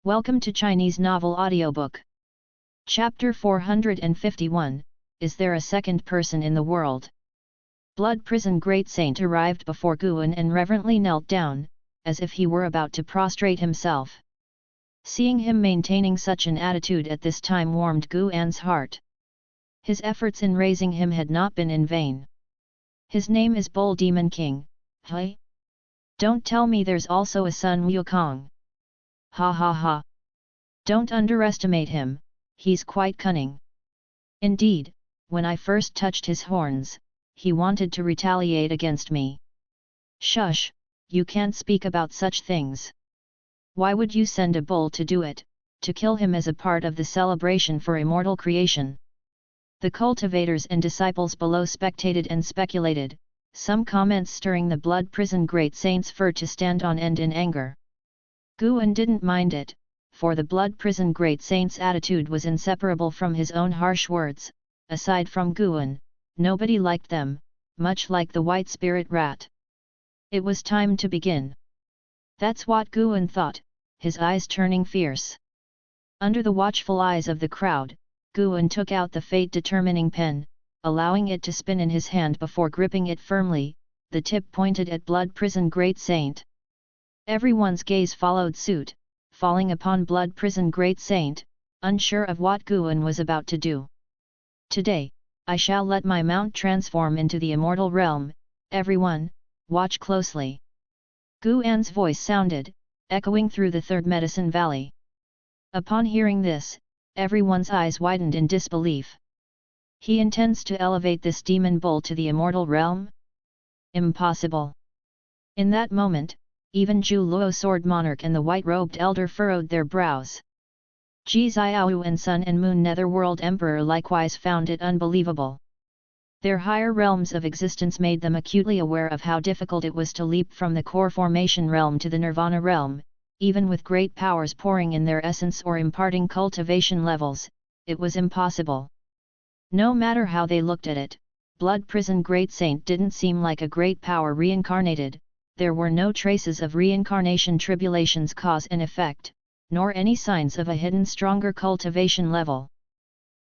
Welcome to Chinese Novel Audiobook. Chapter 451, Is There a Second Person in the World? Blood Prison Great Saint arrived before Guan and reverently knelt down, as if he were about to prostrate himself. Seeing him maintaining such an attitude at this time warmed Guan's heart. His efforts in raising him had not been in vain. His name is Bull Demon King, hey? Don't tell me there's also a son Wukong. Ha ha ha. Don't underestimate him, he's quite cunning. Indeed, when I first touched his horns, he wanted to retaliate against me. Shush, you can't speak about such things. Why would you send a bull to do it, to kill him as a part of the celebration for immortal creation? The cultivators and disciples below spectated and speculated, some comments stirring the Blood Prison Great Saint's fur to stand on end in anger. Guan didn't mind it, for the Blood Prison Great Saint's attitude was inseparable from his own harsh words. Aside from Guan, nobody liked them, much like the white spirit rat. It was time to begin. That's what Guan thought, his eyes turning fierce. Under the watchful eyes of the crowd, Guan took out the fate-determining pen, allowing it to spin in his hand before gripping it firmly, the tip pointed at Blood Prison Great Saint. Everyone's gaze followed suit, falling upon Blood Prison Great Saint, unsure of what Guan was about to do. Today, I shall let my mount transform into the immortal realm. Everyone, watch closely. Guan's voice sounded, echoing through the Third Medicine Valley. Upon hearing this, everyone's eyes widened in disbelief. He intends to elevate this demon bull to the immortal realm? Impossible. In that moment, even Zhu Luo Sword Monarch and the white-robed elder furrowed their brows. Ji Xiao and Sun and Moon Netherworld Emperor likewise found it unbelievable. Their higher realms of existence made them acutely aware of how difficult it was to leap from the core formation realm to the nirvana realm, even with great powers pouring in their essence or imparting cultivation levels, it was impossible. No matter how they looked at it, Blood Prison Great Saint didn't seem like a great power reincarnated. There were no traces of reincarnation tribulations cause and effect, nor any signs of a hidden stronger cultivation level.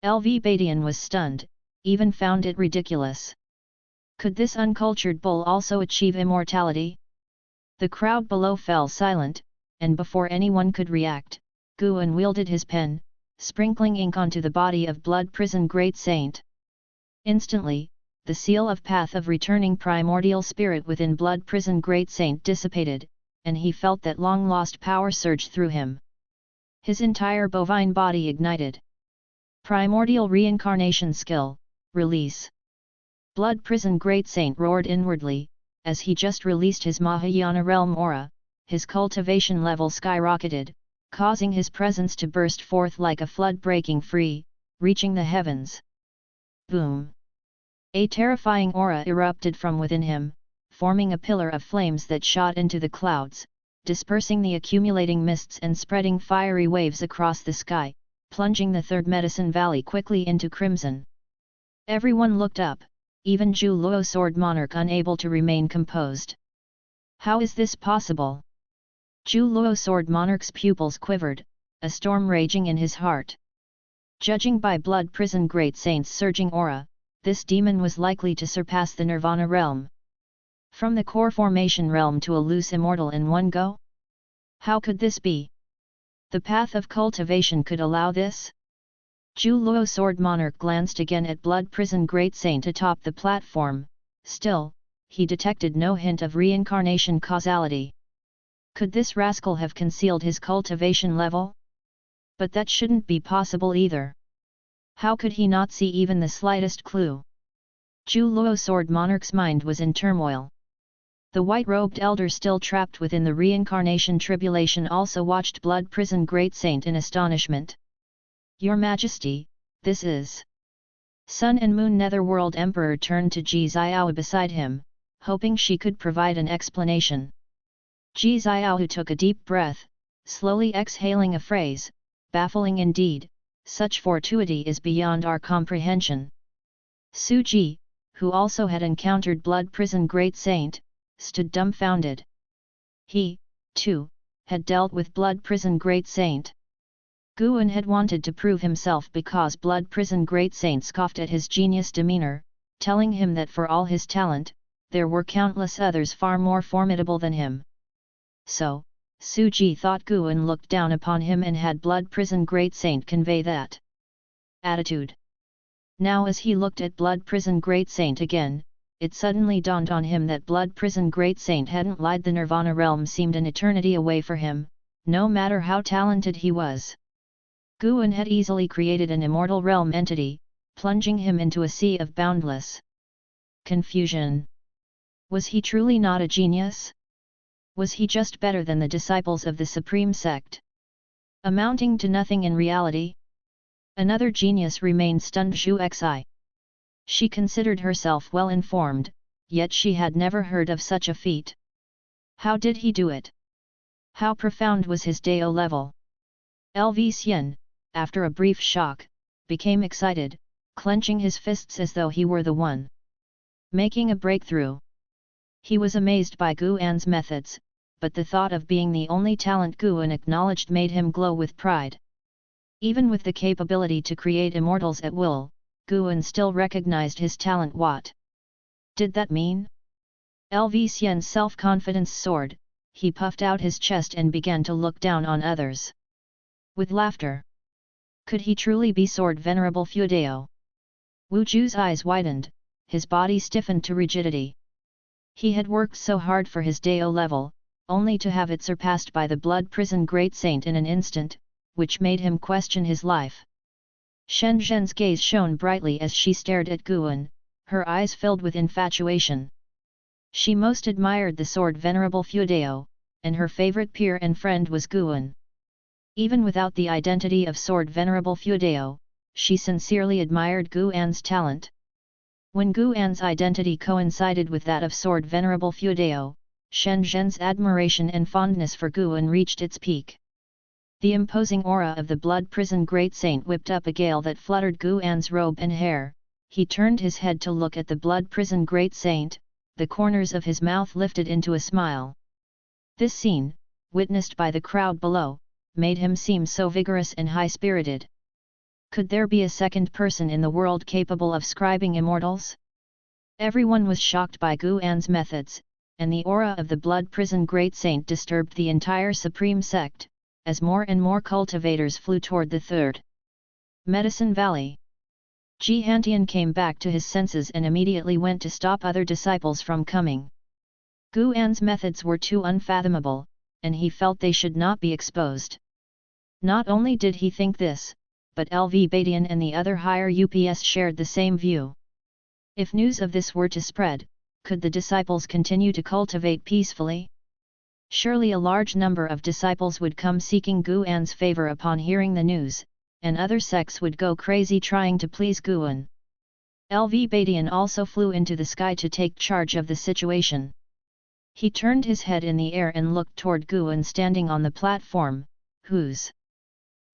LV Badian was stunned, even found it ridiculous. Could this uncultured bull also achieve immortality? The crowd below fell silent, and before anyone could react, Guan wielded his pen, sprinkling ink onto the body of Blood Prison Great Saint. Instantly, the seal of path of returning primordial spirit within Blood Prison Great Saint dissipated, and he felt that long-lost power surge through him. His entire bovine body ignited. Primordial reincarnation skill, release. Blood Prison Great Saint roared inwardly, as he just released his Mahayana realm aura, his cultivation level skyrocketed, causing his presence to burst forth like a flood breaking free, reaching the heavens. Boom! A terrifying aura erupted from within him, forming a pillar of flames that shot into the clouds, dispersing the accumulating mists and spreading fiery waves across the sky, plunging the Third Medicine Valley quickly into crimson. Everyone looked up, even Zhu Luo Sword Monarch unable to remain composed. How is this possible? Zhu Luo Sword Monarch's pupils quivered, a storm raging in his heart. Judging by Blood Prison Great Saint's surging aura, this demon was likely to surpass the nirvana realm. From the core formation realm to a loose immortal in one go? How could this be? The path of cultivation could allow this? Zhu Luo Sword Monarch glanced again at Blood Prison Great Saint atop the platform. Still, he detected no hint of reincarnation causality. Could this rascal have concealed his cultivation level? But that shouldn't be possible either. How could he not see even the slightest clue? Zhu Luo Sword Monarch's mind was in turmoil. The white-robed elder still trapped within the reincarnation tribulation also watched Blood Prison Great Saint in astonishment. Your Majesty, this is... Sun and Moon Netherworld Emperor turned to Ji Xiao beside him, hoping she could provide an explanation. Ji Xiao took a deep breath, slowly exhaling a phrase, baffling indeed, such fortuity is beyond our comprehension. Su Ji, who also had encountered Blood Prison Great Saint, stood dumbfounded. He, too, had dealt with Blood Prison Great Saint. Guan had wanted to prove himself because Blood Prison Great Saint scoffed at his genius demeanor, telling him that for all his talent, there were countless others far more formidable than him. So, Suji thought Guan looked down upon him and had Blood Prison Great Saint convey that attitude. Now as he looked at Blood Prison Great Saint again, it suddenly dawned on him that Blood Prison Great Saint hadn't lied. The Nirvana realm seemed an eternity away for him, no matter how talented he was. Guan had easily created an immortal realm entity, plunging him into a sea of boundless confusion. Was he truly not a genius? Was he just better than the disciples of the Supreme Sect? Amounting to nothing in reality? Another genius remained stunned. Zhu Xi. She considered herself well informed, yet she had never heard of such a feat. How did he do it? How profound was his Dao level? Lv Xian, after a brief shock, became excited, clenching his fists as though he were the one making a breakthrough. He was amazed by Guan's methods, but the thought of being the only talent Guan acknowledged made him glow with pride. Even with the capability to create immortals at will, Guan still recognized his talent. What did that mean? Lv Xian's self-confidence soared, he puffed out his chest and began to look down on others with laughter. Could he truly be Sword Venerable Fuedao? Wu Ju's eyes widened, his body stiffened to rigidity. He had worked so hard for his Dao level, only to have it surpassed by the Blood Prison Great Saint in an instant, which made him question his life. Shen Zhen's gaze shone brightly as she stared at Guan, her eyes filled with infatuation. She most admired the Sword Venerable Fuedao, and her favorite peer and friend was Guan. Even without the identity of Sword Venerable Fuedao, she sincerely admired Guan's talent. When Guan's identity coincided with that of Sword Venerable Fuedao, Shen Zhen's admiration and fondness for Guan reached its peak. The imposing aura of the Blood Prison Great Saint whipped up a gale that fluttered Guan's robe and hair. He turned his head to look at the Blood Prison Great Saint, the corners of his mouth lifted into a smile. This scene, witnessed by the crowd below, made him seem so vigorous and high-spirited. Could there be a second person in the world capable of scribing immortals? Everyone was shocked by Guan's methods, and the aura of the Blood Prison Great Saint disturbed the entire Supreme Sect, as more and more cultivators flew toward the third Medicine Valley. Ji Hantian came back to his senses and immediately went to stop other disciples from coming. Guan's methods were too unfathomable, and he felt they should not be exposed. Not only did he think this, but Lv Badian and the other higher UPS shared the same view. If news of this were to spread, could the disciples continue to cultivate peacefully? Surely a large number of disciples would come seeking Guan's favor upon hearing the news, and other sects would go crazy trying to please Guan. Lv Badian also flew into the sky to take charge of the situation. He turned his head in the air and looked toward Guan standing on the platform, whose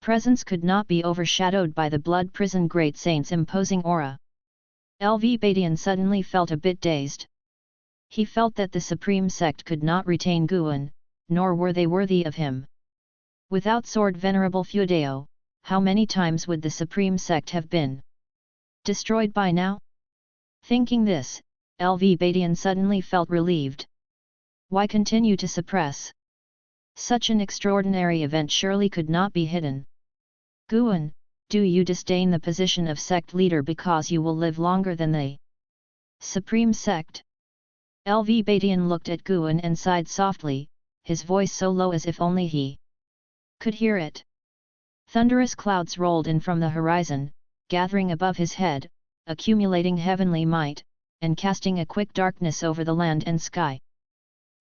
presence could not be overshadowed by the Blood Prison Great Saint's imposing aura. Lv Badian suddenly felt a bit dazed. He felt that the Supreme Sect could not retain Guan, nor were they worthy of him. Without Sword Venerable Fuedao, how many times would the Supreme Sect have been destroyed by now? Thinking this, Lv Badian suddenly felt relieved. Why continue to suppress? Such an extraordinary event surely could not be hidden. Guan, do you disdain the position of sect leader because you will live longer than the Supreme Sect? Lv Badian looked at Guan and sighed softly, his voice so low as if only he could hear it. Thunderous clouds rolled in from the horizon, gathering above his head, accumulating heavenly might, and casting a quick darkness over the land and sky.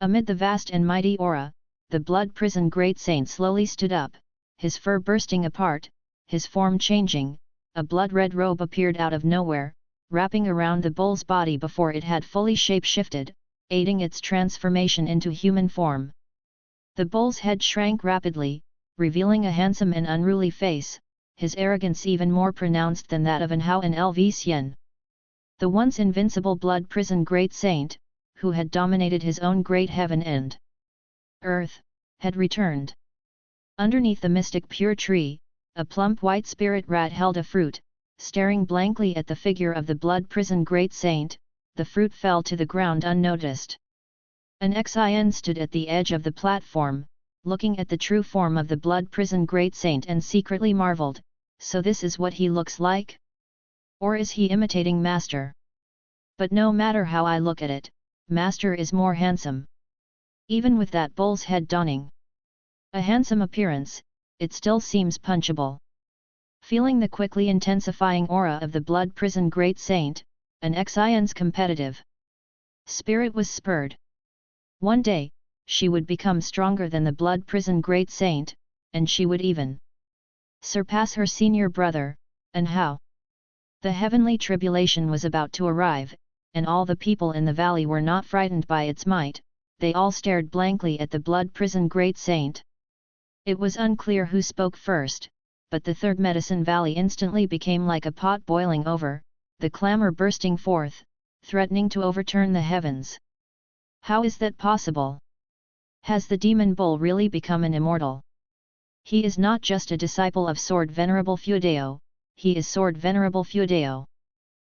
Amid the vast and mighty aura, the Blood Prison Great Saint slowly stood up, his fur bursting apart, his form changing. A blood-red robe appeared out of nowhere, wrapping around the bull's body before it had fully shape-shifted, aiding its transformation into human form. The bull's head shrank rapidly, revealing a handsome and unruly face, his arrogance even more pronounced than that of An Hao and Lv Xian. The once invincible Blood Prison Great Saint, who had dominated his own great heaven and earth, had returned. Underneath the mystic pure tree, a plump white spirit rat held a fruit, staring blankly at the figure of the blood prison great saint. The fruit fell to the ground unnoticed. An Xin stood at the edge of the platform, looking at the true form of the blood prison great saint and secretly marveled, so this is what he looks like? Or is he imitating Master? But no matter how I look at it, Master is more handsome. Even with that bull's head donning a handsome appearance, it still seems punchable. Feeling the quickly intensifying aura of the blood prison great saint, an Xin's competitive spirit was spurred. One day, she would become stronger than the blood prison great saint, and she would even surpass her senior brother. And how? The heavenly tribulation was about to arrive, and all the people in the valley were not frightened by its might. They all stared blankly at the blood prison great saint. It was unclear who spoke first, but the third Medicine Valley instantly became like a pot boiling over, the clamor bursting forth, threatening to overturn the heavens. How is that possible? Has the demon bull really become an immortal? He is not just a disciple of Sword Venerable Feudeo, he is Sword Venerable Feudeo.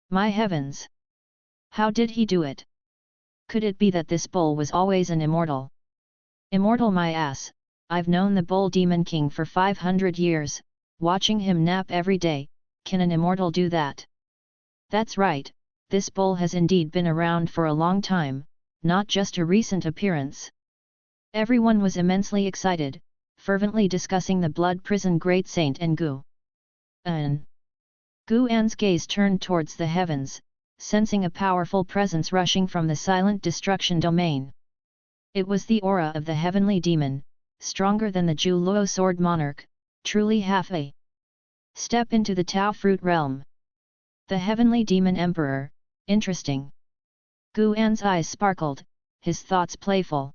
My heavens! How did he do it? Could it be that this bull was always an immortal? Immortal my ass, I've known the bull demon king for 500 years, watching him nap every day. Can an immortal do that? That's right, this bull has indeed been around for a long time, not just a recent appearance. Everyone was immensely excited, fervently discussing the blood prison great saint and Gu An. Gu An's gaze turned towards the heavens, sensing a powerful presence rushing from the silent destruction domain. It was the aura of the heavenly demon, stronger than the Ju Luo sword monarch, truly half a step into the Tao fruit realm. The heavenly demon emperor, interesting. Gu An's eyes sparkled, his thoughts playful.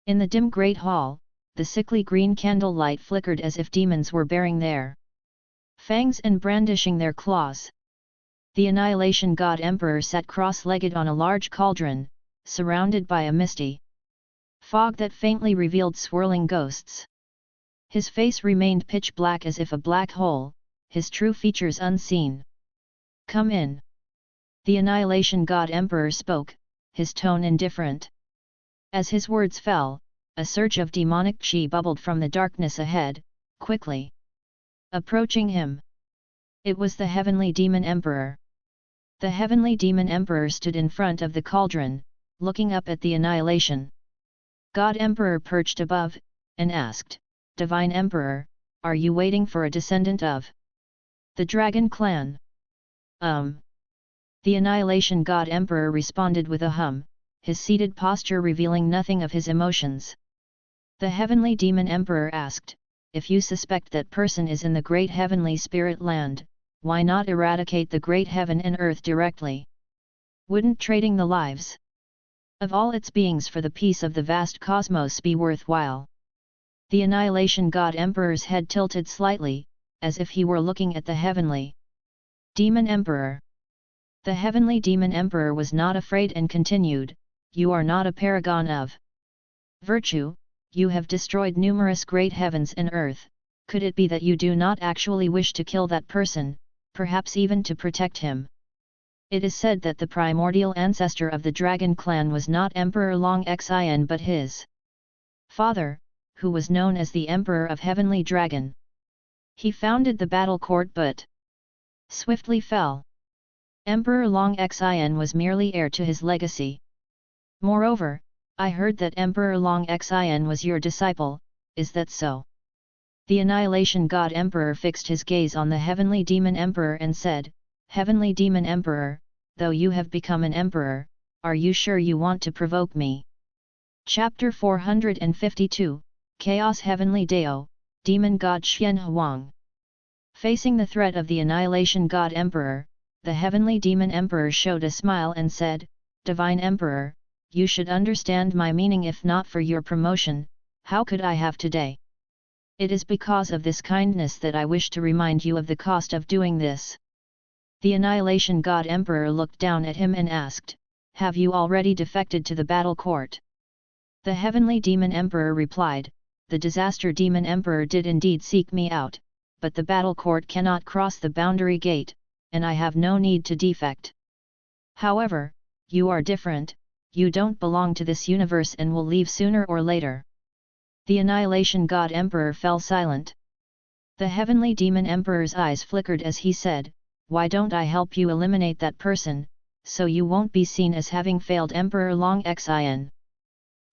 In the dim great hall, the sickly green candle light flickered as if demons were baring their fangs and brandishing their claws. The Annihilation God Emperor sat cross-legged on a large cauldron, surrounded by a misty fog that faintly revealed swirling ghosts. His face remained pitch black as if a black hole, his true features unseen. Come in. The Annihilation God Emperor spoke, his tone indifferent. As his words fell, a surge of demonic chi bubbled from the darkness ahead, quickly approaching him. It was the Heavenly Demon Emperor. The Heavenly Demon Emperor stood in front of the cauldron, looking up at the Annihilation God Emperor perched above, and asked, Divine Emperor, are you waiting for a descendant of the Dragon Clan? The Annihilation God Emperor responded with a hum, his seated posture revealing nothing of his emotions. The Heavenly Demon Emperor asked, if you suspect that person is in the great heavenly spirit land, why not eradicate the great heaven and earth directly? Wouldn't trading the lives of all its beings for the peace of the vast cosmos be worthwhile? The Annihilation God Emperor's head tilted slightly, as if he were looking at the Heavenly Demon Emperor. The Heavenly Demon Emperor was not afraid and continued, you are not a paragon of virtue, you have destroyed numerous great heavens and earth. Could it be that you do not actually wish to kill that person, perhaps even to protect him? It is said that the primordial ancestor of the Dragon Clan was not Emperor Long Xin but his father, who was known as the Emperor of Heavenly Dragon. He founded the battle court but swiftly fell. Emperor Long Xin was merely heir to his legacy. Moreover, I heard that Emperor Long Xin was your disciple, is that so? The Annihilation God Emperor fixed his gaze on the Heavenly Demon Emperor and said, Heavenly Demon Emperor, though you have become an emperor, are you sure you want to provoke me? Chapter 452, Chaos Heavenly Dao, Demon God Xian Huang. Facing the threat of the Annihilation God Emperor, the Heavenly Demon Emperor showed a smile and said, Divine Emperor, you should understand my meaning. If not for your promotion, how could I have today? It is because of this kindness that I wish to remind you of the cost of doing this. The Annihilation God Emperor looked down at him and asked, have you already defected to the battle court? The Heavenly Demon Emperor replied, the disaster demon emperor did indeed seek me out, but the battle court cannot cross the boundary gate, and I have no need to defect. However, you are different, you don't belong to this universe and will leave sooner or later." The Annihilation God Emperor fell silent. The Heavenly Demon Emperor's eyes flickered as he said, "Why don't I help you eliminate that person, so you won't be seen as having failed Emperor Long Xin."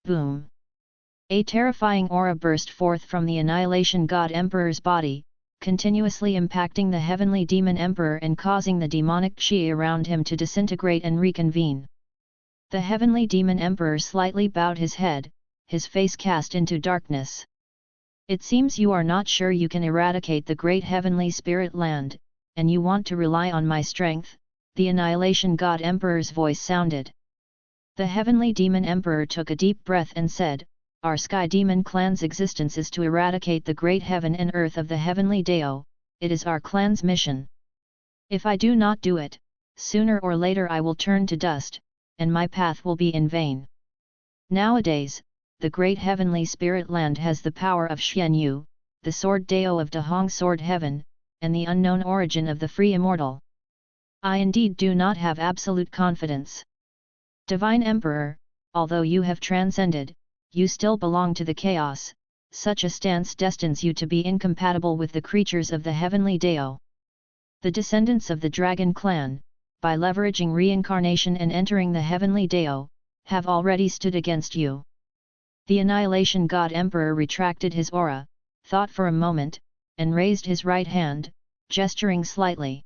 Boom! A terrifying aura burst forth from the Annihilation God Emperor's body, continuously impacting the Heavenly Demon Emperor and causing the demonic chi around him to disintegrate and reconvene. The Heavenly Demon Emperor slightly bowed his head, his face cast into darkness. "It seems you are not sure you can eradicate the great Heavenly Spirit Land, and you want to rely on my strength," the Annihilation God Emperor's voice sounded. The Heavenly Demon Emperor took a deep breath and said, "Our Sky Demon clan's existence is to eradicate the great heaven and earth of the Heavenly Dao, it is our clan's mission. If I do not do it, sooner or later I will turn to dust, and my path will be in vain. Nowadays, the great Heavenly Spirit Land has the power of Xianyu, the Sword Dao of Dahong Sword Heaven, and the unknown origin of the free immortal. I indeed do not have absolute confidence. Divine Emperor, although you have transcended, you still belong to the chaos, such a stance destines you to be incompatible with the creatures of the Heavenly Dao. The descendants of the Dragon Clan, by leveraging reincarnation and entering the Heavenly Dao, have already stood against you." The Annihilation God Emperor retracted his aura, thought for a moment, and raised his right hand, gesturing slightly.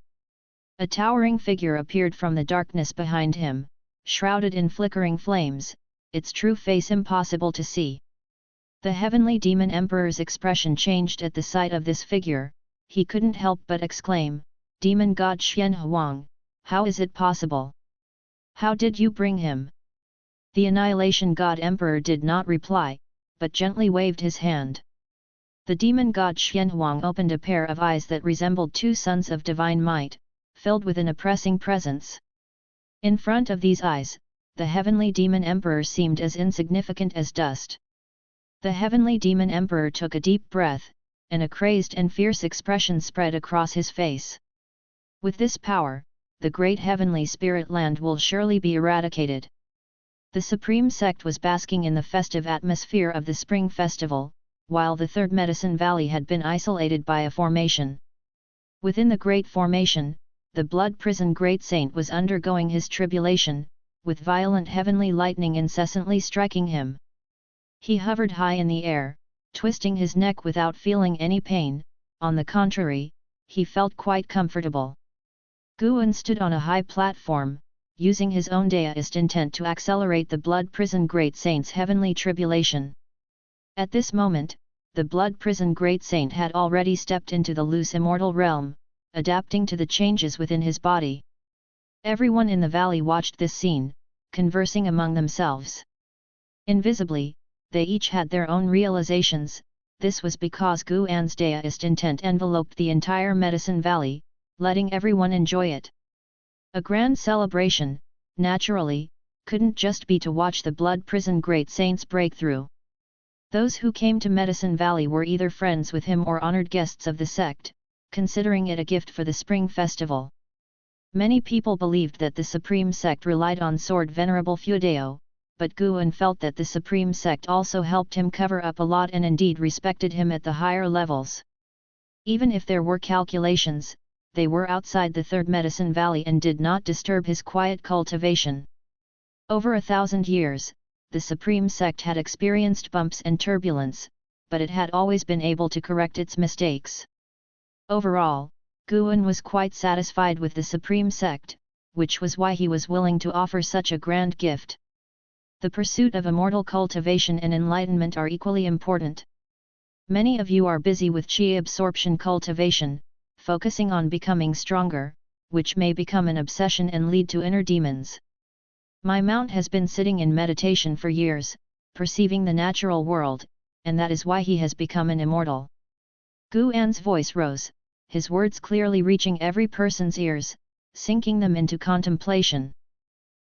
A towering figure appeared from the darkness behind him, shrouded in flickering flames, its true face impossible to see. The Heavenly Demon Emperor's expression changed at the sight of this figure, he couldn't help but exclaim, "Demon God Xian Huang, how is it possible? How did you bring him?" The Annihilation God Emperor did not reply, but gently waved his hand. The Demon God Xian Huang opened a pair of eyes that resembled two suns of divine might, filled with an oppressing presence. In front of these eyes, the Heavenly Demon Emperor seemed as insignificant as dust. The Heavenly Demon Emperor took a deep breath, and a crazed and fierce expression spread across his face. With this power, the great Heavenly Spirit Land will surely be eradicated. The Supreme Sect was basking in the festive atmosphere of the Spring Festival, while the Third Medicine Valley had been isolated by a formation. Within the Great Formation, the Blood Prison Great Saint was undergoing his tribulation, with violent heavenly lightning incessantly striking him. He hovered high in the air, twisting his neck without feeling any pain, on the contrary, he felt quite comfortable. Guan stood on a high platform, using his own deist intent to accelerate the Blood Prison Great Saint's heavenly tribulation. At this moment, the Blood Prison Great Saint had already stepped into the loose immortal realm, adapting to the changes within his body. Everyone in the valley watched this scene, conversing among themselves. Invisibly, they each had their own realizations. This was because Guan's deist intent enveloped the entire Medicine Valley, letting everyone enjoy it. A grand celebration, naturally, couldn't just be to watch the Blood Prison Great Saint's breakthrough. Those who came to Medicine Valley were either friends with him or honored guests of the sect, considering it a gift for the Spring Festival. Many people believed that the Supreme Sect relied on Sword Venerable Fudeo, but Guan felt that the Supreme Sect also helped him cover up a lot and indeed respected him at the higher levels. Even if there were calculations, they were outside the Third Medicine Valley and did not disturb his quiet cultivation. Over 1,000 years, the Supreme Sect had experienced bumps and turbulence, but it had always been able to correct its mistakes. Overall, Guan was quite satisfied with the Supreme Sect, which was why he was willing to offer such a grand gift. The pursuit of immortal cultivation and enlightenment are equally important. Many of you are busy with chi absorption cultivation, focusing on becoming stronger, which may become an obsession and lead to inner demons. My mount has been sitting in meditation for years, perceiving the natural world, and that is why he has become an immortal. Guan's voice rose, his words clearly reaching every person's ears, sinking them into contemplation.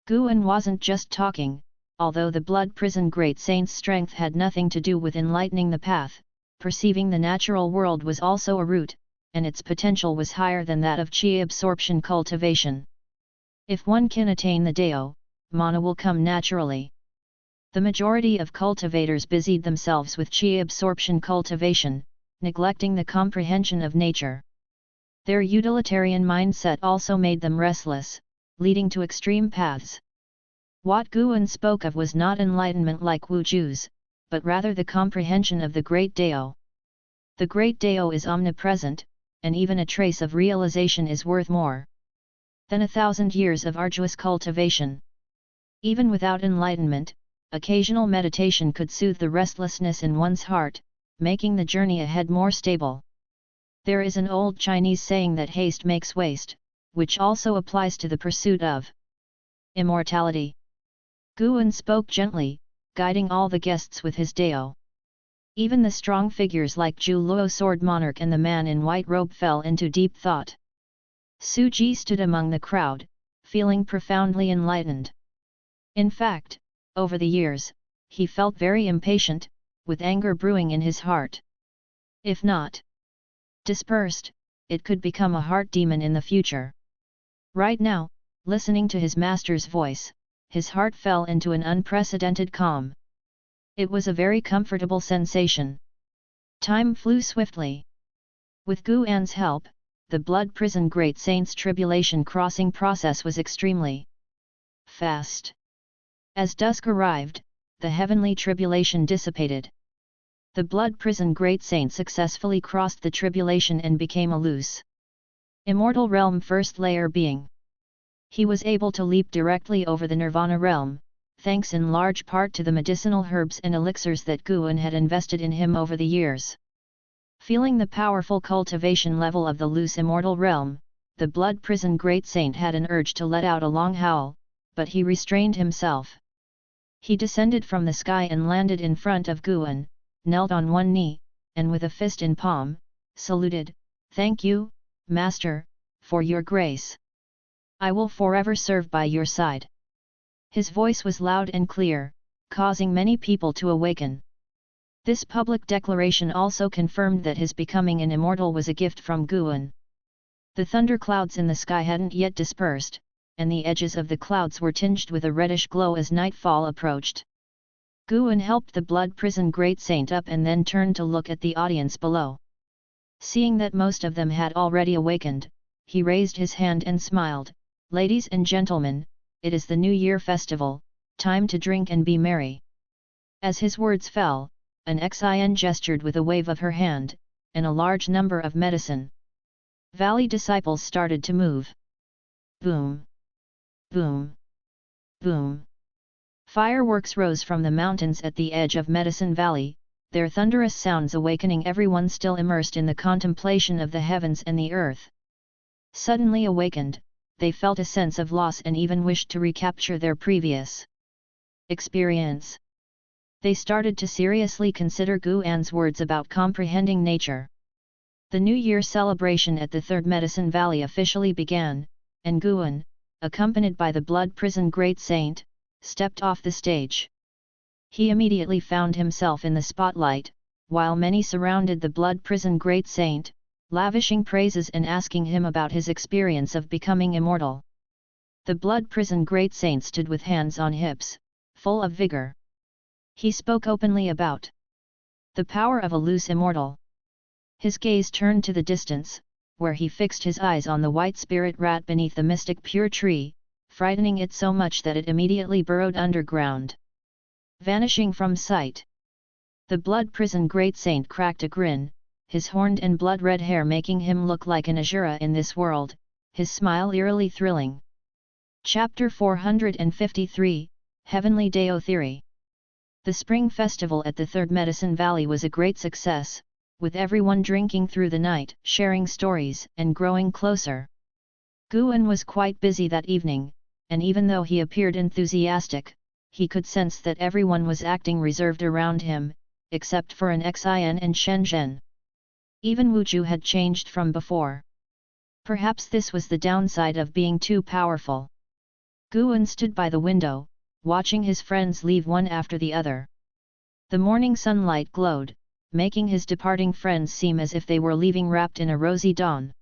Guan wasn't just talking, although the blood prison great saint's strength had nothing to do with enlightening the path, perceiving the natural world was also a route, and its potential was higher than that of chi absorption cultivation. If one can attain the Dao, mana will come naturally. The majority of cultivators busied themselves with chi absorption cultivation, neglecting the comprehension of nature. Their utilitarian mindset also made them restless, leading to extreme paths. What Guan spoke of was not enlightenment like Wuju's, but rather the comprehension of the Great Dao. The Great Dao is omnipresent, and even a trace of realization is worth more than 1,000 years of arduous cultivation. Even without enlightenment, occasional meditation could soothe the restlessness in one's heart, making the journey ahead more stable. There is an old Chinese saying that haste makes waste, which also applies to the pursuit of immortality. Guan spoke gently, guiding all the guests with his Dao. Even the strong figures like Zhu Luo Sword Monarch and the man in white robe fell into deep thought. Su Ji stood among the crowd, feeling profoundly enlightened. In fact, over the years, he felt very impatient, with anger brewing in his heart. If not dispersed, it could become a heart demon in the future. Right now, listening to his master's voice, his heart fell into an unprecedented calm. It was a very comfortable sensation. Time flew swiftly. With Guan's help, the blood prison great saint's tribulation crossing process was extremely fast. As dusk arrived, the heavenly tribulation dissipated. The blood prison great saint successfully crossed the tribulation and became a loose immortal realm first layer being. He was able to leap directly over the nirvana realm, thanks in large part to the medicinal herbs and elixirs that Guan had invested in him over the years. Feeling the powerful cultivation level of the loose immortal realm, the blood prison great saint had an urge to let out a long howl, but he restrained himself. He descended from the sky and landed in front of Guan, knelt on one knee, and with a fist in palm, saluted, "Thank you, Master, for your grace. I will forever serve by your side." His voice was loud and clear, causing many people to awaken. This public declaration also confirmed that his becoming an immortal was a gift from Guan. The thunderclouds in the sky hadn't yet dispersed, and the edges of the clouds were tinged with a reddish glow as nightfall approached. Guan helped the blood prison great saint up and then turned to look at the audience below. Seeing that most of them had already awakened, he raised his hand and smiled, "Ladies and gentlemen, it is the New Year festival, time to drink and be merry." As his words fell, an Xin gestured with a wave of her hand, and a large number of medicine valley disciples started to move. Boom! Boom! Boom! Fireworks rose from the mountains at the edge of Medicine Valley, their thunderous sounds awakening everyone still immersed in the contemplation of the heavens and the earth. Suddenly awakened, they felt a sense of loss and even wished to recapture their previous experience. They started to seriously consider Guan's words about comprehending nature. The New Year celebration at the Third Medicine Valley officially began, and Guan, accompanied by the blood prison great saint, stepped off the stage. He immediately found himself in the spotlight, while many surrounded the blood prison great saint, lavishing praises and asking him about his experience of becoming immortal. The blood prison great saint stood with hands on hips, full of vigor. He spoke openly about the power of a loose immortal. His gaze turned to the distance, where he fixed his eyes on the white spirit rat beneath the mystic pure tree, frightening it so much that it immediately burrowed underground, vanishing from sight. The blood prison great saint cracked a grin, his horned and blood-red hair making him look like an Asura in this world, his smile eerily thrilling. Chapter 453, Heavenly Dao Theory. The spring festival at the Third Medicine Valley was a great success, with everyone drinking through the night, sharing stories, and growing closer. Guan was quite busy that evening, and even though he appeared enthusiastic, he could sense that everyone was acting reserved around him, except for an Xin and Shenzhen. Even Wuju had changed from before. Perhaps this was the downside of being too powerful. Guan stood by the window, watching his friends leave one after the other. The morning sunlight glowed, making his departing friends seem as if they were leaving wrapped in a rosy dawn.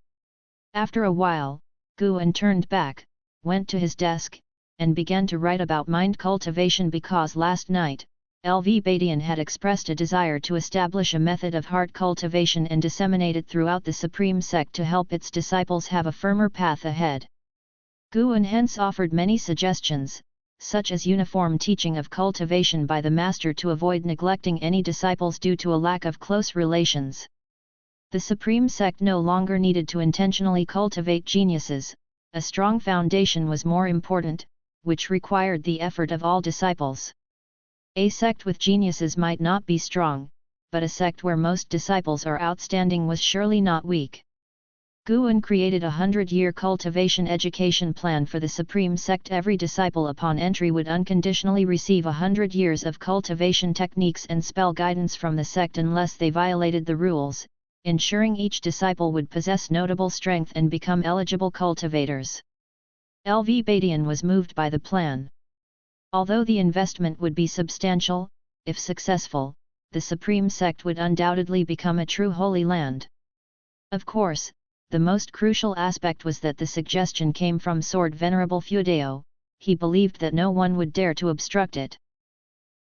After a while, Guan turned back, went to his desk, and began to write about mind cultivation because last night, LV Badian had expressed a desire to establish a method of heart cultivation and disseminate it throughout the Supreme Sect to help its disciples have a firmer path ahead. Guan hence offered many suggestions, such as uniform teaching of cultivation by the master to avoid neglecting any disciples due to a lack of close relations. The Supreme Sect no longer needed to intentionally cultivate geniuses, a strong foundation was more important, which required the effort of all disciples. A sect with geniuses might not be strong, but a sect where most disciples are outstanding was surely not weak. Guan created a 100-year cultivation education plan for the Supreme Sect. Every disciple upon entry would unconditionally receive 100 years of cultivation techniques and spell guidance from the sect unless they violated the rules, ensuring each disciple would possess notable strength and become eligible cultivators. LV Badian was moved by the plan. Although the investment would be substantial, if successful, the Supreme Sect would undoubtedly become a true Holy Land. Of course, the most crucial aspect was that the suggestion came from Sword Venerable Feudeo. He believed that no one would dare to obstruct it.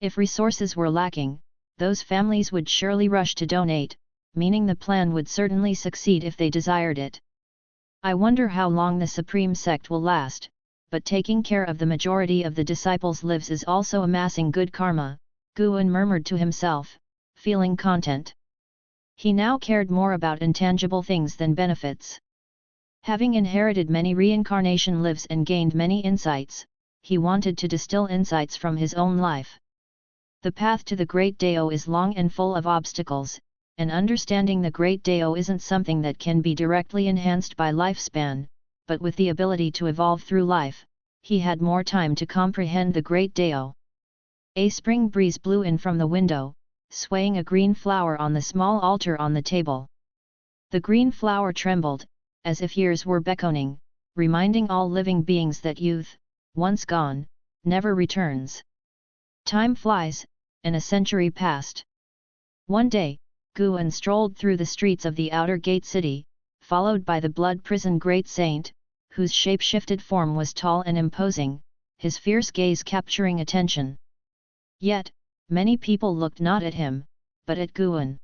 If resources were lacking, those families would surely rush to donate, meaning the plan would certainly succeed if they desired it. I wonder how long the Supreme Sect will last, but taking care of the majority of the disciples' lives is also amassing good karma, Guan murmured to himself, feeling content. He now cared more about intangible things than benefits. Having inherited many reincarnation lives and gained many insights, he wanted to distill insights from his own life. The path to the Great Dao is long and full of obstacles, and understanding the Great Dao isn't something that can be directly enhanced by lifespan, but with the ability to evolve through life, he had more time to comprehend the Great Dao. A spring breeze blew in from the window, swaying a green flower on the small altar on the table. The green flower trembled, as if years were beckoning, reminding all living beings that youth, once gone, never returns. Time flies, and a century passed. One day, Guan strolled through the streets of the outer gate city, followed by the blood prison great saint, whose shape-shifted form was tall and imposing, his fierce gaze capturing attention. Yet, many people looked not at him, but at Guan.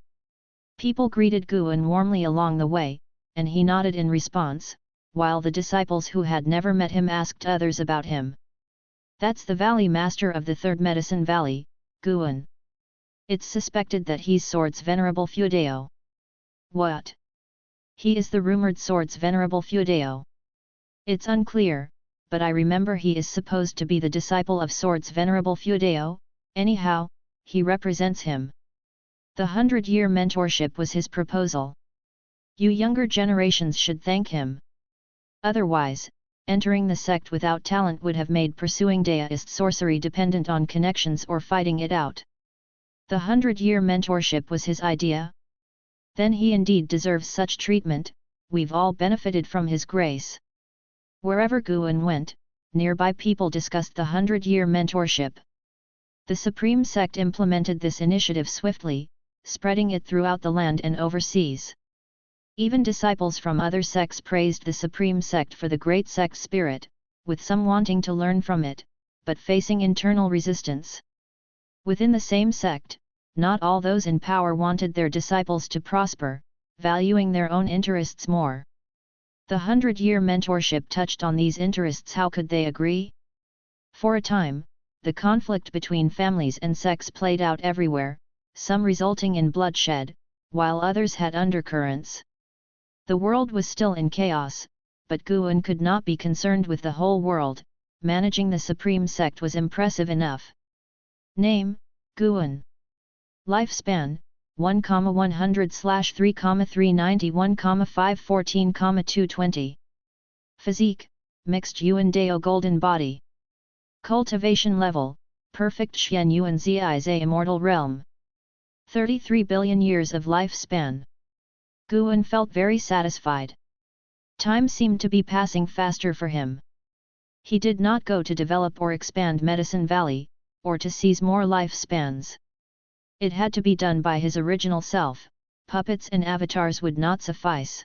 People greeted Guan warmly along the way, and he nodded in response, while the disciples who had never met him asked others about him. "That's the Valley Master of the Third Medicine Valley, Guan. It's suspected that he's Sword's Venerable Feudeo." "What? He is the rumored Sword's Venerable Feudeo?" "It's unclear, but I remember he is supposed to be the disciple of Sword's Venerable Feudeo. Anyhow, he represents him. The 100-year mentorship was his proposal. You younger generations should thank him. Otherwise, entering the sect without talent would have made pursuing Daoist sorcery dependent on connections or fighting it out. The 100-year mentorship was his idea? Then he indeed deserves such treatment. We've all benefited from his grace." Wherever Guan went, nearby people discussed the 100-year mentorship. The Supreme Sect implemented this initiative swiftly, spreading it throughout the land and overseas. Even disciples from other sects praised the Supreme Sect for the great sect spirit, with some wanting to learn from it, but facing internal resistance. Within the same sect, not all those in power wanted their disciples to prosper, valuing their own interests more. The 100-year mentorship touched on these interests. How could they agree? For a time, the conflict between families and sects played out everywhere, some resulting in bloodshed, while others had undercurrents. The world was still in chaos, but Guan could not be concerned with the whole world. Managing the Supreme Sect was impressive enough. Name: Guan. Lifespan: 1,100/3,391,514,220. Physique: mixed Yuan Dao golden body. Cultivation level: perfect Xian Yuan Zize immortal realm. 33 billion years of lifespan. Guan felt very satisfied. Time seemed to be passing faster for him. He did not go to develop or expand Medicine Valley, or to seize more lifespans. It had to be done by his original self. Puppets and avatars would not suffice.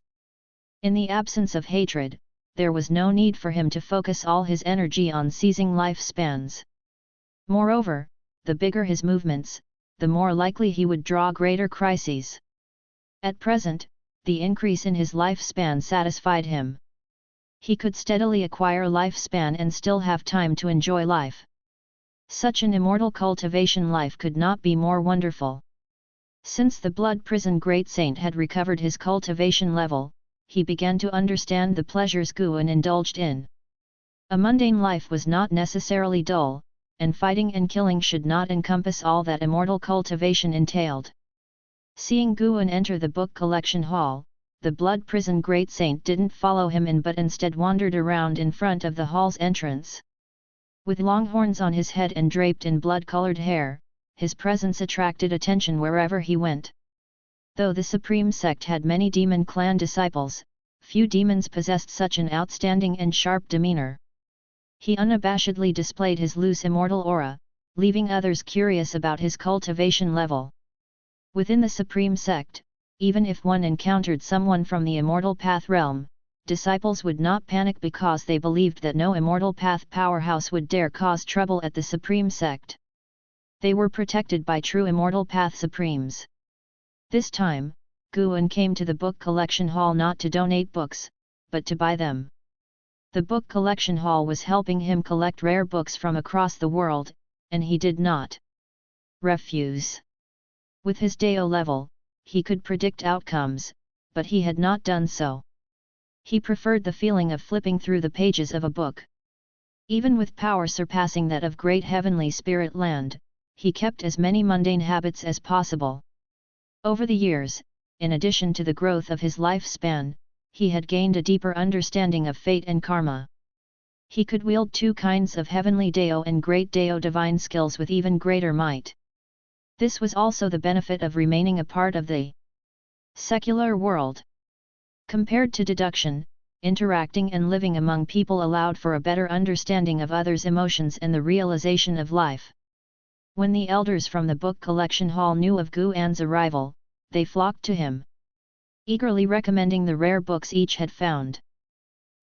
In the absence of hatred, there was no need for him to focus all his energy on seizing lifespans. Moreover, the bigger his movements, the more likely he would draw greater crises. At present, the increase in his lifespan satisfied him. He could steadily acquire lifespan and still have time to enjoy life. Such an immortal cultivation life could not be more wonderful. Since the blood prison great saint had recovered his cultivation level, he began to understand the pleasures Guan indulged in. A mundane life was not necessarily dull, and fighting and killing should not encompass all that immortal cultivation entailed. Seeing Guan enter the book collection hall, the blood prison great saint didn't follow him in but instead wandered around in front of the hall's entrance. With long horns on his head and draped in blood-colored hair, his presence attracted attention wherever he went. Though the Supreme Sect had many demon clan disciples, few demons possessed such an outstanding and sharp demeanor. He unabashedly displayed his loose immortal aura, leaving others curious about his cultivation level. Within the Supreme Sect, even if one encountered someone from the Immortal Path realm, disciples would not panic because they believed that no Immortal Path powerhouse would dare cause trouble at the Supreme Sect. They were protected by true Immortal Path Supremes. This time, Guan came to the book collection hall not to donate books, but to buy them. The book collection hall was helping him collect rare books from across the world, and he did not refuse. With his Dao level, he could predict outcomes, but he had not done so. He preferred the feeling of flipping through the pages of a book. Even with power surpassing that of great heavenly spirit land, he kept as many mundane habits as possible. Over the years, in addition to the growth of his lifespan, he had gained a deeper understanding of fate and karma. He could wield two kinds of heavenly Dao and great Dao divine skills with even greater might. This was also the benefit of remaining a part of the secular world. Compared to deduction, interacting and living among people allowed for a better understanding of others' emotions and the realization of life. When the elders from the book collection hall knew of Guan's arrival, they flocked to him, eagerly recommending the rare books each had found.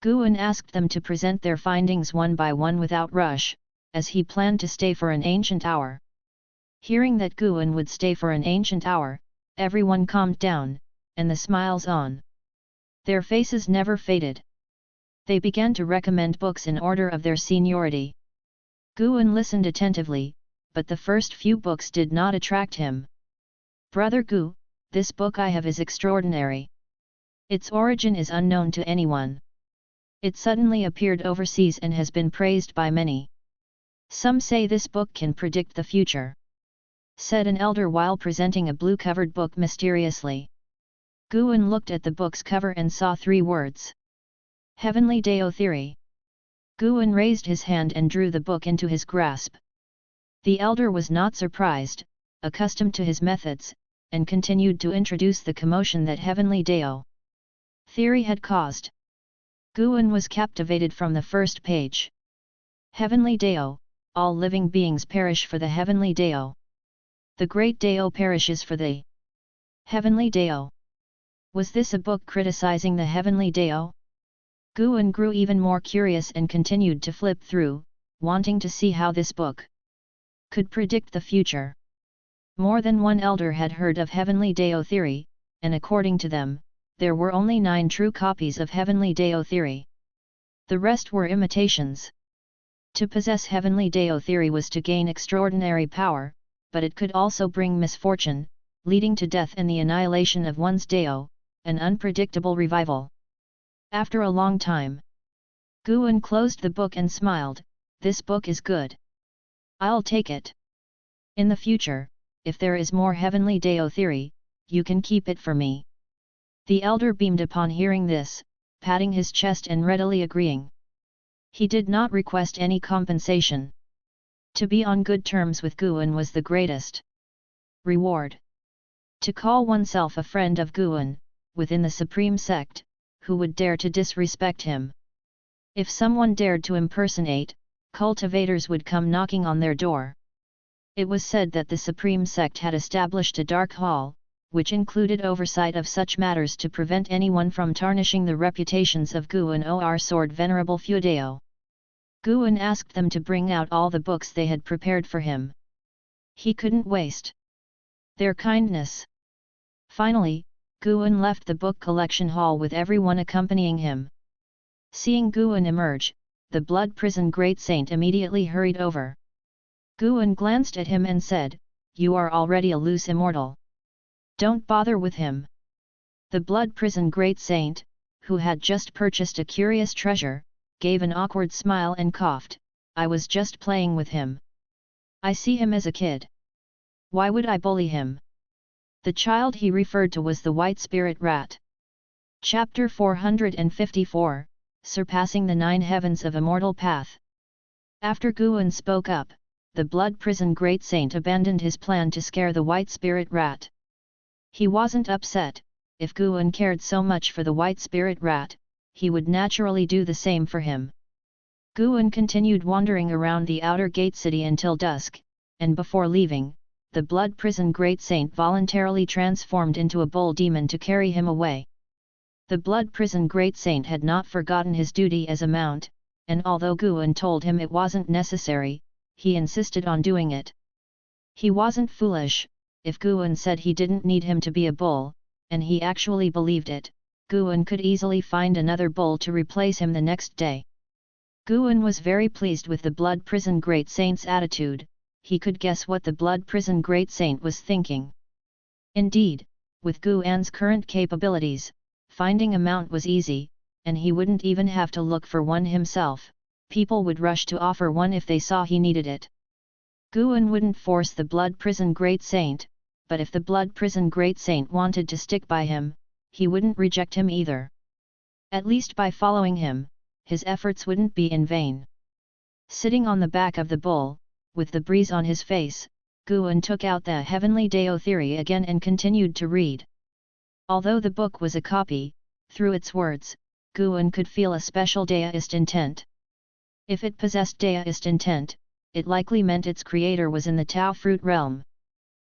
Guan asked them to present their findings one by one without rush, as he planned to stay for an ancient hour. Hearing that Guan would stay for an ancient hour, everyone calmed down, and the smiles on their faces never faded. They began to recommend books in order of their seniority. Guan listened attentively, but the first few books did not attract him. "Brother Gu, this book I have is extraordinary. Its origin is unknown to anyone. It suddenly appeared overseas and has been praised by many. Some say this book can predict the future," said an elder while presenting a blue-covered book mysteriously. Guan looked at the book's cover and saw 3 words. Heavenly Dao Theory. Guan raised his hand and drew the book into his grasp. The elder was not surprised, accustomed to his methods, and continued to introduce the commotion that Heavenly Dao Theory had caused. Guan was captivated from the first page. Heavenly Dao, all living beings perish for the Heavenly Dao. The Great Dao perishes for the Heavenly Dao. Was this a book criticizing the Heavenly Dao? Guan grew even more curious and continued to flip through, wanting to see how this book could predict the future. More than one elder had heard of Heavenly Dao Theory, and according to them, there were only 9 true copies of Heavenly Dao Theory. The rest were imitations. To possess Heavenly Dao Theory was to gain extraordinary power, but it could also bring misfortune, leading to death and the annihilation of one's Dao, an unpredictable revival. After a long time, Guan closed the book and smiled. "This book is good. I'll take it. In the future, if there is more Heavenly Dao Theory, you can keep it for me." The elder beamed upon hearing this, patting his chest and readily agreeing. He did not request any compensation. To be on good terms with Guan was the greatest reward. To call oneself a friend of Guan, within the Supreme Sect, who would dare to disrespect him? If someone dared to impersonate, cultivators would come knocking on their door. It was said that the Supreme Sect had established a dark hall, which included oversight of such matters to prevent anyone from tarnishing the reputations of Guan or Sword Venerable Feudeo. Guan asked them to bring out all the books they had prepared for him. He couldn't waste their kindness. Finally, Guan left the book collection hall with everyone accompanying him. Seeing Guan emerge, the Blood Prison Great Saint immediately hurried over. Guan glanced at him and said, "You are already a loose immortal. Don't bother with him." The Blood Prison Great Saint, who had just purchased a curious treasure, gave an awkward smile and coughed, "I was just playing with him. I see him as a kid. Why would I bully him?" The child he referred to was the White Spirit Rat. Chapter 454, Surpassing the 9 Heavens of Immortal Path. After Guan spoke up, the Blood Prison Great Saint abandoned his plan to scare the White Spirit Rat. He wasn't upset. If Guan cared so much for the White Spirit Rat, he would naturally do the same for him. Guan continued wandering around the outer gate city until dusk, and before leaving, the Blood Prison Great Saint voluntarily transformed into a bull demon to carry him away. The Blood Prison Great Saint had not forgotten his duty as a mount, and although Guan told him it wasn't necessary, he insisted on doing it. He wasn't foolish. If Guan said he didn't need him to be a bull, and he actually believed it, Guan could easily find another bull to replace him the next day. Guan was very pleased with the Blood Prison Great Saint's attitude. He could guess what the Blood Prison Great Saint was thinking. Indeed, with Guan's current capabilities, finding a mount was easy, and he wouldn't even have to look for one himself. People would rush to offer one if they saw he needed it. Guan wouldn't force the Blood Prison Great Saint, but if the Blood Prison Great Saint wanted to stick by him, he wouldn't reject him either. At least by following him, his efforts wouldn't be in vain. Sitting on the back of the bull, with the breeze on his face, Guan took out the Heavenly Dao Theory again and continued to read. Although the book was a copy, through its words, Guan could feel a special Daoist intent. If it possessed Daoist intent, it likely meant its creator was in the Tao fruit realm.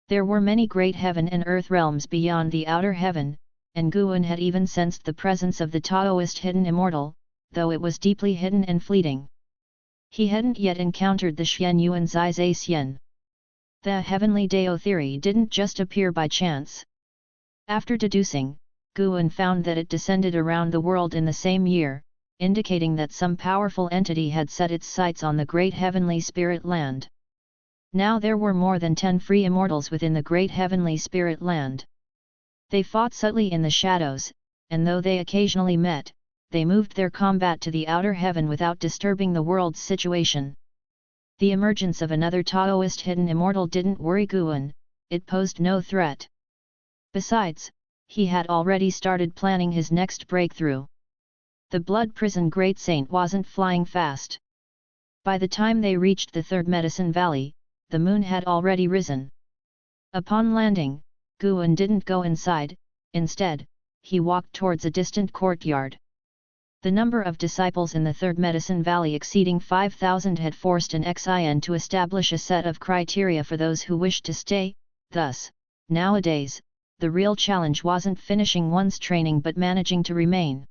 There were many great heaven and earth realms beyond the outer heaven, and Guan had even sensed the presence of the Taoist hidden immortal, though it was deeply hidden and fleeting. He hadn't yet encountered the Xian Yuan Zai Zai Xian. The Heavenly Dao Theory didn't just appear by chance. After deducing, Guan found that it descended around the world in the same year, indicating that some powerful entity had set its sights on the great heavenly spirit land. Now there were more than 10 free immortals within the great heavenly spirit land. They fought subtly in the shadows, and though they occasionally met, they moved their combat to the outer heaven without disturbing the world's situation. The emergence of another Taoist hidden immortal didn't worry Guan, it posed no threat. Besides, he had already started planning his next breakthrough. The Blood Prison Great Saint wasn't flying fast. By the time they reached the third Medicine Valley, the moon had already risen. Upon landing, Guan didn't go inside. Instead, he walked towards a distant courtyard. The number of disciples in the third Medicine Valley exceeding 5,000 had forced an Xin to establish a set of criteria for those who wished to stay. Thus, nowadays, the real challenge wasn't finishing one's training but managing to remain.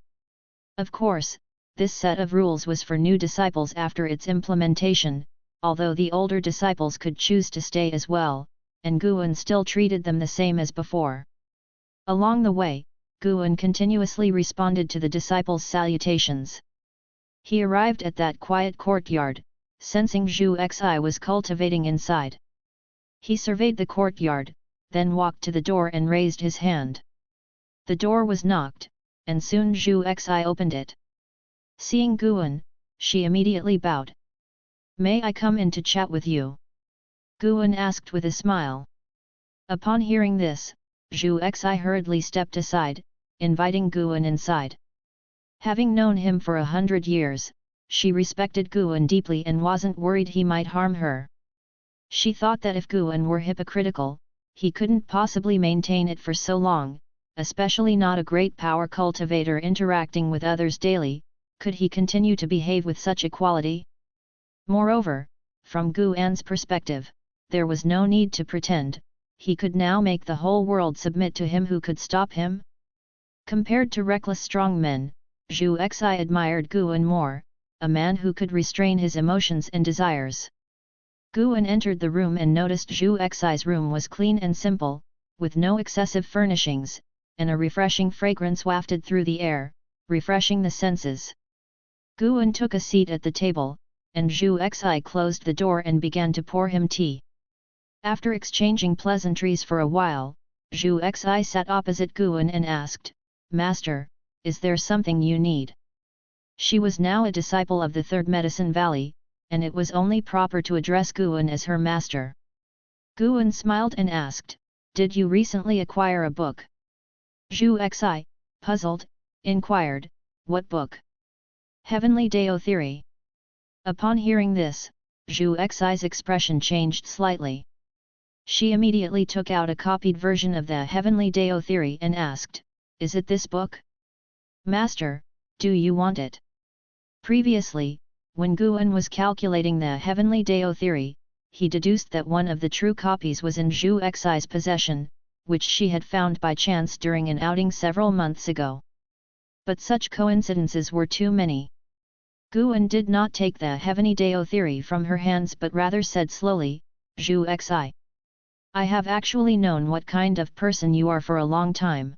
Of course, this set of rules was for new disciples after its implementation, although the older disciples could choose to stay as well, and Guan still treated them the same as before. Along the way, Guan continuously responded to the disciples' salutations. He arrived at that quiet courtyard, sensing Zhu Xi was cultivating inside. He surveyed the courtyard, then walked to the door and raised his hand. The door was knocked, and soon Zhu Xi opened it. Seeing Guan, she immediately bowed. "May I come in to chat with you?" Guan asked with a smile. Upon hearing this, Zhu Xi hurriedly stepped aside, inviting Guan inside. Having known him for 100 years, she respected Guan deeply and wasn't worried he might harm her. She thought that if Guan were hypocritical, he couldn't possibly maintain it for so long, especially not a great power cultivator interacting with others daily, Could he continue to behave with such equality? Moreover, from Guan's perspective, there was no need to pretend, he could now make the whole world submit to him. Who could stop him? Compared to reckless strong men, Zhu Xi admired Guan more, a man who could restrain his emotions and desires. Guan entered the room and noticed Zhu Xi's room was clean and simple, with no excessive furnishings, and a refreshing fragrance wafted through the air, refreshing the senses. Guan took a seat at the table, and Zhu Xi closed the door and began to pour him tea. After exchanging pleasantries for a while, Zhu Xi sat opposite Guan and asked, "Master, is there something you need?" She was now a disciple of the Third Medicine Valley, and it was only proper to address Guan as her master. Guan smiled and asked, "Did you recently acquire a book?" Zhu Xi, puzzled, inquired, "What book?" "Heavenly Dao Theory." Upon hearing this, Zhu Xi's expression changed slightly. She immediately took out a copied version of the Heavenly Dao Theory and asked, "Is it this book?" "Master, do you want it?" Previously, when Guan was calculating the Heavenly Dao Theory, he deduced that one of the true copies was in Zhu Xi's possession, which she had found by chance during an outing several months ago. But such coincidences were too many. Guan did not take the Heavenly Dao Theory from her hands but rather said slowly, "Zhu Xi, I have actually known what kind of person you are for a long time.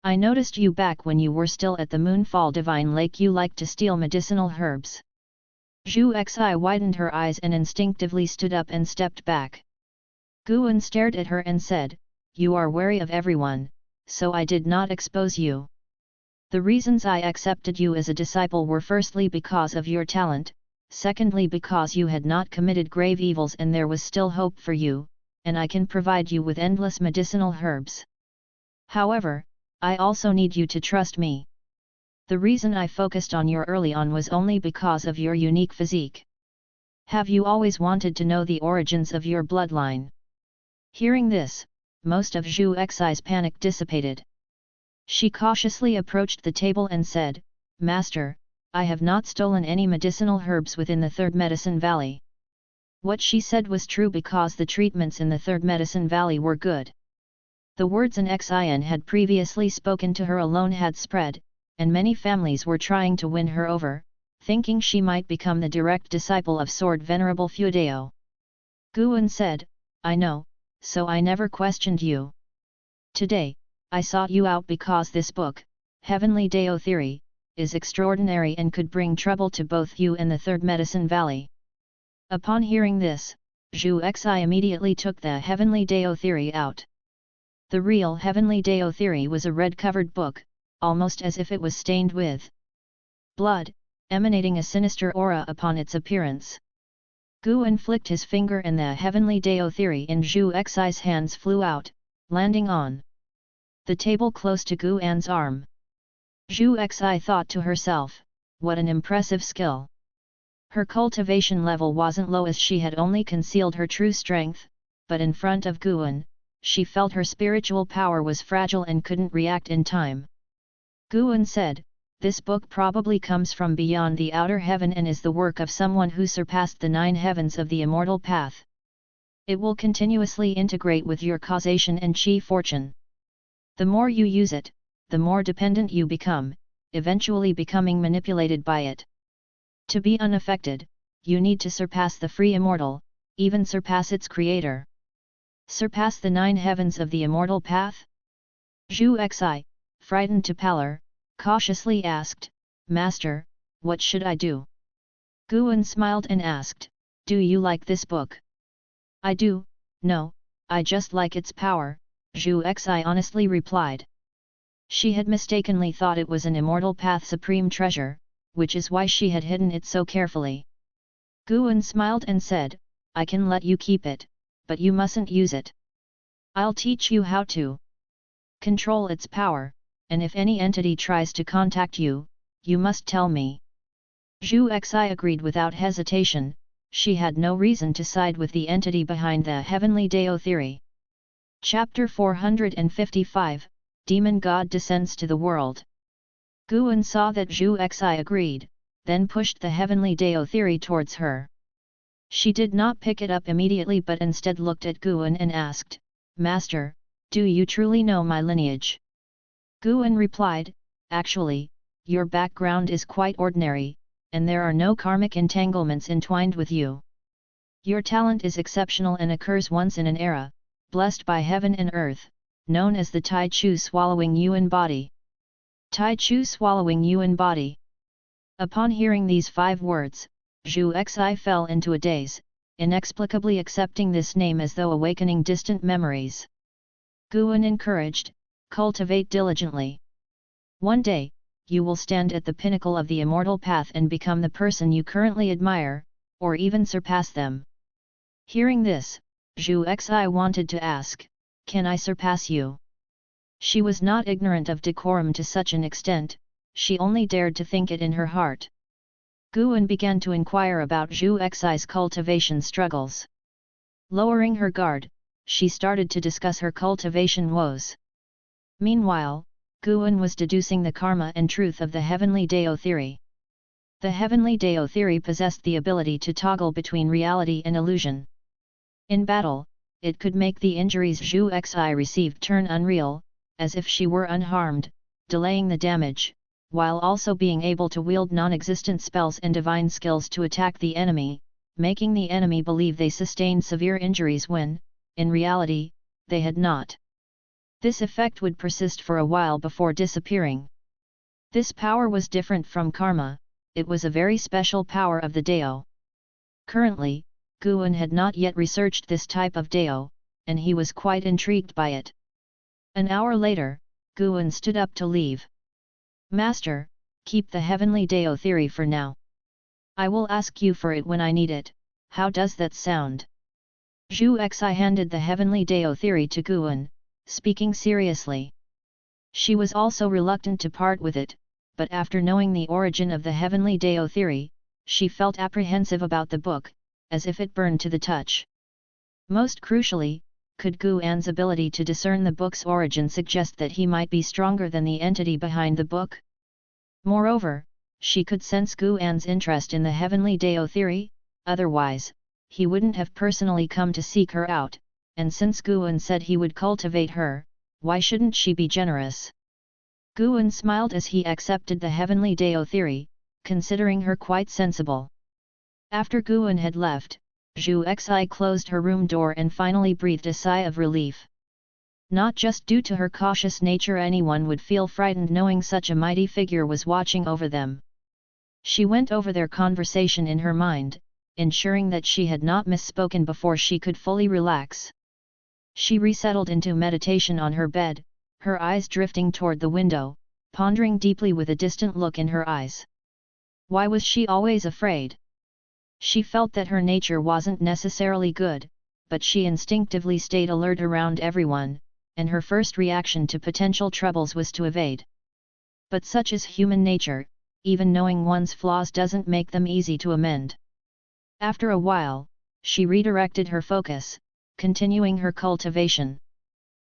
I noticed you back when you were still at the Moonfall Divine Lake. You liked to steal medicinal herbs." Zhu Xi widened her eyes and instinctively stood up and stepped back. Guan stared at her and said, "You are wary of everyone, so I did not expose you. The reasons I accepted you as a disciple were firstly because of your talent, secondly because you had not committed grave evils and there was still hope for you, and I can provide you with endless medicinal herbs. However, I also need you to trust me. The reason I focused on you early on was only because of your unique physique. Have you always wanted to know the origins of your bloodline?" Hearing this, most of Zhu Xi's panic dissipated. She cautiously approached the table and said, "Master, I have not stolen any medicinal herbs within the Third Medicine Valley." What she said was true because the treatments in the Third Medicine Valley were good. The words an Xian had previously spoken to her alone had spread, and many families were trying to win her over, thinking she might become the direct disciple of Sword Venerable Fudao. Guan said, "I know, so I never questioned you. Today, I sought you out because this book, Heavenly Dao Theory, is extraordinary and could bring trouble to both you and the Third Medicine Valley." Upon hearing this, Zhu Xi immediately took the Heavenly Dao Theory out. The real Heavenly Dao Theory was a red-covered book, almost as if it was stained with blood, emanating a sinister aura upon its appearance. Guan flicked his finger and the Heavenly Dao Theory in Zhu Xi's hands flew out, landing on the table close to Guan's arm. Zhu Xi thought to herself, what an impressive skill. Her cultivation level wasn't low as she had only concealed her true strength, but in front of Guan, she felt her spiritual power was fragile and couldn't react in time. Guan said, "This book probably comes from beyond the outer heaven and is the work of someone who surpassed the 9 heavens of the immortal path. It will continuously integrate with your causation and chi fortune. The more you use it, the more dependent you become, eventually becoming manipulated by it. To be unaffected, you need to surpass the free immortal, even surpass its creator. Surpass the 9 heavens of the immortal path?" Zhu Xi, frightened to pallor, cautiously asked, "Master, what should I do?" Guan smiled and asked, "Do you like this book?" "I do, no, I just like its power," Zhu Xi honestly replied. She had mistakenly thought it was an immortal path supreme treasure, which is why she had hidden it so carefully. Guan smiled and said, "I can let you keep it, but you mustn't use it. I'll teach you how to control its power, and if any entity tries to contact you, you must tell me." Zhu Xi agreed without hesitation. She had no reason to side with the entity behind the Heavenly Dao Theory. Chapter 455, Demon God Descends to the World. Guan saw that Zhu Xi agreed, then pushed the heavenly Dao theory towards her. She did not pick it up immediately but instead looked at Guan and asked, "Master, do you truly know my lineage?" Guan replied, "Actually, your background is quite ordinary, and there are no karmic entanglements entwined with you. Your talent is exceptional and occurs once in an era, blessed by heaven and earth, known as the Taichu swallowing Yuan body." Taichu swallowing Yuan body. Upon hearing these 5 words, Zhu Xi fell into a daze, inexplicably accepting this name as though awakening distant memories. Guan encouraged, "Cultivate diligently. One day, you will stand at the pinnacle of the immortal path and become the person you currently admire, or even surpass them." Hearing this, Zhu Xi wanted to ask, "Can I surpass you?" She was not ignorant of decorum to such an extent, she only dared to think it in her heart. Guan began to inquire about Zhu Xi's cultivation struggles. Lowering her guard, she started to discuss her cultivation woes. Meanwhile, Guan was deducing the karma and truth of the heavenly Dao theory. The heavenly Dao theory possessed the ability to toggle between reality and illusion. In battle, it could make the injuries Zhu Xi received turn unreal, as if she were unharmed, delaying the damage, while also being able to wield non-existent spells and divine skills to attack the enemy, making the enemy believe they sustained severe injuries when, in reality, they had not. This effect would persist for a while before disappearing. This power was different from karma, it was a very special power of the Dao. Currently, Guan had not yet researched this type of Dao, and he was quite intrigued by it. An hour later, Guan stood up to leave. "Master, keep the heavenly Dao theory for now. I will ask you for it when I need it, how does that sound?" Zhu Xi handed the heavenly Dao theory to Guan, speaking seriously. She was also reluctant to part with it, but after knowing the origin of the heavenly Dao theory, she felt apprehensive about the book, as if it burned to the touch. Most crucially, could Guan's ability to discern the book's origin suggest that he might be stronger than the entity behind the book? Moreover, she could sense Guan's interest in the heavenly Dao theory, otherwise, he wouldn't have personally come to seek her out, and since Guan said he would cultivate her, why shouldn't she be generous? Guan smiled as he accepted the heavenly Dao theory, considering her quite sensible. After Guan had left, Zhu Xi closed her room door and finally breathed a sigh of relief. Not just due to her cautious nature, anyone would feel frightened knowing such a mighty figure was watching over them. She went over their conversation in her mind, ensuring that she had not misspoken before she could fully relax. She resettled into meditation on her bed, her eyes drifting toward the window, pondering deeply with a distant look in her eyes. Why was she always afraid? She felt that her nature wasn't necessarily good, but she instinctively stayed alert around everyone, and her first reaction to potential troubles was to evade. But such is human nature, even knowing one's flaws doesn't make them easy to amend. After a while, she redirected her focus, continuing her cultivation.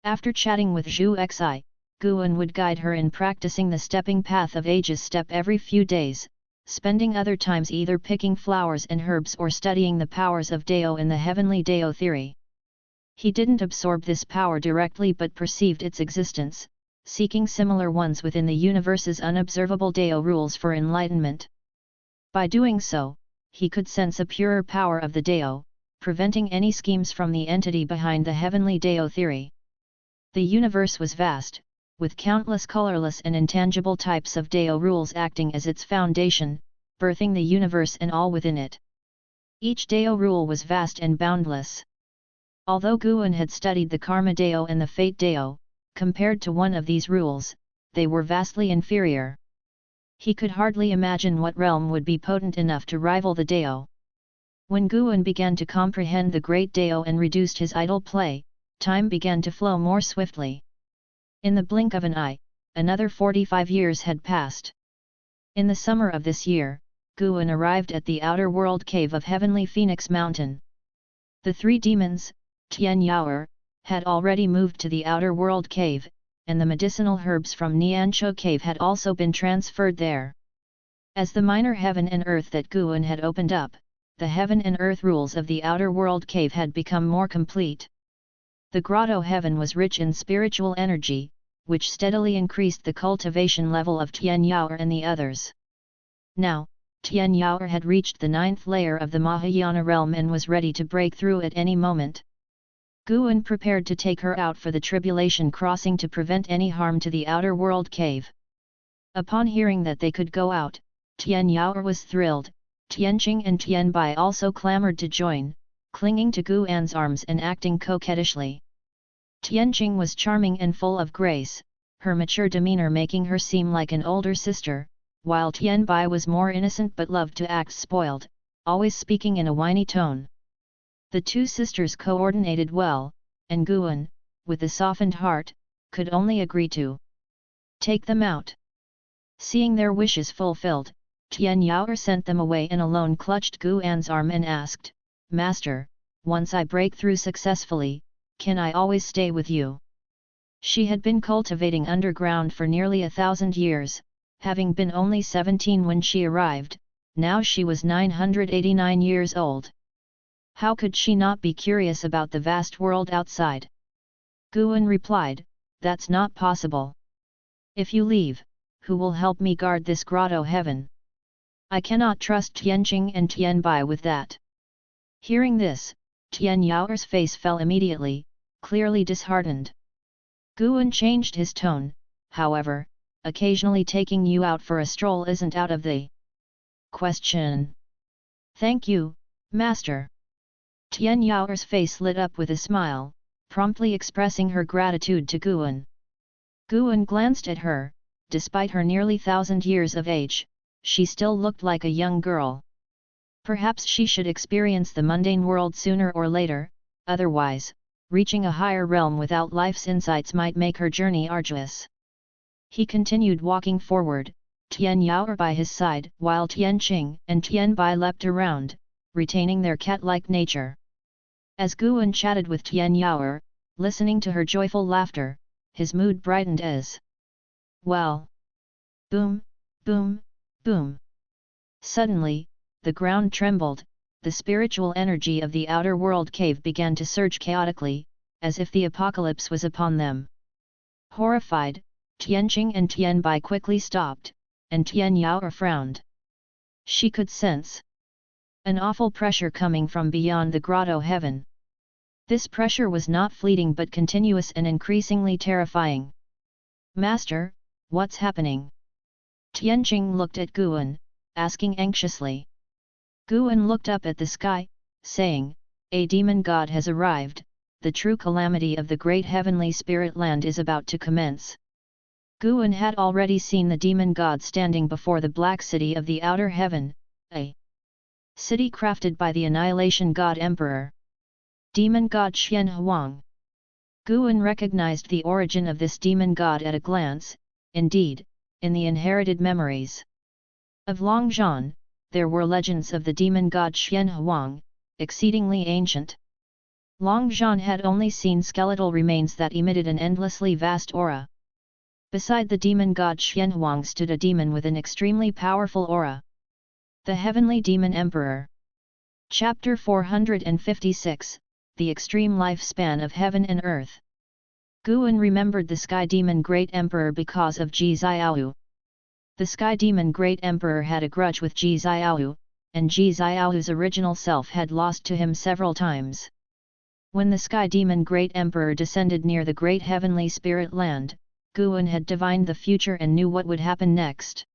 After chatting with Zhu Xi, Guan would guide her in practicing the stepping path of ages step every few days, spending other times either picking flowers and herbs or studying the powers of Dao in the heavenly Dao theory. He didn't absorb this power directly but perceived its existence, seeking similar ones within the universe's unobservable Dao rules for enlightenment. By doing so, he could sense a purer power of the Dao, preventing any schemes from the entity behind the heavenly Dao theory. The universe was vast, with countless colorless and intangible types of Dao rules acting as its foundation, birthing the universe and all within it. Each Dao rule was vast and boundless. Although Guan had studied the Karma Dao and the Fate Dao, compared to one of these rules, they were vastly inferior. He could hardly imagine what realm would be potent enough to rival the Dao. When Guan began to comprehend the great Dao and reduced his idle play, time began to flow more swiftly. In the blink of an eye, another 45 years had passed. In the summer of this year, Guan arrived at the outer world cave of Heavenly Phoenix Mountain. The 3 demons, Tian Yaoer, had already moved to the outer world cave, and the medicinal herbs from Niancho Cave had also been transferred there. As the minor heaven and earth that Guan had opened up, the heaven and earth rules of the outer world cave had become more complete. The grotto heaven was rich in spiritual energy, which steadily increased the cultivation level of Tian Yaoer and the others. Now, Tian Yaoer had reached the 9th layer of the Mahayana realm and was ready to break through at any moment. Guan prepared to take her out for the tribulation crossing to prevent any harm to the outer world cave. Upon hearing that they could go out, Tian Yaoer was thrilled. Tianqing and Tianbai also clamored to join, clinging to Guan's arms and acting coquettishly. Tianqing was charming and full of grace, her mature demeanor making her seem like an older sister, while Tianbai was more innocent but loved to act spoiled, always speaking in a whiny tone. The two sisters coordinated well, and Guan, with a softened heart, could only agree to take them out. Seeing their wishes fulfilled, Tian Yaoer sent them away and alone clutched Guan's arm and asked, "Master, once I break through successfully, can I always stay with you?" She had been cultivating underground for nearly 1,000 years, having been only 17 when she arrived. Now she was 989 years old. How could she not be curious about the vast world outside? Guan replied, "That's not possible. If you leave, who will help me guard this grotto heaven? I cannot trust Tianqing and Tianbai with that." Hearing this, Tian Yaoer's face fell immediately, clearly disheartened. Guan changed his tone, however, "Occasionally taking you out for a stroll isn't out of the question." "Thank you, Master." Tian Yaoer's face lit up with a smile, promptly expressing her gratitude to Guan. Guan glanced at her. Despite her nearly 1,000 years of age, she still looked like a young girl. Perhaps she should experience the mundane world sooner or later, otherwise, reaching a higher realm without life's insights might make her journey arduous. He continued walking forward, Tian Yaoer by his side, while Tianqing and Tianbai leapt around, retaining their cat-like nature. As Guan chatted with Tian Yaoer, listening to her joyful laughter, his mood brightened as well. Boom, boom, boom. Suddenly, the ground trembled, the spiritual energy of the outer world cave began to surge chaotically, as if the apocalypse was upon them. Horrified, Tianqing and Tianbai quickly stopped, and Tian Yaoer frowned. She could sense an awful pressure coming from beyond the grotto heaven. This pressure was not fleeting but continuous and increasingly terrifying. "Master, what's happening?" Tianqing looked at Guan, asking anxiously. Guan looked up at the sky, saying, "A demon god has arrived, the true calamity of the great heavenly spirit land is about to commence." Guan had already seen the demon god standing before the black city of the outer heaven, a city crafted by the annihilation god emperor. Demon god Xian Huang. Guan recognized the origin of this demon god at a glance, indeed, in the inherited memories of Longzhan. There were legends of the demon god Xian Huang, exceedingly ancient. Longzhan had only seen skeletal remains that emitted an endlessly vast aura. Beside the demon god Xian Huang stood a demon with an extremely powerful aura. The Heavenly Demon Emperor. Chapter 456, The Extreme Lifespan of Heaven and Earth. Guan remembered the Sky Demon Great Emperor because of Ji Xiaoyu. The Sky Demon Great Emperor had a grudge with Ji Xiaoyu, and Ji Xiaoyu's original self had lost to him several times. When the Sky Demon Great Emperor descended near the Great Heavenly Spirit Land, Guan had divined the future and knew what would happen next.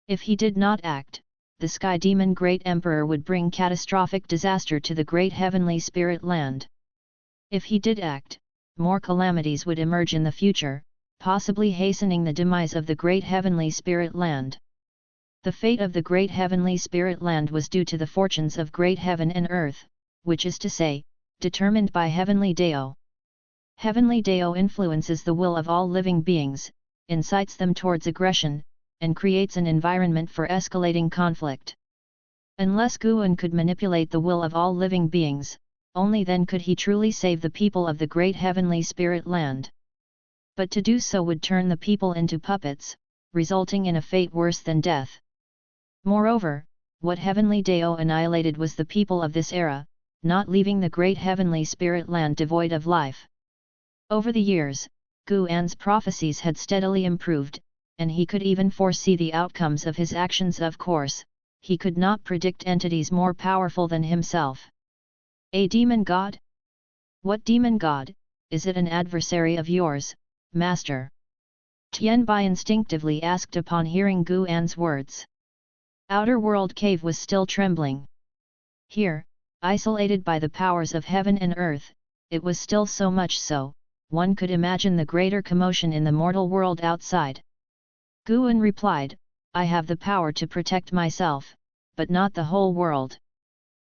If he did not act, the Sky Demon Great Emperor would bring catastrophic disaster to the Great Heavenly Spirit Land. If he did act, more calamities would emerge in the future, possibly hastening the demise of the Great Heavenly Spirit Land. The fate of the Great Heavenly Spirit Land was due to the fortunes of Great Heaven and Earth, which is to say, determined by Heavenly Dao. Heavenly Dao influences the will of all living beings, incites them towards aggression, and creates an environment for escalating conflict. Unless Guan could manipulate the will of all living beings, only then could he truly save the people of the Great Heavenly Spirit Land. But to do so would turn the people into puppets, resulting in a fate worse than death. Moreover, what heavenly Dao annihilated was the people of this era, not leaving the great heavenly spirit land devoid of life. Over the years, Guan's prophecies had steadily improved, and he could even foresee the outcomes of his actions. Of course, he could not predict entities more powerful than himself. A demon god? What demon god? Is it an adversary of yours, master? Tianbai instinctively asked upon hearing Guan's words. Outer world cave was still trembling. Here, isolated by the powers of heaven and earth, it was still so much so, one could imagine the greater commotion in the mortal world outside. Guan replied, I have the power to protect myself, but not the whole world.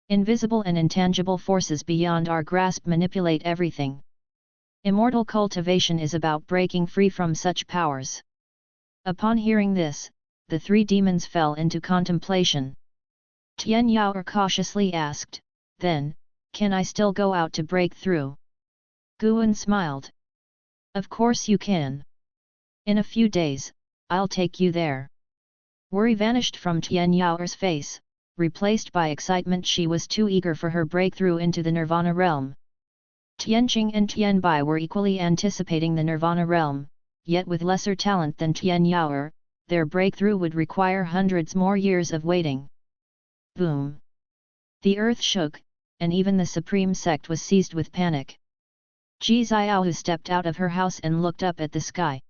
Invisible and intangible forces beyond our grasp manipulate everything. Immortal cultivation is about breaking free from such powers. Upon hearing this, the three demons fell into contemplation. Tian Yao cautiously asked, then, can I still go out to break through? Guan smiled. Of course you can. In a few days, I'll take you there. Worry vanished from Tian Yao's face, replaced by excitement. She was too eager for her breakthrough into the Nirvana realm. Tianqing and Tianbai were equally anticipating the Nirvana realm, yet with lesser talent than Tian Yao, their breakthrough would require hundreds more years of waiting. Boom! The earth shook, and even the Supreme Sect was seized with panic. Ji Xiaohu stepped out of her house and looked up at the sky.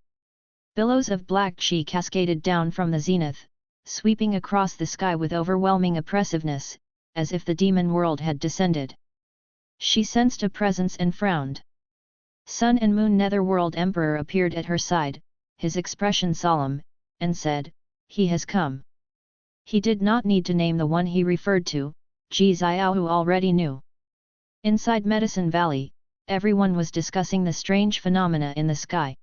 Billows of black qi cascaded down from the zenith, sweeping across the sky with overwhelming oppressiveness, as if the demon world had descended. She sensed a presence and frowned. Sun and Moon Netherworld Emperor appeared at her side, his expression solemn, and said, he has come. He did not need to name the one he referred to, Ji Xiaohu already knew. Inside Medicine Valley, everyone was discussing the strange phenomena in the sky.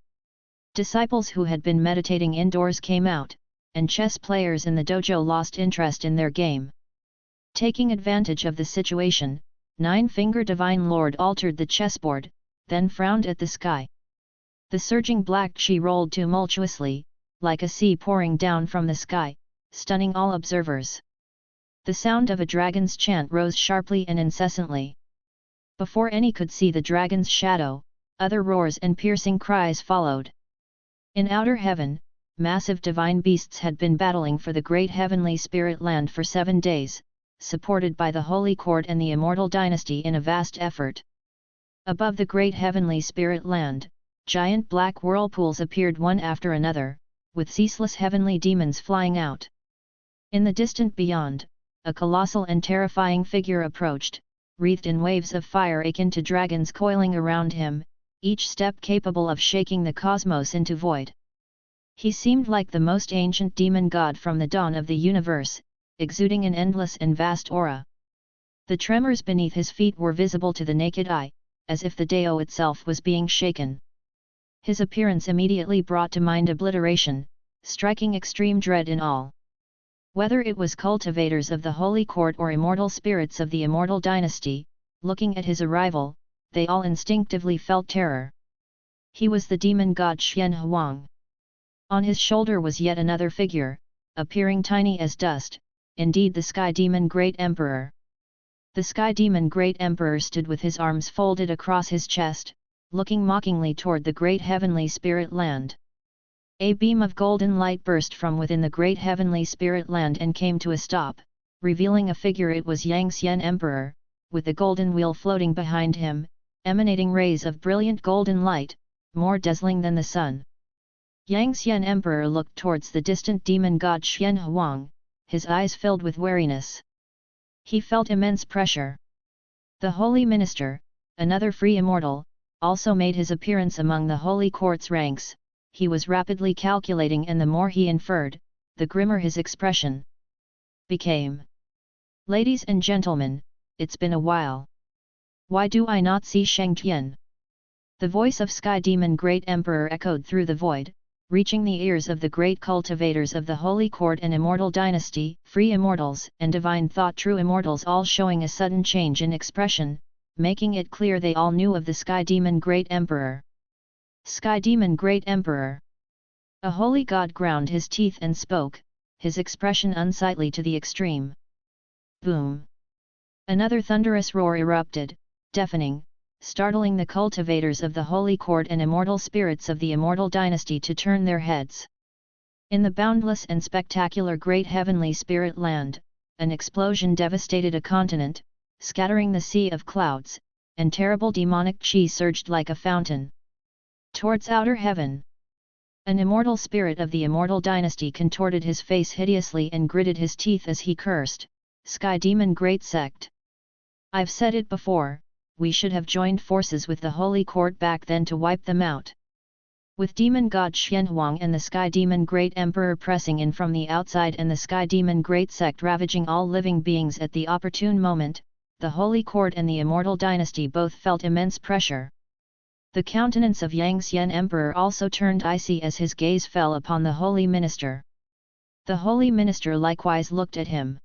Disciples who had been meditating indoors came out, and chess players in the dojo lost interest in their game. Taking advantage of the situation, Nine-Finger Divine Lord altered the chessboard, then frowned at the sky. The surging black qi rolled tumultuously, like a sea pouring down from the sky, stunning all observers. The sound of a dragon's chant rose sharply and incessantly. Before any could see the dragon's shadow, other roars and piercing cries followed. In outer heaven, massive divine beasts had been battling for the great heavenly spirit land for 7 days, supported by the Holy Court and the Immortal dynasty in a vast effort. Above the great heavenly spirit land, giant black whirlpools appeared one after another, with ceaseless heavenly demons flying out. In the distant beyond, a colossal and terrifying figure approached, wreathed in waves of fire akin to dragons coiling around him, each step capable of shaking the cosmos into void. He seemed like the most ancient demon god from the dawn of the universe, exuding an endless and vast aura. The tremors beneath his feet were visible to the naked eye, as if the Dao itself was being shaken. His appearance immediately brought to mind obliteration, striking extreme dread in all. Whether it was cultivators of the Holy Court or immortal spirits of the Immortal dynasty, looking at his arrival, they all instinctively felt terror. He was the demon god Xian Huang. On his shoulder was yet another figure, appearing tiny as dust, indeed the Sky Demon Great Emperor. The Sky Demon Great Emperor stood with his arms folded across his chest, looking mockingly toward the great heavenly spirit land. A beam of golden light burst from within the great heavenly spirit land and came to a stop, revealing a figure. It was Yang Xian Emperor, with the golden wheel floating behind him, emanating rays of brilliant golden light, more dazzling than the sun. Yang Xian Emperor looked towards the distant demon god Xian Huang, his eyes filled with wariness. He felt immense pressure. The Holy Minister, another free immortal, also made his appearance among the Holy Court's ranks. He was rapidly calculating, and the more he inferred, the grimmer his expression became. Ladies and gentlemen, it's been a while. Why do I not see Shang Tian? The voice of Sky Demon Great Emperor echoed through the void, reaching the ears of the great cultivators of the Holy Court and Immortal dynasty, free immortals and divine thought true immortals, all showing a sudden change in expression, making it clear they all knew of the Sky Demon Great Emperor. Sky Demon Great Emperor. A holy god ground his teeth and spoke, his expression unsightly to the extreme. Boom! Another thunderous roar erupted, deafening, startling the cultivators of the holy court and immortal spirits of the immortal dynasty to turn their heads. In the boundless and spectacular great heavenly spirit land, an explosion devastated a continent, scattering the sea of clouds, and terrible demonic chi surged like a fountain towards outer heaven. An immortal spirit of the immortal dynasty contorted his face hideously and gritted his teeth as he cursed, "Sky Demon Great Sect! I've said it before, we should have joined forces with the holy court back then to wipe them out." With demon god Xianhuang and the Sky Demon Great Emperor pressing in from the outside and the Sky Demon Great Sect ravaging all living beings at the opportune moment, the holy court and the immortal dynasty both felt immense pressure. The countenance of Yang Xian Emperor also turned icy as his gaze fell upon the holy minister. The holy minister likewise looked at him.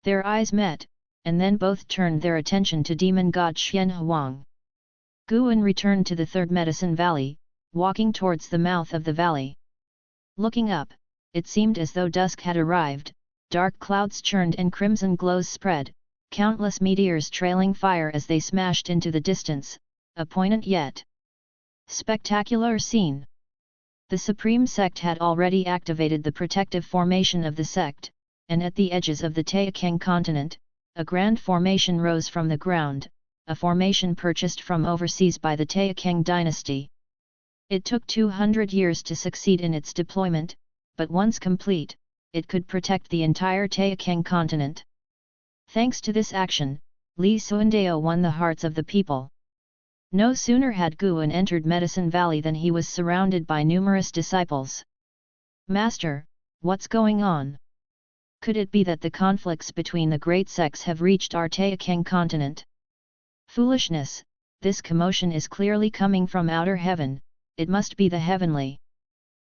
Their eyes met, and then both turned their attention to demon god Xianhuang. Guan returned to the third medicine valley, walking towards the mouth of the valley. Looking up, it seemed as though dusk had arrived, dark clouds churned and crimson glows spread, countless meteors trailing fire as they smashed into the distance, a poignant yet spectacular scene. The Supreme Sect had already activated the protective formation of the sect, and at the edges of the Taixuan continent, a grand formation rose from the ground, a formation purchased from overseas by the Taixuan dynasty. It took 200 years to succeed in its deployment, but once complete, it could protect the entire Taixuan continent. Thanks to this action, Li Xuandao won the hearts of the people. No sooner had Guan entered Medicine Valley than he was surrounded by numerous disciples. "Master, what's going on? Could it be that the conflicts between the great sects have reached our Taixuan continent?" "Foolishness, this commotion is clearly coming from outer heaven, it must be the heavenly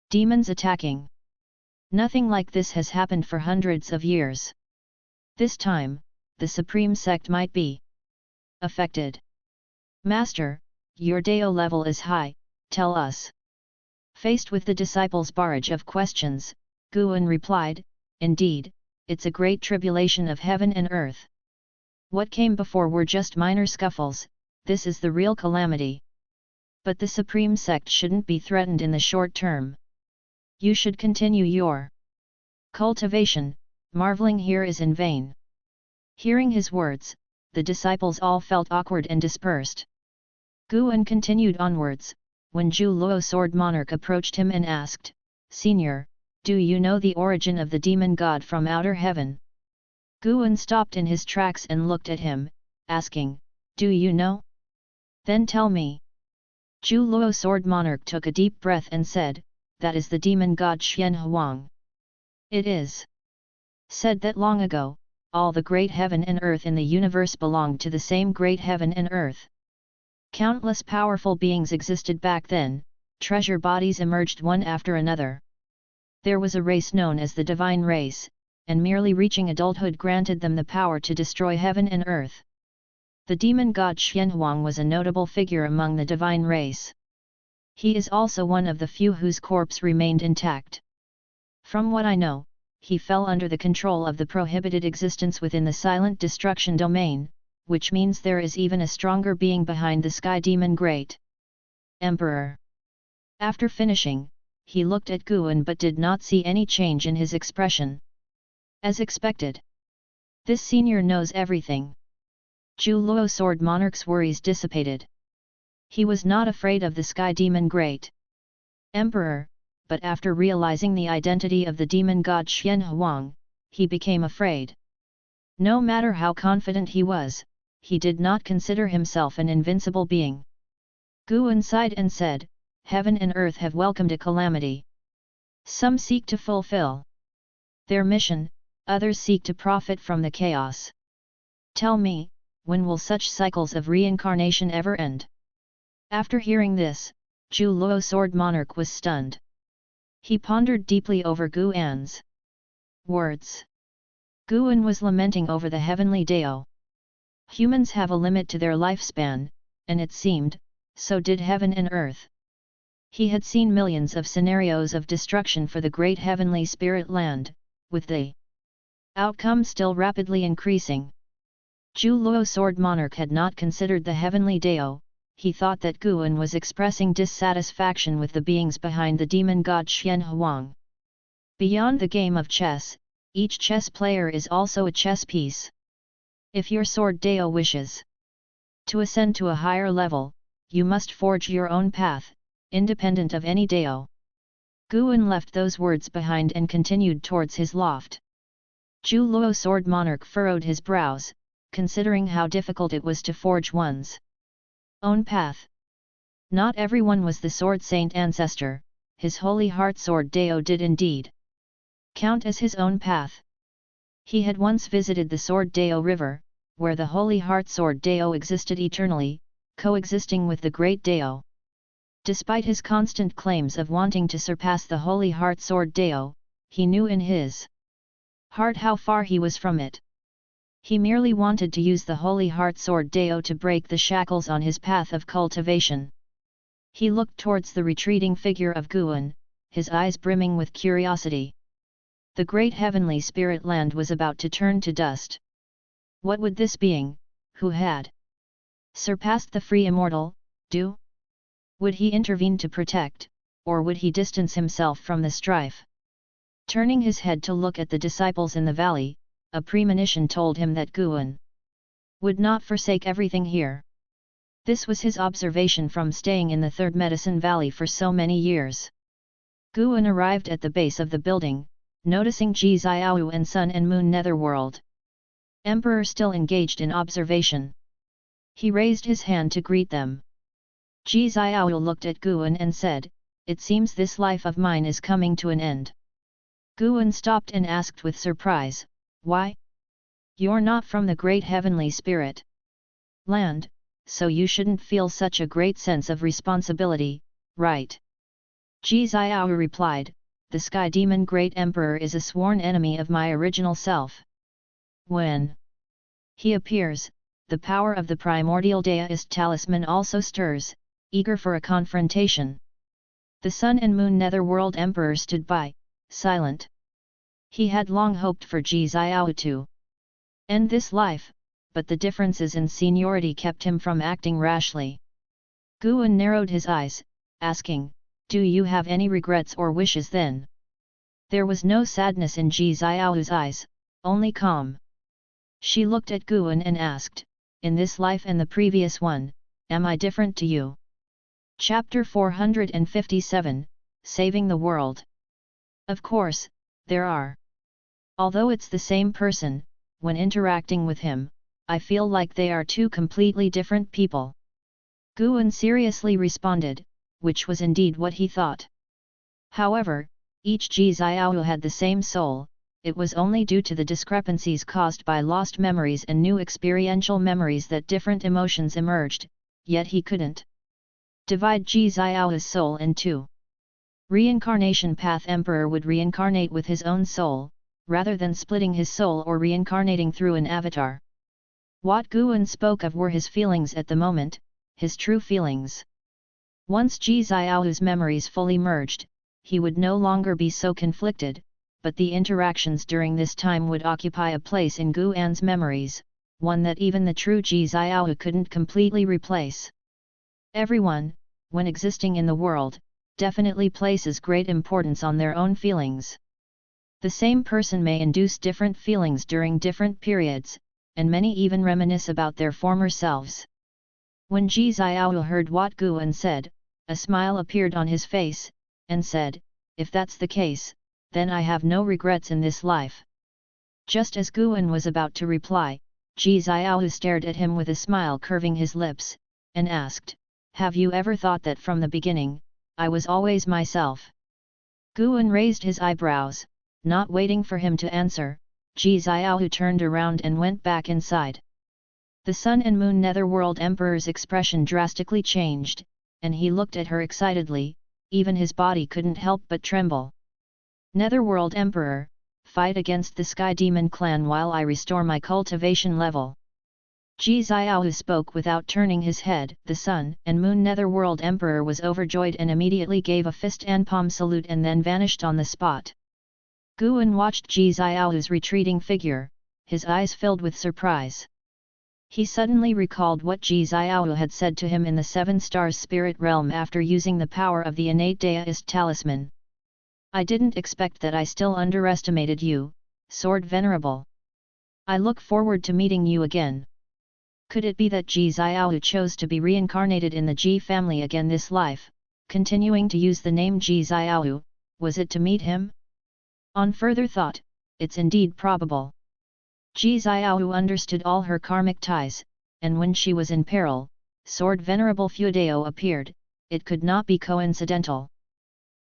demons attacking. Nothing like this has happened for hundreds of years. This time, the Supreme Sect might be affected." "Master, your Dao level is high, tell us." Faced with the disciples' barrage of questions, Guan replied, "Indeed, it's a great tribulation of heaven and earth. What came before were just minor scuffles, this is the real calamity. But the Supreme Sect shouldn't be threatened in the short term. You should continue your cultivation, marveling here is in vain." Hearing his words, the disciples all felt awkward and dispersed. Guan continued onwards, when Zhu Luo Sword Monarch approached him and asked, "Senior, do you know the origin of the demon god from outer heaven?" Guan stopped in his tracks and looked at him, asking, "Do you know? Then tell me." Zhu Luo Sword Monarch took a deep breath and said, "That is the demon god Xianhuang. It is said that long ago, all the great heaven and earth in the universe belonged to the same great heaven and earth. Countless powerful beings existed back then, treasure bodies emerged one after another. There was a race known as the Divine Race, and merely reaching adulthood granted them the power to destroy heaven and earth. The demon god Xianhuang was a notable figure among the Divine Race. He is also one of the few whose corpse remained intact. From what I know, he fell under the control of the prohibited existence within the silent destruction domain, which means there is even a stronger being behind the Sky Demon Great Emperor." After finishing, he looked at Guan but did not see any change in his expression. As expected. This senior knows everything. Zhu Luo Sword Monarch's worries dissipated. He was not afraid of the Sky Demon Great Emperor, but after realizing the identity of the demon god Xianhuang, he became afraid. No matter how confident he was, he did not consider himself an invincible being. Guan sighed and said, "Heaven and earth have welcomed a calamity. Some seek to fulfill their mission, others seek to profit from the chaos. Tell me, when will such cycles of reincarnation ever end?" After hearing this, Zhu Luo Sword Monarch was stunned. He pondered deeply over Guan's words. Guan was lamenting over the heavenly Dao. Humans have a limit to their lifespan, and it seemed, so did heaven and earth. He had seen millions of scenarios of destruction for the great heavenly spirit land, with the outcome still rapidly increasing. Zhu Luo Sword Monarch had not considered the heavenly Dao. He thought that Guan was expressing dissatisfaction with the beings behind the demon god Xian Huang. Beyond the game of chess, each chess player is also a chess piece. If your sword Dao wishes to ascend to a higher level, you must forge your own path, independent of any Dao. Guan left those words behind and continued towards his loft. Zhu Luo Sword Monarch furrowed his brows, considering how difficult it was to forge one's own path. Not everyone was the Sword Saint ancestor. His Holy Heart Sword Dao did indeed count as his own path. He had once visited the Sword Dao River, where the Holy Heart Sword Dao existed eternally, coexisting with the Great Dao. Despite his constant claims of wanting to surpass the Holy Heart Sword Dao, he knew in his heart how far he was from it. He merely wanted to use the Holy Heart Sword Dao to break the shackles on his path of cultivation. He looked towards the retreating figure of Guan, his eyes brimming with curiosity. The great heavenly spirit land was about to turn to dust. What would this being, who had surpassed the free immortal, do? Would he intervene to protect, or would he distance himself from the strife? Turning his head to look at the disciples in the valley, a premonition told him that Guan would not forsake everything here. This was his observation from staying in the Third Medicine Valley for so many years. Guan arrived at the base of the building, noticing Ji Xiao and Sun and Moon Netherworld Emperor still engaged in observation. He raised his hand to greet them. Ji Xiao looked at Guan and said, "It seems this life of mine is coming to an end." Guan stopped and asked with surprise, "Why? You're not from the great heavenly spirit land, so you shouldn't feel such a great sense of responsibility, right?" Ji Xiao replied, "The Sky Demon Great Emperor is a sworn enemy of my original self. When he appears, the power of the primordial Daoist talisman also stirs, eager for a confrontation." The Sun and Moon Netherworld Emperor stood by, silent. He had long hoped for Ji Xiao to end this life, but the differences in seniority kept him from acting rashly. Guan narrowed his eyes, asking, "Do you have any regrets or wishes then?" There was no sadness in Ji Xiao's eyes, only calm. She looked at Guan and asked, "In this life and the previous one, am I different to you?" Chapter 457, Saving the World. Of course, there are. Although it's the same person, when interacting with him, I feel like they are two completely different people. Guan seriously responded, which was indeed what he thought. However, each Ji Xiao had the same soul. It was only due to the discrepancies caused by lost memories and new experiential memories that different emotions emerged, yet he couldn't divide Ji Xiao's soul in two. Reincarnation Path Emperor would reincarnate with his own soul, rather than splitting his soul or reincarnating through an avatar. What Guan spoke of were his feelings at the moment, his true feelings. Once Ji Xiao's memories fully merged, he would no longer be so conflicted, but the interactions during this time would occupy a place in Guan's memories, one that even the true Ji Xiao couldn't completely replace. Everyone, when existing in the world, definitely places great importance on their own feelings. The same person may induce different feelings during different periods, and many even reminisce about their former selves. When Ji Xiao heard what Guan said, a smile appeared on his face, and said, "If that's the case, then I have no regrets in this life." Just as Guan was about to reply, Ji Xiao stared at him with a smile curving his lips, and asked, "Have you ever thought that from the beginning, I was always myself?" Guan raised his eyebrows, not waiting for him to answer. Ji Xiao turned around and went back inside. The Sun and Moon Netherworld Emperor's expression drastically changed, and he looked at her excitedly, even his body couldn't help but tremble. "Netherworld Emperor, fight against the Sky Demon clan while I restore my cultivation level." Ji Xiaohu spoke without turning his head. The Sun and Moon Netherworld Emperor was overjoyed and immediately gave a fist and palm salute and then vanished on the spot. Guan watched Ji Xiaohu's retreating figure, his eyes filled with surprise. He suddenly recalled what Ji Xiaohu had said to him in the Seven Stars Spirit Realm after using the power of the innate deist talisman. I didn't expect that. I still underestimated you, Sword Venerable. I look forward to meeting you again. Could it be that Ji Xiaohu chose to be reincarnated in the Ji family again this life, continuing to use the name Ji Xiaohu? Was it to meet him? On further thought, it's indeed probable. Ji Xiaohu understood all her karmic ties, and when she was in peril, Sword Venerable Fudao appeared. It could not be coincidental.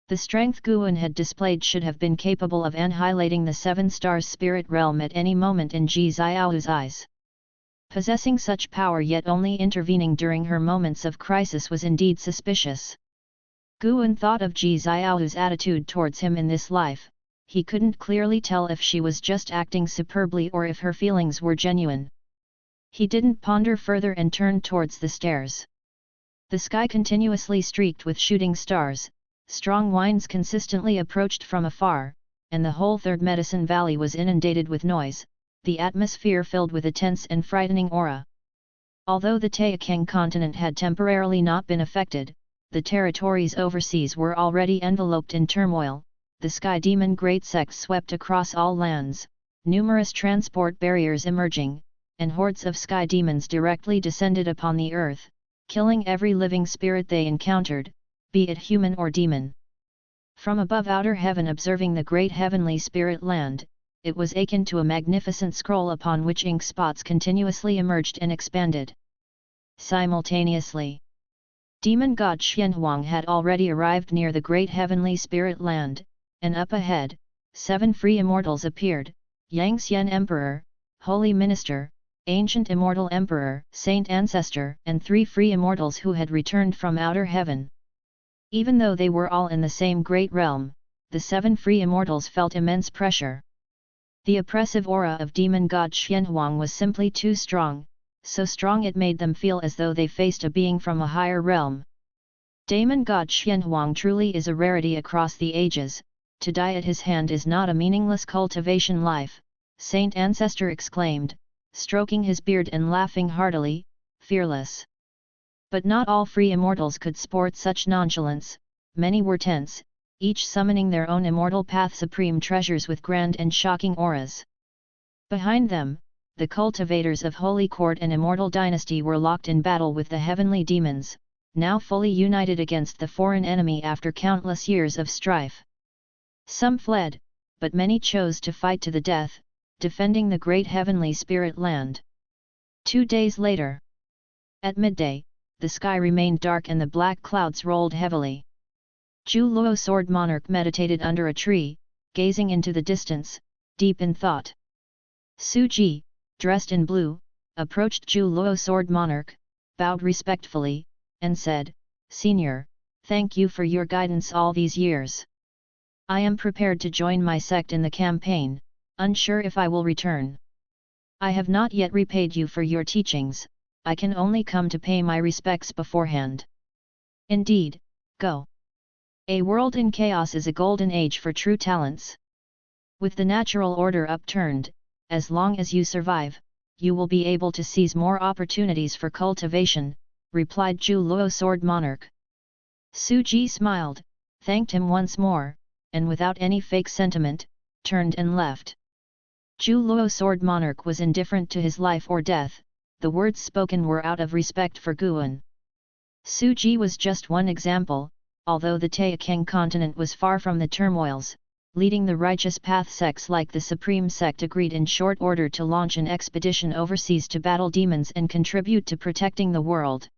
The strength Guan had displayed should have been capable of annihilating the Seven Stars Spirit Realm at any moment in Ji Xiaohu's eyes. Possessing such power yet only intervening during her moments of crisis was indeed suspicious. Guan thought of Ji Xiaohu's attitude towards him in this life. He couldn't clearly tell if she was just acting superbly or if her feelings were genuine. He didn't ponder further and turned towards the stairs. The sky continuously streaked with shooting stars, strong winds consistently approached from afar, and the whole Third Medicine Valley was inundated with noise, the atmosphere filled with a tense and frightening aura. Although the Taixuan continent had temporarily not been affected, the territories overseas were already enveloped in turmoil. The Sky Demon Great Sect swept across all lands, numerous transport barriers emerging, and hordes of sky demons directly descended upon the earth, killing every living spirit they encountered, be it human or demon. From above outer heaven observing the great heavenly spirit land, it was akin to a magnificent scroll upon which ink spots continuously emerged and expanded. Simultaneously, demon god Xianhuang had already arrived near the great heavenly spirit land, and up ahead, 7 free immortals appeared, Yangxian Emperor, Holy Minister, Ancient Immortal Emperor, Saint Ancestor, and 3 free immortals who had returned from outer heaven. Even though they were all in the same great realm, the 7 free immortals felt immense pressure. The oppressive aura of demon god Xianhuang was simply too strong, so strong it made them feel as though they faced a being from a higher realm. Demon god Xianhuang truly is a rarity across the ages. To die at his hand is not a meaningless cultivation life, Saint Ancestor exclaimed, stroking his beard and laughing heartily, fearless. But not all free immortals could sport such nonchalance, many were tense, each summoning their own immortal path supreme treasures with grand and shocking auras. Behind them, the cultivators of Holy Court and Immortal Dynasty were locked in battle with the heavenly demons, now fully united against the foreign enemy after countless years of strife. Some fled, but many chose to fight to the death, defending the great heavenly spirit land. 2 days later, at midday, the sky remained dark and the black clouds rolled heavily. Zhu Luo Sword Monarch meditated under a tree, gazing into the distance, deep in thought. Su Ji, dressed in blue, approached Zhu Luo Sword Monarch, bowed respectfully, and said, "Senior, thank you for your guidance all these years. I am prepared to join my sect in the campaign, unsure if I will return. I have not yet repaid you for your teachings, I can only come to pay my respects beforehand." Indeed, go. A world in chaos is a golden age for true talents. With the natural order upturned, as long as you survive, you will be able to seize more opportunities for cultivation, replied Zhu Luo Sword Monarch. Su Ji smiled, thanked him once more, and without any fake sentiment, turned and left. Zhu Luo Sword Monarch was indifferent to his life or death, the words spoken were out of respect for Guan. Su Ji was just one example, although the Taixuan continent was far from the turmoils, leading the righteous path sects like the Supreme Sect agreed in short order to launch an expedition overseas to battle demons and contribute to protecting the world.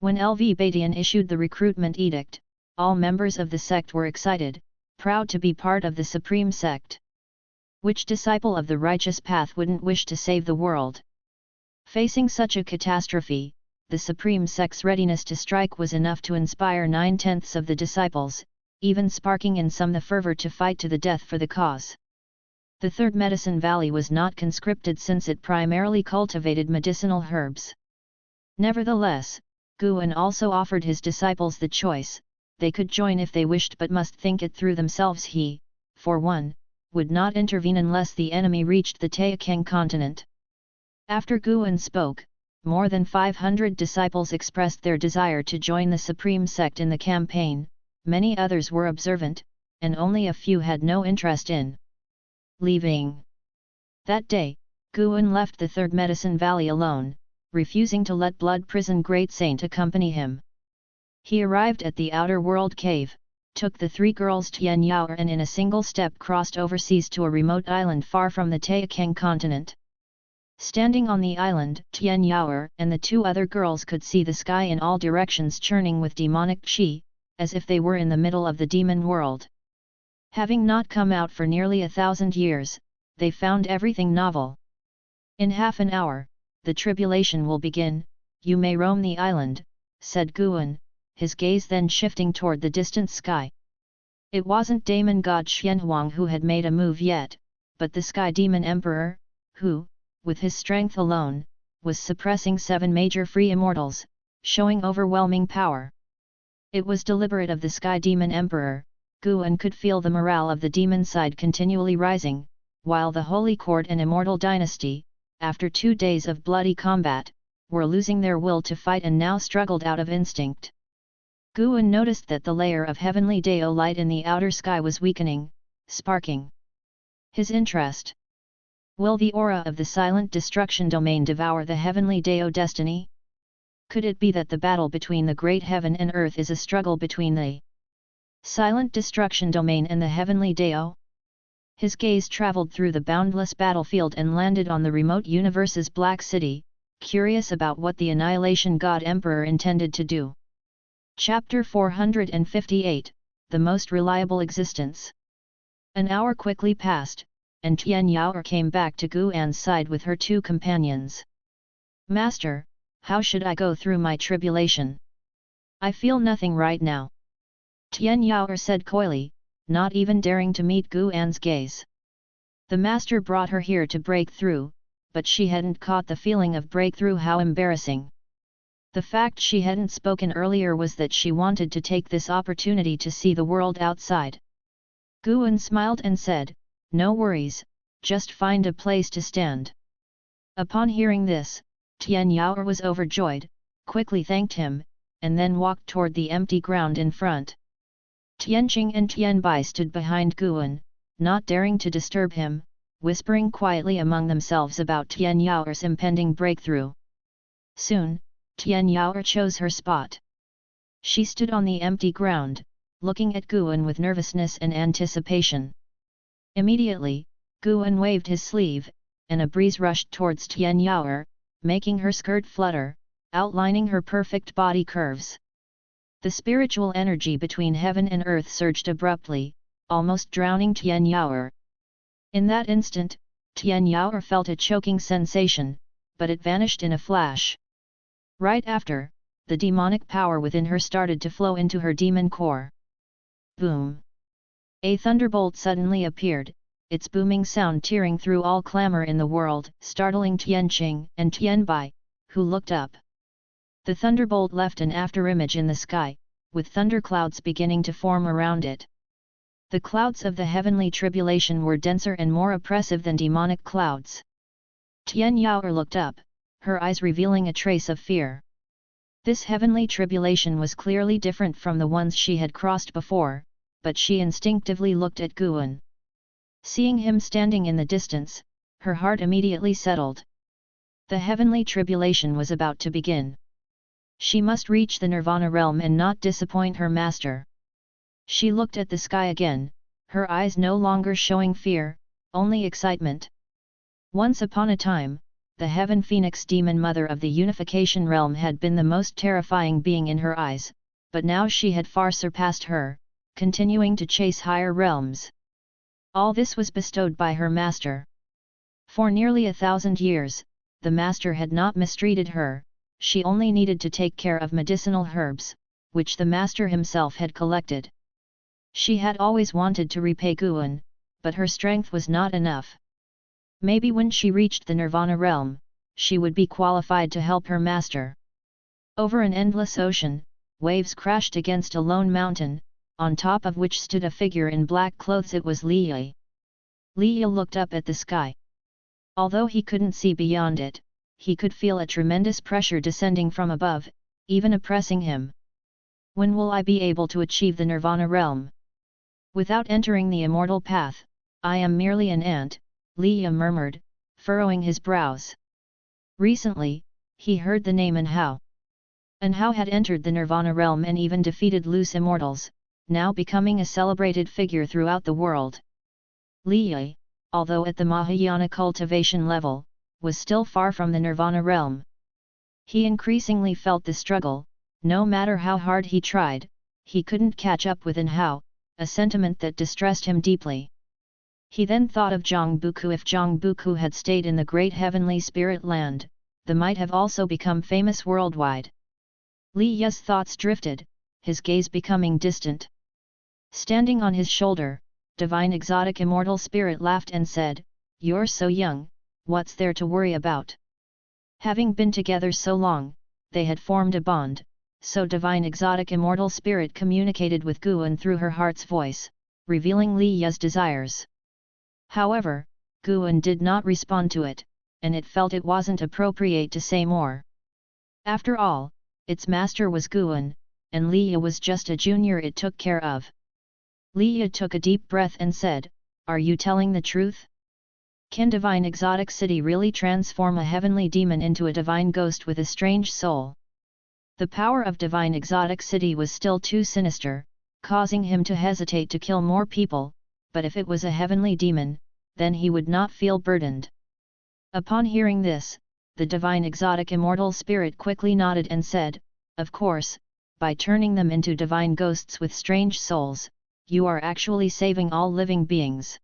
When LV Batian issued the recruitment edict, all members of the sect were excited, proud to be part of the Supreme Sect. Which disciple of the righteous path wouldn't wish to save the world? Facing such a catastrophe, the Supreme Sect's readiness to strike was enough to inspire 9/10 of the disciples, even sparking in some the fervor to fight to the death for the cause. The third medicine valley was not conscripted since it primarily cultivated medicinal herbs. Nevertheless, Guan also offered his disciples the choice: they could join if they wished but must think it through themselves. He, for one, would not intervene unless the enemy reached the Taixuan continent. After Guan spoke, more than 500 disciples expressed their desire to join the supreme sect in the campaign. Many others were observant, and only a few had no interest in leaving. That day, Guan left the third medicine valley alone, refusing to let Blood Prison Great Saint accompany him. He arrived at the outer world cave, took the three girls Tian Yao and in a single step crossed overseas to a remote island far from the Taixuan continent. Standing on the island, Tian Yao and the two other girls could see the sky in all directions churning with demonic qi, as if they were in the middle of the demon world. Having not come out for nearly 1,000 years, they found everything novel. In half an hour, the tribulation will begin. You may roam the island, said Guan, his gaze then shifting toward the distant sky. It wasn't Demon God Xianhuang who had made a move yet, but the Sky Demon Emperor, who, with his strength alone, was suppressing 7 major free immortals, showing overwhelming power. It was deliberate of the Sky Demon Emperor. Guan could feel the morale of the demon side continually rising, while the Holy Court and Immortal Dynasty, after 2 days of bloody combat, were losing their will to fight and now struggled out of instinct. Guan noticed that the layer of heavenly Dao light in the outer sky was weakening, sparking his interest. Will the aura of the silent destruction domain devour the heavenly Dao destiny? Could it be that the battle between the great heaven and earth is a struggle between the silent destruction domain and the heavenly Dao? His gaze traveled through the boundless battlefield and landed on the remote universe's Black City, curious about what the Annihilation God Emperor intended to do. Chapter 458, The Most Reliable Existence. An hour quickly passed, and Tian Yao came back to Guan's side with her 2 companions. Master, how should I go through my tribulation? I feel nothing right now. Tian Yao said coyly, not even daring to meet Guan's gaze. The master brought her here to break through, but she hadn't caught the feeling of breakthrough. How embarrassing. The fact she hadn't spoken earlier was that she wanted to take this opportunity to see the world outside. Guan smiled and said, no worries, just find a place to stand. Upon hearing this, Tian Yao was overjoyed, quickly thanked him, and then walked toward the empty ground in front. Tianqing and Tianbai stood behind Guan, not daring to disturb him, whispering quietly among themselves about Tian Yao's impending breakthrough. Soon, Tian Yao chose her spot. She stood on the empty ground, looking at Guan with nervousness and anticipation. Immediately, Guan waved his sleeve, and a breeze rushed towards Tian Yao, making her skirt flutter, outlining her perfect body curves. The spiritual energy between heaven and earth surged abruptly, almost drowning Tian Yao. In that instant, Tian Yao felt a choking sensation, but it vanished in a flash. Right after, the demonic power within her started to flow into her demon core. Boom! A thunderbolt suddenly appeared, its booming sound tearing through all clamor in the world, startling Tianqing and Tianbai, who looked up. The thunderbolt left an afterimage in the sky, with thunderclouds beginning to form around it. The clouds of the heavenly tribulation were denser and more oppressive than demonic clouds. Tian Yao looked up, her eyes revealing a trace of fear. This heavenly tribulation was clearly different from the ones she had crossed before, but she instinctively looked at Guan. Seeing him standing in the distance, her heart immediately settled. The heavenly tribulation was about to begin. She must reach the Nirvana realm and not disappoint her master. She looked at the sky again, her eyes no longer showing fear, only excitement. Once upon a time, the Heaven Phoenix Demon Mother of the Unification Realm had been the most terrifying being in her eyes, but now she had far surpassed her, continuing to chase higher realms. All this was bestowed by her master. For nearly 1,000 years, the master had not mistreated her, she only needed to take care of medicinal herbs, which the master himself had collected. She had always wanted to repay Guan, but her strength was not enough. Maybe when she reached the Nirvana realm, she would be qualified to help her master. Over an endless ocean, waves crashed against a lone mountain, on top of which stood a figure in black clothes. It was Li Yi. Li Yi looked up at the sky. Although he couldn't see beyond it, he could feel a tremendous pressure descending from above, even oppressing him. When will I be able to achieve the Nirvana realm? Without entering the immortal path, I am merely an ant, Li Yi murmured, furrowing his brows. Recently, he heard the name Anhao. Anhao had entered the Nirvana realm and even defeated loose immortals, now becoming a celebrated figure throughout the world. Li Yi, although at the Mahayana cultivation level, was still far from the Nirvana realm. He increasingly felt the struggle. No matter how hard he tried, he couldn't catch up with Anhao, a sentiment that distressed him deeply. He then thought of Zhongbuku. If Zhongbuku had stayed in the great heavenly spirit land, they might have also become famous worldwide. Li Yi's thoughts drifted, his gaze becoming distant. Standing on his shoulder, divine exotic immortal spirit laughed and said, "You're so young, what's there to worry about?" Having been together so long, they had formed a bond, so divine exotic immortal spirit communicated with Guan through her heart's voice, revealing Li Yi's desires. However, Guan did not respond to it, and it felt it wasn't appropriate to say more. After all, its master was Guan, and Li Yi was just a junior it took care of. Li Yi took a deep breath and said, "Are you telling the truth? Can divine exotic city really transform a heavenly demon into a divine ghost with a strange soul?" The power of divine exotic city was still too sinister, causing him to hesitate to kill more people, but if it was a heavenly demon, then he would not feel burdened. Upon hearing this, the divine exotic immortal spirit quickly nodded and said, "Of course, by turning them into divine ghosts with strange souls, you are actually saving all living beings."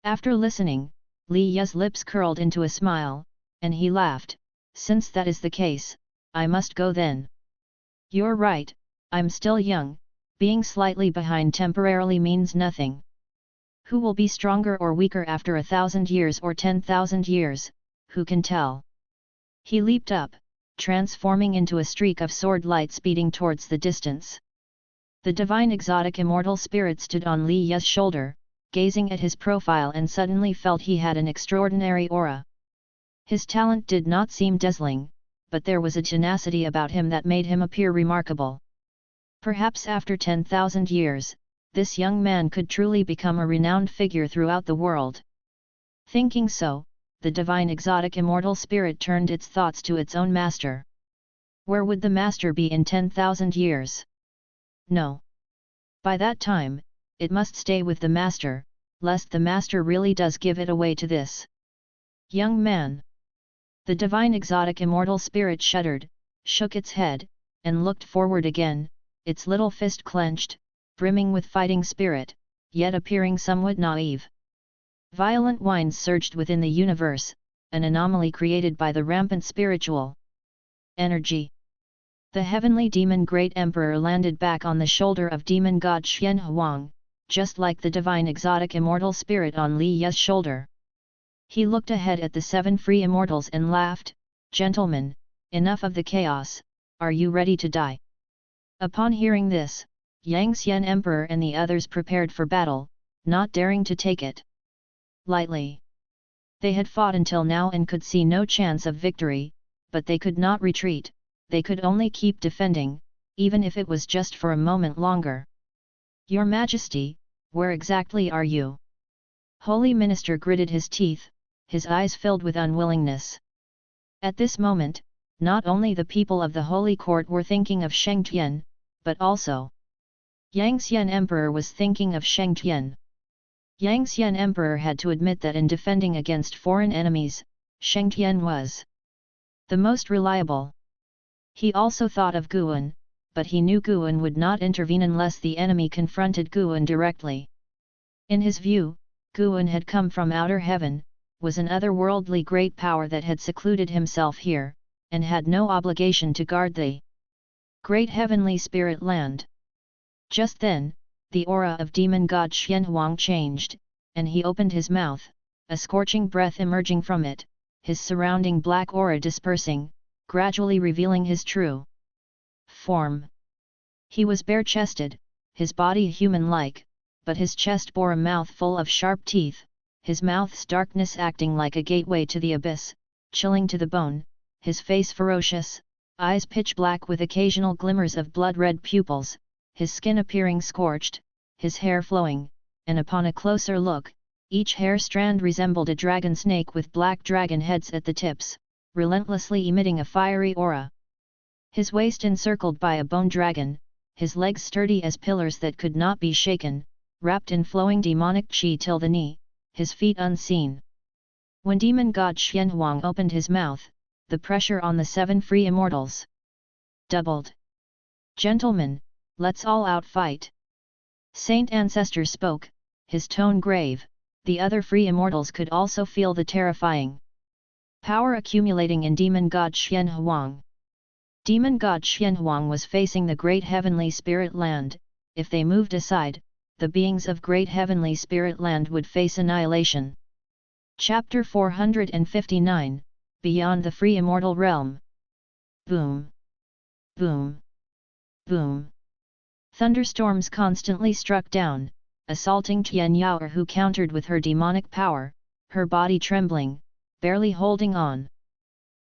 After listening, Li Yi's lips curled into a smile, and he laughed, "Since that is the case, I must go then." "You're right, I'm still young, being slightly behind temporarily means nothing. Who will be stronger or weaker after 1,000 years or 10,000 years, who can tell?" He leaped up, transforming into a streak of sword light speeding towards the distance. The divine exotic immortal spirit stood on Li Yi's shoulder, gazing at his profile, and suddenly felt he had an extraordinary aura. His talent did not seem dazzling, but there was a tenacity about him that made him appear remarkable. Perhaps after 10,000 years, this young man could truly become a renowned figure throughout the world. Thinking so, the divine exotic immortal spirit turned its thoughts to its own master. Where would the master be in 10,000 years? No. By that time, it must stay with the master, lest the master really does give it away to this young man. The divine exotic immortal spirit shuddered, shook its head, and looked forward again, its little fist clenched, brimming with fighting spirit, yet appearing somewhat naive. Violent winds surged within the universe, an anomaly created by the rampant spiritual energy. The heavenly demon Great Emperor landed back on the shoulder of demon god Xian Huang, just like the divine exotic immortal spirit on Li Yi's shoulder. He looked ahead at the 7 free immortals and laughed, "Gentlemen, enough of the chaos, are you ready to die?" Upon hearing this, Yang Xian Emperor and the others prepared for battle, not daring to take it lightly. They had fought until now and could see no chance of victory, but they could not retreat, they could only keep defending, even if it was just for a moment longer. "Your Majesty, where exactly are you?" Holy Minister gritted his teeth, his eyes filled with unwillingness. At this moment, not only the people of the Holy Court were thinking of Shengtian, but also Yang Xian Emperor was thinking of Shengtian. Yang Xian Emperor had to admit that in defending against foreign enemies, Shengtian was the most reliable. He also thought of Guan, but he knew Guan would not intervene unless the enemy confronted Guan directly. In his view, Guan had come from outer heaven, was an otherworldly great power that had secluded himself here, and had no obligation to guard the great heavenly spirit land. Just then, the aura of demon god Xian Huang changed, and he opened his mouth, a scorching breath emerging from it, his surrounding black aura dispersing, gradually revealing his true form. He was bare-chested, his body human-like, but his chest bore a mouth full of sharp teeth, his mouth's darkness acting like a gateway to the abyss, chilling to the bone, his face ferocious, eyes pitch-black with occasional glimmers of blood-red pupils, his skin appearing scorched, his hair flowing, and upon a closer look, each hair strand resembled a dragon snake with black dragon heads at the tips, relentlessly emitting a fiery aura. His waist encircled by a bone dragon, his legs sturdy as pillars that could not be shaken, wrapped in flowing demonic qi till the knee, his feet unseen. When demon god Xianhuang opened his mouth, the pressure on the 7 free immortals doubled. "Gentlemen, let's all out fight." Saint Ancestor spoke, his tone grave. The other free immortals could also feel the terrifying power accumulating in demon god Xianhuang. Demon god Xianhuang was facing the great heavenly spirit land. If they moved aside, the beings of great heavenly spirit land would face annihilation. Chapter 459, Beyond the Free Immortal Realm. Boom! Boom! Boom! Thunderstorms constantly struck down, assaulting Tian Yaoer, who countered with her demonic power, her body trembling, barely holding on.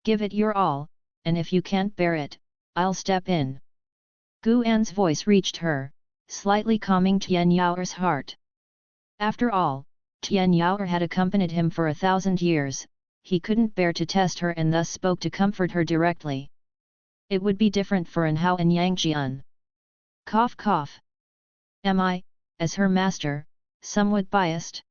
"Give it your all, and if you can't bear it, I'll step in." Gu An's voice reached her, slightly calming Tian Yaoer's heart. After all, Tian Yaoer had accompanied him for 1,000 years, he couldn't bear to test her and thus spoke to comfort her directly. It would be different for An Hao and Yang Jian. Cough cough. Am I, as her master, somewhat biased?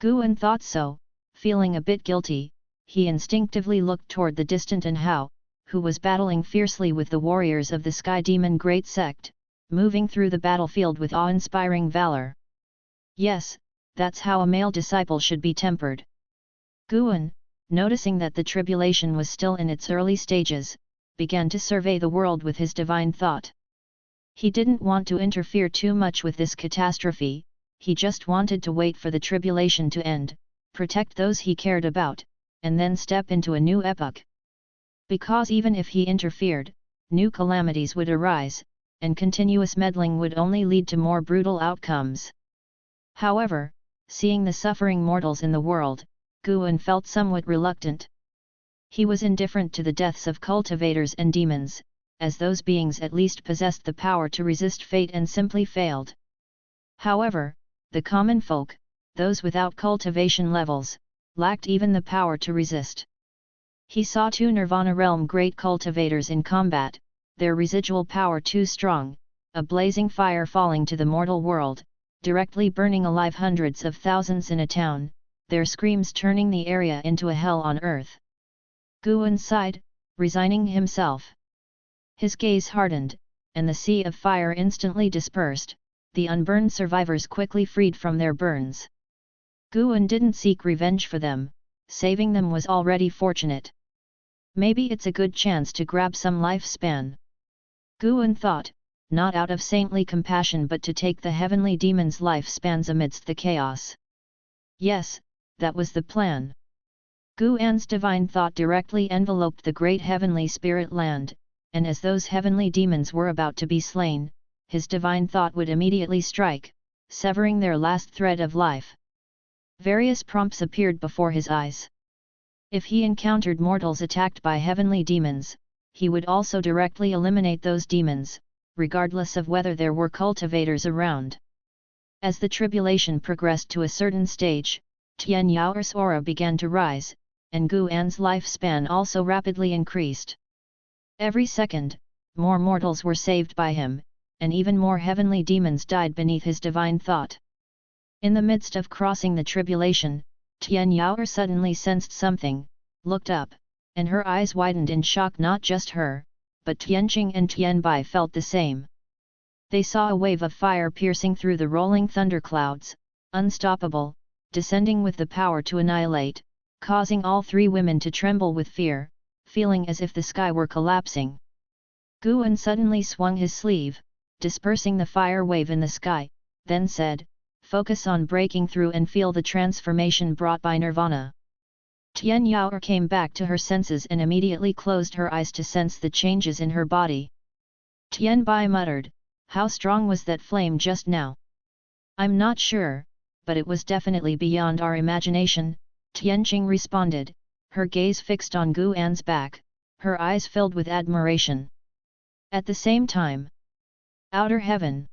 Gu An thought so, feeling a bit guilty. He instinctively looked toward the distant An Hao, who was battling fiercely with the warriors of the Sky Demon Great Sect, moving through the battlefield with awe-inspiring valor. Yes, that's how a male disciple should be tempered. Gu An, noticing that the tribulation was still in its early stages, began to survey the world with his divine thought. He didn't want to interfere too much with this catastrophe, he just wanted to wait for the tribulation to end, protect those he cared about, and then step into a new epoch. Because even if he interfered, new calamities would arise, and continuous meddling would only lead to more brutal outcomes. However, seeing the suffering mortals in the world, Gu An felt somewhat reluctant. He was indifferent to the deaths of cultivators and demons, as those beings at least possessed the power to resist fate and simply failed. However, the common folk, those without cultivation levels, lacked even the power to resist. He saw 2 Nirvana realm great cultivators in combat, their residual power too strong, a blazing fire falling to the mortal world, directly burning alive hundreds of thousands in a town, their screams turning the area into a hell on earth. Gu An sighed, resigning himself. His gaze hardened, and the sea of fire instantly dispersed, the unburned survivors quickly freed from their burns. Gu An didn't seek revenge for them, saving them was already fortunate. Maybe it's a good chance to grab some lifespan. Gu An thought, not out of saintly compassion but to take the heavenly demons' lifespans amidst the chaos. Yes, that was the plan. Gu An's divine thought directly enveloped the great heavenly spirit land, and as those heavenly demons were about to be slain, his divine thought would immediately strike, severing their last thread of life. Various prompts appeared before his eyes. If he encountered mortals attacked by heavenly demons, he would also directly eliminate those demons, regardless of whether there were cultivators around. As the tribulation progressed to a certain stage, Tian Yaoer's aura began to rise, and Gu An's lifespan also rapidly increased. Every second, more mortals were saved by him, and even more heavenly demons died beneath his divine thought. In the midst of crossing the tribulation, Tian Yaoer suddenly sensed something, looked up, and her eyes widened in shock. Not just her, but Tianqing and Tianbai felt the same. They saw a wave of fire piercing through the rolling thunderclouds, unstoppable, descending with the power to annihilate, causing all 3 women to tremble with fear, feeling as if the sky were collapsing. Gu An suddenly swung his sleeve, dispersing the fire wave in the sky, then said, focus on breaking through and feel the transformation brought by nirvana. Tian Yaoer came back to her senses and immediately closed her eyes to sense the changes in her body. Tian Bai muttered, "How strong was that flame just now?" "I'm not sure, but it was definitely beyond our imagination," Tianqing responded, her gaze fixed on Gu An's back, her eyes filled with admiration. At the same time, outer heaven.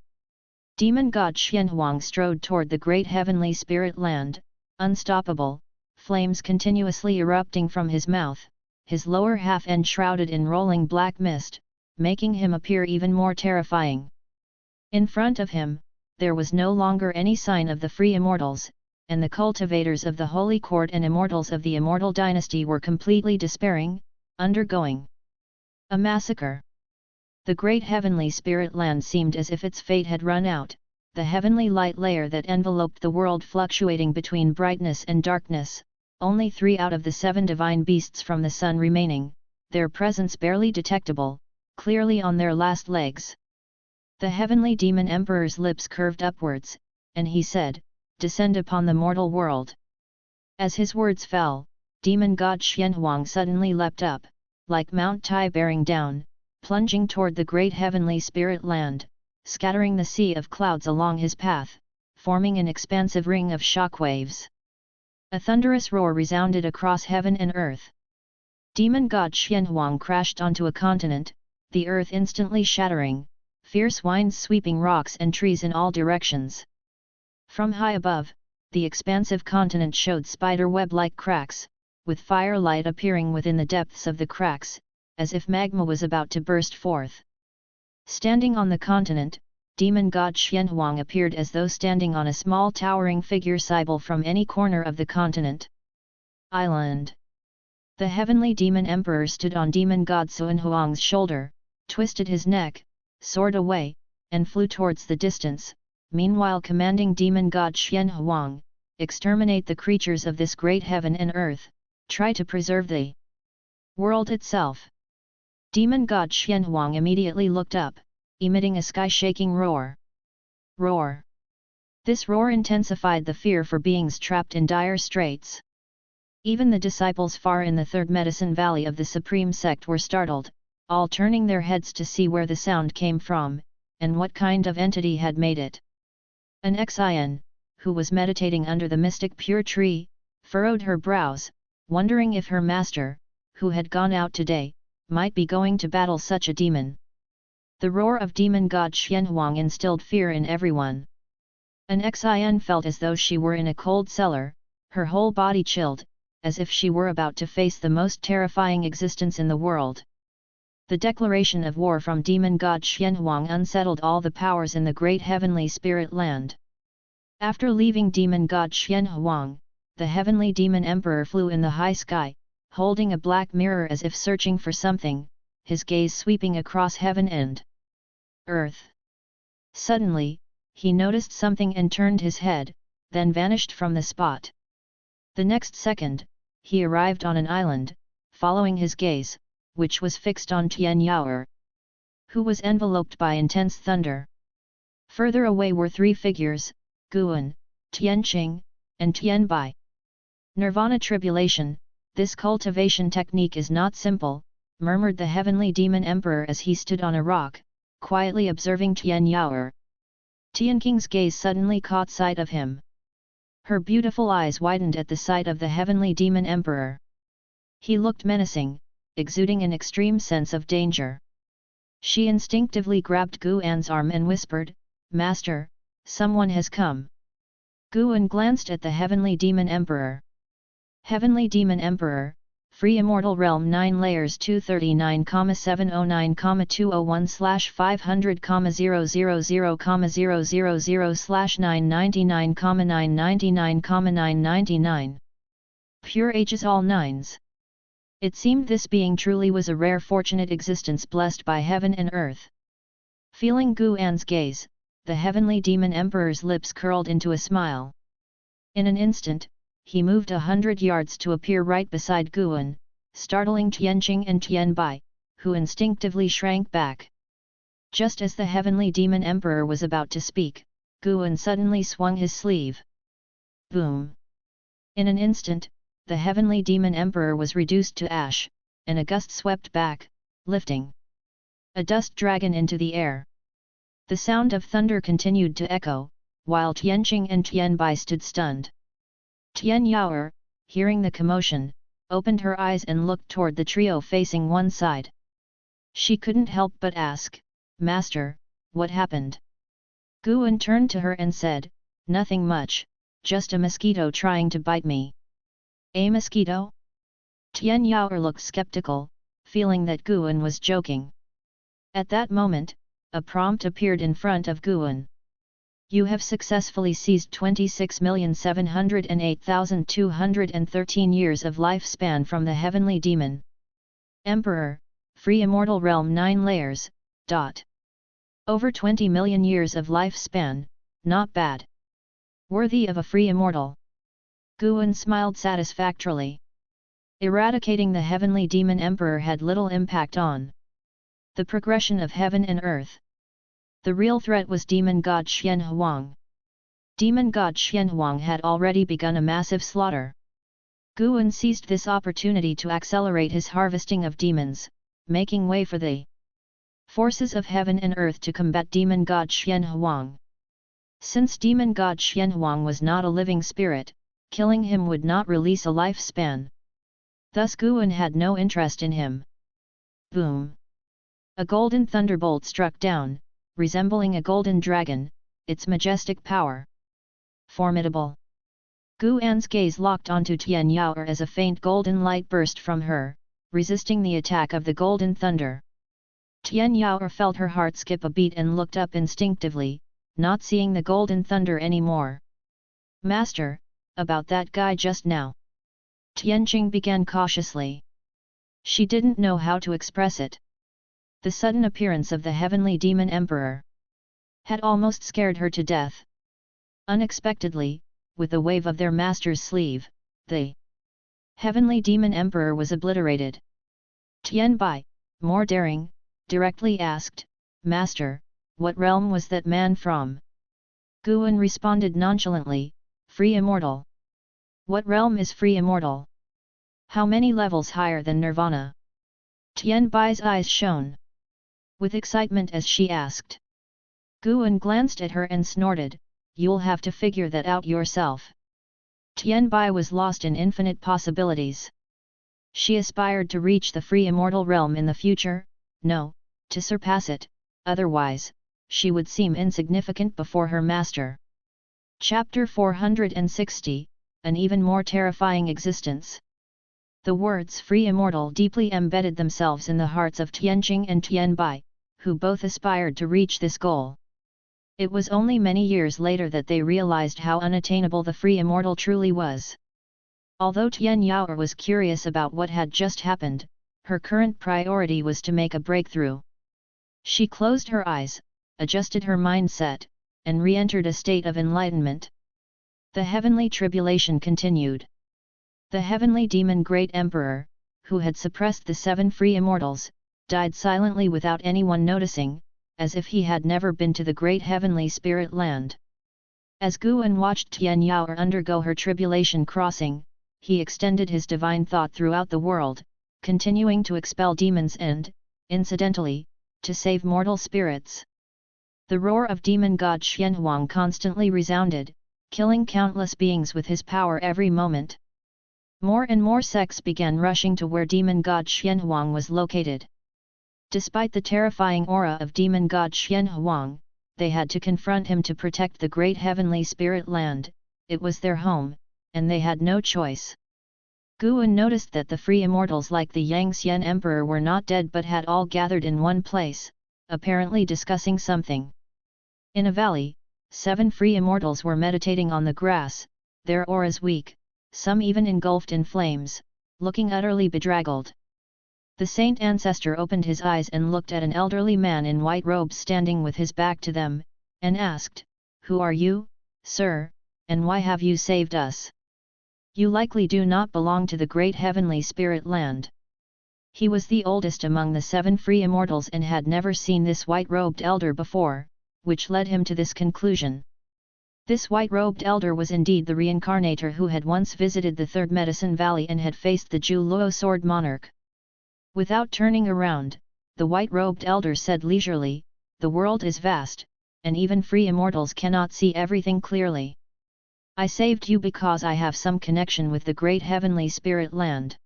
Demon god Xianhuang strode toward the great heavenly spirit land, unstoppable, flames continuously erupting from his mouth, his lower half enshrouded in rolling black mist, making him appear even more terrifying. In front of him, there was no longer any sign of the free immortals, and the cultivators of the Holy Court and immortals of the Immortal dynasty were completely despairing, undergoing a massacre. The great heavenly spirit land seemed as if its fate had run out, the heavenly light layer that enveloped the world fluctuating between brightness and darkness, only 3 out of the 7 divine beasts from the sun remaining, their presence barely detectable, clearly on their last legs. The heavenly demon emperor's lips curved upwards, and he said, "Descend upon the mortal world." As his words fell, demon god Xianhuang suddenly leapt up, like Mount Tai bearing down, plunging toward the great heavenly spirit land, scattering the sea of clouds along his path, forming an expansive ring of shockwaves. A thunderous roar resounded across heaven and earth. Demon god Xianhuang crashed onto a continent, the earth instantly shattering, fierce winds sweeping rocks and trees in all directions. From high above, the expansive continent showed spider-web-like cracks, with firelight appearing within the depths of the cracks, as if magma was about to burst forth. Standing on the continent, demon god Xianhuang appeared as though standing on a small towering figure sible from any corner of the continent. Island. The heavenly demon emperor stood on demon god Xianhuang's shoulder, twisted his neck, soared away, and flew towards the distance, meanwhile commanding demon god Xianhuang, "Exterminate the creatures of this great heaven and earth, try to preserve the world itself." Demon god Xianhuang immediately looked up, emitting a sky-shaking roar. Roar! This roar intensified the fear for beings trapped in dire straits. Even the disciples far in the third medicine valley of the Supreme Sect were startled, all turning their heads to see where the sound came from, and what kind of entity had made it. An Xin, who was meditating under the mystic pure tree, furrowed her brows, wondering if her master, who had gone out today, might be going to battle such a demon. The roar of demon god Xianhuang instilled fear in everyone. An Xin felt as though she were in a cold cellar, her whole body chilled, as if she were about to face the most terrifying existence in the world. The declaration of war from demon god Xianhuang unsettled all the powers in the great heavenly spirit land. After leaving demon god Xianhuang, the heavenly demon emperor flew in the high sky, holding a black mirror as if searching for something, his gaze sweeping across heaven and earth. Suddenly, he noticed something and turned his head, then vanished from the spot. The next second, he arrived on an island, following his gaze, which was fixed on Tian Yaoer, who was enveloped by intense thunder. Further away were 3 figures, Guan, Tianqing, and Tian Bai. Nirvana tribulation, this cultivation technique is not simple, murmured the heavenly demon emperor as he stood on a rock, quietly observing Tian Yaoer. Tianqing's gaze suddenly caught sight of him. Her beautiful eyes widened at the sight of the heavenly demon emperor. He looked menacing, exuding an extreme sense of danger. She instinctively grabbed Guan's arm and whispered, "Master, someone has come." Guan glanced at the heavenly demon emperor. Heavenly demon emperor, free immortal realm 9 layers 239,709,201/500,000/999,999,999. Pure ages all nines. It seemed this being truly was a rare fortunate existence blessed by heaven and earth. Feeling Guan's gaze, the heavenly demon emperor's lips curled into a smile. In an instant, he moved 100 yards to appear right beside Guan, startling Tianqing and Tian Bai, who instinctively shrank back. Just as the heavenly demon emperor was about to speak, Guan suddenly swung his sleeve. Boom! In an instant, the heavenly demon emperor was reduced to ash, and a gust swept back, lifting a dust dragon into the air. The sound of thunder continued to echo, while Tianqing and Tianbai stood stunned. Tian Yaoer, hearing the commotion, opened her eyes and looked toward the trio facing one side. She couldn't help but ask, "Master, what happened?" Guan turned to her and said, "Nothing much, just a mosquito trying to bite me." "A mosquito?" Tian Yaoer looked skeptical, feeling that Guan was joking. At that moment, a prompt appeared in front of Guan. "You have successfully seized 26,708,213 years of lifespan from the heavenly demon. Emperor, free immortal realm 9 layers, ... Over 20 million years of lifespan, not bad. Worthy of a free immortal." Guan smiled satisfactorily. Eradicating the heavenly demon emperor had little impact on the progression of heaven and earth. The real threat was demon god Xianhuang. Demon god Xianhuang had already begun a massive slaughter. Guan seized this opportunity to accelerate his harvesting of demons, making way for the forces of heaven and earth to combat demon god Xianhuang. Since demon god Xianhuang was not a living spirit, killing him would not release a lifespan. Thus Guan had no interest in him. Boom! A golden thunderbolt struck down, resembling a golden dragon, its majestic power formidable. Guan's gaze locked onto Tian Yaoer as a faint golden light burst from her, resisting the attack of the golden thunder. Tian Yaoer felt her heart skip a beat and looked up instinctively, not seeing the golden thunder anymore. "Master, about that guy just now." Tianqing began cautiously. She didn't know how to express it. The sudden appearance of the heavenly demon emperor had almost scared her to death. Unexpectedly, with a wave of their master's sleeve, the heavenly demon emperor was obliterated. Tianbai, more daring, directly asked, "Master, what realm was that man from?" Guan responded nonchalantly, "Free immortal." "What realm is free immortal? How many levels higher than nirvana?" Tianbai's eyes shone with excitement as she asked. Guan glanced at her and snorted, "You'll have to figure that out yourself." Tianbai was lost in infinite possibilities. She aspired to reach the free immortal realm in the future, no, to surpass it, otherwise, she would seem insignificant before her master. Chapter 460, An even more terrifying existence. The words free immortal deeply embedded themselves in the hearts of Tianqing and Tianbai, who both aspired to reach this goal. It was only many years later that they realized how unattainable the free immortal truly was. Although Tian Yaoer was curious about what had just happened, her current priority was to make a breakthrough. She closed her eyes, adjusted her mindset, and re-entered a state of enlightenment. The heavenly tribulation continued. The heavenly demon Great Emperor, who had suppressed the 7 free immortals, died silently without anyone noticing, as if he had never been to the great heavenly spirit land. As Guan watched Tian Yaoer undergo her tribulation crossing, he extended his divine thought throughout the world, continuing to expel demons and, incidentally, to save mortal spirits. The roar of demon god Xianhuang constantly resounded, killing countless beings with his power every moment. More and more sects began rushing to where demon god Xianhuang was located. Despite the terrifying aura of demon god Xianhuang, they had to confront him to protect the great heavenly spirit land. It was their home, and they had no choice. Guan noticed that the free immortals like the Yangxian Emperor were not dead but had all gathered in one place, apparently discussing something. In a valley, 7 free immortals were meditating on the grass, their auras weak, some even engulfed in flames, looking utterly bedraggled. The saint ancestor opened his eyes and looked at an elderly man in white robes standing with his back to them, and asked, "Who are you, sir, and why have you saved us? You likely do not belong to the great heavenly spirit land." He was the oldest among the 7 free immortals and had never seen this white-robed elder before, which led him to this conclusion. This white-robed elder was indeed the reincarnator who had once visited the Third Medicine Valley and had faced the Ju Luo Sword Monarch. Without turning around, the white-robed elder said leisurely, "The world is vast, and even free immortals cannot see everything clearly. I saved you because I have some connection with the great heavenly spirit land.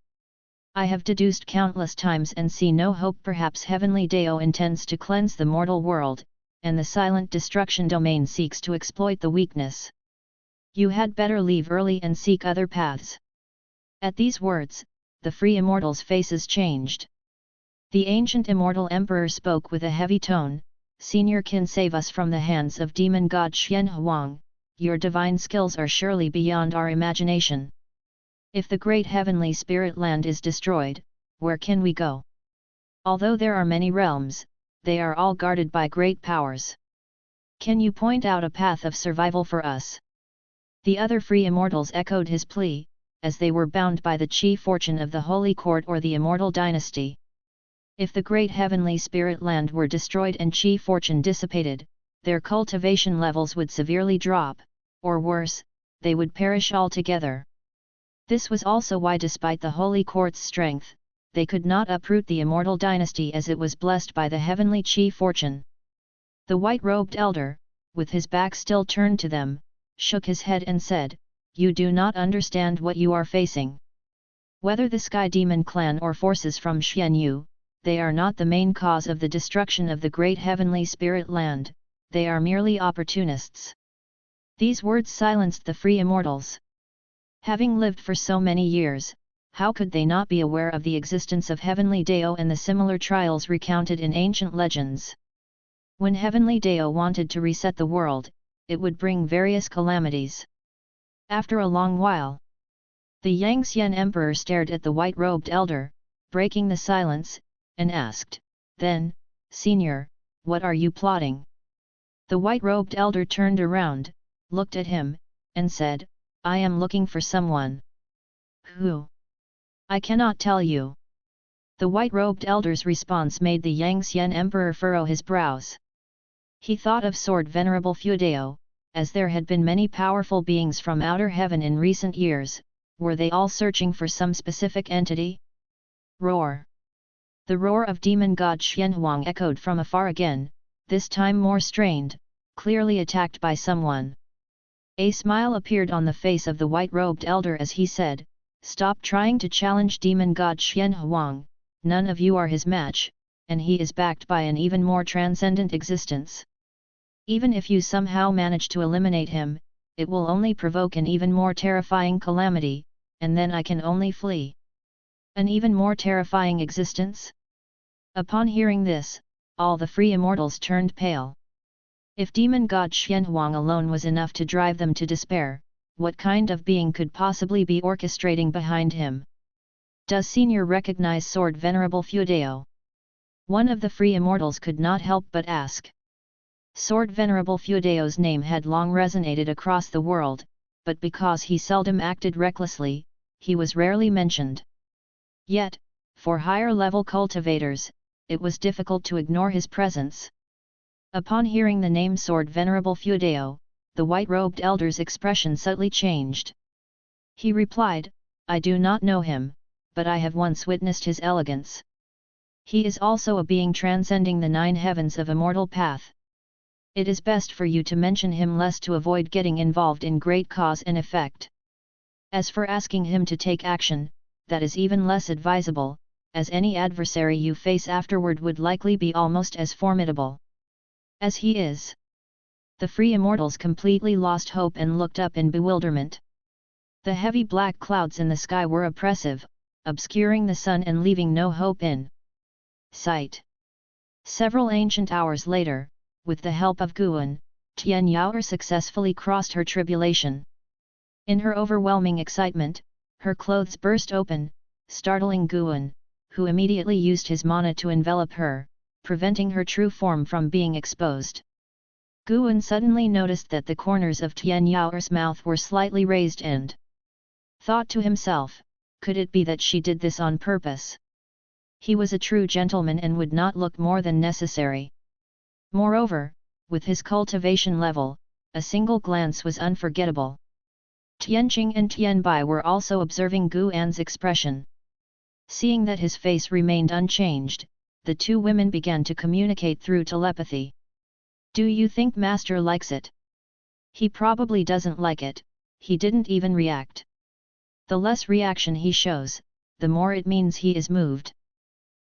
I have deduced countless times and see no hope. Perhaps Heavenly Dao intends to cleanse the mortal world, and the silent destruction domain seeks to exploit the weakness. You had better leave early and seek other paths." At these words, the free immortals' faces changed. The ancient immortal emperor spoke with a heavy tone, "Senior can save us from the hands of demon god Xian Huang, your divine skills are surely beyond our imagination. If the great heavenly spirit land is destroyed, where can we go? Although there are many realms, they are all guarded by great powers. Can you point out a path of survival for us?" The other free immortals echoed his plea, as they were bound by the chi fortune of the Holy Court or the Immortal Dynasty. If the great heavenly spirit land were destroyed and chi fortune dissipated, their cultivation levels would severely drop, or worse, they would perish altogether. This was also why, despite the Holy Court's strength, they could not uproot the Immortal Dynasty as it was blessed by the heavenly chi fortune. The white-robed elder, with his back still turned to them, shook his head and said, "You do not understand what you are facing. Whether the Sky Demon clan or forces from Xianyu, they are not the main cause of the destruction of the great heavenly spirit land, they are merely opportunists." These words silenced the free immortals. Having lived for so many years, how could they not be aware of the existence of Heavenly Dao and the similar trials recounted in ancient legends? When Heavenly Dao wanted to reset the world, it would bring various calamities. After a long while, the Yangxian Emperor stared at the white-robed elder, breaking the silence, and asked, "Then, Senior, what are you plotting?" The white-robed elder turned around, looked at him, and said, "I am looking for someone." "Who?" "I cannot tell you." The white-robed elder's response made the Yangxian Emperor furrow his brows. He thought of Sword Venerable Fudao, as there had been many powerful beings from outer heaven in recent years, were they all searching for some specific entity? Roar! The roar of demon god Xianhuang echoed from afar again, this time more strained, clearly attacked by someone. A smile appeared on the face of the white-robed elder as he said, "Stop trying to challenge demon god Xianhuang, none of you are his match, and he is backed by an even more transcendent existence. Even if you somehow manage to eliminate him, it will only provoke an even more terrifying calamity, and then I can only flee." An even more terrifying existence? Upon hearing this, all the free immortals turned pale. If demon god Xianhuang alone was enough to drive them to despair, what kind of being could possibly be orchestrating behind him? "Does Senior recognize Sword Venerable Fudao?" One of the free immortals could not help but ask. Sword Venerable Fudao's name had long resonated across the world, but because he seldom acted recklessly, he was rarely mentioned. Yet, for higher-level cultivators, it was difficult to ignore his presence. Upon hearing the name Sword Venerable Fudao, the white-robed elder's expression subtly changed. He replied, "I do not know him, but I have once witnessed his elegance. He is also a being transcending the 9 heavens of immortal path. It is best for you to mention him less to avoid getting involved in great cause and effect. As for asking him to take action, that is even less advisable, as any adversary you face afterward would likely be almost as formidable as he is." The free immortals completely lost hope and looked up in bewilderment. The heavy black clouds in the sky were oppressive, obscuring the sun and leaving no hope in sight. Several ancient hours later, with the help of Guan, Tian Yaoer successfully crossed her tribulation. In her overwhelming excitement, her clothes burst open, startling Guan, who immediately used his mana to envelop her, preventing her true form from being exposed. Guan suddenly noticed that the corners of Tian Yaoer's mouth were slightly raised and thought to himself, could it be that she did this on purpose? He was a true gentleman and would not look more than necessary. Moreover, with his cultivation level, a single glance was unforgettable. Tianqing and Tianbai were also observing Guan's expression. Seeing that his face remained unchanged, the two women began to communicate through telepathy. Do you think Master likes it? He probably doesn't like it, he didn't even react. The less reaction he shows, the more it means he is moved.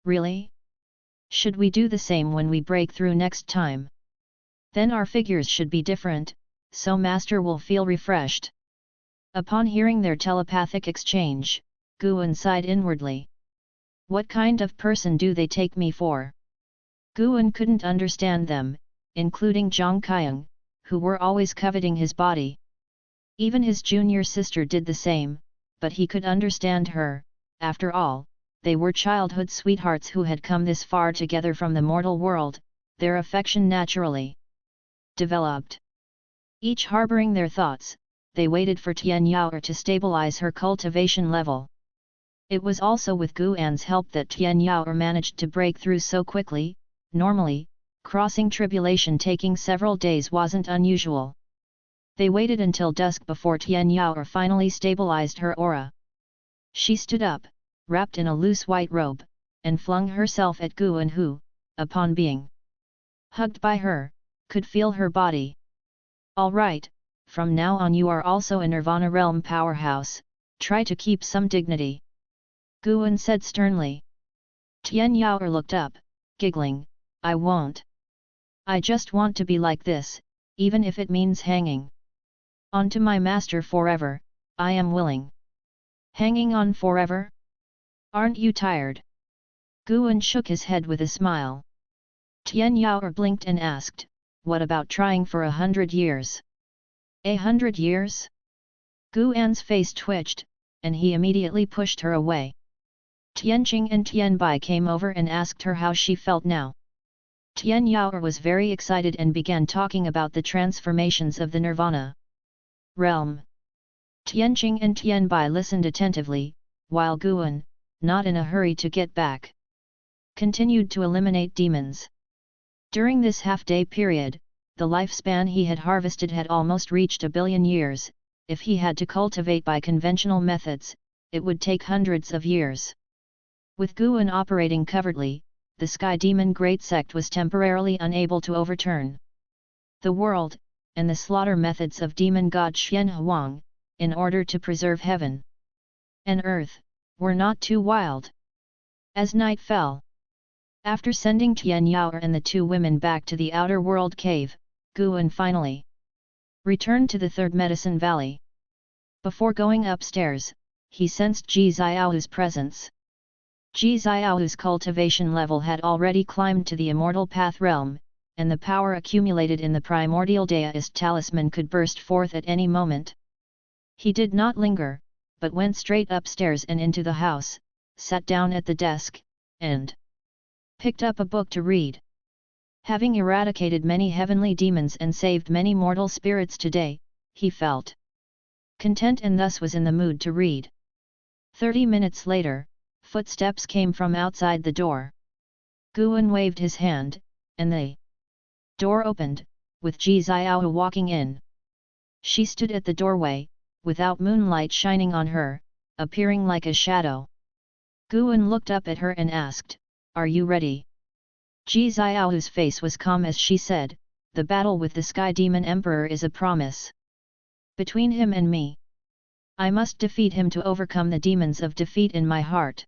Really? Should we do the same when we break through next time? Then our figures should be different, so Master will feel refreshed. Upon hearing their telepathic exchange, Guan sighed inwardly. What kind of person do they take me for? Guan couldn't understand them, including Zhang Qiang, who were always coveting his body. Even his junior sister did the same, but he could understand her. After all, they were childhood sweethearts who had come this far together from the mortal world, their affection naturally developed. Each harboring their thoughts, they waited for Tian Yao to stabilize her cultivation level. It was also with Guan's help that Tian Yao managed to break through so quickly. Normally, crossing tribulation taking several days wasn't unusual. They waited until dusk before Tian Yao finally stabilized her aura. She stood up, wrapped in a loose white robe, and flung herself at Guan who, upon being hugged by her, could feel her body. All right, from now on you are also a Nirvana realm powerhouse, try to keep some dignity. Guan said sternly. Tian Yao looked up, giggling, I won't. I just want to be like this, even if it means hanging on to my master forever, I am willing. Hanging on forever? Aren't you tired? Guan shook his head with a smile. Tian Yao blinked and asked, what about trying for 100 years? 100 years? Guan's face twitched, and he immediately pushed her away. Tianqing and Tianbai came over and asked her how she felt now. Tian Yao was very excited and began talking about the transformations of the Nirvana realm. Tianqing and Tianbai listened attentively, while Guan, not in a hurry to get back, continued to eliminate demons. During this half-day period, the lifespan he had harvested had almost reached 1 billion years. If he had to cultivate by conventional methods, it would take hundreds of years. With Guan operating covertly, the Sky Demon Great Sect was temporarily unable to overturn the world, and the slaughter methods of demon god Xian Huang, in order to preserve heaven and earth, were not too wild. As night fell, after sending Tian Yao and the two women back to the outer world cave, Guan finally returned to the third medicine valley. Before going upstairs, he sensed Ji Xiao's presence. Ji Xiao's cultivation level had already climbed to the immortal path realm, and the power accumulated in the primordial deist talisman could burst forth at any moment. He did not linger, but went straight upstairs and into the house, sat down at the desk, and picked up a book to read. Having eradicated many heavenly demons and saved many mortal spirits today, he felt content and thus was in the mood to read. 30 minutes later, footsteps came from outside the door. Guan waved his hand, and the door opened, with Ji Xiao walking in. She stood at the doorway, without moonlight shining on her, appearing like a shadow. Guan looked up at her and asked, "Are you ready?" Ji Xiao's face was calm as she said, "The battle with the Sky Demon Emperor is a promise between him and me. I must defeat him to overcome the demons of defeat in my heart.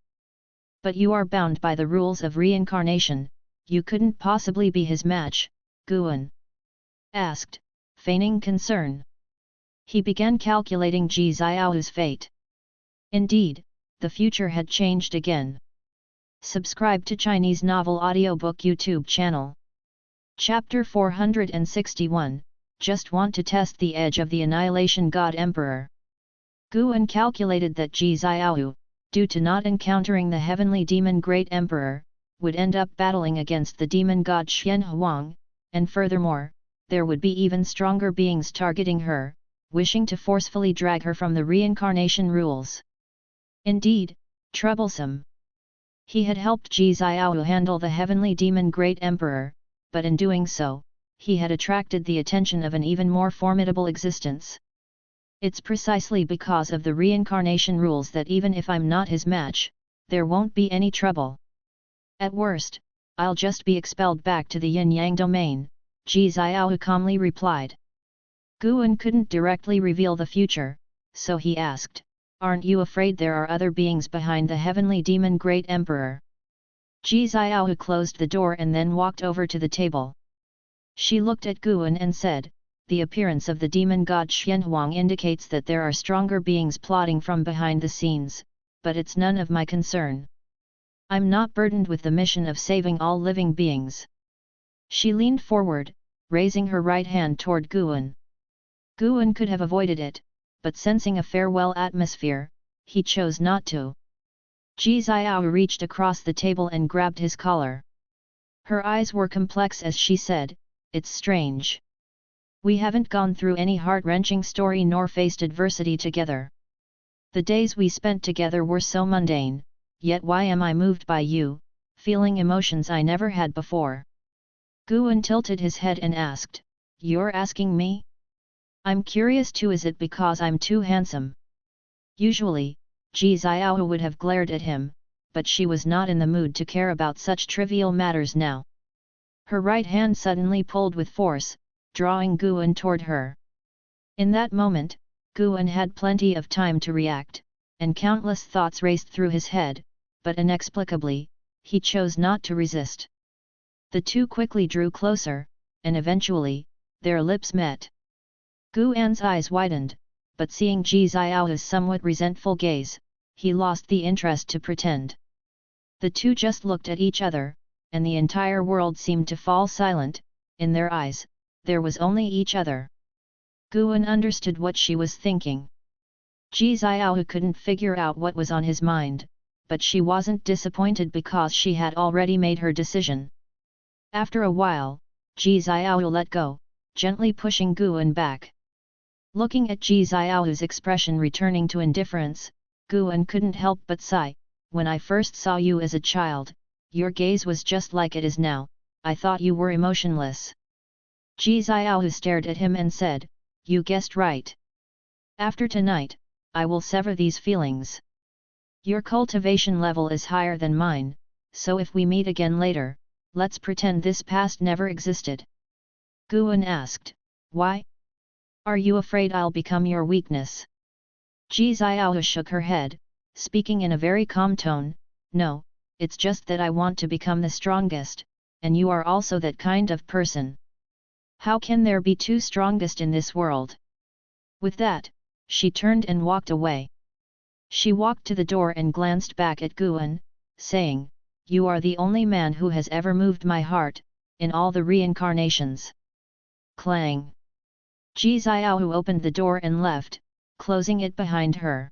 But you are bound by the rules of reincarnation, you couldn't possibly be his match," Guan asked, feigning concern. He began calculating Ji Xiao's fate. Indeed, the future had changed again. Subscribe to Chinese Novel Audiobook YouTube channel. Chapter 461, Just Want to Test the Edge of the Annihilation God Emperor. Guan calculated that Ji Xiao, due to not encountering the heavenly demon Great Emperor, would end up battling against the demon god Xian Huang, and furthermore, there would be even stronger beings targeting her, wishing to forcefully drag her from the reincarnation rules. Indeed, troublesome. He had helped Ji Xiao handle the heavenly demon Great Emperor, but in doing so, he had attracted the attention of an even more formidable existence. It's precisely because of the reincarnation rules that even if I'm not his match, there won't be any trouble. At worst, I'll just be expelled back to the yin-yang domain, Ji Xiao calmly replied. Guan couldn't directly reveal the future, so he asked, "Aren't you afraid there are other beings behind the heavenly demon Great Emperor?" Ji Xiao closed the door and then walked over to the table. She looked at Guan and said, "The appearance of the demon god Xianhuang indicates that there are stronger beings plotting from behind the scenes, but it's none of my concern. I'm not burdened with the mission of saving all living beings." She leaned forward, raising her right hand toward Guan. Guan could have avoided it, but sensing a farewell atmosphere, he chose not to. Ji Xiao reached across the table and grabbed his collar. Her eyes were complex as she said, "It's strange. We haven't gone through any heart-wrenching story nor faced adversity together. The days we spent together were so mundane, yet why am I moved by you, feeling emotions I never had before?" Guan tilted his head and asked, "You're asking me? I'm curious too. Is it because I'm too handsome?" Usually, Ji Xiao would have glared at him, but she was not in the mood to care about such trivial matters now. Her right hand suddenly pulled with force, drawing Guan toward her. In that moment, Guan had plenty of time to react, and countless thoughts raced through his head, but inexplicably, he chose not to resist. The two quickly drew closer, and eventually, their lips met. Guan's eyes widened, but seeing Ji Xiao's somewhat resentful gaze, he lost the interest to pretend. The two just looked at each other, and the entire world seemed to fall silent. In their eyes, there was only each other. Guan understood what she was thinking. Ji Xiao couldn't figure out what was on his mind, but she wasn't disappointed because she had already made her decision. After a while, Ji Xiao let go, gently pushing Guan back. Looking at Ji Xiao's expression returning to indifference, Guan couldn't help but sigh. "When I first saw you as a child, your gaze was just like it is now. I thought you were emotionless." Ji Xiao stared at him and said, "You guessed right. After tonight, I will sever these feelings. Your cultivation level is higher than mine, so if we meet again later, let's pretend this past never existed." Guan asked, "Why? Are you afraid I'll become your weakness?" Ji Xiao shook her head, speaking in a very calm tone, "No, it's just that I want to become the strongest, and you are also that kind of person. How can there be two strongest in this world?" With that, she turned and walked away. She walked to the door and glanced back at Guan, saying, "You are the only man who has ever moved my heart, in all the reincarnations." Clang! Ji Xiao opened the door and left, closing it behind her.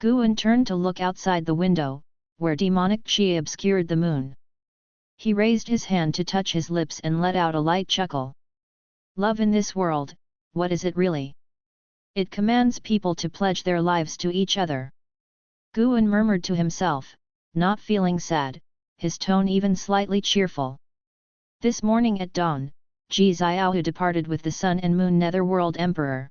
Guan turned to look outside the window, where demonic qi obscured the moon. He raised his hand to touch his lips and let out a light chuckle. Love in this world, what is it really? It commands people to pledge their lives to each other. Guan murmured to himself, not feeling sad, his tone even slightly cheerful. This morning at dawn, Ji Xiao departed with the Sun and Moon Netherworld Emperor.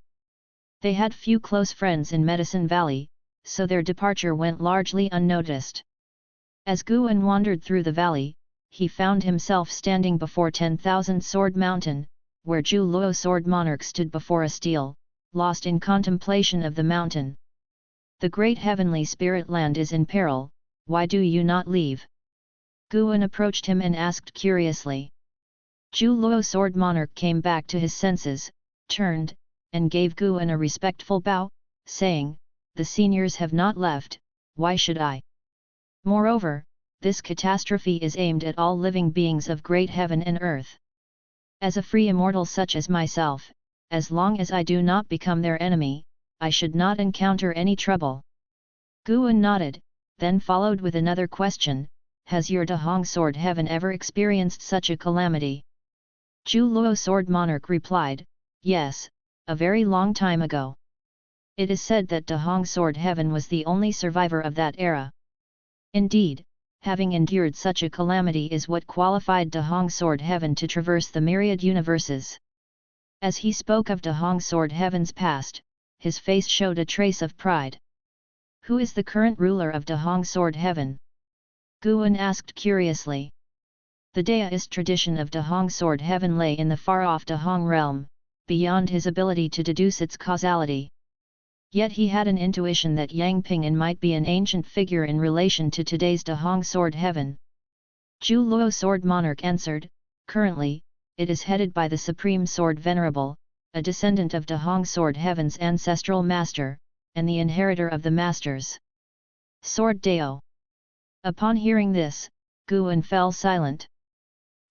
They had few close friends in Medicine Valley, so their departure went largely unnoticed. As Guan wandered through the valley, he found himself standing before 10,000 Sword Mountain, where Zhu Luo Sword Monarch stood before a stele, lost in contemplation of the mountain. "The great heavenly spirit land is in peril, why do you not leave?" Guan approached him and asked curiously. Zhu Luo Sword Monarch came back to his senses, turned, and gave Guan a respectful bow, saying, "The seniors have not left, why should I? Moreover, this catastrophe is aimed at all living beings of great heaven and earth. As a free immortal such as myself, as long as I do not become their enemy, I should not encounter any trouble." Guan nodded, then followed with another question, "Has your Dahong Sword Heaven ever experienced such a calamity?" Zhu Luo Sword Monarch replied, "Yes, a very long time ago. It is said that Dahong Sword Heaven was the only survivor of that era. Indeed, having endured such a calamity is what qualified De Hong Sword Heaven to traverse the myriad universes. As he spoke of De Hong Sword Heaven's past, his face showed a trace of pride. Who is the current ruler of De Hong Sword Heaven? Guan asked curiously. The Daoist tradition of De Hong Sword Heaven lay in the far-off De Hong realm, beyond his ability to deduce its causality. Yet he had an intuition that Yang Ping'an might be an ancient figure in relation to today's De Hong Sword Heaven. Zhu Luo Sword Monarch answered, currently, it is headed by the Supreme Sword Venerable, a descendant of De Hong Sword Heaven's ancestral master, and the inheritor of the masters. Sword Dao. Upon hearing this, Guan fell silent.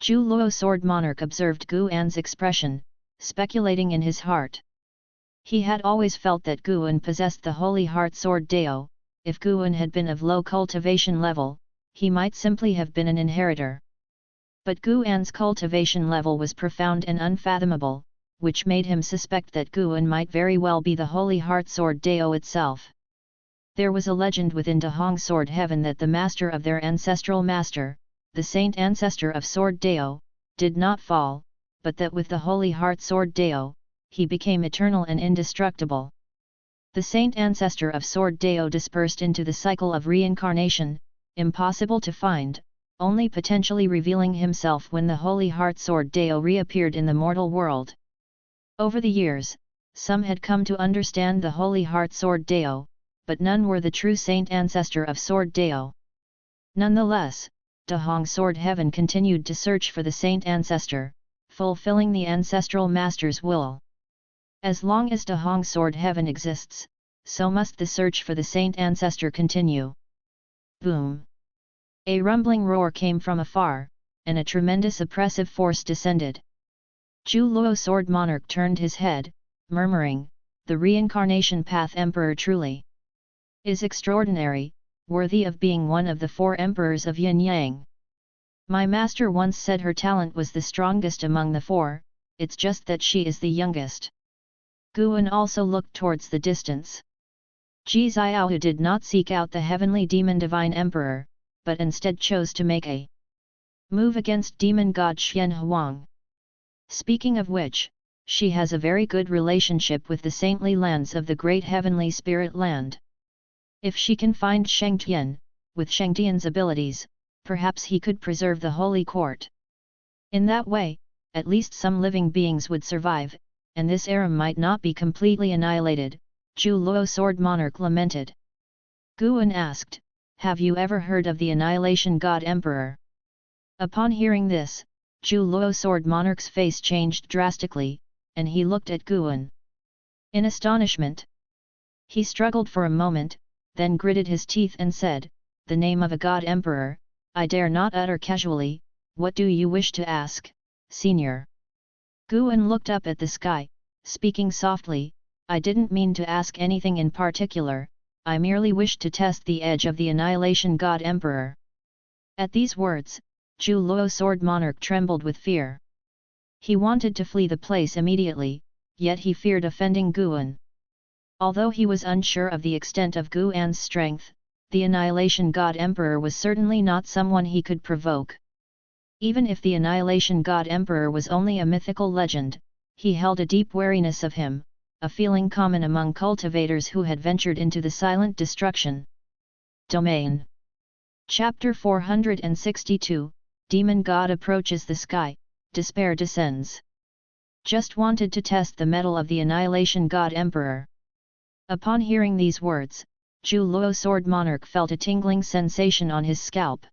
Zhu Luo Sword Monarch observed Guan's expression, speculating in his heart. He had always felt that Guan possessed the Holy Heart Sword Dao. If Guan had been of low cultivation level, he might simply have been an inheritor. But Guan's cultivation level was profound and unfathomable, which made him suspect that Guan might very well be the Holy Heart Sword Dao itself. There was a legend within De Hong Sword Heaven that the master of their ancestral master, the saint ancestor of Sword Dao, did not fall, but that with the Holy Heart Sword Dao, he became eternal and indestructible. The saint ancestor of Sword Dao dispersed into the cycle of reincarnation, impossible to find, only potentially revealing himself when the Holy Heart Sword Dao reappeared in the mortal world. Over the years, some had come to understand the Holy Heart Sword Dao, but none were the true saint ancestor of Sword Dao. Nonetheless, De Hong Sword Heaven continued to search for the saint ancestor, fulfilling the ancestral master's will. As long as De Hong Sword Heaven exists, so must the search for the saint ancestor continue. Boom! A rumbling roar came from afar, and a tremendous oppressive force descended. Zhu Luo Sword Monarch turned his head, murmuring, "The reincarnation path Emperor truly is extraordinary, worthy of being one of the 4 emperors of Yin Yang. My master once said her talent was the strongest among the 4, it's just that she is the youngest." Guan also looked towards the distance. Ji Xiaohu did not seek out the heavenly demon divine emperor, but instead chose to make a move against demon god Xian Huang. Speaking of which, she has a very good relationship with the saintly lands of the great heavenly spirit land. If she can find Shengtian, with Shengtian's abilities, perhaps he could preserve the holy court. In that way, at least some living beings would survive, and this era might not be completely annihilated, Zhu Luo Sword Monarch lamented. Guan asked, "Have you ever heard of the Annihilation God Emperor?" Upon hearing this, Zhu Luo Sword Monarch's face changed drastically, and he looked at Guan in astonishment. He struggled for a moment, then gritted his teeth and said, "The name of a God Emperor, I dare not utter casually. What do you wish to ask, Senior?" Guan looked up at the sky, speaking softly, "I didn't mean to ask anything in particular, I merely wished to test the edge of the Annihilation God Emperor." At these words, Zhu Luo Sword Monarch trembled with fear. He wanted to flee the place immediately, yet he feared offending Guan. Although he was unsure of the extent of Guan's strength, the Annihilation God Emperor was certainly not someone he could provoke. Even if the Annihilation God Emperor was only a mythical legend, he held a deep wariness of him, a feeling common among cultivators who had ventured into the silent destruction. Domain. Chapter 462, Demon God approaches the sky, despair descends. Just wanted to test the mettle of the Annihilation God Emperor. Upon hearing these words, Zhu Luo Sword Monarch felt a tingling sensation on his scalp.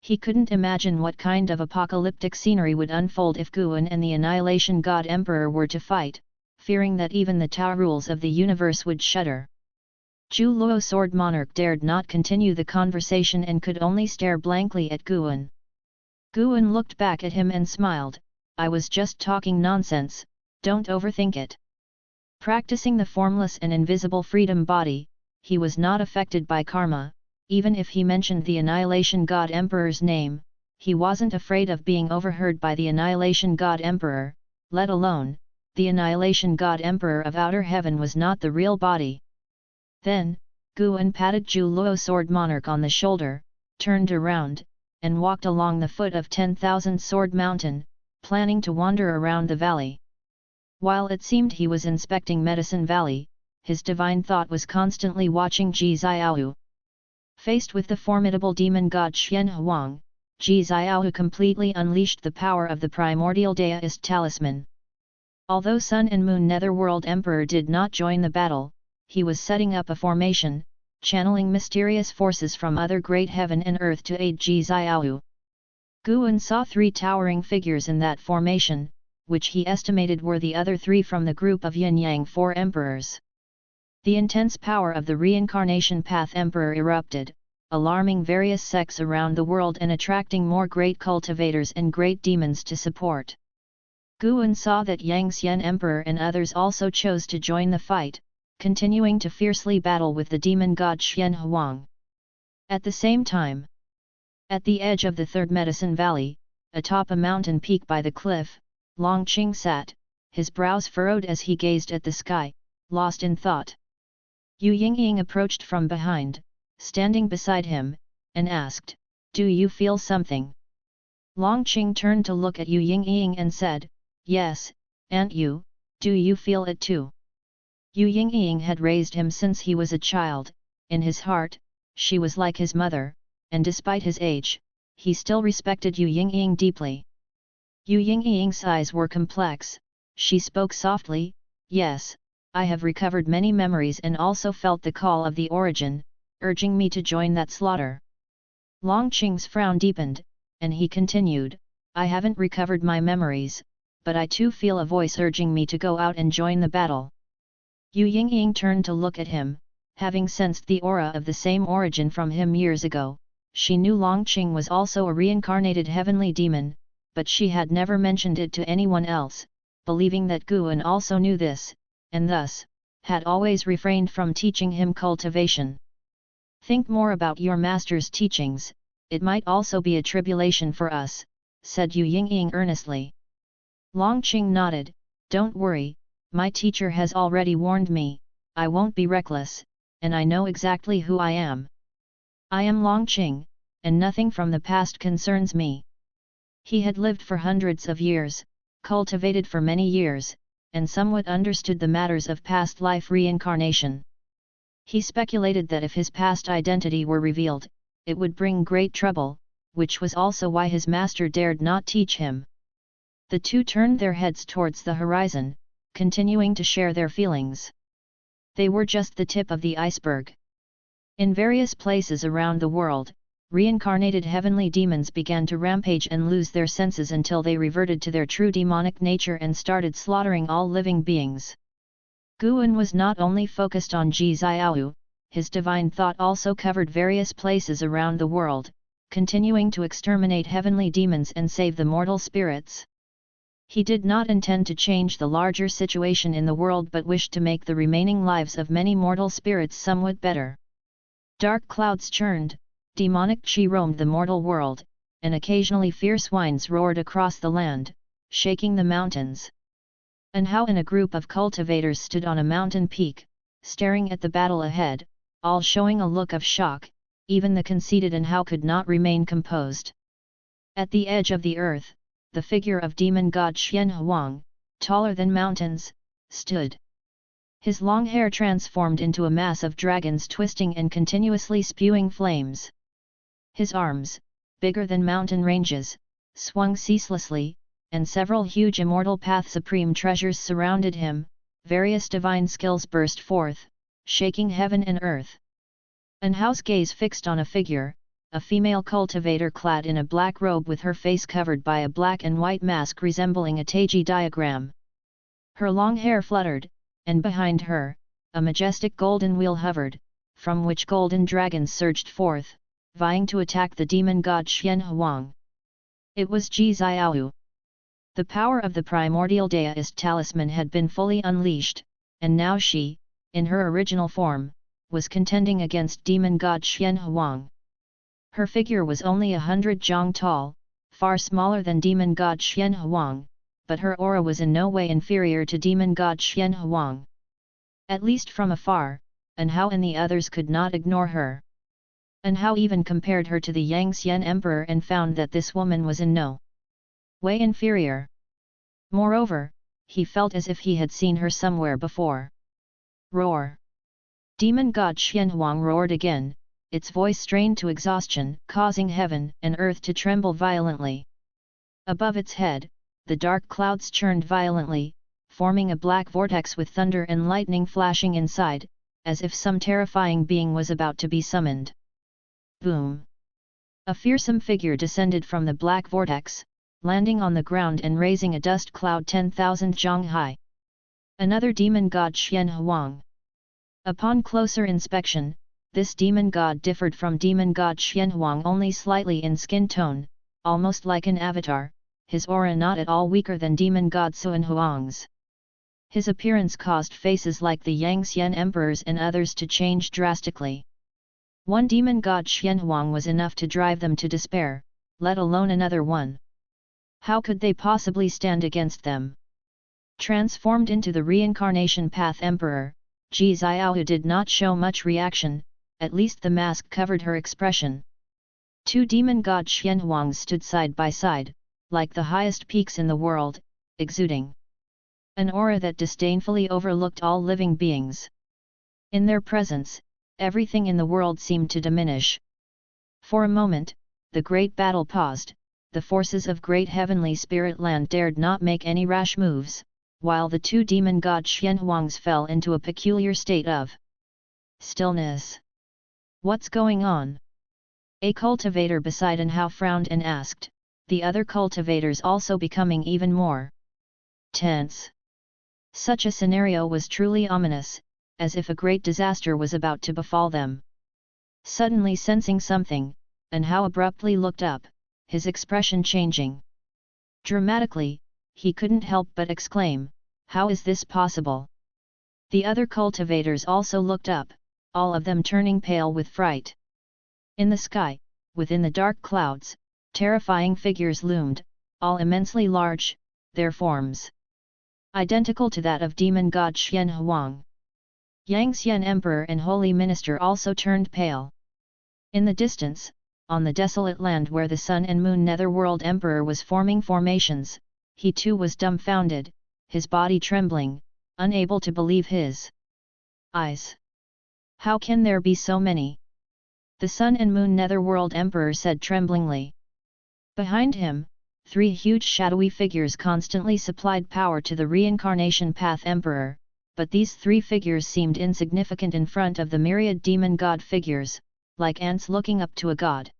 He couldn't imagine what kind of apocalyptic scenery would unfold if Guan and the Annihilation God Emperor were to fight, fearing that even the Tao rules of the universe would shudder. Zhu Luo Sword Monarch dared not continue the conversation and could only stare blankly at Guan. Guan looked back at him and smiled, "I was just talking nonsense, don't overthink it." Practicing the formless and invisible freedom body, he was not affected by karma. Even if he mentioned the Annihilation God Emperor's name, he wasn't afraid of being overheard by the Annihilation God Emperor, let alone, the Annihilation God Emperor of Outer Heaven was not the real body. Then, Guan patted Zhu Luo Sword Monarch on the shoulder, turned around, and walked along the foot of 10,000 Sword Mountain, planning to wander around the valley. While it seemed he was inspecting Medicine Valley, his divine thought was constantly watching Ji Xiaohu. Faced with the formidable demon god Xian Huang, Ji Xiaohu completely unleashed the power of the primordial deist talisman. Although Sun and Moon Netherworld Emperor did not join the battle, he was setting up a formation, channeling mysterious forces from other great heaven and earth to aid Ji Xiaohu. Guan saw 3 towering figures in that formation, which he estimated were the other 3 from the group of Yin-Yang 4 emperors. The intense power of the reincarnation path emperor erupted, alarming various sects around the world and attracting more great cultivators and great demons to support. Guan saw that Yang Xian Emperor and others also chose to join the fight, continuing to fiercely battle with the demon god Xian Huang. At the same time, at the edge of the Third Medicine Valley, atop a mountain peak by the cliff, Longqing sat, his brows furrowed as he gazed at the sky, lost in thought. Yu Yingying approached from behind, standing beside him, and asked, "Do you feel something?" Longqing turned to look at Yu Yingying and said, "Yes, and you, do you feel it too?" Yu Yingying had raised him since he was a child. In his heart, she was like his mother, and despite his age, he still respected Yu Yingying deeply. Yu Yingying's eyes were complex. She spoke softly, "Yes, I have recovered many memories and also felt the call of the origin, urging me to join that slaughter." Longqing's frown deepened, and he continued, "I haven't recovered my memories, but I too feel a voice urging me to go out and join the battle." Yu Yingying turned to look at him, having sensed the aura of the same origin from him years ago. She knew Longqing was also a reincarnated heavenly demon, but she had never mentioned it to anyone else, believing that Guan also knew this, and thus, had always refrained from teaching him cultivation. "Think more about your master's teachings, it might also be a tribulation for us," said Yu Yingying earnestly. Longqing nodded, "Don't worry, my teacher has already warned me, I won't be reckless, and I know exactly who I am. I am Longqing, and nothing from the past concerns me." He had lived for hundreds of years, cultivated for many years, and somewhat understood the matters of past life reincarnation. He speculated that if his past identity were revealed, it would bring great trouble, which was also why his master dared not teach him. The two turned their heads towards the horizon, continuing to share their feelings. They were just the tip of the iceberg. In various places around the world, reincarnated heavenly demons began to rampage and lose their senses until they reverted to their true demonic nature and started slaughtering all living beings. Guan was not only focused on Ji Xiaohu, his divine thought also covered various places around the world, continuing to exterminate heavenly demons and save the mortal spirits. He did not intend to change the larger situation in the world but wished to make the remaining lives of many mortal spirits somewhat better. Dark clouds churned, demonic qi roamed the mortal world, and occasionally fierce winds roared across the land, shaking the mountains. And how in a group of cultivators stood on a mountain peak, staring at the battle ahead, all showing a look of shock, even the conceited and how could not remain composed. At the edge of the earth, the figure of demon god Xian Huang, taller than mountains, stood. His long hair transformed into a mass of dragons twisting and continuously spewing flames. His arms, bigger than mountain ranges, swung ceaselessly, and several huge immortal path supreme treasures surrounded him. Various divine skills burst forth, shaking heaven and earth. An house gaze fixed on a figure, a female cultivator clad in a black robe with her face covered by a black and white mask resembling a Taiji diagram. Her long hair fluttered, and behind her, a majestic golden wheel hovered, from which golden dragons surged forth, vying to attack the demon god Xian Huang. It was Ji Xiaohu. The power of the primordial deist talisman had been fully unleashed, and now she, in her original form, was contending against demon god Xian Huang. Her figure was only 100 zhang tall, far smaller than demon god Xian Huang, but her aura was in no way inferior to demon god Xian Huang. At least from afar, and Hao and the others could not ignore her. And Hao even compared her to the Yangxian Emperor and found that this woman was in no way inferior. Moreover, he felt as if he had seen her somewhere before. Roar! Demon god Xianhuang roared again, its voice strained to exhaustion, causing heaven and earth to tremble violently. Above its head, the dark clouds churned violently, forming a black vortex with thunder and lightning flashing inside, as if some terrifying being was about to be summoned. Boom! A fearsome figure descended from the black vortex, landing on the ground and raising a dust cloud 10,000 zhang high. Another demon god Xianhuang. Upon closer inspection, this demon god differed from demon god Xianhuang only slightly in skin tone, almost like an avatar, his aura not at all weaker than demon god Xuanhuang's. His appearance caused faces like the Yangxian emperors and others to change drastically. One demon god Xianhuang was enough to drive them to despair, let alone another one. How could they possibly stand against them? Transformed into the reincarnation path emperor, Ji Xiaohu did not show much reaction, at least the mask covered her expression. Two demon god Xianhuangs stood side by side, like the highest peaks in the world, exuding an aura that disdainfully overlooked all living beings. In their presence, everything in the world seemed to diminish. For a moment, the great battle paused, the forces of great heavenly spirit land dared not make any rash moves, while the two demon god Xianhuangs fell into a peculiar state of stillness. What's going on? A cultivator beside Hao frowned and asked, the other cultivators also becoming even more tense. Such a scenario was truly ominous, as if a great disaster was about to befall them. Suddenly sensing something, Hao abruptly looked up, his expression changing. Dramatically, he couldn't help but exclaim, how is this possible? The other cultivators also looked up, all of them turning pale with fright. In the sky, within the dark clouds, terrifying figures loomed, all immensely large, their forms identical to that of demon god Xianhuang. Yangxian Emperor and Holy Minister also turned pale. In the distance, on the desolate land where the Sun and Moon Netherworld Emperor was forming formations, he too was dumbfounded, his body trembling, unable to believe his eyes. How can there be so many? The Sun and Moon Netherworld Emperor said tremblingly. Behind him, three huge shadowy figures constantly supplied power to the reincarnation path Emperor, but these three figures seemed insignificant in front of the myriad demon god figures, like ants looking up to a god.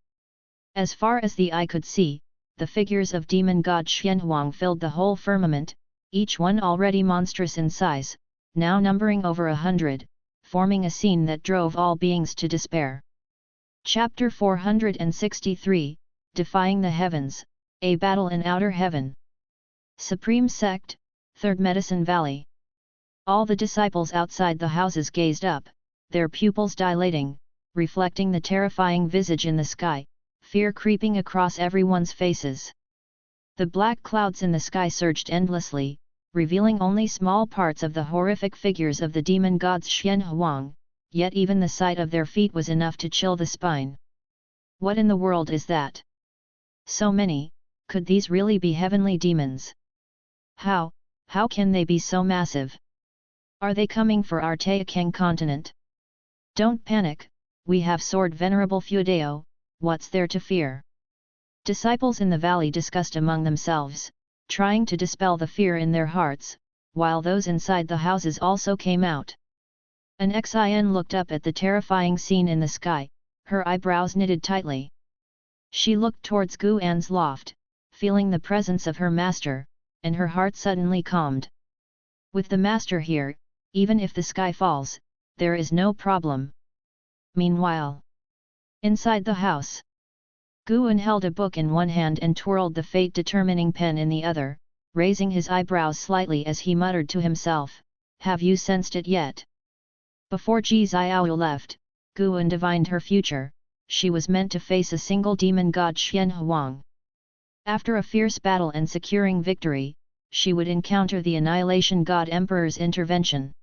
As far as the eye could see, the figures of demon god Xianhuang filled the whole firmament, each one already monstrous in size, now numbering over 100, forming a scene that drove all beings to despair. Chapter 463, Defying the Heavens, A Battle in Outer Heaven. Supreme Sect, Third Medicine Valley. All the disciples outside the houses gazed up, their pupils dilating, reflecting the terrifying visage in the sky, fear creeping across everyone's faces. The black clouds in the sky surged endlessly, revealing only small parts of the horrific figures of the demon gods Xianhuang, yet even the sight of their feet was enough to chill the spine. What in the world is that? So many, could these really be heavenly demons? How can they be so massive? Are they coming for our Taixuan continent? Don't panic, we have sword Venerable Feudeo, what's there to fear? Disciples in the valley discussed among themselves, trying to dispel the fear in their hearts, while those inside the houses also came out. An Xin looked up at the terrifying scene in the sky, her eyebrows knitted tightly. She looked towards Guan's loft, feeling the presence of her master, and her heart suddenly calmed. With the master here, even if the sky falls, there is no problem. Meanwhile, inside the house, Guan held a book in one hand and twirled the fate-determining pen in the other, raising his eyebrows slightly as he muttered to himself, "Have you sensed it yet?" Before Ji Xiaoyu left, Guan divined her future. She was meant to face a single demon god Xianhuang. After a fierce battle and securing victory, she would encounter the Annihilation God Emperor's intervention.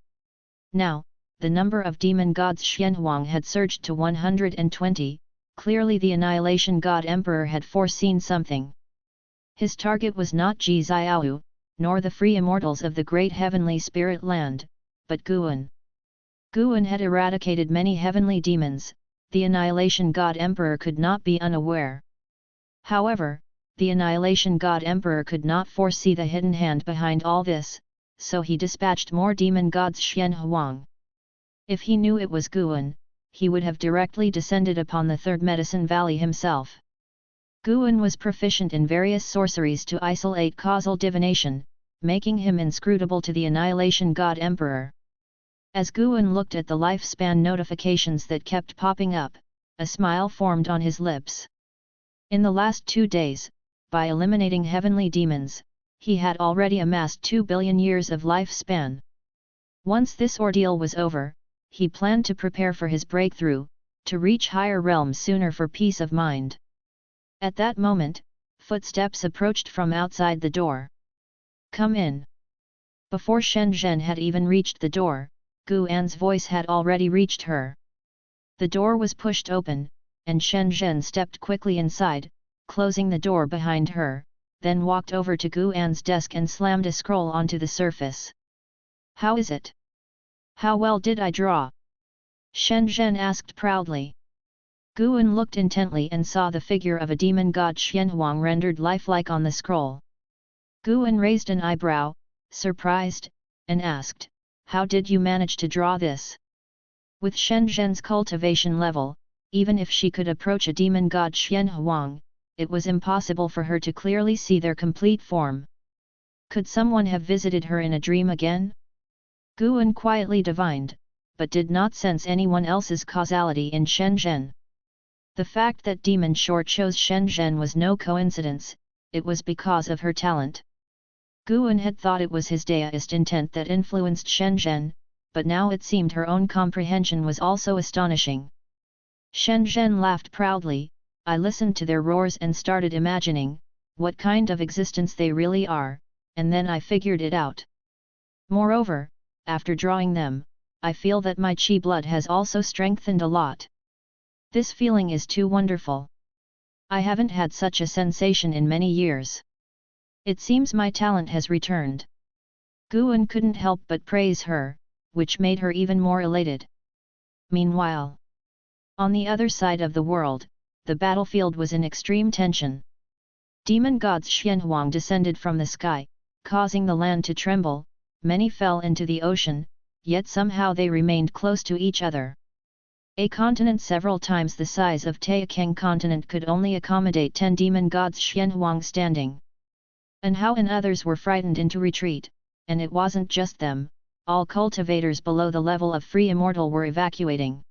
Now, the number of demon gods Xianhuang had surged to 120, Clearly the Annihilation God Emperor had foreseen something. His target was not Ji Xiao, nor the free immortals of the great heavenly spirit land, but Guan. Guan had eradicated many heavenly demons, the Annihilation God Emperor could not be unaware. However, the Annihilation God Emperor could not foresee the hidden hand behind all this, so he dispatched more demon gods Xian Huang. If he knew it was Guan, he would have directly descended upon the Third Medicine Valley himself. Guan was proficient in various sorceries to isolate causal divination, making him inscrutable to the Annihilation God Emperor. As Guan looked at the lifespan notifications that kept popping up, a smile formed on his lips. In the last 2 days, by eliminating heavenly demons, he had already amassed 2 billion years of lifespan. Once this ordeal was over, he planned to prepare for his breakthrough, to reach higher realms sooner for peace of mind. At that moment, footsteps approached from outside the door. "Come in." Before Shen Zhen had even reached the door, Gu An's voice had already reached her. The door was pushed open, and Shen Zhen stepped quickly inside, closing the door behind her, then walked over to Gu An's desk and slammed a scroll onto the surface. "How is it? How well did I draw?" Shen Zhen asked proudly. Guan looked intently and saw the figure of a demon god Xianhuang rendered lifelike on the scroll. Guan raised an eyebrow, surprised, and asked, "How did you manage to draw this?" With Shen Zhen's cultivation level, even if she could approach a demon god Xianhuang, it was impossible for her to clearly see their complete form. Could someone have visited her in a dream again? Guan quietly divined, but did not sense anyone else's causality in Shen Zhen. The fact that Demon Short chose Shen Zhen was no coincidence, it was because of her talent. Guan had thought it was his deist intent that influenced Shen Zhen, but now it seemed her own comprehension was also astonishing. Shen Zhen laughed proudly. "I listened to their roars and started imagining what kind of existence they really are, and then I figured it out. Moreover, after drawing them, I feel that my chi blood has also strengthened a lot. This feeling is too wonderful. I haven't had such a sensation in many years. It seems my talent has returned." Guan couldn't help but praise her, which made her even more elated. Meanwhile, on the other side of the world, the battlefield was in extreme tension. Demon gods Xianhuang descended from the sky, causing the land to tremble. Many fell into the ocean, yet somehow they remained close to each other. A continent several times the size of Taixuan continent could only accommodate 10 demon gods Xianhuang standing. And how and others were frightened into retreat, and it wasn't just them, all cultivators below the level of free immortal were evacuating.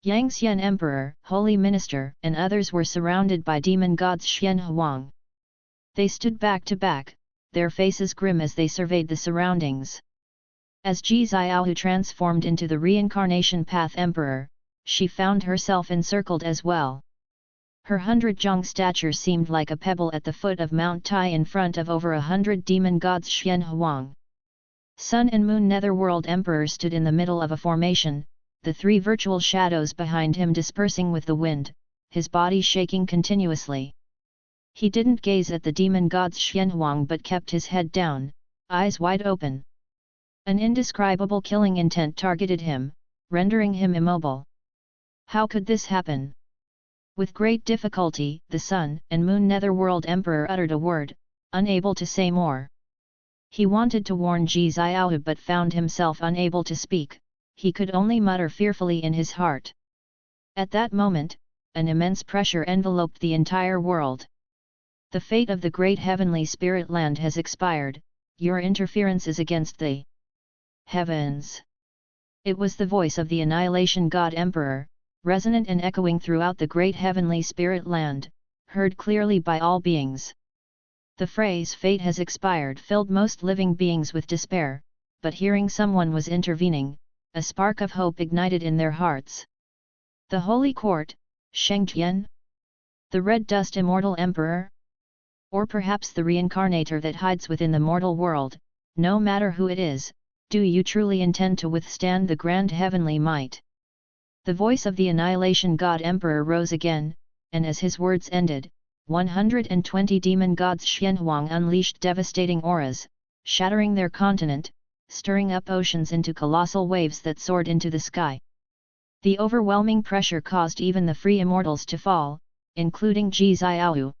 Yang Xian Emperor, Holy Minister, and others were surrounded by demon gods Xianhuang. They stood back to back, their faces grim as they surveyed the surroundings. As Ji Xiaohu transformed into the reincarnation path emperor, she found herself encircled as well. Her 100-jong stature seemed like a pebble at the foot of Mount Tai in front of over 100 demon gods Xianhuang. Sun and Moon Netherworld Emperor stood in the middle of a formation, the 3 virtual shadows behind him dispersing with the wind, his body shaking continuously. He didn't gaze at the demon gods Xianhuang but kept his head down, eyes wide open. An indescribable killing intent targeted him, rendering him immobile. How could this happen? With great difficulty, the Sun and Moon Netherworld Emperor uttered a word, unable to say more. He wanted to warn Ji Xiaohu but found himself unable to speak, he could only mutter fearfully in his heart. At that moment, an immense pressure enveloped the entire world. "The fate of the great heavenly spirit land has expired, your interference is against the heavens." It was the voice of the Annihilation God Emperor, resonant and echoing throughout the great heavenly spirit land, heard clearly by all beings. The phrase "fate has expired" filled most living beings with despair, but hearing someone was intervening, a spark of hope ignited in their hearts. The Holy Court, Shengtian? The Red Dust Immortal Emperor? Or perhaps the reincarnator that hides within the mortal world? No matter who it is, do you truly intend to withstand the grand heavenly might? The voice of the Annihilation God Emperor rose again, and as his words ended, 120 demon gods Xianhuang unleashed devastating auras, shattering their continent, stirring up oceans into colossal waves that soared into the sky. The overwhelming pressure caused even the free immortals to fall, including Ji Xiaoyu.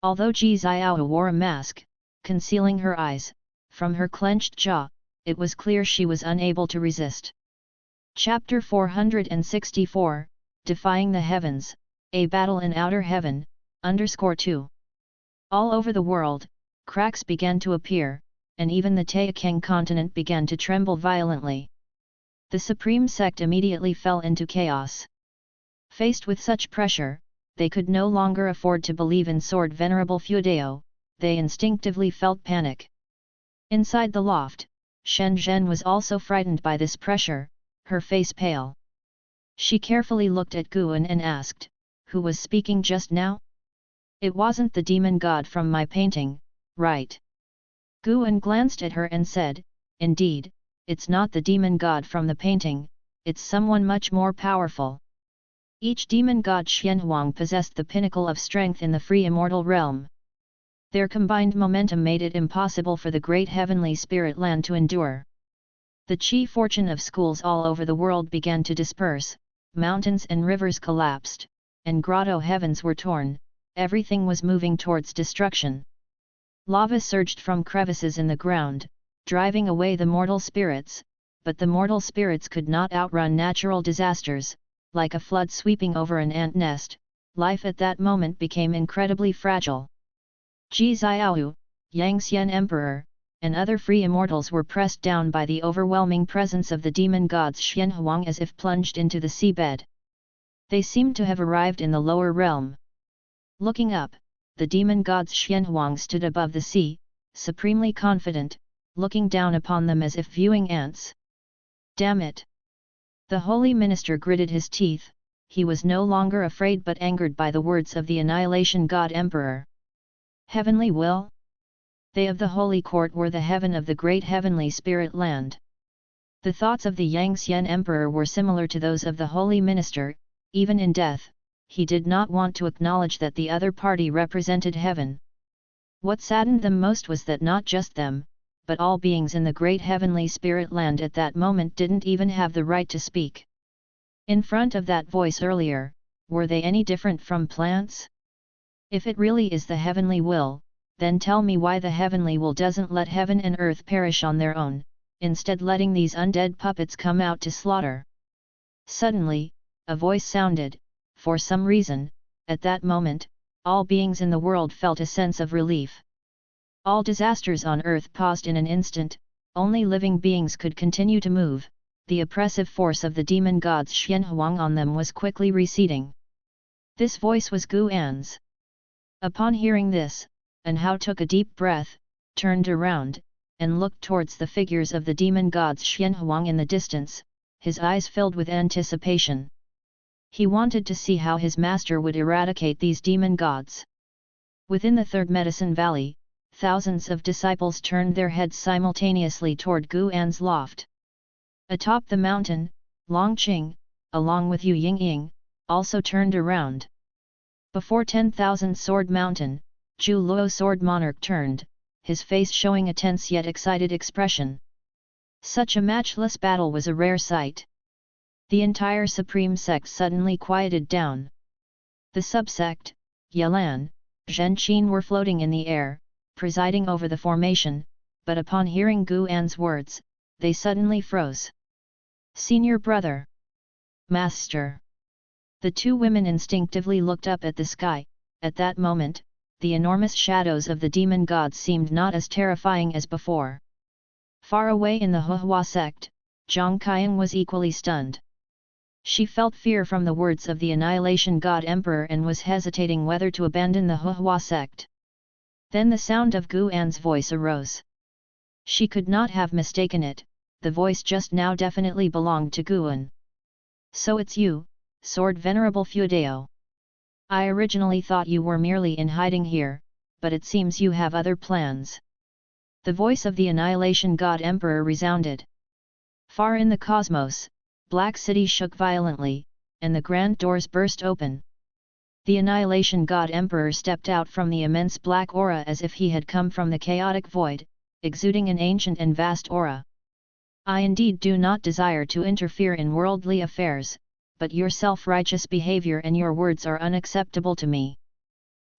Although Ji Xiaoyu wore a mask, concealing her eyes, from her clenched jaw, it was clear she was unable to resist. Chapter 464, Defying the Heavens, A Battle in Outer Heaven, _2. All over the world, cracks began to appear, and even the Taixuan continent began to tremble violently. The Supreme Sect immediately fell into chaos. Faced with such pressure, they could no longer afford to believe in Sword Venerable Fuedao, they instinctively felt panic. Inside the loft, Shen Zhen was also frightened by this pressure, her face pale. She carefully looked at Guan and asked, "Who was speaking just now?" "It wasn't the demon god from my painting, right?" Guan glanced at her and said, "Indeed, it's not the demon god from the painting, it's someone much more powerful." Each demon god Xianhuang possessed the pinnacle of strength in the free immortal realm. Their combined momentum made it impossible for the great heavenly spirit land to endure. The chi fortune of schools all over the world began to disperse, mountains and rivers collapsed, and grotto heavens were torn, everything was moving towards destruction. Lava surged from crevices in the ground, driving away the mortal spirits, but the mortal spirits could not outrun natural disasters. Like a flood sweeping over an ant nest, life at that moment became incredibly fragile. Ji Xiaoyu, Yangxian Emperor, and other free immortals were pressed down by the overwhelming presence of the demon gods Xianhuang as if plunged into the seabed. They seemed to have arrived in the lower realm. Looking up, the demon gods Xianhuang stood above the sea, supremely confident, looking down upon them as if viewing ants. "Damn it!" The holy minister gritted his teeth, he was no longer afraid but angered by the words of the Annihilation God Emperor. Heavenly will? They of the holy court were the heaven of the great heavenly spirit land. The thoughts of the Yangxian Emperor were similar to those of the holy minister, even in death, he did not want to acknowledge that the other party represented heaven. What saddened them most was that not just them, but all beings in the great heavenly spirit land at that moment didn't even have the right to speak. In front of that voice earlier, were they any different from plants? If it really is the heavenly will, then tell me why the heavenly will doesn't let heaven and earth perish on their own, instead letting these undead puppets come out to slaughter. Suddenly, a voice sounded, for some reason, at that moment, all beings in the world felt a sense of relief. All disasters on earth paused in an instant, only living beings could continue to move, the oppressive force of the demon gods Xianhuang on them was quickly receding. This voice was Gu An's. Upon hearing this, Anhao took a deep breath, turned around, and looked towards the figures of the demon gods Xianhuang in the distance, his eyes filled with anticipation. He wanted to see how his master would eradicate these demon gods. Within the Third Medicine Valley, thousands of disciples turned their heads simultaneously toward Gu An's loft. Atop the mountain, Long Qing, along with Yu Yingying, also turned around. Before 10,000 Sword Mountain, Zhu Luo Sword Monarch turned, his face showing a tense yet excited expression. Such a matchless battle was a rare sight. The entire Supreme Sect suddenly quieted down. The subsect, Yelan, Zhenqin were floating in the air, presiding over the formation, but upon hearing Gu An's words, they suddenly froze. "Senior brother! Master!" The two women instinctively looked up at the sky. At that moment, the enormous shadows of the demon gods seemed not as terrifying as before. Far away in the Huhua sect, Zhang Qian was equally stunned. She felt fear from the words of the Annihilation God Emperor and was hesitating whether to abandon the Huhua sect. Then the sound of Gu An's voice arose. She could not have mistaken it, the voice just now definitely belonged to Guan. "So it's you, Sword Venerable Fuedao. I originally thought you were merely in hiding here, but it seems you have other plans." The voice of the Annihilation God Emperor resounded. Far in the cosmos, Black City shook violently, and the grand doors burst open. The Annihilation God Emperor stepped out from the immense black aura as if he had come from the chaotic void, exuding an ancient and vast aura. I indeed do not desire to interfere in worldly affairs, but your self-righteous behavior and your words are unacceptable to me.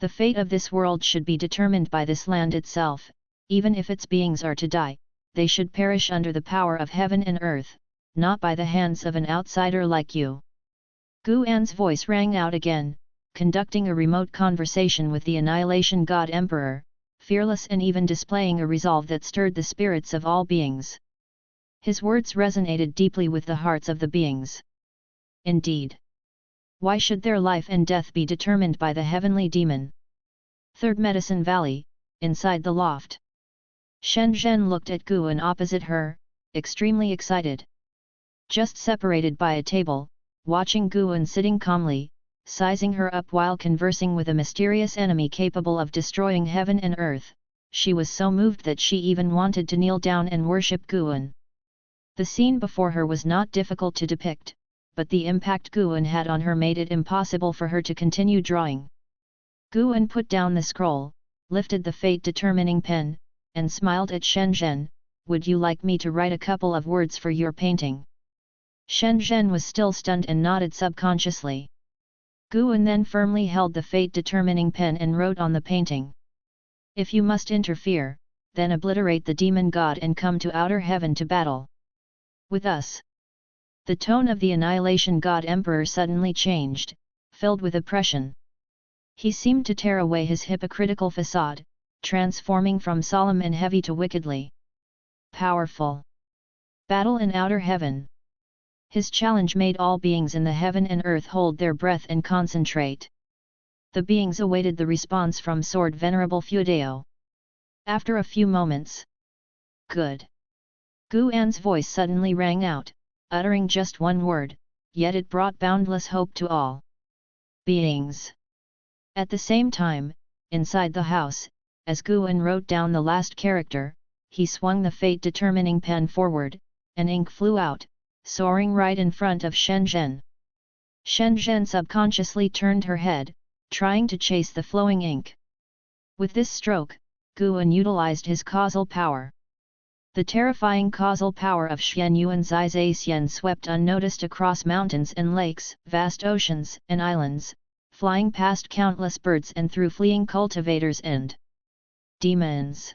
The fate of this world should be determined by this land itself. Even if its beings are to die, they should perish under the power of heaven and earth, not by the hands of an outsider like you. Gu An's voice rang out again, conducting a remote conversation with the Annihilation God Emperor, fearless and even displaying a resolve that stirred the spirits of all beings. His words resonated deeply with the hearts of the beings. Indeed. Why should their life and death be determined by the heavenly demon? Third Medicine Valley, inside the loft. Shen Zhen looked at Gu An opposite her, extremely excited. Just separated by a table, watching Gu An sitting calmly, sizing her up while conversing with a mysterious enemy capable of destroying heaven and earth, she was so moved that she even wanted to kneel down and worship Gu An. The scene before her was not difficult to depict, but the impact Gu An had on her made it impossible for her to continue drawing. Gu An put down the scroll, lifted the fate-determining pen, and smiled at Shen Zhen. Would you like me to write a couple of words for your painting? Shen Zhen was still stunned and nodded subconsciously. Gu An then firmly held the fate-determining pen and wrote on the painting. If you must interfere, then obliterate the demon god and come to outer heaven to battle with us. The tone of the Annihilation God Emperor suddenly changed, filled with oppression. He seemed to tear away his hypocritical facade, transforming from solemn and heavy to wickedly powerful. Battle in outer heaven. His challenge made all beings in the heaven and earth hold their breath and concentrate. The beings awaited the response from Sword Venerable Feudeo. After a few moments. Good. Gu An's voice suddenly rang out, uttering just one word, yet it brought boundless hope to all beings. At the same time, inside the house, as Gu An wrote down the last character, he swung the fate-determining pen forward, and ink flew out, soaring right in front of Shen Zhen. Shen Zhen subconsciously turned her head, trying to chase the flowing ink. With this stroke, Gu An utilized his causal power. The terrifying causal power of Xian Yuan Zai Zai Xian swept unnoticed across mountains and lakes, vast oceans and islands, flying past countless birds and through fleeing cultivators and demons.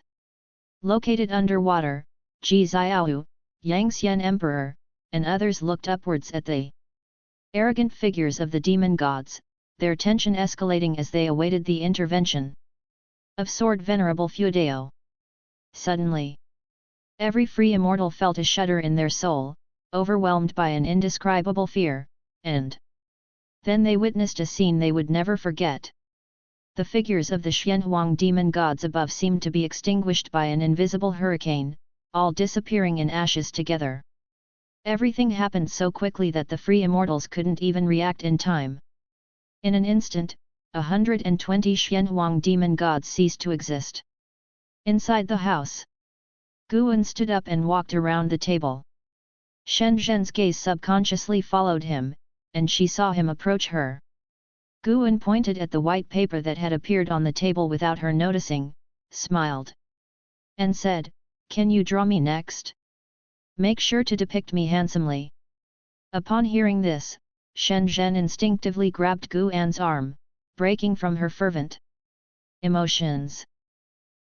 Located underwater, Ji Xiaoyu, Yang Xian Emperor, and others looked upwards at the arrogant figures of the demon gods, their tension escalating as they awaited the intervention of Sword Venerable Feudeo. Suddenly, every free immortal felt a shudder in their soul, overwhelmed by an indescribable fear, and then they witnessed a scene they would never forget. The figures of the Xianhuang demon gods above seemed to be extinguished by an invisible hurricane, all disappearing in ashes together. Everything happened so quickly that the free immortals couldn't even react in time. In an instant, 120 Xianhuang demon gods ceased to exist. Inside the house, Gu An stood up and walked around the table. Shen Zhen's gaze subconsciously followed him, and she saw him approach her. Gu An pointed at the white paper that had appeared on the table without her noticing, smiled, and said, "Can you draw me next? Make sure to depict me handsomely." Upon hearing this, Shen Zhen instinctively grabbed Gu An's arm, breaking from her fervent emotions.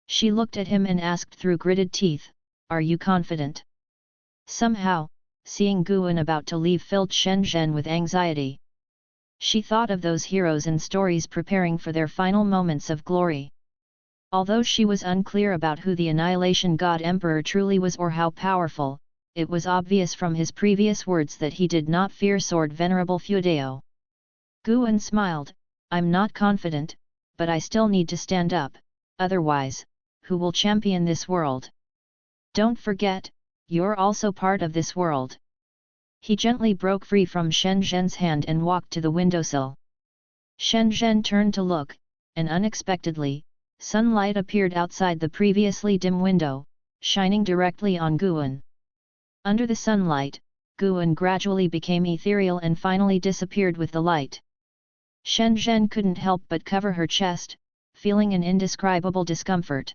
She looked at him and asked through gritted teeth, "Are you confident?" Somehow, seeing Gu An about to leave filled Shen Zhen with anxiety. She thought of those heroes in stories preparing for their final moments of glory. Although she was unclear about who the Annihilation God Emperor truly was or how powerful, it was obvious from his previous words that he did not fear Sword Venerable Feudeo. Gu An smiled, "I'm not confident, but I still need to stand up, otherwise, who will champion this world? Don't forget, you're also part of this world." He gently broke free from Shen Zhen's hand and walked to the windowsill. Shen Zhen turned to look, and unexpectedly, sunlight appeared outside the previously dim window, shining directly on Gu An. Under the sunlight, Guan gradually became ethereal and finally disappeared with the light. Shen Zhen couldn't help but cover her chest, feeling an indescribable discomfort.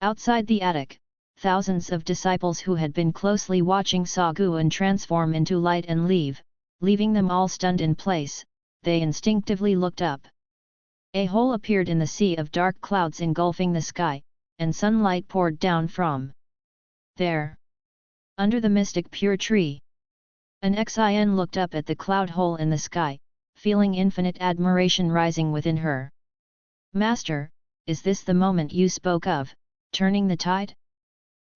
Outside the attic, thousands of disciples who had been closely watching saw Guan transform into light and leaving them all stunned in place. They instinctively looked up. A hole appeared in the sea of dark clouds engulfing the sky, and sunlight poured down from there. Under the mystic pure tree. An Xin looked up at the cloud hole in the sky, feeling infinite admiration rising within her. Master, is this the moment you spoke of, turning the tide?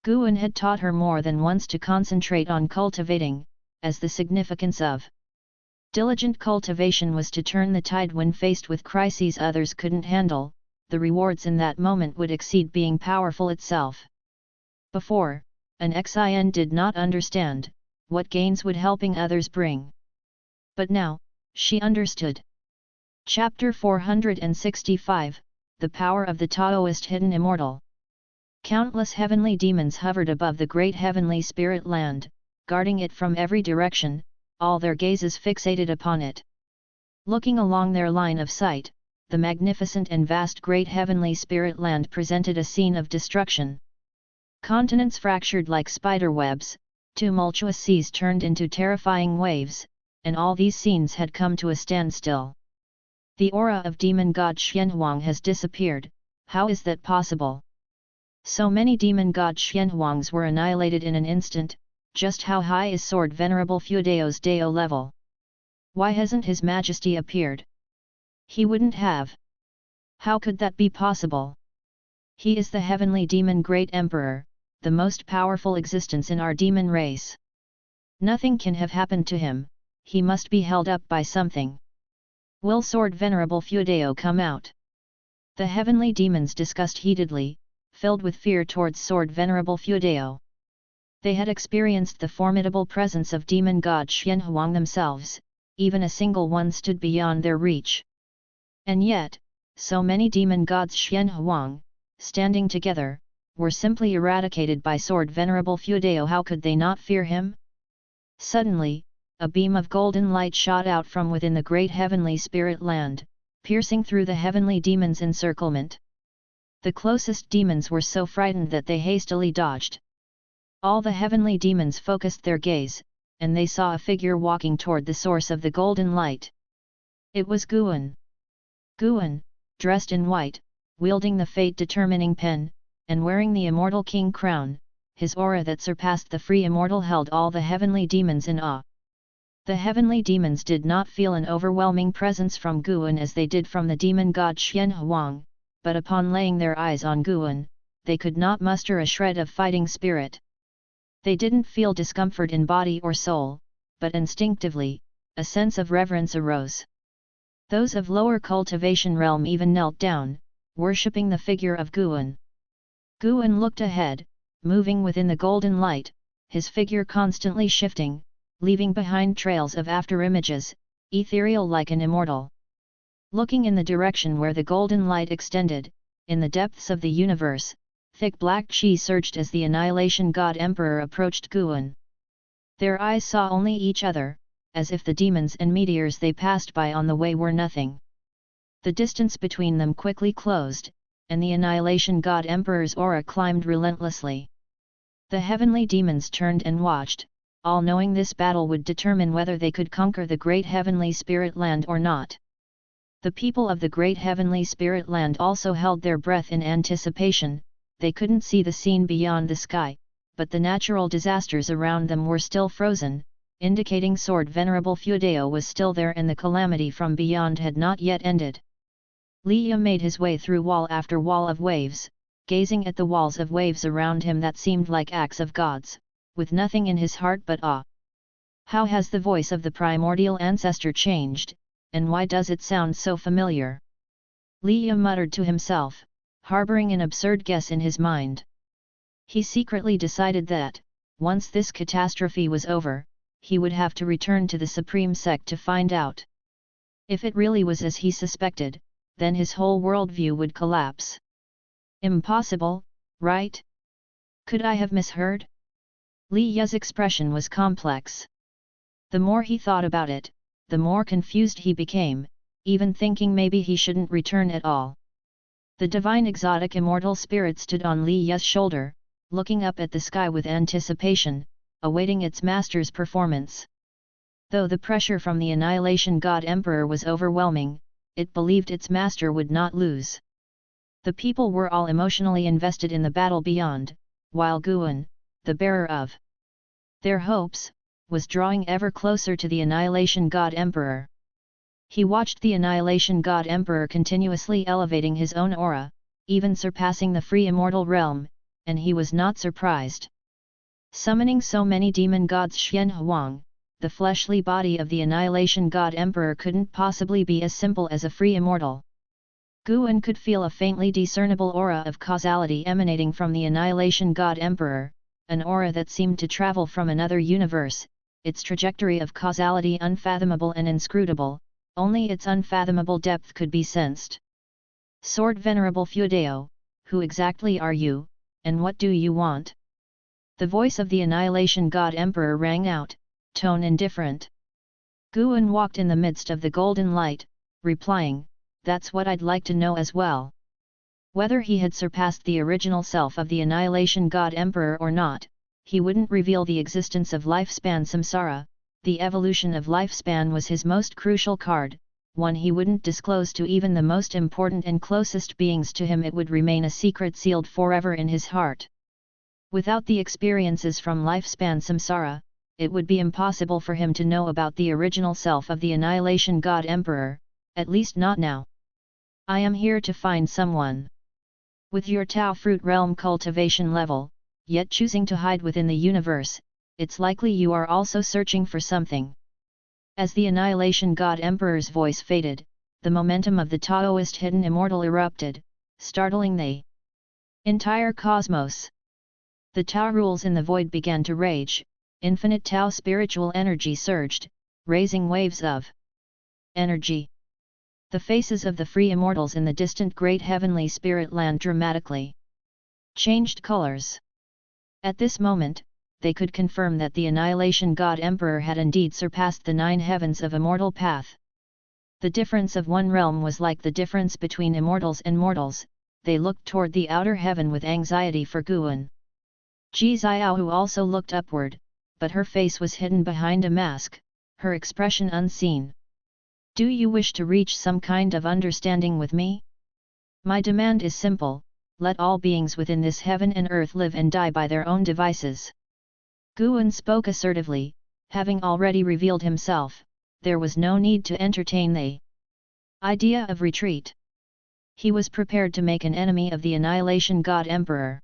Guan had taught her more than once to concentrate on cultivating, as the significance of diligent cultivation was to turn the tide when faced with crises others couldn't handle. The rewards in that moment would exceed being powerful itself. Before, an Xin did not understand what gains would helping others bring. But now, she understood. Chapter 465, The Power of the Taoist Hidden Immortal. Countless heavenly demons hovered above the great heavenly spirit land, guarding it from every direction, all their gazes fixated upon it. Looking along their line of sight, the magnificent and vast great heavenly spirit land presented a scene of destruction. Continents fractured like spider webs, tumultuous seas turned into terrifying waves, and all these scenes had come to a standstill. The aura of demon god Xianhuang has disappeared. How is that possible? So many demon god Xianhuangs were annihilated in an instant. Just how high is Sword Venerable Fuedao's Dao level? Why hasn't His Majesty appeared? He wouldn't have. How could that be possible? He is the heavenly demon great emperor, the most powerful existence in our demon race. Nothing can have happened to him, he must be held up by something. Will Sword Venerable Fuedao come out? The heavenly demons discussed heatedly, filled with fear towards Sword Venerable Fuedao. They had experienced the formidable presence of demon god Xianhuang themselves, even a single one stood beyond their reach. And yet, so many demon gods Xianhuang, standing together, were simply eradicated by Sword Venerable Fuedao. How could they not fear him? Suddenly, a beam of golden light shot out from within the great heavenly spirit land, piercing through the heavenly demons' encirclement. The closest demons were so frightened that they hastily dodged. All the heavenly demons focused their gaze, and they saw a figure walking toward the source of the golden light. It was Guan. Guan, dressed in white, wielding the fate-determining pen, and wearing the immortal king crown, his aura that surpassed the free immortal held all the heavenly demons in awe. The heavenly demons did not feel an overwhelming presence from Guan as they did from the demon god Xianhuang, but upon laying their eyes on Guan, they could not muster a shred of fighting spirit. They didn't feel discomfort in body or soul, but instinctively, a sense of reverence arose. Those of lower cultivation realm even knelt down, worshipping the figure of Guan. Guan looked ahead, moving within the golden light, his figure constantly shifting, leaving behind trails of afterimages, ethereal like an immortal. Looking in the direction where the golden light extended, in the depths of the universe, thick black chi surged as the Annihilation God Emperor approached Guan. Their eyes saw only each other, as if the demons and meteors they passed by on the way were nothing. The distance between them quickly closed, and the Annihilation God Emperor's aura climbed relentlessly. The heavenly demons turned and watched, all knowing this battle would determine whether they could conquer the great heavenly spirit land or not. The people of the great heavenly spirit land also held their breath in anticipation. They couldn't see the scene beyond the sky, but the natural disasters around them were still frozen, indicating Sword Venerable Fuedao was still there and the calamity from beyond had not yet ended. Liya made his way through wall after wall of waves, gazing at the walls of waves around him that seemed like acts of gods, with nothing in his heart but awe. How has the voice of the primordial ancestor changed, and why does it sound so familiar? Liya muttered to himself, harboring an absurd guess in his mind. He secretly decided that, once this catastrophe was over, he would have to return to the Supreme Sect to find out. If it really was as he suspected, then his whole worldview would collapse. Impossible, right? Could I have misheard? Li Ya's expression was complex. The more he thought about it, the more confused he became, even thinking maybe he shouldn't return at all. The divine exotic immortal spirit stood on Li Ye's shoulder, looking up at the sky with anticipation, awaiting its master's performance. Though the pressure from the Annihilation God Emperor was overwhelming, it believed its master would not lose. The people were all emotionally invested in the battle beyond, while Guan, the bearer of their hopes, was drawing ever closer to the Annihilation God Emperor. He watched the Annihilation God Emperor continuously elevating his own aura, even surpassing the free immortal realm, and he was not surprised. Summoning so many demon gods Xian Huang, the fleshly body of the Annihilation God Emperor couldn't possibly be as simple as a free immortal. Guan could feel a faintly discernible aura of causality emanating from the Annihilation God Emperor, an aura that seemed to travel from another universe, its trajectory of causality unfathomable and inscrutable, only its unfathomable depth could be sensed. Sword Venerable Feudeo, who exactly are you, and what do you want? The voice of the Annihilation God Emperor rang out, tone indifferent. Guan walked in the midst of the golden light, replying, that's what I'd like to know as well. Whether he had surpassed the original self of the Annihilation God Emperor or not, he wouldn't reveal the existence of lifespan samsara. The evolution of lifespan was his most crucial card, one he wouldn't disclose to even the most important and closest beings to him. It would remain a secret sealed forever in his heart. Without the experiences from lifespan samsara, it would be impossible for him to know about the original self of the Annihilation God Emperor, at least not now. I am here to find someone. With your Tao fruit realm cultivation level, yet choosing to hide within the universe, it's likely you are also searching for something. As the Annihilation God Emperor's voice faded, the momentum of the Taoist hidden immortal erupted, startling the entire cosmos. The Tao rules in the void began to rage, infinite Tao spiritual energy surged, raising waves of energy. The faces of the free immortals in the distant great heavenly spirit land dramatically changed colors. At this moment, they could confirm that the Annihilation God Emperor had indeed surpassed the 9 heavens of immortal path. The difference of one realm was like the difference between immortals and mortals. They looked toward the outer heaven with anxiety for Guan. Ji Xiaohu also looked upward, but her face was hidden behind a mask, her expression unseen. Do you wish to reach some kind of understanding with me? My demand is simple, let all beings within this heaven and earth live and die by their own devices. Guan spoke assertively, having already revealed himself, there was no need to entertain the idea of retreat. He was prepared to make an enemy of the Annihilation God Emperor.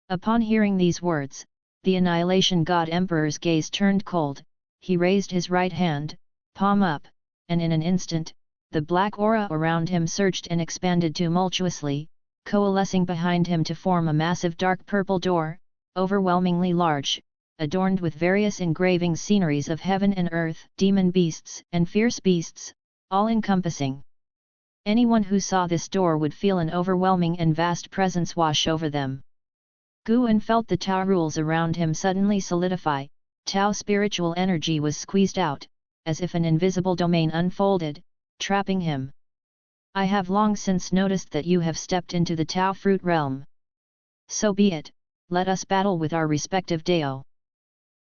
Upon hearing these words, the Annihilation God Emperor's gaze turned cold, he raised his right hand, palm up, and in an instant, the black aura around him surged and expanded tumultuously, coalescing behind him to form a massive dark purple door, overwhelmingly large, adorned with various engraving sceneries of heaven and earth, demon beasts and fierce beasts, all-encompassing. Anyone who saw this door would feel an overwhelming and vast presence wash over them. Guan felt the Tao rules around him suddenly solidify, Tao spiritual energy was squeezed out, as if an invisible domain unfolded, trapping him. I have long since noticed that you have stepped into the Tao fruit realm. So be it, let us battle with our respective Dao.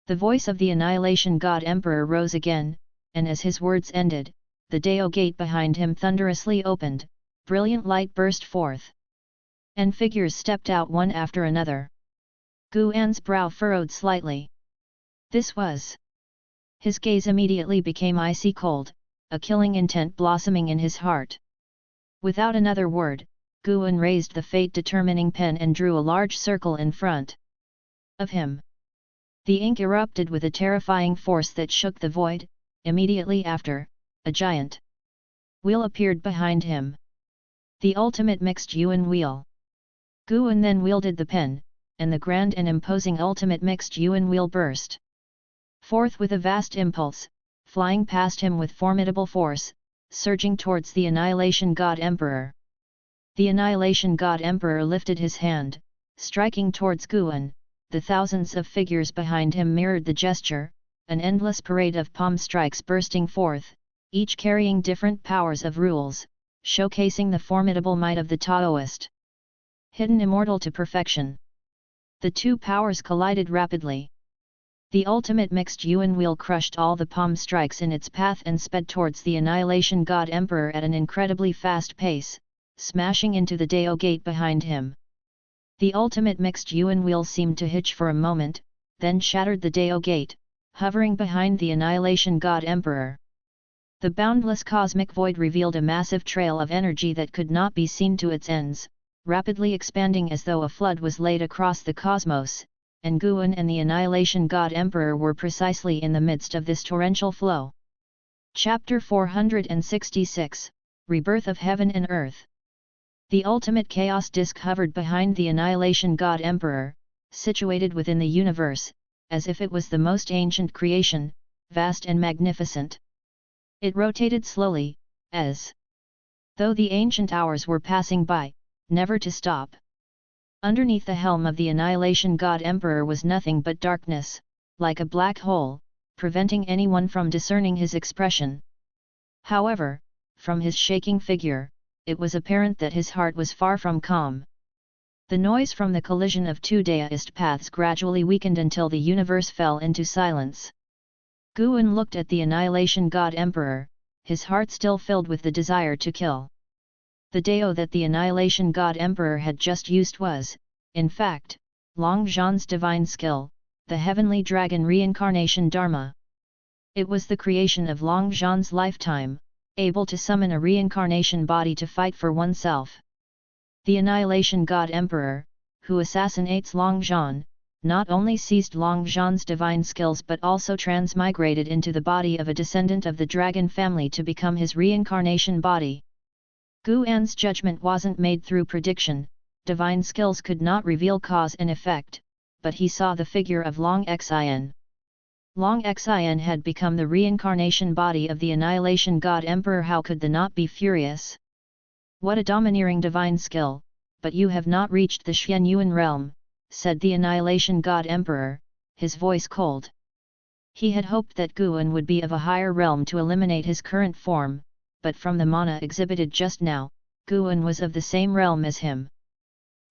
The voice of the Annihilation God Emperor rose again, and as his words ended, the Dao gate behind him thunderously opened, brilliant light burst forth. And figures stepped out one after another. Guan's brow furrowed slightly. This was. His gaze immediately became icy cold, a killing intent blossoming in his heart. Without another word, Guan raised the fate-determining pen and drew a large circle in front of him. The ink erupted with a terrifying force that shook the void. Immediately after, a giant wheel appeared behind him. The ultimate mixed Yuan wheel. Guan then wielded the pen, and the grand and imposing ultimate mixed Yuan wheel burst forth with a vast impulse, flying past him with formidable force, surging towards the Annihilation God Emperor. The Annihilation God Emperor lifted his hand, striking towards Guan. The thousands of figures behind him mirrored the gesture, an endless parade of palm strikes bursting forth, each carrying different powers of rules, showcasing the formidable might of the Taoist. Hidden immortal to perfection. The two powers collided rapidly. The ultimate mixed yuan wheel crushed all the palm strikes in its path and sped towards the Annihilation God Emperor at an incredibly fast pace, smashing into the Dao gate behind him. The ultimate mixed yuan wheel seemed to hitch for a moment, then shattered the Dao gate, hovering behind the Annihilation God Emperor. The boundless cosmic void revealed a massive trail of energy that could not be seen to its ends, rapidly expanding as though a flood was laid across the cosmos, and Guan and the Annihilation God Emperor were precisely in the midst of this torrential flow. Chapter 466, Rebirth of Heaven and Earth. The ultimate chaos disk hovered behind the Annihilation God Emperor, situated within the universe, as if it was the most ancient creation, vast and magnificent. It rotated slowly, as though the ancient hours were passing by, never to stop. Underneath the helm of the Annihilation God Emperor was nothing but darkness, like a black hole, preventing anyone from discerning his expression. However, from his shaking figure, it was apparent that his heart was far from calm. The noise from the collision of two Daoist paths gradually weakened until the universe fell into silence. Guan looked at the Annihilation God Emperor, his heart still filled with the desire to kill. The Dao that the Annihilation God Emperor had just used was, in fact, Long Zhan's divine skill, the heavenly dragon reincarnation Dharma. It was the creation of Long Zhan's lifetime, able to summon a reincarnation body to fight for oneself. The Annihilation God Emperor, who assassinates Long Zhan, not only seized Long Zhan's divine skills but also transmigrated into the body of a descendant of the dragon family to become his reincarnation body. Guan's judgment wasn't made through prediction, divine skills could not reveal cause and effect, but he saw the figure of Long Xin. Long Xin had become the reincarnation body of the Annihilation God Emperor. How could the not be furious? What a domineering divine skill, but you have not reached the Xian Yuan realm, said the Annihilation God Emperor, his voice cold. He had hoped that Guan would be of a higher realm to eliminate his current form, but from the mana exhibited just now, Guan was of the same realm as him.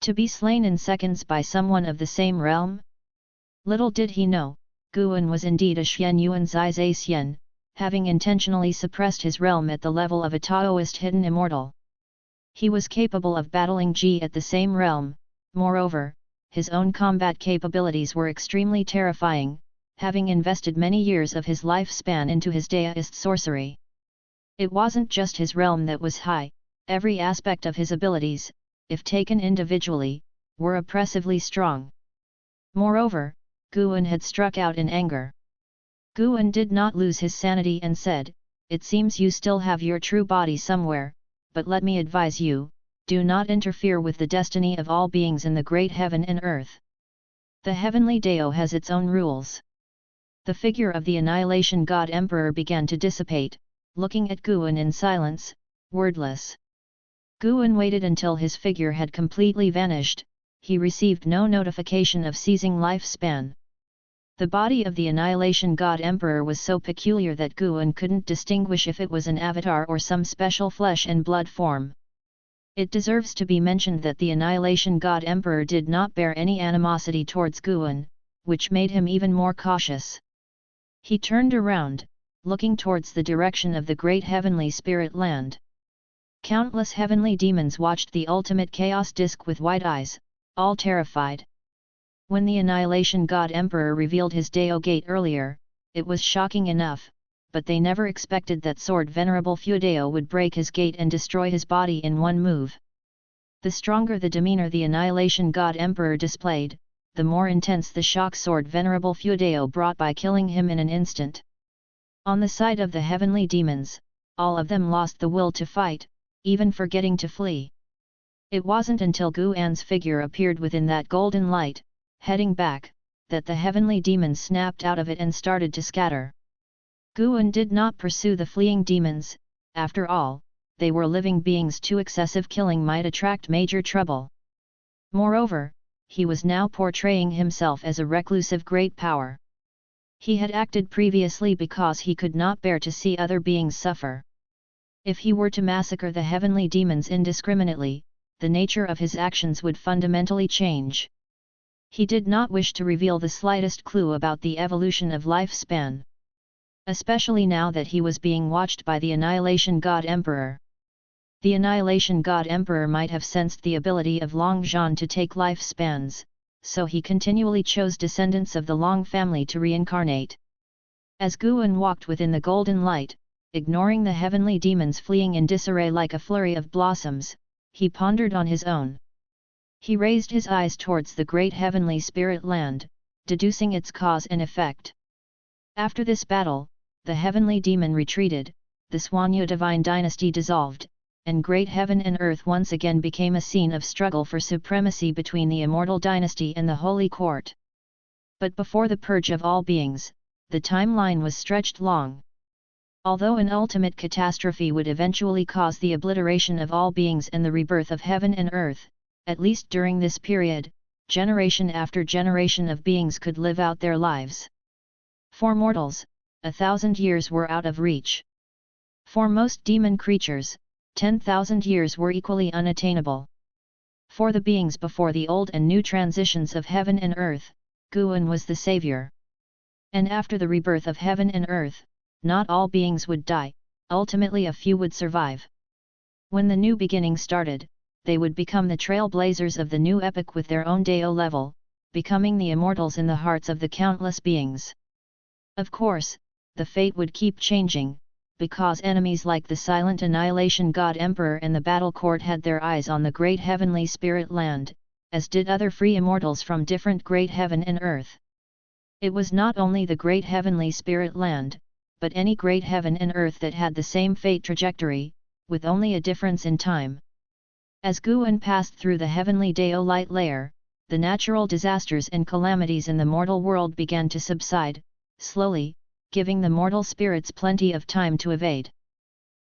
To be slain in seconds by someone of the same realm? Little did he know, Guan was indeed a Xian Yuan Zai Zai Xian, having intentionally suppressed his realm at the level of a Taoist hidden immortal. He was capable of battling Ji at the same realm. Moreover, his own combat capabilities were extremely terrifying, having invested many years of his lifespan into his Daoist sorcery. It wasn't just his realm that was high, every aspect of his abilities, if taken individually, were oppressively strong. Moreover, Guan had struck out in anger. Guan did not lose his sanity and said, "It seems you still have your true body somewhere, but let me advise you, do not interfere with the destiny of all beings in the great heaven and earth. The heavenly Dao has its own rules." The figure of the Annihilation God Emperor began to dissipate, looking at Guan in silence, wordless. Guan waited until his figure had completely vanished. He received no notification of ceasing lifespan. The body of the Annihilation God Emperor was so peculiar that Guan couldn't distinguish if it was an avatar or some special flesh and blood form. It deserves to be mentioned that the Annihilation God Emperor did not bear any animosity towards Guan, which made him even more cautious. He turned around, looking towards the direction of the great heavenly spirit land. Countless heavenly demons watched the ultimate chaos disk with wide eyes, all terrified. When the Annihilation God Emperor revealed his Dao gate earlier, it was shocking enough, but they never expected that sword Venerable Fuedao would break his gate and destroy his body in one move. The stronger the demeanor the Annihilation God Emperor displayed, the more intense the shock sword Venerable Fuedao brought by killing him in an instant. On the side of the heavenly demons, all of them lost the will to fight, even forgetting to flee. It wasn't until Guan's figure appeared within that golden light, heading back, that the heavenly demons snapped out of it and started to scatter. Guan did not pursue the fleeing demons. After all, they were living beings. Too excessive killing might attract major trouble. Moreover, he was now portraying himself as a reclusive great power. He had acted previously because he could not bear to see other beings suffer. If he were to massacre the heavenly demons indiscriminately, the nature of his actions would fundamentally change. He did not wish to reveal the slightest clue about the evolution of lifespan. Especially now that he was being watched by the Annihilation God Emperor. The Annihilation God Emperor might have sensed the ability of Long Zhan to take lifespans, so he continually chose descendants of the Long family to reincarnate. As Guan walked within the golden light, ignoring the heavenly demons fleeing in disarray like a flurry of blossoms, he pondered on his own. He raised his eyes towards the great heavenly spirit land, deducing its cause and effect. After this battle, the heavenly demon retreated, the Swanyu divine dynasty dissolved, and great heaven and earth once again became a scene of struggle for supremacy between the immortal dynasty and the holy court. But before the purge of all beings, the timeline was stretched long. Although an ultimate catastrophe would eventually cause the obliteration of all beings and the rebirth of heaven and earth, at least during this period, generation after generation of beings could live out their lives. For mortals, 1,000 years were out of reach. For most demon creatures, 10,000 years were equally unattainable. For the beings before the old and new transitions of heaven and earth, Guan was the savior. And after the rebirth of heaven and earth, not all beings would die, ultimately a few would survive. When the new beginning started, they would become the trailblazers of the new epoch with their own Deo level, becoming the immortals in the hearts of the countless beings. Of course, the fate would keep changing, because enemies like the silent Annihilation God Emperor and the Battle Court had their eyes on the great heavenly spirit land, as did other free immortals from different great heaven and earth. It was not only the great heavenly spirit land, but any great heaven and earth that had the same fate trajectory, with only a difference in time. As Guan passed through the heavenly Deo light layer, the natural disasters and calamities in the mortal world began to subside, slowly, giving the mortal spirits plenty of time to evade.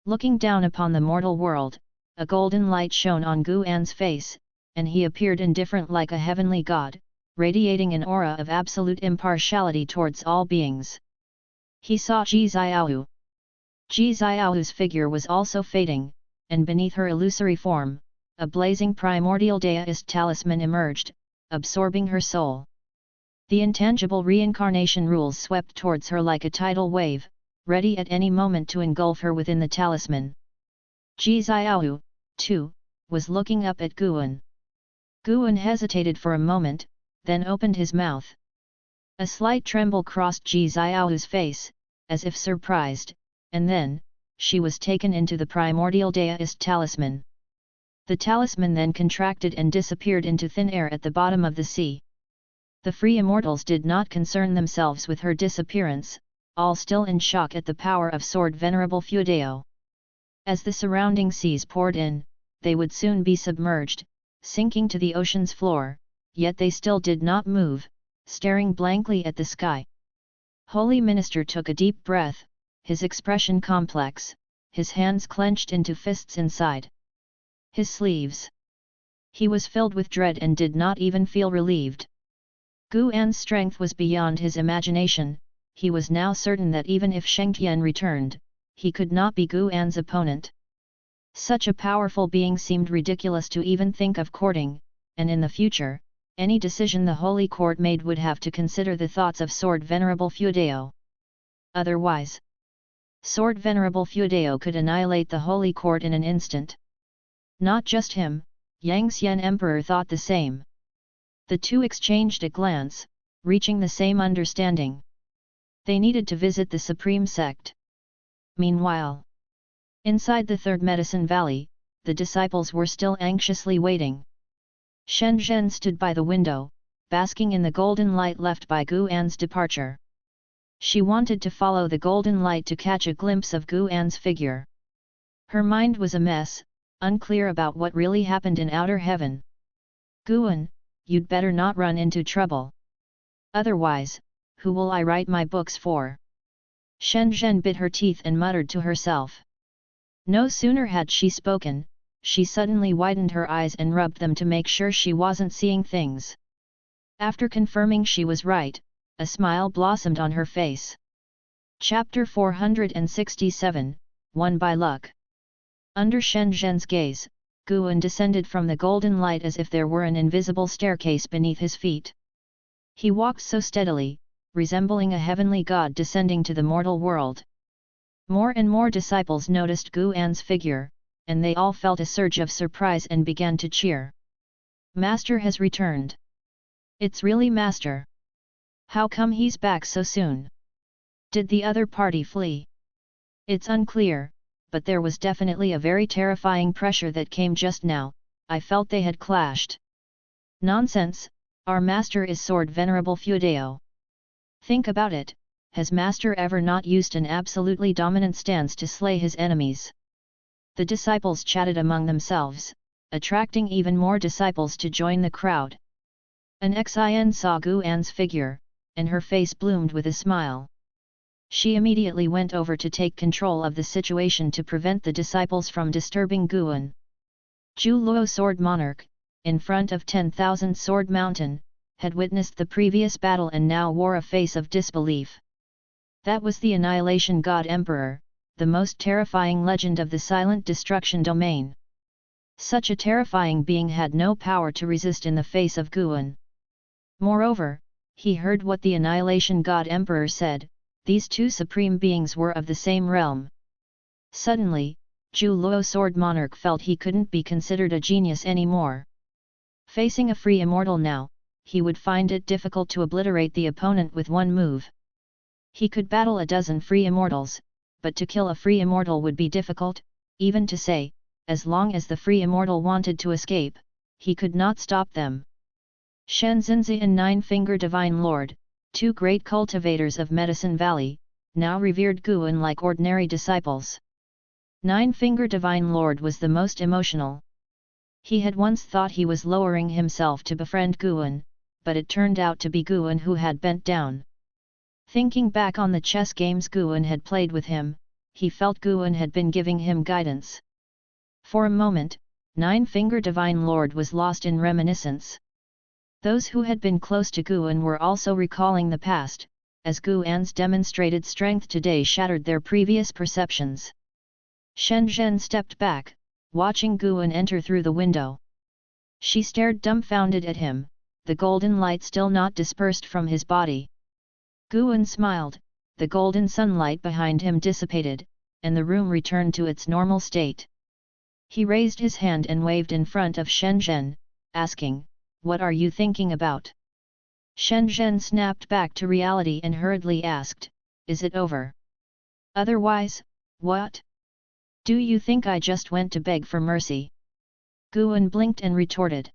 Looking down upon the mortal world, a golden light shone on Guan's face, and he appeared indifferent like a heavenly god, radiating an aura of absolute impartiality towards all beings. He saw Ji Xiaohu. Ji Xiaohu's figure was also fading, and beneath her illusory form, a blazing primordial deist talisman emerged, absorbing her soul. The intangible reincarnation rules swept towards her like a tidal wave, ready at any moment to engulf her within the talisman. Ji Xiaohu, too, was looking up at Guan. Guan hesitated for a moment, then opened his mouth. A slight tremble crossed Ji Xiaohu's face, as if surprised, and then, she was taken into the primordial deist talisman. The talisman then contracted and disappeared into thin air at the bottom of the sea. The free immortals did not concern themselves with her disappearance, all still in shock at the power of Sword Venerable Fuedeo. As the surrounding seas poured in, they would soon be submerged, sinking to the ocean's floor, yet they still did not move, staring blankly at the sky. Holy Minister took a deep breath, his expression complex, his hands clenched into fists inside his sleeves. He was filled with dread and did not even feel relieved. Guan's strength was beyond his imagination. He was now certain that even if Shengtian returned, he could not be Guan's opponent. Such a powerful being seemed ridiculous to even think of courting, and in the future, any decision the Holy Court made would have to consider the thoughts of Sword Venerable Fuedeo. Otherwise, Sword Venerable Fuedeo could annihilate the Holy Court in an instant. Not just him, Yangxian Emperor thought the same. The two exchanged a glance, reaching the same understanding. They needed to visit the Supreme Sect. Meanwhile, inside the Third Medicine Valley, the disciples were still anxiously waiting. Shen Zhen stood by the window, basking in the golden light left by Guan's departure. She wanted to follow the golden light to catch a glimpse of Guan's figure. Her mind was a mess, unclear about what really happened in outer heaven. Guan, you'd better not run into trouble. Otherwise, who will I write my books for? Shen Zhen bit her teeth and muttered to herself. No sooner had she spoken, she suddenly widened her eyes and rubbed them to make sure she wasn't seeing things. After confirming she was right, a smile blossomed on her face. Chapter 467, Won by Luck. Under Shen Zhen's gaze, Guan descended from the golden light as if there were an invisible staircase beneath his feet. He walked so steadily, resembling a heavenly god descending to the mortal world. More and more disciples noticed Guan's figure, and they all felt a surge of surprise and began to cheer. Master has returned. It's really Master. How come he's back so soon? Did the other party flee? It's unclear, but there was definitely a very terrifying pressure that came just now. I felt they had clashed. Nonsense, our master is Sword Venerable Feudeo. Think about it, has Master ever not used an absolutely dominant stance to slay his enemies? The disciples chatted among themselves, attracting even more disciples to join the crowd. An Xin saw Guan's figure, and her face bloomed with a smile. She immediately went over to take control of the situation to prevent the disciples from disturbing Guan. Zhu Luo Sword Monarch, in front of 10,000 Sword Mountain, had witnessed the previous battle and now wore a face of disbelief. That was the Annihilation God Emperor, the most terrifying legend of the Silent Destruction domain. Such a terrifying being had no power to resist in the face of Guan. Moreover, he heard what the Annihilation God Emperor said. These two supreme beings were of the same realm. Suddenly, Zhu Luo Sword Monarch felt he couldn't be considered a genius anymore. Facing a free immortal now, he would find it difficult to obliterate the opponent with one move. He could battle a dozen free immortals, but to kill a free immortal would be difficult, even to say, as long as the free immortal wanted to escape, he could not stop them. Shen Zhenzi and Nine-Finger Divine Lord, two great cultivators of Medicine Valley, now revered Guan like ordinary disciples. Nine-Finger Divine Lord was the most emotional. He had once thought he was lowering himself to befriend Guan, but it turned out to be Guan who had bent down. Thinking back on the chess games Guan had played with him, he felt Guan had been giving him guidance. For a moment, Nine-Finger Divine Lord was lost in reminiscence. Those who had been close to Guan were also recalling the past, as Guan's demonstrated strength today shattered their previous perceptions. Shen Zhen stepped back, watching Guan enter through the window. She stared dumbfounded at him, the golden light still not dispersed from his body. Guan smiled, the golden sunlight behind him dissipated, and the room returned to its normal state. He raised his hand and waved in front of Shen Zhen, asking, "What are you thinking about?" Shen Zhen snapped back to reality and hurriedly asked, "Is it over? Otherwise, what? Do you think I just went to beg for mercy?" Guan blinked and retorted.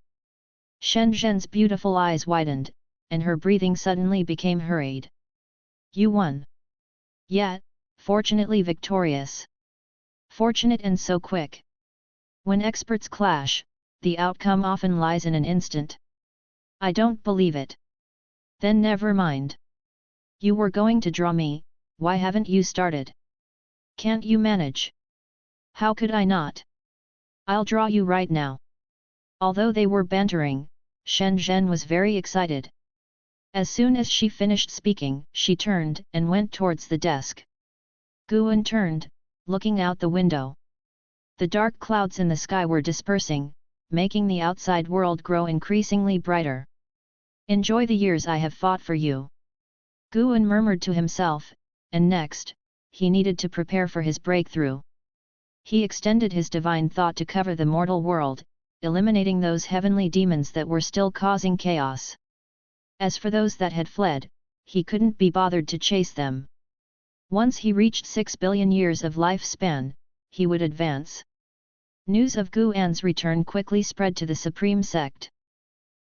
Shen Zhen's beautiful eyes widened, and her breathing suddenly became hurried. "You won. Yet, fortunately victorious. Fortunate and so quick. When experts clash, the outcome often lies in an instant. I don't believe it." "Then never mind. You were going to draw me, why haven't you started? Can't you manage?" "How could I not? I'll draw you right now." Although they were bantering, Shen Zhen was very excited. As soon as she finished speaking, she turned and went towards the desk. Guan turned, looking out the window. The dark clouds in the sky were dispersing, making the outside world grow increasingly brighter. "Enjoy the years I have fought for you," Guan murmured to himself, and next, he needed to prepare for his breakthrough. He extended his divine thought to cover the mortal world, eliminating those heavenly demons that were still causing chaos. As for those that had fled, he couldn't be bothered to chase them. Once he reached 6 billion years of lifespan, he would advance. News of Guan's return quickly spread to the Supreme Sect.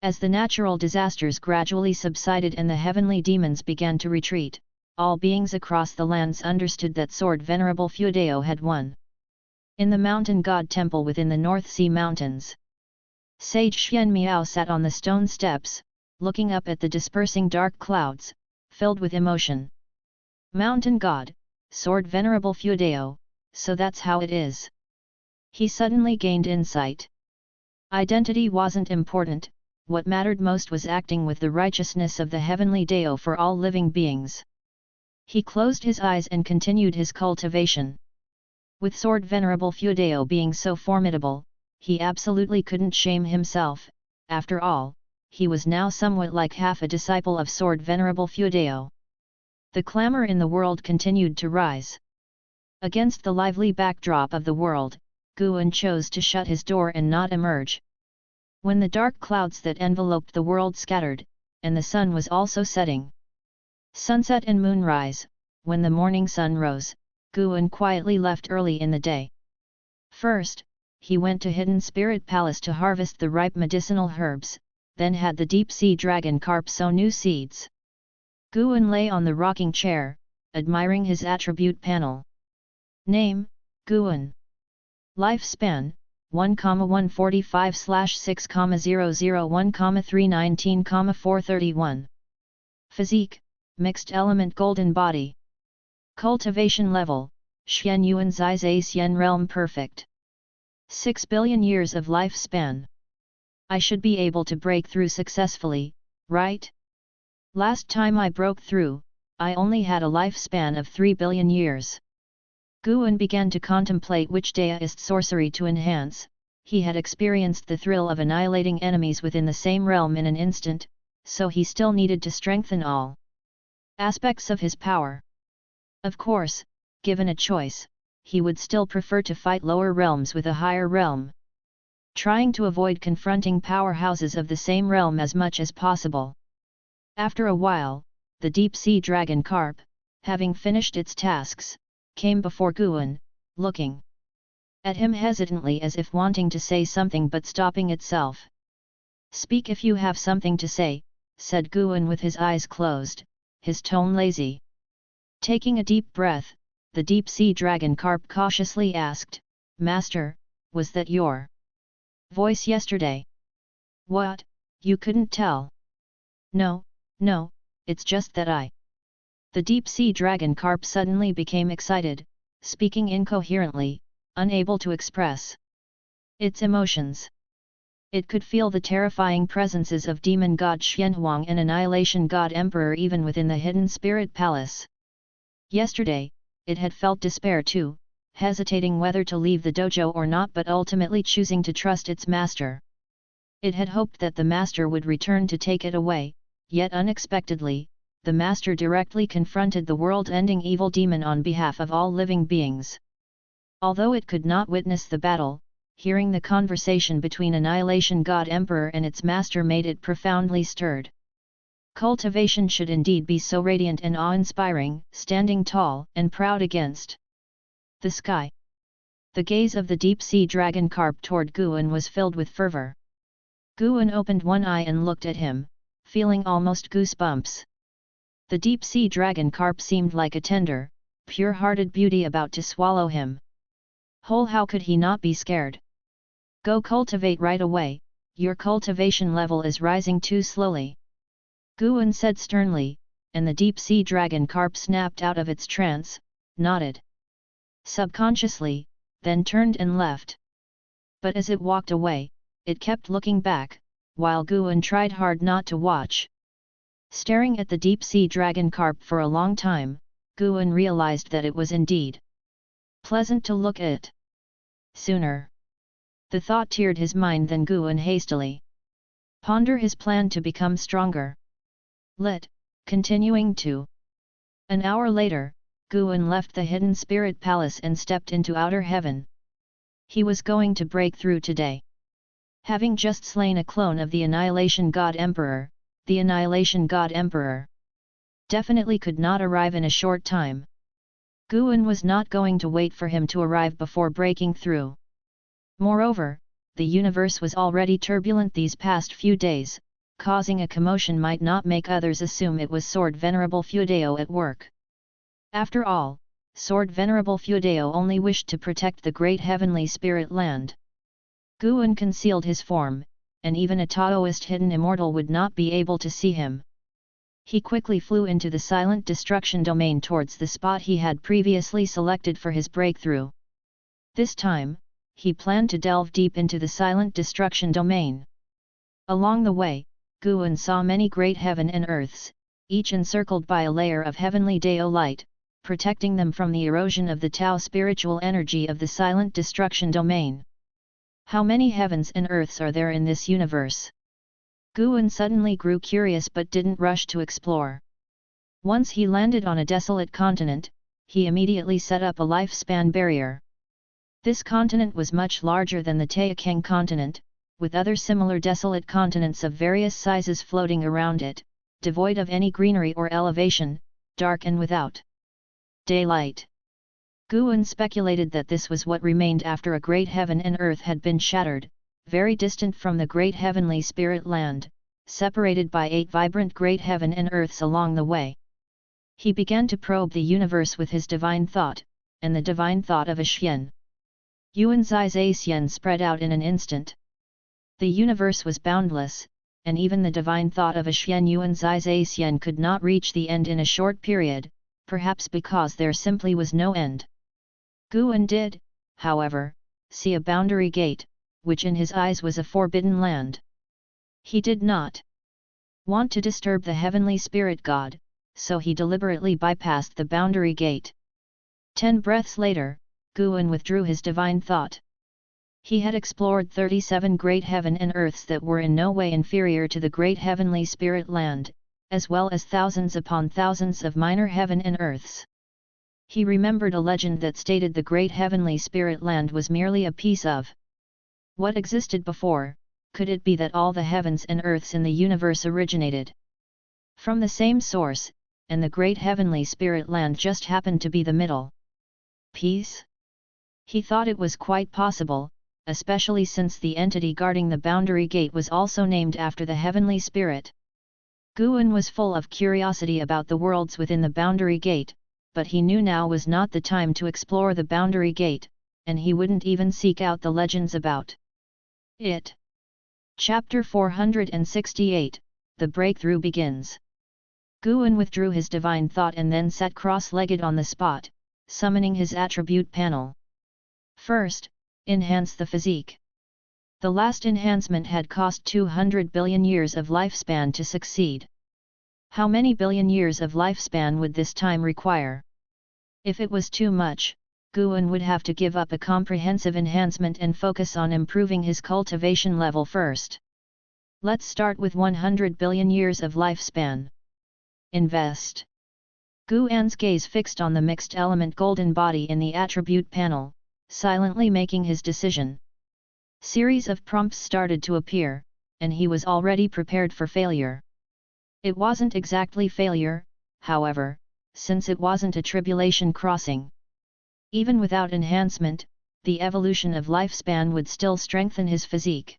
As the natural disasters gradually subsided and the heavenly demons began to retreat, all beings across the lands understood that Sword Venerable Feudeo had won. In the mountain god temple within the North Sea Mountains, Sage Xian Miao sat on the stone steps, looking up at the dispersing dark clouds, filled with emotion. "Mountain god, Sword Venerable Feudeo, so that's how it is." He suddenly gained insight. Identity wasn't important, what mattered most was acting with the righteousness of the heavenly Dao for all living beings. He closed his eyes and continued his cultivation. With Sword Venerable Fuedao being so formidable, he absolutely couldn't shame himself. After all, he was now somewhat like half a disciple of Sword Venerable Fuedao. The clamor in the world continued to rise. Against the lively backdrop of the world, Guan chose to shut his door and not emerge. When the dark clouds that enveloped the world scattered, and the sun was also setting. Sunset and moonrise, when the morning sun rose, Guan quietly left early in the day. First, he went to Hidden Spirit Palace to harvest the ripe medicinal herbs, then had the deep sea dragon carp sow new seeds. Guan lay on the rocking chair, admiring his attribute panel. Name, Guan. Lifespan, 1,145/6,001,319,431. Physique, mixed element golden body. Cultivation level, Xian Yuan Zai Zai Xian Realm Perfect. 6 billion years of lifespan. I should be able to break through successfully, right? Last time I broke through, I only had a lifespan of 3 billion years. Guan began to contemplate which Daoist sorcery to enhance. He had experienced the thrill of annihilating enemies within the same realm in an instant, so he still needed to strengthen all aspects of his power. Of course, given a choice, he would still prefer to fight lower realms with a higher realm, trying to avoid confronting powerhouses of the same realm as much as possible. After a while, the deep-sea dragon carp, having finished its tasks, came before Guan, looking at him hesitantly as if wanting to say something but stopping itself. "Speak if you have something to say," said Guan with his eyes closed, his tone lazy. Taking a deep breath, the deep-sea dragon carp cautiously asked, "Master, was that your voice yesterday?" "What, you couldn't tell?" No, it's just that I..." The deep-sea dragon carp suddenly became excited, speaking incoherently, unable to express its emotions. It could feel the terrifying presences of demon god Xianhuang and annihilation god emperor even within the hidden spirit palace. Yesterday, it had felt despair too, hesitating whether to leave the dojo or not but ultimately choosing to trust its master. It had hoped that the master would return to take it away, yet unexpectedly, the master directly confronted the world-ending evil demon on behalf of all living beings. Although it could not witness the battle, hearing the conversation between Annihilation God Emperor and its master made it profoundly stirred. Cultivation should indeed be so radiant and awe-inspiring, standing tall and proud against the sky. The gaze of the deep-sea dragon carp toward Guan was filled with fervor. Guan opened one eye and looked at him, feeling almost goosebumps. The deep-sea dragon carp seemed like a tender, pure-hearted beauty about to swallow him. How could he not be scared? "Go cultivate right away, your cultivation level is rising too slowly," Guan said sternly, and the deep-sea dragon carp snapped out of its trance, nodded subconsciously, then turned and left. But as it walked away, it kept looking back, while Guan tried hard not to watch. Staring at the deep-sea dragon carp for a long time, Guan realized that it was indeed pleasant to look at. Sooner the thought tiered his mind than Guan hastily ponder his plan to become stronger. Continuing to. An hour later, Guan left the hidden spirit palace and stepped into outer heaven. He was going to break through today. Having just slain a clone of the Annihilation God Emperor, the Annihilation God Emperor definitely could not arrive in a short time. Guan was not going to wait for him to arrive before breaking through. Moreover, the universe was already turbulent these past few days, causing a commotion might not make others assume it was Sword Venerable Fuedao at work. After all, Sword Venerable Fuedao only wished to protect the great heavenly spirit land. Guan concealed his form, and even a Taoist hidden immortal would not be able to see him. He quickly flew into the silent destruction domain towards the spot he had previously selected for his breakthrough. This time, he planned to delve deep into the silent destruction domain. Along the way, Guan saw many great heaven and earths, each encircled by a layer of heavenly Dao light, protecting them from the erosion of the Tao spiritual energy of the silent destruction domain. How many heavens and earths are there in this universe? Guan suddenly grew curious but didn't rush to explore. Once he landed on a desolate continent, he immediately set up a lifespan barrier. This continent was much larger than the Taixuan continent, with other similar desolate continents of various sizes floating around it, devoid of any greenery or elevation, dark and without daylight. Guan speculated that this was what remained after a great heaven and earth had been shattered, very distant from the great heavenly spirit land, separated by 8 vibrant great heaven and earths along the way. He began to probe the universe with his divine thought, and the divine thought of a Xian Yuan Zai Xian spread out in an instant. The universe was boundless, and even the divine thought of a Xian Yuan Zai Xian could not reach the end in a short period, perhaps because there simply was no end. Guan did, however, see a boundary gate, which in his eyes was a forbidden land. He did not want to disturb the heavenly spirit god, so he deliberately bypassed the boundary gate. 10 breaths later, Guan withdrew his divine thought. He had explored 37 great heaven and earths that were in no way inferior to the great heavenly spirit land, as well as thousands upon thousands of minor heaven and earths. He remembered a legend that stated the great heavenly spirit land was merely a piece of what existed before. Could it be that all the heavens and earths in the universe originated from the same source, and the great heavenly spirit land just happened to be the middle piece? He thought it was quite possible, especially since the entity guarding the boundary gate was also named after the heavenly spirit. Guan was full of curiosity about the worlds within the boundary gate, but he knew now was not the time to explore the boundary gate, and he wouldn't even seek out the legends about it. Chapter 468, The Breakthrough Begins. Guan withdrew his divine thought and then sat cross-legged on the spot, summoning his attribute panel. First, enhance the physique. The last enhancement had cost 200 billion years of lifespan to succeed. How many billion years of lifespan would this time require? If it was too much, Guan would have to give up a comprehensive enhancement and focus on improving his cultivation level first. Let's start with 100 billion years of lifespan. Invest. Guan's gaze fixed on the mixed element golden body in the attribute panel, silently making his decision. Series of prompts started to appear, and he was already prepared for failure. It wasn't exactly failure, however, since it wasn't a tribulation crossing. Even without enhancement, the evolution of lifespan would still strengthen his physique.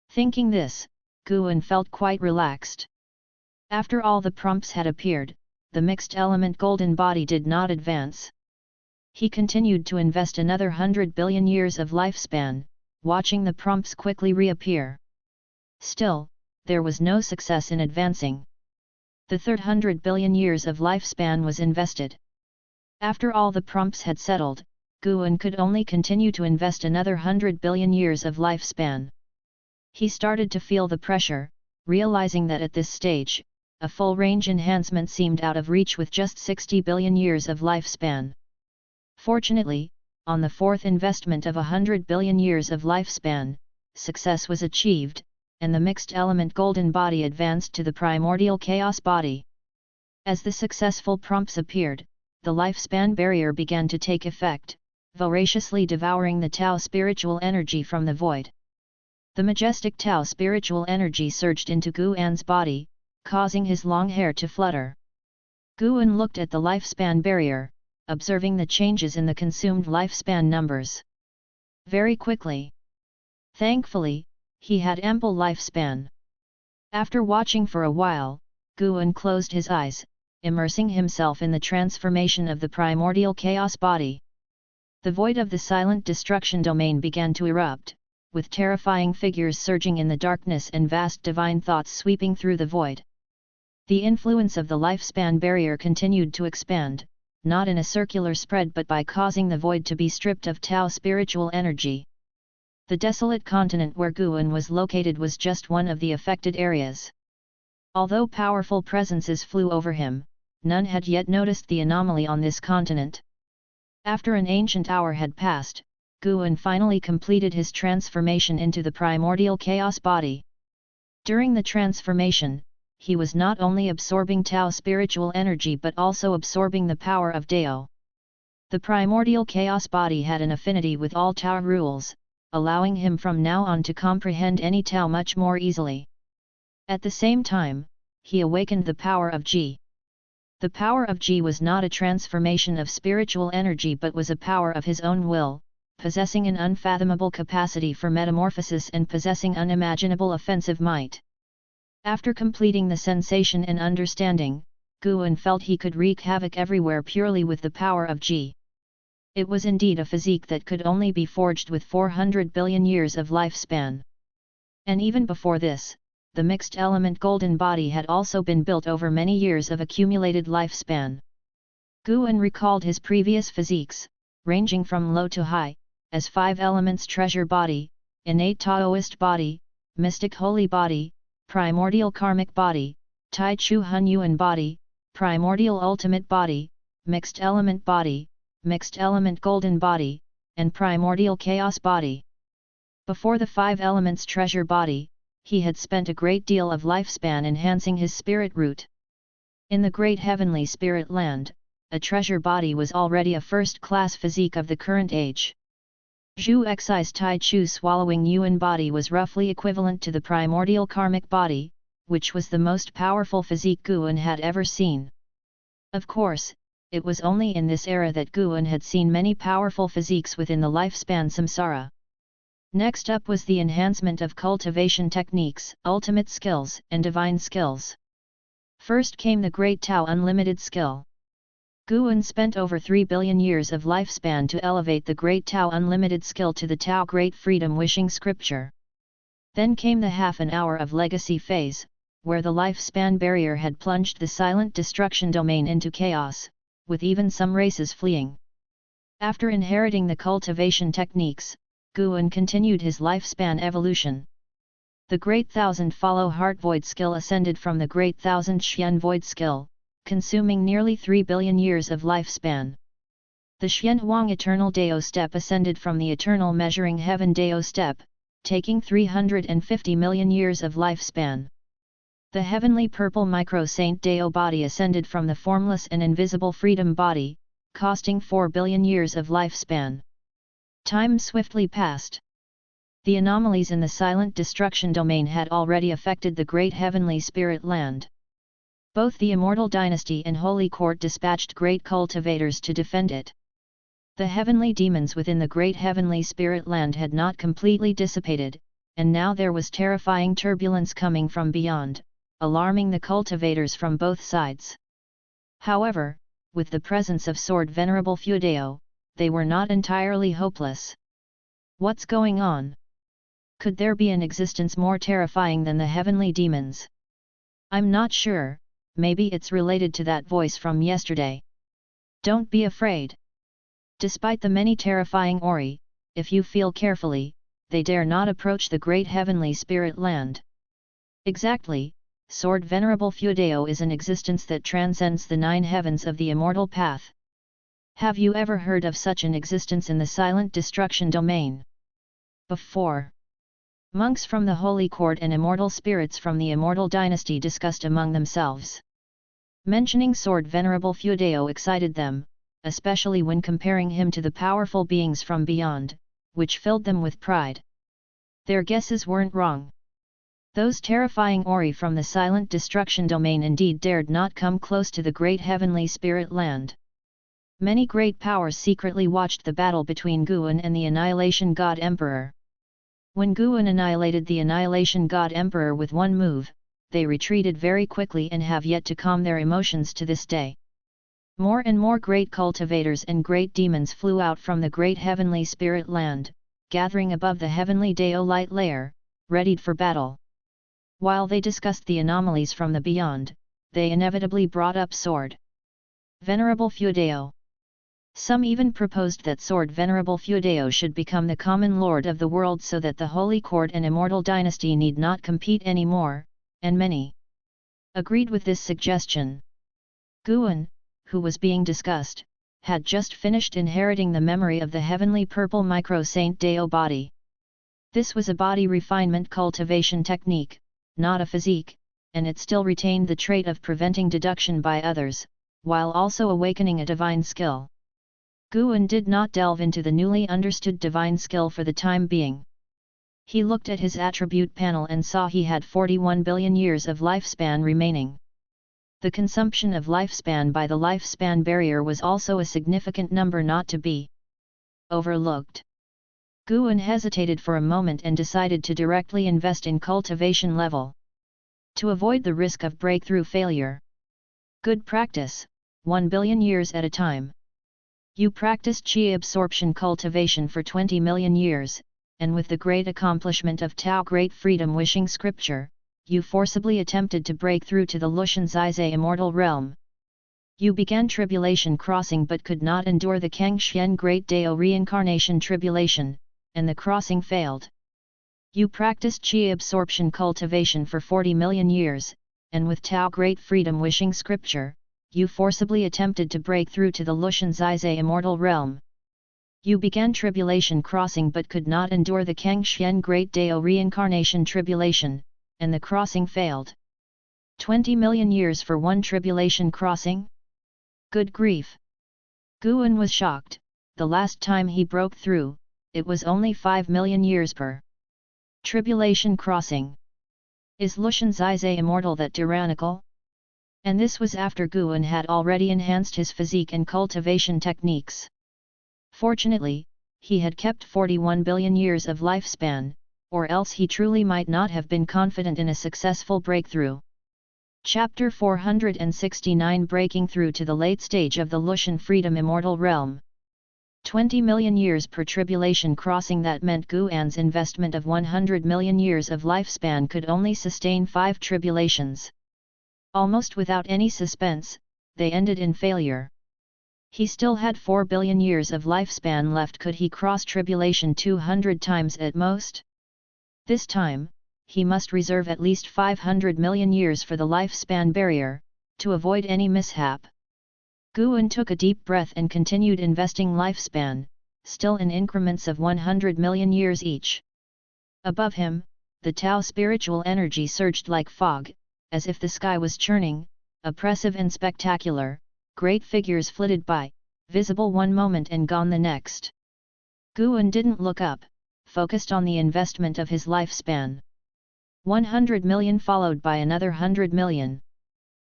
Thinking this, Guan felt quite relaxed. After all the prompts had appeared, the mixed element golden body did not advance. He continued to invest another 100 billion years of lifespan, watching the prompts quickly reappear. Still, there was no success in advancing. The third 100 billion years of lifespan was invested. After all the prompts had settled, Guan could only continue to invest another 100 billion years of lifespan. He started to feel the pressure, realizing that at this stage, a full-range enhancement seemed out of reach with just 60 billion years of lifespan. Fortunately, on the fourth investment of 100 billion years of lifespan, success was achieved, and the mixed element golden body advanced to the primordial chaos body. As the successful prompts appeared, the lifespan barrier began to take effect, voraciously devouring the Tao spiritual energy from the void. The majestic Tao spiritual energy surged into Guan's body, causing his long hair to flutter. Guan looked at the lifespan barrier, observing the changes in the consumed lifespan numbers. Very quickly. Thankfully, he had ample lifespan. After watching for a while, Guan closed his eyes, immersing himself in the transformation of the primordial chaos body. The void of the silent destruction domain began to erupt, with terrifying figures surging in the darkness and vast divine thoughts sweeping through the void. The influence of the lifespan barrier continued to expand, not in a circular spread but by causing the void to be stripped of Tao spiritual energy. The desolate continent where Guan was located was just one of the affected areas. Although powerful presences flew over him, none had yet noticed the anomaly on this continent. After an ancient hour had passed, Guan finally completed his transformation into the primordial chaos body. During the transformation, he was not only absorbing Tao spiritual energy but also absorbing the power of Dao. The primordial chaos body had an affinity with all Tao rules, allowing him from now on to comprehend any Tao much more easily. At the same time, he awakened the power of Ji. The power of Ji was not a transformation of spiritual energy but was a power of his own will, possessing an unfathomable capacity for metamorphosis and possessing unimaginable offensive might. After completing the sensation and understanding, Guan felt he could wreak havoc everywhere purely with the power of Ji. It was indeed a physique that could only be forged with 400 billion years of lifespan. And even before this, the mixed element golden body had also been built over many years of accumulated lifespan. Guan recalled his previous physiques, ranging from low to high, as 5 elements treasure body, innate Taoist body, mystic holy body, primordial karmic body, Taixuan Yuan body, primordial ultimate body, mixed element golden body, and primordial chaos body. Before the 5 elements treasure body, he had spent a great deal of lifespan enhancing his spirit root. In the great heavenly spirit land, a treasure body was already a first-class physique of the current age. Zhu Xi's Tai Chu swallowing Yuan body was roughly equivalent to the primordial karmic body, which was the most powerful physique Guan had ever seen. Of course, it was only in this era that Guan had seen many powerful physiques within the lifespan samsara. Next up was the enhancement of cultivation techniques, ultimate skills, and divine skills. First came the Great Tao Unlimited skill. Guan spent over 3 billion years of lifespan to elevate the Great Tao Unlimited skill to the Tao Great Freedom Wishing Scripture. Then came the half an hour of legacy phase, where the lifespan barrier had plunged the silent destruction domain into chaos, with even some races fleeing. After inheriting the cultivation techniques, Guan continued his lifespan evolution. The Great Thousand Follow Heart Void skill ascended from the Great Thousand Xian Void skill, consuming nearly 3 billion years of lifespan. The Xian Huang Eternal Dao step ascended from the Eternal Measuring Heaven Dao step, taking 350 million years of lifespan. The Heavenly Purple Micro Saint Dao body ascended from the Formless and Invisible Freedom body, costing 4 billion years of lifespan. Time swiftly passed. The anomalies in the silent destruction domain had already affected the great heavenly spirit land. Both the Immortal Dynasty and Holy Court dispatched great cultivators to defend it. The heavenly demons within the great heavenly spirit land had not completely dissipated, and now there was terrifying turbulence coming from beyond, alarming the cultivators from both sides. However, with the presence of Sword Venerable Fudeo, they were not entirely hopeless. What's going on? Could there be an existence more terrifying than the heavenly demons? I'm not sure, maybe it's related to that voice from yesterday. Don't be afraid. Despite the many terrifying Ori, if you feel carefully, they dare not approach the great heavenly spirit land. Exactly, Sword Venerable Fudeo is an existence that transcends the 9 heavens of the immortal path. Have you ever heard of such an existence in the silent destruction domain? Before. Monks from the Holy Court and immortal spirits from the Immortal Dynasty discussed among themselves. Mentioning Sword Venerable Fudeo excited them, especially when comparing him to the powerful beings from beyond, which filled them with pride. Their guesses weren't wrong. Those terrifying Ori from the silent destruction domain indeed dared not come close to the great heavenly spirit land. Many great powers secretly watched the battle between Guan and the Annihilation God Emperor. When Guan annihilated the Annihilation God Emperor with one move, they retreated very quickly and have yet to calm their emotions to this day. More and more great cultivators and great demons flew out from the great heavenly spirit land, gathering above the heavenly Dao light layer, readied for battle. While they discussed the anomalies from the beyond, they inevitably brought up Sword Venerable Fudeo. Some even proposed that Sword Venerable Fuedeo should become the common lord of the world so that the Holy Court and Immortal Dynasty need not compete anymore, and many agreed with this suggestion. Guan, who was being discussed, had just finished inheriting the memory of the heavenly purple micro-Saint Deo body. This was a body refinement cultivation technique, not a physique, and it still retained the trait of preventing deduction by others, while also awakening a divine skill. Guan did not delve into the newly understood divine skill for the time being. He looked at his attribute panel and saw he had 41 billion years of lifespan remaining. The consumption of lifespan by the lifespan barrier was also a significant number not to be overlooked. Guan hesitated for a moment and decided to directly invest in cultivation level, to avoid the risk of breakthrough failure. Good practice, 1 billion years at a time. You practiced chi absorption cultivation for 20 million years, and with the great accomplishment of Tao Great Freedom Wishing Scripture, you forcibly attempted to break through to the Lushan Zizai immortal realm. You began tribulation crossing but could not endure the Kangxian Great Dao reincarnation tribulation, and the crossing failed. You practiced chi absorption cultivation for 40 million years, and with Tao Great Freedom Wishing Scripture, you forcibly attempted to break through to the Lushan Zizai immortal realm. You began tribulation crossing but could not endure the Kangxian Great Dao reincarnation tribulation, and the crossing failed. 20 million years for one tribulation crossing? Good grief! Guan was shocked. The last time he broke through, it was only 5 million years per tribulation crossing. Is Lushan Zizai immortal that tyrannical? And this was after Guan had already enhanced his physique and cultivation techniques. Fortunately, he had kept 41 billion years of lifespan, or else he truly might not have been confident in a successful breakthrough. Chapter 469 Breaking Through to the Late Stage of the Lushan Freedom Immortal Realm. 20 million years per tribulation crossing. That meant Guan's investment of 100 million years of lifespan could only sustain 5 tribulations. Almost without any suspense, they ended in failure. He still had 4 billion years of lifespan left. Could he cross tribulation 200 times at most? This time, he must reserve at least 500 million years for the lifespan barrier, to avoid any mishap. Guan took a deep breath and continued investing lifespan, still in increments of 100 million years each. Above him, the Tao spiritual energy surged like fog, as if the sky was churning, oppressive and spectacular. Great figures flitted by, visible one moment and gone the next. Guan didn't look up, focused on the investment of his lifespan. 100 million followed by another 100 million.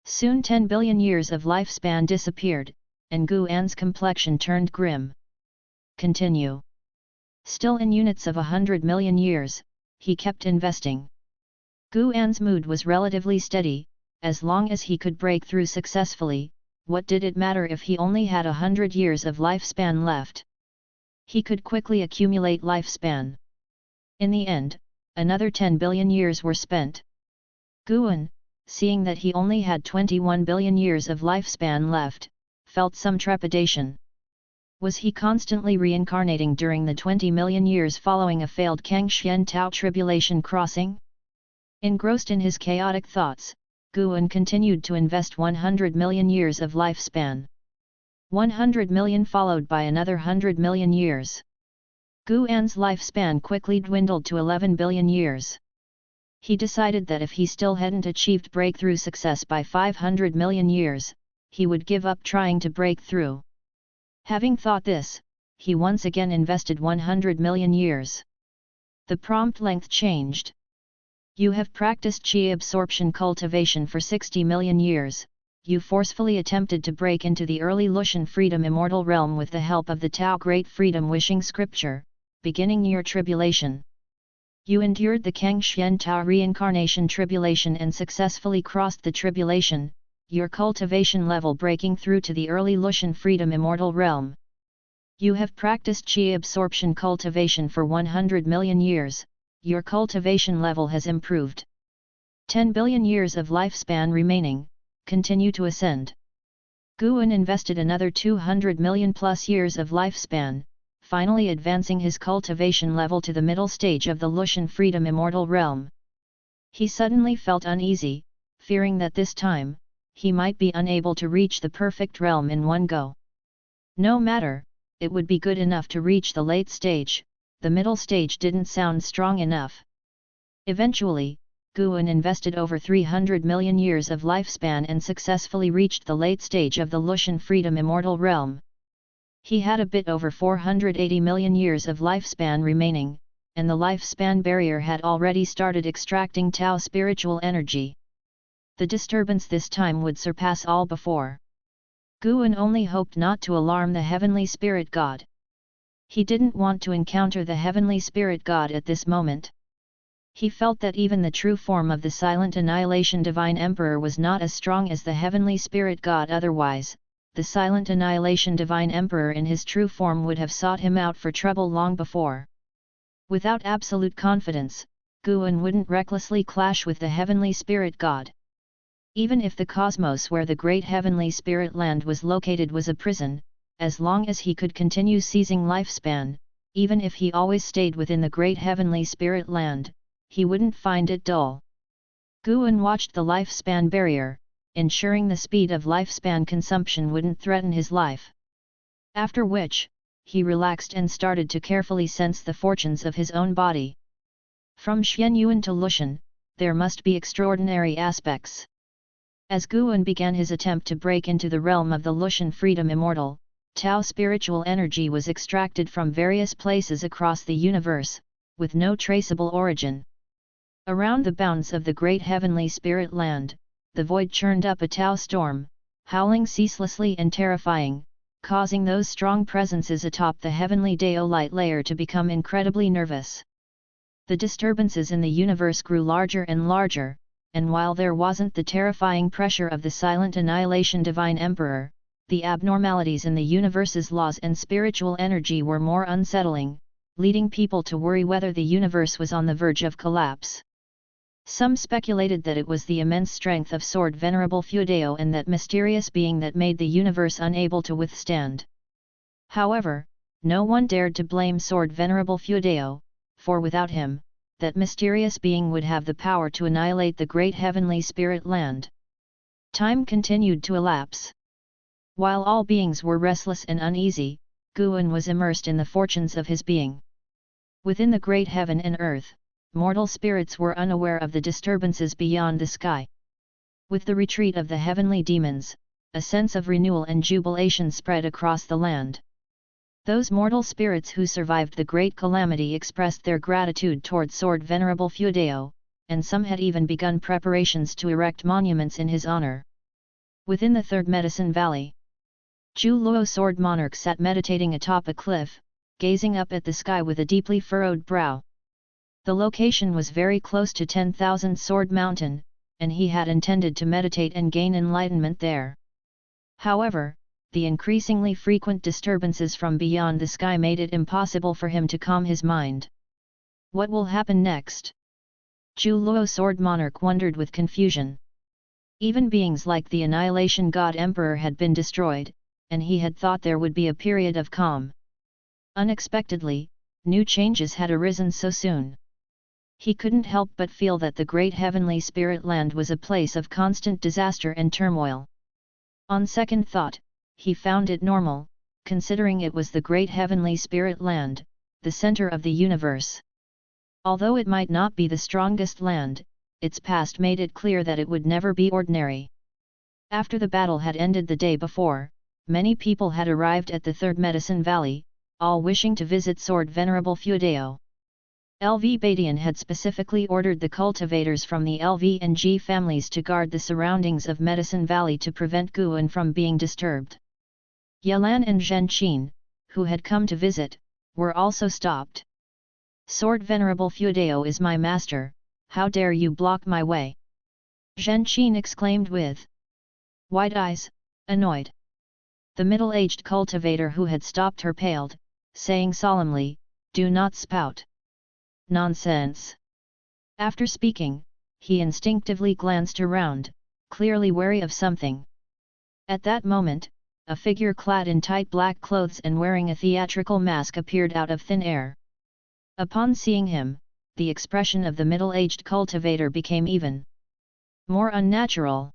Soon 10 billion years of lifespan disappeared, and Guan's complexion turned grim. Continue. Still in units of 100 million years, he kept investing. Guan's mood was relatively steady. As long as he could break through successfully, what did it matter if he only had 100 years of lifespan left? He could quickly accumulate lifespan. In the end, another 10 billion years were spent. Guan, seeing that he only had 21 billion years of lifespan left, felt some trepidation. Was he constantly reincarnating during the 20 million years following a failed Kangxian Tao tribulation crossing? Engrossed in his chaotic thoughts, Guan continued to invest 100 million years of lifespan. 100 million followed by another 100 million years. Guan's lifespan quickly dwindled to 11 billion years. He decided that if he still hadn't achieved breakthrough success by 500 million years, he would give up trying to break through. Having thought this, he once again invested 100 million years. The prompt length changed. You have practiced chi absorption cultivation for 60 million years. You forcefully attempted to break into the early Lushan Freedom Immortal Realm with the help of the Tao Great Freedom Wishing Scripture, beginning your tribulation. You endured the Kangxian Tao reincarnation tribulation and successfully crossed the tribulation, your cultivation level breaking through to the early Lushan Freedom Immortal Realm. You have practiced chi absorption cultivation for 100 million years. Your cultivation level has improved. 10 billion years of lifespan remaining, continue to ascend. Guan invested another 200 million plus years of lifespan, finally advancing his cultivation level to the middle stage of the Lushan Freedom Immortal realm. He suddenly felt uneasy, fearing that this time, he might be unable to reach the perfect realm in one go. No matter, it would be good enough to reach the late stage, the middle stage didn't sound strong enough. Eventually, Guan invested over 300 million years of lifespan and successfully reached the late stage of the Lushan Freedom Immortal realm. He had a bit over 480 million years of lifespan remaining, and the lifespan barrier had already started extracting Tao spiritual energy. The disturbance this time would surpass all before. Guan only hoped not to alarm the Heavenly Spirit God. He didn't want to encounter the Heavenly Spirit God at this moment. He felt that even the true form of the Silent Annihilation Divine Emperor was not as strong as the Heavenly Spirit God. Otherwise, the Silent Annihilation Divine Emperor in his true form would have sought him out for trouble long before. Without absolute confidence, Guan wouldn't recklessly clash with the Heavenly Spirit God. Even if the cosmos where the great Heavenly Spirit land was located was a prison, as long as he could continue seizing lifespan, even if he always stayed within the great Heavenly Spirit land, he wouldn't find it dull. Guan watched the lifespan barrier, ensuring the speed of lifespan consumption wouldn't threaten his life. After which, he relaxed and started to carefully sense the fortunes of his own body. From Xianyuan to Lushan, there must be extraordinary aspects. As Guan began his attempt to break into the realm of the Lushan Freedom Immortal, Tao spiritual energy was extracted from various places across the universe, with no traceable origin. Around the bounds of the great Heavenly Spirit land, the void churned up a Tao storm, howling ceaselessly and terrifying, causing those strong presences atop the heavenly Dao light layer to become incredibly nervous. The disturbances in the universe grew larger and larger, and while there wasn't the terrifying pressure of the Silent Annihilation Divine Emperor, the abnormalities in the universe's laws and spiritual energy were more unsettling, leading people to worry whether the universe was on the verge of collapse. Some speculated that it was the immense strength of Sword Venerable Fuedao and that mysterious being that made the universe unable to withstand. However, no one dared to blame Sword Venerable Fuedao, for without him, that mysterious being would have the power to annihilate the great Heavenly Spirit land. Time continued to elapse. While all beings were restless and uneasy, Guan was immersed in the fortunes of his being. Within the great heaven and earth, mortal spirits were unaware of the disturbances beyond the sky. With the retreat of the heavenly demons, a sense of renewal and jubilation spread across the land. Those mortal spirits who survived the great calamity expressed their gratitude toward Sword Venerable Fuedao, and some had even begun preparations to erect monuments in his honor. Within the Third Medicine Valley, Zhu Luo Sword Monarch sat meditating atop a cliff, gazing up at the sky with a deeply furrowed brow. The location was very close to 10,000 Sword Mountain, and he had intended to meditate and gain enlightenment there. However, the increasingly frequent disturbances from beyond the sky made it impossible for him to calm his mind. What will happen next? Zhu Luo Sword Monarch wondered with confusion. Even beings like the Annihilation God Emperor had been destroyed, and he had thought there would be a period of calm. Unexpectedly, new changes had arisen so soon. He couldn't help but feel that the great Heavenly Spirit land was a place of constant disaster and turmoil. On second thought, he found it normal, considering it was the great Heavenly Spirit land, the center of the universe. Although it might not be the strongest land, its past made it clear that it would never be ordinary. After the battle had ended the day before, many people had arrived at the Third Medicine Valley, all wishing to visit Sword Venerable Fuedao. LV Badian had specifically ordered the cultivators from the LV and G families to guard the surroundings of Medicine Valley to prevent Guan from being disturbed. Yelan and Zhenqin, who had come to visit, were also stopped. Sword Venerable Fuedao is my master, how dare you block my way? Zhenqin exclaimed with wide eyes, annoyed. The middle-aged cultivator who had stopped her paled, saying solemnly, do not spout. Nonsense. After speaking, he instinctively glanced around, clearly wary of something. At that moment, a figure clad in tight black clothes and wearing a theatrical mask appeared out of thin air. Upon seeing him, the expression of the middle-aged cultivator became even more unnatural.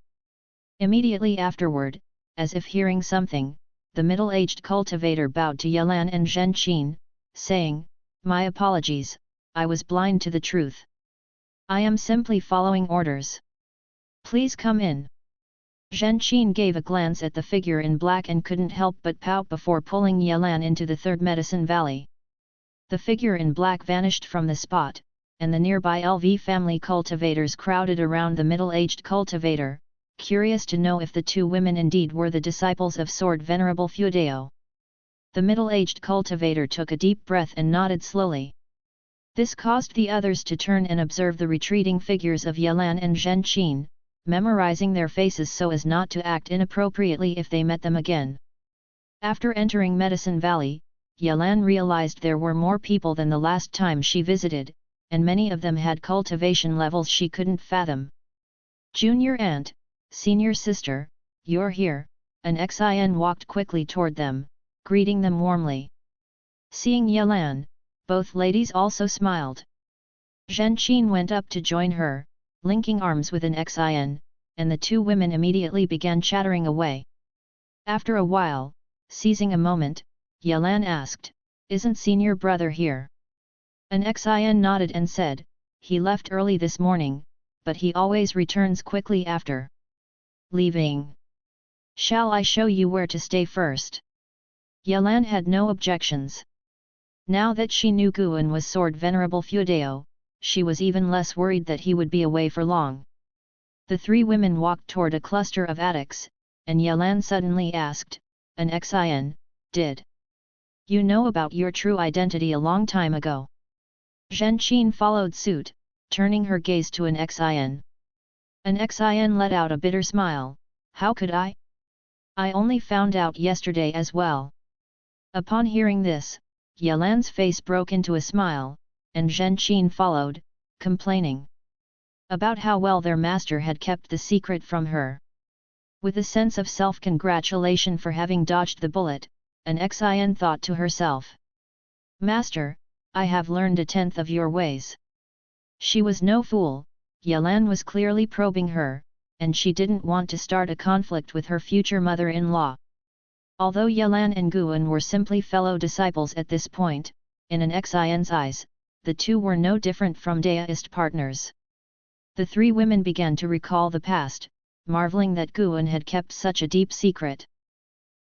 Immediately afterward, as if hearing something, the middle-aged cultivator bowed to Yelan and Zhenqin, saying, "My apologies, I was blind to the truth. I am simply following orders. Please come in." Zhenqin gave a glance at the figure in black and couldn't help but pout before pulling Yelan into the third medicine valley. The figure in black vanished from the spot, and the nearby LV family cultivators crowded around the middle-aged cultivator, curious to know if the two women indeed were the disciples of Sword Venerable Feudeo. The middle-aged cultivator took a deep breath and nodded slowly. This caused the others to turn and observe the retreating figures of Yelan and Zhenqin, memorizing their faces so as not to act inappropriately if they met them again. After entering Medicine Valley, Yelan realized there were more people than the last time she visited, and many of them had cultivation levels she couldn't fathom. "Junior aunt, senior sister, you're here," an Xin walked quickly toward them, greeting them warmly. Seeing Yelan, both ladies also smiled. Zhenqin went up to join her, linking arms with an Xin, and the two women immediately began chattering away. After a while, seizing a moment, Yelan asked, "Isn't senior brother here?" An Xin nodded and said, "He left early this morning, but he always returns quickly after leaving. Shall I show you where to stay first?" Yelan had no objections. Now that she knew Guan was Sword Venerable Feudeo, she was even less worried that he would be away for long. The three women walked toward a cluster of attics, and Yelan suddenly asked, "An Xin, did you know about your true identity a long time ago?" Zhenqin followed suit, turning her gaze to an Xin. An Xin let out a bitter smile, "How could I? I only found out yesterday as well." Upon hearing this, Yelan's face broke into a smile, and Zhenqin followed, complaining about how well their master had kept the secret from her. With a sense of self-congratulation for having dodged the bullet, an Xin thought to herself, "Master, I have learned 1/10 of your ways." She was no fool, Yelan was clearly probing her, and she didn't want to start a conflict with her future mother-in-law. Although Yelan and Guan were simply fellow disciples at this point, in an Xin's eyes, the two were no different from deist partners. The three women began to recall the past, marveling that Guan had kept such a deep secret.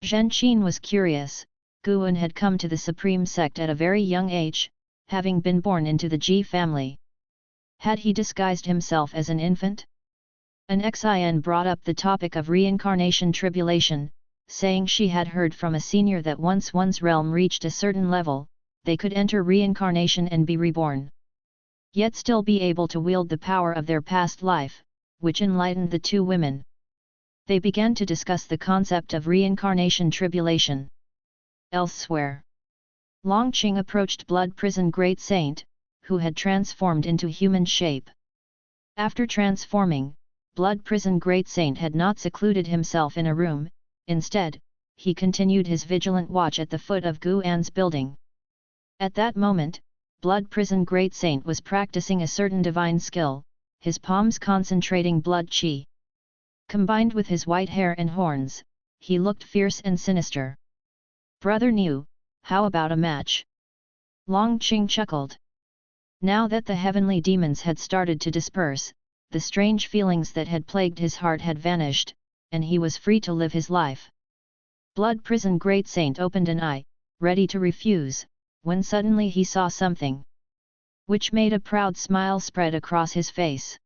Zhenqin was curious. Guan had come to the Supreme Sect at a very young age, having been born into the Ji family. Had he disguised himself as an infant? An Xin brought up the topic of reincarnation tribulation, saying she had heard from a senior that once one's realm reached a certain level, they could enter reincarnation and be reborn. Yet still be able to wield the power of their past life, which enlightened the two women. They began to discuss the concept of reincarnation tribulation. Elsewhere, Longqing approached Blood Prison Great Saint, who had transformed into human shape. After transforming, Blood Prison Great Saint had not secluded himself in a room. Instead, he continued his vigilant watch at the foot of Guan's building. At that moment, Blood Prison Great Saint was practicing a certain divine skill, his palms concentrating blood qi. Combined with his white hair and horns, he looked fierce and sinister. "Brother Niu, how about a match?" Longqing chuckled. Now that the heavenly demons had started to disperse, the strange feelings that had plagued his heart had vanished, and he was free to live his life. Blood Prison Great Saint opened an eye, ready to refuse, when suddenly he saw something which made a proud smile spread across his face.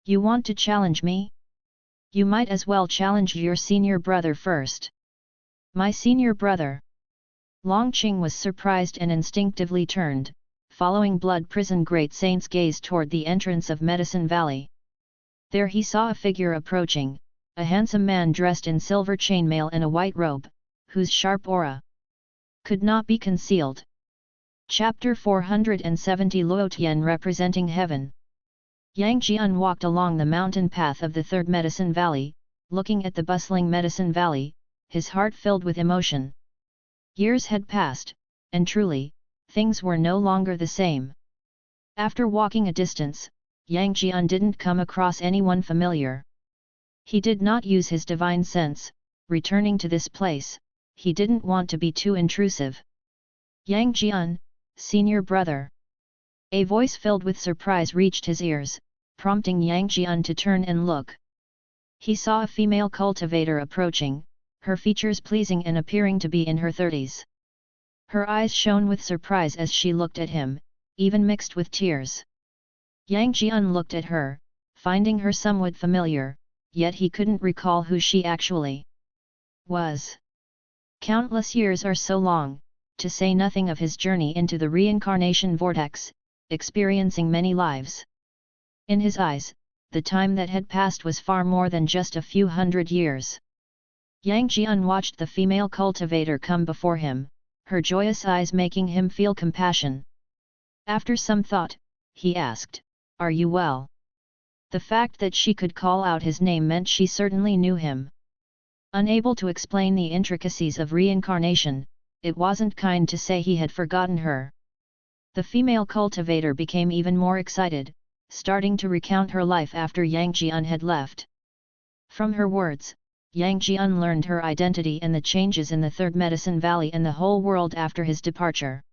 "You want to challenge me? You might as well challenge your senior brother first." "My senior brother?" Longqing was surprised and instinctively turned, following Blood Prison Great Saint's gaze toward the entrance of Medicine Valley. There he saw a figure approaching, a handsome man dressed in silver chainmail and a white robe, whose sharp aura could not be concealed. Chapter 470 Luotian representing heaven. Yang Jian walked along the mountain path of the Third Medicine Valley, looking at the bustling medicine valley, his heart filled with emotion. Years had passed, and truly, things were no longer the same. After walking a distance, Yang Jian didn't come across anyone familiar. He did not use his divine sense, returning to this place, he didn't want to be too intrusive. Yang Jian, senior brother. A voice filled with surprise reached his ears, prompting Yang Jian to turn and look. He saw a female cultivator approaching, her features pleasing and appearing to be in her 30s. Her eyes shone with surprise as she looked at him, even mixed with tears. Yang Jian looked at her, finding her somewhat familiar, yet he couldn't recall who she actually was. Countless years are so long, to say nothing of his journey into the reincarnation vortex, experiencing many lives. In his eyes, the time that had passed was far more than just a few hundred years. Yang Jian watched the female cultivator come before him, her joyous eyes making him feel compassion. After some thought, he asked, "Are you well?" The fact that she could call out his name meant she certainly knew him. Unable to explain the intricacies of reincarnation, it wasn't kind to say he had forgotten her. The female cultivator became even more excited, starting to recount her life after Yang Jian had left. From her words, Yang Jian learned her identity and the changes in the Third Medicine Valley and the whole world after his departure.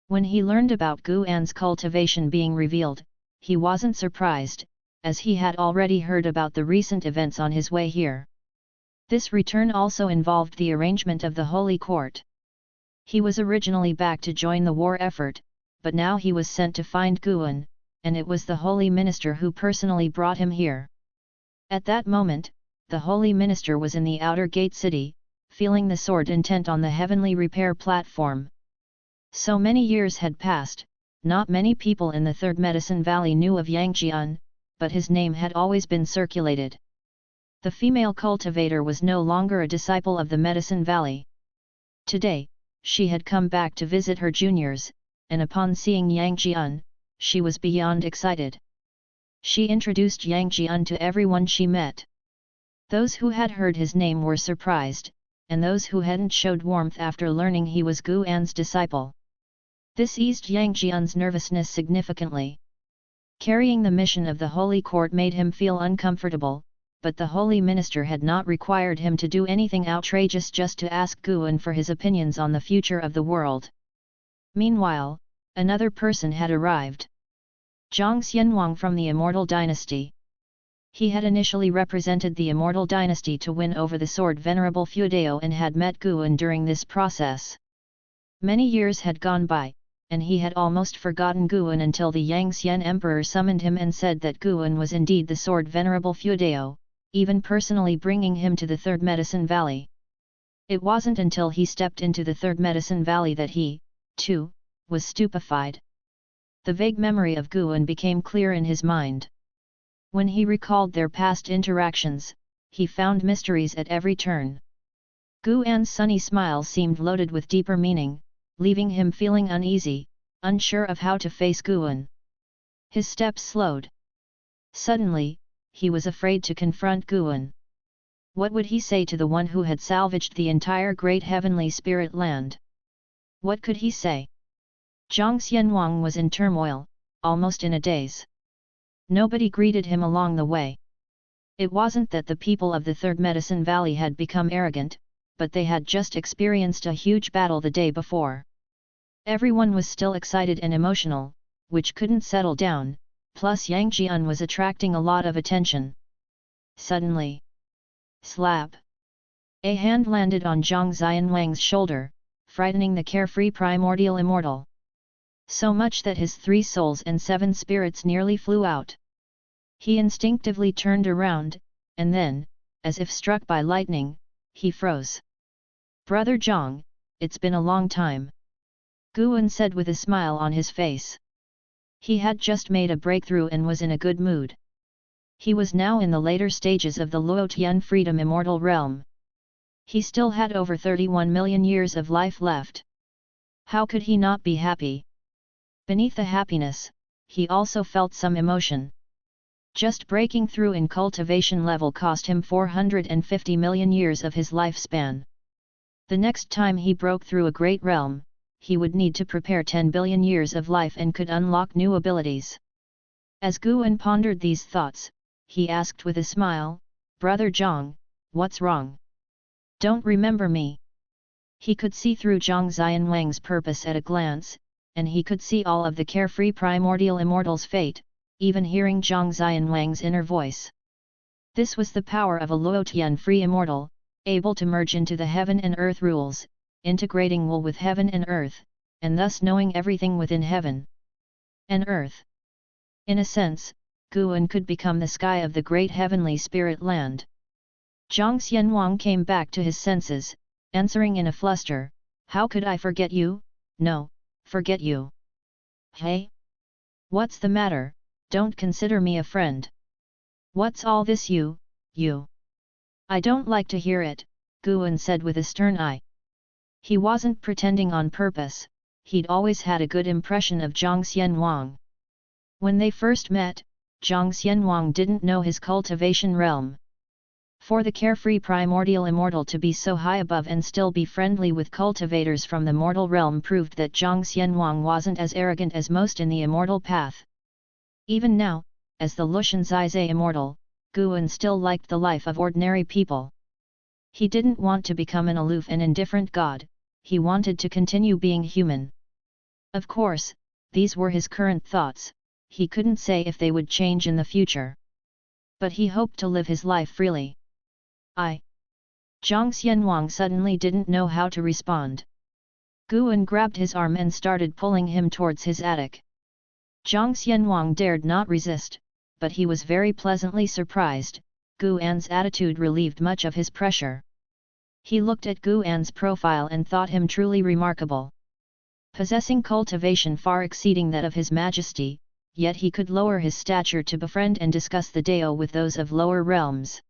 When he learned about Guan's cultivation being revealed, he wasn't surprised, as he had already heard about the recent events on his way here. This return also involved the arrangement of the Holy Court. He was originally back to join the war effort, but now he was sent to find Guan, and it was the Holy Minister who personally brought him here. At that moment, the Holy Minister was in the outer gate city, feeling the sword intent on the heavenly repair platform. So many years had passed, not many people in the Third Medicine Valley knew of Yang Jian, but his name had always been circulated. The female cultivator was no longer a disciple of the Medicine Valley. Today, she had come back to visit her juniors, and upon seeing Yang Jian, she was beyond excited. She introduced Yang Jian to everyone she met. Those who had heard his name were surprised, and those who hadn't showed warmth after learning he was Guan's disciple. This eased Yang Jian's nervousness significantly. Carrying the mission of the Holy Court made him feel uncomfortable, but the Holy Minister had not required him to do anything outrageous just to ask Guan for his opinions on the future of the world. Meanwhile, another person had arrived. Zhang Xianwang from the Immortal dynasty. He had initially represented the Immortal dynasty to win over the sword Venerable Feudao and had met Guan during this process. Many years had gone by, and he had almost forgotten Guan until the Yangxian Emperor summoned him and said that Guan was indeed the sword Venerable Feudao, even personally bringing him to the Third Medicine Valley. It wasn't until he stepped into the Third Medicine Valley that he, too, was stupefied. The vague memory of Guan became clear in his mind. When he recalled their past interactions, he found mysteries at every turn. Guan's sunny smile seemed loaded with deeper meaning, leaving him feeling uneasy, unsure of how to face Guan. His steps slowed. Suddenly, he was afraid to confront Guan. What would he say to the one who had salvaged the entire great heavenly spirit land? What could he say? Zhang Xianwang was in turmoil, almost in a daze. Nobody greeted him along the way. It wasn't that the people of the Third Medicine Valley had become arrogant, but they had just experienced a huge battle the day before. Everyone was still excited and emotional, which couldn't settle down, plus Yang Jian was attracting a lot of attention. Suddenly, slap! A hand landed on Zhang Xianwang's shoulder, frightening the carefree primordial immortal. So much that his 3 souls and 7 spirits nearly flew out. He instinctively turned around, and then, as if struck by lightning, he froze. "Brother Zhang, it's been a long time," Guan said with a smile on his face. He had just made a breakthrough and was in a good mood. He was now in the later stages of the Luotian Freedom Immortal realm. He still had over 31 million years of life left. How could he not be happy? Beneath the happiness, he also felt some emotion. Just breaking through in cultivation level cost him 450 million years of his lifespan. The next time he broke through a great realm, he would need to prepare 10 billion years of life and could unlock new abilities. As Guan pondered these thoughts, he asked with a smile, "Brother Zhang, what's wrong? Don't remember me?" He could see through Zhang Xianwang's purpose at a glance, and he could see all of the carefree primordial immortal's fate, even hearing Zhang Xianwang's inner voice. This was the power of a Luotian free immortal, able to merge into the heaven and earth rules, integrating will with heaven and earth, and thus knowing everything within heaven and earth. In a sense, Guan could become the sky of the great heavenly spirit land. Zhang Xianwang came back to his senses, answering in a fluster, "How could I forget you? No, forget you. Hey? What's the matter? Don't consider me a friend. What's all this you? I don't like to hear it," Guan said with a stern eye. He wasn't pretending on purpose, he'd always had a good impression of Zhang Xianwang. When they first met, Zhang Xianwang didn't know his cultivation realm. For the carefree primordial immortal to be so high above and still be friendly with cultivators from the mortal realm proved that Zhang Xianwang wasn't as arrogant as most in the immortal path. Even now, as the Lushan Zizai immortal, Guan still liked the life of ordinary people. He didn't want to become an aloof and indifferent god, he wanted to continue being human. Of course, these were his current thoughts, he couldn't say if they would change in the future. But he hoped to live his life freely. Zhang Xianwang suddenly didn't know how to respond. Guan grabbed his arm and started pulling him towards his attic. Zhang Xianwang dared not resist, but he was very pleasantly surprised. Guan's attitude relieved much of his pressure. He looked at Guan's profile and thought him truly remarkable. Possessing cultivation far exceeding that of His Majesty, yet he could lower his stature to befriend and discuss the Dao with those of lower realms.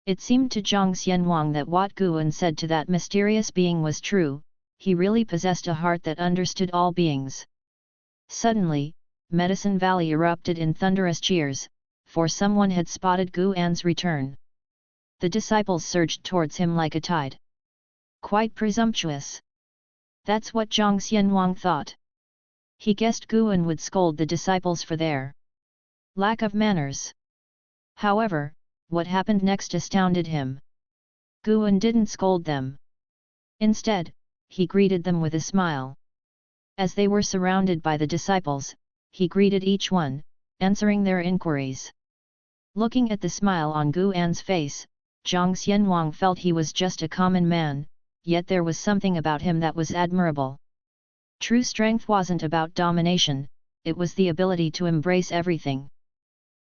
It seemed to Zhang Xianwang that what Guan said to that mysterious being was true, he really possessed a heart that understood all beings. Suddenly, Medicine Valley erupted in thunderous cheers, for someone had spotted Guan's return. The disciples surged towards him like a tide. Quite presumptuous. That's what Zhang Xianwang thought. He guessed Guan would scold the disciples for their lack of manners. However, what happened next astounded him. Guan didn't scold them. Instead, he greeted them with a smile. As they were surrounded by the disciples, he greeted each one, answering their inquiries. Looking at the smile on Guan's face, Zhang Xianwang felt he was just a common man, yet there was something about him that was admirable. True strength wasn't about domination, it was the ability to embrace everything.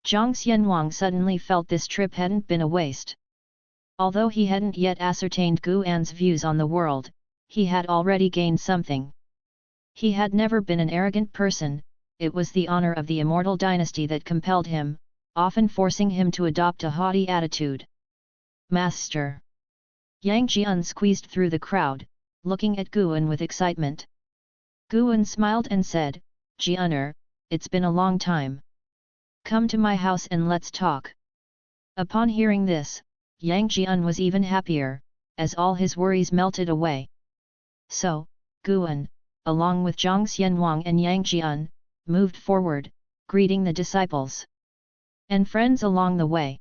Zhang Xianwang suddenly felt this trip hadn't been a waste. Although he hadn't yet ascertained Guan's views on the world, he had already gained something. He had never been an arrogant person, it was the honor of the immortal dynasty that compelled him, often forcing him to adopt a haughty attitude. Master! Yang Jian squeezed through the crowd, looking at Guan with excitement. Guan smiled and said, "Jianer, it's been a long time. Come to my house and let's talk." Upon hearing this, Yang Jian was even happier, as all his worries melted away. So, Guan, along with Zhang Xianwang and Yang Jian, moved forward, greeting the disciples and friends along the way.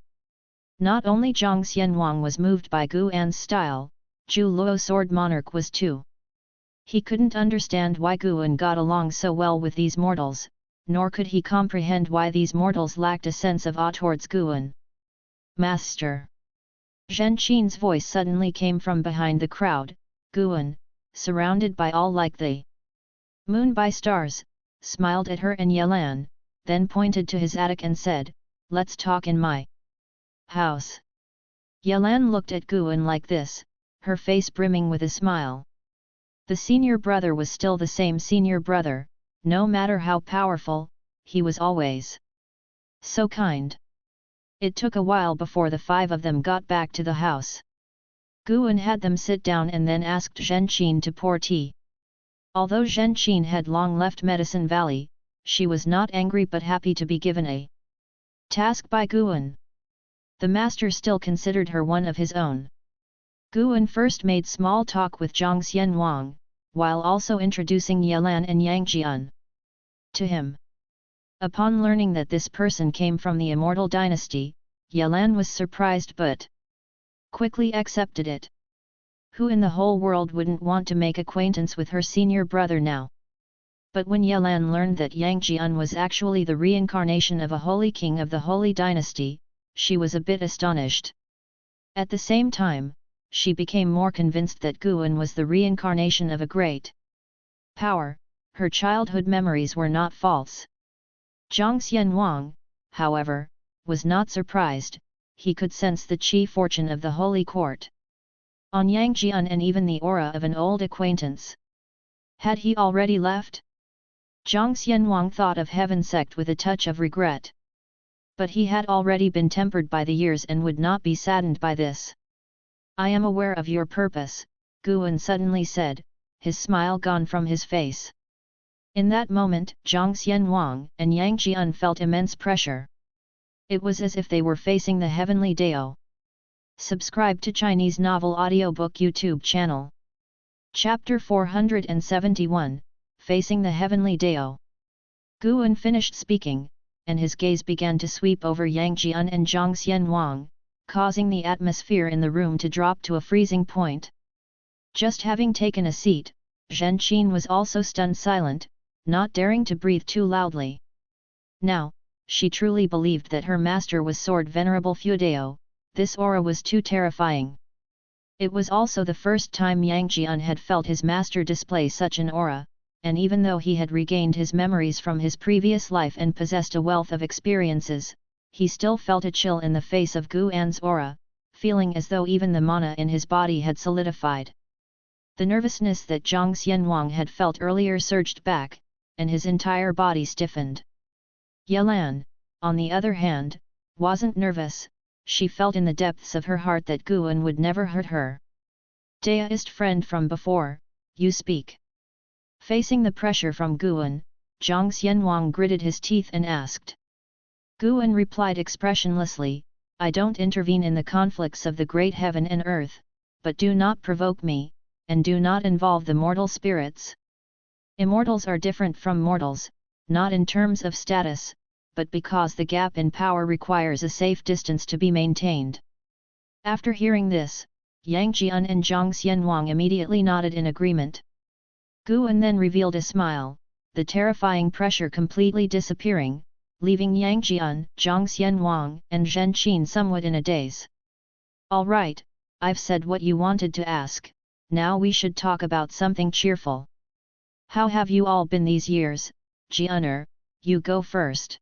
Not only Zhang Xianwang was moved by Guan's style, Zhu Luo Sword Monarch was too. He couldn't understand why Guan got along so well with these mortals, nor could he comprehend why these mortals lacked a sense of awe towards Guan. Master! Zhen Qin's voice suddenly came from behind the crowd. Guan, surrounded by all like the moon by stars, smiled at her and Yelan, then pointed to his attic and said, "Let's talk in my house." Yelan looked at Guan like this, her face brimming with a smile. The senior brother was still the same senior brother, no matter how powerful, he was always so kind. It took a while before the five of them got back to the house. Guan had them sit down and then asked Zhen Qin to pour tea. Although Zhen Qin had long left Medicine Valley, she was not angry but happy to be given a Task by Guan. The master still considered her one of his own. Guan first made small talk with Zhang Xianwang, while also introducing Yelan and Yang Jian to him. Upon learning that this person came from the Immortal dynasty, Yelan was surprised but quickly accepted it. Who in the whole world wouldn't want to make acquaintance with her senior brother now? But when Yelan learned that Yang Jian was actually the reincarnation of a holy king of the holy dynasty, she was a bit astonished. At the same time, she became more convinced that Guan was the reincarnation of a great power. Her childhood memories were not false. Zhang Xianwang, however, was not surprised. He could sense the qi fortune of the holy court on Yang Jian and even the aura of an old acquaintance. Had he already left? Zhang Xianwang thought of Heaven Sect with a touch of regret. But he had already been tempered by the years and would not be saddened by this. I am aware of your purpose, Guan suddenly said, his smile gone from his face. In that moment, Zhang Xianwang and Yang Jian felt immense pressure. It was as if they were facing the heavenly Dao. Subscribe to Chinese Novel Audiobook YouTube channel. Chapter 471, Facing the Heavenly Dao. Guan finished speaking, and his gaze began to sweep over Yang Jian and Zhang Xianwang, causing the atmosphere in the room to drop to a freezing point. Just having taken a seat, Zhen Qin was also stunned silent, not daring to breathe too loudly. Now, she truly believed that her master was Sword Venerable Fudao. This aura was too terrifying. It was also the first time Yang Jian had felt his master display such an aura, and even though he had regained his memories from his previous life and possessed a wealth of experiences, he still felt a chill in the face of Guan's aura, feeling as though even the mana in his body had solidified. The nervousness that Zhang Xianwang had felt earlier surged back, and his entire body stiffened. Yelan, on the other hand, wasn't nervous. She felt in the depths of her heart that Guan would never hurt her. Deist friend from before, you speak. Facing the pressure from Guan, Zhang Xianwang gritted his teeth and asked. Guan replied expressionlessly, I don't intervene in the conflicts of the great heaven and earth, but do not provoke me, and do not involve the mortal spirits. Immortals are different from mortals, not in terms of status, but because the gap in power requires a safe distance to be maintained. After hearing this, Yang Jian and Zhang Xianwang immediately nodded in agreement. Guan then revealed a smile, the terrifying pressure completely disappearing, leaving Yang Jian, Zhang Xianwang, and Zhen Qin somewhat in a daze. All right, I've said what you wanted to ask, now we should talk about something cheerful. How have you all been these years, Jianer? You go first.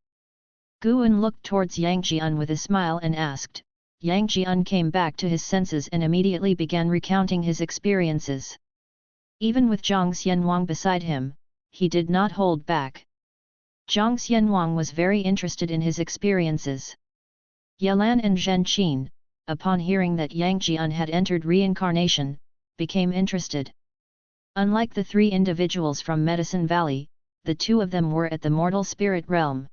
Guan looked towards Yang Jian with a smile and asked. Yang Jian came back to his senses and immediately began recounting his experiences. Even with Zhang Xianwang beside him, he did not hold back. Zhang Xianwang was very interested in his experiences. Yelan and Zhen Qin, upon hearing that Yang Jian had entered reincarnation, became interested. Unlike the three individuals from Medicine Valley, the two of them were at the mortal spirit realm.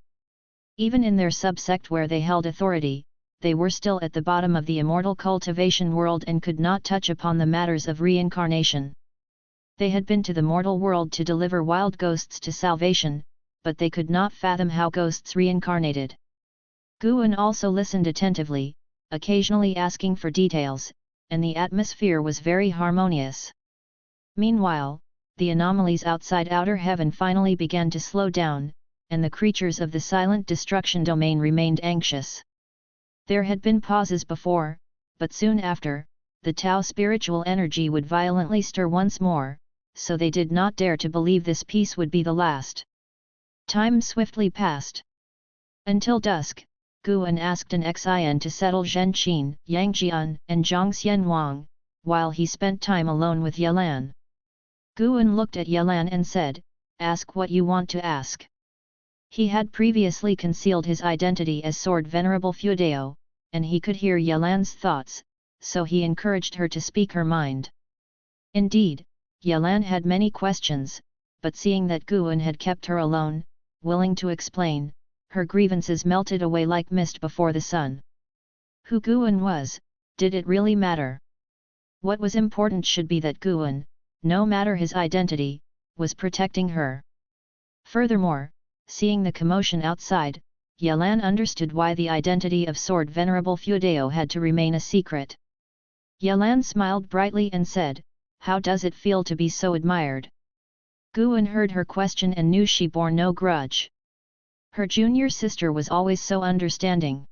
Even in their subsect where they held authority, they were still at the bottom of the immortal cultivation world and could not touch upon the matters of reincarnation. They had been to the mortal world to deliver wild ghosts to salvation, but they could not fathom how ghosts reincarnated. Guan also listened attentively, occasionally asking for details, and the atmosphere was very harmonious. Meanwhile, the anomalies outside outer heaven finally began to slow down, and the creatures of the silent destruction domain remained anxious. There had been pauses before, but soon after, the Tao spiritual energy would violently stir once more, so they did not dare to believe this peace would be the last. Time swiftly passed. Until dusk, Guan asked an Xin to settle Zhen Qin, Yang Jian, and Zhang Xianwang, while he spent time alone with Yelan. Guan looked at Yelan and said, ask what you want to ask. He had previously concealed his identity as Sword Venerable Fudao, and he could hear Yelan's thoughts, so he encouraged her to speak her mind. Indeed, Yelan had many questions, but seeing that Guan had kept her alone, willing to explain, her grievances melted away like mist before the sun. Who Guan was, did it really matter? What was important should be that Guan, no matter his identity, was protecting her. Furthermore, seeing the commotion outside, Yelan understood why the identity of Sword Venerable Feudao had to remain a secret. Yelan smiled brightly and said, "How does it feel to be so admired?" Guan heard her question and knew she bore no grudge. Her junior sister was always so understanding.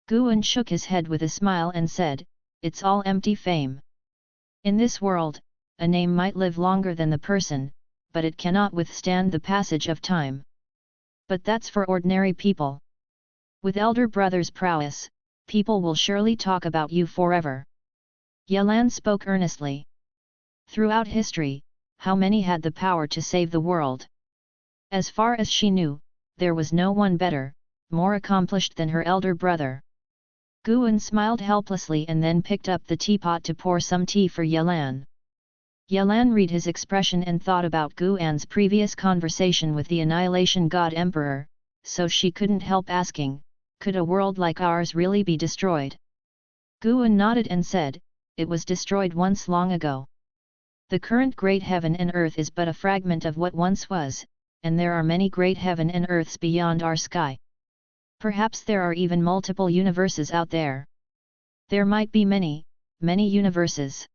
Guan shook his head with a smile and said, "It's all empty fame. In this world, a name might live longer than the person, but it cannot withstand the passage of time. But that's for ordinary people. With elder brother's prowess, people will surely talk about you forever." Yelan spoke earnestly. Throughout history, how many had the power to save the world? As far as she knew, there was no one better, more accomplished than her elder brother. Guan smiled helplessly and then picked up the teapot to pour some tea for Yelan. Yelan read his expression and thought about Guan's previous conversation with the Annihilation God Emperor, so she couldn't help asking, could a world like ours really be destroyed? Guan nodded and said, "It was destroyed once long ago. The current great heaven and earth is but a fragment of what once was, and there are many great heaven and earths beyond our sky. Perhaps there are even multiple universes out there. There might be many, many universes.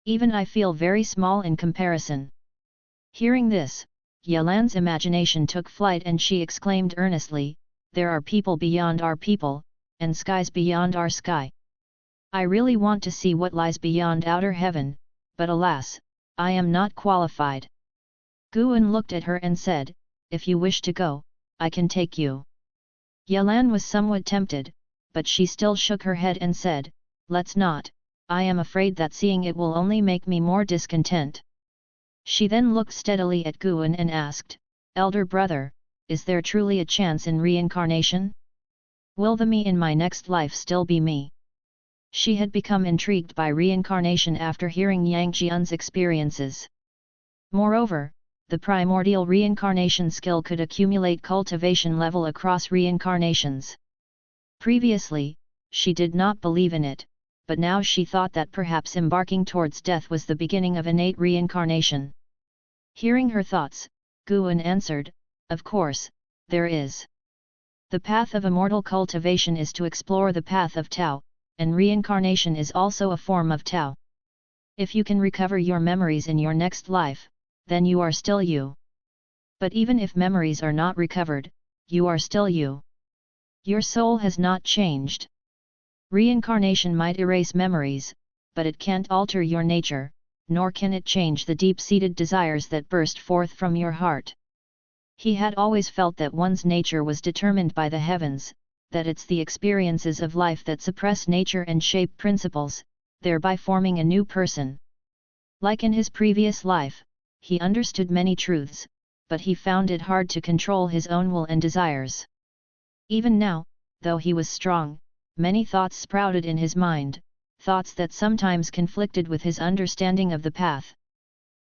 Even I feel very small in comparison." Hearing this, Yelan's imagination took flight and she exclaimed earnestly, "There are people beyond our people, and skies beyond our sky. I really want to see what lies beyond outer heaven, but alas, I am not qualified." Guan looked at her and said, "If you wish to go, I can take you." Yelan was somewhat tempted, but she still shook her head and said, "Let's not, I am afraid that seeing it will only make me more discontent." She then looked steadily at Guan and asked, "Elder brother, is there truly a chance in reincarnation? Will the me in my next life still be me?" She had become intrigued by reincarnation after hearing Yang Jian's experiences. Moreover, the primordial reincarnation skill could accumulate cultivation level across reincarnations. Previously, she did not believe in it, but now she thought that perhaps embarking towards death was the beginning of innate reincarnation. Hearing her thoughts, Guan answered, "Of course, there is. The path of immortal cultivation is to explore the path of Tao, and reincarnation is also a form of Tao. If you can recover your memories in your next life, then you are still you. But even if memories are not recovered, you are still you. Your soul has not changed. Reincarnation might erase memories, but it can't alter your nature, nor can it change the deep-seated desires that burst forth from your heart." He had always felt that one's nature was determined by the heavens, that it's the experiences of life that suppress nature and shape principles, thereby forming a new person. Like in his previous life, he understood many truths, but he found it hard to control his own will and desires. Even now, though he was strong, many thoughts sprouted in his mind, thoughts that sometimes conflicted with his understanding of the path.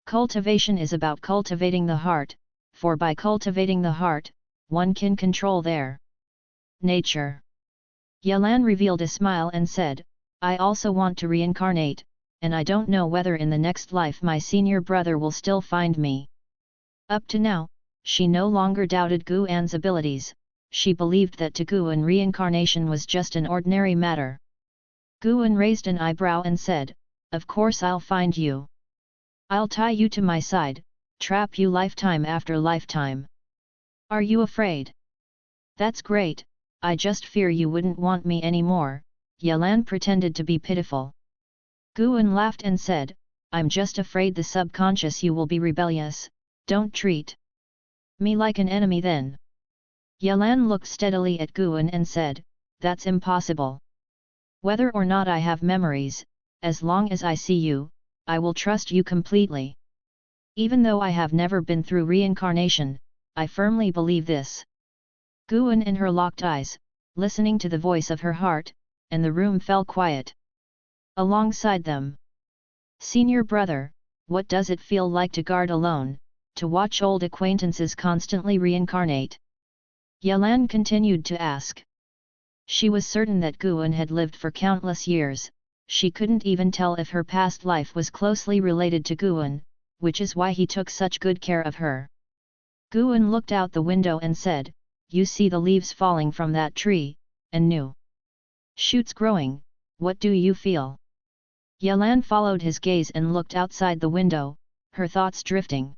Cultivation is about cultivating the heart, for by cultivating the heart, one can control their nature. Yelan revealed a smile and said, "I also want to reincarnate, and I don't know whether in the next life my senior brother will still find me." Up to now, she no longer doubted Guan's abilities, she believed that to Guan reincarnation was just an ordinary matter. Guan raised an eyebrow and said, "Of course I'll find you. I'll tie you to my side, trap you lifetime after lifetime. Are you afraid?" "That's great, I just fear you wouldn't want me anymore," Yelan pretended to be pitiful. Guan laughed and said, "I'm just afraid the subconscious you will be rebellious, don't treat me like an enemy then." Yelan looked steadily at Guan and said, "That's impossible. Whether or not I have memories, as long as I see you, I will trust you completely. Even though I have never been through reincarnation, I firmly believe this." Guan and her locked eyes, listening to the voice of her heart, and the room fell quiet. Alongside them, "Senior brother, what does it feel like to guard alone, to watch old acquaintances constantly reincarnate?" Yalan continued to ask. She was certain that Guan had lived for countless years. She couldn't even tell if her past life was closely related to Guan, which is why he took such good care of her. Guan looked out the window and said, "You see the leaves falling from that tree, and new shoots growing, what do you feel?" Yalan followed his gaze and looked outside the window, her thoughts drifting.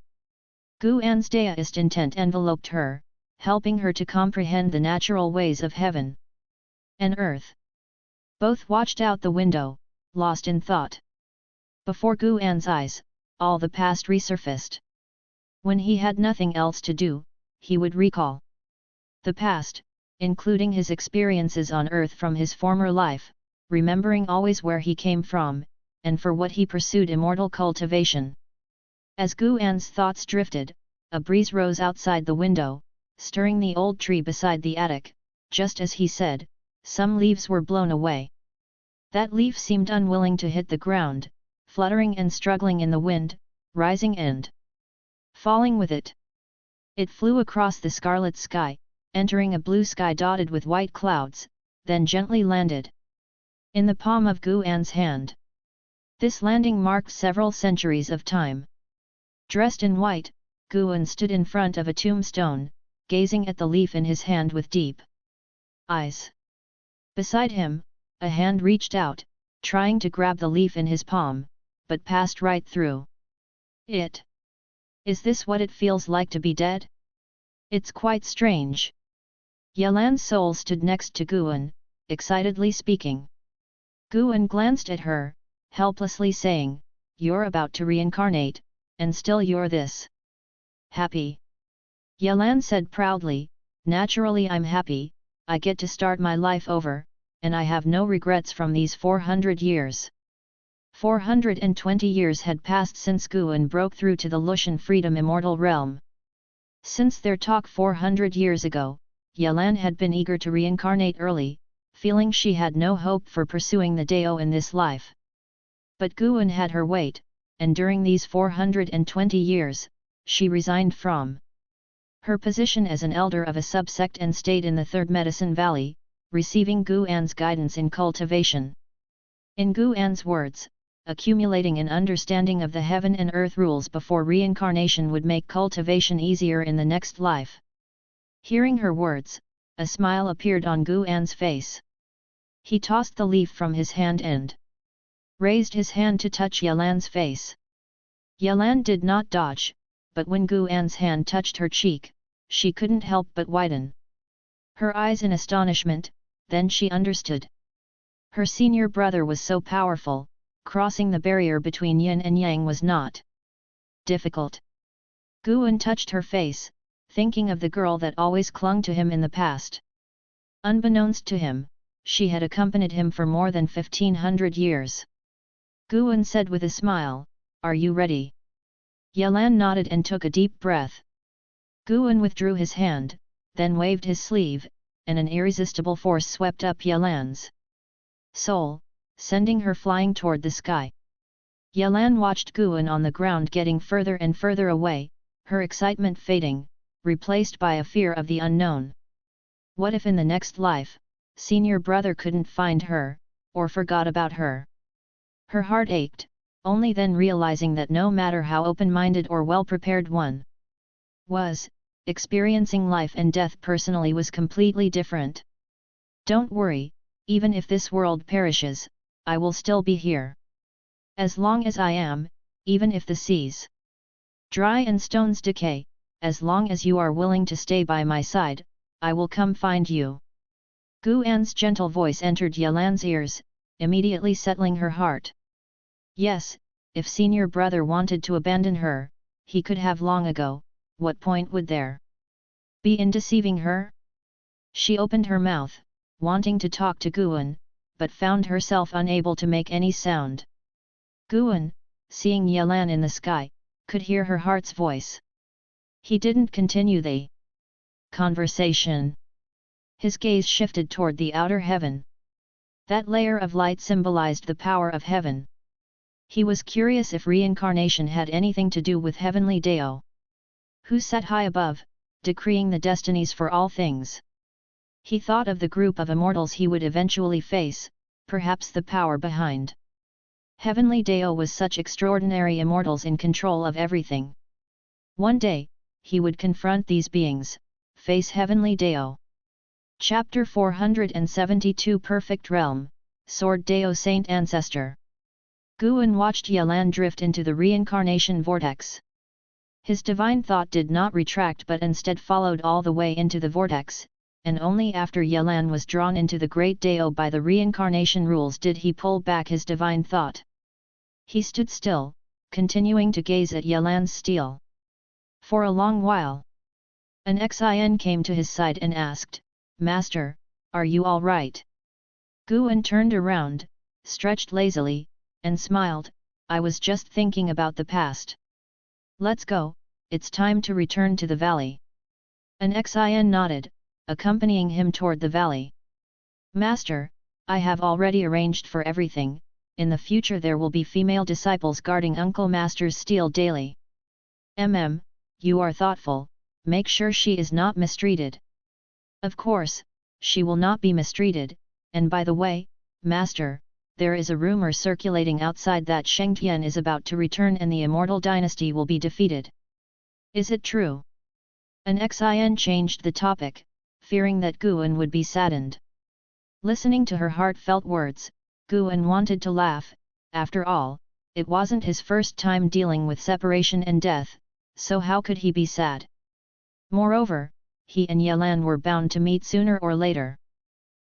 Guan's deist intent enveloped her, helping her to comprehend the natural ways of heaven and earth. Both watched out the window, lost in thought. Before Guan's eyes, all the past resurfaced. When he had nothing else to do, he would recall the past, including his experiences on Earth from his former life, remembering always where he came from, and for what he pursued immortal cultivation. As Guan's thoughts drifted, a breeze rose outside the window, stirring the old tree beside the attic. Just as he said, some leaves were blown away. That leaf seemed unwilling to hit the ground, fluttering and struggling in the wind, rising and falling with it. It flew across the scarlet sky, entering a blue sky dotted with white clouds, then gently landed in the palm of Guan's hand. This landing marked several centuries of time. Dressed in white, Guan stood in front of a tombstone, gazing at the leaf in his hand with deep eyes. Beside him, a hand reached out, trying to grab the leaf in his palm, but passed right through it. Is this what it feels like to be dead? It's quite strange. Yalan's soul stood next to Guan, excitedly speaking. Guan glanced at her, helplessly saying, "You're about to reincarnate, and still you're this happy." Yalan said proudly, "Naturally I'm happy, I get to start my life over, and I have no regrets from these 400 years. 420 years had passed since Guan broke through to the Lushan Freedom Immortal realm. Since their talk 400 years ago, Yalan had been eager to reincarnate early, feeling she had no hope for pursuing the Dao in this life. But Guan had her weight, and during these 420 years, she resigned from her position as an elder of a subsect and stayed in the Third Medicine Valley, receiving Guan's guidance in cultivation. In Guan's words, accumulating an understanding of the heaven and earth rules before reincarnation would make cultivation easier in the next life. Hearing her words, a smile appeared on Guan's face. He tossed the leaf from his hand and raised his hand to touch Yalan's face. Yalan did not dodge, but when Guan's hand touched her cheek, she couldn't help but widen her eyes in astonishment. Then she understood. Her senior brother was so powerful, crossing the barrier between yin and yang was not difficult. Guan touched her face, thinking of the girl that always clung to him in the past. Unbeknownst to him, she had accompanied him for more than 1500 years. Guan said with a smile, "Are you ready?" Yalan nodded and took a deep breath. Guan withdrew his hand, then waved his sleeve, and an irresistible force swept up Yalan's soul, sending her flying toward the sky. Yalan watched Guan on the ground getting further and further away, her excitement fading, replaced by a fear of the unknown. What if in the next life, senior brother couldn't find her, or forgot about her? Her heart ached, only then realizing that no matter how open-minded or well-prepared one was, experiencing life and death personally was completely different. "Don't worry, even if this world perishes, I will still be here. As long as I am, even if the seas dry and stones decay, as long as you are willing to stay by my side, I will come find you." Guan's gentle voice entered Yalan's ears, immediately settling her heart. Yes, if senior brother wanted to abandon her, he could have long ago. What point would there be in deceiving her? She opened her mouth, wanting to talk to Guan, but found herself unable to make any sound. Guan, seeing Yalan in the sky, could hear her heart's voice. He didn't continue the conversation. His gaze shifted toward the outer heaven. That layer of light symbolized the power of heaven. He was curious if reincarnation had anything to do with heavenly Dao. Who sat high above, decreeing the destinies for all things. He thought of the group of immortals he would eventually face, perhaps the power behind Heavenly Dao was such extraordinary immortals in control of everything. One day, he would confront these beings, face Heavenly Dao. Chapter 472 Perfect Realm, Sword Dao Saint Ancestor. Guan watched Yelan drift into the reincarnation vortex. His divine thought did not retract but instead followed all the way into the vortex, and only after Yelan was drawn into the Great Dao by the reincarnation rules did he pull back his divine thought. He stood still, continuing to gaze at Yelan's steel. For a long while, an Xin came to his side and asked, "Master, are you all right?" Guan turned around, stretched lazily, and smiled, "I was just thinking about the past. Let's go, it's time to return to the valley." An Xin nodded, accompanying him toward the valley. "Master, I have already arranged for everything. In the future there will be female disciples guarding Uncle Master's steel daily." You are thoughtful, make sure she is not mistreated." "Of course, she will not be mistreated, and by the way, Master, there is a rumor circulating outside that Shengtian is about to return and the Immortal dynasty will be defeated. Is it true?" An Xin changed the topic, fearing that Guan would be saddened. Listening to her heartfelt words, Guan wanted to laugh. After all, it wasn't his first time dealing with separation and death, so how could he be sad? Moreover, he and Yelan were bound to meet sooner or later.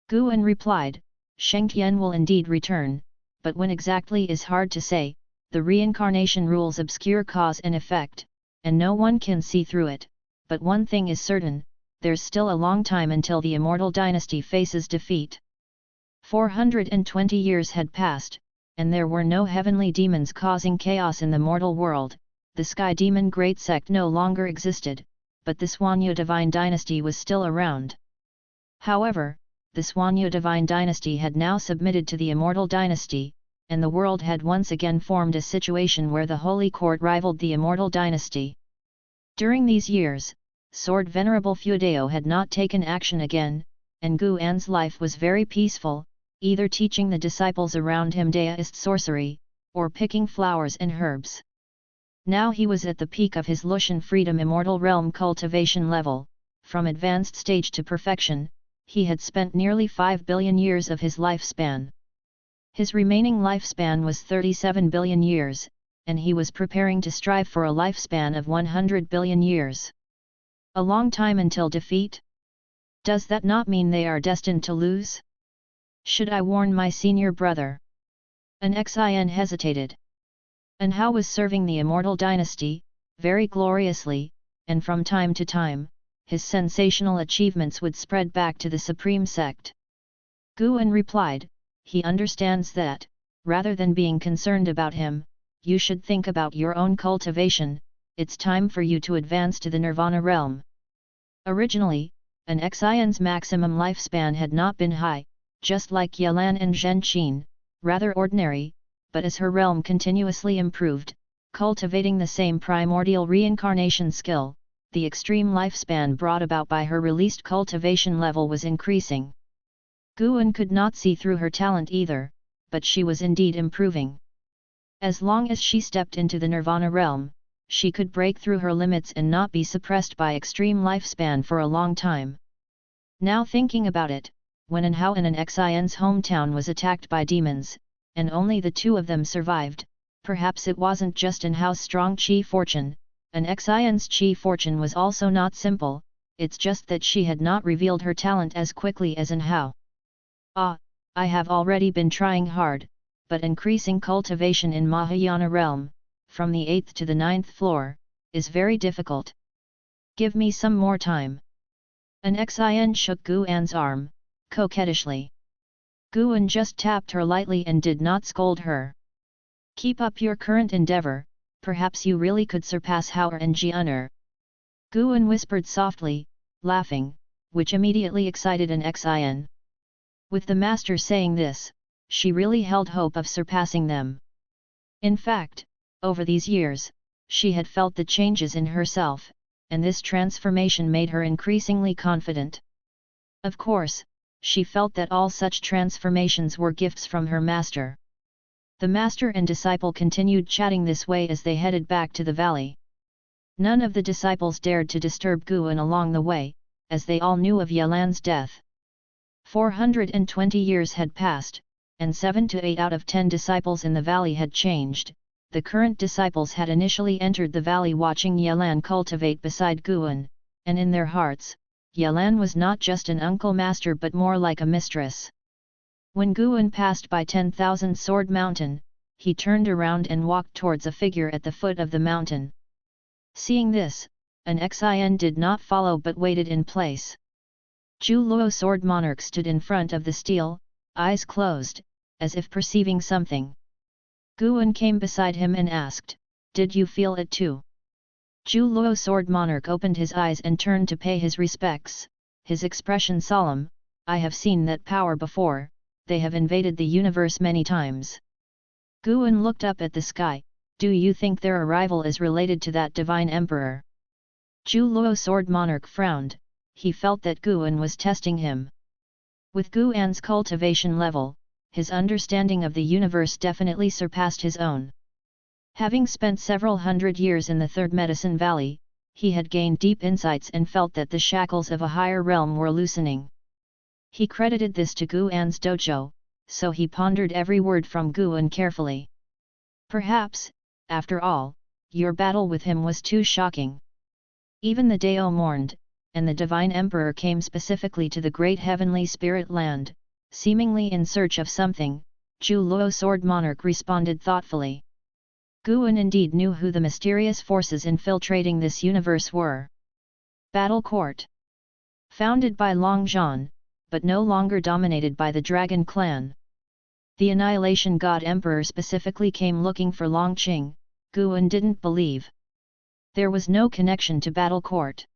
Guan replied, "Shengtian will indeed return, but when exactly is hard to say. The reincarnation rules obscure cause and effect, and no one can see through it, but one thing is certain, there's still a long time until the Immortal dynasty faces defeat." 420 years had passed, and there were no heavenly demons causing chaos in the mortal world. The Sky Demon Great Sect no longer existed, but the Suanyu Divine Dynasty was still around. However, the Suanyu Divine Dynasty had now submitted to the Immortal Dynasty, and the world had once again formed a situation where the Holy Court rivaled the Immortal Dynasty. During these years, Sword Venerable Fudao had not taken action again, and Guan's life was very peaceful, either teaching the disciples around him Daoist sorcery, or picking flowers and herbs. Now he was at the peak of his Lushan Freedom Immortal Realm cultivation level. From advanced stage to perfection, he had spent nearly 5 billion years of his lifespan. His remaining lifespan was 37 billion years, and he was preparing to strive for a lifespan of 100 billion years. A long time until defeat? Does that not mean they are destined to lose? Should I warn my senior brother? An Xin hesitated. And how was serving the Immortal Dynasty? Very gloriously, and from time to time, his sensational achievements would spread back to the Supreme Sect. Guan replied, he understands that, rather than being concerned about him, you should think about your own cultivation. It's time for you to advance to the Nirvana realm. Originally, an Xion's maximum lifespan had not been high, just like Yelan and Zhenqin, rather ordinary, but as her realm continuously improved, cultivating the same primordial reincarnation skill, the extreme lifespan brought about by her released cultivation level was increasing. Guan could not see through her talent either, but she was indeed improving. As long as she stepped into the Nirvana realm, she could break through her limits and not be suppressed by extreme lifespan for a long time. Now thinking about it, when and how an Xion's hometown was attacked by demons, and only the two of them survived, perhaps it wasn't just an Hao's strong chi fortune. An Xion's chi fortune was also not simple, it's just that she had not revealed her talent as quickly as an Hao. I have already been trying hard, but increasing cultivation in Mahayana realm, from the 8th to the 9th floor, is very difficult. Give me some more time. An Xian shook Guan's arm, coquettishly. Guan just tapped her lightly and did not scold her. Keep up your current endeavor, perhaps you really could surpass Hao and Jian'er. Guan whispered softly, laughing, which immediately excited an Xian. With the master saying this, she really held hope of surpassing them. In fact, over these years, she had felt the changes in herself, and this transformation made her increasingly confident. Of course, she felt that all such transformations were gifts from her master. The master and disciple continued chatting this way as they headed back to the valley. None of the disciples dared to disturb Guan along the way, as they all knew of Yelan's death. 420 years had passed, and 7 to 8 out of 10 disciples in the valley had changed. The current disciples had initially entered the valley watching Yelan cultivate beside Guan, and in their hearts, Yelan was not just an uncle master but more like a mistress. When Guan passed by 10,000 Sword Mountain, he turned around and walked towards a figure at the foot of the mountain. Seeing this, an Xin did not follow but waited in place. Zhu Luo Sword Monarch stood in front of the stele, eyes closed, as if perceiving something. Guan came beside him and asked, "Did you feel it too?" Zhu Luo Sword Monarch opened his eyes and turned to pay his respects, his expression solemn, "I have seen that power before, they have invaded the universe many times." Guan looked up at the sky, "Do you think their arrival is related to that divine emperor?" Zhu Luo Sword Monarch frowned, he felt that Guan was testing him. With Guan's cultivation level, his understanding of the universe definitely surpassed his own. Having spent several hundred years in the Third Medicine Valley, he had gained deep insights and felt that the shackles of a higher realm were loosening. He credited this to Guan's dojo, so he pondered every word from Guan carefully. "Perhaps, after all, your battle with him was too shocking." Even the Dao mourned, and the Divine Emperor came specifically to the great heavenly spirit land, seemingly in search of something. Zhu Luo Sword Monarch responded thoughtfully. Guan indeed knew who the mysterious forces infiltrating this universe were. Battle Court. Founded by Long Zhan, but no longer dominated by the Dragon Clan. The Annihilation God Emperor specifically came looking for Long Qing. Guan didn't believe. There was no connection to Battle Court.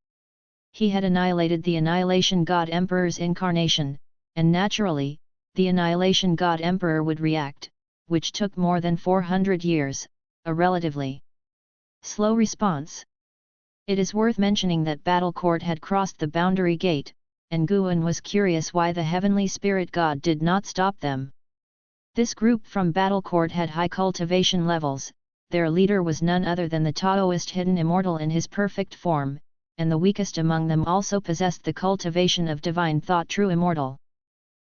He had annihilated the Annihilation God Emperor's incarnation, and naturally, the Annihilation God Emperor would react, which took more than 400 years, a relatively slow response. It is worth mentioning that Battle Court had crossed the boundary gate, and Guan was curious why the Heavenly Spirit God did not stop them. This group from Battle Court had high cultivation levels, their leader was none other than the Taoist hidden immortal in his perfect form, and the weakest among them also possessed the cultivation of divine thought true immortal.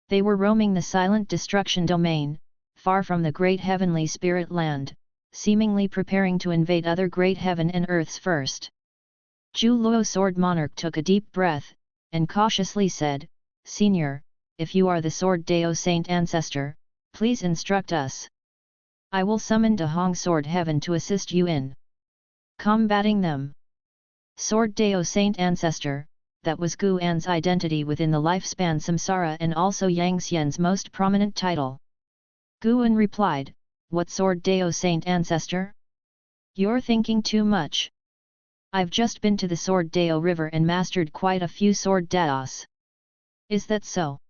They were roaming the silent destruction domain, far from the great heavenly spirit land, seemingly preparing to invade other great heaven and earths first. Zhu Luo Sword Monarch took a deep breath, and cautiously said, "Senior, if you are the Sword Dao Saint Ancestor, please instruct us. I will summon Dahong Sword Heaven to assist you in combating them." Sword Dao Saint Ancestor, that was Guan's identity within the lifespan samsara and also Yang Xian's most prominent title. Guan replied, "What Sword Dao Saint Ancestor? You're thinking too much. I've just been to the Sword Dao River and mastered quite a few Sword Daos." "Is that so?"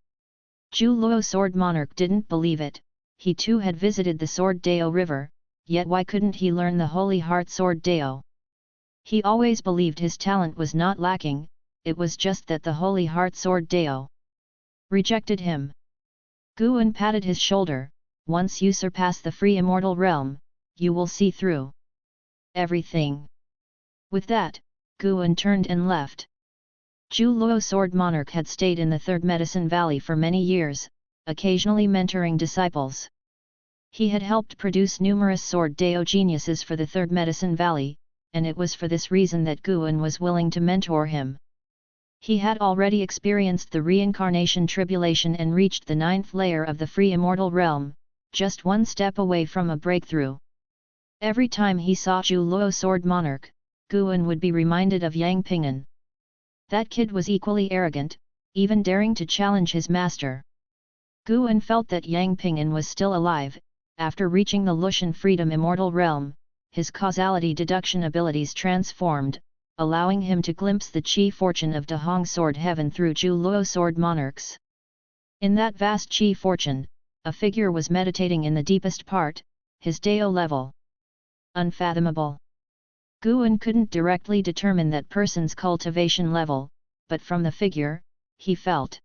Zhu Luo Sword Monarch didn't believe it. He too had visited the Sword Dao River, yet why couldn't he learn the Holy Heart Sword Dao? He always believed his talent was not lacking, it was just that the Holy Heart Sword Dao rejected him. Guan patted his shoulder, "Once you surpass the free immortal realm, you will see through everything." With that, Guan turned and left. Zhu Luo Sword Monarch had stayed in the Third Medicine Valley for many years, occasionally mentoring disciples. He had helped produce numerous Sword Dao geniuses for the Third Medicine Valley, and it was for this reason that Guan was willing to mentor him. He had already experienced the reincarnation tribulation and reached the 9th layer of the free immortal realm, just one step away from a breakthrough. Every time he saw Zhu Luo Sword Monarch, Guan would be reminded of Yang Pingan. That kid was equally arrogant, even daring to challenge his master. Guan felt that Yang Pingan was still alive. After reaching the Lushan Freedom Immortal Realm, his causality deduction abilities transformed, allowing him to glimpse the chi fortune of Dahong Sword Heaven through Zhu Luo Sword Monarchs. In that vast chi fortune, a figure was meditating in the deepest part, his Dao level. Unfathomable. Guan couldn't directly determine that person's cultivation level, but from the figure, he felt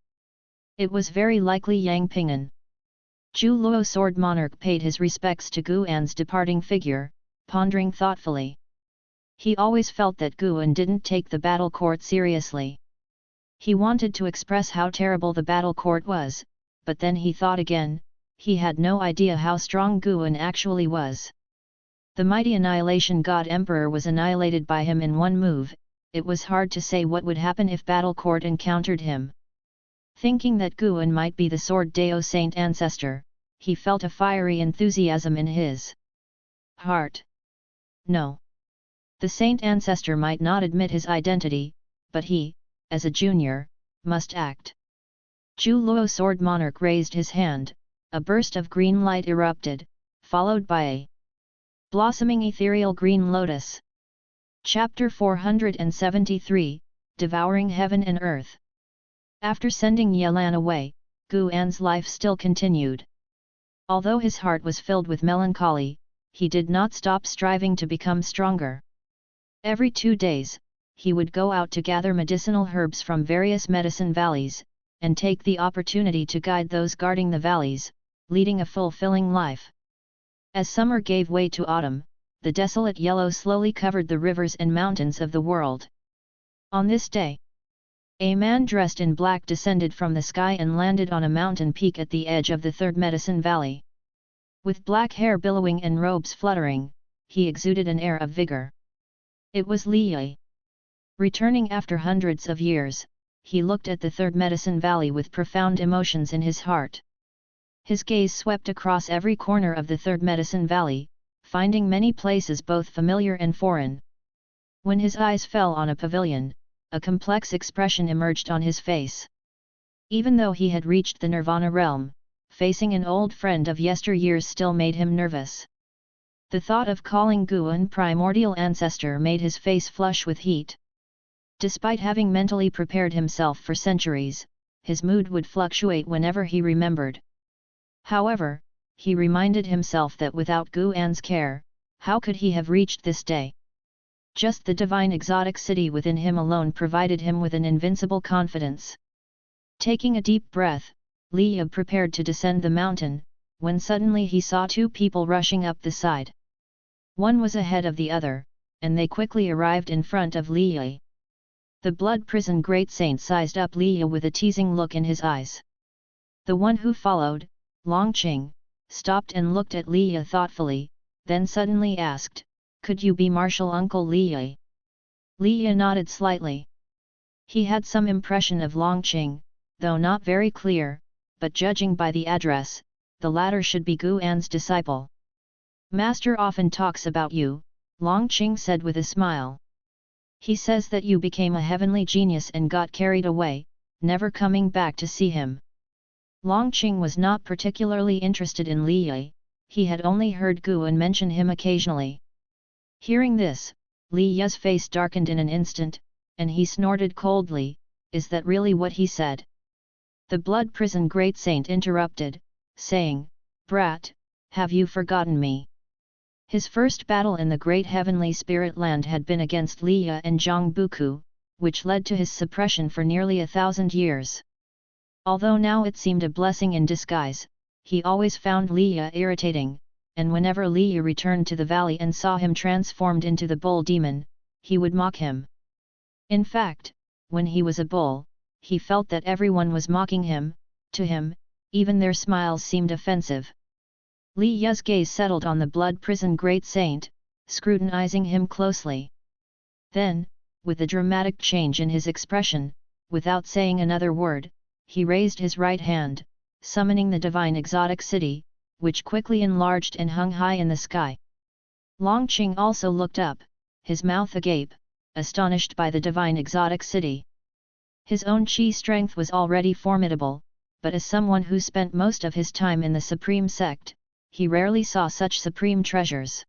it was very likely Yang Ping'an. Zhu Luo Sword Monarch paid his respects to Guan's departing figure, pondering thoughtfully. He always felt that Guan didn't take the battle court seriously. He wanted to express how terrible the battle court was, but then he thought again, he had no idea how strong Guan actually was. The mighty Annihilation God Emperor was annihilated by him in one move. It was hard to say what would happen if battle court encountered him. Thinking that Guan might be the Sword Dao Saint ancestor, he felt a fiery enthusiasm in his heart. No. The Saint ancestor might not admit his identity, but he, as a junior, must act. Zhu Luo Sword Monarch raised his hand, a burst of green light erupted, followed by a blossoming ethereal green lotus. Chapter 473, Devouring Heaven and Earth. After sending Yelan away, Guan's life still continued. Although his heart was filled with melancholy, he did not stop striving to become stronger. Every 2 days, he would go out to gather medicinal herbs from various medicine valleys, and take the opportunity to guide those guarding the valleys, leading a fulfilling life. As summer gave way to autumn, the desolate yellow slowly covered the rivers and mountains of the world. On this day, a man dressed in black descended from the sky and landed on a mountain peak at the edge of the third medicine valley. With black hair billowing and robes fluttering, he exuded an air of vigor. It was Li Yi. Returning after hundreds of years, he looked at the third medicine valley with profound emotions in his heart. His gaze swept across every corner of the third medicine valley, finding many places both familiar and foreign. When his eyes fell on a pavilion, a complex expression emerged on his face. Even though he had reached the Nirvana realm, facing an old friend of yesteryears still made him nervous. The thought of calling Guan primordial ancestor made his face flush with heat. Despite having mentally prepared himself for centuries, his mood would fluctuate whenever he remembered. However, he reminded himself that without Guan's care, how could he have reached this day? Just the divine exotic city within him alone provided him with an invincible confidence. Taking a deep breath, Li Yi prepared to descend the mountain, when suddenly he saw 2 people rushing up the side. One was ahead of the other, and they quickly arrived in front of Li Yi. The blood prison great saint sized up Li Yi with a teasing look in his eyes. The one who followed, Longqing, stopped and looked at Li Yi thoughtfully, then suddenly asked, "Could you be Martial Uncle Li Yi?" Li Yi nodded slightly. He had some impression of Longqing, though not very clear, but judging by the address, the latter should be Guan's disciple. "Master often talks about you," Longqing said with a smile. "He says that you became a heavenly genius and got carried away, never coming back to see him." Longqing was not particularly interested in Li Yi, he had only heard Guan mention him occasionally. Hearing this, Li Yi's face darkened in an instant, and he snorted coldly, "Is that really what he said?" The blood prison great saint interrupted, saying, "Brat, have you forgotten me?" His first battle in the great heavenly spirit land had been against Li Yi and Zhang Buku, which led to his suppression for nearly 1,000 years. Although now it seemed a blessing in disguise, he always found Li Yi irritating, and whenever Li Yi returned to the valley and saw him transformed into the bull demon, he would mock him. In fact, when he was a bull, he felt that everyone was mocking him. To him, even their smiles seemed offensive. Li Yi's gaze settled on the blood prison great saint, scrutinizing him closely. Then, with a dramatic change in his expression, without saying another word, he raised his right hand, summoning the divine exotic city, which quickly enlarged and hung high in the sky. Longqing also looked up, his mouth agape, astonished by the divine exotic city. His own chi strength was already formidable, but as someone who spent most of his time in the Supreme Sect, he rarely saw such supreme treasures.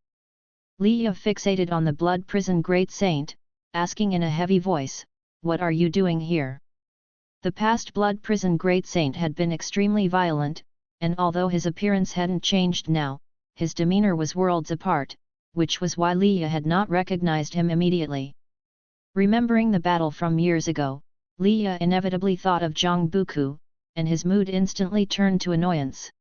Li Yi fixated on the blood prison great saint, asking in a heavy voice, "What are you doing here?" The past blood prison great saint had been extremely violent, and although his appearance hadn't changed now, his demeanor was worlds apart, which was why Liya had not recognized him immediately. Remembering the battle from years ago, Liya inevitably thought of Zhang Buku, and his mood instantly turned to annoyance.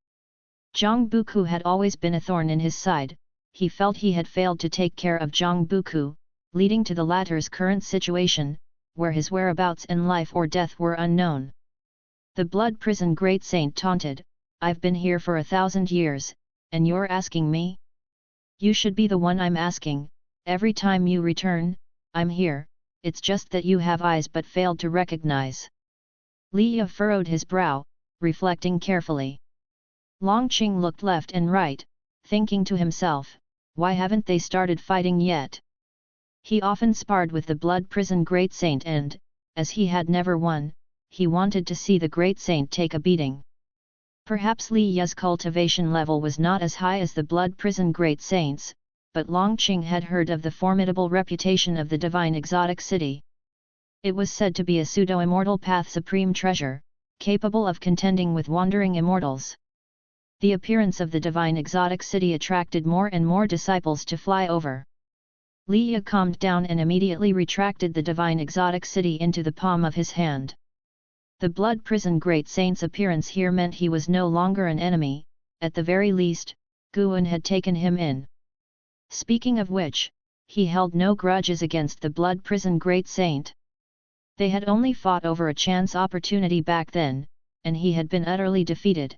Zhang Buku had always been a thorn in his side. He felt he had failed to take care of Zhang Buku, leading to the latter's current situation, where his whereabouts and life or death were unknown. The Blood Prison Great Saint taunted, "I've been here for 1,000 years, and you're asking me? You should be the one I'm asking. Every time you return, I'm here, it's just that you have eyes but failed to recognize." Liya furrowed his brow, reflecting carefully. Longqing looked left and right, thinking to himself, why haven't they started fighting yet? He often sparred with the Blood Prison Great Saint and, as he had never won, he wanted to see the Great Saint take a beating. Perhaps Liya's cultivation level was not as high as the Blood Prison Great Saint's, but Longqing had heard of the formidable reputation of the divine exotic city. It was said to be a pseudo-immortal path supreme treasure, capable of contending with wandering immortals. The appearance of the divine exotic city attracted more and more disciples to fly over. Liya calmed down and immediately retracted the divine exotic city into the palm of his hand. The Blood Prison Great Saint's appearance here meant he was no longer an enemy. At the very least, Guan had taken him in. Speaking of which, he held no grudges against the Blood Prison Great Saint. They had only fought over a chance opportunity back then, and he had been utterly defeated.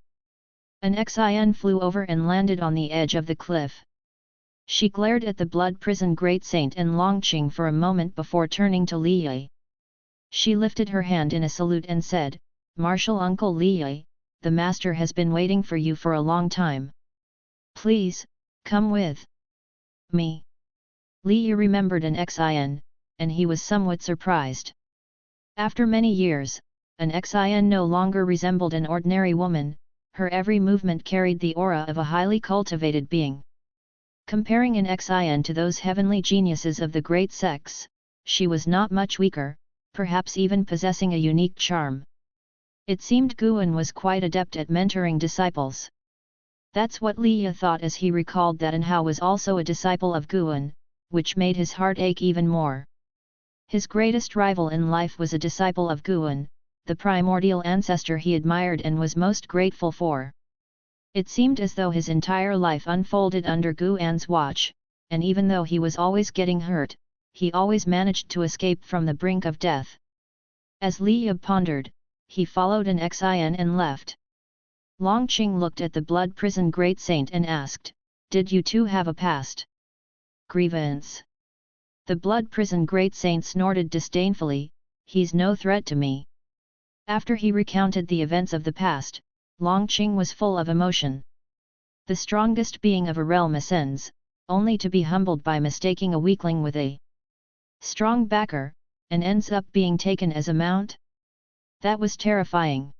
An Xin flew over and landed on the edge of the cliff. She glared at the Blood Prison Great Saint and Longqing for a moment before turning to Liya. She lifted her hand in a salute and said, "Martial Uncle Liya, the master has been waiting for you for a long time. Please, come with me." Liya remembered an Xin, and he was somewhat surprised. After many years, an Xin no longer resembled an ordinary woman. Her every movement carried the aura of a highly cultivated being. Comparing an Xin to those heavenly geniuses of the great sects, she was not much weaker, perhaps even possessing a unique charm. It seemed Guan was quite adept at mentoring disciples. That's what Liya thought as he recalled that Anhao was also a disciple of Guan, which made his heart ache even more. His greatest rival in life was a disciple of Guan, the primordial ancestor he admired and was most grateful for. It seemed as though his entire life unfolded under Guan's watch, and even though he was always getting hurt, he always managed to escape from the brink of death. As Liya pondered, he followed an Xin and left. Longqing looked at the Blood Prison Great Saint and asked, "Did you two have a past grievance?" The Blood Prison Great Saint snorted disdainfully, "He's no threat to me." After he recounted the events of the past, Longqing was full of emotion. The strongest being of a realm ascends, only to be humbled by mistaking a weakling with a strong backer, and ends up being taken as a mount? That was terrifying.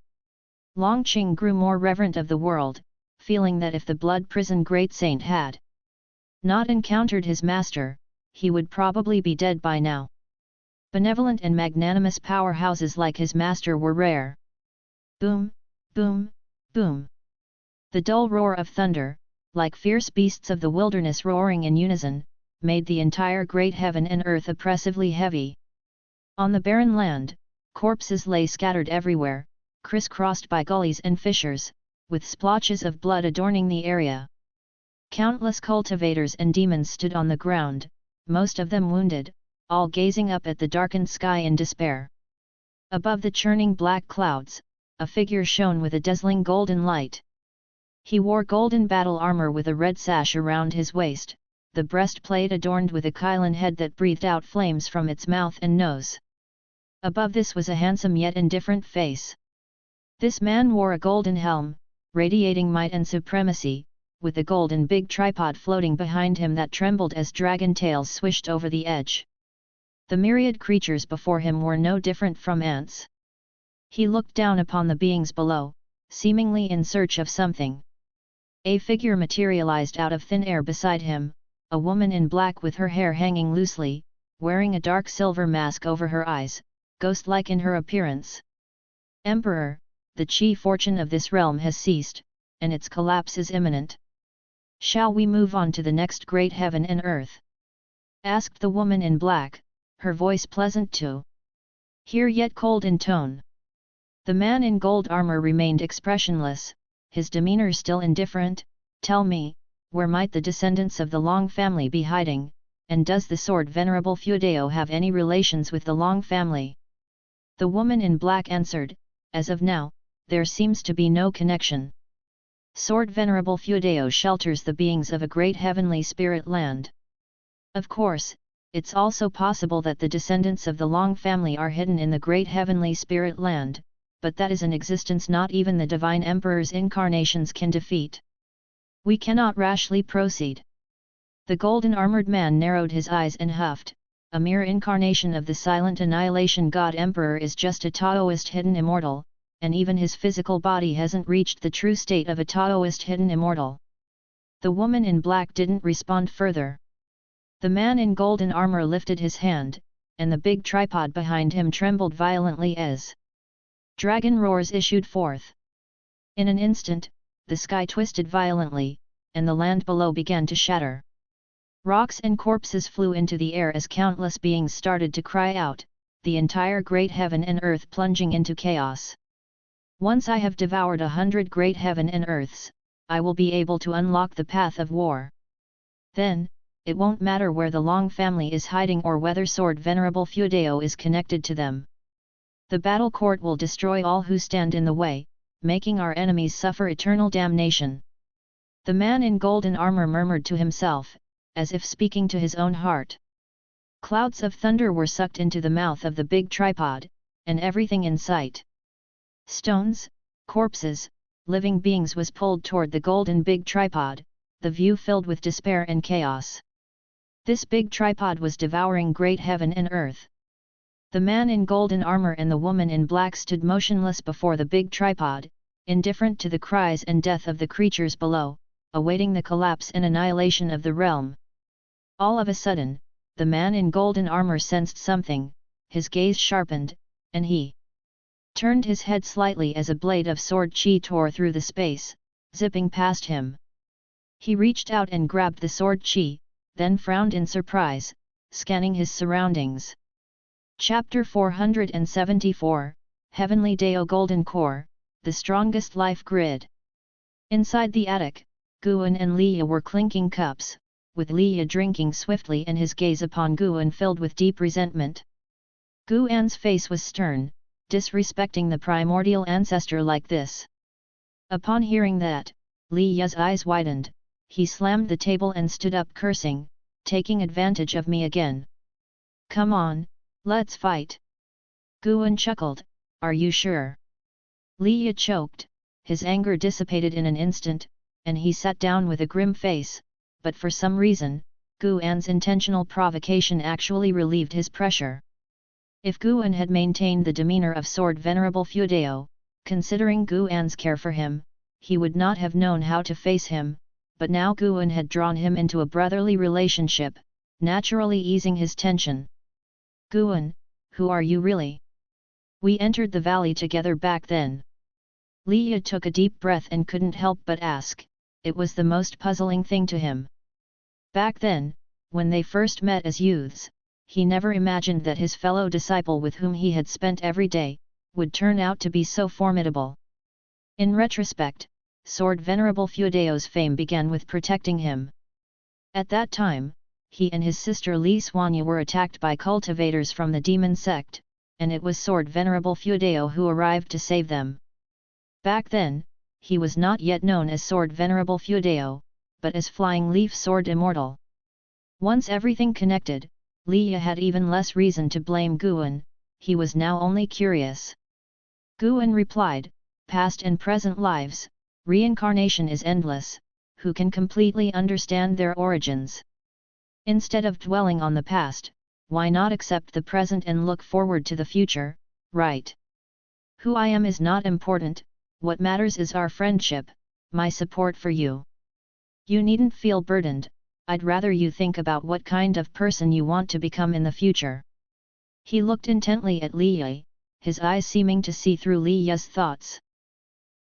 Longqing grew more reverent of the world, feeling that if the Blood Prison Great Saint had not encountered his master, he would probably be dead by now. Benevolent and magnanimous powerhouses like his master were rare. Boom, boom, boom. The dull roar of thunder, like fierce beasts of the wilderness roaring in unison, made the entire great heaven and earth oppressively heavy. On the barren land, corpses lay scattered everywhere, crisscrossed by gullies and fissures, with splotches of blood adorning the area. Countless cultivators and demons stood on the ground, most of them wounded, all gazing up at the darkened sky in despair. Above the churning black clouds, a figure shone with a dazzling golden light. He wore golden battle armor with a red sash around his waist, the breastplate adorned with a Kylan head that breathed out flames from its mouth and nose. Above this was a handsome yet indifferent face. This man wore a golden helm, radiating might and supremacy, with a golden big tripod floating behind him that trembled as dragon tails swished over the edge. The myriad creatures before him were no different from ants. He looked down upon the beings below, seemingly in search of something. A figure materialized out of thin air beside him, a woman in black with her hair hanging loosely, wearing a dark silver mask over her eyes, ghost-like in her appearance. "Emperor, the chi fortune of this realm has ceased, and its collapse is imminent." Shall we move on to the next great heaven and earth? Asked the woman in black, her voice pleasant to hear yet cold in tone. The man in gold armor remained expressionless, his demeanor still indifferent. Tell me, where might the descendants of the Long family be hiding, and does the sword Venerable Feudeo have any relations with the Long family? The woman in black answered, as of now, there seems to be no connection. Sword Venerable Feudeo shelters the beings of a great heavenly spirit land. Of course, it's also possible that the descendants of the Long family are hidden in the great heavenly spirit land, but that is an existence not even the divine emperor's incarnations can defeat. We cannot rashly proceed. The golden armored man narrowed his eyes and huffed, a mere incarnation of the silent annihilation god emperor is just a Taoist hidden immortal, and even his physical body hasn't reached the true state of a Taoist hidden immortal. The woman in black didn't respond further. The man in golden armor lifted his hand, and the big tripod behind him trembled violently as dragon roars issued forth. In an instant, the sky twisted violently, and the land below began to shatter. Rocks and corpses flew into the air as countless beings started to cry out, the entire great heaven and earth plunging into chaos. Once I have devoured 100 great heaven and earths, I will be able to unlock the path of war. Then, it won't matter where the Long family is hiding or whether Sword Venerable Feudeo is connected to them. The battle court will destroy all who stand in the way, making our enemies suffer eternal damnation. The man in golden armor murmured to himself, as if speaking to his own heart. Clouds of thunder were sucked into the mouth of the big tripod, and everything in sight. Stones, corpses, living beings was pulled toward the golden big tripod, the view filled with despair and chaos. This big tripod was devouring great heaven and earth. The man in golden armor and the woman in black stood motionless before the big tripod, indifferent to the cries and death of the creatures below, awaiting the collapse and annihilation of the realm. All of a sudden, the man in golden armor sensed something, his gaze sharpened, and he turned his head slightly as a blade of sword chi tore through the space, zipping past him. He reached out and grabbed the sword chi, then frowned in surprise, scanning his surroundings. Chapter 474, Heavenly Dao Golden Core, the strongest life grid. Inside the attic, Guan and Leia were clinking cups, with Leia drinking swiftly and his gaze upon Guan filled with deep resentment. Guan's face was stern, disrespecting the primordial ancestor like this. Upon hearing that, Leia's eyes widened, he slammed the table and stood up cursing, taking advantage of me again. Come on, let's fight. Guan chuckled, are you sure? Leia choked, his anger dissipated in an instant, and he sat down with a grim face, but for some reason, Guan's intentional provocation actually relieved his pressure. If Guan had maintained the demeanor of Sword Venerable Feudeo, considering Guan's care for him, he would not have known how to face him, but now Guan had drawn him into a brotherly relationship, naturally easing his tension. Guan, who are you really? We entered the valley together back then. Leia took a deep breath and couldn't help but ask, it was the most puzzling thing to him. Back then, when they first met as youths, he never imagined that his fellow disciple with whom he had spent every day, would turn out to be so formidable. In retrospect, Sword Venerable Feudeo's fame began with protecting him. At that time, he and his sister Li Xuanya were attacked by cultivators from the Demon Sect, and it was Sword Venerable Feudeo who arrived to save them. Back then, he was not yet known as Sword Venerable Feudeo, but as Flying Leaf Sword Immortal. Once everything connected, Leia had even less reason to blame Guan, he was now only curious. Guan replied, past and present lives, reincarnation is endless, who can completely understand their origins? Instead of dwelling on the past, why not accept the present and look forward to the future, right? Who I am is not important, what matters is our friendship, my support for you. You needn't feel burdened, I'd rather you think about what kind of person you want to become in the future. He looked intently at Leia, his eyes seeming to see through Leia's thoughts.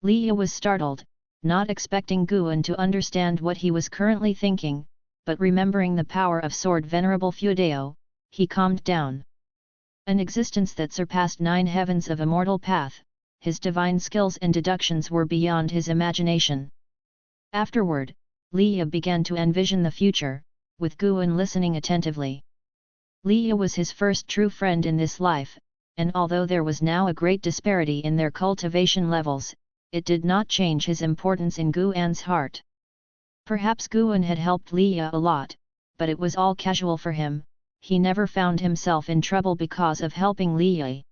Leia was startled, not expecting Guan to understand what he was currently thinking, but remembering the power of sword Venerable Fuedao, he calmed down. An existence that surpassed 9 heavens of immortal path, his divine skills and deductions were beyond his imagination. Afterward, Liya began to envision the future, with Guan listening attentively. Liya was his first true friend in this life, and although there was now a great disparity in their cultivation levels, it did not change his importance in Guan's heart. Perhaps Guan had helped Liya a lot, but it was all casual for him, he never found himself in trouble because of helping Liya.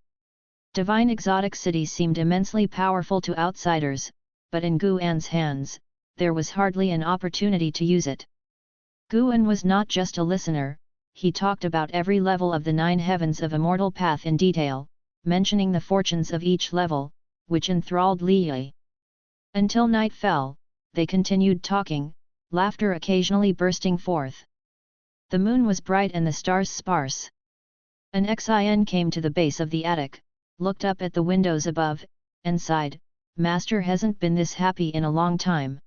Divine exotic cities seemed immensely powerful to outsiders, but in Guan's hands, there was hardly an opportunity to use it. Guan was not just a listener, he talked about every level of the 9 heavens of immortal path in detail, mentioning the fortunes of each level, which enthralled Liya. Until night fell, they continued talking, laughter occasionally bursting forth. The moon was bright and the stars sparse. An Xin came to the base of the attic, looked up at the windows above, and sighed, "Master hasn't been this happy in a long time."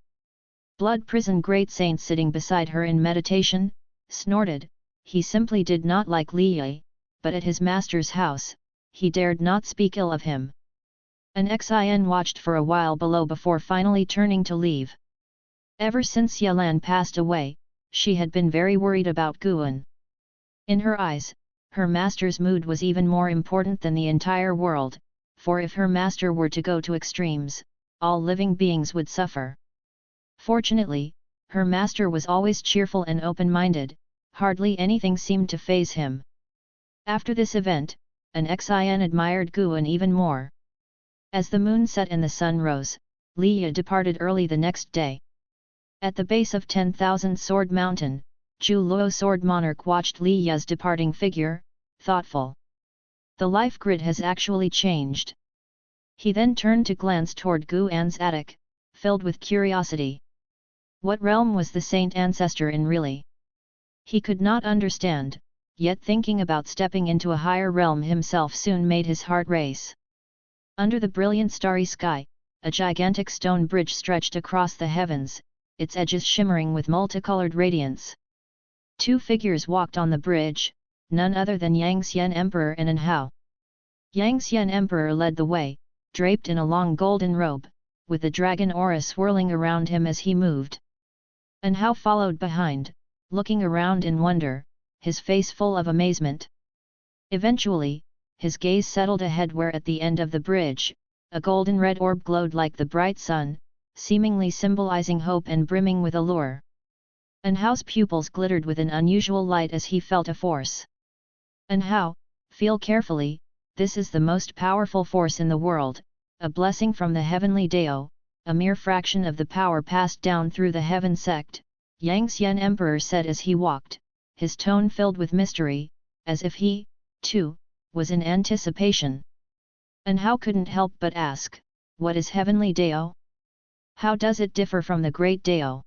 Blood Prison Great Saint sitting beside her in meditation, snorted, he simply did not like Liya, but at his master's house, he dared not speak ill of him. An Xin watched for a while below before finally turning to leave. Ever since Yelan passed away, she had been very worried about Guan. In her eyes, her master's mood was even more important than the entire world, for if her master were to go to extremes, all living beings would suffer. Fortunately, her master was always cheerful and open-minded, hardly anything seemed to faze him. After this event, an Xin admired Guan even more. As the moon set and the sun rose, Liya departed early the next day. At the base of 10,000 Sword Mountain, Zhu Luo Sword Monarch watched Liya's departing figure, thoughtful. The life grid has actually changed. He then turned to glance toward Guan's attic, filled with curiosity. What realm was the saint ancestor in really? He could not understand, yet thinking about stepping into a higher realm himself soon made his heart race. Under the brilliant starry sky, a gigantic stone bridge stretched across the heavens, its edges shimmering with multicolored radiance. 2 figures walked on the bridge, none other than Yangxian Emperor and An Hao. Yangxian Emperor led the way, draped in a long golden robe, with the dragon aura swirling around him as he moved. An Hao followed behind, looking around in wonder, his face full of amazement. Eventually, his gaze settled ahead where at the end of the bridge, a golden red orb glowed like the bright sun, seemingly symbolizing hope and brimming with allure. An Hao's pupils glittered with an unusual light as he felt a force. An Hao, feel carefully, this is the most powerful force in the world, a blessing from the heavenly Dao, a mere fraction of the power passed down through the Heaven Sect, Yangxian Emperor said as he walked, his tone filled with mystery, as if he, too, was in anticipation. And Hao couldn't help but ask, what is heavenly Dao? How does it differ from the great Dao?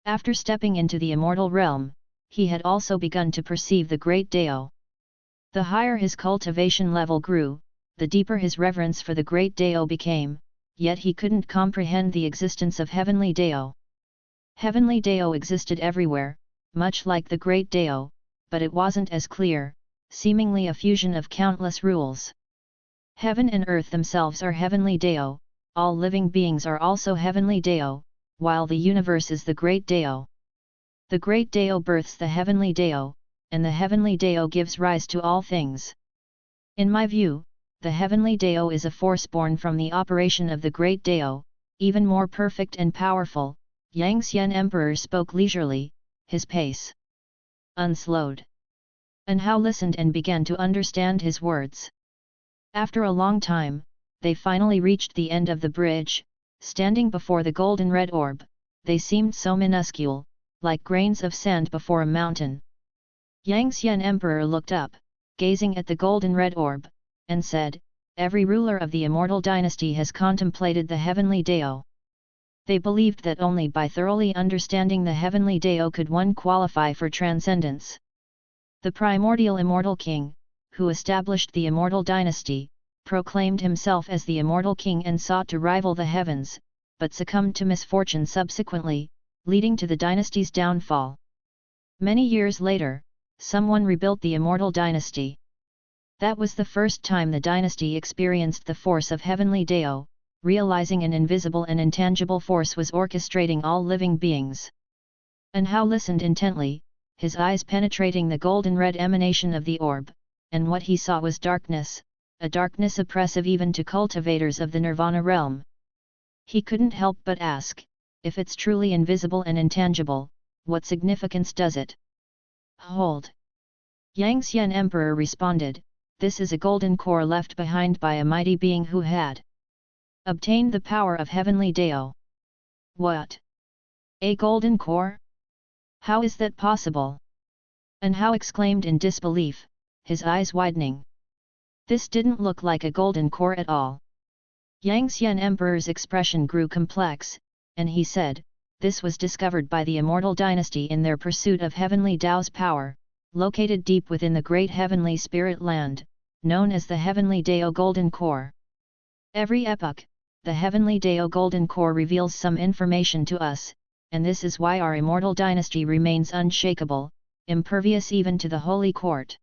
After stepping into the immortal realm, he had also begun to perceive the great Dao. The higher his cultivation level grew, the deeper his reverence for the great Dao became, yet he couldn't comprehend the existence of heavenly Dao. Heavenly Dao existed everywhere, much like the great Dao, but it wasn't as clear, seemingly a fusion of countless rules. Heaven and earth themselves are heavenly Dao, all living beings are also heavenly Dao, while the universe is the great Dao. The great Dao births the heavenly Dao, and the heavenly Dao gives rise to all things. In my view, the heavenly Dao is a force born from the operation of the great Dao, even more perfect and powerful. Yangxian Emperor spoke leisurely, his pace unslowed. And Hao listened and began to understand his words. After a long time, they finally reached the end of the bridge. Standing before the golden red orb, they seemed so minuscule, like grains of sand before a mountain. Yangxian Emperor looked up, gazing at the golden red orb, and said, every ruler of the immortal dynasty has contemplated the heavenly Dao. They believed that only by thoroughly understanding the heavenly Dao could one qualify for transcendence. The primordial immortal king, who established the immortal dynasty, proclaimed himself as the immortal king and sought to rival the heavens, but succumbed to misfortune subsequently, leading to the dynasty's downfall. Many years later, someone rebuilt the Immortal dynasty. That was the first time the dynasty experienced the force of heavenly Dao, realizing an invisible and intangible force was orchestrating all living beings. And Hao listened intently, his eyes penetrating the golden red emanation of the orb, and what he saw was darkness, a darkness oppressive even to cultivators of the Nirvana realm. He couldn't help but ask, if it's truly invisible and intangible, what significance does it hold? Yang Xian Emperor responded, this is a golden core left behind by a mighty being who had obtained the power of heavenly Dao. What? A golden core? How is that possible? And Hao exclaimed in disbelief, his eyes widening. This didn't look like a golden core at all. Yang Xian Emperor's expression grew complex, and he said, this was discovered by the Immortal dynasty in their pursuit of heavenly Dao's power, located deep within the great heavenly spirit land, known as the Heavenly Dao Golden Core. Every epoch, the Heavenly Dao Golden Core reveals some information to us, and this is why our Immortal dynasty remains unshakable, impervious even to the Holy Court.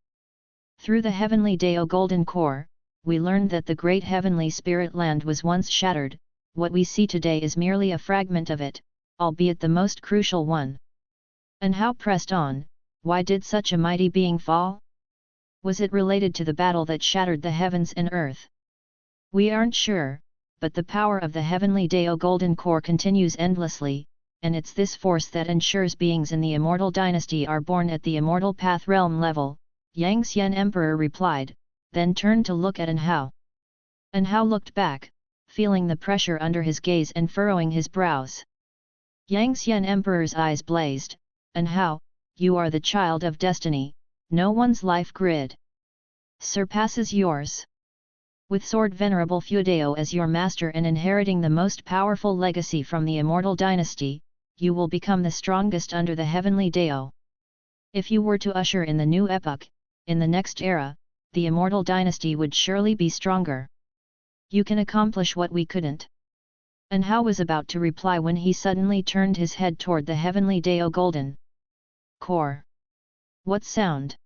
Through the Heavenly Dao Golden Core, we learned that the great heavenly spirit land was once shattered. What we see today is merely a fragment of it, albeit the most crucial one. And Hao pressed on, why did such a mighty being fall? Was it related to the battle that shattered the heavens and earth? We aren't sure, but the power of the Heavenly Dao Golden Core continues endlessly, and it's this force that ensures beings in the Immortal dynasty are born at the Immortal Path realm level, Yang Xian Emperor replied, then turned to look at An Hao. An Hao looked back, feeling the pressure under his gaze and furrowing his brows. Yang Xian Emperor's eyes blazed, An Hao, you are the child of destiny, no one's life grid surpasses yours. With Sword Venerable Fudao as your master and inheriting the most powerful legacy from the Immortal dynasty, you will become the strongest under the Heavenly Dao. If you were to usher in the new epoch, in the next era, the Immortal dynasty would surely be stronger. You can accomplish what we couldn't. And Hao was about to reply when he suddenly turned his head toward the Heavenly Dao Golden Core. What sound?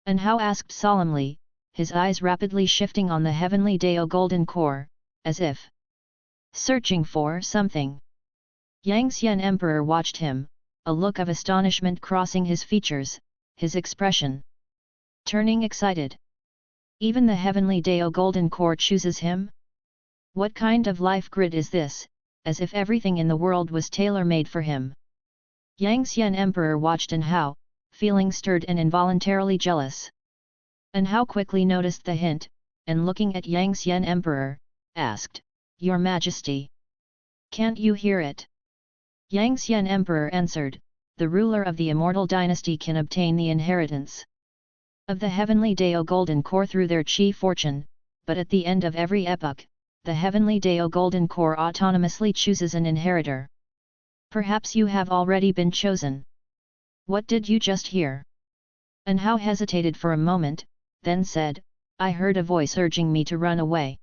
And Hao asked solemnly, his eyes rapidly shifting on the Heavenly Dao Golden Core, as if searching for something. Yang Xian Emperor watched him, a look of astonishment crossing his features, his expression turning excited. Even the Heavenly Dao Golden Core chooses him? What kind of life grid is this, as if everything in the world was tailor-made for him? Yang Xian Emperor watched An Hao, feeling stirred and involuntarily jealous. An Hao quickly noticed the hint, and looking at Yang Xian Emperor, asked, Your Majesty, can't you hear it? Yang Xian Emperor answered, the ruler of the Immortal dynasty can obtain the inheritance of the Heavenly Dao Golden Core through their chi fortune, but at the end of every epoch, the Heavenly Dao Golden Core autonomously chooses an inheritor. Perhaps you have already been chosen. What did you just hear? An Hao hesitated for a moment, then said, I heard a voice urging me to run away.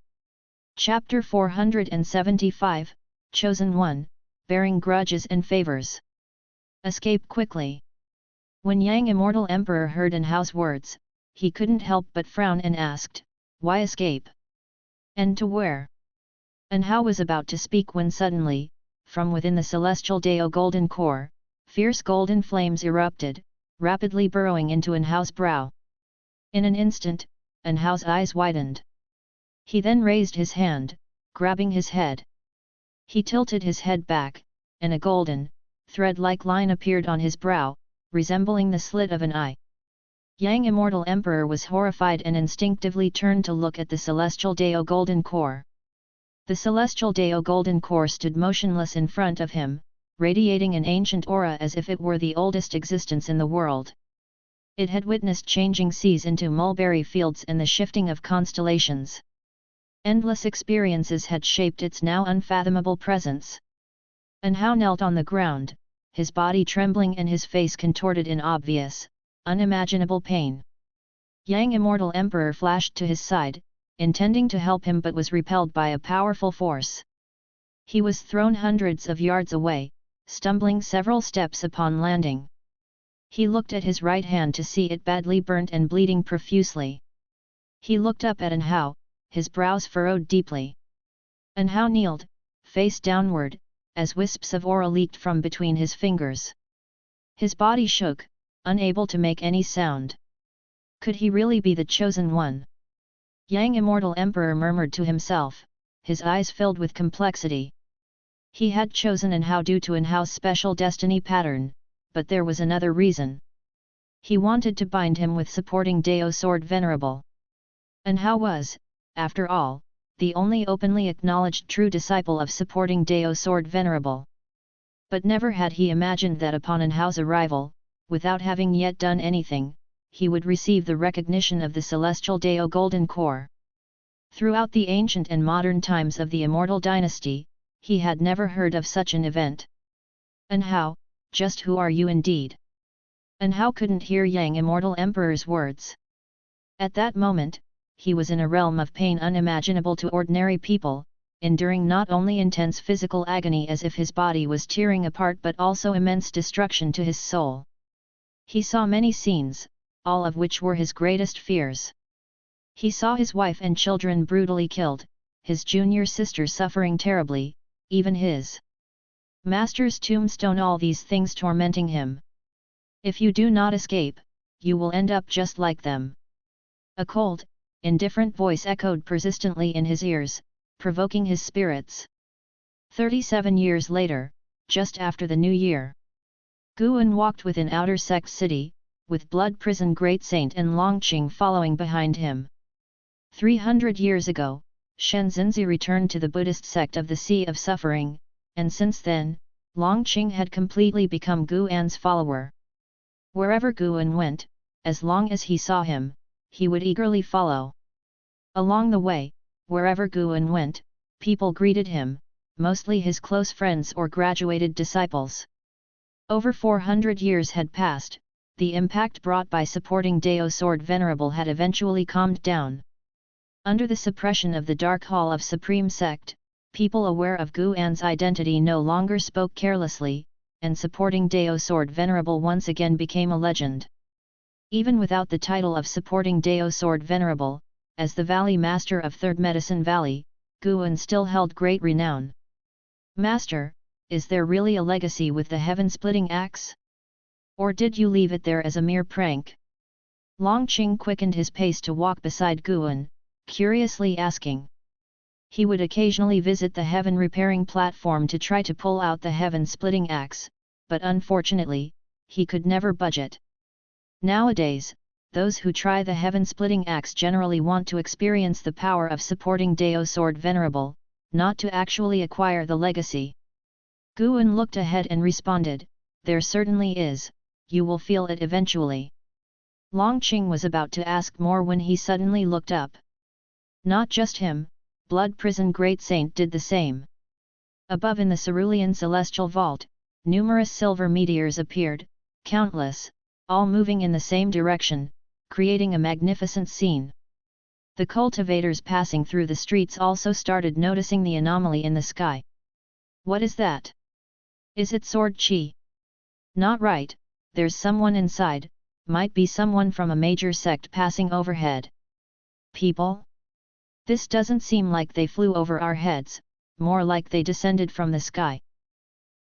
Chapter 475, Chosen One, Bearing Grudges and Favors. Escape quickly. When Yang Immortal Emperor heard An Hao's words, he couldn't help but frown and asked, why escape? And to where? An Hao was about to speak when suddenly, from within the Celestial Dao Golden Core, fierce golden flames erupted, rapidly burrowing into An Hao's brow. In an instant, An Hao's eyes widened. He then raised his hand, grabbing his head. He tilted his head back, and a golden, thread-like line appeared on his brow, resembling the slit of an eye. Yang Immortal Emperor was horrified and instinctively turned to look at the Celestial Dao Golden Core. The Celestial Dao Golden Core stood motionless in front of him, radiating an ancient aura as if it were the oldest existence in the world. It had witnessed changing seas into mulberry fields and the shifting of constellations. Endless experiences had shaped its now unfathomable presence. An Hao knelt on the ground, his body trembling and his face contorted in obvious, unimaginable pain. Yang Immortal Emperor flashed to his side, intending to help him but was repelled by a powerful force. He was thrown hundreds of yards away, stumbling several steps upon landing. He looked at his right hand to see it badly burnt and bleeding profusely. He looked up at Anhao, his brows furrowed deeply. Anhao kneeled, face downward, as wisps of aura leaked from between his fingers. His body shook, unable to make any sound. Could he really be the chosen one? Yang Immortal Emperor murmured to himself, his eyes filled with complexity. He had chosen Anhao due to Anhao's special destiny pattern, but there was another reason. He wanted to bind him with supporting Dao Sword Venerable. Anhao was, after all, the only openly acknowledged true disciple of supporting Dao Sword Venerable. But never had he imagined that upon Anhao's arrival, without having yet done anything, he would receive the recognition of the celestial Dao Golden Core. Throughout the ancient and modern times of the Immortal dynasty, he had never heard of such an event. Anhao, just who are you indeed? Anhao couldn't hear Yang Immortal Emperor's words. At that moment, he was in a realm of pain unimaginable to ordinary people, enduring not only intense physical agony as if his body was tearing apart but also immense destruction to his soul. He saw many scenes, all of which were his greatest fears. He saw his wife and children brutally killed, his junior sister suffering terribly, even his master's tombstone, all these things tormenting him. If you do not escape, you will end up just like them. A cold, indifferent voice echoed persistently in his ears, provoking his spirits. 37 years later, just after the new year, Guan walked within Outer Sect City, with Blood Prison Great Saint and Longqing following behind him. 300 years ago, Shenzhenzi returned to the Buddhist sect of the Sea of Suffering, and since then, Longqing had completely become Guan's follower. Wherever Guan went, as long as he saw him, he would eagerly follow. Along the way, wherever Guan went, people greeted him, mostly his close friends or graduated disciples. Over 400 years had passed, the impact brought by supporting Dao Sword Venerable had eventually calmed down. Under the suppression of the Dark Hall of Supreme Sect, people aware of Guan's identity no longer spoke carelessly, and supporting Dao Sword Venerable once again became a legend. Even without the title of supporting Dao Sword Venerable, as the Valley Master of Third Medicine Valley, Guan still held great renown. Master, is there really a legacy with the heaven-splitting axe? Or did you leave it there as a mere prank? Longqing quickened his pace to walk beside Guan, curiously asking. He would occasionally visit the heaven-repairing platform to try to pull out the heaven-splitting axe, but unfortunately, he could never budge it. Nowadays, those who try the heaven-splitting axe generally want to experience the power of supporting Dao Sword Venerable, not to actually acquire the legacy. Guan looked ahead and responded, there certainly is, you will feel it eventually. Longqing was about to ask more when he suddenly looked up. Not just him, Blood Prison Great Saint did the same. Above in the cerulean celestial vault, numerous silver meteors appeared, countless, all moving in the same direction, creating a magnificent scene. The cultivators passing through the streets also started noticing the anomaly in the sky. What is that? Is it sword chi? Not right, there's someone inside, might be someone from a major sect passing overhead. People? This doesn't seem like they flew over our heads, more like they descended from the sky.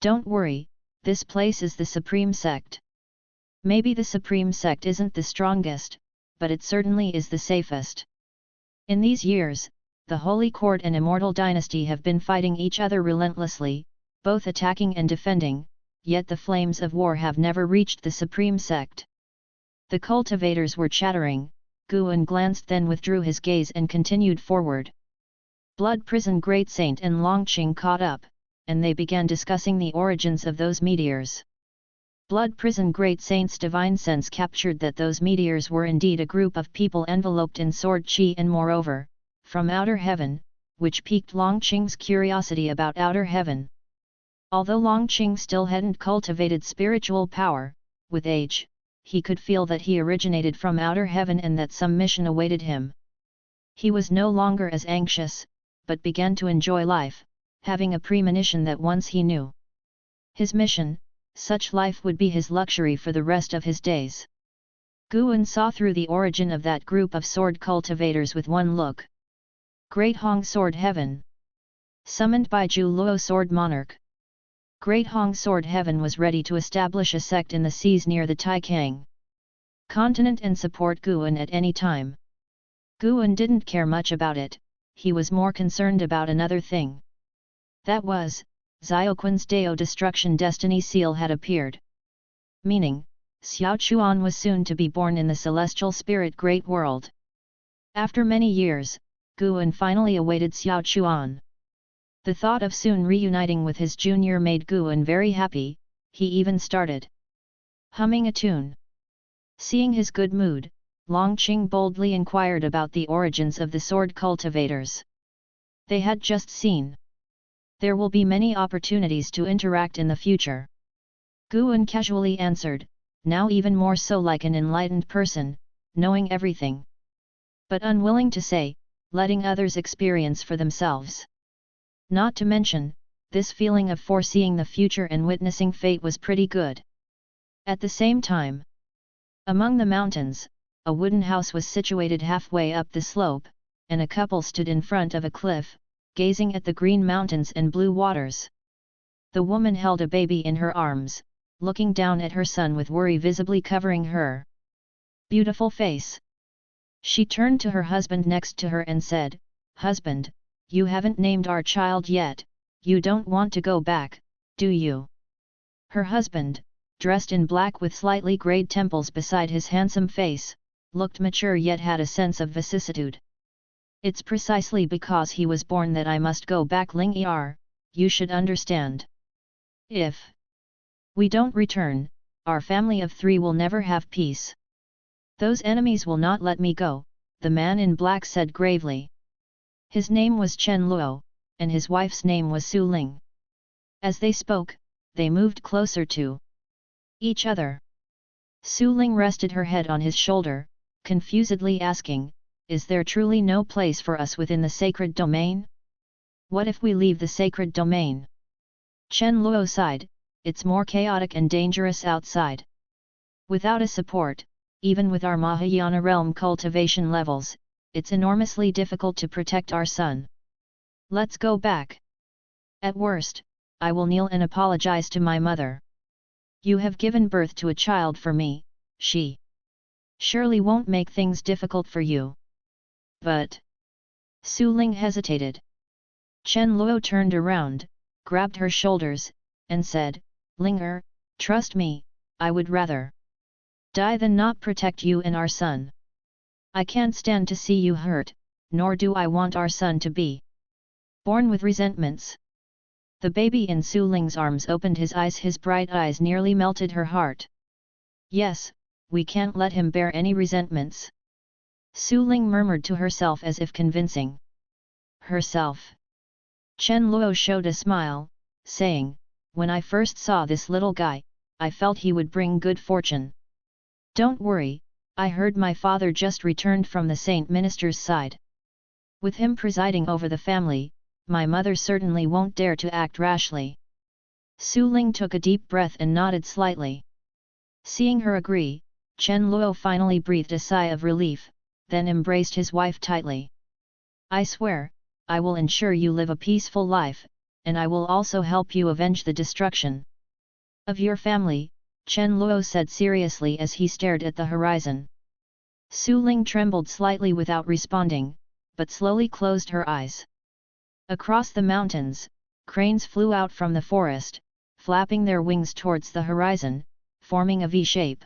Don't worry, this place is the Supreme Sect. Maybe the Supreme Sect isn't the strongest, but it certainly is the safest. In these years, the Holy Court and Immortal Dynasty have been fighting each other relentlessly, both attacking and defending, yet the flames of war have never reached the Supreme Sect. The cultivators were chattering, Guan glanced then withdrew his gaze and continued forward. Blood Prison Great Saint and Longqing caught up, and they began discussing the origins of those meteors. Blood Prison Great Saint's divine sense captured that those meteors were indeed a group of people enveloped in sword chi and moreover, from outer heaven, which piqued Longqing's curiosity about outer heaven. Although Longqing still hadn't cultivated spiritual power, with age, he could feel that he originated from outer heaven and that some mission awaited him. He was no longer as anxious, but began to enjoy life, having a premonition that once he knew his mission, such life would be his luxury for the rest of his days. Guan saw through the origin of that group of sword cultivators with one look. Great Hong Sword Heaven. Summoned by Zhu Luo Sword Monarch. Great Hong Sword Heaven was ready to establish a sect in the seas near the Taixuan continent and support Guan at any time. Guan didn't care much about it, he was more concerned about another thing. That was, Xiaoquan's Dao Destruction Destiny Seal had appeared. Meaning, Xiao Chuan was soon to be born in the celestial spirit great world. After many years, Guan finally awaited Xiao Chuan. The thought of soon reuniting with his junior made Guan very happy, he even started humming a tune. Seeing his good mood, Longqing boldly inquired about the origins of the sword cultivators. They had just seen. There will be many opportunities to interact in the future. Guan casually answered, now even more so like an enlightened person, knowing everything. But unwilling to say, letting others experience for themselves. Not to mention, this feeling of foreseeing the future and witnessing fate was pretty good. At the same time, among the mountains, a wooden house was situated halfway up the slope, and a couple stood in front of a cliff, gazing at the green mountains and blue waters. The woman held a baby in her arms, looking down at her son with worry visibly covering her beautiful face. She turned to her husband next to her and said, "Husband, you haven't named our child yet, you don't want to go back, do you?" Her husband, dressed in black with slightly grayed temples beside his handsome face, looked mature yet had a sense of vicissitude. "It's precisely because he was born that I must go back, Ling Er, you should understand. If we don't return, our family of 3 will never have peace. Those enemies will not let me go," the man in black said gravely. His name was Chen Luo, and his wife's name was Su Ling. As they spoke, they moved closer to each other. Su Ling rested her head on his shoulder, confusedly asking, "Is there truly no place for us within the sacred domain? What if we leave the sacred domain?" Chen Luo sighed, "It's more chaotic and dangerous outside. Without a support, even with our Mahayana realm cultivation levels, it's enormously difficult to protect our son. Let's go back. At worst, I will kneel and apologize to my mother. You have given birth to a child for me, she surely won't make things difficult for you." But Su Ling hesitated. Chen Luo turned around, grabbed her shoulders, and said, "Ling Er, trust me, I would rather die than not protect you and our son. I can't stand to see you hurt, nor do I want our son to be born with resentments." The baby in Su Ling's arms opened his bright eyes nearly melted her heart. "Yes, we can't let him bear any resentments," Su Ling murmured to herself as if convincing herself. Chen Luo showed a smile, saying, "When I first saw this little guy, I felt he would bring good fortune. Don't worry, I heard my father just returned from the Saint Minister's side. With him presiding over the family, my mother certainly won't dare to act rashly." Su Ling took a deep breath and nodded slightly. Seeing her agree, Chen Luo finally breathed a sigh of relief, then embraced his wife tightly. "I swear, I will ensure you live a peaceful life, and I will also help you avenge the destruction of your family," Chen Luo said seriously as he stared at the horizon. Su Ling trembled slightly without responding, but slowly closed her eyes. Across the mountains, cranes flew out from the forest, flapping their wings towards the horizon, forming a V-shape.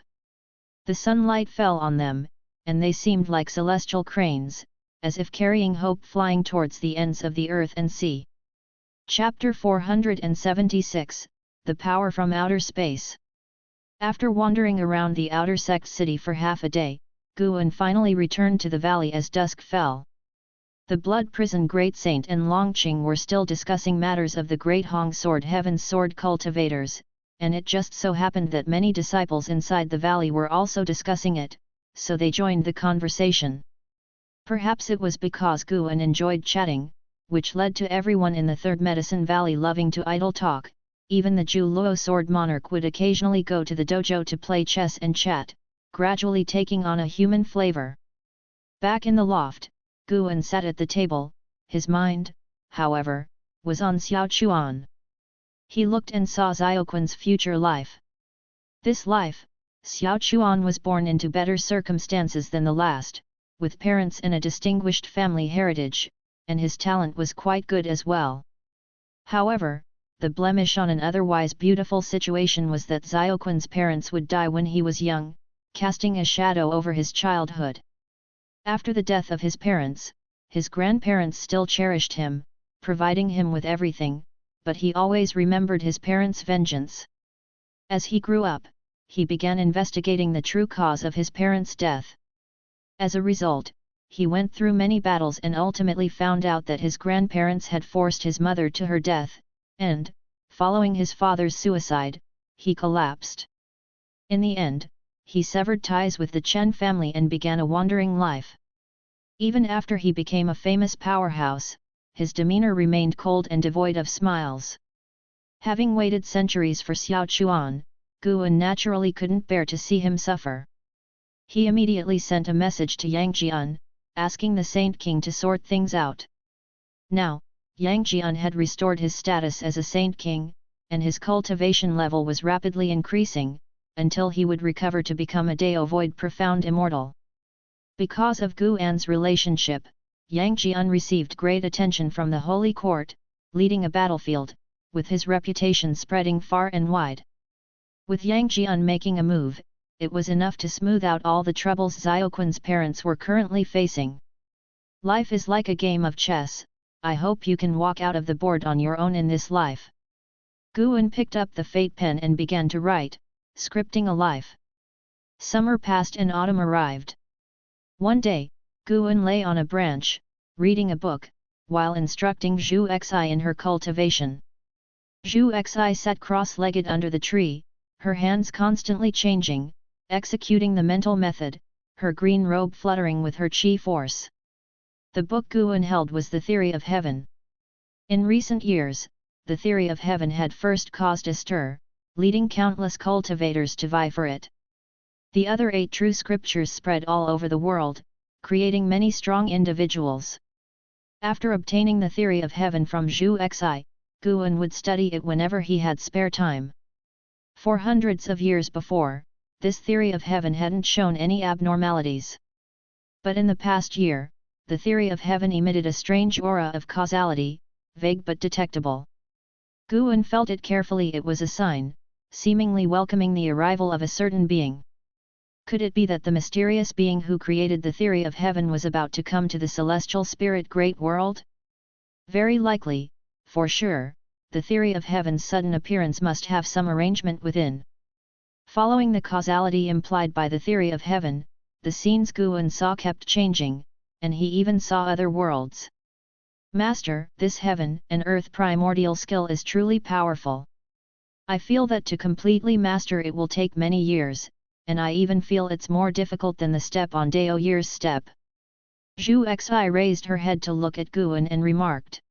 The sunlight fell on them, and they seemed like celestial cranes, as if carrying hope flying towards the ends of the earth and sea. Chapter 476, The Power from Outer Space. After wandering around the outer sect city for half a day, Guan finally returned to the valley as dusk fell. The Blood Prison Great Saint and Longqing were still discussing matters of the Great Hong Sword Heaven's sword cultivators, and it just so happened that many disciples inside the valley were also discussing it, so they joined the conversation. Perhaps it was because Guan enjoyed chatting, which led to everyone in the Third Medicine Valley loving to idle talk. Even the Zhu Luo sword monarch would occasionally go to the dojo to play chess and chat, gradually taking on a human flavor. Back in the loft, Guan sat at the table. His mind, however, was on Xiao Chuan. He looked and saw Xiaoquan's future life. This life, Xiao Chuan was born into better circumstances than the last, with parents and a distinguished family heritage, and his talent was quite good as well. However, the blemish on an otherwise beautiful situation was that Xiaoquan's parents would die when he was young, casting a shadow over his childhood. After the death of his parents, his grandparents still cherished him, providing him with everything, but he always remembered his parents' vengeance. As he grew up, he began investigating the true cause of his parents' death. As a result, he went through many battles and ultimately found out that his grandparents had forced his mother to her death, and, following his father's suicide, he collapsed. In the end, he severed ties with the Chen family and began a wandering life. Even after he became a famous powerhouse, his demeanor remained cold and devoid of smiles. Having waited centuries for Xiao Chuan, Guan naturally couldn't bear to see him suffer. He immediately sent a message to Yang Jian, asking the Saint King to sort things out. Now, Yang Jian had restored his status as a Saint King, and his cultivation level was rapidly increasing, until he would recover to become a Deovoid profound immortal. Because of Guan's relationship, Yang Jian received great attention from the Holy Court, leading a battlefield, with his reputation spreading far and wide. With Yang Jian making a move, it was enough to smooth out all the troubles Xiaoquan's parents were currently facing. Life is like a game of chess. I hope you can walk out of the board on your own in this life. Guan picked up the fate pen and began to write, scripting a life. Summer passed and autumn arrived. One day, Guan lay on a branch, reading a book, while instructing Zhu Xi in her cultivation. Zhu Xi sat cross-legged under the tree, her hands constantly changing, executing the mental method, her green robe fluttering with her chi force. The book Guan held was the theory of heaven. In recent years, the theory of heaven had first caused a stir, leading countless cultivators to vie for it. The other 8 true scriptures spread all over the world, creating many strong individuals. After obtaining the theory of heaven from Zhu Xi, Guan would study it whenever he had spare time. For hundreds of years before, this theory of heaven hadn't shown any abnormalities. But in the past year, the theory of heaven emitted a strange aura of causality, vague but detectable. Guan felt it carefully. It was a sign, seemingly welcoming the arrival of a certain being. Could it be that the mysterious being who created the theory of heaven was about to come to the celestial spirit great world? Very likely, for sure, the theory of heaven's sudden appearance must have some arrangement within. Following the causality implied by the theory of heaven, the scenes Guan saw kept changing, and he even saw other worlds. Master, this heaven and earth primordial skill is truly powerful. I feel that to completely master it will take many years, and I even feel it's more difficult than the step on Dao year's step. Zhu Xi raised her head to look at Guan and remarked.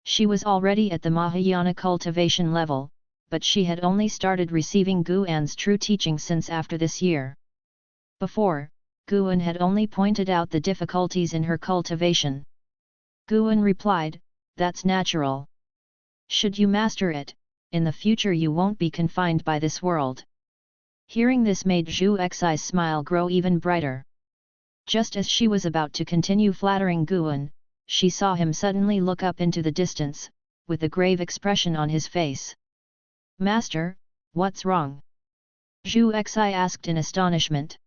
She was already at the Mahayana cultivation level, but she had only started receiving Guan's true teaching since after this year. Before, Guan had only pointed out the difficulties in her cultivation. Guan replied, "That's natural. Should you master it, in the future you won't be confined by this world." Hearing this made Zhu Xi's smile grow even brighter. Just as she was about to continue flattering Guan, she saw him suddenly look up into the distance, with a grave expression on his face. "Master, what's wrong?" Zhu Xi asked in astonishment.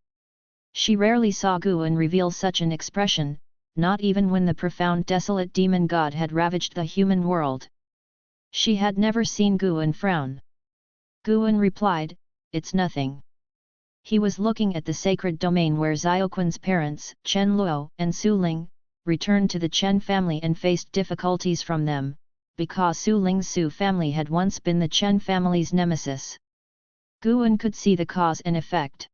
She rarely saw Guan reveal such an expression, not even when the profound desolate demon god had ravaged the human world. She had never seen Guan frown. Guan replied, "It's nothing." He was looking at the sacred domain where Xiaoquan's parents, Chen Luo and Su Ling, returned to the Chen family and faced difficulties from them, because Su Ling's Su family had once been the Chen family's nemesis. Guan could see the cause and effect.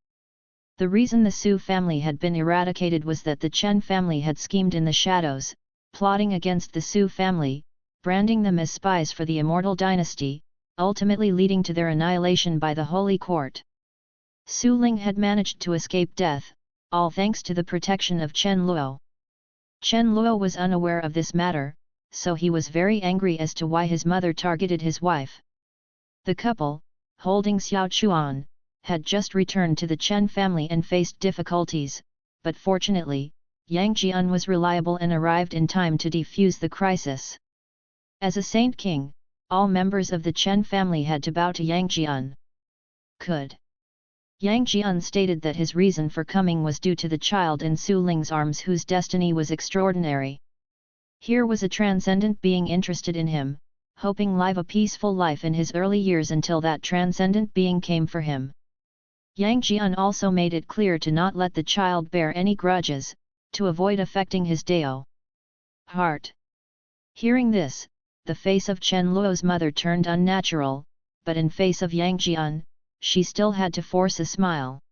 The reason the Su family had been eradicated was that the Chen family had schemed in the shadows, plotting against the Su family, branding them as spies for the Immortal dynasty, ultimately leading to their annihilation by the Holy Court. Su Ling had managed to escape death, all thanks to the protection of Chen Luo. Chen Luo was unaware of this matter, so he was very angry as to why his mother targeted his wife. The couple, holding Xiao Chuan, had just returned to the Chen family and faced difficulties, but fortunately, Yang Jian was reliable and arrived in time to defuse the crisis. As a saint king, all members of the Chen family had to bow to Yang Jian. Could. Yang Jian stated that his reason for coming was due to the child in Su Ling's arms whose destiny was extraordinary. Here was a transcendent being interested in him, hoping live a peaceful life in his early years until that transcendent being came for him. Yang Jian also made it clear to not let the child bear any grudges, to avoid affecting his Dao heart. Hearing this, the face of Chen Luo's mother turned unnatural, but in face of Yang Jian, she still had to force a smile.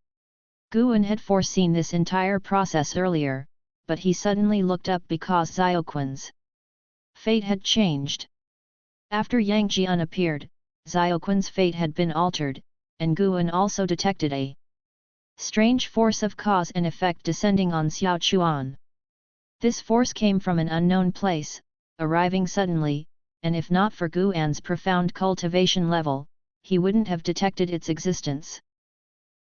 Guan had foreseen this entire process earlier, but he suddenly looked up because Xiaoquan's fate had changed. After Yang Jian appeared, Xiaoquan's fate had been altered, and Guan also detected a strange force of cause and effect descending on Xiao Chuan. This force came from an unknown place, arriving suddenly, and if not for Guan's profound cultivation level, he wouldn't have detected its existence.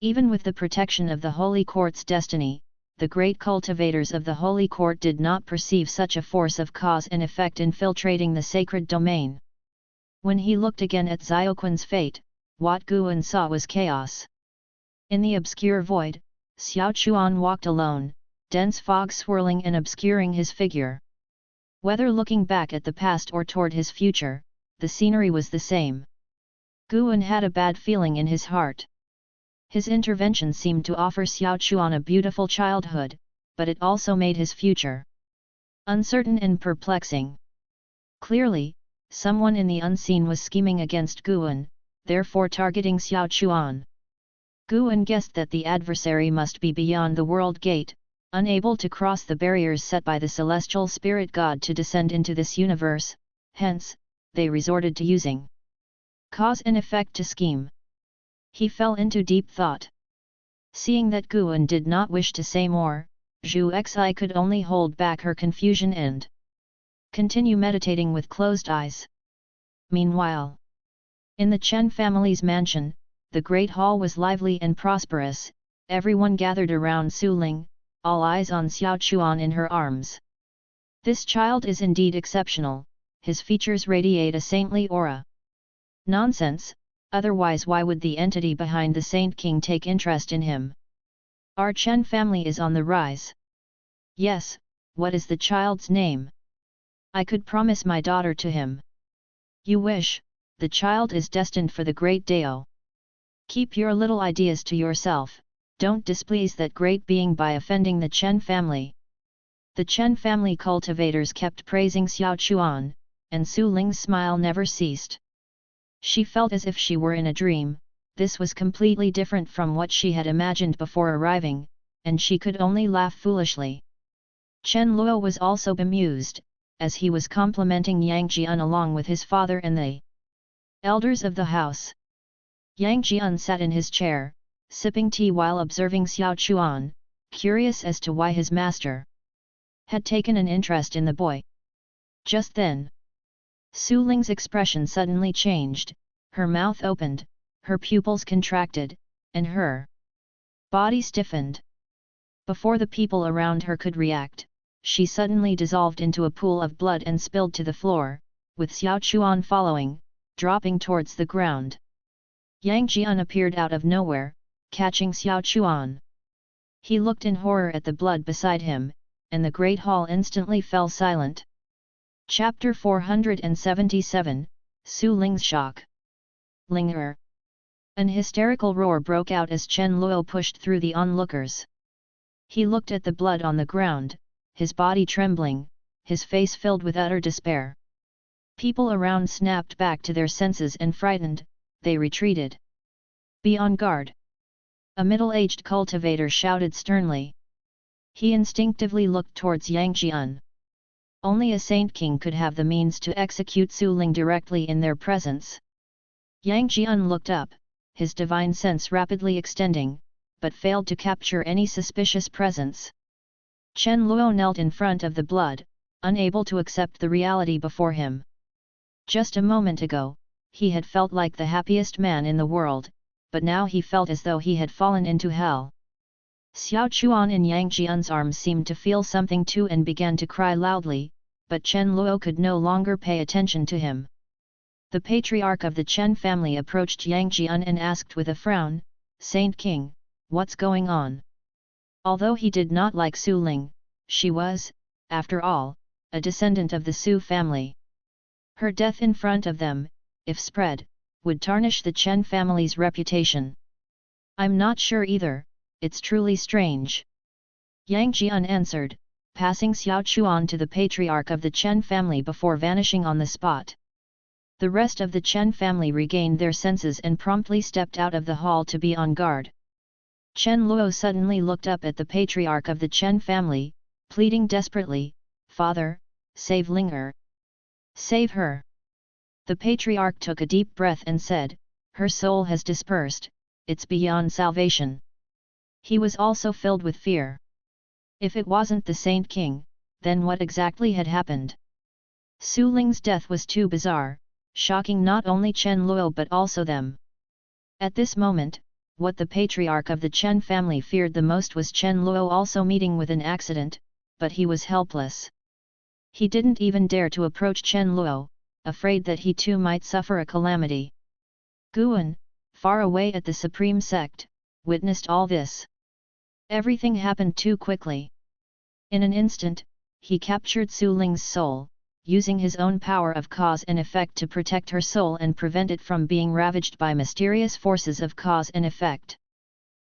Even with the protection of the Holy Court's destiny, the great cultivators of the Holy Court did not perceive such a force of cause and effect infiltrating the sacred domain. When he looked again at Xiaoquan's fate, what Guan saw was chaos. In the obscure void, Xiao Chuan walked alone, dense fog swirling and obscuring his figure. Whether looking back at the past or toward his future, the scenery was the same. Guan had a bad feeling in his heart. His intervention seemed to offer Xiao Chuan a beautiful childhood, but it also made his future uncertain and perplexing. Clearly, someone in the unseen was scheming against Guan, therefore targeting Xiao Chuan. Guan guessed that the adversary must be beyond the world gate, unable to cross the barriers set by the celestial spirit god to descend into this universe, hence, they resorted to using cause and effect to scheme. He fell into deep thought. Seeing that Guan did not wish to say more, Zhu Xi could only hold back her confusion and continue meditating with closed eyes. Meanwhile, in the Chen family's mansion, the great hall was lively and prosperous, everyone gathered around Su Ling, all eyes on Xiao Chuan in her arms. This child is indeed exceptional, his features radiate a saintly aura. Nonsense, otherwise why would the entity behind the Saint King take interest in him? Our Chen family is on the rise. Yes, what is the child's name? I could promise my daughter to him. You wish, the child is destined for the great Dao. Keep your little ideas to yourself, don't displease that great being by offending the Chen family. The Chen family cultivators kept praising Xiao Chuan, and Su Ling's smile never ceased. She felt as if she were in a dream, this was completely different from what she had imagined before arriving, and she could only laugh foolishly. Chen Luo was also bemused, as he was complimenting Yang Jian along with his father and the elders of the house. Yang Jian sat in his chair, sipping tea while observing Xiao Chuan, curious as to why his master had taken an interest in the boy. Just then, Su Ling's expression suddenly changed, her mouth opened, her pupils contracted, and her body stiffened. Before the people around her could react, she suddenly dissolved into a pool of blood and spilled to the floor, with Xiao Chuan following, dropping towards the ground. Yang Jian appeared out of nowhere, catching Xiao Chuan. He looked in horror at the blood beside him, and the great hall instantly fell silent. Chapter 477, Su Ling's Shock. Ling. An hysterical roar broke out as Chen Luo pushed through the onlookers. He looked at the blood on the ground, his body trembling, his face filled with utter despair. People around snapped back to their senses and frightened, they retreated. Be on guard! A middle-aged cultivator shouted sternly. He instinctively looked towards Yang Jian. Only a saint king could have the means to execute Su Ling directly in their presence. Yang Jian looked up, his divine sense rapidly extending, but failed to capture any suspicious presence. Chen Luo knelt in front of the blood, unable to accept the reality before him. Just a moment ago, he had felt like the happiest man in the world, but now he felt as though he had fallen into hell. Xiao Chuan in Yang Jian's arms seemed to feel something too and began to cry loudly, but Chen Luo could no longer pay attention to him. The patriarch of the Chen family approached Yang Jian and asked with a frown, "Saint King, what's going on?" Although he did not like Su Ling, she was, after all, a descendant of the Su family. Her death in front of them, if spread, would tarnish the Chen family's reputation. "I'm not sure either, it's truly strange," Yang Jian answered, passing Xiao Chuan to the patriarch of the Chen family before vanishing on the spot. The rest of the Chen family regained their senses and promptly stepped out of the hall to be on guard. Chen Luo suddenly looked up at the patriarch of the Chen family, pleading desperately, "Father, save Ling. Save her." The patriarch took a deep breath and said, "Her soul has dispersed, it's beyond salvation." He was also filled with fear. If it wasn't the Saint King, then what exactly had happened? Su Ling's death was too bizarre, shocking not only Chen Luo but also them. At this moment, what the patriarch of the Chen family feared the most was Chen Luo also meeting with an accident, but he was helpless. He didn't even dare to approach Chen Luo, afraid that he too might suffer a calamity. Guan, far away at the Supreme Sect, witnessed all this. Everything happened too quickly. In an instant, he captured Su Ling's soul, using his own power of cause and effect to protect her soul and prevent it from being ravaged by mysterious forces of cause and effect.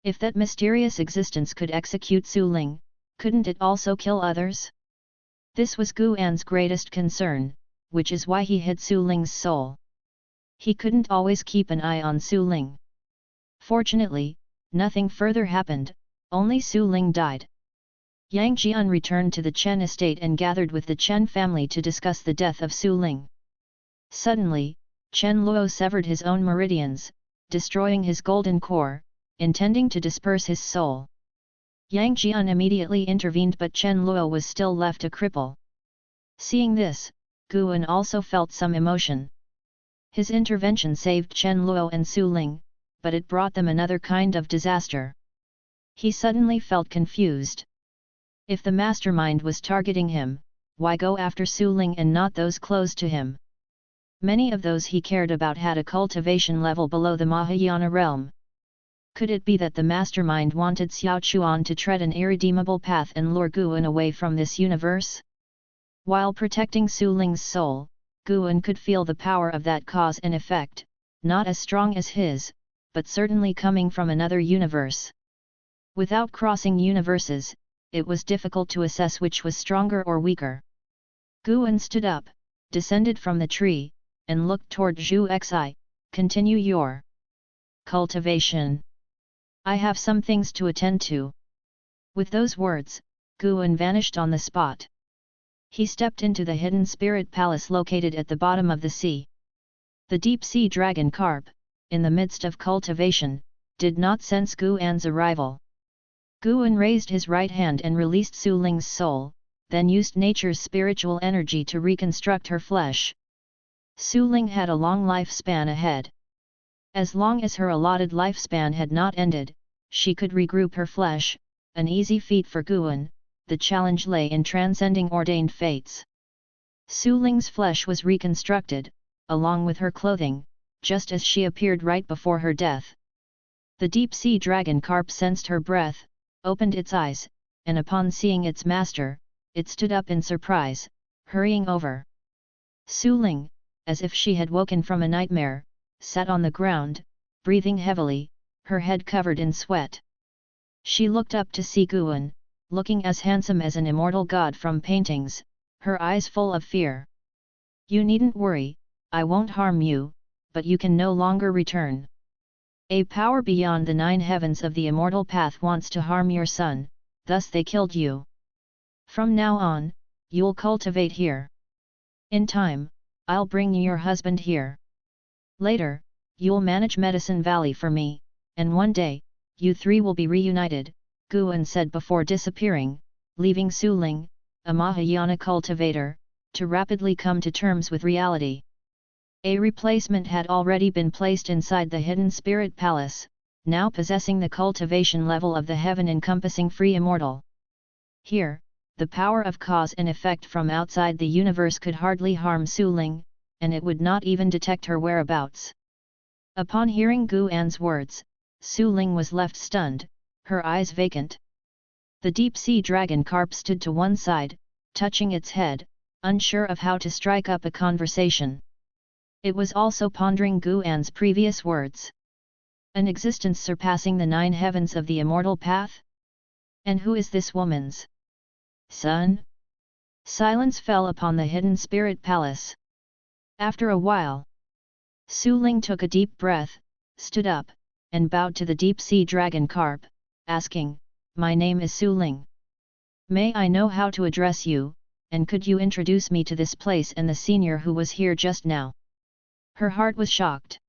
If that mysterious existence could execute Su Ling, couldn't it also kill others? This was Guan's greatest concern, which is why he hid Su Ling's soul. He couldn't always keep an eye on Su Ling. Fortunately, nothing further happened, only Su Ling died. Yang Jian returned to the Chen estate and gathered with the Chen family to discuss the death of Su Ling. Suddenly, Chen Luo severed his own meridians, destroying his golden core, intending to disperse his soul. Yang Jian immediately intervened, but Chen Luo was still left a cripple. Seeing this, Guan also felt some emotion. His intervention saved Chen Luo and Su Ling, but it brought them another kind of disaster. He suddenly felt confused. If the mastermind was targeting him, why go after Su Ling and not those close to him? Many of those he cared about had a cultivation level below the Mahayana realm. Could it be that the mastermind wanted Xiao Chuan to tread an irredeemable path and lure Guan away from this universe? While protecting Su Ling's soul, Guan could feel the power of that cause and effect, not as strong as his, but certainly coming from another universe. Without crossing universes, it was difficult to assess which was stronger or weaker. Guan stood up, descended from the tree, and looked toward Zhu Xi. "Continue your cultivation. I have some things to attend to." With those words, Guan vanished on the spot. He stepped into the hidden spirit palace located at the bottom of the sea. The deep-sea dragon carp, in the midst of cultivation, did not sense Guan's arrival. Guan raised his right hand and released Su Ling's soul, then used nature's spiritual energy to reconstruct her flesh. Su Ling had a long lifespan ahead. As long as her allotted lifespan had not ended, she could regroup her flesh, an easy feat for Guan. The challenge lay in transcending ordained fates. Su Ling's flesh was reconstructed, along with her clothing, just as she appeared right before her death. The deep-sea dragon carp sensed her breath, opened its eyes, and upon seeing its master, it stood up in surprise, hurrying over. Su Ling, as if she had woken from a nightmare, sat on the ground, breathing heavily, her head covered in sweat. She looked up to see Guan, looking as handsome as an immortal god from paintings, her eyes full of fear. "You needn't worry, I won't harm you, but you can no longer return. A power beyond the 9 heavens of the immortal path wants to harm your son, thus they killed you. From now on, you'll cultivate here. In time, I'll bring your husband here. Later, you'll manage Medicine Valley for me, and one day, you three will be reunited, Guan said before disappearing, leaving Su Ling, a Mahayana cultivator, to rapidly come to terms with reality. A replacement had already been placed inside the hidden spirit palace, now possessing the cultivation level of the heaven-encompassing free immortal. Here, the power of cause and effect from outside the universe could hardly harm Su Ling, and it would not even detect her whereabouts. Upon hearing Guan's words, Su Ling was left stunned, her eyes vacant. The deep-sea dragon carp stood to one side, touching its head, unsure of how to strike up a conversation. It was also pondering Guan's previous words. An existence surpassing the 9 heavens of the immortal path? And who is this woman's son? Silence fell upon the hidden spirit palace. After a while, Su Ling took a deep breath, stood up, and bowed to the deep-sea dragon carp, asking, "My name is Su Ling. May I know how to address you, and could you introduce me to this place and the senior who was here just now?" Her heart was shocked.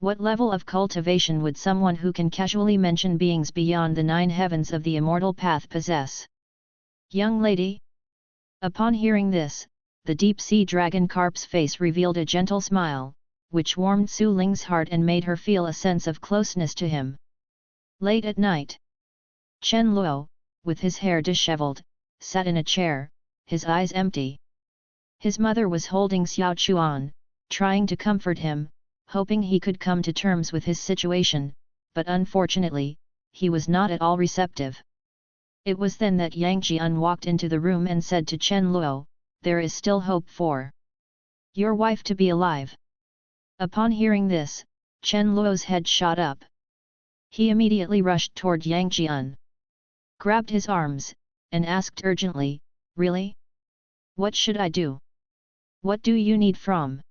What level of cultivation would someone who can casually mention beings beyond the 9 heavens of the immortal path possess? "Young lady?" Upon hearing this, the deep-sea dragon carp's face revealed a gentle smile, which warmed Su Ling's heart and made her feel a sense of closeness to him. Late at night, Chen Luo, with his hair disheveled, sat in a chair, his eyes empty. His mother was holding Xiao Chuan, trying to comfort him, hoping he could come to terms with his situation, but unfortunately, he was not at all receptive. It was then that Yang Jian walked into the room and said to Chen Luo, "There is still hope for your wife to be alive." Upon hearing this, Chen Luo's head shot up. He immediately rushed toward Yang Jian, grabbed his arms, and asked urgently, "Really? What should I do? What do you need from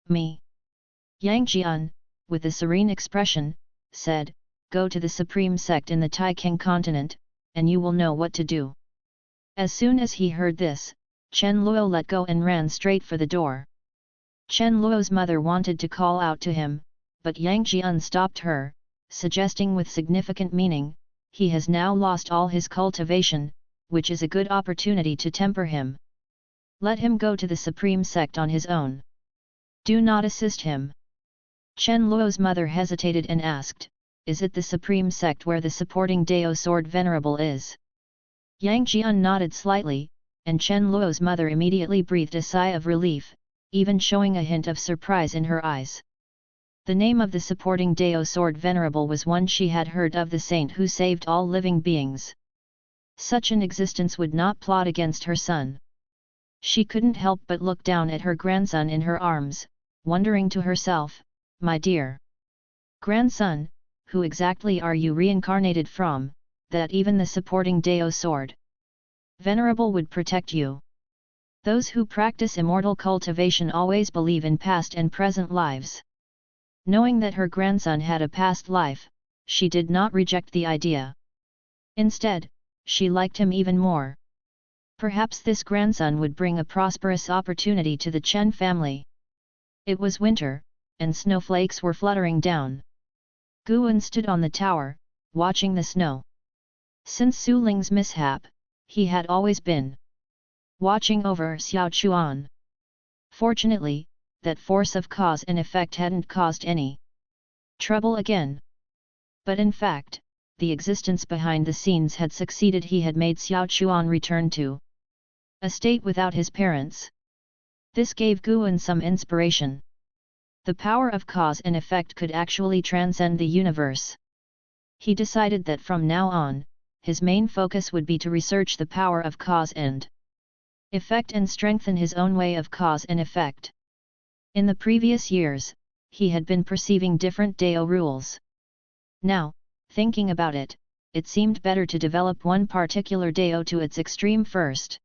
me?" Yang Jian, with a serene expression, said, "Go to the Supreme Sect in the Taixuan continent, and you will know what to do." As soon as he heard this, Chen Luo let go and ran straight for the door. Chen Luo's mother wanted to call out to him, but Yang Jian stopped her, suggesting with significant meaning, "He has now lost all his cultivation, which is a good opportunity to temper him. Let him go to the Supreme Sect on his own. Do not assist him." Chen Luo's mother hesitated and asked, "Is it the Supreme Sect where the supporting Dao Sword Venerable is?" Yang Jian nodded slightly, and Chen Luo's mother immediately breathed a sigh of relief, even showing a hint of surprise in her eyes. The name of the supporting Dao Sword Venerable was one she had heard of, the saint who saved all living beings. Such an existence would not plot against her son. She couldn't help but look down at her grandson in her arms, wondering to herself, "My dear grandson, who exactly are you reincarnated from, that even the supporting Dao Sword Venerable would protect you?" Those who practice immortal cultivation always believe in past and present lives. Knowing that her grandson had a past life, she did not reject the idea. Instead, she liked him even more. Perhaps this grandson would bring a prosperous opportunity to the Chen family. It was winter, and snowflakes were fluttering down. Guan stood on the tower, watching the snow. Since Su Ling's mishap, he had always been watching over Xiao Chuan. Fortunately, that force of cause and effect hadn't caused any trouble again. But in fact, the existence behind the scenes had succeeded. He had made Xiao Chuan return to a state without his parents. This gave Guan some inspiration. The power of cause and effect could actually transcend the universe. He decided that from now on, his main focus would be to research the power of cause and effect and strengthen his own way of cause and effect. In the previous years, he had been perceiving different Dao rules. Now, thinking about it, it seemed better to develop one particular Dao to its extreme first.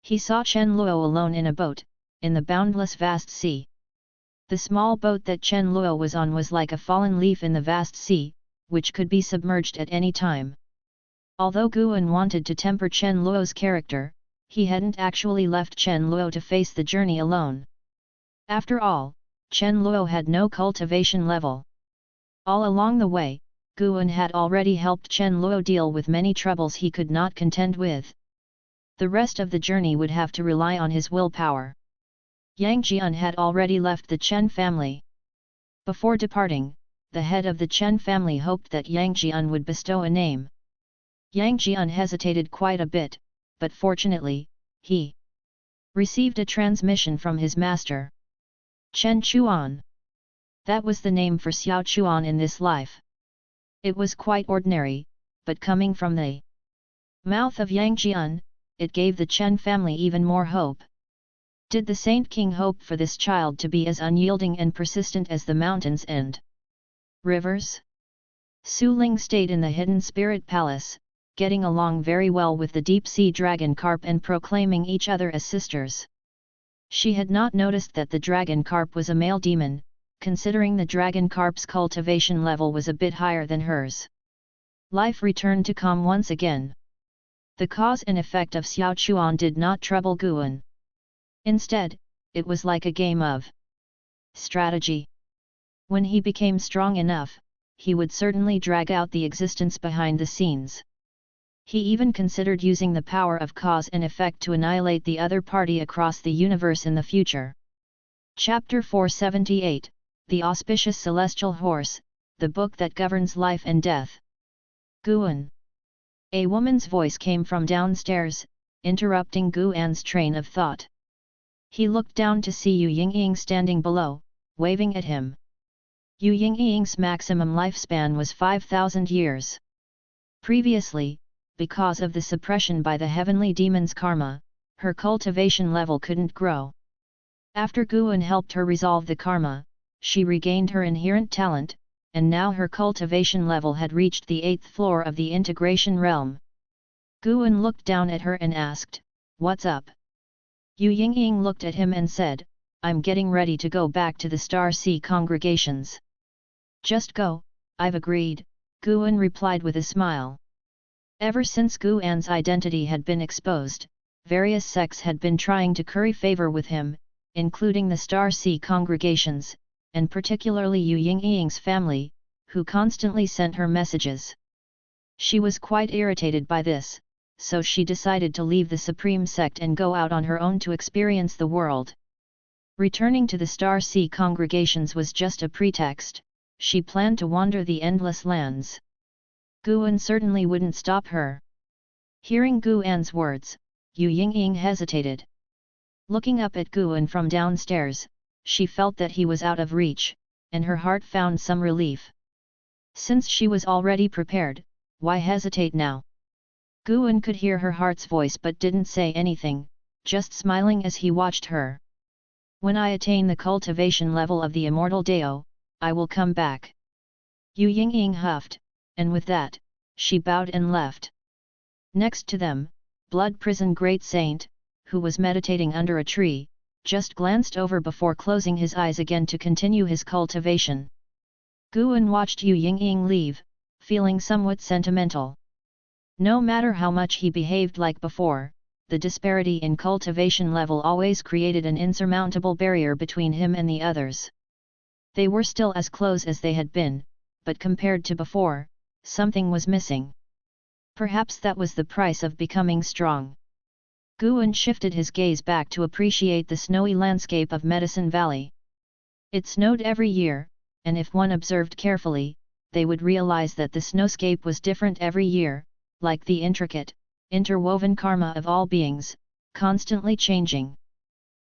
He saw Chen Luo alone in a boat, in the boundless vast sea. The small boat that Chen Luo was on was like a fallen leaf in the vast sea, which could be submerged at any time. Although Guan wanted to temper Chen Luo's character, he hadn't actually left Chen Luo to face the journey alone. After all, Chen Luo had no cultivation level. All along the way, Guan had already helped Chen Luo deal with many troubles he could not contend with. The rest of the journey would have to rely on his willpower. Yang Jian had already left the Chen family. Before departing, the head of the Chen family hoped that Yang Jian would bestow a name. Yang Jian hesitated quite a bit, but fortunately, he received a transmission from his master. Chen Chuan. That was the name for Xiao Chuan in this life. It was quite ordinary, but coming from the mouth of Yang Jian, it gave the Chen family even more hope. Did the Saint King hope for this child to be as unyielding and persistent as the mountains and rivers? Su Ling stayed in the Hidden Spirit Palace, getting along very well with the deep-sea dragon carp and proclaiming each other as sisters. She had not noticed that the dragon carp was a male demon, considering the dragon carp's cultivation level was a bit higher than hers. Life returned to calm once again. The cause and effect of Xiao Chuan did not trouble Guan. Instead, it was like a game of strategy. When he became strong enough, he would certainly drag out the existence behind the scenes. He even considered using the power of cause and effect to annihilate the other party across the universe in the future. Chapter 478, The Auspicious Celestial Horse, the book that governs life and death. Guan. A woman's voice came from downstairs, interrupting Guan's train of thought. He looked down to see Yu Yingying standing below, waving at him. Yu Yingying's maximum lifespan was 5,000 years. Previously, because of the suppression by the heavenly demon's karma, her cultivation level couldn't grow. After Guan helped her resolve the karma, she regained her inherent talent, and now her cultivation level had reached the 8th floor of the integration realm. Guan looked down at her and asked, "What's up?" Yu Yingying looked at him and said, "I'm getting ready to go back to the Star Sea congregations." "Just go," I've agreed, Guan replied with a smile. Ever since Guan's identity had been exposed, various sects had been trying to curry favor with him, including the Star Sea congregations, and particularly Yu Yingying's family, who constantly sent her messages. She was quite irritated by this, so she decided to leave the Supreme Sect and go out on her own to experience the world. Returning to the Star Sea congregations was just a pretext. She planned to wander the endless lands. Guan certainly wouldn't stop her. Hearing Guan's words, Yu Yingying hesitated. Looking up at Guan from downstairs, she felt that he was out of reach, and her heart found some relief. Since she was already prepared, why hesitate now? Guan could hear her heart's voice but didn't say anything, just smiling as he watched her. "When I attain the cultivation level of the Immortal Dao, I will come back." Yu Yingying huffed, and with that, she bowed and left. Next to them, Blood Prison Great Saint, who was meditating under a tree, just glanced over before closing his eyes again to continue his cultivation. Guan watched Yu Yingying leave, feeling somewhat sentimental. No matter how much he behaved like before, the disparity in cultivation level always created an insurmountable barrier between him and the others. They were still as close as they had been, but compared to before, something was missing. Perhaps that was the price of becoming strong. Guan shifted his gaze back to appreciate the snowy landscape of Medicine Valley. It snowed every year, and if one observed carefully, they would realize that the snowscape was different every year, like the intricate, interwoven karma of all beings, constantly changing.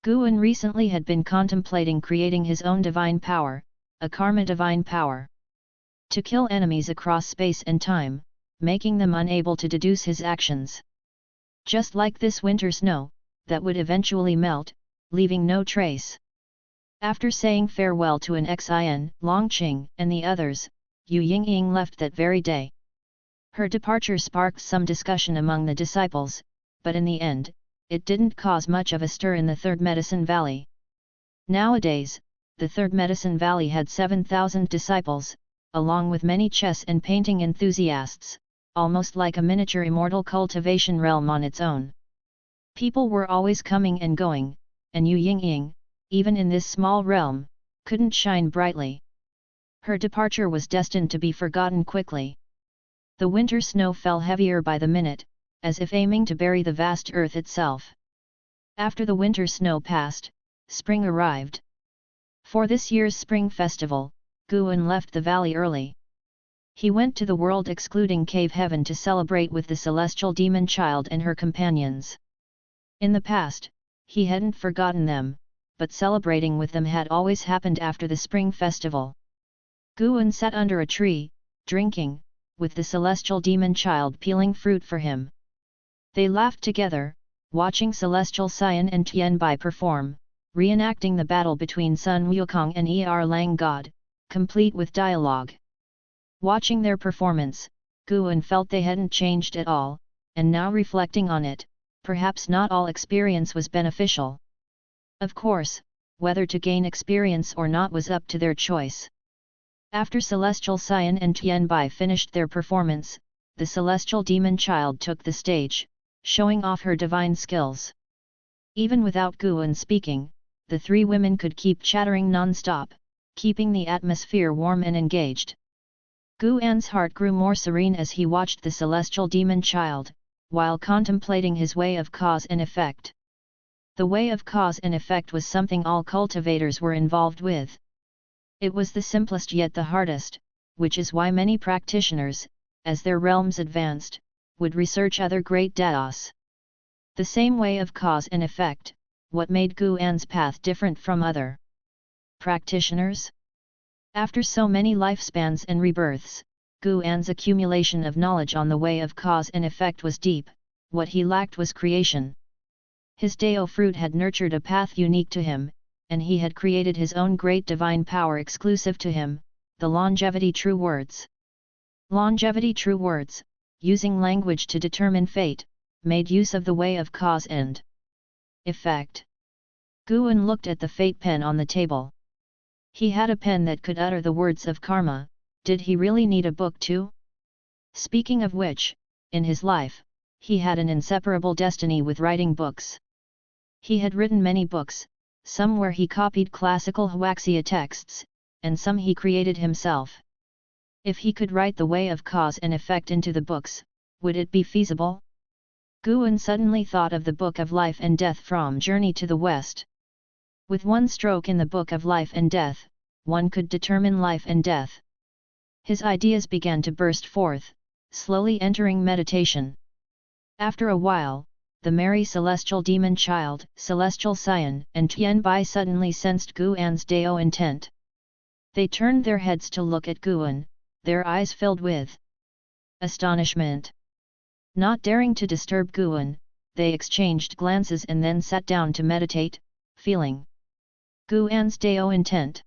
Guan recently had been contemplating creating his own divine power, a karma divine power. To kill enemies across space and time, making them unable to deduce his actions. Just like this winter snow, that would eventually melt, leaving no trace. After saying farewell to an Xin, Longqing, and the others, Yu Yingying left that very day. Her departure sparked some discussion among the disciples, but in the end, it didn't cause much of a stir in the Third Medicine Valley. Nowadays, the Third Medicine Valley had 7,000 disciples, along with many chess and painting enthusiasts, almost like a miniature immortal cultivation realm on its own. People were always coming and going, and Yu Yingying, even in this small realm, couldn't shine brightly. Her departure was destined to be forgotten quickly. The winter snow fell heavier by the minute, as if aiming to bury the vast earth itself. After the winter snow passed, spring arrived. For this year's spring festival, Guan left the valley early. He went to the world excluding cave heaven to celebrate with the celestial demon child and her companions. In the past, he hadn't forgotten them, but celebrating with them had always happened after the spring festival. Guan sat under a tree, drinking, with the celestial demon child peeling fruit for him. They laughed together, watching celestial Xian and Tianbai perform, reenacting the battle between Sun Wukong and Er Lang God, complete with dialogue. Watching their performance, Guan felt they hadn't changed at all, and now reflecting on it, perhaps not all experience was beneficial. Of course, whether to gain experience or not was up to their choice. After Celestial Xian and Tianbai finished their performance, the celestial demon child took the stage, showing off her divine skills. Even without Guan speaking, the three women could keep chattering non-stop, keeping the atmosphere warm and engaged. Guan's heart grew more serene as he watched the celestial demon child, while contemplating his way of cause and effect. The way of cause and effect was something all cultivators were involved with. It was the simplest yet the hardest, which is why many practitioners, as their realms advanced, would research other great daos. The same way of cause and effect, what made Guan's path different from other practitioners? After so many lifespans and rebirths, Guan's accumulation of knowledge on the way of cause and effect was deep. What he lacked was creation. His Dao fruit had nurtured a path unique to him, and he had created his own great divine power exclusive to him, the longevity true words. Longevity true words, using language to determine fate, made use of the way of cause and effect. Guan looked at the fate pen on the table. He had a pen that could utter the words of karma. Did he really need a book too? Speaking of which, in his life, he had an inseparable destiny with writing books. He had written many books, some where he copied classical Huaxia texts, and some he created himself. If he could write the way of cause and effect into the books, would it be feasible? Guan suddenly thought of the Book of Life and Death from Journey to the West. With one stroke in the Book of Life and Death, one could determine life and death. His ideas began to burst forth, slowly entering meditation. After a while, the merry celestial demon child, Celestial Xian and Tianbai suddenly sensed Guan's Dao intent. They turned their heads to look at Guan, their eyes filled with astonishment. Not daring to disturb Guan, they exchanged glances and then sat down to meditate, feeling Guan's Dao intent.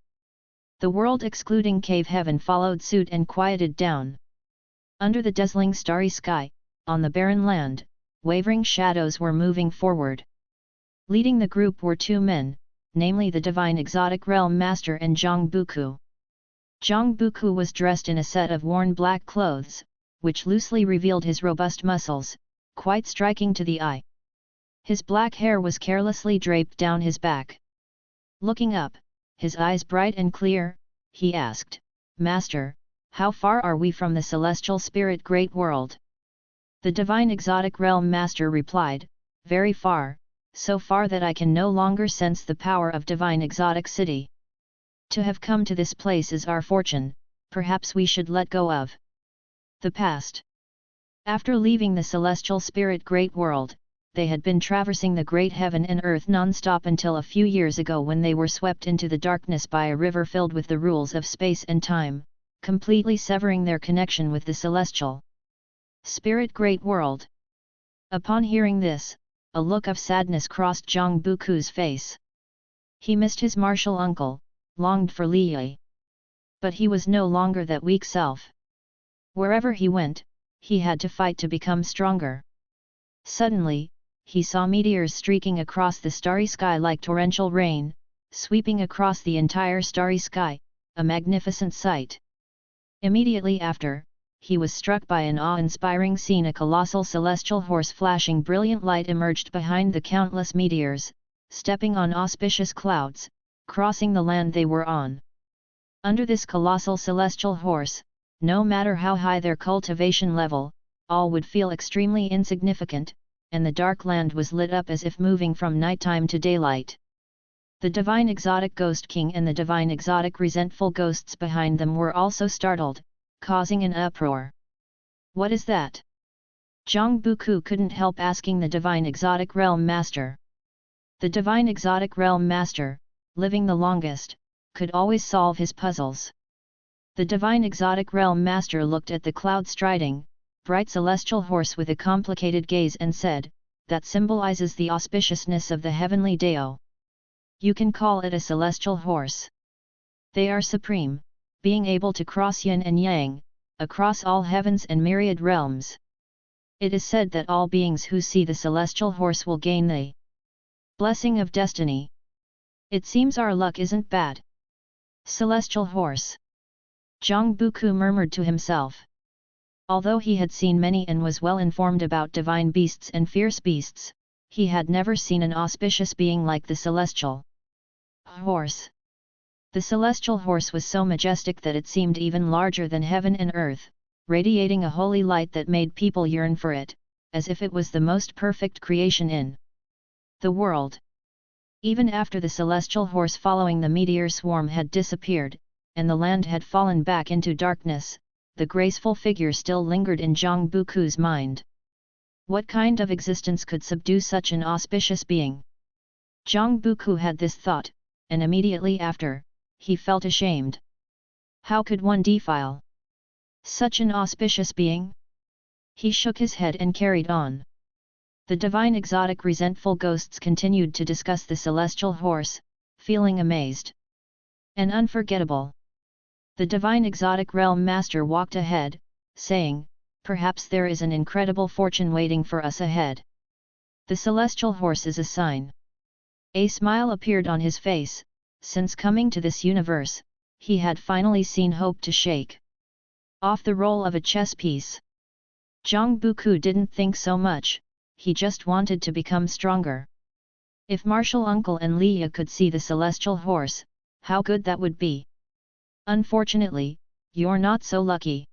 The world excluding cave heaven followed suit and quieted down. Under the dazzling starry sky, on the barren land, wavering shadows were moving forward. Leading the group were two men, namely the divine exotic realm master and Zhang Buku. Zhang Buku was dressed in a set of worn black clothes, which loosely revealed his robust muscles, quite striking to the eye. His black hair was carelessly draped down his back. Looking up, his eyes bright and clear, he asked, "Master, how far are we from the celestial spirit great world?" The divine exotic realm master replied, "Very far, so far that I can no longer sense the power of divine exotic city. To have come to this place is our fortune, perhaps we should let go of the past." After leaving the celestial spirit great world, they had been traversing the great heaven and earth non-stop until a few years ago when they were swept into the darkness by a river filled with the rules of space and time, completely severing their connection with the celestial spirit great world. Upon hearing this, a look of sadness crossed Zhang Buku's face. He missed his martial uncle, longed for Li. But he was no longer that weak self. Wherever he went, he had to fight to become stronger. Suddenly, he saw meteors streaking across the starry sky like torrential rain, sweeping across the entire starry sky, a magnificent sight. Immediately after, he was struck by an awe-inspiring scene. A colossal celestial horse flashing brilliant light emerged behind the countless meteors, stepping on auspicious clouds, crossing the land they were on. Under this colossal celestial horse, no matter how high their cultivation level, all would feel extremely insignificant, and the dark land was lit up as if moving from nighttime to daylight. The divine exotic ghost king and the divine exotic resentful ghosts behind them were also startled, causing an uproar. "What is that?" Zhang Buku couldn't help asking the divine exotic realm master. The divine exotic realm master, living the longest, could always solve his puzzles. The divine exotic realm master looked at the cloud-striding, bright celestial horse with a complicated gaze and said, "That symbolizes the auspiciousness of the heavenly Dao. You can call it a celestial horse. They are supreme, being able to cross yin and yang, across all heavens and myriad realms. It is said that all beings who see the celestial horse will gain the blessing of destiny. It seems our luck isn't bad." Celestial horse. Zhang Buku murmured to himself. Although he had seen many and was well informed about divine beasts and fierce beasts, he had never seen an auspicious being like the celestial horse. The celestial horse was so majestic that it seemed even larger than heaven and earth, radiating a holy light that made people yearn for it, as if it was the most perfect creation in the world. Even after the celestial horse following the meteor swarm had disappeared, and the land had fallen back into darkness, the graceful figure still lingered in Zhang Buku's mind. What kind of existence could subdue such an auspicious being? Zhang Buku had this thought, and immediately after, he felt ashamed. How could one defile such an auspicious being? He shook his head and carried on. The divine exotic resentful ghosts continued to discuss the celestial horse, feeling amazed and unforgettable. The divine exotic realm master walked ahead, saying, "Perhaps there is an incredible fortune waiting for us ahead. The celestial horse is a sign." A smile appeared on his face. Since coming to this universe, he had finally seen hope to shake off the roll of a chess piece. Zhang Buku didn't think so much, he just wanted to become stronger. If Martial Uncle and Leia could see the celestial horse, how good that would be. Unfortunately, you're not so lucky.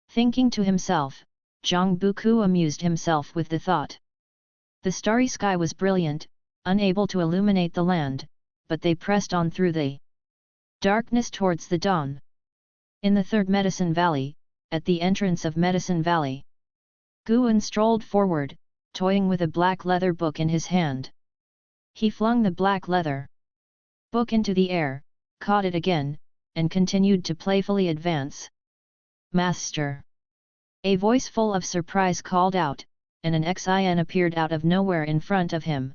Thinking to himself, Zhang Buku amused himself with the thought. The starry sky was brilliant, unable to illuminate the land, but they pressed on through the darkness towards the dawn. In the third Medicine Valley, at the entrance of Medicine Valley, Guan strolled forward, toying with a black leather book in his hand. He flung the black leather book into the air, caught it again, and continued to playfully advance. "Master!" A voice full of surprise called out, and an Xin appeared out of nowhere in front of him.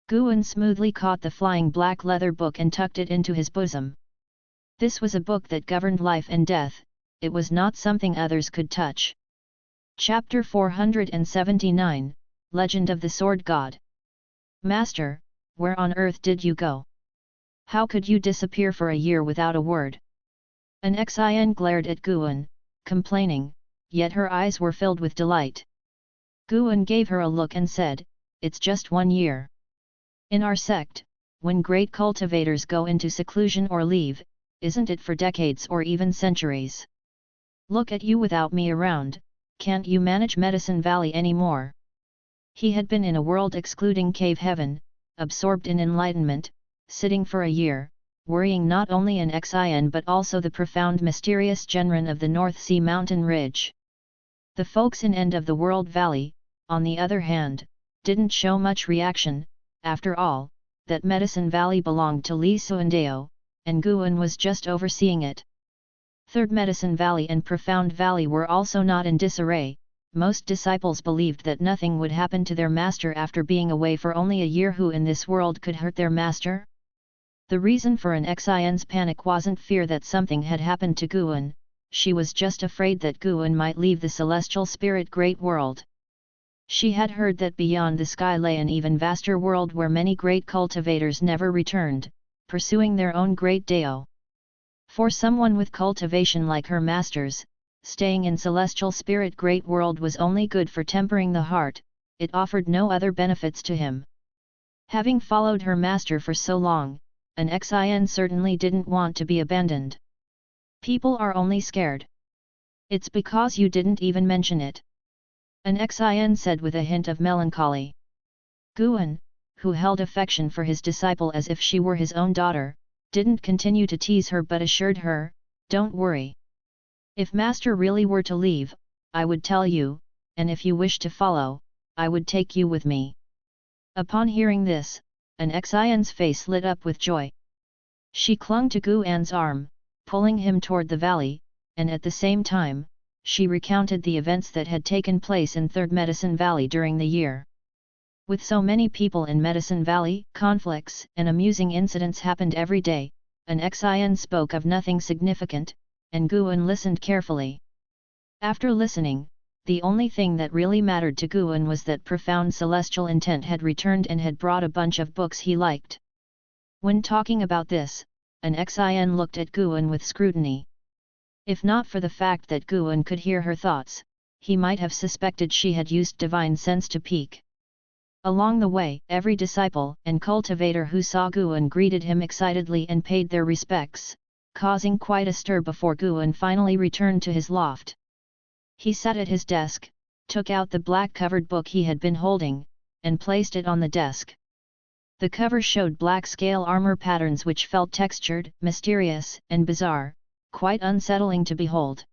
Guan smoothly caught the flying black leather book and tucked it into his bosom. This was a book that governed life and death, it was not something others could touch. Chapter 479, Legend of the Sword God. "Master, where on earth did you go? How could you disappear for a year without a word?" An Xin glared at Guan, complaining, yet her eyes were filled with delight. Guan gave her a look and said, "It's just 1 year. In our sect, when great cultivators go into seclusion or leave, isn't it for decades or even centuries? Look at you without me around, can't you manage Medicine Valley anymore?" He had been in a world excluding cave heaven, absorbed in enlightenment, sitting for a year, worrying not only an Xin but also the profound mysterious Genren of the North Sea mountain ridge. The folks in End of the World Valley, on the other hand, didn't show much reaction. After all, that Medicine Valley belonged to Li Suandao, and Guan was just overseeing it. Third Medicine Valley and Profound Valley were also not in disarray. Most disciples believed that nothing would happen to their master after being away for only a year. Who in this world could hurt their master? The reason for an Xin's panic wasn't fear that something had happened to Guan, she was just afraid that Guan might leave the celestial spirit great world. She had heard that beyond the sky lay an even vaster world where many great cultivators never returned, pursuing their own great Dao. For someone with cultivation like her master's, staying in celestial spirit great world was only good for tempering the heart, it offered no other benefits to him. Having followed her master for so long, an Xin certainly didn't want to be abandoned. People are only scared. It's because you didn't even mention it. An Xin said with a hint of melancholy. Guan, who held affection for his disciple as if she were his own daughter, didn't continue to tease her but assured her, "Don't worry. If master really were to leave, I would tell you, and if you wish to follow, I would take you with me." Upon hearing this, an Xin's face lit up with joy. She clung to Guan's arm, pulling him toward the valley, and at the same time, she recounted the events that had taken place in Third Medicine Valley during the year. With so many people in Medicine Valley, conflicts and amusing incidents happened every day, an Xin spoke of nothing significant, and Guan listened carefully. After listening, the only thing that really mattered to Guan was that profound celestial intent had returned and had brought a bunch of books he liked. When talking about this, an Xin looked at Guan with scrutiny. If not for the fact that Guan could hear her thoughts, he might have suspected she had used divine sense to peek. Along the way, every disciple and cultivator who saw Guan greeted him excitedly and paid their respects, causing quite a stir before Guan finally returned to his loft. He sat at his desk, took out the black-covered book he had been holding, and placed it on the desk. The cover showed black scale armor patterns which felt textured, mysterious, and bizarre, quite unsettling to behold.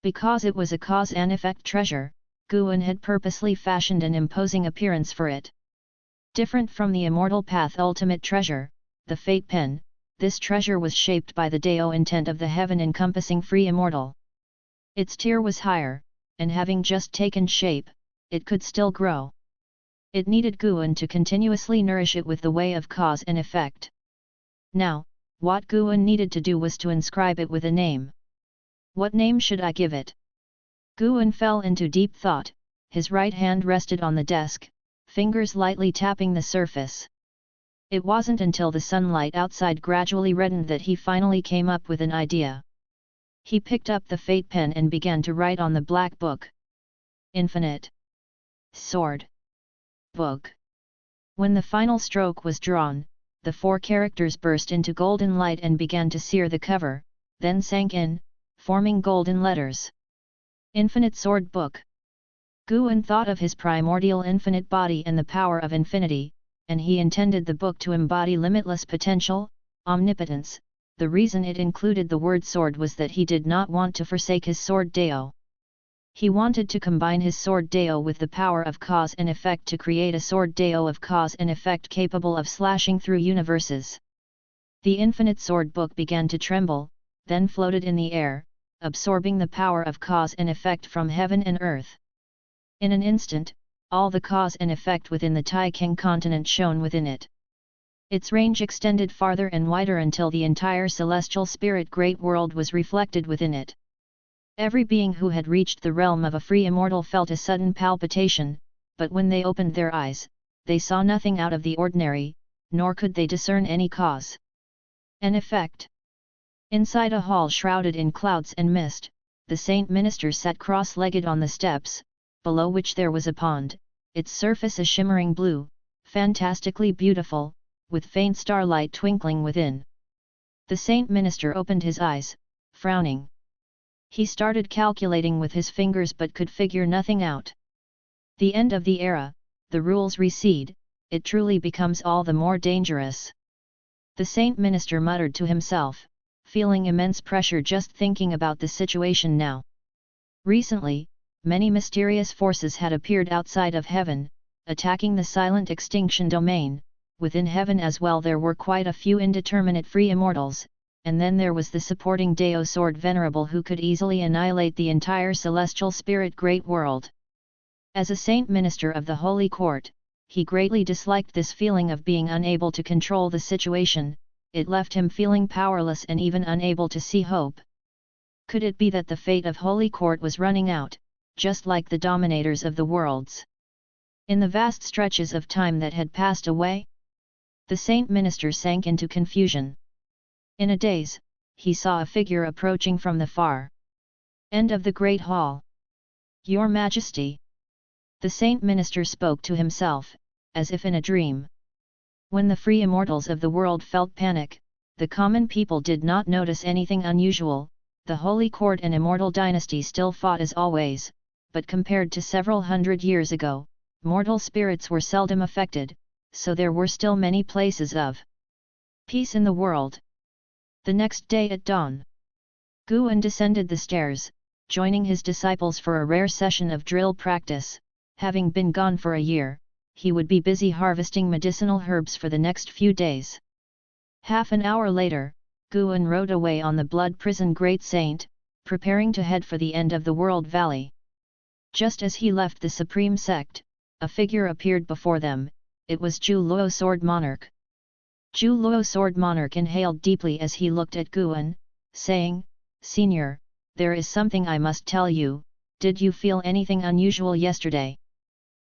Because it was a cause and effect treasure, Guan had purposely fashioned an imposing appearance for it. Different from the Immortal Path ultimate treasure, the Fate Pen, this treasure was shaped by the Dao intent of the heaven-encompassing free immortal. Its tier was higher, and having just taken shape, it could still grow. It needed Guan to continuously nourish it with the way of cause and effect. Now, what Guan needed to do was to inscribe it with a name. What name should I give it? Guan fell into deep thought, his right hand rested on the desk, fingers lightly tapping the surface. It wasn't until the sunlight outside gradually reddened that he finally came up with an idea. He picked up the Fate Pen and began to write on the black book. Infinite. Sword. Book. When the final stroke was drawn, the 4 characters burst into golden light and began to sear the cover, then sank in, forming golden letters. Infinite Sword Book. Guan thought of his primordial infinite body and the power of infinity, and he intended the book to embody limitless potential, omnipotence. The reason it included the word sword was that he did not want to forsake his sword Dao. He wanted to combine his sword Dao with the power of cause and effect to create a sword Dao of cause and effect capable of slashing through universes. The Infinite Sword Book began to tremble, then floated in the air, absorbing the power of cause and effect from heaven and earth. In an instant, all the cause and effect within the Taixuan continent shone within it. Its range extended farther and wider until the entire celestial spirit great world was reflected within it. Every being who had reached the realm of a free immortal felt a sudden palpitation, but when they opened their eyes, they saw nothing out of the ordinary, nor could they discern any cause and effect. Inside a hall shrouded in clouds and mist, the saint minister sat cross-legged on the steps, below which there was a pond, its surface a shimmering blue, fantastically beautiful, with faint starlight twinkling within. The saint minister opened his eyes, frowning. He started calculating with his fingers but could figure nothing out. The end of the era, the rules recede, it truly becomes all the more dangerous. The saint minister muttered to himself, feeling immense pressure just thinking about the situation now. Recently, many mysterious forces had appeared outside of heaven, attacking the silent extinction domain. Within heaven as well there were quite a few indeterminate free immortals, and then there was the supporting Dao Sword Venerable who could easily annihilate the entire celestial spirit great world. As a saint minister of the Holy Court, he greatly disliked this feeling of being unable to control the situation, it left him feeling powerless and even unable to see hope. Could it be that the fate of Holy Court was running out, just like the dominators of the worlds? In the vast stretches of time that had passed away? The saint minister sank into confusion. In a daze, he saw a figure approaching from the far. End of the Great Hall. Your Majesty. The saint minister spoke to himself, as if in a dream. When the free immortals of the world felt panic, the common people did not notice anything unusual. The Holy Court and Immortal dynasty still fought as always, but compared to several hundred years ago, mortal spirits were seldom affected, so there were still many places of peace in the world. The next day at dawn, Guan descended the stairs, joining his disciples for a rare session of drill practice. Having been gone for a year, he would be busy harvesting medicinal herbs for the next few days. Half an hour later, Guan rode away on the blood prison Great Saint, preparing to head for the end of the world valley. Just as he left the Supreme Sect, a figure appeared before them. It was Zhu Luo Sword Monarch. Zhu Luo Sword Monarch inhaled deeply as he looked at Guan, saying, "Senior, there is something I must tell you. Did you feel anything unusual yesterday?"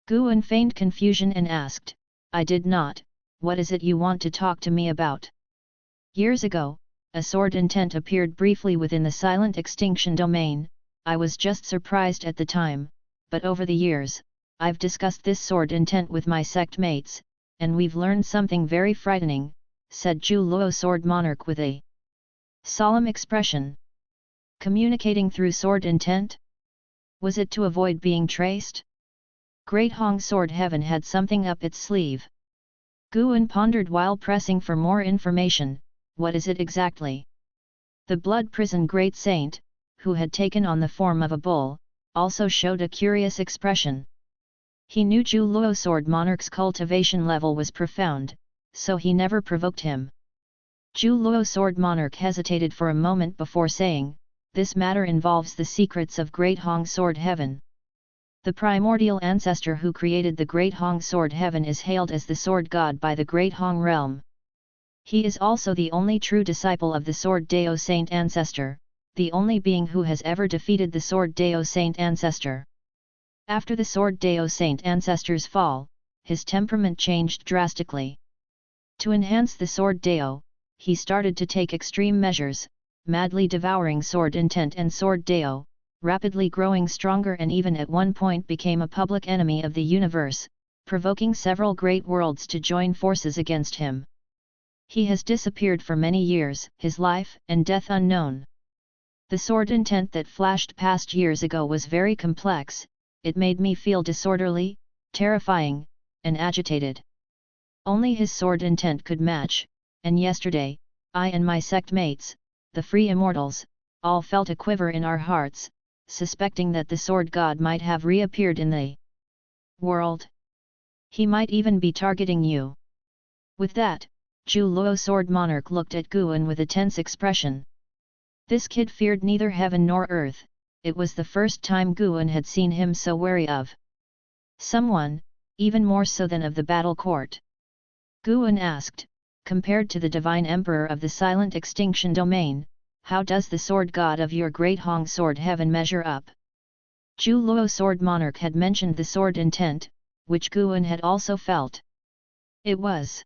Guan feigned confusion and asked, "I did not. What is it you want to talk to me about?" Years ago, a sword intent appeared briefly within the silent extinction domain. I was just surprised at the time, but over the years, I've discussed this sword intent with my sect mates, and we've learned something very frightening," said Zhu Luo Sword Monarch with a solemn expression. Communicating through sword intent? Was it to avoid being traced? Great Hong Sword Heaven had something up its sleeve. Guan pondered while pressing for more information. What is it exactly? The blood prison Great Saint, who had taken on the form of a bull, also showed a curious expression. He knew Zhu Luo Sword Monarch's cultivation level was profound, so he never provoked him. Zhu Luo Sword Monarch hesitated for a moment before saying, "This matter involves the secrets of Great Hong Sword Heaven. The primordial ancestor who created the Great Hong Sword Heaven is hailed as the Sword God by the Great Hong realm. He is also the only true disciple of the Sword Dao Saint Ancestor, the only being who has ever defeated the Sword Dao Saint Ancestor. After the Sword Dao Saint Ancestor's fall, his temperament changed drastically. To enhance the Sword Dao, he started to take extreme measures, madly devouring Sword Intent and Sword Dao, rapidly growing stronger and even at one point became a public enemy of the universe, provoking several great worlds to join forces against him. He has disappeared for many years, his life and death unknown. The sword intent that flashed past years ago was very complex. It made me feel disorderly, terrifying, and agitated. Only his sword intent could match, and yesterday, I and my sect mates, the free immortals, all felt a quiver in our hearts, suspecting that the sword god might have reappeared in the world. He might even be targeting you." With that, Zhu Luo Sword Monarch looked at Guan with a tense expression. This kid feared neither heaven nor earth. It was the first time Guan had seen him so wary of someone, even more so than of the battle court. Guan asked, "Compared to the divine emperor of the silent extinction domain, how does the sword god of your Great Hong Sword Heaven measure up?" Zhu Luo Sword Monarch had mentioned the sword intent, which Guan had also felt. It was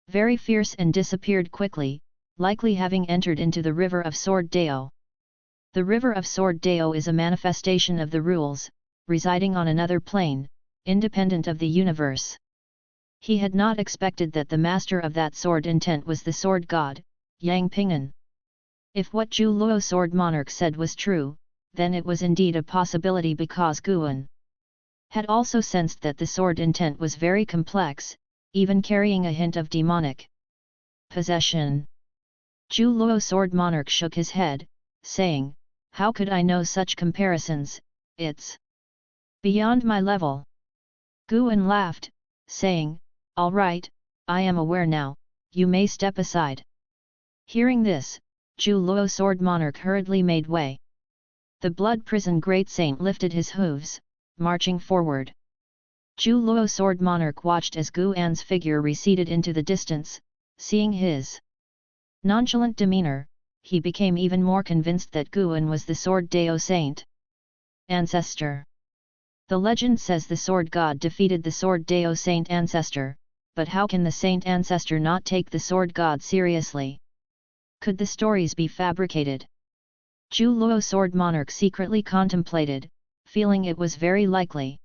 very fierce and disappeared quickly, likely having entered into the river of Sword Dao. The river of Sword Dao is a manifestation of the rules, residing on another plane, independent of the universe. He had not expected that the master of that sword intent was the sword god, Yang Pingan. If what Zhu Luo Sword Monarch said was true, then it was indeed a possibility because Guan had also sensed that the sword intent was very complex, even carrying a hint of demonic possession. Zhu Luo Sword Monarch shook his head, saying, "How could I know such comparisons? It's beyond my level." Guan laughed, saying, "All right, I am aware now, you may step aside." Hearing this, Zhu Luo Sword Monarch hurriedly made way. The blood prison Great Saint lifted his hooves, marching forward. Zhu Luo Sword Monarch watched as Guan's figure receded into the distance. Seeing his nonchalant demeanor, he became even more convinced that Guan was the Sword Dao Saint Ancestor. The legend says the Sword God defeated the Sword Dao Saint Ancestor, but how can the Saint Ancestor not take the Sword God seriously? Could the stories be fabricated? Zhu Luo sword monarch secretly contemplated, feeling it was very likely.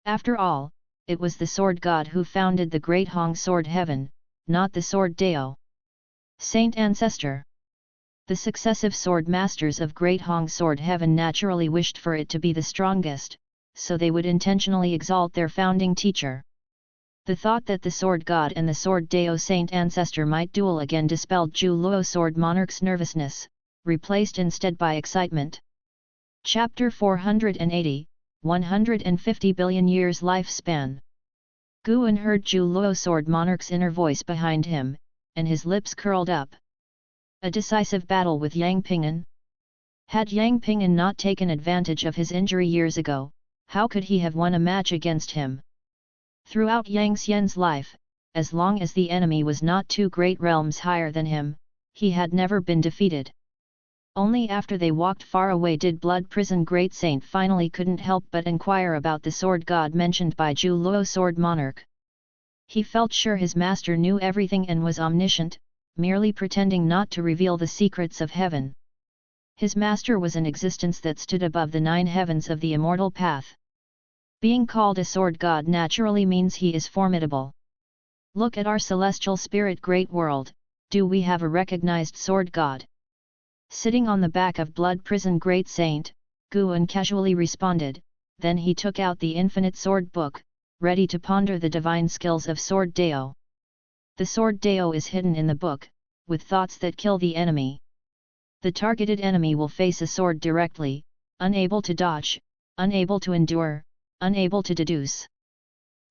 After all, it was the sword god who founded the great Hong sword heaven, not the sword Dao. Saint Ancestor. The successive sword masters of Great Hong Sword Heaven naturally wished for it to be the strongest, so they would intentionally exalt their founding teacher. The thought that the sword god and the sword Dao Saint Ancestor might duel again dispelled Zhu Luo sword monarch's nervousness, replaced instead by excitement. Chapter 480, 150 billion years lifespan. Guan heard Zhu Luo sword monarch's inner voice behind him, and his lips curled up. A decisive battle with Yang Ping'an? Had Yang Ping'an not taken advantage of his injury years ago, how could he have won a match against him? Throughout Yang Xian's life, as long as the enemy was not 2 great realms higher than him, he had never been defeated. Only after they walked far away did Blood Prison Great Saint finally couldn't help but inquire about the sword god mentioned by Zhu Luo sword monarch. He felt sure his master knew everything and was omniscient, merely pretending not to reveal the secrets of heaven. His master was an existence that stood above the 9 heavens of the immortal path. Being called a sword god naturally means he is formidable. Look at our celestial spirit great world, do we have a recognized sword god? Sitting on the back of Blood Prison Great Saint, Guan casually responded, then he took out the infinite sword book, ready to ponder the divine skills of sword Dao. The sword Dao is hidden in the book, with thoughts that kill the enemy. The targeted enemy will face a sword directly, unable to dodge, unable to endure, unable to deduce.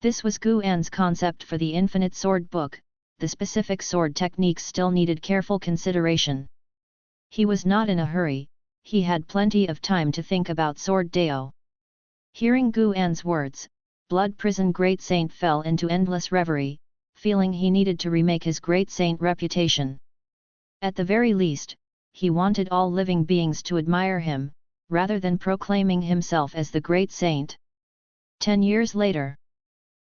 This was Guan's concept for the infinite sword book. The specific sword techniques still needed careful consideration. He was not in a hurry, he had plenty of time to think about sword Dao. Hearing Guan's words, Blood Prison Great Saint fell into endless reverie, feeling he needed to remake his great saint reputation. At the very least, he wanted all living beings to admire him, rather than proclaiming himself as the great saint. 10 years later.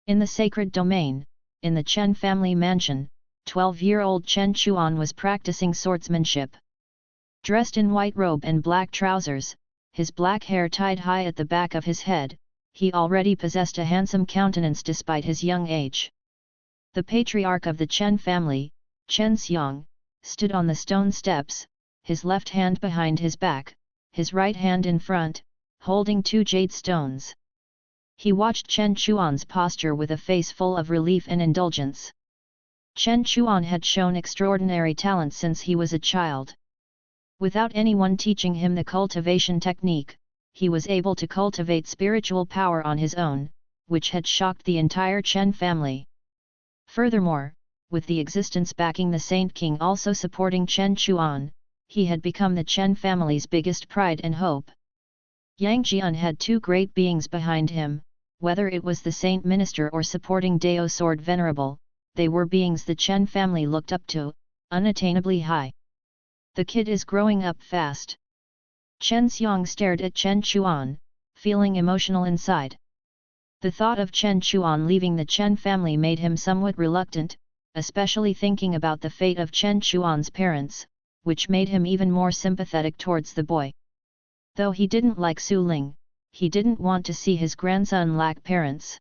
In the sacred domain, in the Chen family mansion, 12-year-old Chen Chuan was practicing swordsmanship. Dressed in white robe and black trousers, his black hair tied high at the back of his head, he already possessed a handsome countenance despite his young age. The patriarch of the Chen family, Chen Xiang, stood on the stone steps, his left hand behind his back, his right hand in front, holding 2 jade stones. He watched Chen Chuan's posture with a face full of relief and indulgence. Chen Chuan had shown extraordinary talent since he was a child. Without anyone teaching him the cultivation technique, he was able to cultivate spiritual power on his own, which had shocked the entire Chen family. Furthermore, with the existence backing the Saint King also supporting Chen Chuan, he had become the Chen family's biggest pride and hope. Yang Jian had 2 great beings behind him, whether it was the Saint Minister or supporting Dao Sword Venerable, they were beings the Chen family looked up to, unattainably high. The kid is growing up fast. Chen Xiang stared at Chen Chuan, feeling emotional inside. The thought of Chen Chuan leaving the Chen family made him somewhat reluctant, especially thinking about the fate of Chen Chuan's parents, which made him even more sympathetic towards the boy. Though he didn't like Su Ling, he didn't want to see his grandson lack parents.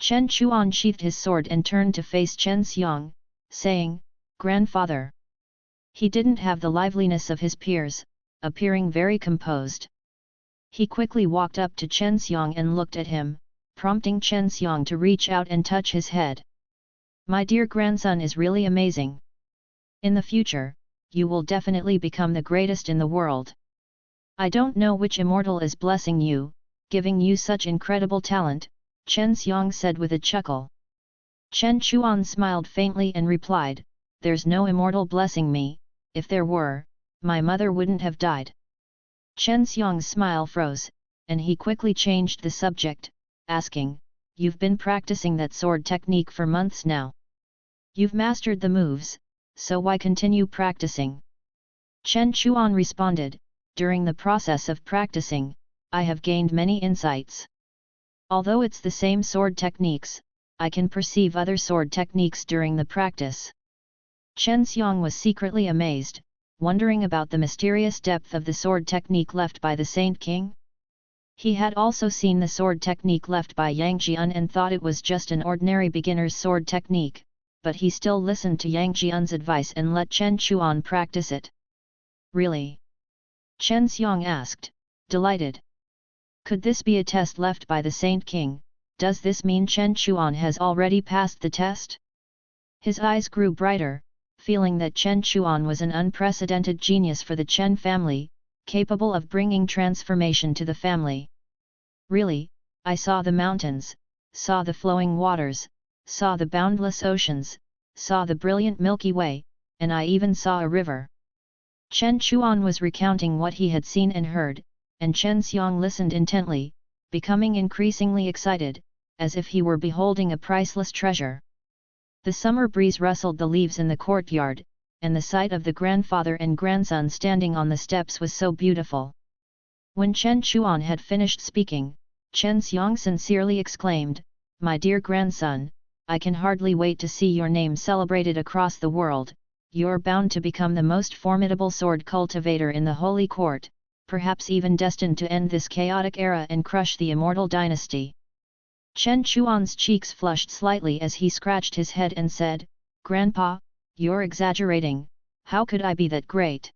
Chen Chuan sheathed his sword and turned to face Chen Xiang, saying, "Grandfather." He didn't have the liveliness of his peers, appearing very composed. He quickly walked up to Chen Xiang and looked at him, prompting Chen Xiang to reach out and touch his head. "My dear grandson is really amazing. In the future, you will definitely become the greatest in the world. I don't know which immortal is blessing you, giving you such incredible talent," Chen Xiang said with a chuckle. Chen Chuan smiled faintly and replied, "There's no immortal blessing me, if there were, my mother wouldn't have died." Chen Xiang's smile froze, and he quickly changed the subject, asking, "You've been practicing that sword technique for months now. You've mastered the moves, so why continue practicing?" Chen Chuan responded, "During the process of practicing, I have gained many insights. Although it's the same sword techniques, I can perceive other sword techniques during the practice." Chen Xiang was secretly amazed, wondering about the mysterious depth of the sword technique left by the Saint King. He had also seen the sword technique left by Yang Jian and thought it was just an ordinary beginner's sword technique, but he still listened to Yang Jian's advice and let Chen Chuan practice it. Really? Chen Xiang asked, delighted. Could this be a test left by the Saint King? Does this mean Chen Chuan has already passed the test? His eyes grew brighter, feeling that Chen Chuan was an unprecedented genius for the Chen family, capable of bringing transformation to the family. Really, I saw the mountains, saw the flowing waters, saw the boundless oceans, saw the brilliant Milky Way, and I even saw a river. Chen Chuan was recounting what he had seen and heard, and Chen Xiang listened intently, becoming increasingly excited, as if he were beholding a priceless treasure. The summer breeze rustled the leaves in the courtyard, and the sight of the grandfather and grandson standing on the steps was so beautiful. When Chen Chuan had finished speaking, Chen Xiang sincerely exclaimed, "My dear grandson, I can hardly wait to see your name celebrated across the world. You're bound to become the most formidable sword cultivator in the Holy Court, perhaps even destined to end this chaotic era and crush the Immortal dynasty." Chen Chuan's cheeks flushed slightly as he scratched his head and said, "Grandpa, you're exaggerating, how could I be that great?"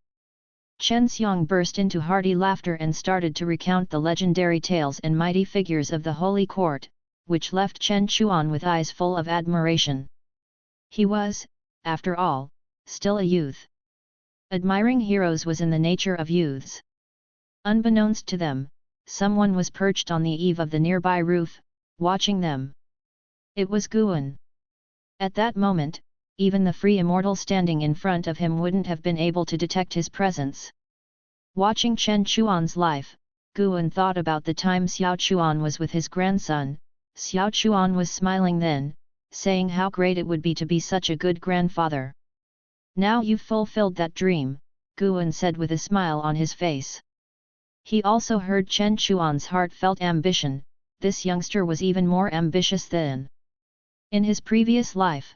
Chen Xiang burst into hearty laughter and started to recount the legendary tales and mighty figures of the Holy Court, which left Chen Chuan with eyes full of admiration. He was, after all, still a youth. Admiring heroes was in the nature of youths. Unbeknownst to them, someone was perched on the eave of the nearby roof, watching them. It was Guan. At that moment, even the free immortal standing in front of him wouldn't have been able to detect his presence. Watching Chen Chuan's life, Guan thought about the time Xiao Chuan was with his grandson. Xiao Chuan was smiling then, saying how great it would be to be such a good grandfather. "Now you've fulfilled that dream," Guan said with a smile on his face. He also heard Chen Chuan's heartfelt ambition. This youngster was even more ambitious than in his previous life.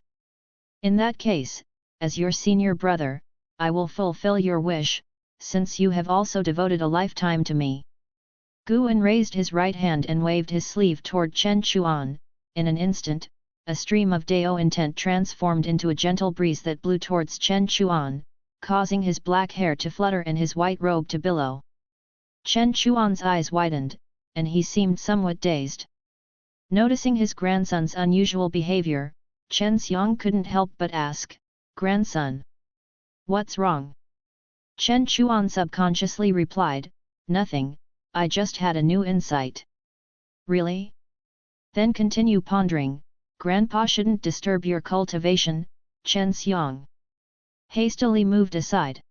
"In that case, as your senior brother, I will fulfill your wish, since you have also devoted a lifetime to me." Guan raised his right hand and waved his sleeve toward Chen Chuan. In an instant, a stream of Dao intent transformed into a gentle breeze that blew towards Chen Chuan, causing his black hair to flutter and his white robe to billow. Chen Chuan's eyes widened, and he seemed somewhat dazed. Noticing his grandson's unusual behavior, Chen Xiang couldn't help but ask, "Grandson, what's wrong?" Chen Chuan subconsciously replied, "Nothing, I just had a new insight." "Really?" "Then continue pondering, Grandpa shouldn't disturb your cultivation." Chen Xiang hastily moved aside.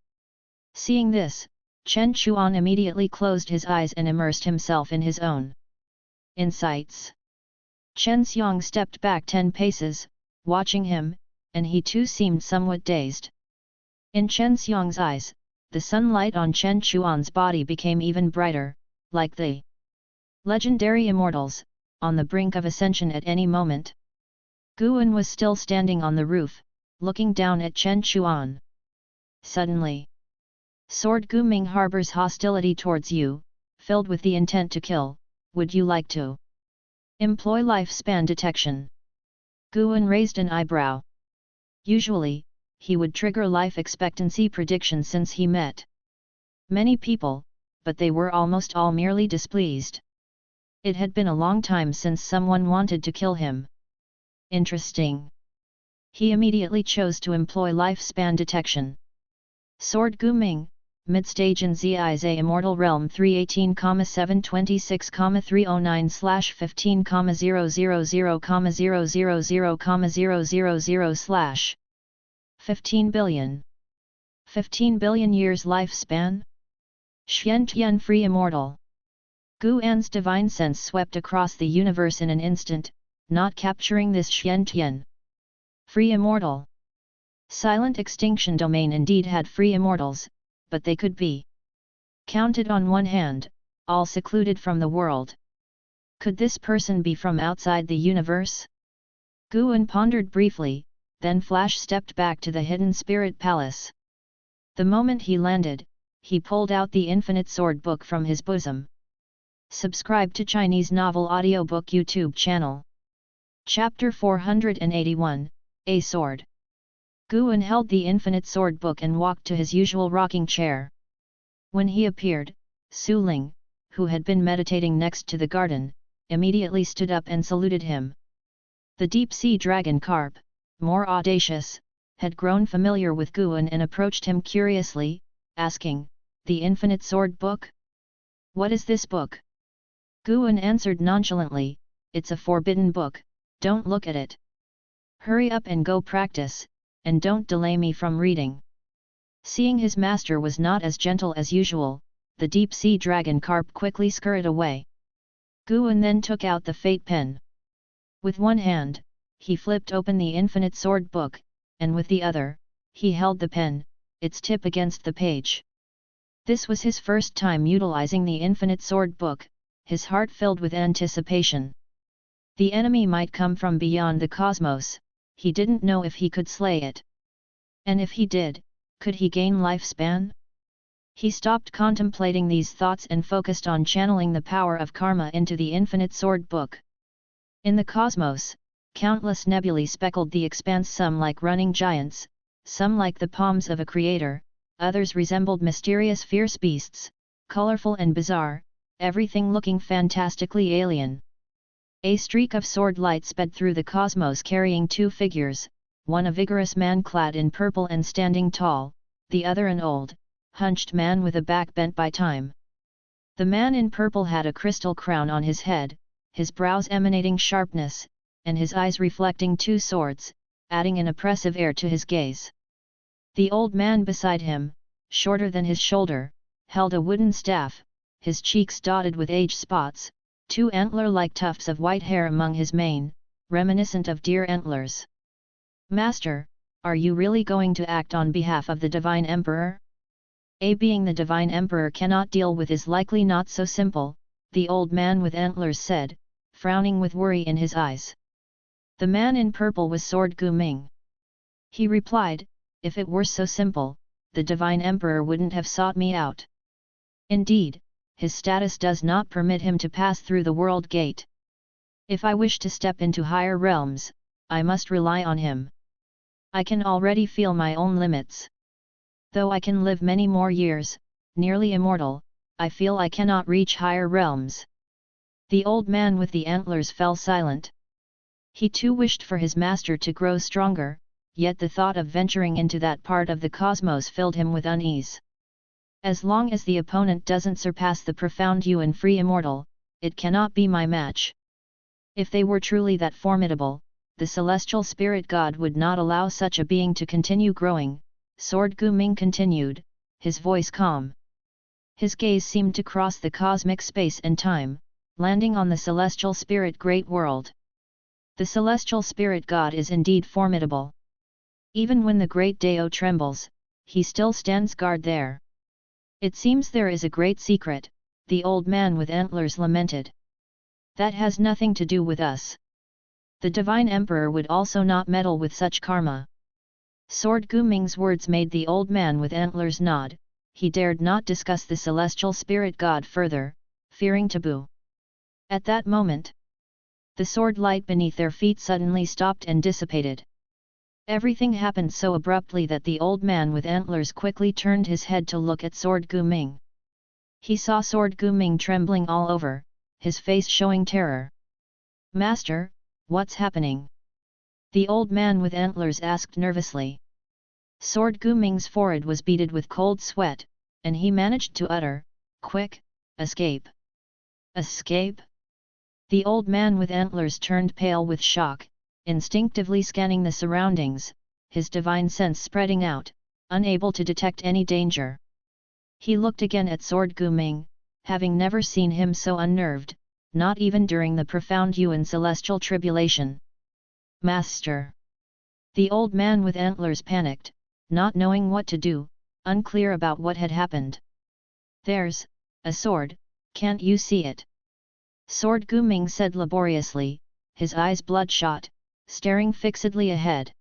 Seeing this, Chen Chuan immediately closed his eyes and immersed himself in his own insights. Chen Xiang stepped back 10 paces, watching him, and he too seemed somewhat dazed. In Chen Xiang's eyes, the sunlight on Chen Chuan's body became even brighter, like the legendary immortals, on the brink of ascension at any moment. Guan was still standing on the roof, looking down at Chen Chuan. Suddenly, Sword Gu Ming harbors hostility towards you, filled with the intent to kill. Would you like to employ lifespan detection? Guan raised an eyebrow. Usually, he would trigger life expectancy prediction since he met many people, but they were almost all merely displeased. It had been a long time since someone wanted to kill him. Interesting. He immediately chose to employ lifespan detection. Sword Gu Ming, Midstage in Ziza Immortal Realm 318,726,309/15,000,000,000/15 billion. 15 billion years lifespan? Xian Tian Free Immortal. Gu An's divine sense swept across the universe in an instant, not capturing this Xian Tian Free Immortal. Silent Extinction Domain indeed had free immortals, but they could be counted on one hand, all secluded from the world. Could this person be from outside the universe? Guan pondered briefly, then Flash stepped back to the hidden spirit palace. The moment he landed, he pulled out the Infinite Sword book from his bosom. Subscribe to Chinese Novel Audiobook YouTube channel. Chapter 481, A Sword. Guan held the Infinite Sword book and walked to his usual rocking chair. When he appeared, Su Ling, who had been meditating next to the garden, immediately stood up and saluted him. The deep-sea dragon carp, more audacious, had grown familiar with Guan and approached him curiously, asking, "The Infinite Sword book? What is this book?" Guan answered nonchalantly, "It's a forbidden book, don't look at it. Hurry up and go practice, and don't delay me from reading." Seeing his master was not as gentle as usual, the deep-sea dragon carp quickly scurried away. Guan then took out the fate pen. With one hand, he flipped open the Infinite Sword book, and with the other, he held the pen, its tip against the page. This was his first time utilizing the Infinite Sword book, his heart filled with anticipation. The enemy might come from beyond the cosmos, he didn't know if he could slay it. And if he did, could he gain lifespan? He stopped contemplating these thoughts and focused on channeling the power of karma into the Infinite Sword book. In the cosmos, countless nebulae speckled the expanse, some like running giants, some like the palms of a creator, others resembled mysterious fierce beasts, colorful and bizarre, everything looking fantastically alien. A streak of sword light sped through the cosmos carrying two figures, one a vigorous man clad in purple and standing tall, the other an old, hunched man with a back bent by time. The man in purple had a crystal crown on his head, his brows emanating sharpness, and his eyes reflecting two swords, adding an oppressive air to his gaze. The old man beside him, shorter than his shoulder, held a wooden staff, his cheeks dotted with age spots, two antler-like tufts of white hair among his mane, reminiscent of deer antlers. "Master, are you really going to act on behalf of the Divine Emperor?" Being the Divine Emperor cannot deal with is likely not so simple, the old man with antlers said, frowning with worry in his eyes. The man in purple was Sword Gu Ming. He replied, "If it were so simple, the Divine Emperor wouldn't have sought me out. Indeed, his status does not permit him to pass through the world gate. If I wish to step into higher realms, I must rely on him. I can already feel my own limits. Though I can live many more years, nearly immortal, I feel I cannot reach higher realms." The old man with the antlers fell silent. He too wished for his master to grow stronger, yet the thought of venturing into that part of the cosmos filled him with unease. As long as the opponent doesn't surpass the profound you and free immortal, it cannot be my match. If they were truly that formidable, the celestial spirit god would not allow such a being to continue growing, Sword Gu Ming continued, his voice calm. His gaze seemed to cross the cosmic space and time, landing on the celestial spirit great world. The celestial spirit god is indeed formidable. Even when the great Dao trembles, he still stands guard there. "It seems there is a great secret," the old man with antlers lamented. "That has nothing to do with us. The Divine Emperor would also not meddle with such karma." Sword Gu Ming's words made the old man with antlers nod, he dared not discuss the celestial spirit god further, fearing taboo. At that moment, the sword light beneath their feet suddenly stopped and dissipated. Everything happened so abruptly that the old man with antlers quickly turned his head to look at Sword Gu Ming. He saw Sword Gu Ming trembling all over, his face showing terror. "Master, what's happening?" the old man with antlers asked nervously. Sword Gu Ming's forehead was beaded with cold sweat, and he managed to utter, "Quick, escape!" "Escape?" The old man with antlers turned pale with shock, instinctively scanning the surroundings, his divine sense spreading out, unable to detect any danger. He looked again at Sword Gu Ming, having never seen him so unnerved, not even during the profound Yuan celestial tribulation. "Master!" The old man with antlers panicked, not knowing what to do, unclear about what had happened. "There's a sword, can't you see it?" Sword Gu Ming said laboriously, his eyes bloodshot, staring fixedly ahead.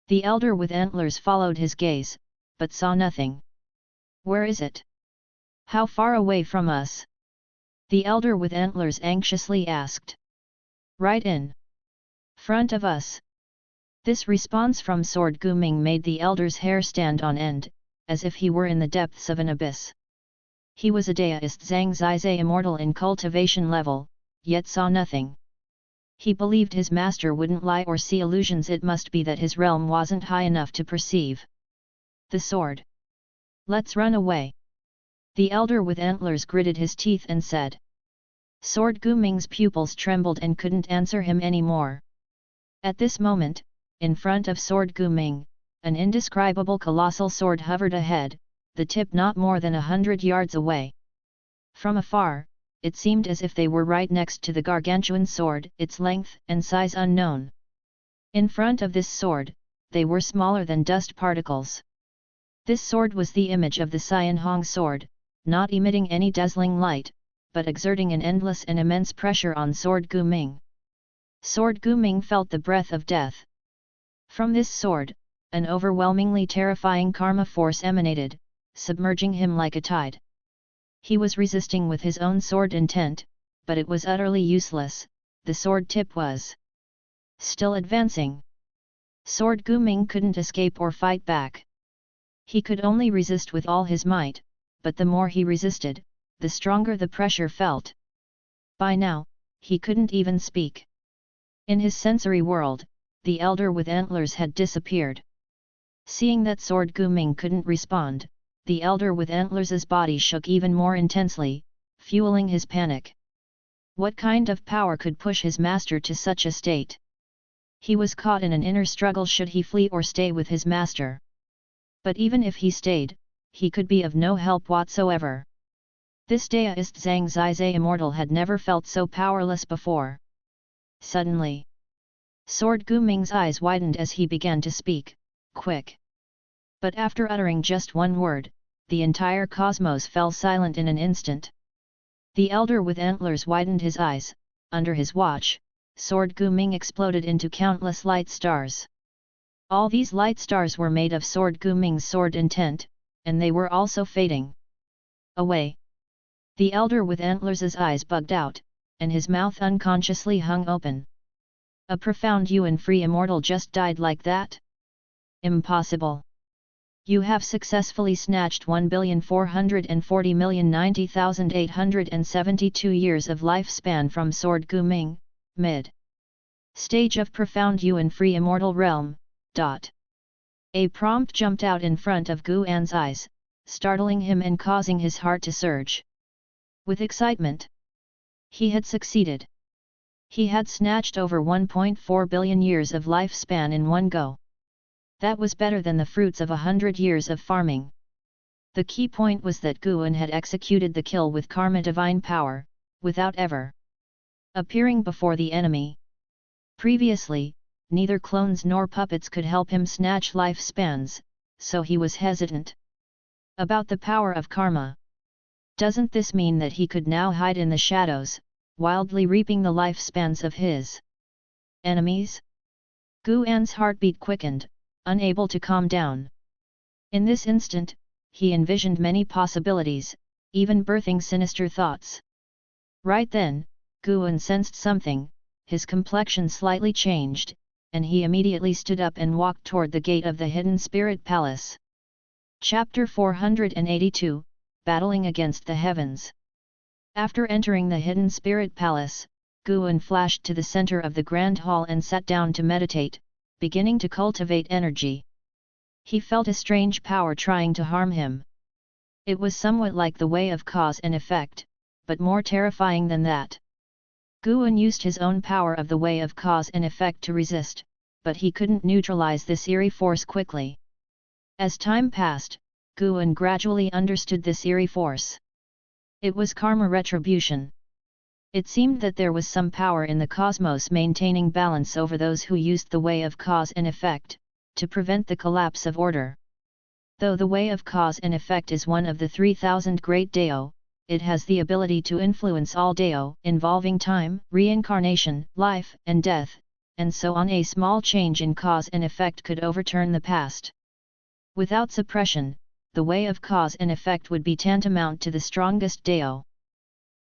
The elder with antlers followed his gaze, but saw nothing. Where is it? How far away from us? The elder with antlers anxiously asked. Right in front of us. This response from Sword Guming made the elder's hair stand on end, as if he were in the depths of an abyss. He was a deist Zhang Zizai immortal in cultivation level, yet saw nothing. He believed his master wouldn't lie or see illusions. It must be that his realm wasn't high enough to perceive the sword. Let's run away. The elder with antlers gritted his teeth and said. Sword Guming's pupils trembled and couldn't answer him anymore. At this moment, in front of Sword Guming, an indescribable colossal sword hovered ahead, the tip not more than 100 yards away. From afar, it seemed as if they were right next to the gargantuan sword, its length and size unknown. In front of this sword, they were smaller than dust particles. This sword was the image of the Xian Hong sword, not emitting any dazzling light, but exerting an endless and immense pressure on Sword Guming. Sword Guming felt the breath of death. From this sword, an overwhelmingly terrifying karma force emanated, submerging him like a tide. He was resisting with his own sword intent, but it was utterly useless. The sword tip was still advancing. Sword Guming couldn't escape or fight back. He could only resist with all his might, but the more he resisted, the stronger the pressure felt. By now, he couldn't even speak. In his sensory world, the elder with antlers had disappeared. Seeing that Sword Guming couldn't respond, the elder with antlers' body shook even more intensely, fueling his panic. What kind of power could push his master to such a state? He was caught in an inner struggle. Should he flee or stay with his master? But even if he stayed, he could be of no help whatsoever. This deist Zhang Zizai immortal had never felt so powerless before. Suddenly, Sword Guming's eyes widened as he began to speak, quick. But after uttering just one word, the entire cosmos fell silent in an instant. The elder with antlers widened his eyes. Under his watch, Sword Guming exploded into countless light stars. All these light stars were made of Sword Guming's sword intent, and they were also fading away. The elder with antlers' eyes bugged out, and his mouth unconsciously hung open. A profound Yuan-free immortal just died like that? Impossible. You have successfully snatched 1,440,090,872 years of lifespan from Sword Guming, mid stage of profound Yuan-free immortal realm. A prompt jumped out in front of Guan's eyes, startling him and causing his heart to surge with excitement. He had succeeded. He had snatched over 1.4 billion years of lifespan in one go. That was better than the fruits of 100 years of farming. The key point was that Guan had executed the kill with karma divine power, without ever appearing before the enemy. Previously, neither clones nor puppets could help him snatch lifespans, so he was hesitant about the power of karma. Doesn't this mean that he could now hide in the shadows, wildly reaping the lifespans of his enemies? Guan's heartbeat quickened, unable to calm down. In this instant, he envisioned many possibilities, even birthing sinister thoughts. Right then, Guan sensed something, his complexion slightly changed, and he immediately stood up and walked toward the gate of the Hidden Spirit Palace. Chapter 482, Battling Against the Heavens. After entering the Hidden Spirit Palace, Guan flashed to the center of the Grand Hall and sat down to meditate, beginning to cultivate energy. He felt a strange power trying to harm him. It was somewhat like the way of cause and effect, but more terrifying than that. Guan used his own power of the way of cause and effect to resist, but he couldn't neutralize this eerie force quickly. As time passed, Guan gradually understood this eerie force. It was karma retribution. It seemed that there was some power in the cosmos maintaining balance over those who used the way of cause and effect, to prevent the collapse of order. Though the way of cause and effect is one of the 3,000 great Dao, it has the ability to influence all Dao involving time, reincarnation, life and death, and so on. A small change in cause and effect could overturn the past. Without suppression, the way of cause and effect would be tantamount to the strongest Dao.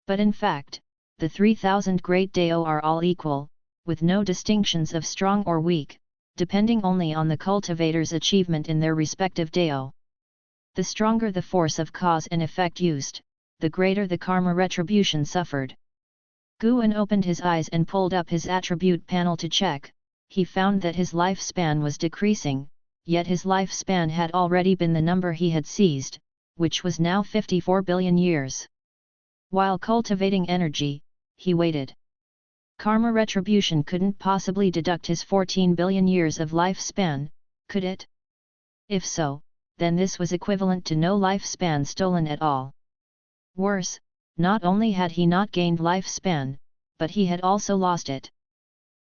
But in fact, the 3000 great Dao are all equal, with no distinctions of strong or weak, depending only on the cultivator's achievement in their respective Dao. The stronger the force of cause and effect used, the greater the karma retribution suffered. Guan opened his eyes and pulled up his attribute panel to check. He found that his lifespan was decreasing, yet his lifespan had already been the number he had seized, which was now 54 billion years. While cultivating energy, he waited. Karma retribution couldn't possibly deduct his 14 billion years of lifespan, could it? If so, then this was equivalent to no lifespan stolen at all. Worse, not only had he not gained lifespan, but he had also lost it.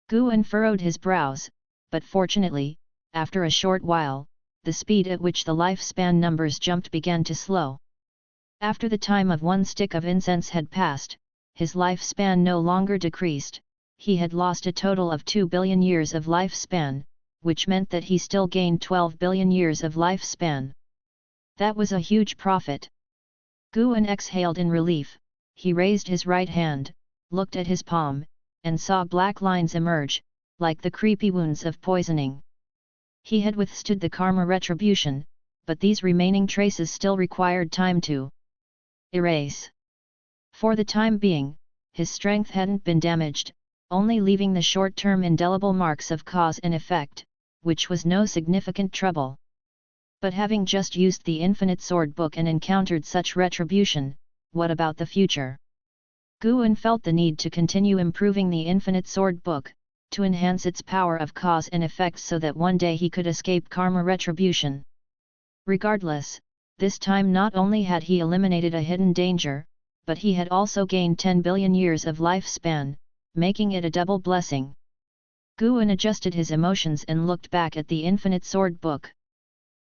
Guan furrowed his brows, but fortunately, after a short while, the speed at which the lifespan numbers jumped began to slow. After the time of one stick of incense had passed, his lifespan no longer decreased. He had lost a total of 2 billion years of lifespan, which meant that he still gained 12 billion years of lifespan. That was a huge profit. Guan exhaled in relief. He raised his right hand, looked at his palm, and saw black lines emerge, like the creepy wounds of poisoning. He had withstood the karma retribution, but these remaining traces still required time to erase. For the time being, his strength hadn't been damaged, only leaving the short-term indelible marks of cause and effect, which was no significant trouble. But having just used the infinite sword book and encountered such retribution, what about the future? Guan felt the need to continue improving the infinite sword book, to enhance its power of cause and effect so that one day he could escape karma retribution. Regardless, this time not only had he eliminated a hidden danger, but he had also gained 10 billion years of lifespan, making it a double blessing. Guan adjusted his emotions and looked back at the infinite sword book.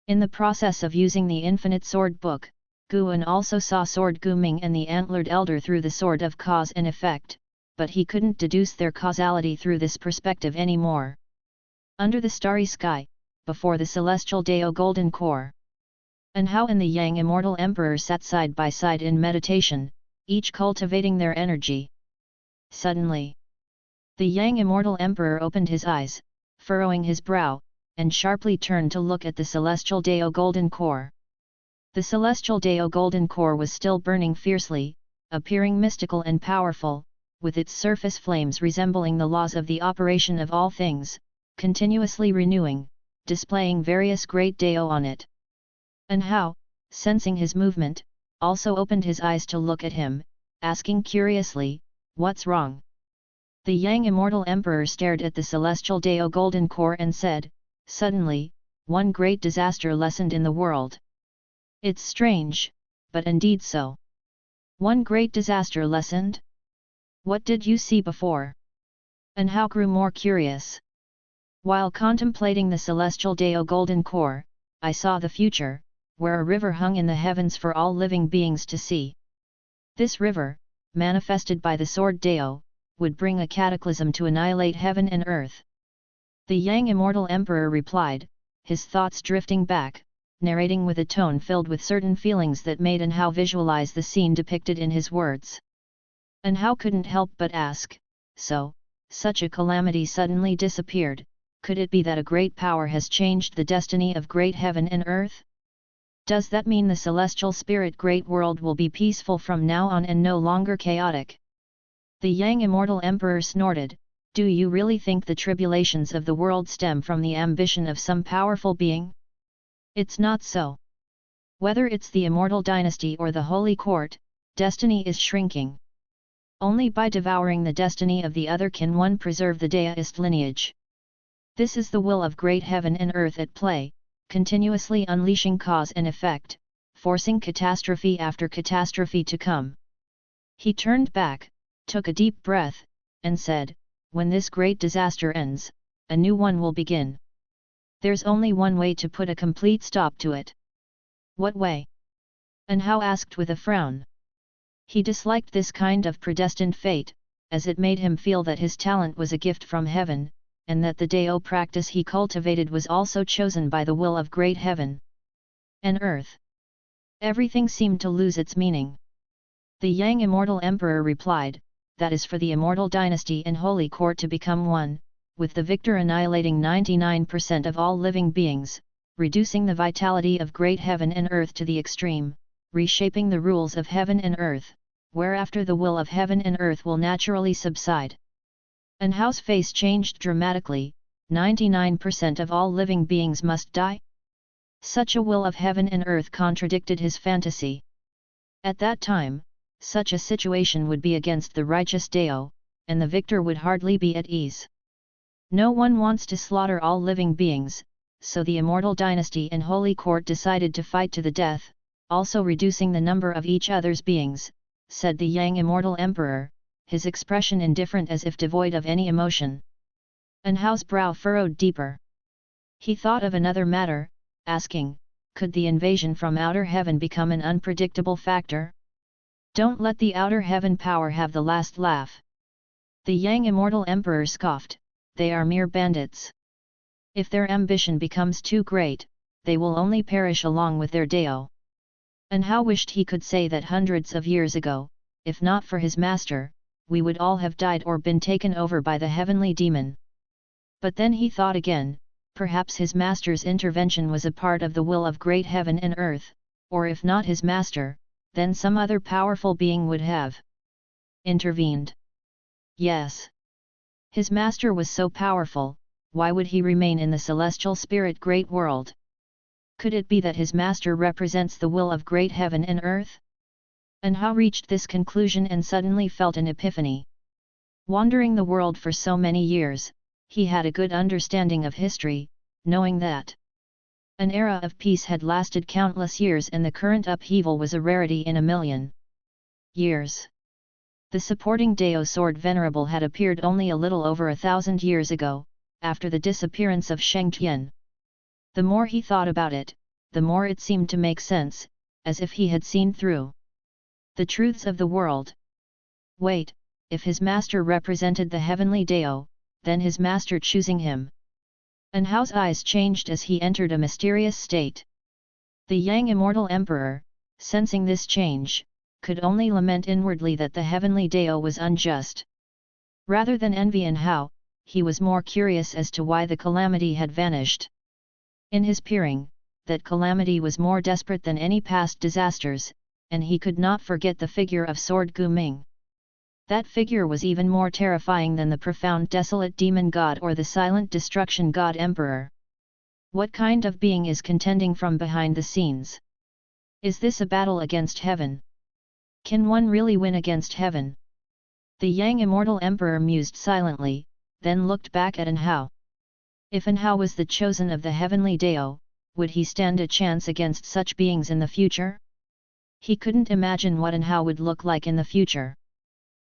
In the process of using the infinite sword book, Guan also saw Sword Guming and the antlered elder through the sword of cause and effect, but he couldn't deduce their causality through this perspective anymore. Under the starry sky, before the celestial Dao golden core, An Hao and the Yang Immortal Emperor sat side by side in meditation, each cultivating their energy. Suddenly, the Yang Immortal Emperor opened his eyes, furrowing his brow, and sharply turned to look at the celestial Dao golden core. The celestial Dao golden core was still burning fiercely, appearing mystical and powerful, with its surface flames resembling the laws of the operation of all things, continuously renewing, displaying various great Dao on it. An Hao, sensing his movement, also opened his eyes to look at him, asking curiously, "What's wrong?" The Yang Immortal Emperor stared at the celestial Dao golden core and said, "Suddenly, one great disaster lessened in the world." "It's strange, but indeed so." "One great disaster lessened? What did you see before?" An Hao grew more curious. "While contemplating the celestial Dao golden core, I saw the future, where a river hung in the heavens for all living beings to see. This river, manifested by the sword Dao, would bring a cataclysm to annihilate heaven and earth." The Yang Immortal Emperor replied, his thoughts drifting back, narrating with a tone filled with certain feelings that made An Hao visualize the scene depicted in his words. An Hao couldn't help but ask, "So, such a calamity suddenly disappeared, could it be that a great power has changed the destiny of great heaven and earth? Does that mean the celestial spirit great world will be peaceful from now on and no longer chaotic?" The Yang Immortal Emperor snorted, "Do you really think the tribulations of the world stem from the ambition of some powerful being? It's not so. Whether it's the immortal dynasty or the holy court, destiny is shrinking. Only by devouring the destiny of the other can one preserve the Daoist lineage. This is the will of great heaven and earth at play, continuously unleashing cause and effect, forcing catastrophe after catastrophe to come." He turned back, took a deep breath, and said, "When this great disaster ends, a new one will begin. There's only one way to put a complete stop to it." "What way?" An Hao asked with a frown. He disliked this kind of predestined fate, as it made him feel that his talent was a gift from heaven, and that the Dao practice he cultivated was also chosen by the will of great heaven. and earth. Everything seemed to lose its meaning. The Yang Immortal Emperor replied, that is for the immortal dynasty and holy court to become one, with the victor annihilating 99% of all living beings, reducing the vitality of great heaven and earth to the extreme, reshaping the rules of heaven and earth, whereafter the will of heaven and earth will naturally subside. And Hao's face changed dramatically. 99% of all living beings must die? Such a will of heaven and earth contradicted his fantasy. At that time, such a situation would be against the righteous Dao, and the victor would hardly be at ease. No one wants to slaughter all living beings, so the immortal dynasty and holy court decided to fight to the death, also reducing the number of each other's beings, said the Yang Immortal Emperor, his expression indifferent as if devoid of any emotion. And Hao's brow furrowed deeper. He thought of another matter, asking, could the invasion from outer heaven become an unpredictable factor? Don't let the outer heaven power have the last laugh. The Yang Immortal Emperor scoffed, they are mere bandits. If their ambition becomes too great, they will only perish along with their Dao. And Hao wished he could say that hundreds of years ago, if not for his master, we would all have died or been taken over by the heavenly demon. But then he thought again, perhaps his master's intervention was a part of the will of great heaven and earth, or if not his master, then some other powerful being would have intervened. Yes. His master was so powerful, why would he remain in the celestial spirit great world? Could it be that his master represents the will of great heaven and earth? And Hao reached this conclusion and suddenly felt an epiphany. Wandering the world for so many years, he had a good understanding of history, knowing that an era of peace had lasted countless years and the current upheaval was a rarity in a million years. The supporting Dao sword venerable had appeared only a little over 1,000 years ago, after the disappearance of Shengtian. The more he thought about it, the more it seemed to make sense, as if he had seen through the truths of the world. Wait, if his master represented the heavenly Dao, then his master choosing him. And Hao's eyes changed as he entered a mysterious state. The Yang Immortal Emperor, sensing this change, could only lament inwardly that the heavenly Dao was unjust. Rather than envy in Hao, he was more curious as to why the calamity had vanished. In his peering, that calamity was more desperate than any past disasters, and he could not forget the figure of Sword Gu Ming. That figure was even more terrifying than the profound desolate demon god or the silent destruction god emperor. What kind of being is contending from behind the scenes? Is this a battle against heaven? Can one really win against heaven? The Yang Immortal Emperor mused silently, then looked back at An Hao. If An Hao was the chosen of the heavenly Dao, would he stand a chance against such beings in the future? He couldn't imagine what An Hao would look like in the future.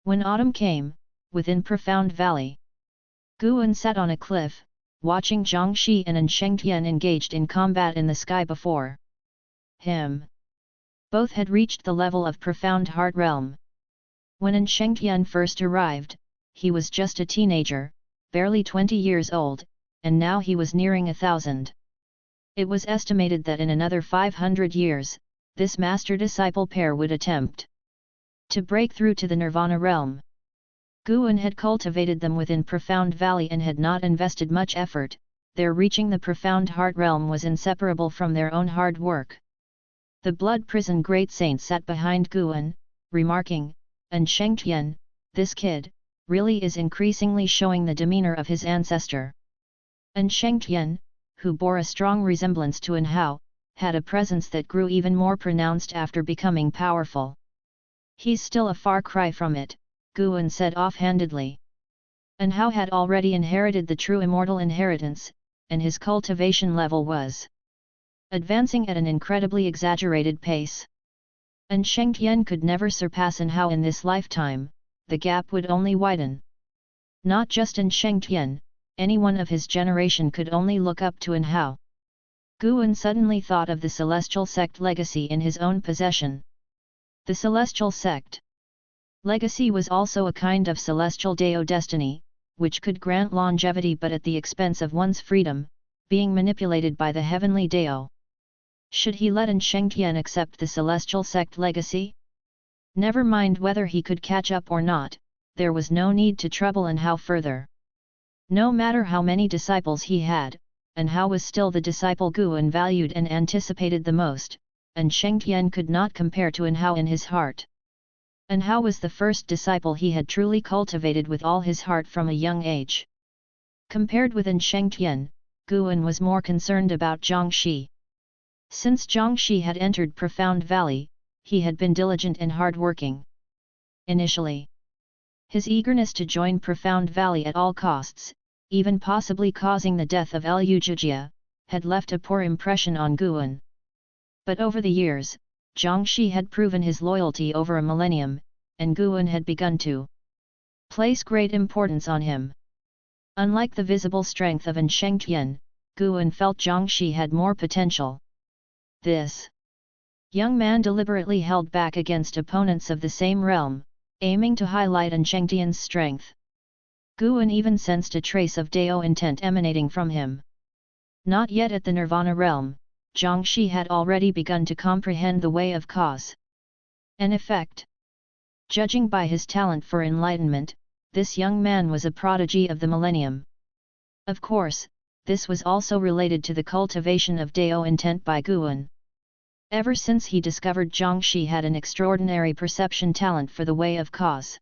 When autumn came, within Profound Valley, Guan sat on a cliff, watching Zhang Shi and An Shengtian engaged in combat in the sky before him. Both had reached the level of Profound Heart Realm. When An Shengtian first arrived, he was just a teenager, barely 20 years old, and now he was nearing 1,000. It was estimated that in another 500 years, this master-disciple pair would attempt to break through to the Nirvana realm. Guan had cultivated them within Profound Valley and had not invested much effort, their reaching the Profound Heart realm was inseparable from their own hard work. The Blood Prison Great Saint sat behind Guan, remarking, "An Shengtian, this kid, really is increasingly showing the demeanor of his ancestor." An Shengtian, who bore a strong resemblance to An Hao, had a presence that grew even more pronounced after becoming powerful. "He's still a far cry from it," Guan said offhandedly. An Hao had already inherited the true immortal inheritance, and his cultivation level was advancing at an incredibly exaggerated pace. An Shengtian could never surpass An Hao in this lifetime, the gap would only widen. Not just An Shengtian, anyone of his generation could only look up to An Hao. Guan suddenly thought of the Celestial Sect legacy in his own possession. The Celestial Sect legacy was also a kind of celestial Dao destiny, which could grant longevity but at the expense of one's freedom, being manipulated by the heavenly Dao. Should he let Shengtian accept the Celestial Sect legacy? Never mind whether he could catch up or not, there was no need to trouble and how further. No matter how many disciples he had, and how was still the disciple Guan valued and anticipated the most, and Shengtian could not compare to Anhao in his heart. Anhao was the first disciple he had truly cultivated with all his heart from a young age. Compared with Shengtian, Guan was more concerned about Zhangxi. Since Zhangxi had entered Profound Valley, he had been diligent and hard-working. Initially, his eagerness to join Profound Valley at all costs, even possibly causing the death of Liu Jijia, had left a poor impression on Guan. But over the years, Zhangxi had proven his loyalty over a millennium, and Guan had begun to place great importance on him. Unlike the visible strength of Shengtian, Guan felt Zhangxi had more potential. This young man deliberately held back against opponents of the same realm, aiming to highlight Shengtian's strength. Guan even sensed a trace of Dao intent emanating from him. Not yet at the Nirvana realm, Zhangxi had already begun to comprehend the way of cause and effect. Judging by his talent for enlightenment, this young man was a prodigy of the millennium. Of course, this was also related to the cultivation of Dao intent by Guan. Ever since he discovered Zhangxi had an extraordinary perception talent for the way of cause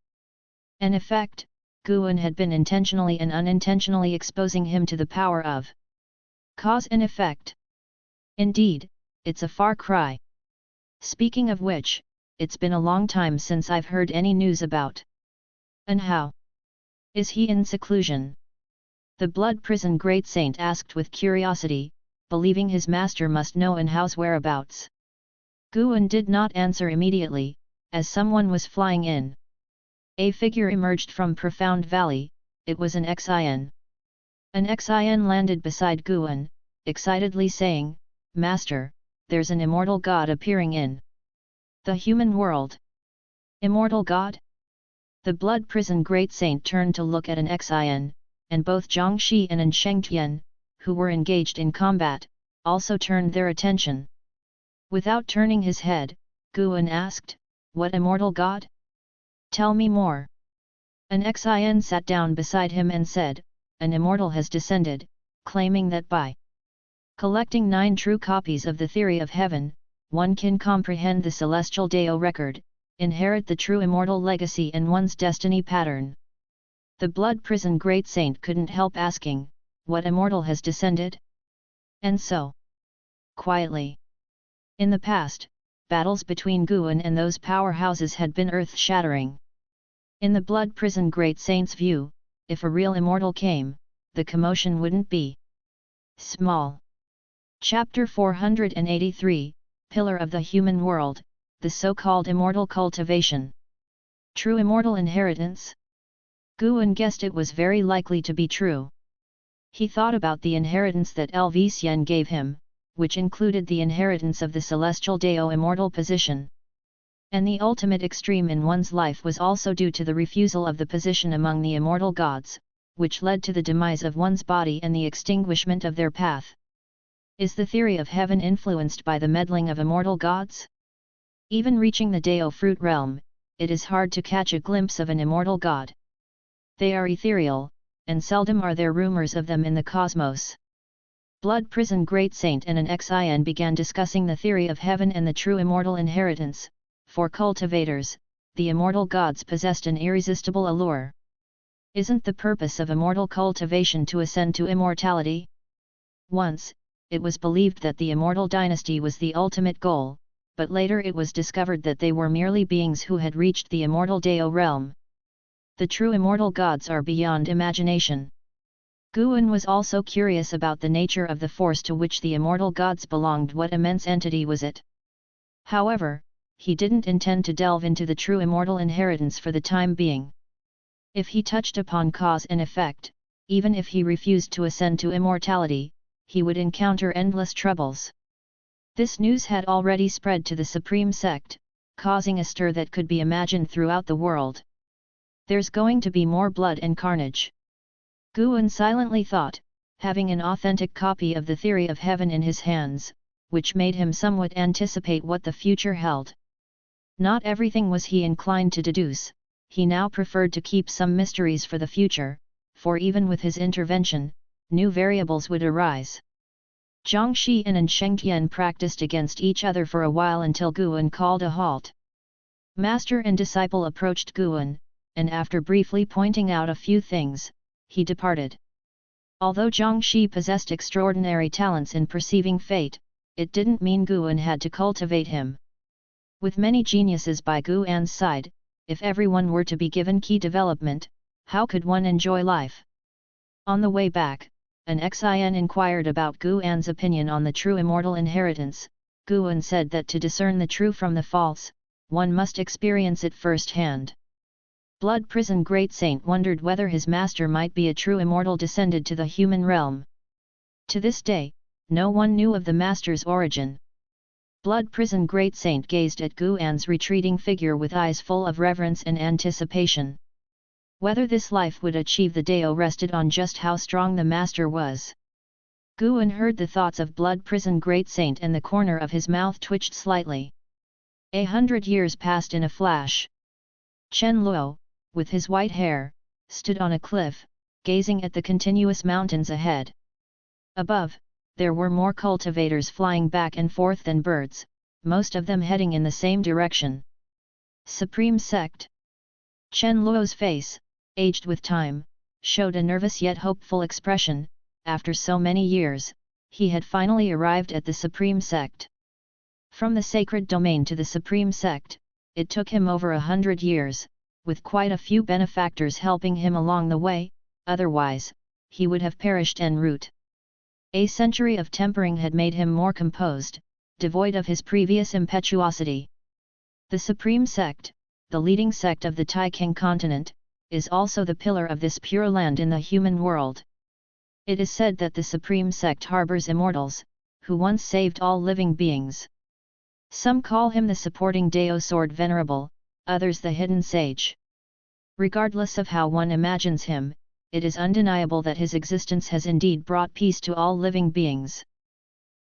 and effect, Guan had been intentionally and unintentionally exposing him to the power of cause and effect. Indeed, it's a far cry. Speaking of which, it's been a long time since I've heard any news about Anhao. Is he in seclusion? The Blood Prison Great Saint asked with curiosity, believing his master must know Anhao's whereabouts. Guan did not answer immediately, as someone was flying in. A figure emerged from Profound Valley, it was an Xin. An Xin landed beside Guan, excitedly saying, "Master, there's an immortal god appearing in the human world." Immortal god? The Blood Prison Great Saint turned to look at an Xin, and both Zhangxi and Shengtian, who were engaged in combat, also turned their attention. Without turning his head, Guan asked, "What immortal god? Tell me more." An Xin sat down beside him and said, "An immortal has descended, claiming that by collecting 9 true copies of the theory of heaven, one can comprehend the celestial Dao record, inherit the true immortal legacy and one's destiny pattern." The Blood Prison Great Saint couldn't help asking, "What immortal has descended?" And so, quietly, in the past, battles between Guan and those powerhouses had been earth-shattering. In the Blood Prison Great Saint's view, if a real immortal came, the commotion wouldn't be small. Chapter 483, Pillar of the Human World, the so-called immortal cultivation. True immortal inheritance? Guan guessed it was very likely to be true. He thought about the inheritance that Lvxian gave him, which included the inheritance of the celestial Dao immortal position. And the ultimate extreme in one's life was also due to the refusal of the position among the immortal gods, which led to the demise of one's body and the extinguishment of their path. Is the theory of heaven influenced by the meddling of immortal gods? Even reaching the Dao fruit realm, it is hard to catch a glimpse of an immortal god. They are ethereal, and seldom are there rumors of them in the cosmos. Blood Prison Great Saint and an Xin began discussing the theory of heaven and the true immortal inheritance. For cultivators, the immortal gods possessed an irresistible allure. Isn't the purpose of immortal cultivation to ascend to immortality? Once, it was believed that the immortal dynasty was the ultimate goal, but later it was discovered that they were merely beings who had reached the immortal Dao realm. The true immortal gods are beyond imagination. Guan was also curious about the nature of the force to which the immortal gods belonged. What immense entity was it? However, he didn't intend to delve into the true immortal inheritance for the time being. If he touched upon cause and effect, even if he refused to ascend to immortality, he would encounter endless troubles. This news had already spread to the Supreme Sect, causing a stir that could be imagined throughout the world. There's going to be more blood and carnage. Guan silently thought, having an authentic copy of the theory of heaven in his hands, which made him somewhat anticipate what the future held. Not everything was he inclined to deduce, he now preferred to keep some mysteries for the future, for even with his intervention, new variables would arise. Zhang Xian and Sheng Qian practiced against each other for a while until Guan called a halt. Master and disciple approached Guan, and after briefly pointing out a few things, he departed. Although Zhang Xi possessed extraordinary talents in perceiving fate, it didn't mean Guan had to cultivate him. With many geniuses by Guan's side, if everyone were to be given key development, how could one enjoy life? On the way back, an Xin inquired about Guan's opinion on the true immortal inheritance. Guan said that to discern the true from the false, one must experience it firsthand. Blood Prison Great Saint wondered whether his master might be a true immortal descended to the human realm. To this day, no one knew of the master's origin. Blood Prison Great Saint gazed at Guan's retreating figure with eyes full of reverence and anticipation. Whether this life would achieve the Dao rested on just how strong the master was. Guan heard the thoughts of Blood Prison Great Saint and the corner of his mouth twitched slightly. 100 years passed in a flash. Chen Luo, with his white hair, stood on a cliff, gazing at the continuous mountains ahead. Above, there were more cultivators flying back and forth than birds, most of them heading in the same direction. Supreme Sect. Chen Luo's face, aged with time, showed a nervous yet hopeful expression. After so many years, he had finally arrived at the Supreme Sect. From the sacred domain to the Supreme Sect, it took him over 100 years, with quite a few benefactors helping him along the way, otherwise, he would have perished en route. A century of tempering had made him more composed, devoid of his previous impetuosity. The Supreme Sect, the leading sect of the Taixuan continent, is also the pillar of this pure land in the human world. It is said that the Supreme Sect harbors immortals, who once saved all living beings. Some call him the supporting Dao Sword Venerable, others the Hidden Sage. Regardless of how one imagines him, it is undeniable that his existence has indeed brought peace to all living beings.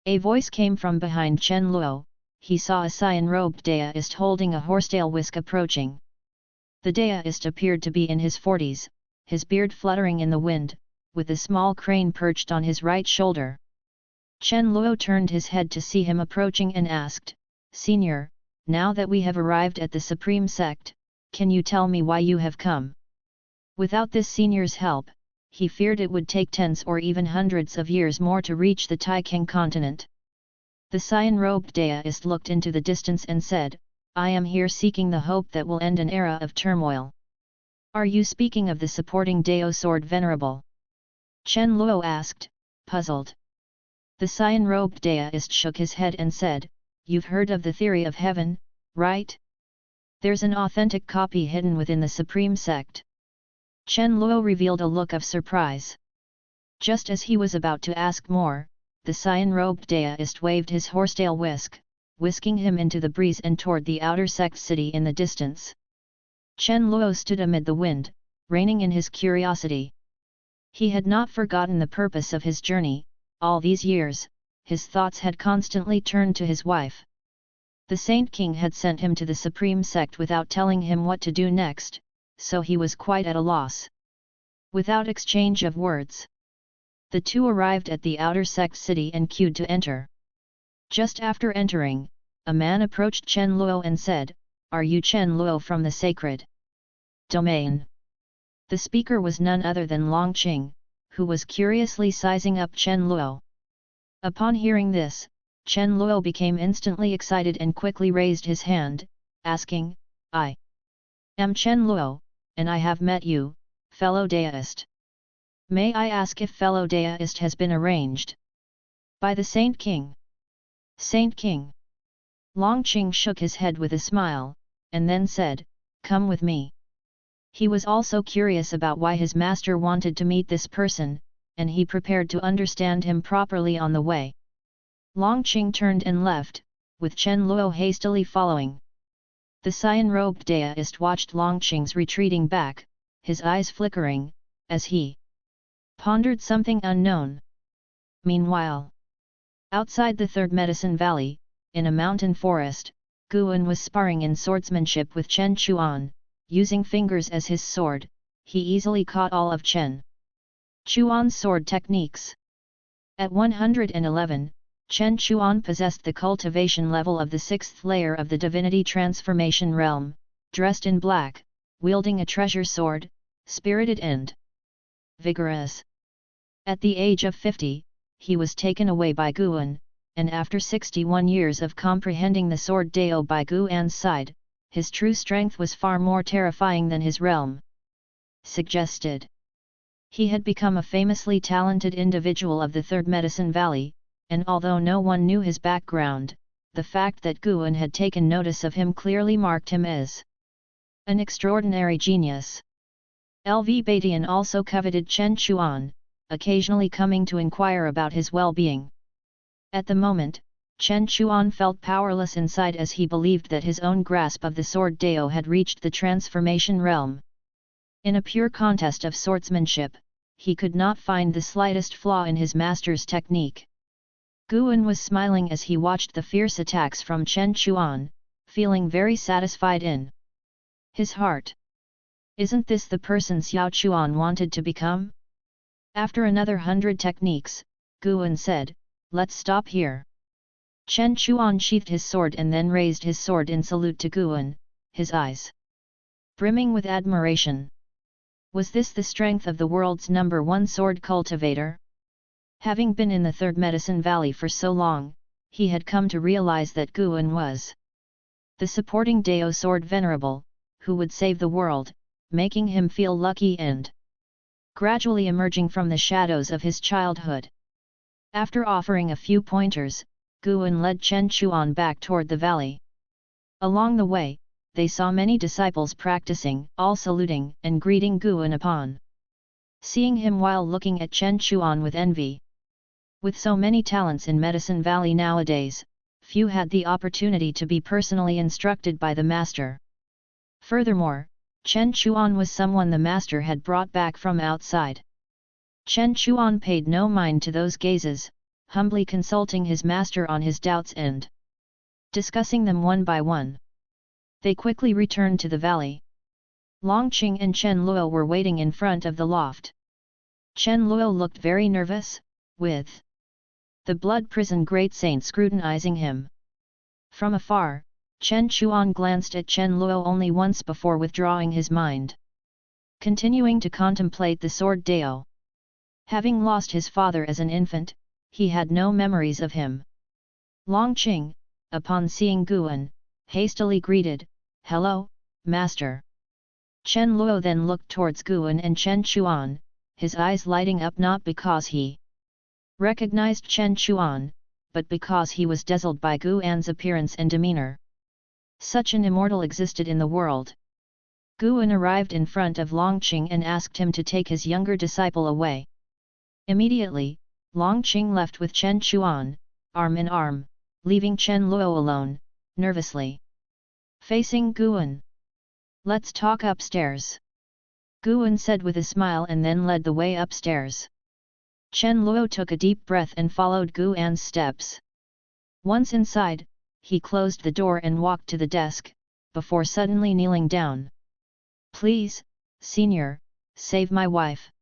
A voice came from behind Chen Luo. He saw a cyan-robed Daoist holding a horsetail whisk approaching. The Daoist appeared to be in his 40s, his beard fluttering in the wind, with a small crane perched on his right shoulder. Chen Luo turned his head to see him approaching and asked, "Senior, now that we have arrived at the Supreme Sect, can you tell me why you have come?" Without this senior's help, he feared it would take tens or even hundreds of years more to reach the Taixuan continent. The cyan-robed Daoist looked into the distance and said, "I am here seeking the hope that will end an era of turmoil." "Are you speaking of the supporting Dao Sword Venerable?" Chen Luo asked, puzzled. The cyan-robed Daoist shook his head and said, "You've heard of the theory of heaven, right? There's an authentic copy hidden within the Supreme Sect." Chen Luo revealed a look of surprise. Just as he was about to ask more, the cyan-robed Daoist waved his horsetail whisk, whisking him into the breeze and toward the outer sect city in the distance. Chen Luo stood amid the wind, reining in his curiosity. He had not forgotten the purpose of his journey. All these years, his thoughts had constantly turned to his wife. The Saint King had sent him to the Supreme Sect without telling him what to do next, so he was quite at a loss. Without exchange of words, the two arrived at the outer sect city and queued to enter. Just after entering, a man approached Chen Luo and said, "Are you Chen Luo from the sacred domain?" The speaker was none other than Long Qing, who was curiously sizing up Chen Luo. Upon hearing this, Chen Luo became instantly excited and quickly raised his hand, asking, "I am Chen Luo, and I have met you, fellow Daoist. May I ask if fellow Daoist has been arranged by the Saint King?" "Saint King?" Long Qing shook his head with a smile, and then said, "Come with me." He was also curious about why his master wanted to meet this person, and he prepared to understand him properly on the way. Long Qing turned and left, with Chen Luo hastily following. The cyan-robed Daoist watched Long Qing's retreating back, his eyes flickering, as he pondered something unknown. Meanwhile, Outside the Third Medicine Valley, in a mountain forest, Guan was sparring in swordsmanship with Chen Chuan. Using fingers as his sword, he easily caught all of Chen Chuan's sword techniques. At 111, Chen Chuan possessed the cultivation level of the 6th layer of the divinity transformation realm, dressed in black, wielding a treasure sword, spirited and vigorous. At the age of 50, he was taken away by Guan, and after 61 years of comprehending the sword Dao by Guan's side, his true strength was far more terrifying than his realm suggested. He had become a famously talented individual of the Third Medicine Valley, and although no one knew his background, the fact that Guan had taken notice of him clearly marked him as an extraordinary genius. LV Batian also coveted Chen Chuan, occasionally coming to inquire about his well-being. At the moment, Chen Chuan felt powerless inside as he believed that his own grasp of the sword Dao had reached the transformation realm. In a pure contest of swordsmanship, he could not find the slightest flaw in his master's technique. Guan was smiling as he watched the fierce attacks from Chen Chuan, feeling very satisfied in his heart. Isn't this the person Xiao Chuan wanted to become? After another 100 techniques, Guan said, "Let's stop here." Chen Chuan sheathed his sword and then raised his sword in salute to Guan, his eyes brimming with admiration. Was this the strength of the world's #1 sword cultivator? Having been in the Third Medicine Valley for so long, he had come to realize that Guan was the supporting Dao sword venerable, who would save the world, making him feel lucky and gradually emerging from the shadows of his childhood. After offering a few pointers, Guan led Chen Chuan back toward the valley. Along the way, they saw many disciples practicing, all saluting and greeting Guan upon seeing him while looking at Chen Chuan with envy. With so many talents in Medicine Valley nowadays, few had the opportunity to be personally instructed by the master. Furthermore, Chen Chuan was someone the master had brought back from outside. Chen Chuan paid no mind to those gazes, humbly consulting his master on his doubts and discussing them one by one. They quickly returned to the valley. Longqing and Chen Luo were waiting in front of the loft. Chen Luo looked very nervous, with the blood prison great saint scrutinizing him. From afar, Chen Chuan glanced at Chen Luo only once before withdrawing his mind, continuing to contemplate the sword Dao. Having lost his father as an infant, he had no memories of him. Longqing, upon seeing Guan, hastily greeted, "Hello, master." Chen Luo then looked towards Guan and Chen Chuan, his eyes lighting up not because he recognized Chen Chuan, but because he was dazzled by Guan's appearance and demeanor. Such an immortal existed in the world. Guan arrived in front of Longqing and asked him to take his younger disciple away. Immediately, Longqing left with Chen Chuan, arm in arm, leaving Chen Luo alone, nervously facing Guan. "Let's talk upstairs," Guan said with a smile and then led the way upstairs. Chen Luo took a deep breath and followed Guan's steps. Once inside, he closed the door and walked to the desk, before suddenly kneeling down. "Please, senior, save my wife,"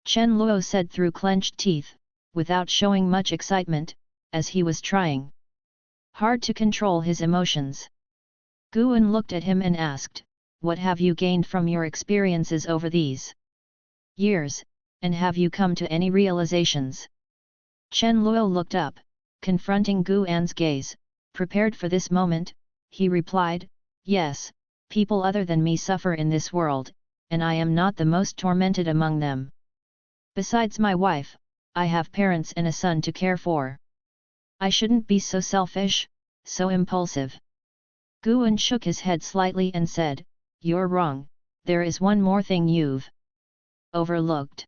Chen Luo said through clenched teeth, without showing much excitement, as he was trying hard to control his emotions. Guan looked at him and asked, "What have you gained from your experiences over these years, and have you come to any realizations?" Chen Luo looked up, confronting Guan's gaze. Prepared for this moment, he replied, "Yes, people other than me suffer in this world, and I am not the most tormented among them. Besides my wife, I have parents and a son to care for. I shouldn't be so selfish, so impulsive." Guan shook his head slightly and said, "You're wrong, there is one more thing you've overlooked.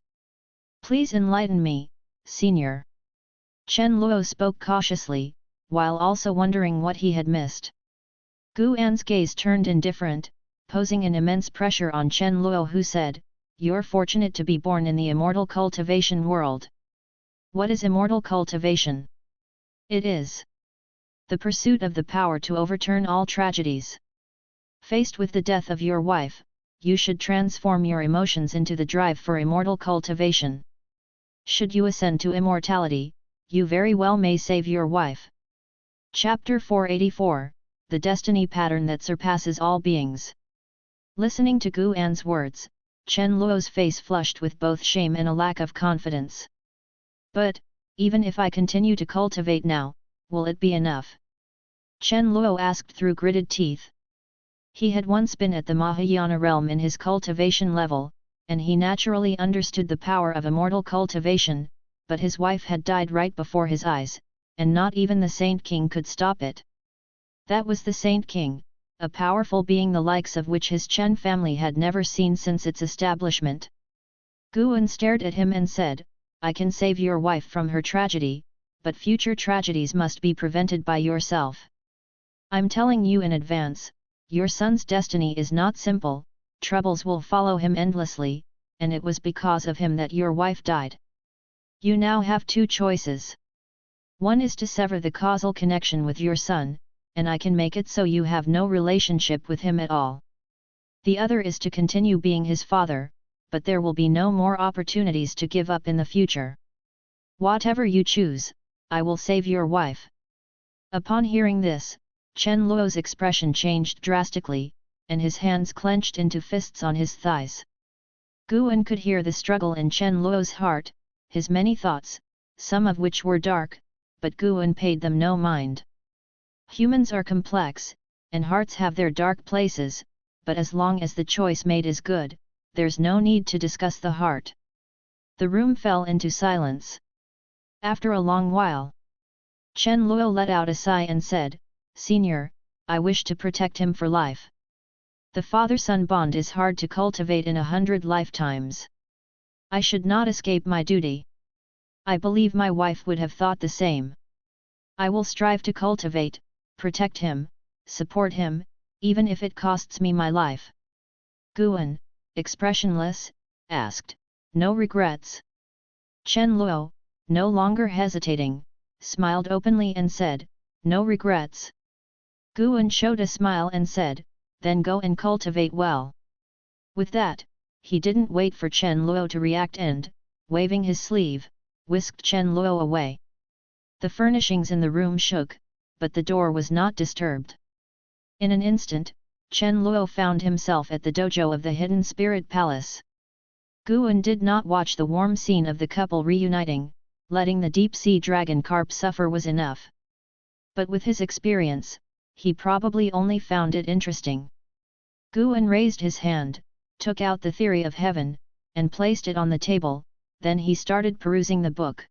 Please enlighten me, senior." Chen Luo spoke cautiously, while also wondering what he had missed. Guan's gaze turned indifferent, posing an immense pressure on Chen Luo, who said, "You're fortunate to be born in the immortal cultivation world." "What is immortal cultivation?" It is the pursuit of the power to overturn all tragedies. Faced with the death of your wife, you should transform your emotions into the drive for immortal cultivation. Should you ascend to immortality, you very well may save your wife. Chapter 484, The Destiny Pattern That Surpasses All Beings. Listening to Gu An's words, Chen Luo's face flushed with both shame and a lack of confidence. But, even if I continue to cultivate now, will it be enough? Chen Luo asked through gritted teeth. He had once been at the Mahayana realm in his cultivation level, and he naturally understood the power of immortal cultivation, but his wife had died right before his eyes, and not even the Saint King could stop it. That was the Saint King, a powerful being the likes of which his Chen family had never seen since its establishment. Guan stared at him and said, I can save your wife from her tragedy, but future tragedies must be prevented by yourself. I'm telling you in advance, your son's destiny is not simple, troubles will follow him endlessly, and it was because of him that your wife died. You now have two choices. One is to sever the causal connection with your son, and I can make it so you have no relationship with him at all. The other is to continue being his father, but there will be no more opportunities to give up in the future. Whatever you choose, I will save your wife. Upon hearing this, Chen Luo's expression changed drastically, and his hands clenched into fists on his thighs. Guan could hear the struggle in Chen Luo's heart, his many thoughts, some of which were dark, but Guan paid them no mind. Humans are complex, and hearts have their dark places, but as long as the choice made is good, there's no need to discuss the heart. The room fell into silence. After a long while, Chen Luo let out a sigh and said, Senior, I wish to protect him for life. The father-son bond is hard to cultivate in 100 lifetimes. I should not escape my duty. I believe my wife would have thought the same. I will strive to cultivate, protect him, support him, even if it costs me my life. Guan, expressionless, asked, No regrets? Chen Luo, no longer hesitating, smiled openly and said, No regrets. Guan showed a smile and said, Then go and cultivate well. With that, he didn't wait for Chen Luo to react and, waving his sleeve, whisked Chen Luo away. The furnishings in the room shook, but the door was not disturbed. In an instant, Chen Luo found himself at the dojo of the Hidden Spirit Palace. Guan did not watch the warm scene of the couple reuniting, letting the deep-sea dragon carp suffer was enough. But with his experience, he probably only found it interesting. Guan raised his hand, took out the Theory of Heaven, and placed it on the table, then he started perusing the book.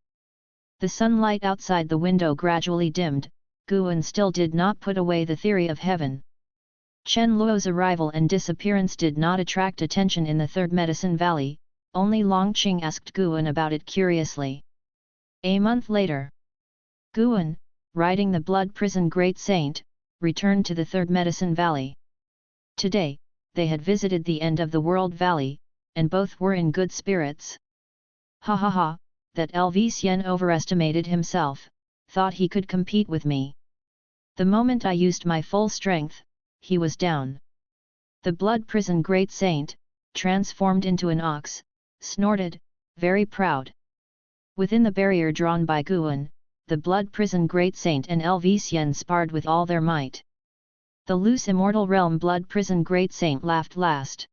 The sunlight outside the window gradually dimmed, Guan still did not put away the Theory of Heaven. Chen Luo's arrival and disappearance did not attract attention in the Third Medicine Valley, only Longqing asked Guan about it curiously. A month later, Guan, riding the Blood Prison Great Saint, returned to the Third Medicine Valley. Today, they had visited the end of the World Valley, and both were in good spirits. Ha ha ha, that Lv-Xian overestimated himself, thought he could compete with me. The moment I used my full strength, he was down. The Blood Prison Great Saint, transformed into an ox, snorted, very proud. Within the barrier drawn by Guan, the Blood Prison Great Saint and Lv-Xian sparred with all their might. The loose immortal realm Blood Prison Great Saint laughed last.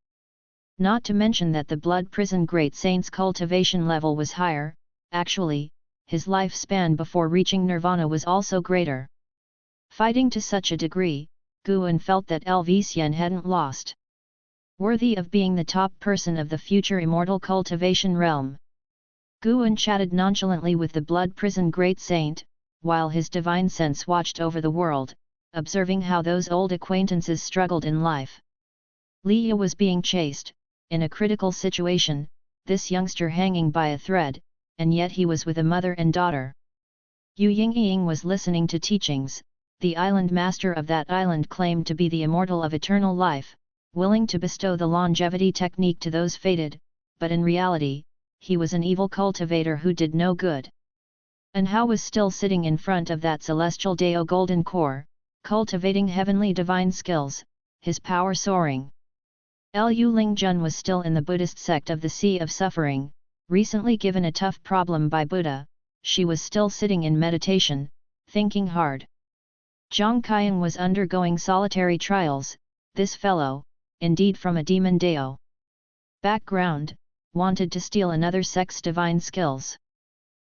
Not to mention that the Blood Prison Great Saint's cultivation level was higher, actually, his lifespan before reaching nirvana was also greater. Fighting to such a degree, Guan felt that Lv-Xian hadn't lost. Worthy of being the top person of the future immortal cultivation realm. Guan chatted nonchalantly with the Blood Prison Great Saint, while his divine sense watched over the world, observing how those old acquaintances struggled in life. Liya was being chased, in a critical situation, this youngster hanging by a thread, and yet he was with a mother and daughter. Yu Yingying was listening to teachings. The island master of that island claimed to be the immortal of eternal life, willing to bestow the longevity technique to those fated, but in reality, he was an evil cultivator who did no good. And how was still sitting in front of that celestial Dao golden core, cultivating heavenly divine skills, his power soaring. Liu Lingjun was still in the Buddhist sect of the Sea of Suffering, recently given a tough problem by Buddha. She was still sitting in meditation, thinking hard. Zhang Qiang was undergoing solitary trials. This fellow, indeed from a demon Dao background, wanted to steal another sect's divine skills.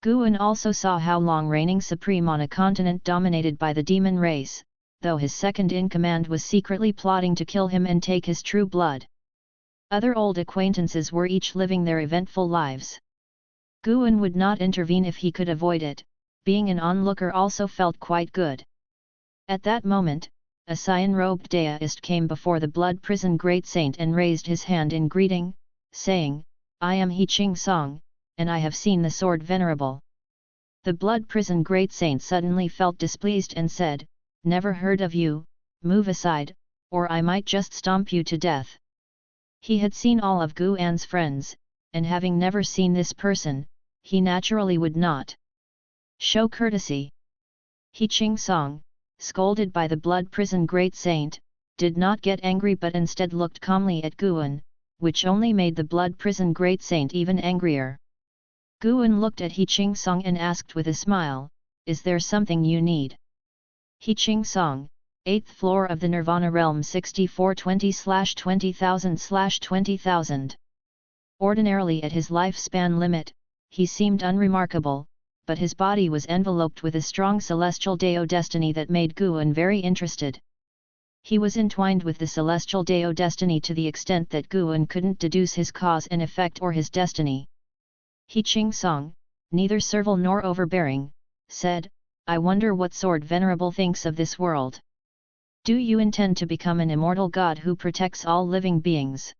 Guan also saw how Long reigning supreme on a continent dominated by the demon race, though his second-in-command was secretly plotting to kill him and take his true blood. Other old acquaintances were each living their eventful lives. Guan would not intervene if he could avoid it, being an onlooker also felt quite good. At that moment, a cyan-robed Daoist came before the blood prison great saint and raised his hand in greeting, saying, "I am He Ching Song, and I have seen the sword venerable." The blood prison great saint suddenly felt displeased and said, "Never heard of you, move aside, or I might just stomp you to death." He had seen all of Guan's friends, and having never seen this person, he naturally would not show courtesy. He Ching Song, scolded by the blood prison great saint, did not get angry but instead looked calmly at Guan, which only made the blood prison great saint even angrier. Guan looked at He Ching Song and asked with a smile, "Is there something you need?" He Ching Song, 8th floor of the Nirvana realm 6420/20,000/20,000. Ordinarily at his lifespan limit, he seemed unremarkable, but his body was enveloped with a strong celestial Dao destiny that made Guan very interested. He was entwined with the celestial Dao destiny to the extent that Guan couldn't deduce his cause and effect or his destiny. He Ching Song, neither servile nor overbearing, said, "I wonder what sword venerable thinks of this world. Do you intend to become an immortal god who protects all living beings?"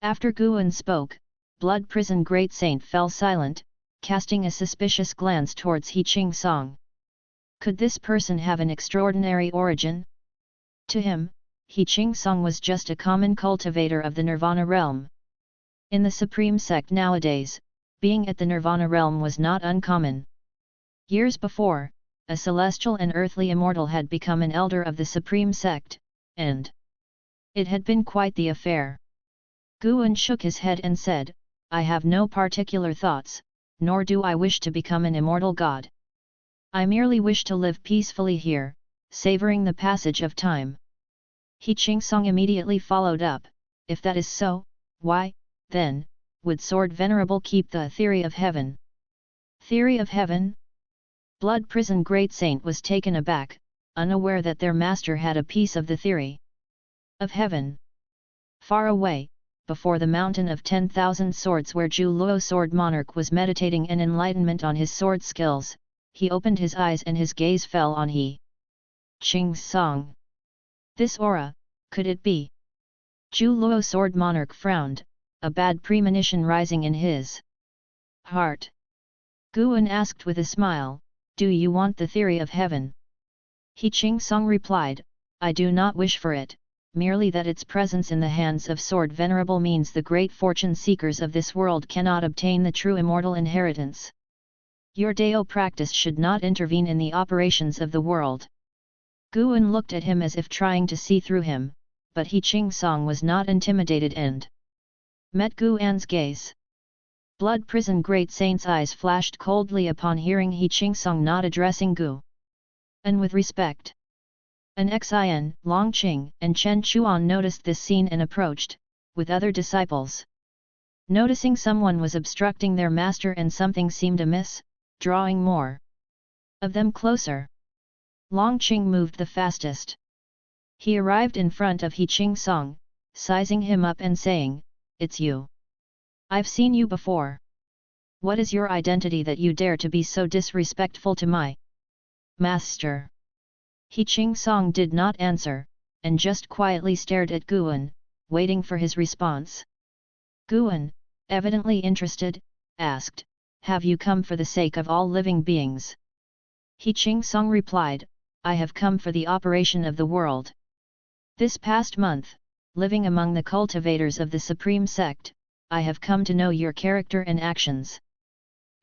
After Guan spoke, blood prison great saint fell silent, casting a suspicious glance towards He Ching Song. Could this person have an extraordinary origin? To him, He Ching Song was just a common cultivator of the Nirvana realm. In the Supreme Sect nowadays, being at the Nirvana realm was not uncommon. Years before, a celestial and earthly immortal had become an elder of the Supreme Sect, and it had been quite the affair. Guan shook his head and said, "I have no particular thoughts, nor do I wish to become an immortal god. I merely wish to live peacefully here, savoring the passage of time." He Ching Song immediately followed up, "If that is so, why, then, would Sword Venerable keep the theory of heaven?" Theory of heaven? Blood Prison Great Saint was taken aback, unaware that their master had a piece of the theory of heaven. Far away, before the mountain of 10,000 swords where Zhu Luo Sword Monarch was meditating an enlightenment on his sword skills, he opened his eyes and his gaze fell on He Ching Song. This aura, could it be? Zhu Luo Sword Monarch frowned, a bad premonition rising in his heart. Guan asked with a smile, "Do you want the theory of heaven?" He Ching Song replied, "I do not wish for it, merely that its presence in the hands of Sword Venerable means the great fortune seekers of this world cannot obtain the true immortal inheritance. Your Dao practice should not intervene in the operations of the world." Guan looked at him as if trying to see through him, but He Ching Song was not intimidated and met Guan's gaze. Blood Prison Great Saint's eyes flashed coldly upon hearing He Ching Song not addressing Gu An with respect. An Xin, Long Qing and Chen Chuan noticed this scene and approached, with other disciples. Noticing someone was obstructing their master and something seemed amiss, drawing more of them closer. Long Qing moved the fastest. He arrived in front of He Ching Song, sizing him up and saying, "It's you. I've seen you before. What is your identity that you dare to be so disrespectful to my master?" He Ching Song did not answer, and just quietly stared at Guan, waiting for his response. Guan, evidently interested, asked, "Have you come for the sake of all living beings?" He Ching Song replied, "I have come for the operation of the world. This past month, living among the cultivators of the Supreme Sect, I have come to know your character and actions.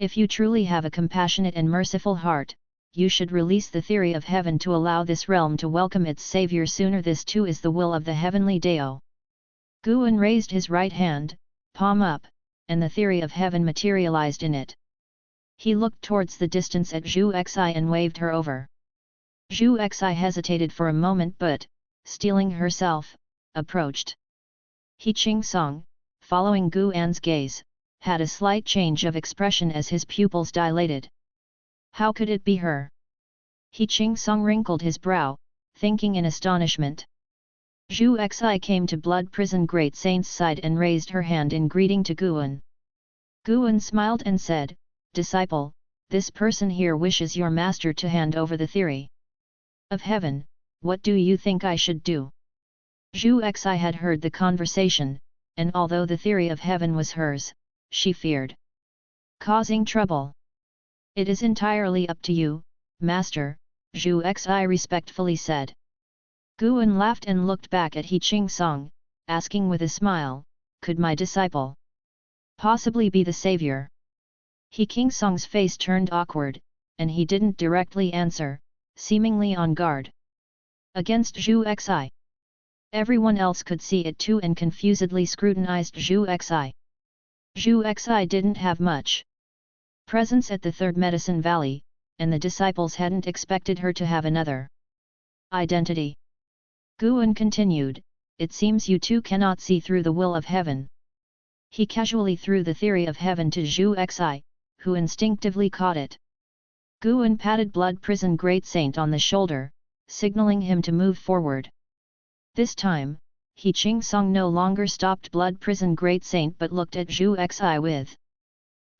If you truly have a compassionate and merciful heart, you should release the theory of heaven to allow this realm to welcome its savior sooner. This too is the will of the heavenly Dao. Guan raised his right hand, palm up, and the theory of heaven materialized in it. He looked towards the distance at Zhu Xi and waved her over. Zhu Xi hesitated for a moment but, steeling herself, approached. He Qing Song, following Guan's gaze, had a slight change of expression as his pupils dilated. How could it be her? He Qing Song wrinkled his brow, thinking in astonishment. Zhu Xi came to Blood Prison Great Saint's side and raised her hand in greeting to Guan. Guan smiled and said, "Disciple, this person here wishes your master to hand over the theory of heaven. What do you think I should do?" Zhu Xi had heard the conversation, and although the theory of heaven was hers, she feared causing trouble. "It is entirely up to you, master," Zhu Xi respectfully said. Guan laughed and looked back at He Qing Song, asking with a smile, "Could my disciple possibly be the savior?" He Qing Song's face turned awkward, and he didn't directly answer, seemingly on guard against Zhu Xi. Everyone else could see it too and confusedly scrutinized Zhu Xi. Zhu Xi didn't have much presence at the Third Medicine Valley, and the disciples hadn't expected her to have another identity. Guan continued, "It seems you two cannot see through the will of heaven." He casually threw the theory of heaven to Zhu Xi, who instinctively caught it. Guan patted Blood Prison Great Saint on the shoulder, signaling him to move forward. This time, He Qing Song no longer stopped Blood Prison Great Saint but looked at Zhu Xi with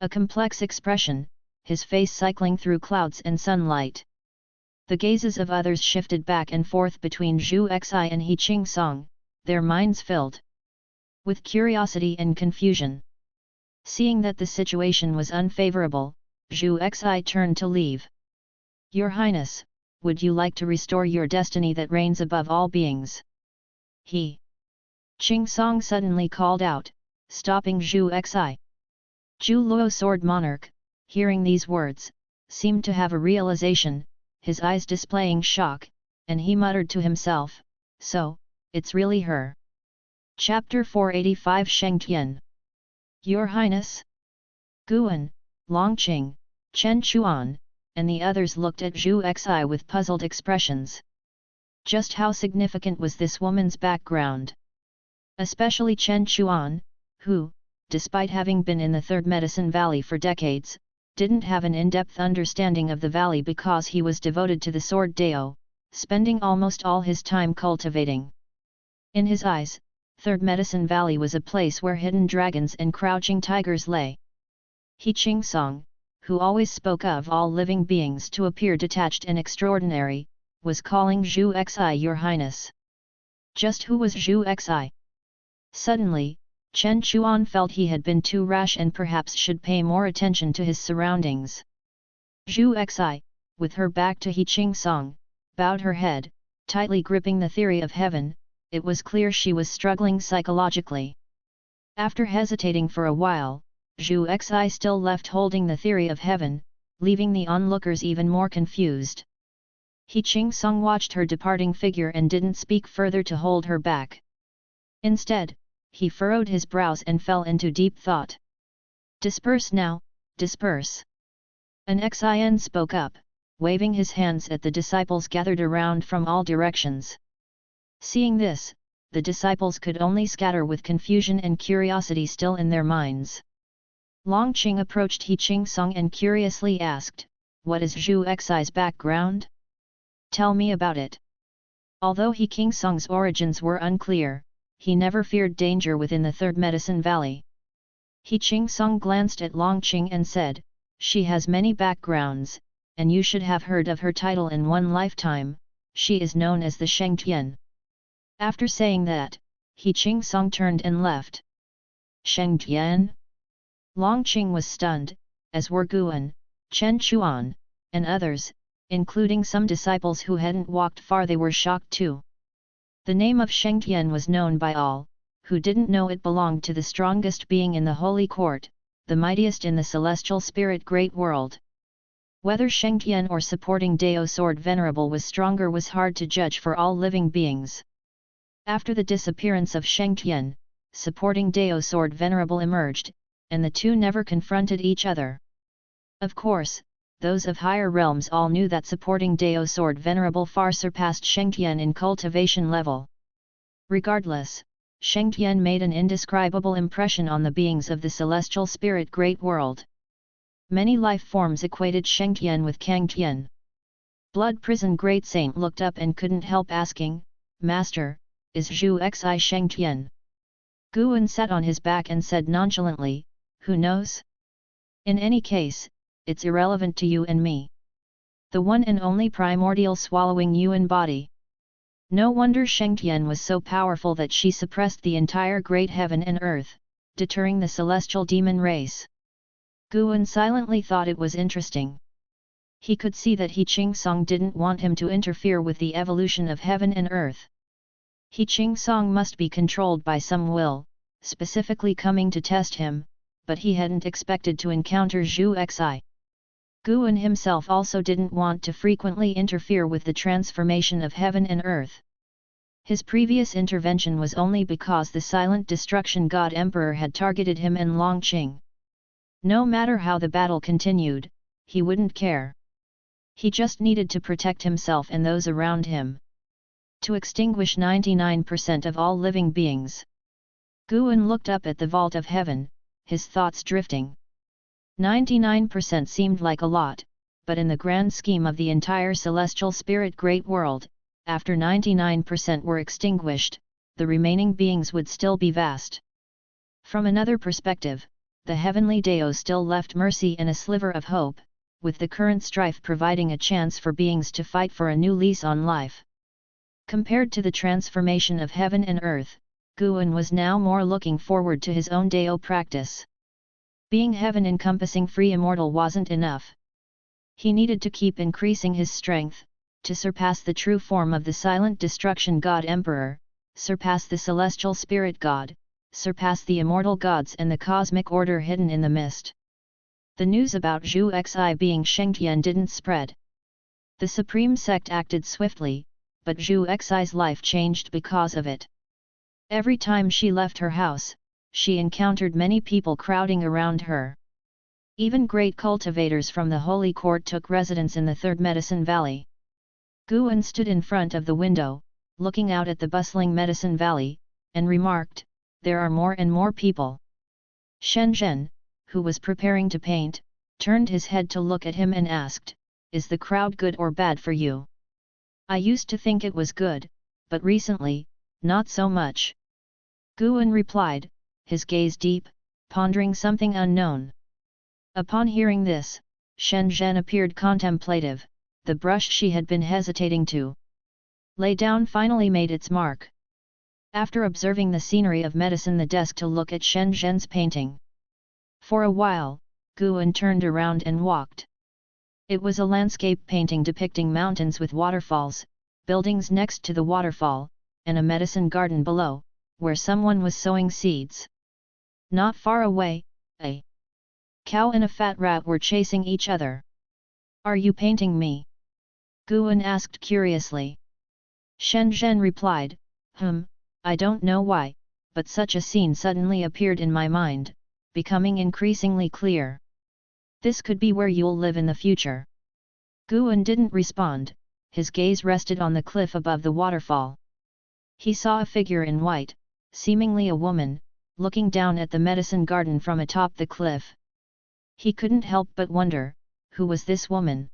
a complex expression, his face cycling through clouds and sunlight. The gazes of others shifted back and forth between Zhu Xi and He Qing Song, their minds filled with curiosity and confusion. Seeing that the situation was unfavorable, Zhu Xi turned to leave. "Your Highness, would you like to restore your destiny that reigns above all beings?" He Qing Song suddenly called out, stopping Zhu Xi. Zhu Luo Sword Monarch, hearing these words, seemed to have a realization, his eyes displaying shock, and he muttered to himself, "So, it's really her." Chapter 485 Shengtian. "Your Highness?" Guan, Longqing, Chen Chuan, and the others looked at Zhu Xi with puzzled expressions. Just how significant was this woman's background? Especially Chen Chuan, who, despite having been in the Third Medicine Valley for decades, didn't have an in-depth understanding of the valley because he was devoted to the Sword Dao, spending almost all his time cultivating. In his eyes, Third Medicine Valley was a place where hidden dragons and crouching tigers lay. He Qing Song, who always spoke of all living beings to appear detached and extraordinary, was calling Zhu Xi Your Highness. Just who was Zhu Xi? Suddenly, Chen Chuan felt he had been too rash and perhaps should pay more attention to his surroundings. Zhu Xi, with her back to He Qing Song, bowed her head, tightly gripping the theory of heaven. It was clear she was struggling psychologically. After hesitating for a while, Zhu Xi still left holding the theory of heaven, leaving the onlookers even more confused. He Qing Song watched her departing figure and didn't speak further to hold her back. Instead, he furrowed his brows and fell into deep thought. "Disperse now, disperse." An Xin spoke up, waving his hands at the disciples gathered around from all directions. Seeing this, the disciples could only scatter with confusion and curiosity still in their minds. Longqing approached He Qing Song and curiously asked, "What is Zhu Xi's background? Tell me about it." Although He Qing Song's origins were unclear, he never feared danger within the Third Medicine Valley. He Qing Song glanced at Longqing and said, "She has many backgrounds, and you should have heard of her title in one lifetime. She is known as the Shengtian." After saying that, He Qing Song turned and left. Shengtian? Longqing was stunned, as were Guan, Chen Chuan, and others, including some disciples who hadn't walked far. They were shocked too. The name of Shengtian was known by all, who didn't know it belonged to the strongest being in the holy court, the mightiest in the celestial spirit great world. Whether Shengtian or supporting Dao Sword Venerable was stronger was hard to judge for all living beings. After the disappearance of Shengtian, supporting Dao Sword Venerable emerged, and the two never confronted each other. Of course, those of higher realms all knew that supporting Dao Sword Venerable far surpassed Shengtian in cultivation level. Regardless, Shengtian made an indescribable impression on the beings of the celestial spirit great world. Many life forms equated Shengtian with Kangtian. Blood Prison Great Saint looked up and couldn't help asking, "Master, is Zhu Xi Shengtian?" Guan sat on his back and said nonchalantly, "Who knows? In any case, it's irrelevant to you and me. The one and only primordial swallowing yuan body." No wonder Shengtian was so powerful that she suppressed the entire great heaven and earth, deterring the celestial demon race. Guan silently thought it was interesting. He could see that He Ching Song didn't want him to interfere with the evolution of heaven and earth. He Ching Song must be controlled by some will, specifically coming to test him, but he hadn't expected to encounter Zhu Xi. Guan himself also didn't want to frequently interfere with the transformation of heaven and earth. His previous intervention was only because the silent destruction god emperor had targeted him and Longqing. No matter how the battle continued, he wouldn't care. He just needed to protect himself and those around him. To extinguish 99% of all living beings. Guan looked up at the vault of heaven, his thoughts drifting. 99% seemed like a lot, but in the grand scheme of the entire celestial spirit great world, after 99% were extinguished, the remaining beings would still be vast. From another perspective, the heavenly Dao still left mercy and a sliver of hope, with the current strife providing a chance for beings to fight for a new lease on life. Compared to the transformation of heaven and earth, Guan was now more looking forward to his own Dao practice. Being heaven encompassing free immortal wasn't enough. He needed to keep increasing his strength, to surpass the true form of the silent destruction god emperor, surpass the celestial spirit god, surpass the immortal gods and the cosmic order hidden in the mist. The news about Zhu Xi being Shengtian didn't spread. The Supreme Sect acted swiftly, but Zhu Xi's life changed because of it. Every time she left her house, she encountered many people crowding around her. Even great cultivators from the Holy Court took residence in the Third Medicine Valley. Guan stood in front of the window, looking out at the bustling Medicine Valley, and remarked, "There are more and more people." Shen Zhen, who was preparing to paint, turned his head to look at him and asked, "Is the crowd good or bad for you?" "I used to think it was good, but recently, not so much." Guan replied, his gaze deep, pondering something unknown. Upon hearing this, Shen Zhen appeared contemplative. The brush she had been hesitating to lay down finally made its mark. After observing the scenery of medicine the desk to look at Shen Zhen's painting. For a while, Guan turned around and walked. It was a landscape painting depicting mountains with waterfalls, buildings next to the waterfall, and a medicine garden below, where someone was sowing seeds. Not far away, a cow and a fat rat were chasing each other. "Are you painting me?" Guan asked curiously. Shen Zhen replied, I don't know why, but such a scene suddenly appeared in my mind, becoming increasingly clear. This could be where you'll live in the future." Guan didn't respond, his gaze rested on the cliff above the waterfall. He saw a figure in white, seemingly a woman, looking down at the medicine garden from atop the cliff. He couldn't help but wonder, who was this woman?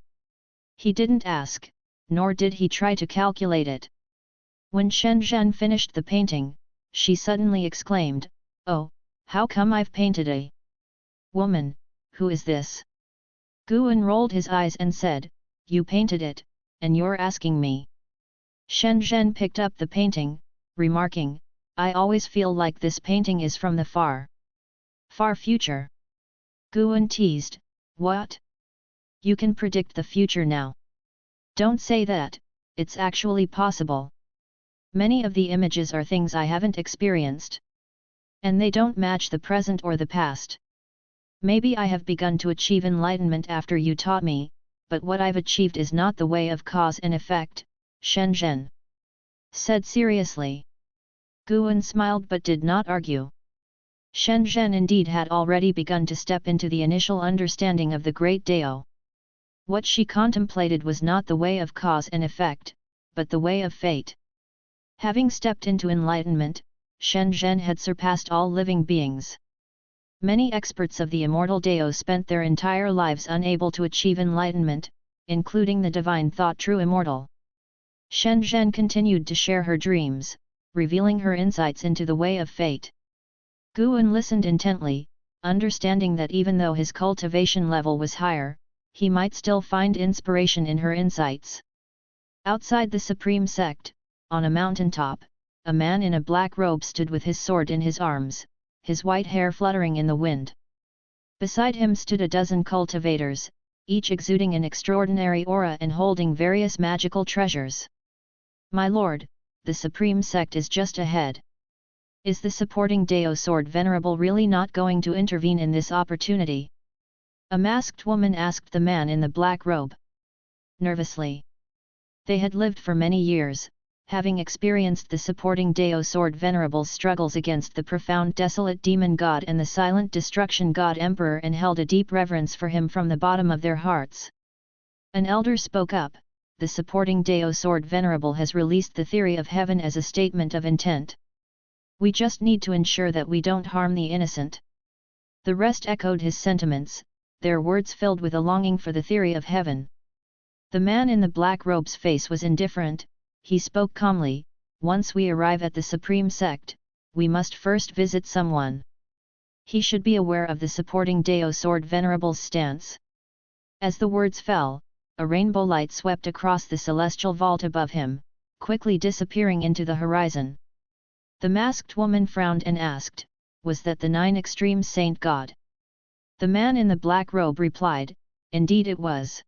He didn't ask, nor did he try to calculate it. When Shen Zhen finished the painting, she suddenly exclaimed, "Oh, how come I've painted a woman? Who is this?" Guan rolled his eyes and said, "You painted it, and you're asking me." Shen Zhen picked up the painting, remarking, "I always feel like this painting is from the far future." Guan teased, "What? You can predict the future now?" "Don't say that, it's actually possible. Many of the images are things I haven't experienced. And they don't match the present or the past. Maybe I have begun to achieve enlightenment after you taught me, but what I've achieved is not the way of cause and effect, Shen Zhen said seriously. Guan smiled but did not argue. Shen Zhen indeed had already begun to step into the initial understanding of the Great Dao. What she contemplated was not the way of cause and effect, but the way of fate. Having stepped into enlightenment, Shen Zhen had surpassed all living beings. Many experts of the immortal Dao spent their entire lives unable to achieve enlightenment, including the divine thought true immortal. Shen Zhen continued to share her dreams, revealing her insights into the way of fate. Guan listened intently, understanding that even though his cultivation level was higher, he might still find inspiration in her insights. Outside the Supreme Sect, on a mountaintop, a man in a black robe stood with his sword in his arms, his white hair fluttering in the wind. Beside him stood a dozen cultivators, each exuding an extraordinary aura and holding various magical treasures. "My lord, the Supreme Sect is just ahead. Is the supporting Dao Sword Venerable really not going to intervene in this opportunity?" a masked woman asked the man in the black robe. Nervously. They had lived for many years, having experienced the supporting Dao Sword Venerable's struggles against the profound desolate demon god and the silent destruction god emperor, and held a deep reverence for him from the bottom of their hearts. An elder spoke up, "The supporting Dao Sword Venerable has released the theory of heaven as a statement of intent. We just need to ensure that we don't harm the innocent." The rest echoed his sentiments, their words filled with a longing for the theory of heaven. The man in the black robe's face was indifferent. He spoke calmly, "Once we arrive at the Supreme Sect, we must first visit someone. He should be aware of the supporting Dao Sword Venerable's stance." As the words fell, a rainbow light swept across the celestial vault above him, quickly disappearing into the horizon. The masked woman frowned and asked, "Was that the Nine Extreme Saint God?" The man in the black robe replied, "Indeed it was.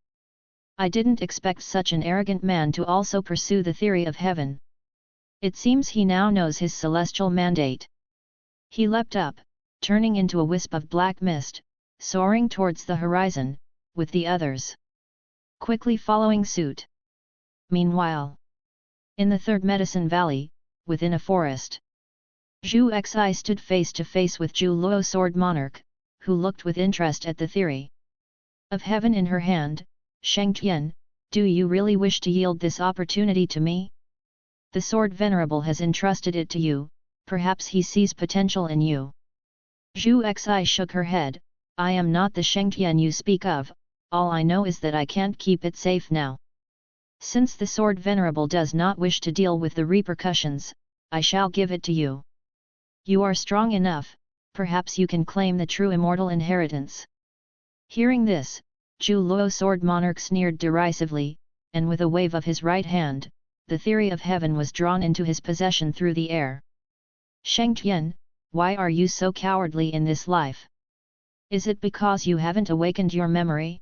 I didn't expect such an arrogant man to also pursue the theory of heaven. It seems he now knows his celestial mandate." He leapt up, turning into a wisp of black mist, soaring towards the horizon, with the others quickly following suit. Meanwhile, in the Third Medicine Valley, within a forest, Zhu Xi stood face to face with Zhu Luo Sword Monarch, who looked with interest at the theory of heaven in her hand. "Sheng Tian, do you really wish to yield this opportunity to me? The Sword Venerable has entrusted it to you, perhaps he sees potential in you." Zhu Xi shook her head, "I am not the Sheng Tian you speak of, all I know is that I can't keep it safe now. Since the Sword Venerable does not wish to deal with the repercussions, I shall give it to you. You are strong enough, perhaps you can claim the true immortal inheritance." Hearing this, Zhu Luo Sword Monarch sneered derisively, and with a wave of his right hand, the theory of heaven was drawn into his possession through the air. "Sheng Tian, why are you so cowardly in this life? Is it because you haven't awakened your memory?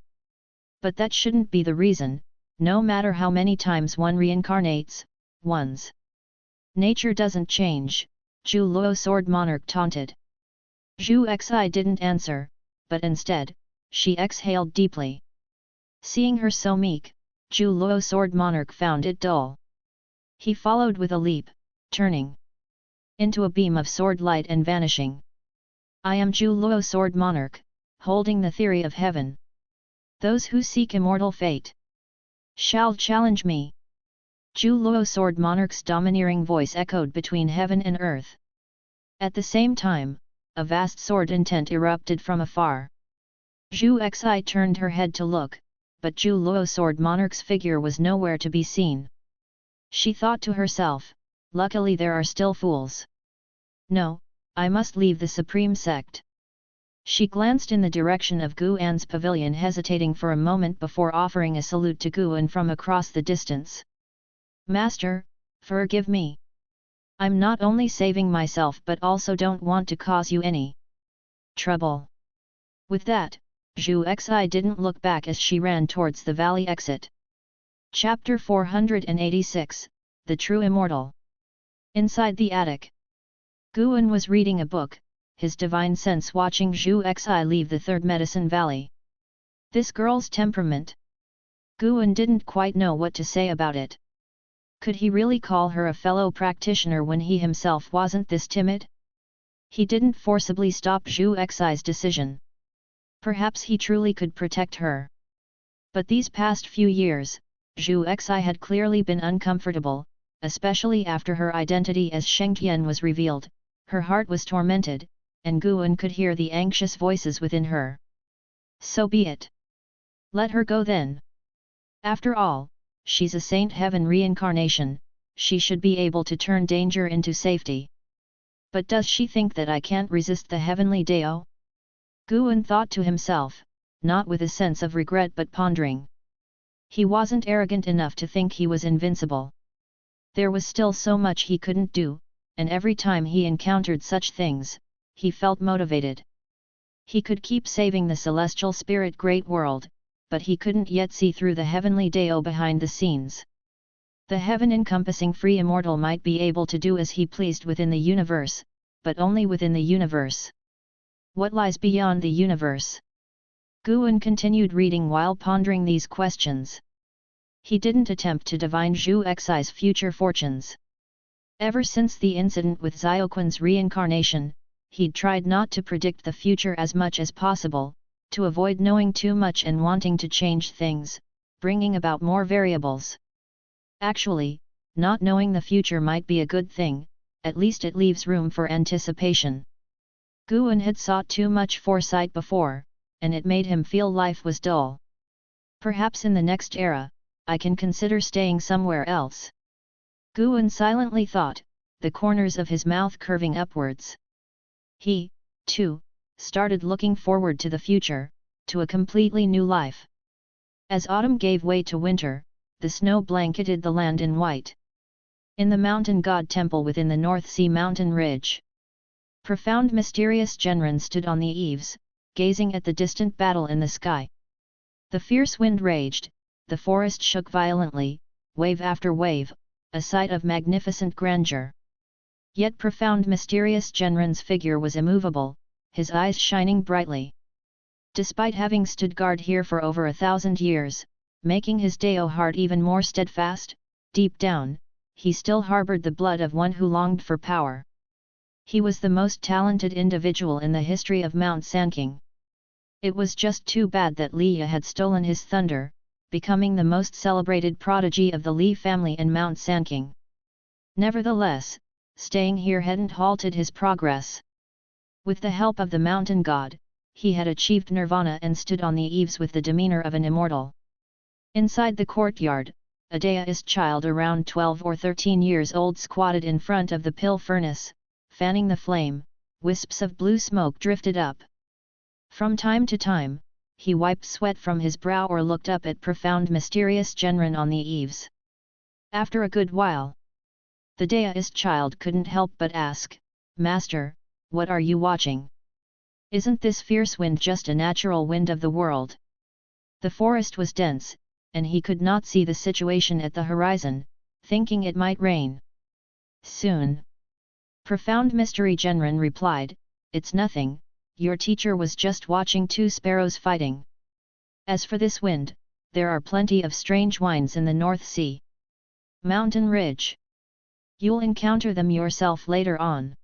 But that shouldn't be the reason. No matter how many times one reincarnates, one's nature doesn't change," Zhu Luo Sword Monarch taunted. Zhu Xi didn't answer, but instead, she exhaled deeply. Seeing her so meek, Zhu Luo Sword Monarch found it dull. He followed with a leap, turning into a beam of sword light and vanishing. "I am Zhu Luo Sword Monarch, holding the theory of heaven. Those who seek immortal fate shall challenge me." Zhu Luo Sword Monarch's domineering voice echoed between heaven and earth. At the same time, a vast sword intent erupted from afar. Zhu Xi turned her head to look, but Zhu Luo Sword Monarch's figure was nowhere to be seen. She thought to herself, "Luckily there are still fools. No, I must leave the Supreme Sect." She glanced in the direction of Guan's pavilion, hesitating for a moment before offering a salute to Guan from across the distance. "Master, forgive me. I'm not only saving myself but also don't want to cause you any trouble." With that, Zhu Xi didn't look back as she ran towards the valley exit. Chapter 486, The True Immortal. Inside the attic, Guan was reading a book, his divine sense watching Zhu Xi leave the Third Medicine Valley. This girl's temperament. Guan didn't quite know what to say about it. Could he really call her a fellow practitioner when he himself wasn't this timid? He didn't forcibly stop Zhu Xi's decision. Perhaps he truly could protect her. But these past few years, Zhu Xi had clearly been uncomfortable, especially after her identity as Shengqian was revealed. Her heart was tormented, and Guan could hear the anxious voices within her. So be it. Let her go then. After all, she's a Saint Heaven reincarnation, she should be able to turn danger into safety. But does she think that I can't resist the heavenly Dao? Guan thought to himself, not with a sense of regret but pondering. He wasn't arrogant enough to think he was invincible. There was still so much he couldn't do, and every time he encountered such things, he felt motivated. He could keep saving the celestial spirit great world, but he couldn't yet see through the heavenly Dao behind the scenes. The heaven-encompassing free immortal might be able to do as he pleased within the universe, but only within the universe. What lies beyond the universe? Guan continued reading while pondering these questions. He didn't attempt to divine Zhu Xi's future fortunes. Ever since the incident with Xiaoquan's reincarnation, he'd tried not to predict the future as much as possible, to avoid knowing too much and wanting to change things, bringing about more variables. Actually, not knowing the future might be a good thing, at least it leaves room for anticipation. Guan had sought too much foresight before, and it made him feel life was dull. Perhaps in the next era, I can consider staying somewhere else. Guan silently thought, the corners of his mouth curving upwards. He, too, started looking forward to the future, to a completely new life. As autumn gave way to winter, the snow blanketed the land in white. In the mountain god temple within the North Sea mountain ridge, profound mysterious Genren stood on the eaves, gazing at the distant battle in the sky. The fierce wind raged, the forest shook violently, wave after wave, a sight of magnificent grandeur. Yet profound mysterious Genren's figure was immovable, his eyes shining brightly. Despite having stood guard here for over 1,000 years, making his Dao heart even more steadfast, deep down, he still harbored the blood of one who longed for power. He was the most talented individual in the history of Mount Sanking. It was just too bad that Li had stolen his thunder, becoming the most celebrated prodigy of the Li family in Mount Sanking. Nevertheless, staying here hadn't halted his progress. With the help of the mountain god, he had achieved nirvana and stood on the eaves with the demeanor of an immortal. Inside the courtyard, a Daoist child around 12 or 13 years old squatted in front of the pill furnace, fanning the flame. Wisps of blue smoke drifted up. From time to time, he wiped sweat from his brow or looked up at profound mysterious Genren on the eaves. After a good while, the Daoist child couldn't help but ask, "Master, what are you watching? Isn't this fierce wind just a natural wind of the world?" The forest was dense, and he could not see the situation at the horizon, thinking it might rain soon. Profound Mystery Genren replied, "It's nothing, your teacher was just watching two sparrows fighting. As for this wind, there are plenty of strange winds in the North Sea mountain ridge. You'll encounter them yourself later on."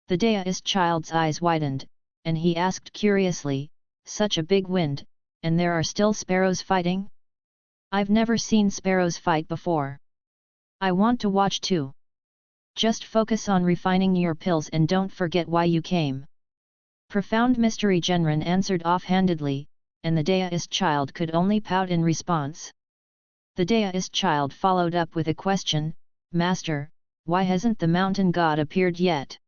The Daoist child's eyes widened, and he asked curiously, "Such a big wind, and there are still sparrows fighting? I've never seen sparrows fight before. I want to watch too. Just focus on refining your pills and don't forget why you came." Profound Mystery Genren answered offhandedly, and the Daoist child could only pout in response. The Daoist child followed up with a question, "Master, why hasn't the mountain god appeared yet?"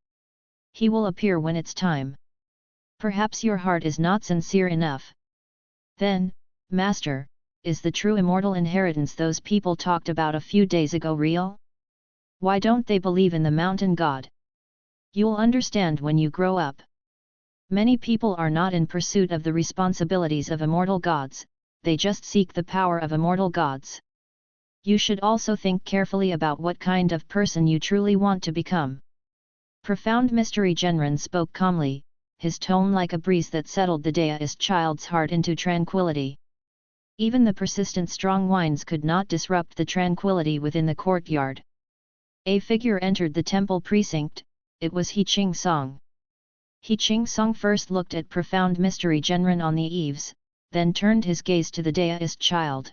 "He will appear when it's time. Perhaps your heart is not sincere enough." "Then, Master, is the true immortal inheritance those people talked about a few days ago real? Why don't they believe in the mountain god? You'll understand when you grow up. Many people are not in pursuit of the responsibilities of immortal gods, they just seek the power of immortal gods. You should also think carefully about what kind of person you truly want to become." Profound Mystery Genren spoke calmly, his tone like a breeze that settled the deist child's heart into tranquility. Even the persistent strong winds could not disrupt the tranquility within the courtyard. A figure entered the temple precinct. It was He Ching Song. He Ching Song first looked at Profound Mystery Genren on the eaves, then turned his gaze to the deist child.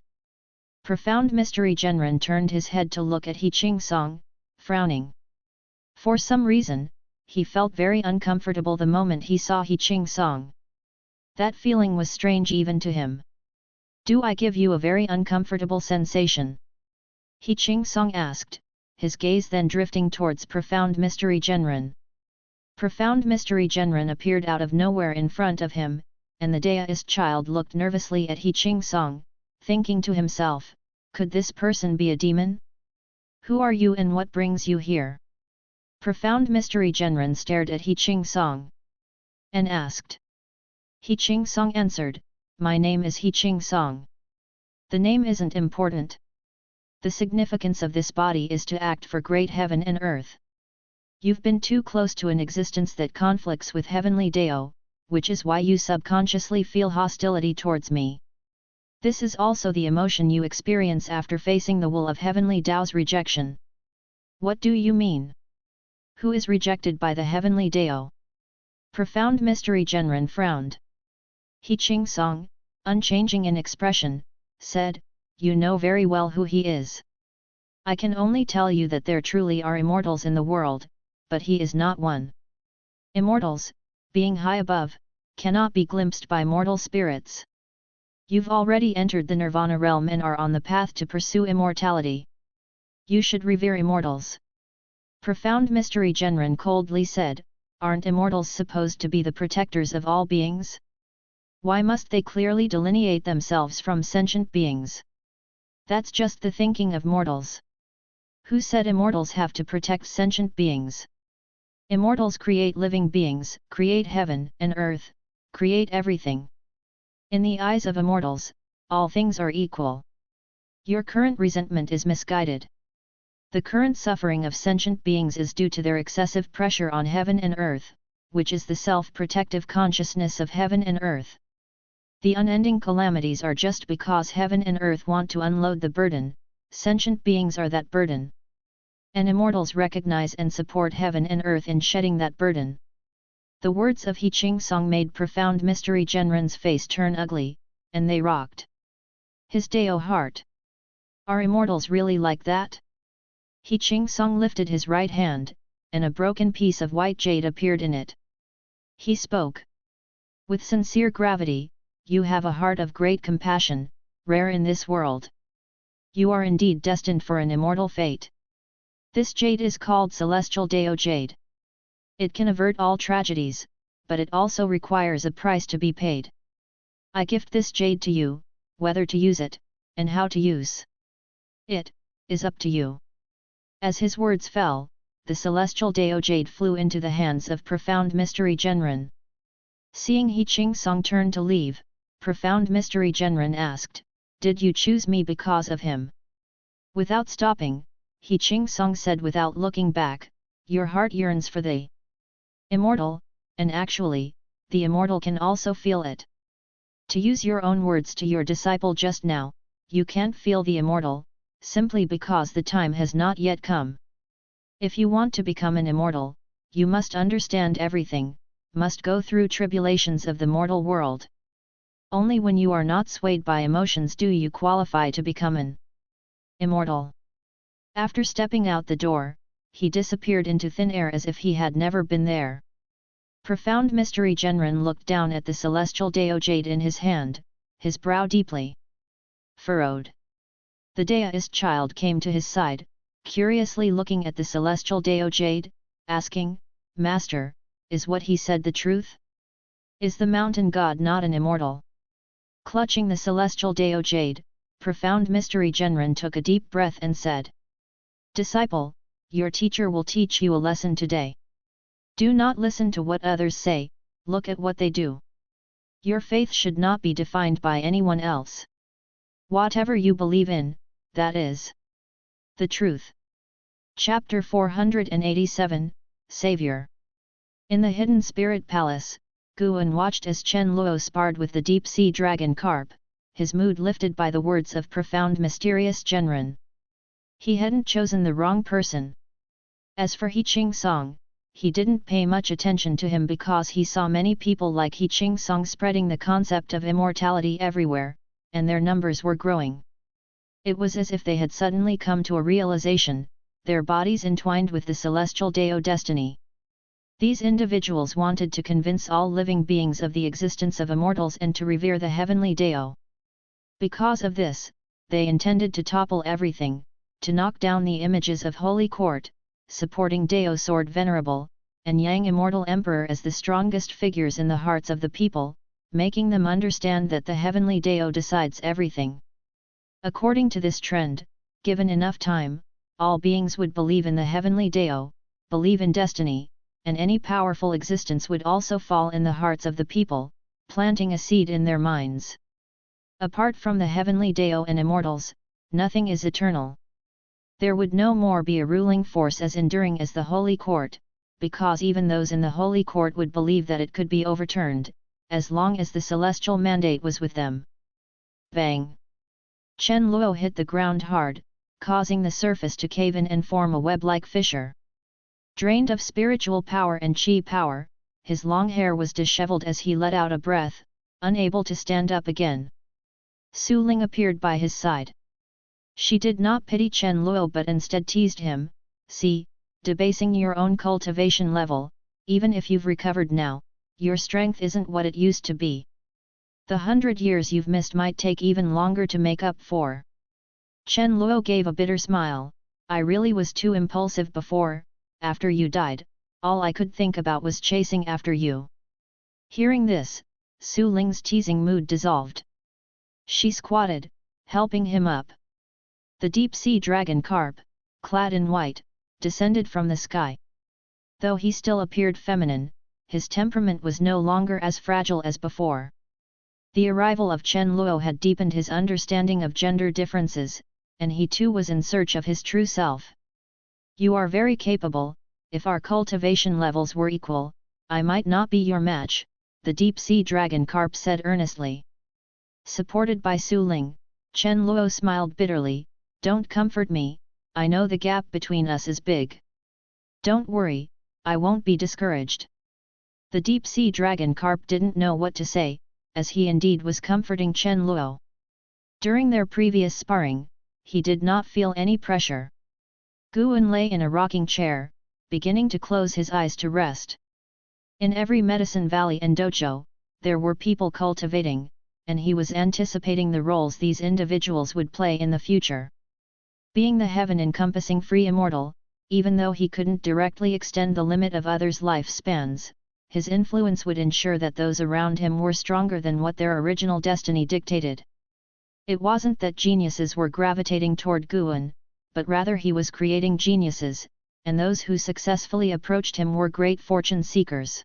Profound Mystery Genren turned his head to look at He Ching Song, frowning. For some reason, he felt very uncomfortable the moment he saw He Ching Song. That feeling was strange even to him. "Do I give you a very uncomfortable sensation?" He Ching Song asked, his gaze then drifting towards Profound Mystery Genren. Profound Mystery Genren appeared out of nowhere in front of him, and the deist child looked nervously at He Ching Song, thinking to himself, "Could this person be a demon? Who are you and what brings you here?" Profound Mystery Genren stared at He Ching Song and asked. He Ching Song answered, "My name is He Ching Song. The name isn't important. The significance of this body is to act for great heaven and earth. You've been too close to an existence that conflicts with heavenly Dao, which is why you subconsciously feel hostility towards me. This is also the emotion you experience after facing the will of heavenly Dao's rejection." "What do you mean? Who is rejected by the heavenly Dao?" Profound Mystery Genren frowned. He Ching Song, unchanging in expression, said, "You know very well who he is. I can only tell you that there truly are immortals in the world, but he is not one. Immortals, being high above, cannot be glimpsed by mortal spirits. You've already entered the nirvana realm and are on the path to pursue immortality. You should revere immortals." Profound Mystery Genren coldly said, "Aren't immortals supposed to be the protectors of all beings? Why must they clearly delineate themselves from sentient beings? That's just the thinking of mortals. Who said immortals have to protect sentient beings? Immortals create living beings, create heaven and earth, create everything. In the eyes of immortals, all things are equal. Your current resentment is misguided. The current suffering of sentient beings is due to their excessive pressure on heaven and earth, which is the self-protective consciousness of heaven and earth. The unending calamities are just because heaven and earth want to unload the burden. Sentient beings are that burden. And immortals recognize and support heaven and earth in shedding that burden." The words of He Ching Song made Profound Mystery Genren's face turn ugly, and they rocked his Dao heart. Are immortals really like that? He Ching Song lifted his right hand, and a broken piece of white jade appeared in it. He spoke with sincere gravity, "You have a heart of great compassion, rare in this world. You are indeed destined for an immortal fate. This jade is called Celestial Dao Jade. It can avert all tragedies, but it also requires a price to be paid. I gift this jade to you, whether to use it, and how to use it, is up to you." As his words fell, the Celestial Dao Jade flew into the hands of Profound Mystery Genren. Seeing He Ching Song turn to leave, Profound Mystery Genren asked, "Did you choose me because of him?" Without stopping, He Ching Song said without looking back, "Your heart yearns for the immortal, and actually, the immortal can also feel it. To use your own words to your disciple just now, you can't feel the immortal, simply because the time has not yet come. If you want to become an immortal, you must understand everything, must go through tribulations of the mortal world. Only when you are not swayed by emotions do you qualify to become an immortal." After stepping out the door, he disappeared into thin air as if he had never been there. Profound Mystery Genren looked down at the Celestial Dao Jade in his hand, his brow deeply furrowed. The deist child came to his side, curiously looking at the Celestial Dao Jade, asking, "Master, is what he said the truth? Is the mountain god not an immortal?" Clutching the Celestial Dao Jade, Profound Mystery Genren took a deep breath and said, "Disciple, your teacher will teach you a lesson today. Do not listen to what others say, look at what they do. Your faith should not be defined by anyone else. Whatever you believe in, that is the truth." Chapter 487, savior. In the hidden spirit palace, Guan watched as Chen Luo sparred with the deep-sea dragon carp, his mood lifted by the words of profound mysterious Genren. He hadn't chosen the wrong person. As for He Ching Song, he didn't pay much attention to him because he saw many people like He Ching Song spreading the concept of immortality everywhere, and their numbers were growing. It was as if they had suddenly come to a realization, their bodies entwined with the celestial Dao destiny. These individuals wanted to convince all living beings of the existence of immortals and to revere the heavenly Dao. Because of this, they intended to topple everything, to knock down the images of Holy Court, supporting Dao Sword Venerable, and Yang Immortal Emperor as the strongest figures in the hearts of the people, making them understand that the heavenly Dao decides everything. According to this trend, given enough time, all beings would believe in the heavenly Dao, believe in destiny, and any powerful existence would also fall in the hearts of the people, planting a seed in their minds. Apart from the heavenly Dao and immortals, nothing is eternal. There would no more be a ruling force as enduring as the Holy Court, because even those in the Holy Court would believe that it could be overturned, as long as the celestial mandate was with them. Bang! Chen Luo hit the ground hard, causing the surface to cave in and form a web-like fissure. Drained of spiritual power and chi power, his long hair was disheveled as he let out a breath, unable to stand up again. Su Ling appeared by his side. She did not pity Chen Luo but instead teased him, "See, debasing your own cultivation level, even if you've recovered now, your strength isn't what it used to be. The 100 years you've missed might take even longer to make up for." Chen Luo gave a bitter smile, "I really was too impulsive before. After you died, all I could think about was chasing after you." Hearing this, Su Ling's teasing mood dissolved. She squatted, helping him up. The deep-sea dragon carp, clad in white, descended from the sky. Though he still appeared feminine, his temperament was no longer as fragile as before. The arrival of Chen Luo had deepened his understanding of gender differences, and he too was in search of his true self. "You are very capable. If our cultivation levels were equal, I might not be your match," the deep-sea dragon carp said earnestly. Supported by Su Ling, Chen Luo smiled bitterly, "Don't comfort me, I know the gap between us is big. Don't worry, I won't be discouraged." The deep-sea dragon carp didn't know what to say, as he indeed was comforting Chen Luo. During their previous sparring, he did not feel any pressure. Guan lay in a rocking chair, beginning to close his eyes to rest. In every medicine valley and dojo, there were people cultivating, and he was anticipating the roles these individuals would play in the future. Being the heaven-encompassing free immortal, even though he couldn't directly extend the limit of others' lifespans, his influence would ensure that those around him were stronger than what their original destiny dictated. It wasn't that geniuses were gravitating toward Guan, but rather he was creating geniuses, and those who successfully approached him were great fortune seekers.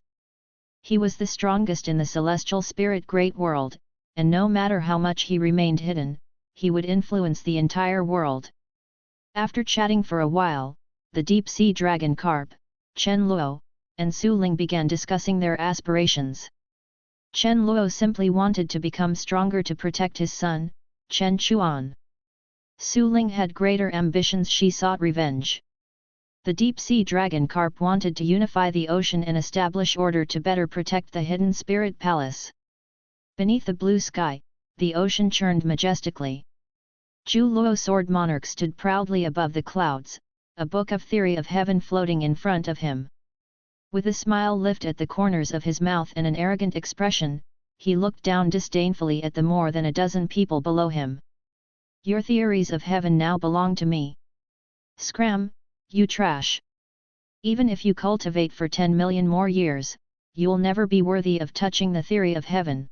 He was the strongest in the celestial spirit great world, and no matter how much he remained hidden, he would influence the entire world. After chatting for a while, the deep-sea dragon carp, Chen Luo, and Su Ling began discussing their aspirations. Chen Luo simply wanted to become stronger to protect his son, Chen Chuan. Su Ling had greater ambitions, she sought revenge. The deep-sea dragon carp wanted to unify the ocean and establish order to better protect the hidden spirit palace. Beneath the blue sky, the ocean churned majestically. Zhu Luo Sword Monarch stood proudly above the clouds, a book of theory of heaven floating in front of him. With a smile lift at the corners of his mouth and an arrogant expression, he looked down disdainfully at the more than a dozen people below him. "Your theories of heaven now belong to me. Scram, you trash! Even if you cultivate for 10 million more years, you'll never be worthy of touching the theory of heaven."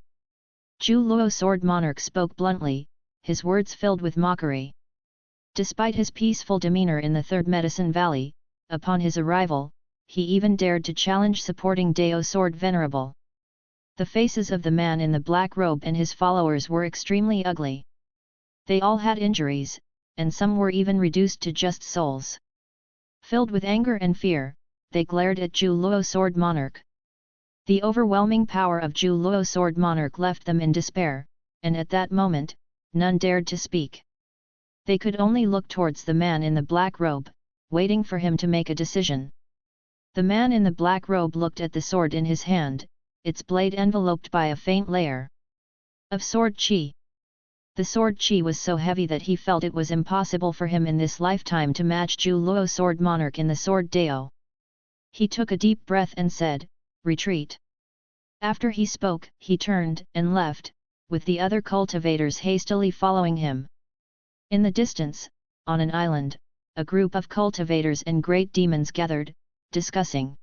Zhu Luo Sword Monarch spoke bluntly, his words filled with mockery. Despite his peaceful demeanor in the Third Medicine Valley, upon his arrival, he even dared to challenge supporting Dao Sword Venerable. The faces of the man in the black robe and his followers were extremely ugly. They all had injuries, and some were even reduced to just souls. Filled with anger and fear, they glared at Zhu Luo Sword Monarch. The overwhelming power of Zhu Luo Sword Monarch left them in despair, and at that moment, none dared to speak. They could only look towards the man in the black robe, waiting for him to make a decision. The man in the black robe looked at the sword in his hand, its blade enveloped by a faint layer of sword qi. The sword qi was so heavy that he felt it was impossible for him in this lifetime to match Zhu Luo Sword Monarch in the sword Dao. He took a deep breath and said, "Retreat." After he spoke, he turned and left, with the other cultivators hastily following him. In the distance, on an island, a group of cultivators and great demons gathered, discussing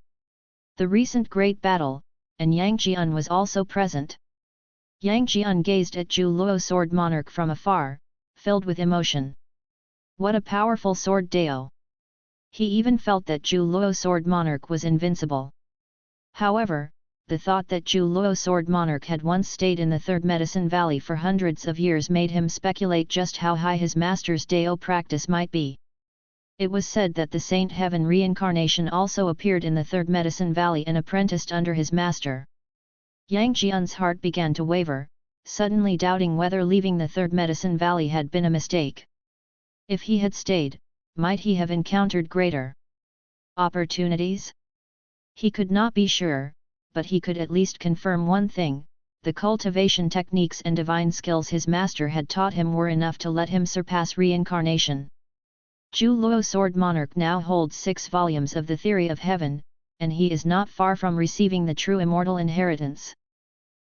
the recent great battle, and Yang Jian was also present. Yang Jian gazed at Zhu Luo Sword Monarch from afar, filled with emotion. What a powerful sword Dao! He even felt that Zhu Luo Sword Monarch was invincible. However, the thought that Zhu Luo Sword Monarch had once stayed in the Third Medicine Valley for hundreds of years made him speculate just how high his master's Dao practice might be. It was said that the Saint Heaven reincarnation also appeared in the Third Medicine Valley and apprenticed under his master. Yang Jian's heart began to waver, suddenly doubting whether leaving the Third Medicine Valley had been a mistake. If he had stayed, might he have encountered greater opportunities? He could not be sure, but he could at least confirm one thing: the cultivation techniques and divine skills his master had taught him were enough to let him surpass reincarnation. Zhu Luo Sword Monarch now holds 6 volumes of the Theory of Heaven, and he is not far from receiving the true immortal inheritance.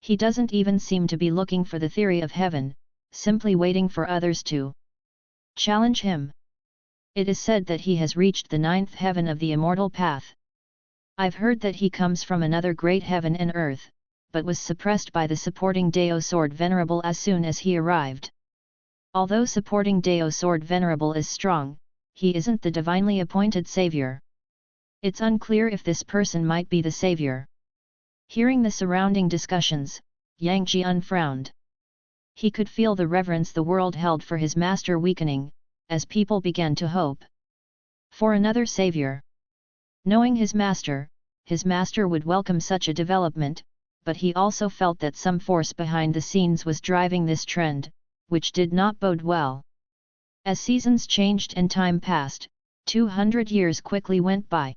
He doesn't even seem to be looking for the Theory of Heaven, simply waiting for others to challenge him. It is said that he has reached the 9th heaven of the immortal path. I've heard that he comes from another great heaven and earth, but was suppressed by the supporting Dao Sword Venerable as soon as he arrived. Although supporting Dao Sword Venerable is strong, he isn't the divinely appointed savior. It's unclear if this person might be the savior. Hearing the surrounding discussions, Yang Jian frowned. He could feel the reverence the world held for his master weakening, as people began to hope for another savior. Knowing his master would welcome such a development, but he also felt that some force behind the scenes was driving this trend, which did not bode well. As seasons changed and time passed, 200 years quickly went by.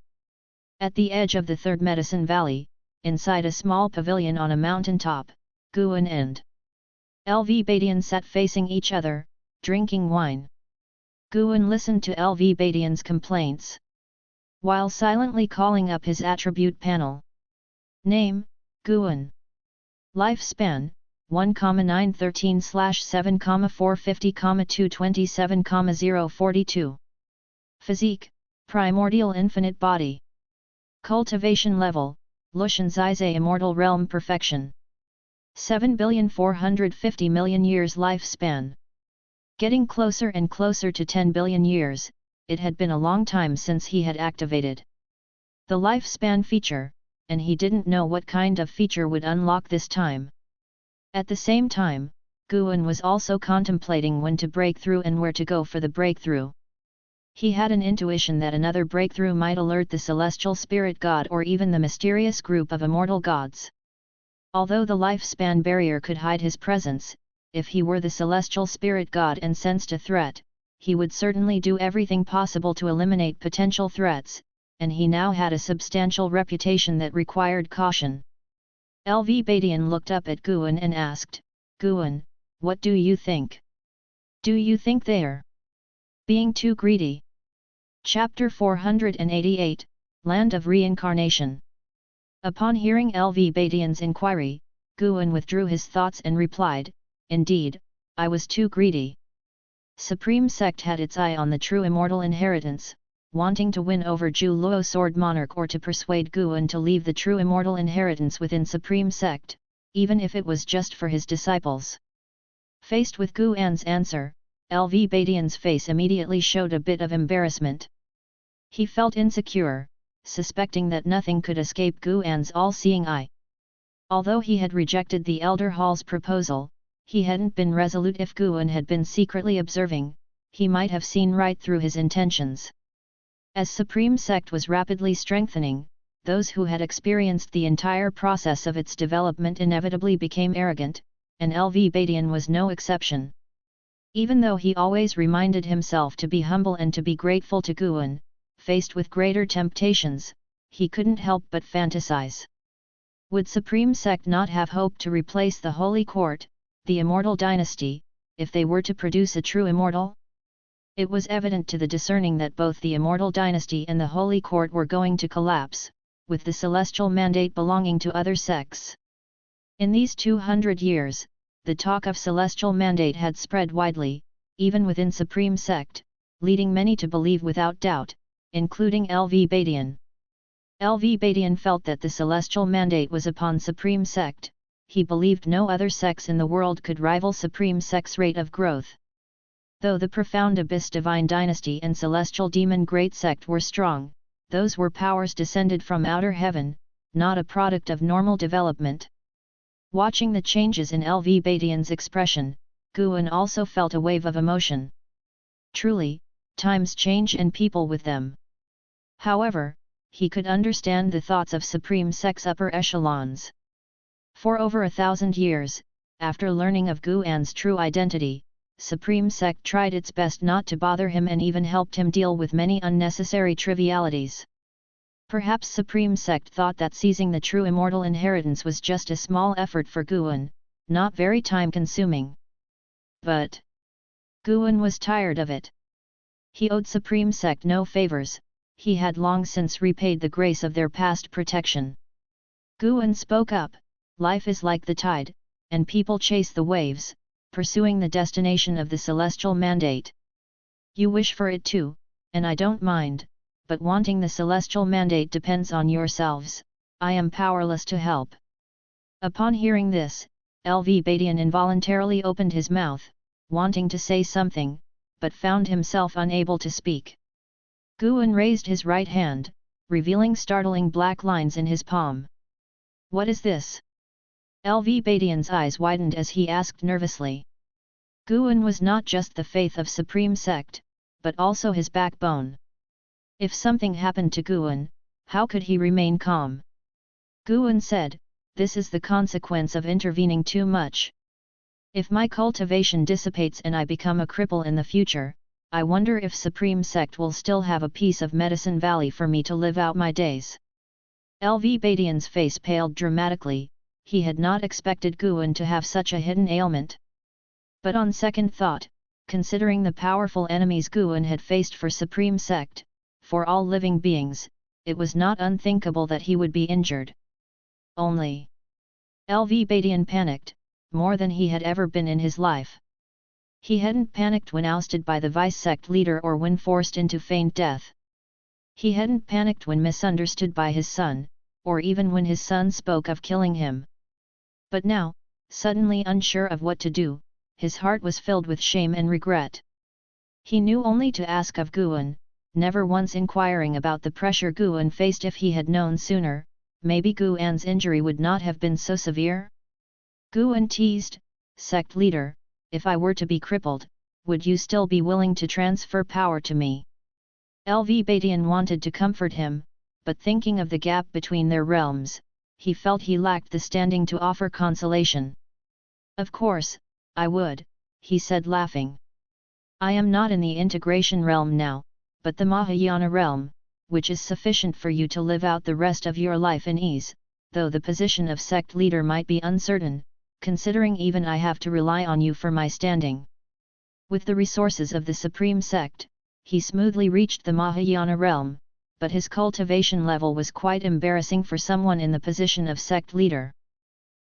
At the edge of the Third Medicine Valley, inside a small pavilion on a mountain top, Guan and LV Badian sat facing each other, drinking wine. Guan listened to LV Badian's complaints, while silently calling up his attribute panel. Name, Guan. Lifespan, 1,913/7,450,227,042. Physique, primordial infinite body. Cultivation level, Lushan Zizai immortal realm perfection. 7,450,000,000 years lifespan. Getting closer and closer to 10 billion years, it had been a long time since he had activated the lifespan feature, and he didn't know what kind of feature would unlock this time. At the same time, Guan was also contemplating when to break through and where to go for the breakthrough. He had an intuition that another breakthrough might alert the celestial spirit god or even the mysterious group of immortal gods. Although the lifespan barrier could hide his presence, if he were the celestial spirit god and sensed a threat, he would certainly do everything possible to eliminate potential threats, and he now had a substantial reputation that required caution. LV Badian looked up at Guan and asked, "Guan, what do you think? Do you think they're being too greedy?" Chapter 488, Land of Reincarnation. Upon hearing LV Badian's inquiry, Guan withdrew his thoughts and replied, "Indeed, I was too greedy." Supreme Sect had its eye on the true immortal inheritance, wanting to win over Zhu Luo Sword Monarch or to persuade Guan to leave the true immortal inheritance within Supreme Sect, even if it was just for his disciples. Faced with Guan's answer, LV Badian's face immediately showed a bit of embarrassment. He felt insecure, suspecting that nothing could escape Guan's all-seeing eye. Although he had rejected the Elder Hall's proposal, he hadn't been resolute. If Guan had been secretly observing, he might have seen right through his intentions. As Supreme Sect was rapidly strengthening, those who had experienced the entire process of its development inevitably became arrogant, and LV Badian was no exception. Even though he always reminded himself to be humble and to be grateful to Guan, faced with greater temptations, he couldn't help but fantasize. Would Supreme Sect not have hoped to replace the Holy Court, the Immortal Dynasty, if they were to produce a true immortal? It was evident to the discerning that both the Immortal Dynasty and the Holy Court were going to collapse, with the celestial mandate belonging to other sects. In these 200 years, the talk of celestial mandate had spread widely, even within Supreme Sect, leading many to believe without doubt, including LV Badian. LV Badian felt that the celestial mandate was upon Supreme Sect. He believed no other sects in the world could rival Supreme Sect's rate of growth. Though the profound Abyss Divine Dynasty and Celestial Demon Great Sect were strong, those were powers descended from outer heaven, not a product of normal development. Watching the changes in LV Badian's expression, Guan also felt a wave of emotion. Truly, times change and people with them. However, he could understand the thoughts of Supreme Sect's upper echelons. For over 1,000 years, after learning of Guan's true identity, Supreme Sect tried its best not to bother him and even helped him deal with many unnecessary trivialities. Perhaps Supreme Sect thought that seizing the true immortal inheritance was just a small effort for Guan, not very time-consuming. But Guan was tired of it. He owed Supreme Sect no favors, he had long since repaid the grace of their past protection. Guan spoke up, "Life is like the tide, and people chase the waves, pursuing the destination of the celestial mandate. You wish for it too, and I don't mind, but wanting the celestial mandate depends on yourselves, I am powerless to help." Upon hearing this, LV Badian involuntarily opened his mouth, wanting to say something, but found himself unable to speak. Guan raised his right hand, revealing startling black lines in his palm. "What is this?" LV Badian's eyes widened as he asked nervously. Guan was not just the faith of Supreme Sect, but also his backbone. If something happened to Guan, how could he remain calm? Guan said, "This is the consequence of intervening too much. If my cultivation dissipates and I become a cripple in the future, I wonder if Supreme Sect will still have a piece of Medicine Valley for me to live out my days." LV Badian's face paled dramatically. He had not expected Guan to have such a hidden ailment. But on second thought, considering the powerful enemies Guan had faced for Supreme Sect, for all living beings, it was not unthinkable that he would be injured. Only LV Badian panicked, more than he had ever been in his life. He hadn't panicked when ousted by the vice-sect leader or when forced into feigned death. He hadn't panicked when misunderstood by his son, or even when his son spoke of killing him. But now, suddenly unsure of what to do, his heart was filled with shame and regret. He knew only to ask of Guan, never once inquiring about the pressure Guan faced. If he had known sooner, maybe Guan's injury would not have been so severe. Guan teased, "Sect leader, if I were to be crippled, would you still be willing to transfer power to me?" LV Badian wanted to comfort him, but thinking of the gap between their realms, he felt he lacked the standing to offer consolation. "Of course, I would," he said laughing. "I am not in the integration realm now, but the Mahayana realm, which is sufficient for you to live out the rest of your life in ease, though the position of sect leader might be uncertain, considering even I have to rely on you for my standing." With the resources of the Supreme Sect, he smoothly reached the Mahayana realm, but his cultivation level was quite embarrassing for someone in the position of sect leader.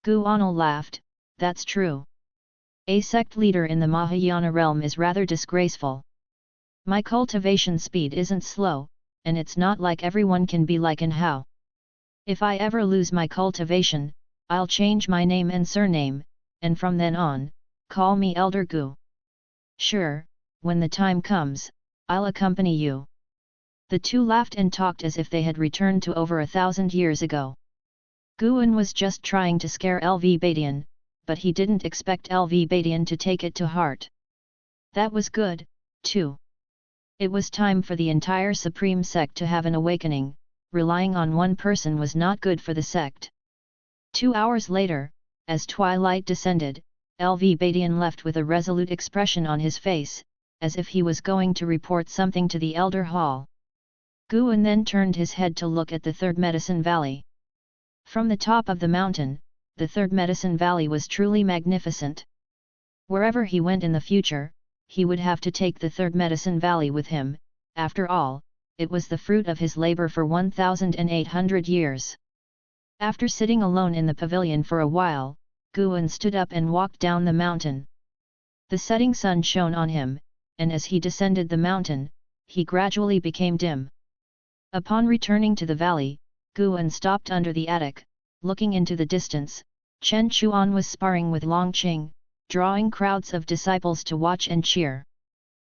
Guan laughed, "That's true. A sect leader in the Mahayana realm is rather disgraceful. My cultivation speed isn't slow, and it's not like everyone can be like and how. If I ever lose my cultivation, I'll change my name and surname, and from then on, call me Elder Gu. Sure, when the time comes, I'll accompany you." The two laughed and talked as if they had returned to over 1,000 years ago. Guan was just trying to scare LV Badian, but he didn't expect LV Badian to take it to heart. That was good, too. It was time for the entire Supreme Sect to have an awakening. Relying on one person was not good for the sect. 2 hours later, as twilight descended, LV Badian left with a resolute expression on his face, as if he was going to report something to the Elder Hall. Guan then turned his head to look at the Third Medicine Valley. From the top of the mountain, the Third Medicine Valley was truly magnificent. Wherever he went in the future, he would have to take the Third Medicine Valley with him. After all, it was the fruit of his labor for 1,800 years. After sitting alone in the pavilion for a while, Guan stood up and walked down the mountain. The setting sun shone on him, and as he descended the mountain, he gradually became dim. Upon returning to the valley, Guan stopped under the attic. Looking into the distance, Chen Chuan was sparring with Long Qing, drawing crowds of disciples to watch and cheer.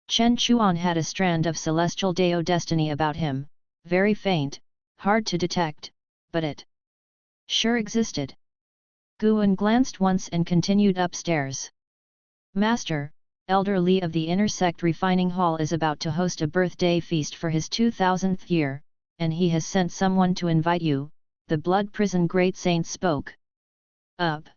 Chen Chuan had a strand of celestial Dao destiny about him, very faint, hard to detect, but it sure existed. Guan glanced once and continued upstairs. Master, Elder Li of the Inner Sect Refining Hall is about to host a birthday feast for his 2000th year, and he has sent someone to invite you, the Blood Prison Great Saint spoke up.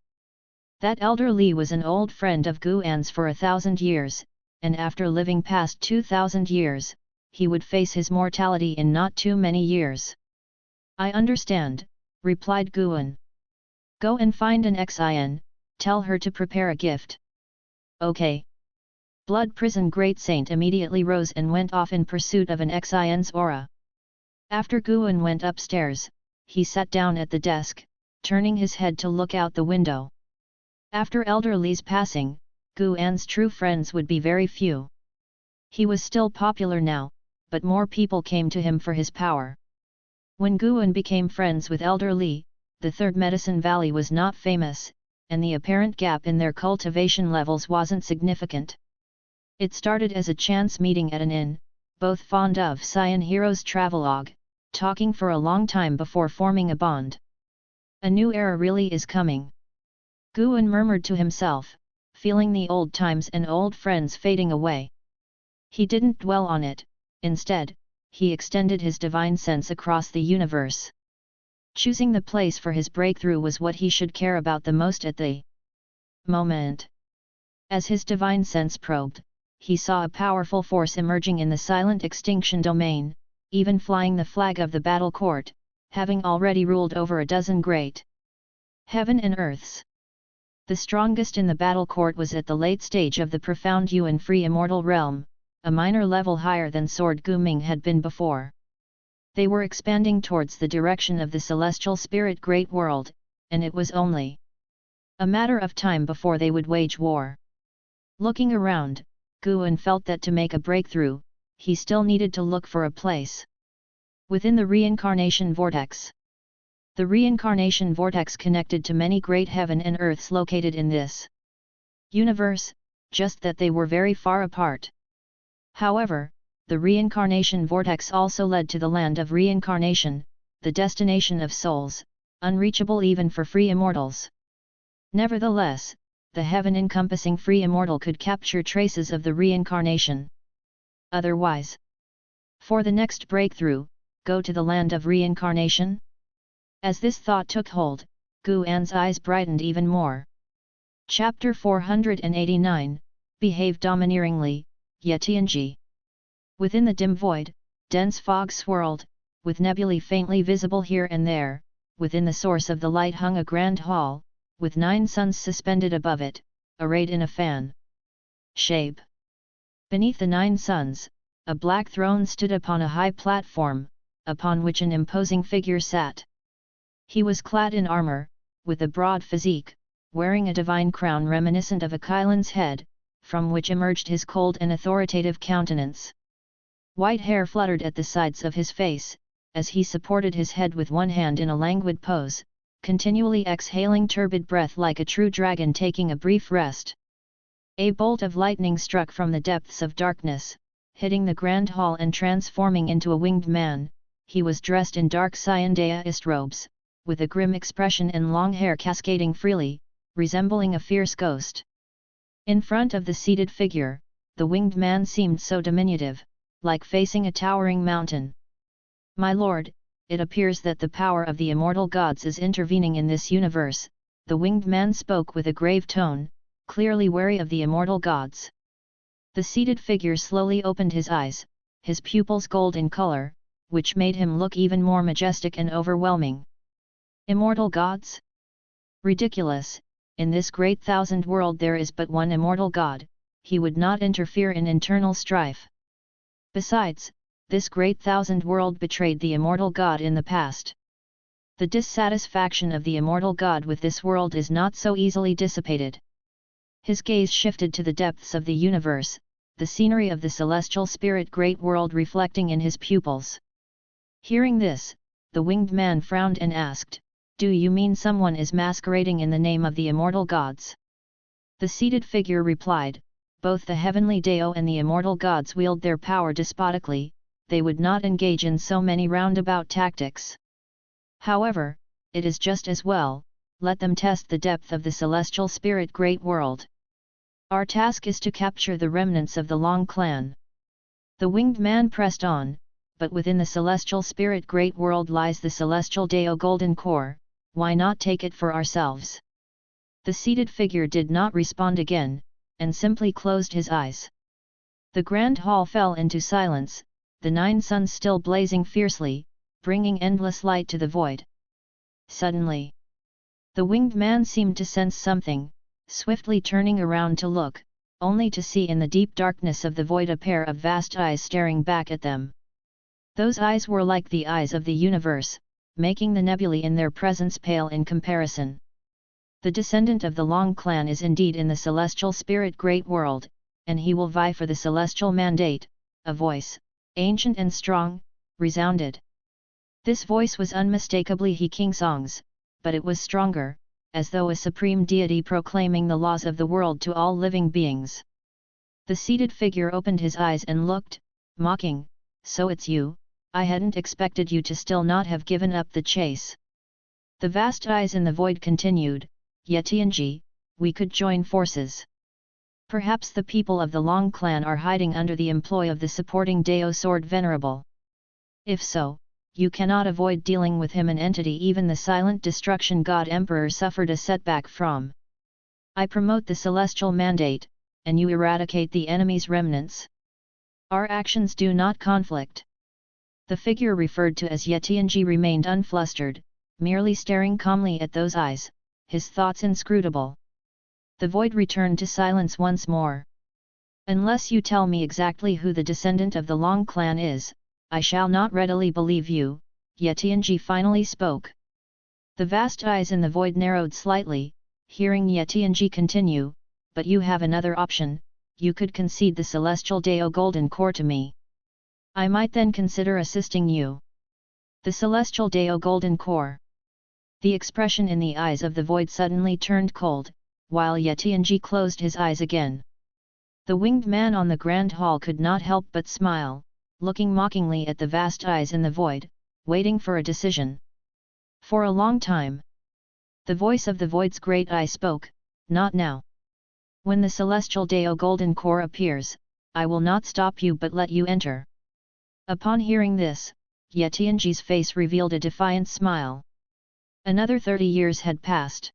That Elder Li was an old friend of Guan's for 1,000 years, and after living past 2,000 years, he would face his mortality in not too many years. I understand, replied Guan. Go and find an Xin, tell her to prepare a gift. Okay. Blood Prison Great Saint immediately rose and went off in pursuit of an Xin's aura. After Guan went upstairs, he sat down at the desk, turning his head to look out the window. After Elder Li's passing, Guan's true friends would be very few. He was still popular now, but more people came to him for his power. When Guan became friends with Elder Li, the Third Medicine Valley was not famous, and the apparent gap in their cultivation levels wasn't significant. It started as a chance meeting at an inn, both fond of Cyan Hero's travelogue, talking for a long time before forming a bond. A new era really is coming. Guan murmured to himself, feeling the old times and old friends fading away. He didn't dwell on it, instead, he extended his divine sense across the universe. Choosing the place for his breakthrough was what he should care about the most at the moment. As his divine sense probed, he saw a powerful force emerging in the silent extinction domain, even flying the flag of the battle court, having already ruled over a dozen great heaven and earths. The strongest in the battle court was at the late stage of the profound Yuan free immortal realm, a minor level higher than Sword Guming had been before. They were expanding towards the direction of the celestial spirit great world, and it was only a matter of time before they would wage war. Looking around, Guan felt that to make a breakthrough, he still needed to look for a place within the reincarnation vortex. The reincarnation vortex connected to many great heaven and earths located in this universe, just that they were very far apart. However, the reincarnation vortex also led to the land of reincarnation, the destination of souls, unreachable even for free immortals. Nevertheless, the heaven-encompassing free immortal could capture traces of the reincarnation. Otherwise, for the next breakthrough, go to the land of reincarnation? As this thought took hold, Guan's eyes brightened even more. Chapter 489, Behave Domineeringly, Yetianji. Within the dim void, dense fog swirled, with nebulae faintly visible here and there. Within the source of the light hung a grand hall, with 9 suns suspended above it, arrayed in a fan shape. Beneath the 9 suns, a black throne stood upon a high platform, upon which an imposing figure sat. He was clad in armor, with a broad physique, wearing a divine crown reminiscent of a Kylan's head, from which emerged his cold and authoritative countenance. White hair fluttered at the sides of his face, as he supported his head with one hand in a languid pose, continually exhaling turbid breath like a true dragon taking a brief rest. A bolt of lightning struck from the depths of darkness, hitting the grand hall and transforming into a winged man. He was dressed in dark cyan Daoist robes, with a grim expression and long hair cascading freely, resembling a fierce ghost. In front of the seated figure, the winged man seemed so diminutive, like facing a towering mountain. My lord, it appears that the power of the immortal gods is intervening in this universe, the winged man spoke with a grave tone, clearly wary of the immortal gods. The seated figure slowly opened his eyes, his pupils gold in color, which made him look even more majestic and overwhelming. Immortal gods? Ridiculous, in this great thousand world there is but one immortal god, he would not interfere in internal strife. Besides, this great thousand world betrayed the immortal god in the past. The dissatisfaction of the immortal god with this world is not so easily dissipated. His gaze shifted to the depths of the universe, the scenery of the celestial spirit great world reflecting in his pupils. Hearing this, the winged man frowned and asked, "Do you mean someone is masquerading in the name of the immortal gods?" The seated figure replied, "Both the heavenly Deo and the immortal gods wield their power despotically, they would not engage in so many roundabout tactics. However, it is just as well, let them test the depth of the celestial spirit great world. Our task is to capture the remnants of the Long clan." The winged man pressed on, "But within the celestial spirit great world lies the celestial Deo golden core, why not take it for ourselves?" The seated figure did not respond again, and simply closed his eyes. The grand hall fell into silence, the 9 suns still blazing fiercely, bringing endless light to the void. Suddenly, the winged man seemed to sense something, swiftly turning around to look, only to see in the deep darkness of the void a pair of vast eyes staring back at them. Those eyes were like the eyes of the universe, making the nebulae in their presence pale in comparison. The descendant of the Long clan is indeed in the celestial spirit great world, and he will vie for the celestial mandate, a voice, ancient and strong, resounded. This voice was unmistakably He King Song's, but it was stronger, as though a supreme deity proclaiming the laws of the world to all living beings. The seated figure opened his eyes and looked, mocking, "So it's you, I hadn't expected you to still not have given up the chase." The vast eyes in the void continued, "Yetianji, we could join forces. Perhaps the people of the Long clan are hiding under the employ of the supporting Deo Sword Venerable. If so, you cannot avoid dealing with him, an entity even the silent destruction god emperor suffered a setback from. I promote the celestial mandate, and you eradicate the enemy's remnants. Our actions do not conflict." The figure referred to as Yetianji remained unflustered, merely staring calmly at those eyes, his thoughts inscrutable. The void returned to silence once more. "Unless you tell me exactly who the descendant of the Long clan is, I shall not readily believe you," Yetianji finally spoke. The vast eyes in the void narrowed slightly, hearing Yetianji continue, "But you have another option, you could concede the celestial Deo golden core to me. I might then consider assisting you." The celestial Deo golden core. The expression in the eyes of the void suddenly turned cold, while Yetianji closed his eyes again. The winged man on the grand hall could not help but smile, looking mockingly at the vast eyes in the void, waiting for a decision. For a long time, the voice of the void's great eye spoke, "Not now. When the celestial Deo golden core appears, I will not stop you but let you enter." Upon hearing this, Yetianji's face revealed a defiant smile. Another 30 years had passed.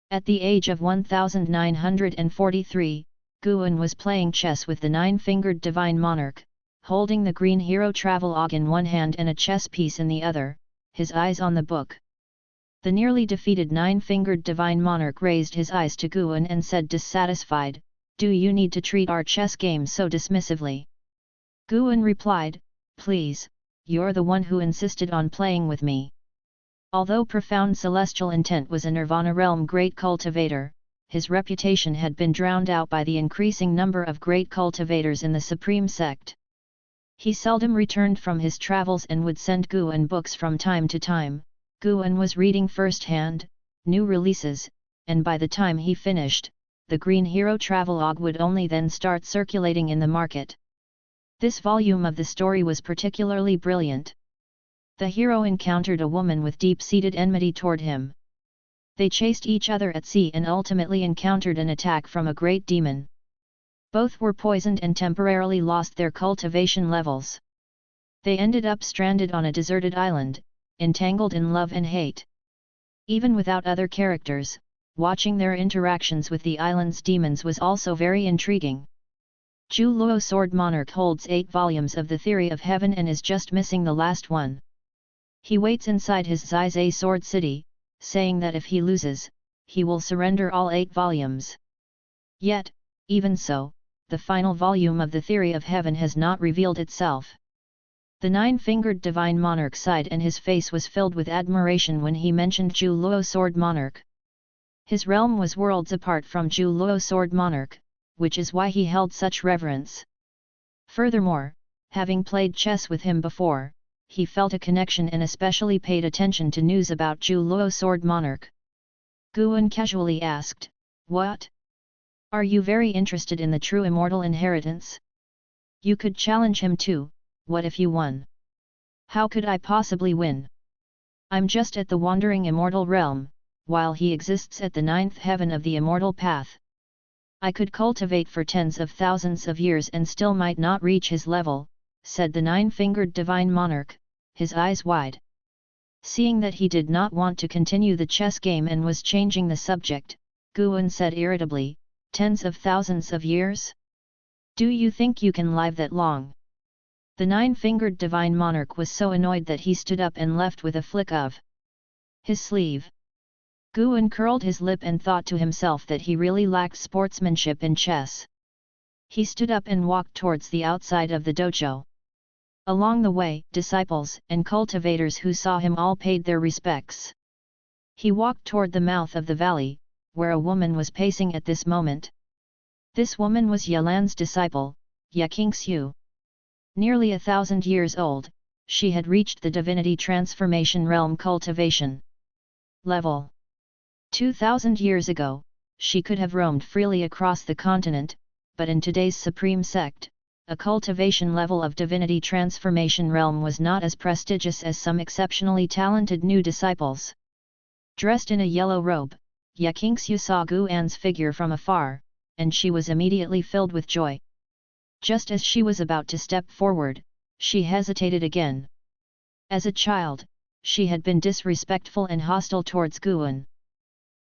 At the age of 1943, Guan was playing chess with the 9-fingered divine monarch, holding the green hero travelogue in one hand and a chess piece in the other, his eyes on the book. The nearly defeated 9-fingered divine monarch raised his eyes to Guan and said dissatisfied, "Do you need to treat our chess game so dismissively?" Guan replied, "Please, you're the one who insisted on playing with me." Although profound celestial intent was a nirvana realm great cultivator, his reputation had been drowned out by the increasing number of great cultivators in the Supreme Sect. He seldom returned from his travels and would send Guan books from time to time. Guan was reading first-hand, new releases, and by the time he finished, the Green Hero travelogue would only then start circulating in the market. This volume of the story was particularly brilliant. The hero encountered a woman with deep-seated enmity toward him. They chased each other at sea and ultimately encountered an attack from a great demon. Both were poisoned and temporarily lost their cultivation levels. They ended up stranded on a deserted island, entangled in love and hate. Even without other characters, watching their interactions with the island's demons was also very intriguing. Zhu Luo Sword Monarch holds 8 volumes of the Theory of Heaven and is just missing the last one. He waits inside his Zizai Sword City, saying that if he loses, he will surrender all 8 volumes. Yet, even so, the final volume of the Theory of Heaven has not revealed itself. The 9-fingered Divine Monarch sighed and his face was filled with admiration when he mentioned Zhu Luo Sword Monarch. His realm was worlds apart from Zhu Luo Sword Monarch, which is why he held such reverence. Furthermore, having played chess with him before, he felt a connection and especially paid attention to news about Zhu Luo Sword Monarch. Guan casually asked, "What? Are you very interested in the true immortal inheritance? You could challenge him too. What if you won?" "How could I possibly win? I'm just at the wandering immortal realm, while he exists at the 9th heaven of the immortal path. I could cultivate for tens of thousands of years and still might not reach his level," said the 9-fingered Divine Monarch, his eyes wide. Seeing that he did not want to continue the chess game and was changing the subject, Guan said irritably, "Tens of thousands of years? Do you think you can live that long?" The 9-fingered Divine Monarch was so annoyed that he stood up and left with a flick of his sleeve. Guan curled his lip and thought to himself that he really lacked sportsmanship in chess. He stood up and walked towards the outside of the dojo. Along the way, disciples and cultivators who saw him all paid their respects. He walked toward the mouth of the valley, where a woman was pacing at this moment. This woman was Yalan's disciple, Yaqingshu. Nearly 1,000 years old, she had reached the divinity transformation realm cultivation level. 2,000 years ago, she could have roamed freely across the continent, but in today's supreme sect, a cultivation level of divinity transformation realm was not as prestigious as some exceptionally talented new disciples. Dressed in a yellow robe, Yaqingshu saw Guan's figure from afar, and she was immediately filled with joy. Just as she was about to step forward, she hesitated again. As a child, she had been disrespectful and hostile towards Guan.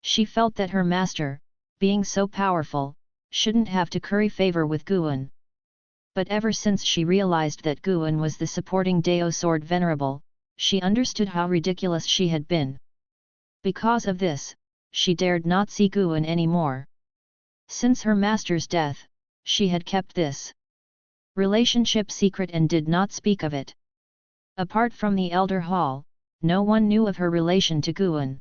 She felt that her master, being so powerful, shouldn't have to curry favor with Guan. But ever since she realized that Guan was the supporting Dao Sword Venerable, she understood how ridiculous she had been. Because of this, she dared not see Guan anymore. Since her master's death, she had kept this relationship secret and did not speak of it. Apart from the Elder Hall, no one knew of her relation to Guan.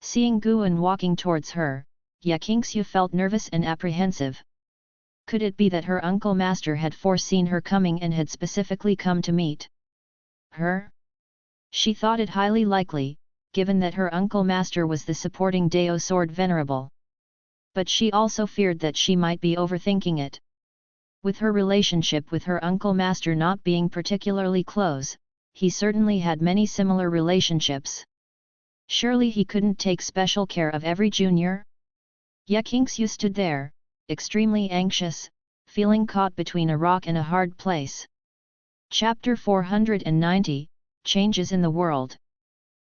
Seeing Guan walking towards her, Yaqingshu felt nervous and apprehensive. Could it be that her uncle master had foreseen her coming and had specifically come to meet her? She thought it highly likely, given that her uncle master was the supporting Dao Sword Venerable. But she also feared that she might be overthinking it. With her relationship with her uncle master not being particularly close, he certainly had many similar relationships. Surely he couldn't take special care of every junior? Yaqingshu stood there, extremely anxious, feeling caught between a rock and a hard place. Chapter 490, Changes in the World.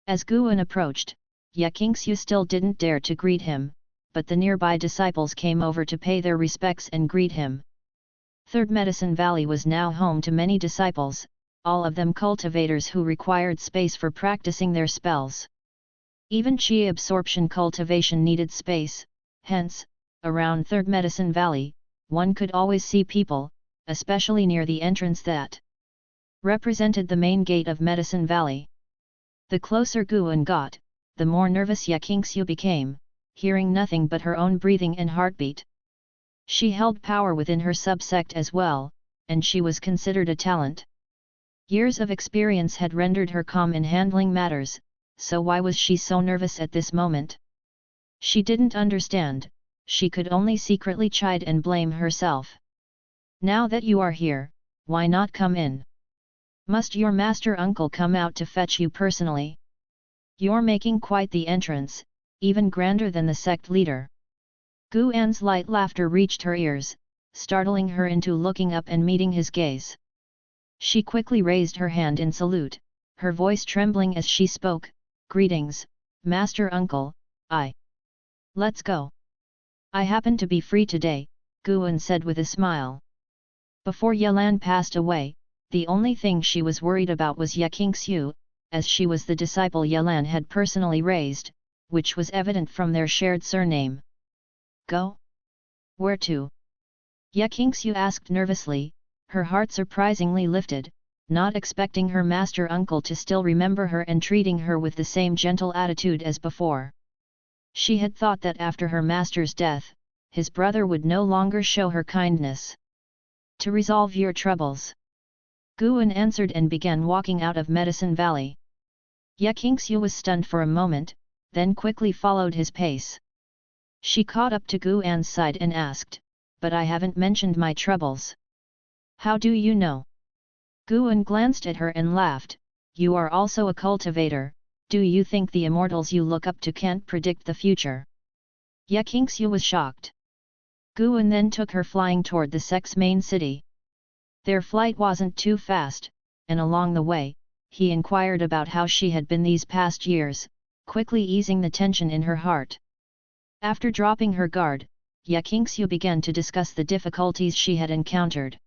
As Guan approached, Yaqingshu still didn't dare to greet him, but the nearby disciples came over to pay their respects and greet him. Third Medicine Valley was now home to many disciples, all of them cultivators who required space for practicing their spells. Even chi absorption cultivation needed space, hence, around Third Medicine Valley, one could always see people, especially near the entrance that represented the main gate of Medicine Valley. The closer Guan got, the more nervous Yaqingshu became, hearing nothing but her own breathing and heartbeat. She held power within her subsect as well, and she was considered a talent. Years of experience had rendered her calm in handling matters, so why was she so nervous at this moment? She didn't understand, she could only secretly chide and blame herself. "Now that you are here, why not come in? Must your master uncle come out to fetch you personally? You're making quite the entrance, even grander than the sect leader." Guan's light laughter reached her ears, startling her into looking up and meeting his gaze. She quickly raised her hand in salute, her voice trembling as she spoke, "Greetings, Master Uncle, Let's go. I happen to be free today," Guan said with a smile. Before Yelan passed away, the only thing she was worried about was Ye Qingxiu, as she was the disciple Yelan had personally raised, which was evident from their shared surname. "Go? Where to?" Ye Qingxiu asked nervously, her heart surprisingly lifted, not expecting her master uncle to still remember her and treating her with the same gentle attitude as before. She had thought that after her master's death, his brother would no longer show her kindness. "To resolve your troubles," Guan answered and began walking out of Medicine Valley. Ye Qingxiu was stunned for a moment, then quickly followed his pace. She caught up to Guan's side and asked, "But I haven't mentioned my troubles." "How do you know?" Guan glanced at her and laughed, "You are also a cultivator. Do you think the immortals you look up to can't predict the future?" Ye Qingxiu was shocked. Guan then took her flying toward the sect's main city. Their flight wasn't too fast, and along the way, he inquired about how she had been these past years, quickly easing the tension in her heart. After dropping her guard, Ye Qingxiu began to discuss the difficulties she had encountered.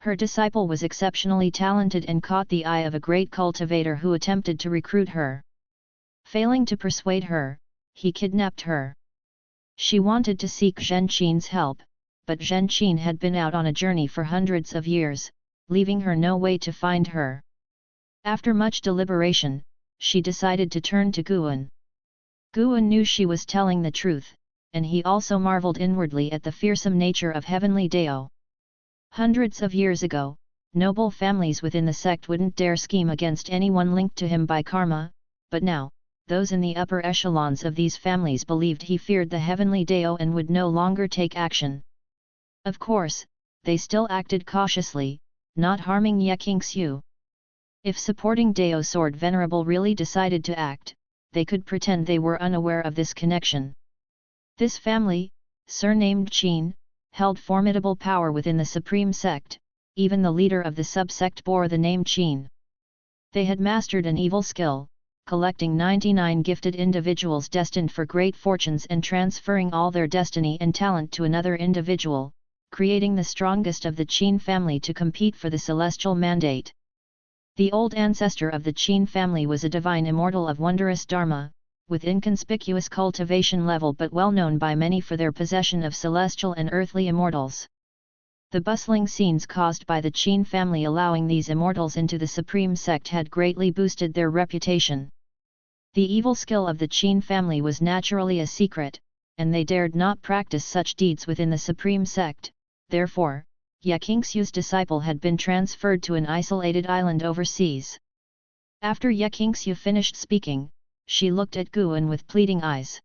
Her disciple was exceptionally talented and caught the eye of a great cultivator who attempted to recruit her. Failing to persuade her, he kidnapped her. She wanted to seek Zhen Qin's help, but Zhen Qin had been out on a journey for hundreds of years, leaving her no way to find her. After much deliberation, she decided to turn to Guan. Guan knew she was telling the truth, and he also marveled inwardly at the fearsome nature of Heavenly Dao. Hundreds of years ago, noble families within the sect wouldn't dare scheme against anyone linked to him by karma, but now, those in the upper echelons of these families believed he feared the Heavenly Dao and would no longer take action. Of course, they still acted cautiously, not harming Ye Qingxiu. If supporting Dao Sword Venerable really decided to act, they could pretend they were unaware of this connection. This family, surnamed Qin, held formidable power within the Supreme Sect, even the leader of the subsect bore the name Qin. They had mastered an evil skill, collecting 99 gifted individuals destined for great fortunes and transferring all their destiny and talent to another individual, creating the strongest of the Qin family to compete for the celestial mandate. The old ancestor of the Qin family was a divine immortal of wondrous dharma, with inconspicuous cultivation level but well known by many for their possession of celestial and earthly immortals. The bustling scenes caused by the Qin family allowing these immortals into the Supreme Sect had greatly boosted their reputation. The evil skill of the Qin family was naturally a secret, and they dared not practice such deeds within the Supreme Sect, therefore, Ye Qingxiu's disciple had been transferred to an isolated island overseas. After Ye Qingxiu finished speaking, she looked at Guan with pleading eyes.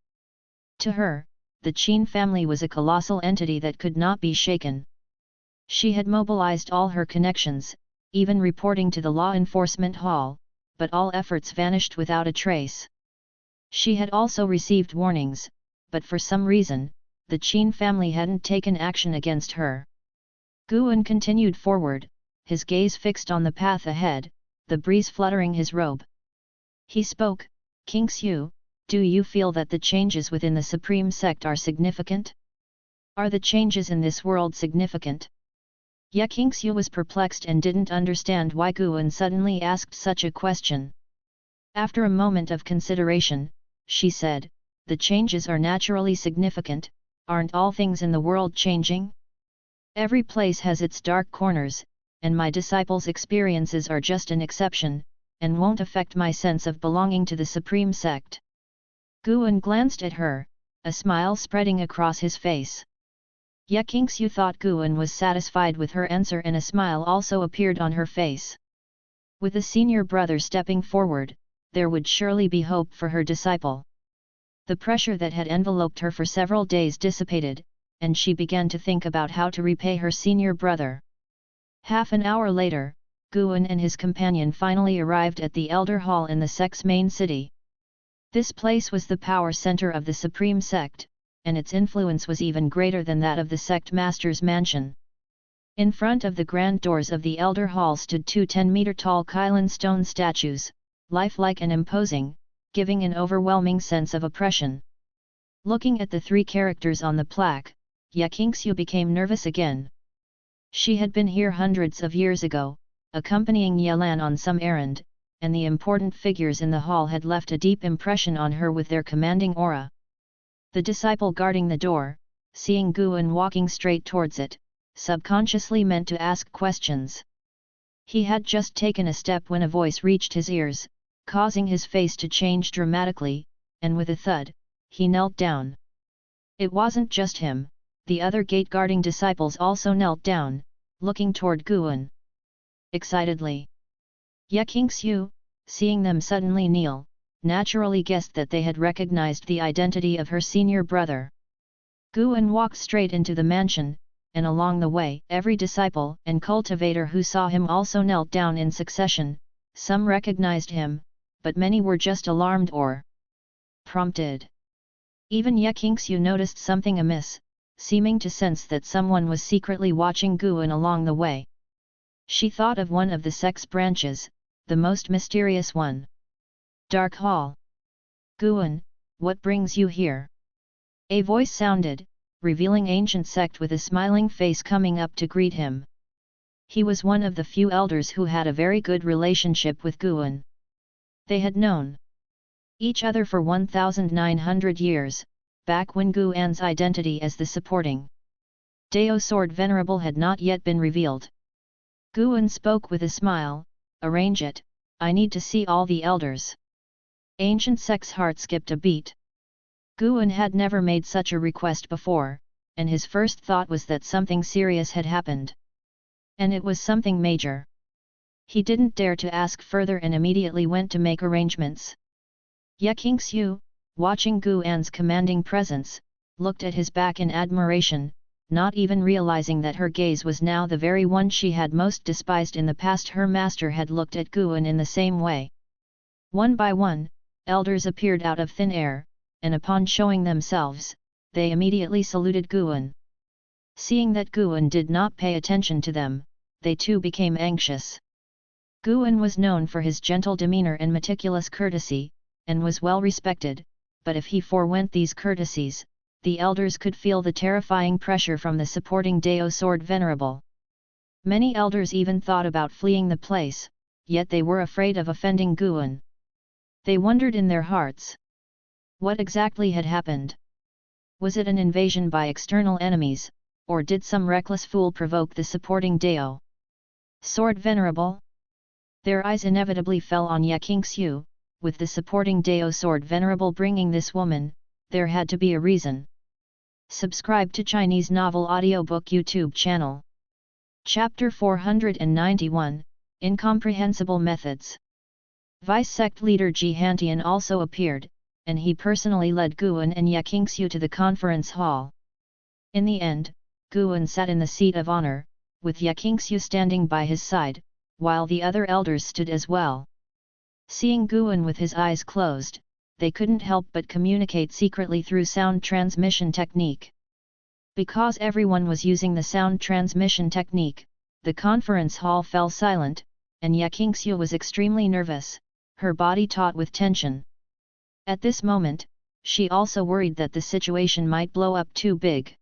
To her, the Qin family was a colossal entity that could not be shaken. She had mobilized all her connections, even reporting to the law enforcement hall, but all efforts vanished without a trace. She had also received warnings, but for some reason, the Qin family hadn't taken action against her. Guan continued forward, his gaze fixed on the path ahead, the breeze fluttering his robe. He spoke, "Qingxiu, do you feel that the changes within the Supreme Sect are significant? Are the changes in this world significant?" Ye Qingxiu was perplexed and didn't understand why Guan suddenly asked such a question. After a moment of consideration, she said, "The changes are naturally significant, aren't all things in the world changing? Every place has its dark corners, and my disciples' experiences are just an exception, and won't affect my sense of belonging to the Supreme Sect." Guan glanced at her, a smile spreading across his face. Ye Qingxiu thought Guan was satisfied with her answer and a smile also appeared on her face. With the senior brother stepping forward, there would surely be hope for her disciple. The pressure that had enveloped her for several days dissipated, and she began to think about how to repay her senior brother. Half an hour later, Guan and his companion finally arrived at the Elder Hall in the sect's main city. This place was the power center of the Supreme Sect, and its influence was even greater than that of the sect master's mansion. In front of the grand doors of the elder hall stood two 10-meter-tall Kylin stone statues, lifelike and imposing, giving an overwhelming sense of oppression. Looking at the three characters on the plaque, Yakingshu became nervous again. She had been here hundreds of years ago, accompanying Yelan on some errand, and the important figures in the hall had left a deep impression on her with their commanding aura. The disciple guarding the door, seeing Guan walking straight towards it, subconsciously meant to ask questions. He had just taken a step when a voice reached his ears, causing his face to change dramatically, and with a thud, he knelt down. It wasn't just him, the other gate-guarding disciples also knelt down, looking toward Guan excitedly. Yakingshu, seeing them suddenly kneel, naturally guessed that they had recognized the identity of her senior brother. Guan walked straight into the mansion, and along the way, every disciple and cultivator who saw him also knelt down in succession. Some recognized him, but many were just alarmed or prompted. Even Yakingshu noticed something amiss, seeming to sense that someone was secretly watching Guan along the way. She thought of one of the sect's branches, the most mysterious one. Dark Hall. Guan, what brings you here? A voice sounded, revealing Ancient Sect with a smiling face coming up to greet him. He was one of the few elders who had a very good relationship with Guan. They had known each other for 1,900 years, back when Guan's identity as the supporting Dao Sword Venerable had not yet been revealed. Guan spoke with a smile, arrange it, I need to see all the elders. Ancient Sect's heart skipped a beat. Guan had never made such a request before, and his first thought was that something serious had happened. And it was something major. He didn't dare to ask further and immediately went to make arrangements. Yakingshu, watching Guan's commanding presence, looked at his back in admiration, not even realizing that her gaze was now the very one she had most despised in the past. Her master had looked at Guan in the same way. One by one, elders appeared out of thin air, and upon showing themselves, they immediately saluted Guan. Seeing that Guan did not pay attention to them, they too became anxious. Guan was known for his gentle demeanor and meticulous courtesy, and was well respected, but if he forewent these courtesies, the elders could feel the terrifying pressure from the supporting Dao Sword Venerable. Many elders even thought about fleeing the place, yet they were afraid of offending Guan. They wondered in their hearts, what exactly had happened? Was it an invasion by external enemies, or did some reckless fool provoke the supporting Dao Sword Venerable? Their eyes inevitably fell on Yakingshu. With the supporting Dao Sword Venerable bringing this woman, there had to be a reason. Subscribe to Chinese Novel Audiobook YouTube channel. Chapter 491, Incomprehensible Methods. Vice Sect leader Ji Hantian also appeared, and he personally led Guan and Yakingshu to the conference hall. In the end, Guan sat in the seat of honor, with Yakingshu standing by his side, while the other elders stood as well. Seeing Guan with his eyes closed, they couldn't help but communicate secretly through sound transmission technique. Because everyone was using the sound transmission technique, the conference hall fell silent, and Yakingshu was extremely nervous, her body taut with tension. At this moment, she also worried that the situation might blow up too big.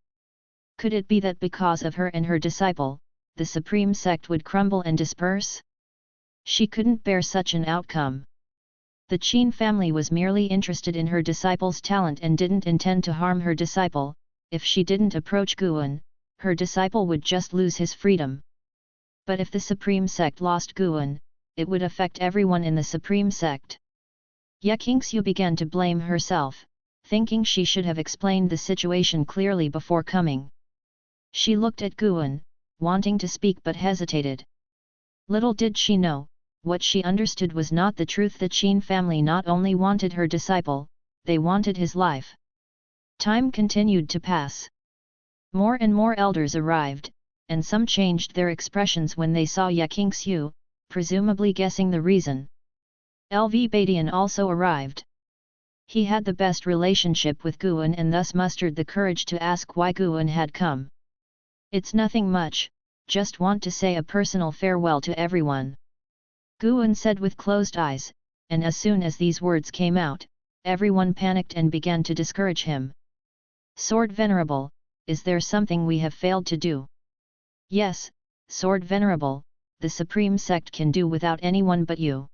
Could it be that because of her and her disciple, the Supreme Sect would crumble and disperse? She couldn't bear such an outcome. The Qin family was merely interested in her disciple's talent and didn't intend to harm her disciple. If she didn't approach Guan, her disciple would just lose his freedom. But if the Supreme Sect lost Guan, it would affect everyone in the Supreme Sect. Yakingshu began to blame herself, thinking she should have explained the situation clearly before coming. She looked at Guan, wanting to speak but hesitated. Little did she know, what she understood was not the truth. The Qin family not only wanted her disciple, they wanted his life. Time continued to pass. More and more elders arrived, and some changed their expressions when they saw Yakingshu, presumably guessing the reason. LV Badian also arrived. He had the best relationship with Guan and thus mustered the courage to ask why Guan had come. "It's nothing much, just want to say a personal farewell to everyone," Guan said with closed eyes, and as soon as these words came out, everyone panicked and began to discourage him. "Sword Venerable, is there something we have failed to do?" "Yes, Sword Venerable, the Supreme Sect can do without anyone but you."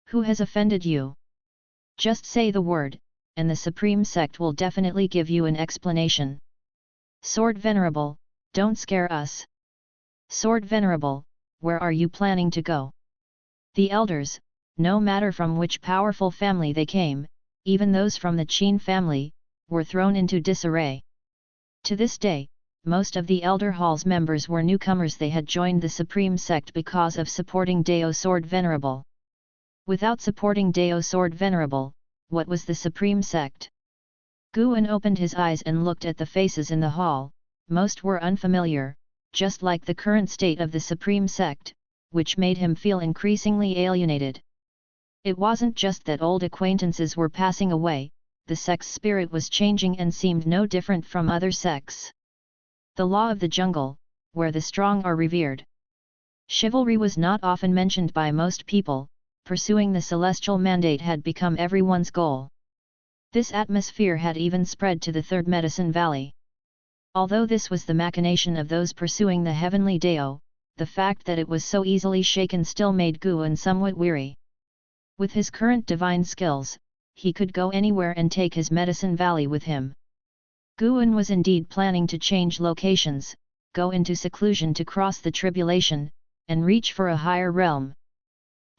"Who has offended you? Just say the word, and the Supreme Sect will definitely give you an explanation." "Sword Venerable, don't scare us." "Sword Venerable, where are you planning to go?" The elders, no matter from which powerful family they came, even those from the Qin family, were thrown into disarray. To this day, most of the Elder Hall's members were newcomers. They had joined the Supreme Sect because of supporting Dao Sword Venerable. Without supporting Dao Sword Venerable, what was the Supreme Sect? Guan opened his eyes and looked at the faces in the hall. Most were unfamiliar, just like the current state of the Supreme Sect, which made him feel increasingly alienated. It wasn't just that old acquaintances were passing away, the sect's spirit was changing and seemed no different from other sects. The law of the jungle, where the strong are revered. Chivalry was not often mentioned by most people. Pursuing the celestial mandate had become everyone's goal. This atmosphere had even spread to the Third Medicine Valley. Although this was the machination of those pursuing the heavenly Dao, the fact that it was so easily shaken still made Guan somewhat weary. With his current divine skills, he could go anywhere and take his Medicine Valley with him. Guan was indeed planning to change locations, go into seclusion to cross the tribulation, and reach for a higher realm.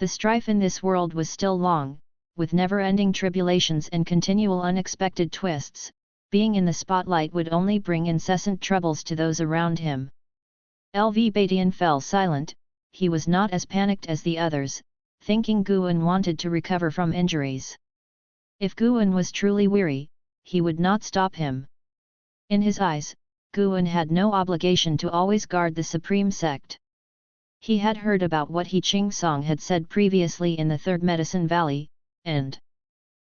The strife in this world was still long, with never-ending tribulations and continual unexpected twists. Being in the spotlight would only bring incessant troubles to those around him. LV Badian fell silent. He was not as panicked as the others, thinking Guan wanted to recover from injuries. If Guan was truly weary, he would not stop him. In his eyes, Guan had no obligation to always guard the Supreme Sect. He had heard about what He Ching Song had said previously in the Third Medicine Valley, and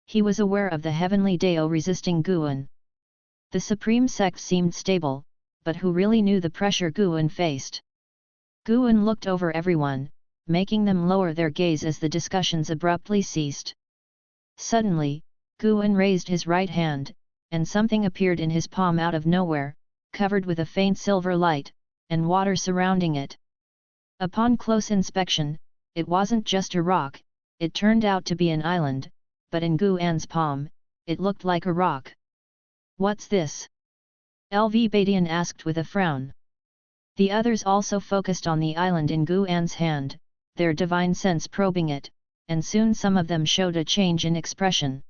he was aware of the heavenly Dao resisting Guan. The Supreme Sect seemed stable, but who really knew the pressure Guan faced? Guan looked over everyone, making them lower their gaze as the discussions abruptly ceased. Suddenly, Guan raised his right hand, and something appeared in his palm out of nowhere, covered with a faint silver light, and water surrounding it. Upon close inspection, it wasn't just a rock, it turned out to be an island, but in Guan's palm, it looked like a rock. "What's this?" LV Badian asked with a frown. The others also focused on the island in Guan's hand, their divine sense probing it, and soon some of them showed a change in expression.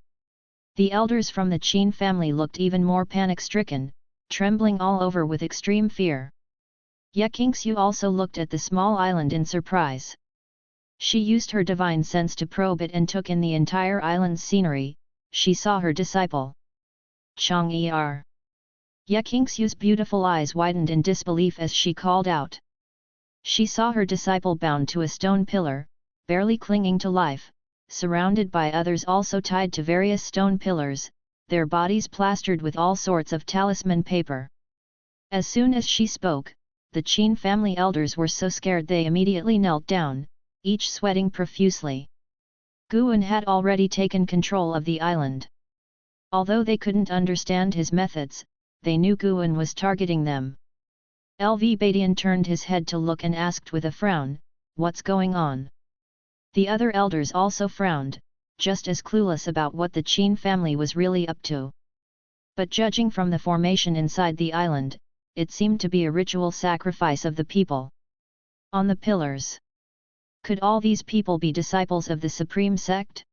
The elders from the Qin family looked even more panic-stricken, trembling all over with extreme fear. Ye Qingxiu also looked at the small island in surprise. She used her divine sense to probe it and took in the entire island's scenery. She saw her disciple. Chang Er. Ye Qingxiu's beautiful eyes widened in disbelief as she called out. She saw her disciple bound to a stone pillar, barely clinging to life, surrounded by others also tied to various stone pillars, their bodies plastered with all sorts of talisman paper. As soon as she spoke, the Qin family elders were so scared they immediately knelt down, each sweating profusely. Guan had already taken control of the island. Although they couldn't understand his methods, they knew Guan was targeting them. LV Badian turned his head to look and asked with a frown, "What's going on?" The other elders also frowned, just as clueless about what the Qin family was really up to. But judging from the formation inside the island, it seemed to be a ritual sacrifice of the people. On the pillars. Could all these people be disciples of the Supreme Sect?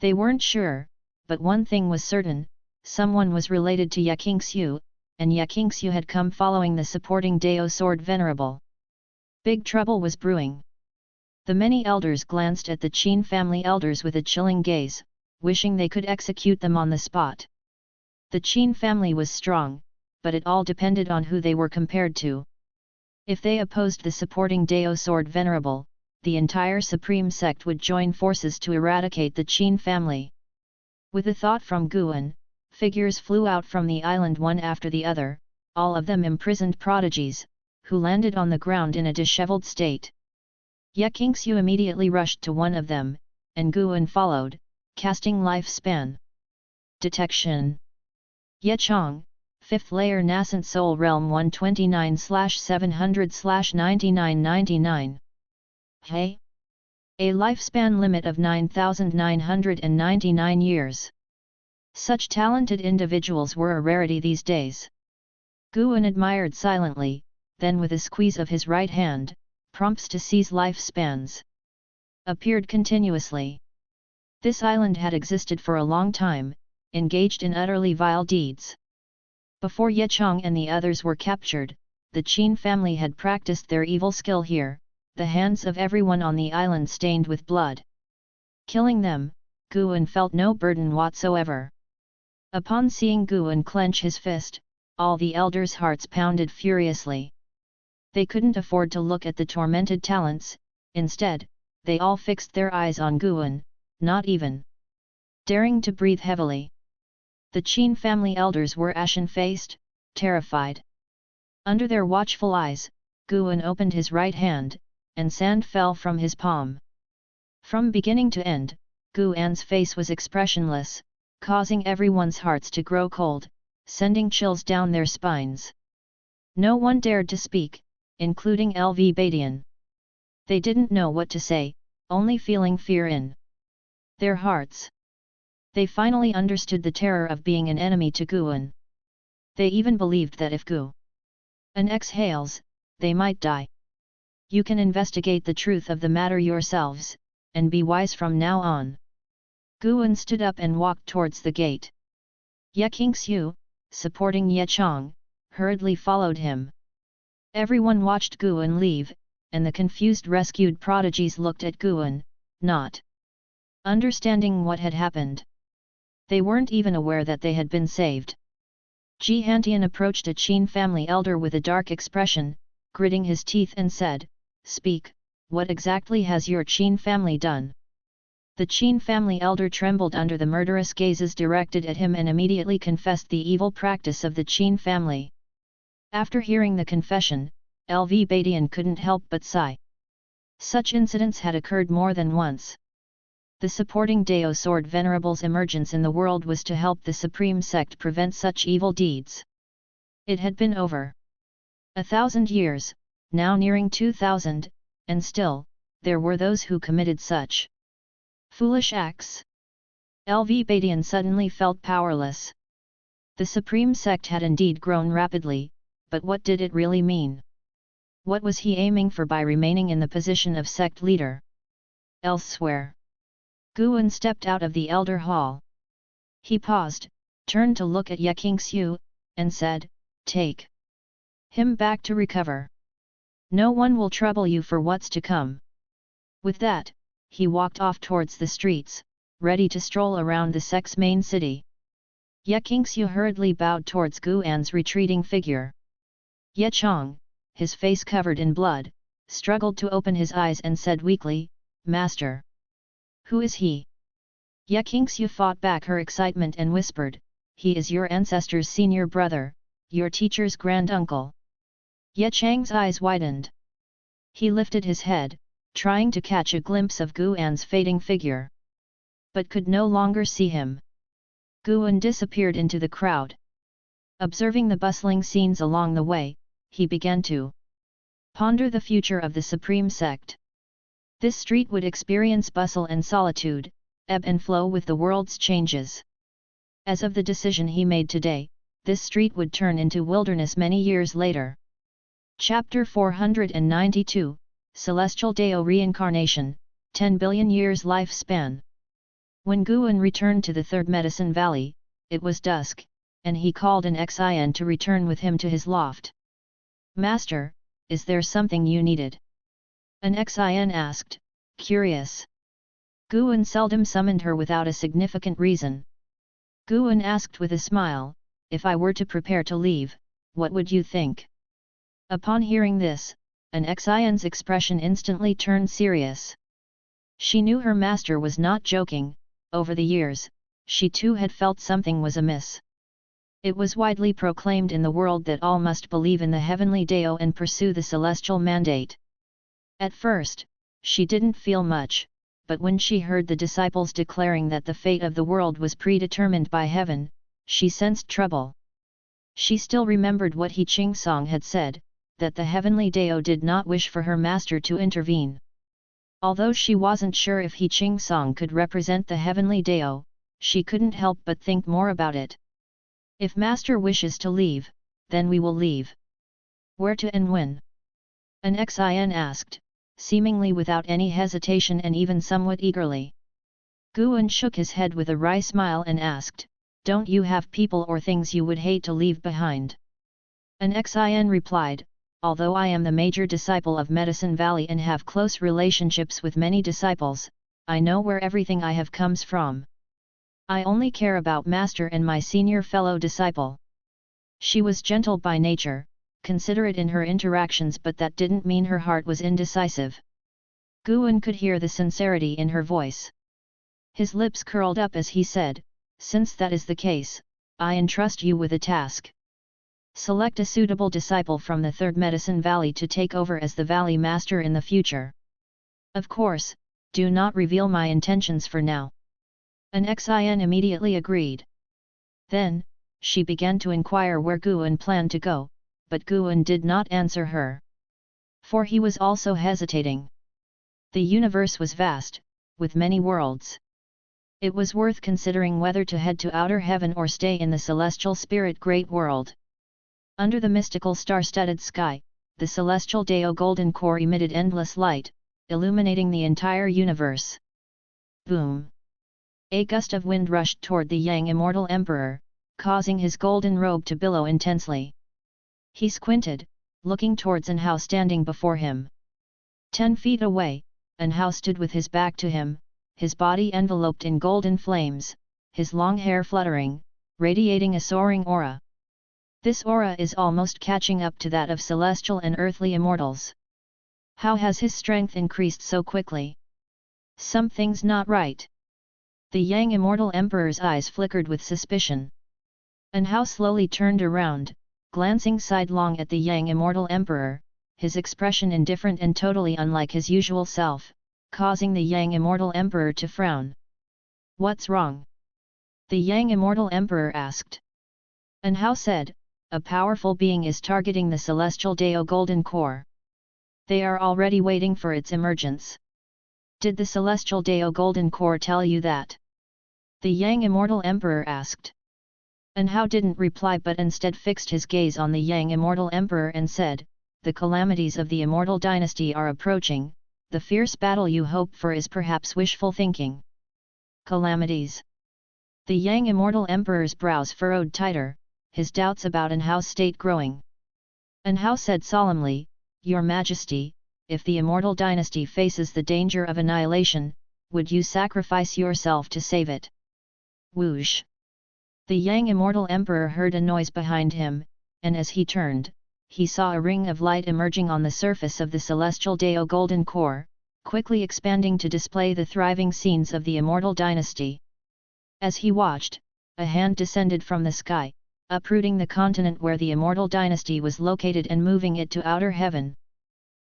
They weren't sure, but one thing was certain, someone was related to Ye Qingxiu, and Ye Qingxiu had come following the supporting Dao Sword Venerable. Big trouble was brewing. The many elders glanced at the Qin family elders with a chilling gaze, wishing they could execute them on the spot. The Qin family was strong, but it all depended on who they were compared to. If they opposed the supporting Dao Sword Venerable, the entire Supreme Sect would join forces to eradicate the Qin family. With a thought from Guan, figures flew out from the island one after the other, all of them imprisoned prodigies, who landed on the ground in a disheveled state. Ye Qingxiu immediately rushed to one of them, and Guan followed, casting lifespan detection. Ye Chong, 5th layer nascent soul realm 129/700/9999. Hey? A lifespan limit of 9,999 years. Such talented individuals were a rarity these days. Guan admired silently, then with a squeeze of his right hand, prompts to seize lifespans appeared continuously. This island had existed for a long time, engaged in utterly vile deeds. Before Ye Chong and the others were captured, the Qin family had practiced their evil skill here, the hands of everyone on the island stained with blood. Killing them, Guan felt no burden whatsoever. Upon seeing Guan clench his fist, all the elders' hearts pounded furiously. They couldn't afford to look at the tormented talents, instead, they all fixed their eyes on Guan, not even daring to breathe heavily. The Qin family elders were ashen-faced, terrified. Under their watchful eyes, Guan opened his right hand, and sand fell from his palm. From beginning to end, Guan's face was expressionless, causing everyone's hearts to grow cold, sending chills down their spines. No one dared to speak, including LV Badian. They didn't know what to say, only feeling fear in their hearts. They finally understood the terror of being an enemy to Guan. They even believed that if Guan exhales, they might die. You can investigate the truth of the matter yourselves, and be wise from now on. Guan stood up and walked towards the gate. Ye Qingxiu, supporting Ye Chong, hurriedly followed him. Everyone watched Guan leave, and the confused rescued prodigies looked at Guan, not understanding what had happened. They weren't even aware that they had been saved. Ji Hantian approached a Qin family elder with a dark expression, gritting his teeth and said, "Speak, what exactly has your Qin family done?" The Qin family elder trembled under the murderous gazes directed at him and immediately confessed the evil practice of the Qin family. After hearing the confession, LV Badian couldn't help but sigh. Such incidents had occurred more than once. The supporting Dao Sword Venerable's emergence in the world was to help the Supreme Sect prevent such evil deeds. It had been over 1,000 years, now nearing 2,000, and still, there were those who committed such foolish acts. LV Badian suddenly felt powerless. The Supreme Sect had indeed grown rapidly, but what did it really mean? What was he aiming for by remaining in the position of sect leader? Elsewhere. Guan stepped out of the elder hall. He paused, turned to look at Ye Qingxiu, and said, "Take him back to recover. No one will trouble you for what's to come." With that, he walked off towards the streets, ready to stroll around the sect's main city. Ye Qingxiu hurriedly bowed towards Guan's retreating figure. Ye Chong, his face covered in blood, struggled to open his eyes and said weakly, "Master. Who is he?" Ye Qingxiu fought back her excitement and whispered, "He is your ancestor's senior brother, your teacher's granduncle." Ye Chang's eyes widened. He lifted his head, trying to catch a glimpse of Guan's fading figure, but could no longer see him. Guan disappeared into the crowd. Observing the bustling scenes along the way, he began to ponder the future of the Supreme Sect. This street would experience bustle and solitude, ebb and flow with the world's changes. As of the decision he made today, this street would turn into wilderness many years later. Chapter 492, Celestial Dao Reincarnation, 10 billion years lifespan. When Guan returned to the Third Medicine Valley, it was dusk, and he called an Xin to return with him to his loft. "Master, is there something you needed?" An Xin asked, curious. Guan seldom summoned her without a significant reason. Guan asked with a smile, "If I were to prepare to leave, what would you think?" Upon hearing this, an Xion's expression instantly turned serious. She knew her master was not joking. Over the years, she too had felt something was amiss. It was widely proclaimed in the world that all must believe in the heavenly Dao and pursue the celestial mandate. At first, she didn't feel much, but when she heard the disciples declaring that the fate of the world was predetermined by heaven, she sensed trouble. She still remembered what He Ching Song had said, that the heavenly Dao did not wish for her master to intervene. Although she wasn't sure if He Ching Song could represent the heavenly Dao, she couldn't help but think more about it. If master wishes to leave, then we will leave. Where to and when? An Xin asked, seemingly without any hesitation and even somewhat eagerly. Guan shook his head with a wry smile and asked, don't you have people or things you would hate to leave behind? An Xin replied, although I am the major disciple of Medicine Valley and have close relationships with many disciples, I know where everything I have comes from. I only care about master and my senior fellow disciple. She was gentle by nature, considerate in her interactions, but that didn't mean her heart was indecisive. Guan could hear the sincerity in her voice. His lips curled up as he said, since that is the case, I entrust you with a task. Select a suitable disciple from the Third Medicine Valley to take over as the Valley Master in the future. Of course, do not reveal my intentions for now. An Xin immediately agreed. Then, she began to inquire where Guan planned to go, but Guan did not answer her. For he was also hesitating. The universe was vast, with many worlds. It was worth considering whether to head to outer heaven or stay in the celestial spirit great world. Under the mystical star-studded sky, the celestial Dao golden core emitted endless light, illuminating the entire universe. Boom! A gust of wind rushed toward the Yang Immortal Emperor, causing his golden robe to billow intensely. He squinted, looking towards An Hao standing before him. 10 feet away, An Hao stood with his back to him, his body enveloped in golden flames, his long hair fluttering, radiating a soaring aura. This aura is almost catching up to that of celestial and earthly immortals. How has his strength increased so quickly? Something's not right. The Yang Immortal Emperor's eyes flickered with suspicion. An Hao slowly turned around, glancing sidelong at the Yang Immortal Emperor, his expression indifferent and totally unlike his usual self, causing the Yang Immortal Emperor to frown. What's wrong? The Yang Immortal Emperor asked. An Hao said, a powerful being is targeting the celestial Dao golden core. They are already waiting for its emergence. Did the celestial Dao golden core tell you that? The Yang Immortal Emperor asked. An Hao didn't reply but instead fixed his gaze on the Yang Immortal Emperor and said, the calamities of the immortal dynasty are approaching, the fierce battle you hope for is perhaps wishful thinking. Calamities. The Yang Immortal Emperor's brows furrowed tighter, his doubts about An Hao's state growing. An Hao said solemnly, Your Majesty, if the immortal dynasty faces the danger of annihilation, would you sacrifice yourself to save it? Whoosh! The Yang Immortal Emperor heard a noise behind him, and as he turned, he saw a ring of light emerging on the surface of the celestial Dao golden core, quickly expanding to display the thriving scenes of the immortal dynasty. As he watched, a hand descended from the sky, uprooting the continent where the immortal dynasty was located and moving it to outer heaven.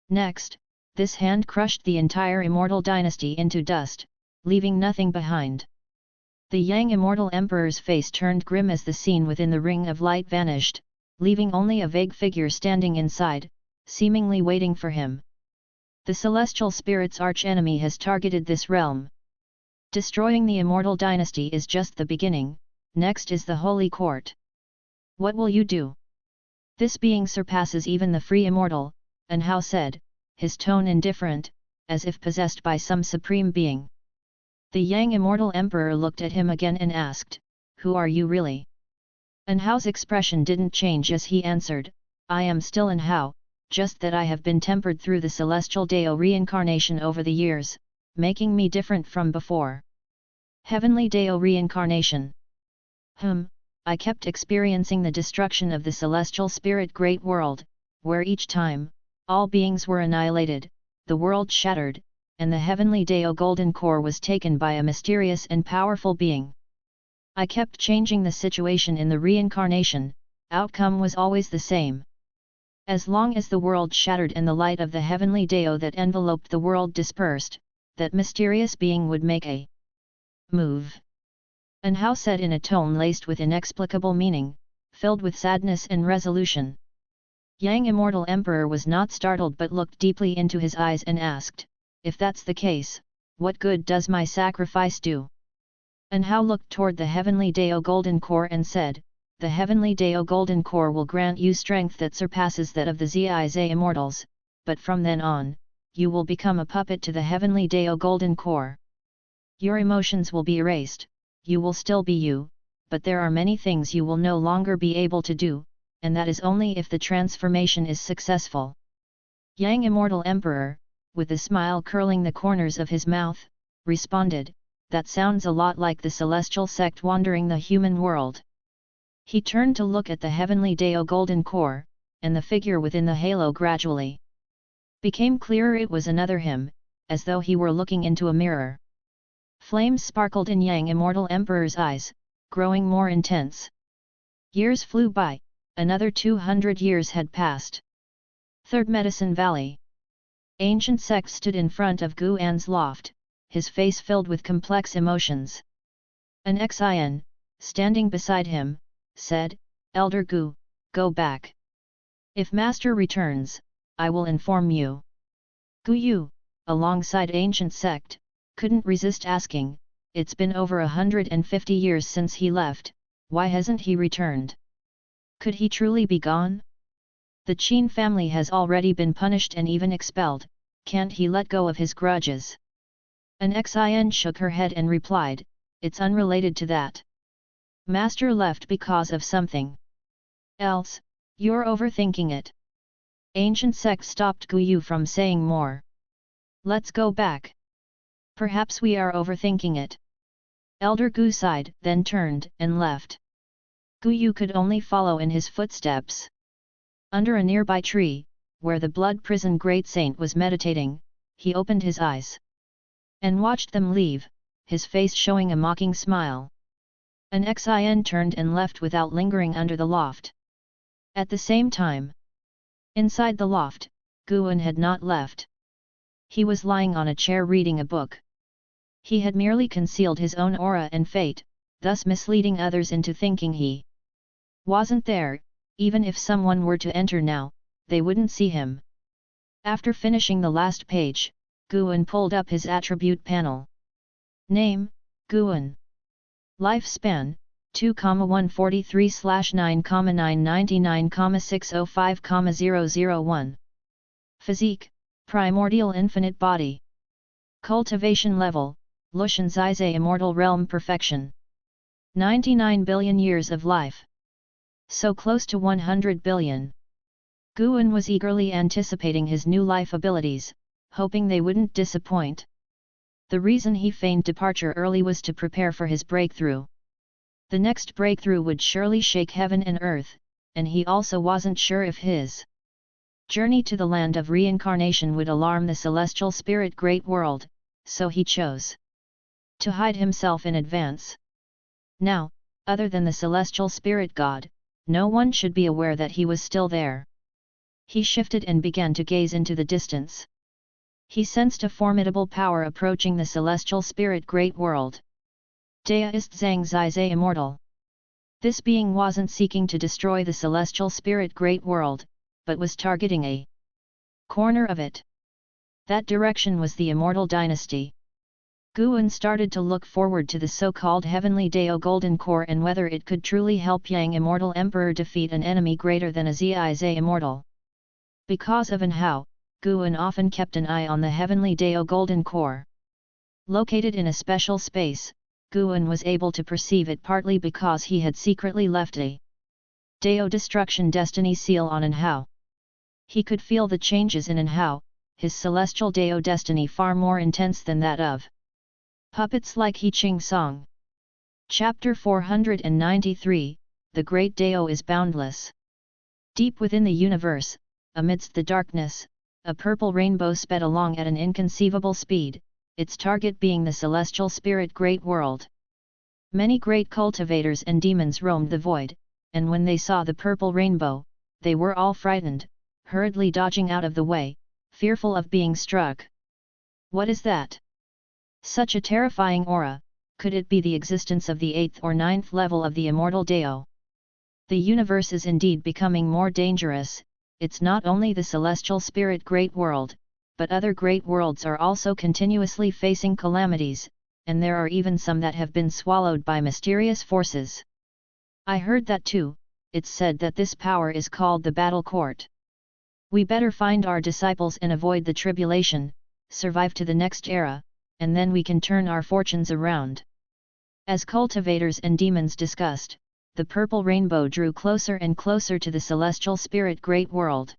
Next, this hand crushed the entire immortal dynasty into dust, leaving nothing behind. The Yang Immortal Emperor's face turned grim as the scene within the ring of light vanished, leaving only a vague figure standing inside, seemingly waiting for him. The celestial spirit's archenemy has targeted this realm. Destroying the immortal dynasty is just the beginning, next is the holy court. What will you do? This being surpasses even the free immortal, An Hao said, his tone indifferent, as if possessed by some supreme being. The Yang Immortal Emperor looked at him again and asked, Who are you really? An Hao's expression didn't change as he answered, I am still An Hao, just that I have been tempered through the celestial Dao reincarnation over the years, making me different from before. Heavenly Dao reincarnation. I kept experiencing the destruction of the celestial spirit great world, where each time, all beings were annihilated, the world shattered, and the heavenly Dao golden core was taken by a mysterious and powerful being. I kept changing the situation in the reincarnation, outcome was always the same. As long as the world shattered and the light of the heavenly Dao that enveloped the world dispersed, that mysterious being would make a move. And Hao said in a tone laced with inexplicable meaning, filled with sadness and resolution. Yang Immortal Emperor was not startled but looked deeply into his eyes and asked, if that's the case, what good does my sacrifice do? And Hao looked toward the heavenly Dao Golden Core and said, the heavenly Dao Golden Core will grant you strength that surpasses that of the Ziza Immortals, but from then on, you will become a puppet to the heavenly Dao Golden Core. Your emotions will be erased, you will still be you, but there are many things you will no longer be able to do, and that is only if the transformation is successful. Yang Immortal Emperor, with a smile curling the corners of his mouth, responded, that sounds a lot like the celestial sect wandering the human world. He turned to look at the heavenly Dao Golden Core, and the figure within the halo gradually became clearer. It was another him, as though he were looking into a mirror. Flames sparkled in Yang Immortal Emperor's eyes, growing more intense. Years flew by, another 200 years had passed. Third Medicine Valley. Ancient Sect stood in front of Gu An's loft, his face filled with complex emotions. An Xin, standing beside him, said, Elder Gu, go back. If Master returns, I will inform you. Gu Yu, alongside Ancient Sect, couldn't resist asking, it's been over 150 years since he left, why hasn't he returned? Could he truly be gone? The Qin family has already been punished and even expelled, can't he let go of his grudges? An Xin shook her head and replied, it's unrelated to that. Master left because of something else, you're overthinking it. Ancient Sect stopped Gu Yu from saying more. Let's go back. Perhaps we are overthinking it. Elder Gu sighed, then turned and left. Gu Yu could only follow in his footsteps. Under a nearby tree, where the blood prison great saint was meditating, he opened his eyes and watched them leave, his face showing a mocking smile. An Xin turned and left without lingering under the loft. At the same time, inside the loft, Guan had not left. He was lying on a chair reading a book. He had merely concealed his own aura and fate, thus misleading others into thinking he wasn't there. Even if someone were to enter now, they wouldn't see him. After finishing the last page, Guan pulled up his attribute panel. Name, Guan. Lifespan, 2,143/9,999,605,001. Physique, primordial infinite body. Cultivation level, Lushan Ziza Immortal Realm Perfection. 99 billion years of life. So close to 100 billion. Guan was eagerly anticipating his new life abilities, hoping they wouldn't disappoint. The reason he feigned departure early was to prepare for his breakthrough. The next breakthrough would surely shake heaven and earth, and he also wasn't sure if his journey to the land of reincarnation would alarm the celestial spirit great world, so he chose to hide himself in advance. Now, other than the celestial spirit god, no one should be aware that he was still there. He shifted and began to gaze into the distance. He sensed a formidable power approaching the celestial spirit great world. Deduced Zhang Ziza Immortal. This being wasn't seeking to destroy the celestial spirit great world, but was targeting a corner of it. That direction was the Immortal dynasty. Guan started to look forward to the so-called Heavenly Dao Golden Core and whether it could truly help Yang Immortal Emperor defeat an enemy greater than a Ziza Immortal. Because of An Hao, Guan often kept an eye on the Heavenly Dao Golden Core. Located in a special space, Guan was able to perceive it partly because he had secretly left a Dao Destruction Destiny seal on An Hao. He could feel the changes in An Hao, his celestial Dao destiny far more intense than that of puppets like He Ching Song. Chapter 493, The Great Dao is Boundless. Deep within the universe, amidst the darkness, a purple rainbow sped along at an inconceivable speed, its target being the celestial spirit great world. Many great cultivators and demons roamed the void, and when they saw the purple rainbow, they were all frightened, hurriedly dodging out of the way, fearful of being struck. What is that? Such a terrifying aura, could it be the existence of the 8th or 9th level of the immortal Deo? The universe is indeed becoming more dangerous. It's not only the celestial spirit great world, but other great worlds are also continuously facing calamities, and there are even some that have been swallowed by mysterious forces. I heard that too. It's said that this power is called the battle court. We better find our disciples and avoid the tribulation, survive to the next era, and then we can turn our fortunes around. As cultivators and demons discussed, the purple rainbow drew closer and closer to the celestial spirit great world.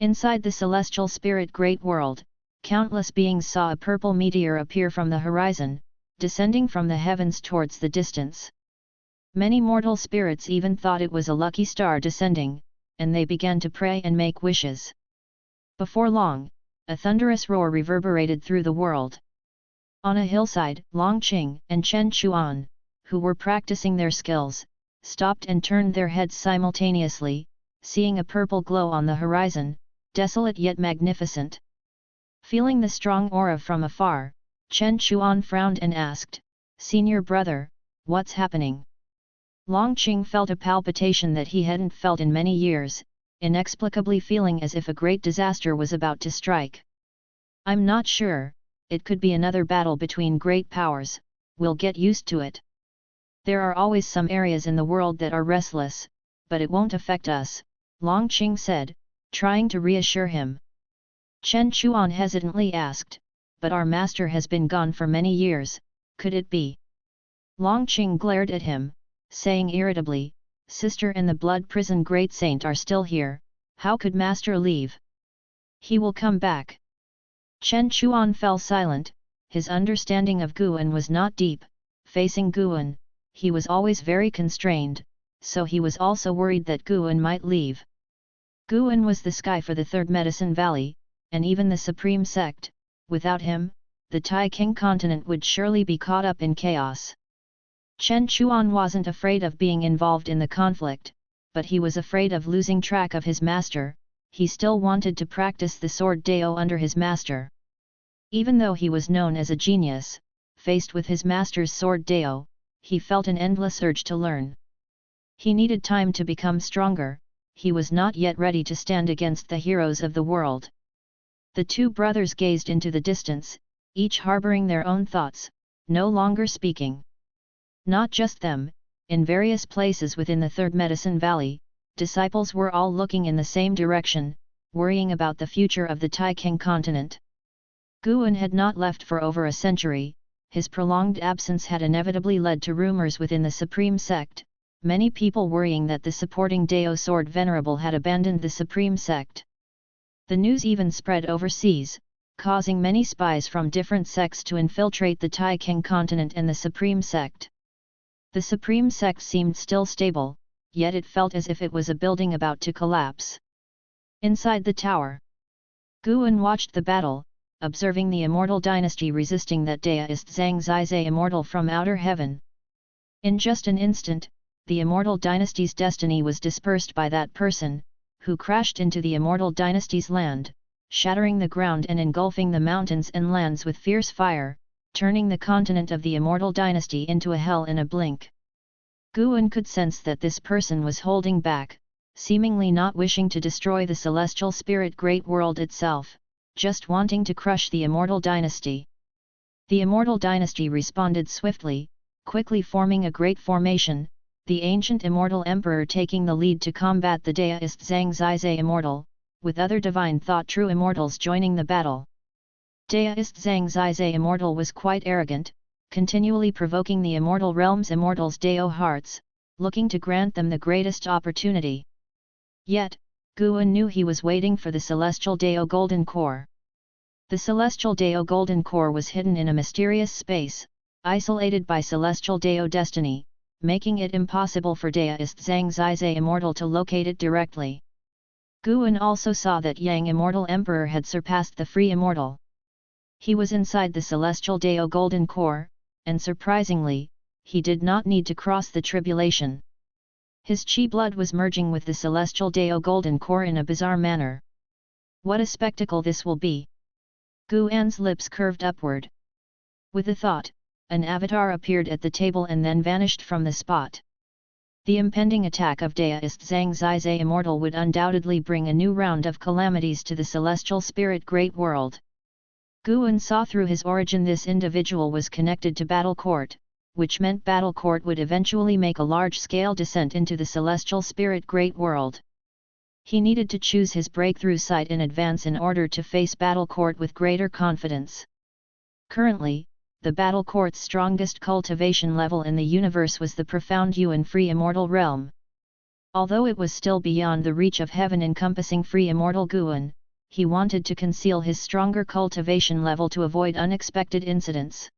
Inside the celestial spirit great world, countless beings saw a purple meteor appear from the horizon, descending from the heavens towards the distance. Many mortal spirits even thought it was a lucky star descending, and they began to pray and make wishes. Before long, a thunderous roar reverberated through the world. On a hillside, Long Qing and Chen Chuan, who were practicing their skills, stopped and turned their heads simultaneously, seeing a purple glow on the horizon, desolate yet magnificent. Feeling the strong aura from afar, Chen Chuan frowned and asked, "Senior brother, what's happening?" Long Qing felt a palpitation that he hadn't felt in many years, inexplicably feeling as if a great disaster was about to strike. "I'm not sure, it could be another battle between great powers, we'll get used to it. There are always some areas in the world that are restless, but it won't affect us," Long Qing said, trying to reassure him. Chen Chuan hesitantly asked, "But our master has been gone for many years, could it be?" Long Qing glared at him, saying irritably, "Sister and the blood prison great saint are still here, how could master leave? He will come back." Chen Chuan fell silent. His understanding of Guan was not deep. Facing Guan, he was always very constrained, so he was also worried that Guan might leave. Guan was the sky for the Third Medicine Valley, and even the Supreme Sect. Without him, the Taixuan continent would surely be caught up in chaos. Chen Chuan wasn't afraid of being involved in the conflict, but he was afraid of losing track of his master. He still wanted to practice the sword Dao under his master. Even though he was known as a genius, faced with his master's sword Dao, he felt an endless urge to learn. He needed time to become stronger. He was not yet ready to stand against the heroes of the world. The two brothers gazed into the distance, each harboring their own thoughts, no longer speaking. Not just them, in various places within the Third Medicine Valley, disciples were all looking in the same direction, worrying about the future of the Taixuan continent. Guan had not left for over a century. His prolonged absence had inevitably led to rumors within the Supreme Sect, many people worrying that the supporting Dao Sword Venerable had abandoned the Supreme Sect. The news even spread overseas, causing many spies from different sects to infiltrate the Taixuan continent and the Supreme Sect. The Supreme Sect seemed still stable, yet it felt as if it was a building about to collapse. Inside the tower, Guan watched the battle, observing the immortal dynasty resisting that deist Zhang Zizai immortal from outer heaven. In just an instant, the immortal dynasty's destiny was dispersed by that person, who crashed into the immortal dynasty's land, shattering the ground and engulfing the mountains and lands with fierce fire, turning the continent of the immortal dynasty into a hell in a blink. Guan could sense that this person was holding back, seemingly not wishing to destroy the celestial spirit great world itself, just wanting to crush the immortal dynasty. The immortal dynasty responded swiftly, quickly forming a great formation, the ancient immortal emperor taking the lead to combat the deist Zhang Zizai immortal, with other divine thought true immortals joining the battle. Deist Zhang Zizai immortal was quite arrogant, continually provoking the immortal realm's immortals' Dao hearts, looking to grant them the greatest opportunity. Yet, Guan knew he was waiting for the celestial Dao golden core. The celestial Dao golden core was hidden in a mysterious space, isolated by celestial Dao destiny, making it impossible for Deist Zhang Zizai immortal to locate it directly. Guan also saw that Yang immortal emperor had surpassed the free immortal. He was inside the celestial Dao golden core, and surprisingly, he did not need to cross the tribulation. His chi blood was merging with the celestial Dao golden core in a bizarre manner. What a spectacle this will be! Guan's lips curved upward. With a thought, an avatar appeared at the table and then vanished from the spot. The impending attack of deist Zhang Zizai Immortal would undoubtedly bring a new round of calamities to the celestial spirit great world. Guan saw through his origin this individual was connected to Battle Court, which meant Battle Court would eventually make a large-scale descent into the celestial spirit great world. He needed to choose his breakthrough site in advance in order to face Battle Court with greater confidence. Currently, the Battle Court's strongest cultivation level in the universe was the profound Yuan free immortal realm. Although it was still beyond the reach of heaven-encompassing free immortal Guan, he wanted to conceal his stronger cultivation level to avoid unexpected incidents.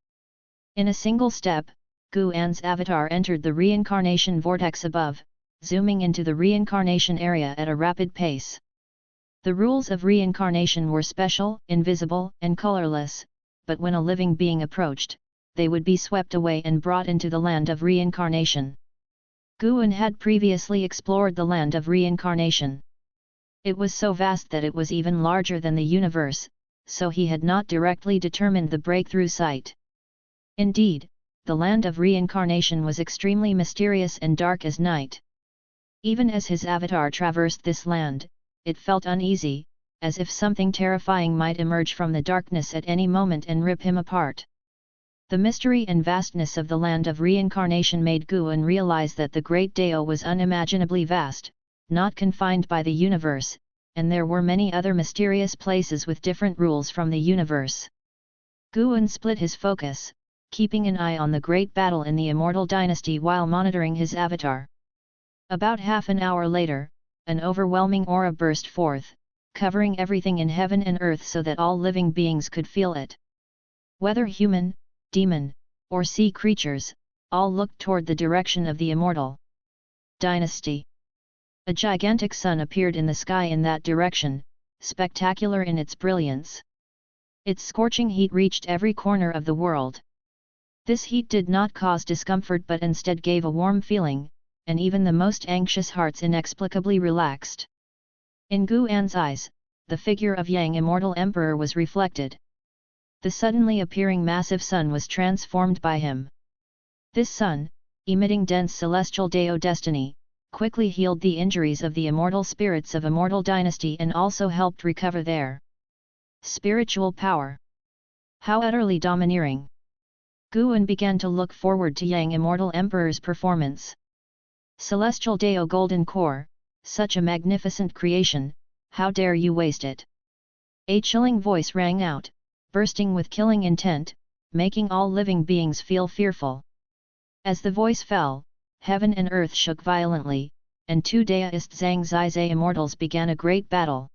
In a single step, Guan's avatar entered the reincarnation vortex above, zooming into the reincarnation area at a rapid pace. The rules of reincarnation were special, invisible, and colorless, but when a living being approached, they would be swept away and brought into the land of reincarnation. Guan had previously explored the land of reincarnation. It was so vast that it was even larger than the universe, so he had not directly determined the breakthrough site. Indeed, the land of reincarnation was extremely mysterious and dark as night. Even as his avatar traversed this land, it felt uneasy, as if something terrifying might emerge from the darkness at any moment and rip him apart. The mystery and vastness of the land of reincarnation made Guan realize that the great Dao was unimaginably vast, not confined by the universe, and there were many other mysterious places with different rules from the universe. Guan split his focus, keeping an eye on the great battle in the Immortal dynasty while monitoring his avatar. About half an hour later, an overwhelming aura burst forth, covering everything in heaven and earth so that all living beings could feel it. Whether human, demon, or sea creatures, all looked toward the direction of the Immortal dynasty. A gigantic sun appeared in the sky in that direction, spectacular in its brilliance. Its scorching heat reached every corner of the world. This heat did not cause discomfort but instead gave a warm feeling, and even the most anxious hearts inexplicably relaxed. In Guan's eyes, the figure of Yang Immortal Emperor was reflected. The suddenly appearing massive sun was transformed by him. This sun, emitting dense celestial Dao destiny, quickly healed the injuries of the immortal spirits of Immortal dynasty and also helped recover their spiritual power. How utterly domineering! Guan began to look forward to Yang Immortal Emperor's performance. Celestial Dao Golden Core, such a magnificent creation, how dare you waste it? A chilling voice rang out, bursting with killing intent, making all living beings feel fearful. As the voice fell, heaven and earth shook violently, and two deist Zhang Zizai immortals began a great battle.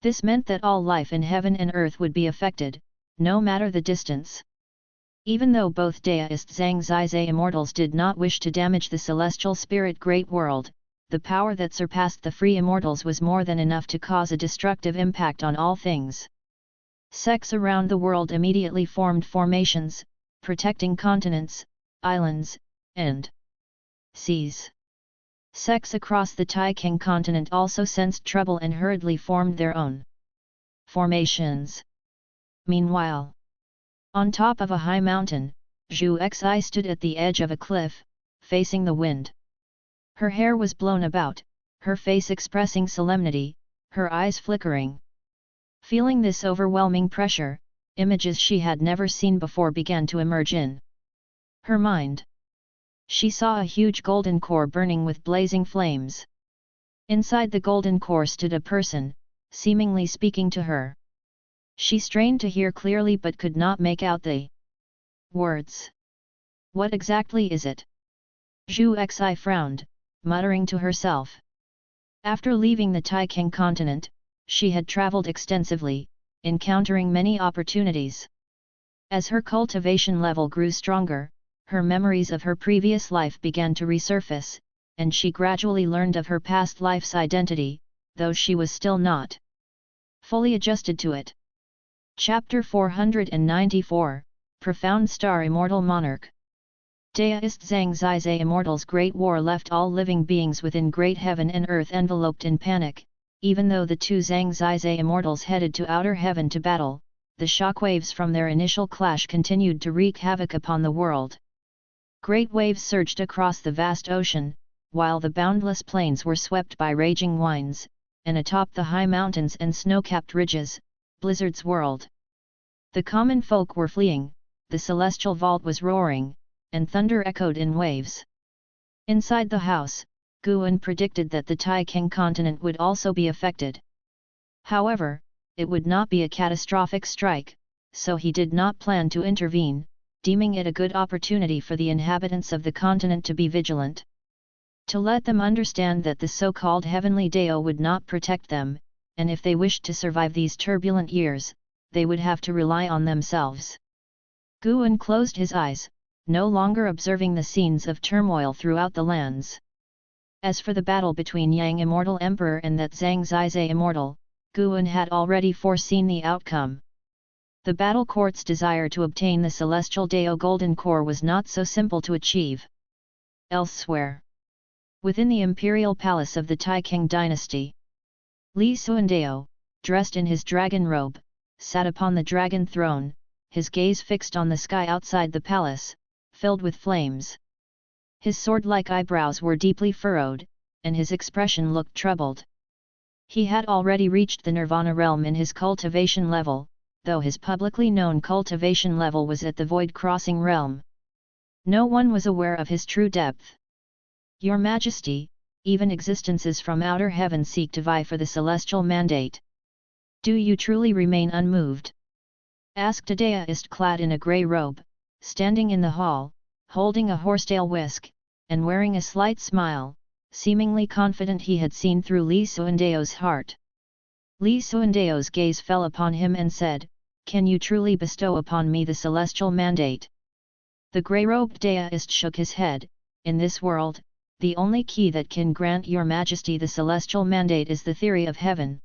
This meant that all life in heaven and earth would be affected, no matter the distance. Even though both deist Zhang Zizai immortals did not wish to damage the celestial spirit great world, the power that surpassed the free immortals was more than enough to cause a destructive impact on all things. Sects around the world immediately formed formations, protecting continents, islands, and seas. Sects across the Taixuan continent also sensed trouble and hurriedly formed their own formations. Meanwhile, on top of a high mountain, Zhu Xi stood at the edge of a cliff, facing the wind. Her hair was blown about, her face expressing solemnity, her eyes flickering. Feeling this overwhelming pressure, images she had never seen before began to emerge in her mind. She saw a huge golden core burning with blazing flames. Inside the golden core stood a person, seemingly speaking to her. She strained to hear clearly but could not make out the words. What exactly is it? Zhu Xi frowned, muttering to herself. After leaving the Taixuan continent, she had traveled extensively, encountering many opportunities. As her cultivation level grew stronger, her memories of her previous life began to resurface, and she gradually learned of her past life's identity, though she was still not fully adjusted to it. Chapter 494, Profound Star Immortal Monarch. Deist Zhang Zizai Immortals Great War left all living beings within great heaven and earth enveloped in panic. Even though the two Zhang Zizai Immortals headed to outer heaven to battle, the shockwaves from their initial clash continued to wreak havoc upon the world. Great waves surged across the vast ocean, while the boundless plains were swept by raging winds, and atop the high mountains and snow-capped ridges, blizzards whirled. The common folk were fleeing, the celestial vault was roaring, and thunder echoed in waves. Inside the house, Guan predicted that the Taixuan continent would also be affected. However, it would not be a catastrophic strike, so he did not plan to intervene, deeming it a good opportunity for the inhabitants of the continent to be vigilant. To let them understand that the so-called heavenly Dao would not protect them, and if they wished to survive these turbulent years, they would have to rely on themselves. Guan closed his eyes, no longer observing the scenes of turmoil throughout the lands. As for the battle between Yang Immortal Emperor and that Zhang Zizai Immortal, Guan had already foreseen the outcome. The battle court's desire to obtain the celestial Dao Golden Core was not so simple to achieve. Elsewhere, within the imperial palace of the Taixuan dynasty, Li Xuandao, dressed in his dragon robe, sat upon the dragon throne, his gaze fixed on the sky outside the palace, filled with flames. His sword-like eyebrows were deeply furrowed, and his expression looked troubled. He had already reached the nirvana realm in his cultivation level, though his publicly known cultivation level was at the void-crossing realm. No one was aware of his true depth. Your Majesty, even existences from outer heaven seek to vie for the celestial mandate. Do you truly remain unmoved? Asked a deist clad in a grey robe, standing in the hall, holding a horsetail whisk, and wearing a slight smile, seemingly confident he had seen through Li Xuandao's heart. Li Xuandao's gaze fell upon him and said, "Can you truly bestow upon me the celestial mandate?" The grey-robed deist shook his head. In this world, the only key that can grant your Majesty the celestial mandate is the theory of heaven.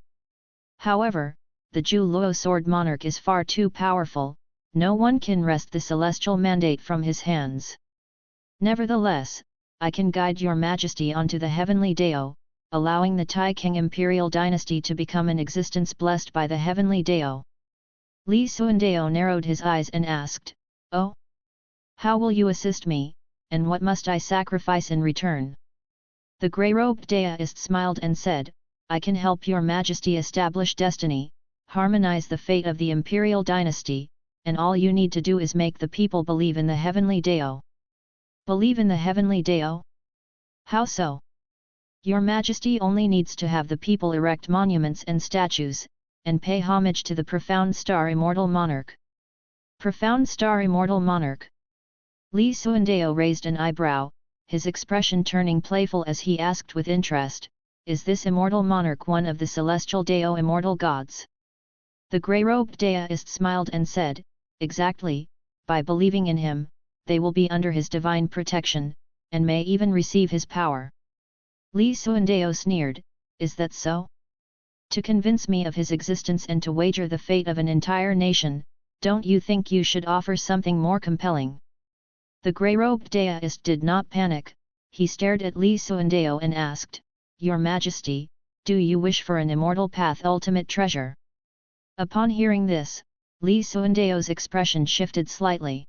However, the Zhu Luo sword monarch is far too powerful, no one can wrest the celestial mandate from his hands. Nevertheless, I can guide your Majesty onto the heavenly Dao, allowing the Taixuan imperial dynasty to become an existence blessed by the heavenly Dao. Li Xuandao narrowed his eyes and asked, "Oh? How will you assist me, and what must I sacrifice in return?" The grey-robed deist smiled and said, "I can help your Majesty establish destiny, harmonize the fate of the imperial dynasty, and all you need to do is make the people believe in the heavenly Dao." Believe in the heavenly Dao? How so? Your Majesty only needs to have the people erect monuments and statues, and pay homage to the profound star immortal monarch. Profound star immortal monarch? Li Xuandao raised an eyebrow, his expression turning playful as he asked with interest, "Is this immortal monarch one of the celestial Dao immortal gods?" The grey-robed deist smiled and said, "Exactly, by believing in him, they will be under his divine protection, and may even receive his power." Li Xuandao sneered, "Is that so? To convince me of his existence and to wager the fate of an entire nation, don't you think you should offer something more compelling?" The grey-robed deist did not panic, he stared at Li Xuandao and asked, "Your Majesty, do you wish for an immortal path ultimate treasure?" Upon hearing this, Li Xuandao's expression shifted slightly.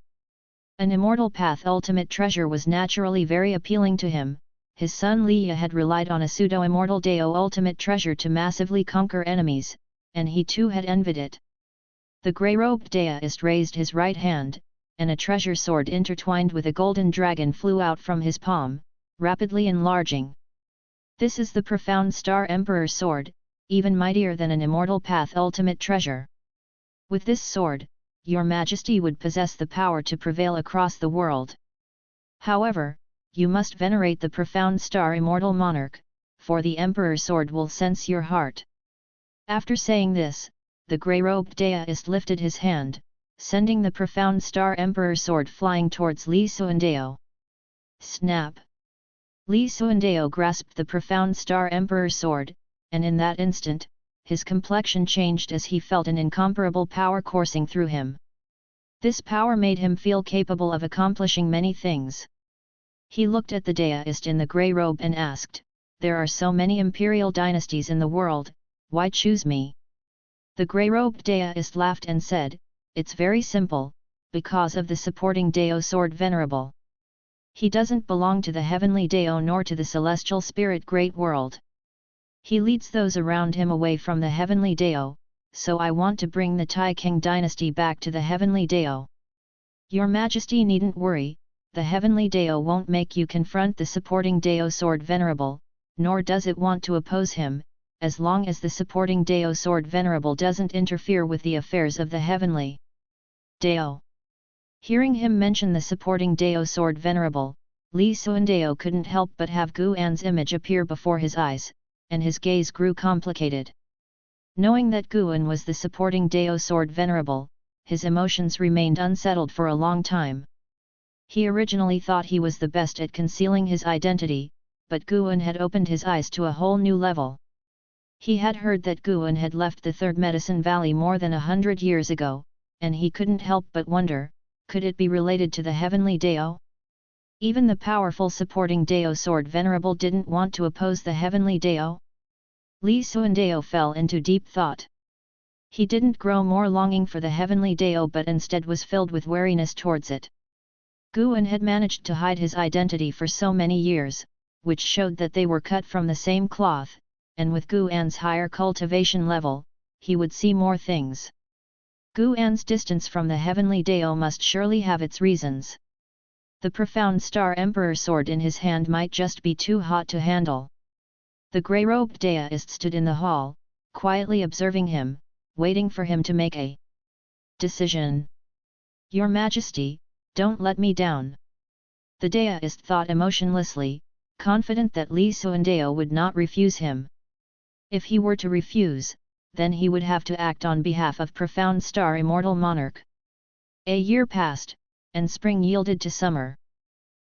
An immortal path ultimate treasure was naturally very appealing to him. His son Liya had relied on a pseudo-immortal Dao ultimate treasure to massively conquer enemies, and he too had envied it. The grey-robed deist raised his right hand, and a treasure sword intertwined with a golden dragon flew out from his palm, rapidly enlarging. "This is the profound Star Emperor sword, even mightier than an immortal path ultimate treasure. With this sword, your Majesty would possess the power to prevail across the world. However, you must venerate the profound star immortal monarch, for the Emperor sword will sense your heart." After saying this, the grey-robed deist lifted his hand, sending the profound star Emperor sword flying towards Li Xuandao. Snap! Li Xuandao grasped the profound star Emperor sword, and in that instant, his complexion changed as he felt an incomparable power coursing through him. This power made him feel capable of accomplishing many things. He looked at the deist in the grey robe and asked, "There are so many imperial dynasties in the world, why choose me?" The grey-robed deist laughed and said, "It's very simple, because of the supporting Deo sword venerable. He doesn't belong to the heavenly Deo nor to the celestial spirit great world. He leads those around him away from the heavenly Deo, so I want to bring the Taixuan dynasty back to the heavenly Deo. Your Majesty needn't worry, the heavenly Deo won't make you confront the supporting Deo sword venerable, nor does it want to oppose him, as long as the supporting Deo sword venerable doesn't interfere with the affairs of the heavenly Deo." Hearing him mention the supporting Deo sword venerable, Li Suandeo couldn't help but have Guan's image appear before his eyes, and his gaze grew complicated. Knowing that Guan was the supporting Deo sword venerable, his emotions remained unsettled for a long time. He originally thought he was the best at concealing his identity, but Guan had opened his eyes to a whole new level. He had heard that Guan had left the Third Medicine Valley more than 100 years ago, and he couldn't help but wonder, could it be related to the heavenly Deo? Even the powerful supporting Deo sword venerable didn't want to oppose the heavenly Deo? Li Suandeo fell into deep thought. He didn't grow more longing for the heavenly Deo but instead was filled with wariness towards it. Guan had managed to hide his identity for so many years, which showed that they were cut from the same cloth, and with Guan's higher cultivation level, he would see more things. Guan's distance from the heavenly Deo must surely have its reasons. The profound Star Emperor sword in his hand might just be too hot to handle. The grey-robed deist stood in the hall, quietly observing him, waiting for him to make a decision. "Your Majesty, don't let me down." The deist thought emotionlessly, confident that Li Suandeo would not refuse him. If he were to refuse, then he would have to act on behalf of profound star immortal monarch. A year passed, and spring yielded to summer.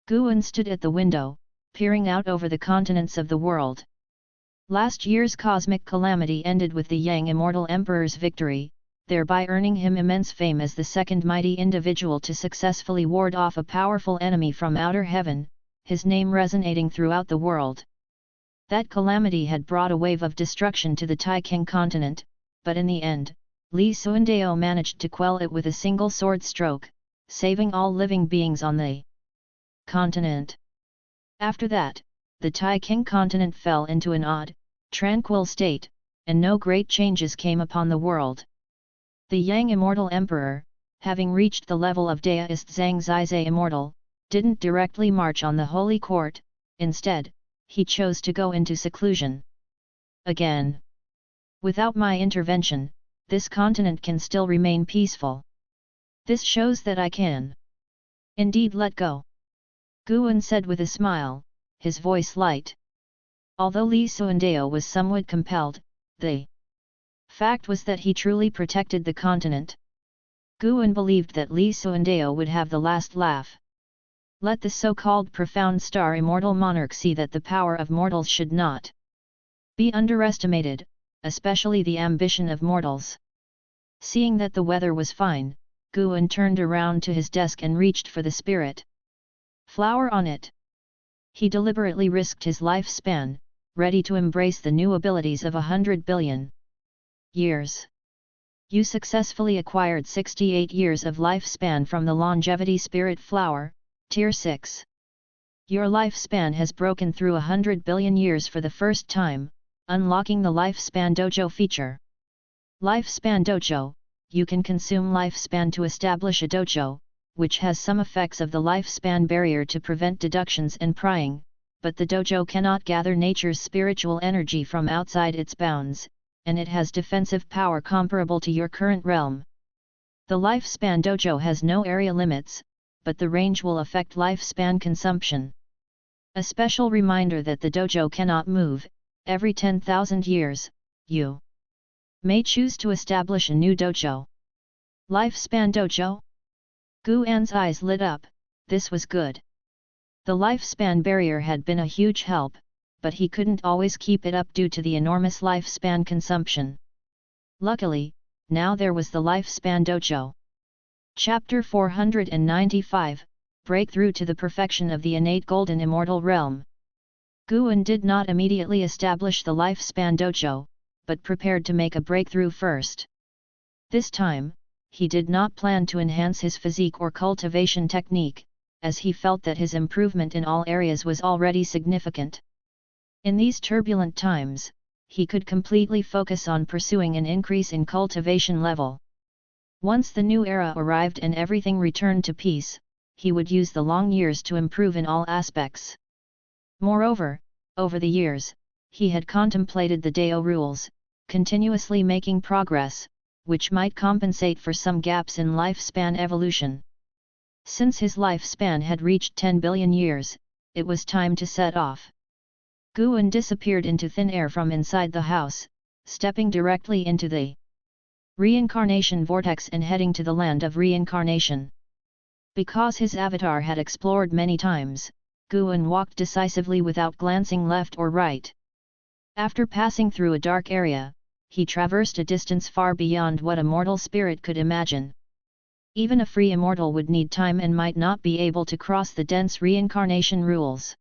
Guan stood at the window, peering out over the continents of the world. Last year's cosmic calamity ended with the Yang Immortal Emperor's victory, thereby earning him immense fame as the second mighty individual to successfully ward off a powerful enemy from outer heaven, his name resonating throughout the world. That calamity had brought a wave of destruction to the Taixuan continent, but in the end, Li Suandeo managed to quell it with a single sword stroke, saving all living beings on the continent. After that, the Taixuan continent fell into an odd, tranquil state, and no great changes came upon the world. The Yang Immortal Emperor, having reached the level of deist Zhang Zizai Immortal, didn't directly march on the holy court, instead, he chose to go into seclusion. Again. Without my intervention, this continent can still remain peaceful. This shows that I can indeed let go. Guan said with a smile, his voice light. Although Li Suandeo was somewhat compelled, the fact was that he truly protected the continent. Guan believed that Li Suandeo would have the last laugh. Let the so-called profound star immortal monarch see that the power of mortals should not be underestimated, especially the ambition of mortals. Seeing that the weather was fine, Guan turned around to his desk and reached for the spirit flower on it. He deliberately risked his lifespan, ready to embrace the new abilities of 100 billion years. You successfully acquired 68 years of lifespan from the longevity spirit flower, Tier 6. Your lifespan has broken through 100 billion years for the first time, unlocking the Lifespan Dojo feature. Lifespan Dojo, you can consume lifespan to establish a dojo, which has some effects of the lifespan barrier to prevent deductions and prying, but the dojo cannot gather nature's spiritual energy from outside its bounds, and it has defensive power comparable to your current realm. The Lifespan Dojo has no area limits, but the range will affect lifespan consumption. A special reminder that the dojo cannot move. Every 10,000 years, you may choose to establish a new dojo. Lifespan Dojo? Guan's eyes lit up, this was good. The lifespan barrier had been a huge help, but he couldn't always keep it up due to the enormous lifespan consumption. Luckily, now there was the Lifespan Dojo. Chapter 495, breakthrough to the perfection of the innate golden immortal realm. Guan did not immediately establish the lifespan dojo, but prepared to make a breakthrough first. This time, he did not plan to enhance his physique or cultivation technique, as he felt that his improvement in all areas was already significant. In these turbulent times, he could completely focus on pursuing an increase in cultivation level. Once the new era arrived and everything returned to peace, he would use the long years to improve in all aspects. Moreover, over the years, he had contemplated the Dao rules, continuously making progress, which might compensate for some gaps in lifespan evolution. Since his lifespan had reached 10 billion years, it was time to set off. Guan disappeared into thin air from inside the house, stepping directly into the reincarnation vortex and heading to the land of reincarnation. Because his avatar had explored many times, Guan walked decisively without glancing left or right. After passing through a dark area, he traversed a distance far beyond what a mortal spirit could imagine. Even a free immortal would need time and might not be able to cross the dense reincarnation rules.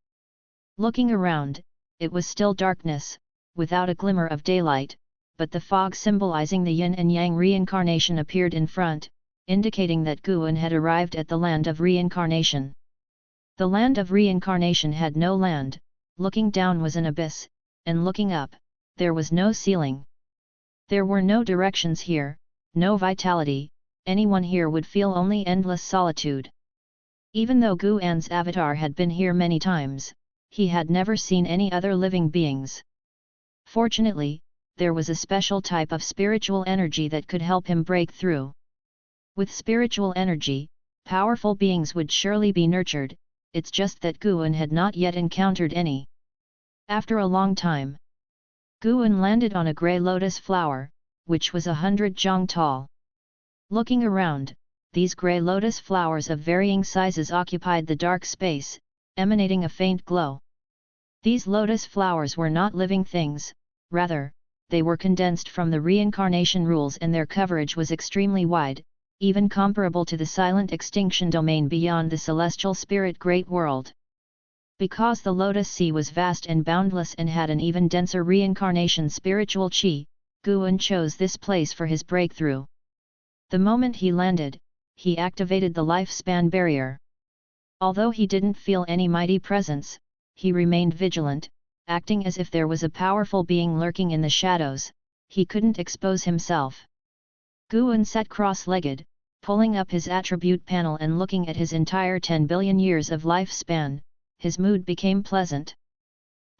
Looking around, it was still darkness, without a glimmer of daylight, but the fog symbolizing the yin and yang reincarnation appeared in front, indicating that Guan had arrived at the land of reincarnation. The land of reincarnation had no land, looking down was an abyss, and looking up, there was no ceiling. There were no directions here, no vitality, anyone here would feel only endless solitude. Even though Guan's avatar had been here many times, he had never seen any other living beings. Fortunately, there was a special type of spiritual energy that could help him break through. With spiritual energy, powerful beings would surely be nurtured, it's just that Guan had not yet encountered any. After a long time, Guan landed on a grey lotus flower, which was 100 zhang tall. Looking around, these grey lotus flowers of varying sizes occupied the dark space, emanating a faint glow. These lotus flowers were not living things, rather, they were condensed from the reincarnation rules and their coverage was extremely wide, even comparable to the silent extinction domain beyond the celestial spirit great world. Because the lotus sea was vast and boundless and had an even denser reincarnation spiritual chi, Guan chose this place for his breakthrough. The moment he landed, he activated the lifespan barrier. Although he didn't feel any mighty presence, he remained vigilant, acting as if there was a powerful being lurking in the shadows. He couldn't expose himself. Guan sat cross-legged, pulling up his attribute panel and looking at his entire 10 billion years of lifespan. His mood became pleasant.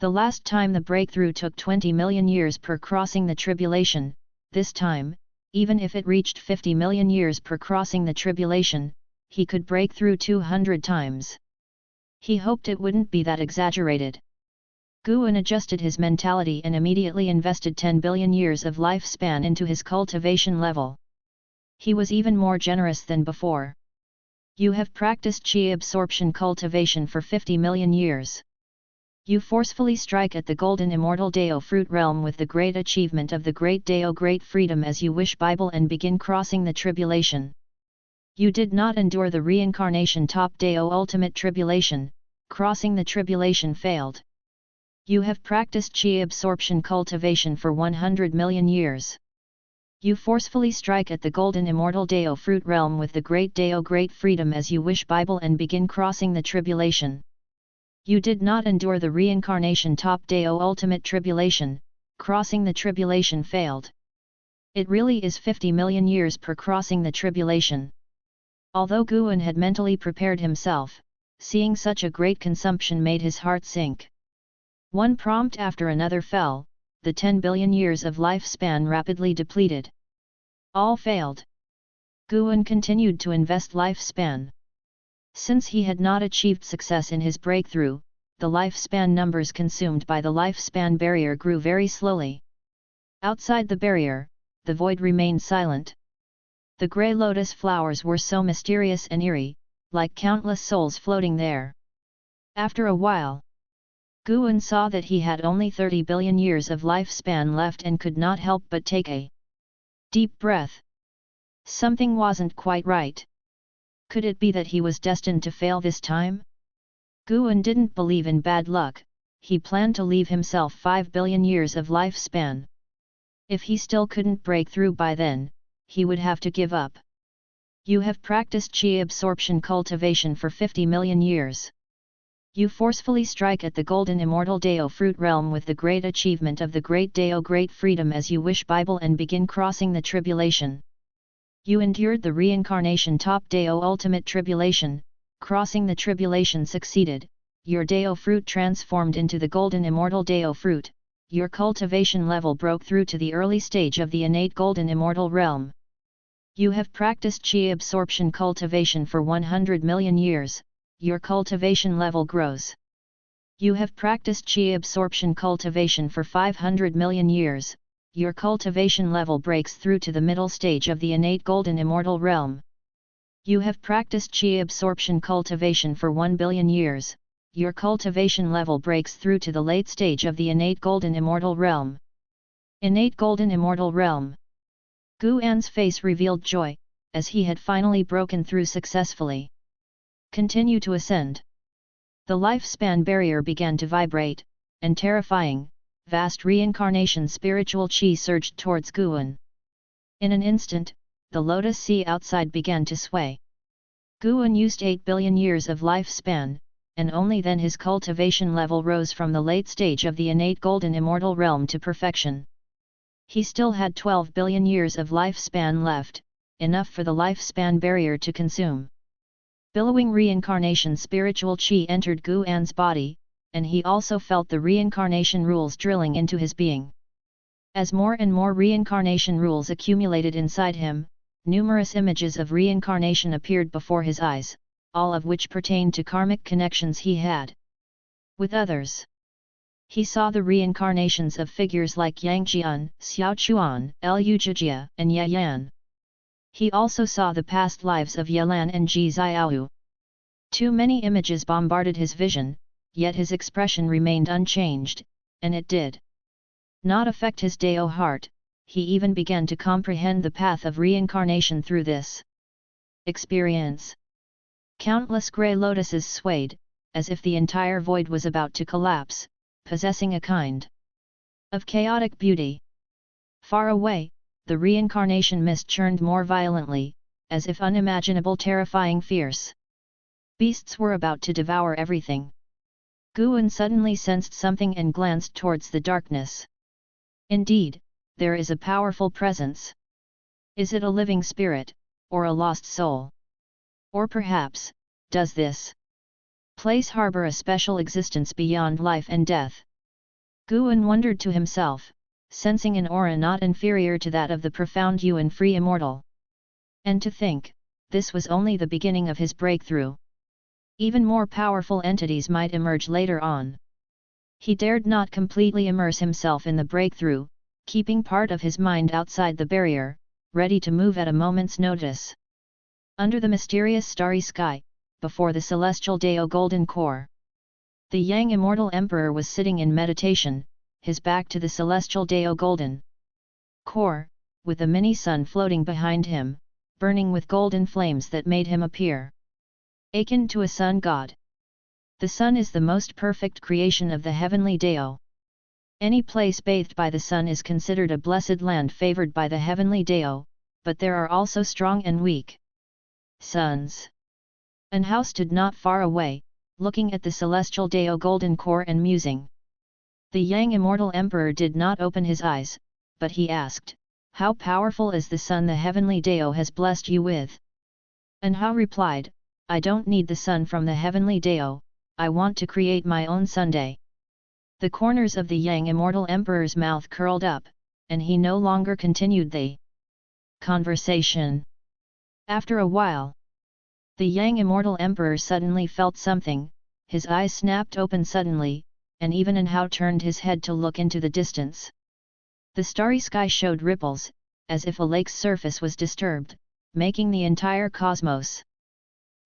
The last time the breakthrough took 20 million years per crossing the tribulation, this time, even if it reached 50 million years per crossing the tribulation, he could break through 200 times. He hoped it wouldn't be that exaggerated. Guan adjusted his mentality and immediately invested 10 billion years of lifespan into his cultivation level. He was even more generous than before. You have practiced chi absorption cultivation for 50 million years. You forcefully strike at the golden immortal Dao fruit realm with the great achievement of the great Dao great freedom as you wish Bible and begin crossing the tribulation. You did not endure the reincarnation top Dao ultimate tribulation, crossing the tribulation failed. You have practiced chi absorption cultivation for 100 million years. You forcefully strike at the golden immortal Dao fruit realm with the great Dao great freedom as you wish Bible and begin crossing the tribulation. You did not endure the reincarnation top Dao ultimate tribulation, crossing the tribulation failed. It really is 50 million years per crossing the tribulation. Although Guan had mentally prepared himself, seeing such a great consumption made his heart sink. One prompt after another fell, the 10 billion years of lifespan rapidly depleted. All failed. Guan continued to invest lifespan. Since he had not achieved success in his breakthrough, the lifespan numbers consumed by the lifespan barrier grew very slowly. Outside the barrier, the void remained silent. The grey lotus flowers were so mysterious and eerie, like countless souls floating there. After a while, Guan saw that he had only 30 billion years of lifespan left and could not help but take a deep breath. Something wasn't quite right. Could it be that he was destined to fail this time? Guan didn't believe in bad luck, he planned to leave himself 5 billion years of lifespan. If he still couldn't break through by then, he would have to give up. You have practiced qi absorption cultivation for 50 million years. You forcefully strike at the golden immortal Dao fruit realm with the great achievement of the great Dao great freedom as you wish Bible and begin crossing the tribulation. You endured the reincarnation top Dao ultimate tribulation, crossing the tribulation succeeded, your Dao fruit transformed into the golden immortal Dao fruit, your cultivation level broke through to the early stage of the innate golden immortal realm. You have practiced qi absorption cultivation for 100 million years, your cultivation level grows. You have practiced qi absorption cultivation for 500 million years, your cultivation level breaks through to the middle stage of the innate golden immortal realm. You have practiced qi absorption cultivation for 1 billion years, your cultivation level breaks through to the late stage of the innate golden immortal realm. Innate golden immortal realm. Guan's face revealed joy, as he had finally broken through successfully. Continue to ascend. The lifespan barrier began to vibrate, and terrifying, vast reincarnation spiritual qi surged towards Guan. In an instant, the lotus sea outside began to sway. Guan used 8 billion years of lifespan, and only then his cultivation level rose from the late stage of the innate golden immortal realm to perfection. He still had 12 billion years of lifespan left, enough for the lifespan barrier to consume. Billowing reincarnation spiritual qi entered Guan's body, and he also felt the reincarnation rules drilling into his being. As more and more reincarnation rules accumulated inside him, numerous images of reincarnation appeared before his eyes, all of which pertained to karmic connections he had with others. He saw the reincarnations of figures like Yang Jian, Xiao Chuan, Liu Jijia, and Ye Yan. He also saw the past lives of Yelan and Ji Xiaohu. Too many images bombarded his vision, yet his expression remained unchanged, and it did not affect his Dao heart. He even began to comprehend the path of reincarnation through this experience. Countless grey lotuses swayed, as if the entire void was about to collapse, possessing a kind of chaotic beauty. Far away, the reincarnation mist churned more violently, as if unimaginable terrifying fierce beasts were about to devour everything. Guan suddenly sensed something and glanced towards the darkness. Indeed, there is a powerful presence. Is it a living spirit, or a lost soul? Or perhaps, does this place harbor a special existence beyond life and death? Guan wondered to himself, sensing an aura not inferior to that of the profound Yuan free immortal. And to think, this was only the beginning of his breakthrough. Even more powerful entities might emerge later on. He dared not completely immerse himself in the breakthrough, keeping part of his mind outside the barrier, ready to move at a moment's notice. Under the mysterious starry sky, before the celestial Dao golden core, the Yang immortal emperor was sitting in meditation, his back to the celestial Dao golden core, with a mini sun floating behind him, burning with golden flames that made him appear akin to a sun god. The sun is the most perfect creation of the heavenly Dao. Any place bathed by the sun is considered a blessed land favored by the heavenly Dao, but there are also strong and weak suns. An house stood not far away, looking at the celestial Dao golden core and musing. The Yang immortal emperor did not open his eyes, but he asked, "How powerful is the sun the heavenly Dao has blessed you with?" And Hao replied, "I don't need the sun from the heavenly Dao, I want to create my own Sunday." The corners of the Yang immortal emperor's mouth curled up, and he no longer continued the conversation. After a while, the Yang immortal emperor suddenly felt something, his eyes snapped open suddenly, and even An Hao turned his head to look into the distance. The starry sky showed ripples, as if a lake's surface was disturbed, making the entire cosmos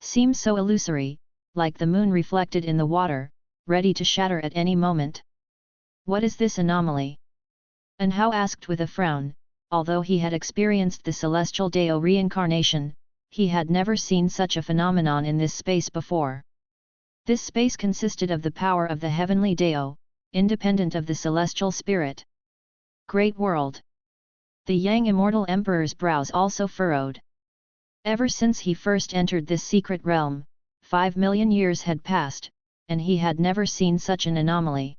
seem so illusory, like the moon reflected in the water, ready to shatter at any moment. What is this anomaly? An Hao asked with a frown, although he had experienced the celestial Dao reincarnation, he had never seen such a phenomenon in this space before. This space consisted of the power of the heavenly Dao, independent of the celestial spirit. Great world! The Yang Immortal Emperor's brows also furrowed. Ever since he first entered this secret realm, 5 million years had passed, and he had never seen such an anomaly.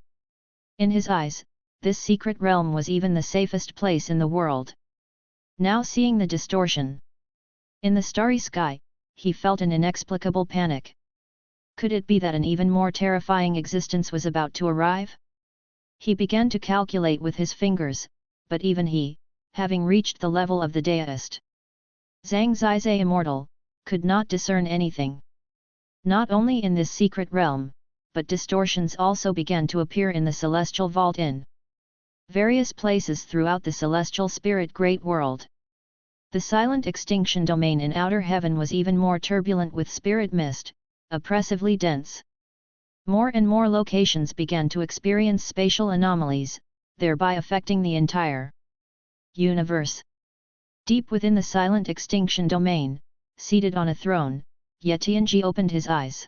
In his eyes, this secret realm was even the safest place in the world. Now seeing the distortion in the starry sky, he felt an inexplicable panic. Could it be that an even more terrifying existence was about to arrive? He began to calculate with his fingers, but even he, having reached the level of the deist, Zhang Zizai Immortal, could not discern anything. Not only in this secret realm, but distortions also began to appear in the celestial vault in various places throughout the celestial spirit great world. The silent extinction domain in outer heaven was even more turbulent with spirit mist, oppressively dense. More and more locations began to experience spatial anomalies, thereby affecting the entire universe. Deep within the silent extinction domain, seated on a throne, Yetianji opened his eyes.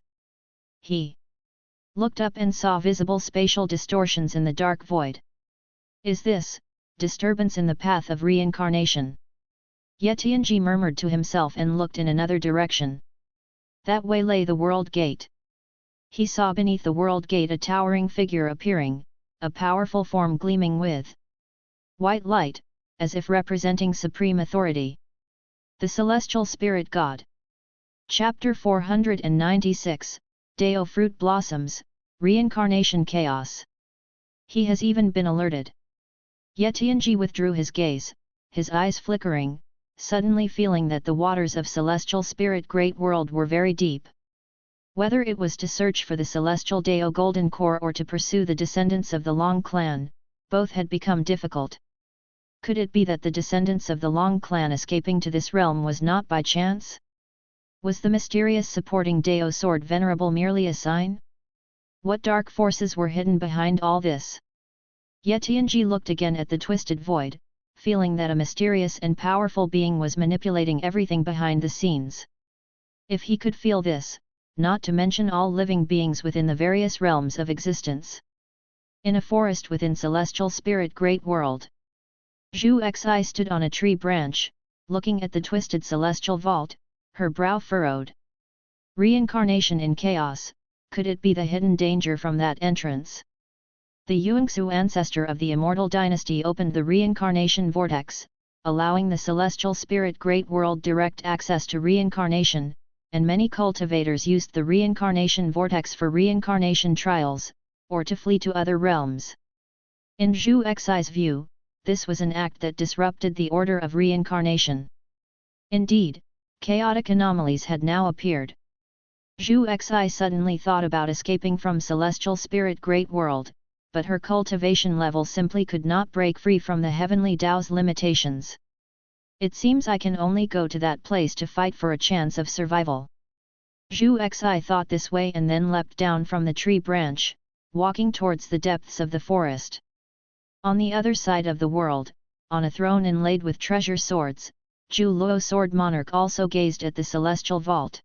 He looked up and saw visible spatial distortions in the dark void. Is this disturbance in the path of reincarnation? Yetianji murmured to himself and looked in another direction. That way lay the world gate. He saw beneath the world gate a towering figure appearing, a powerful form gleaming with white light, as if representing supreme authority. The Celestial Spirit God. Chapter 496, Dao Fruit Blossoms, Reincarnation Chaos. He has even been alerted. Yetianji withdrew his gaze, his eyes flickering, suddenly feeling that the waters of Celestial Spirit Great World were very deep. Whether it was to search for the Celestial Dao Golden Core or to pursue the descendants of the Long clan, both had become difficult. Could it be that the descendants of the Long clan escaping to this realm was not by chance? Was the mysterious supporting Dao sword venerable merely a sign? What dark forces were hidden behind all this? Yetianji looked again at the twisted void, feeling that a mysterious and powerful being was manipulating everything behind the scenes. If he could feel this, not to mention all living beings within the various realms of existence. In a forest within Celestial Spirit Great World, Zhu Xi stood on a tree branch, looking at the twisted celestial vault, her brow furrowed. Reincarnation in chaos, could it be the hidden danger from that entrance? The Yuanxu ancestor of the Immortal dynasty opened the reincarnation vortex, allowing the Celestial Spirit Great World direct access to reincarnation, and many cultivators used the reincarnation vortex for reincarnation trials, or to flee to other realms. In Zhu Xi's view, this was an act that disrupted the order of reincarnation. Indeed, chaotic anomalies had now appeared. Zhu Xi suddenly thought about escaping from Celestial Spirit Great World, but her cultivation level simply could not break free from the heavenly Tao's limitations. It seems I can only go to that place to fight for a chance of survival. Zhu Xi thought this way and then leapt down from the tree branch, walking towards the depths of the forest. On the other side of the world, on a throne inlaid with treasure swords, Zhu Luo Sword Monarch also gazed at the celestial vault.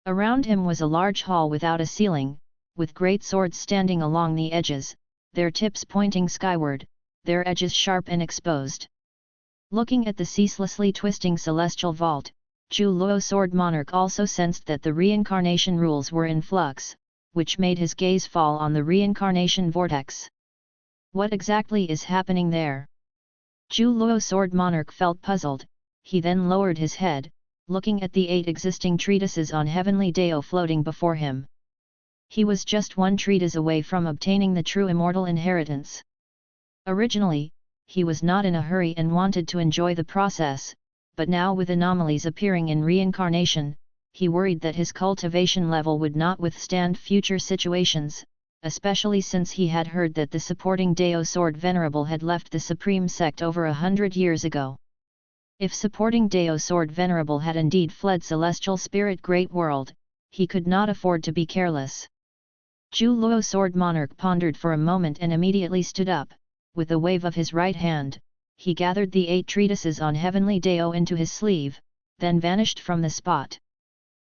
Around him was a large hall without a ceiling, with great swords standing along the edges, their tips pointing skyward, their edges sharp and exposed. Looking at the ceaselessly twisting celestial vault, Zhu Luo Sword Monarch also sensed that the reincarnation rules were in flux, which made his gaze fall on the reincarnation vortex. What exactly is happening there? Zhu Luo Sword Monarch felt puzzled. He then lowered his head, looking at the 8 existing treatises on heavenly Dao floating before him. He was just one treatise away from obtaining the true immortal inheritance. Originally, he was not in a hurry and wanted to enjoy the process, but now with anomalies appearing in reincarnation, he worried that his cultivation level would not withstand future situations, especially since he had heard that the supporting Dao Sword Venerable had left the Supreme Sect over 100 years ago. If supporting Dao Sword Venerable had indeed fled Celestial Spirit Great World, he could not afford to be careless. Zhu Luo Sword Monarch pondered for a moment and immediately stood up. With a wave of his right hand, he gathered the 8 treatises on heavenly Dao into his sleeve, then vanished from the spot.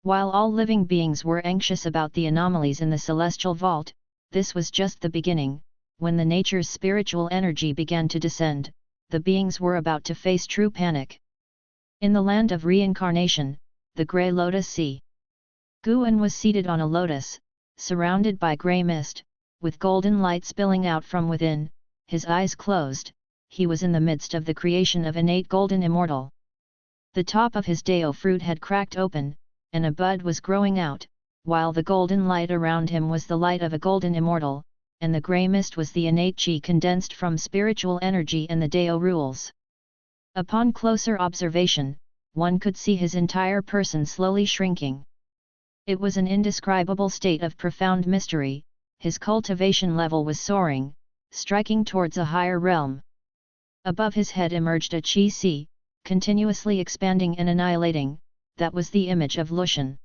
While all living beings were anxious about the anomalies in the celestial vault, this was just the beginning. When the nature's spiritual energy began to descend, the beings were about to face true panic. In the land of reincarnation, the grey lotus sea. Guan was seated on a lotus, surrounded by grey mist, with golden light spilling out from within, his eyes closed. He was in the midst of the creation of innate golden immortal. The top of his Dao fruit had cracked open, and a bud was growing out, while the golden light around him was the light of a golden immortal, and the grey mist was the innate chi condensed from spiritual energy and the Dao rules. Upon closer observation, one could see his entire person slowly shrinking. It was an indescribable state of profound mystery. His cultivation level was soaring, striking towards a higher realm. Above his head emerged a chi sea, continuously expanding and annihilating. That was the image of Lucian.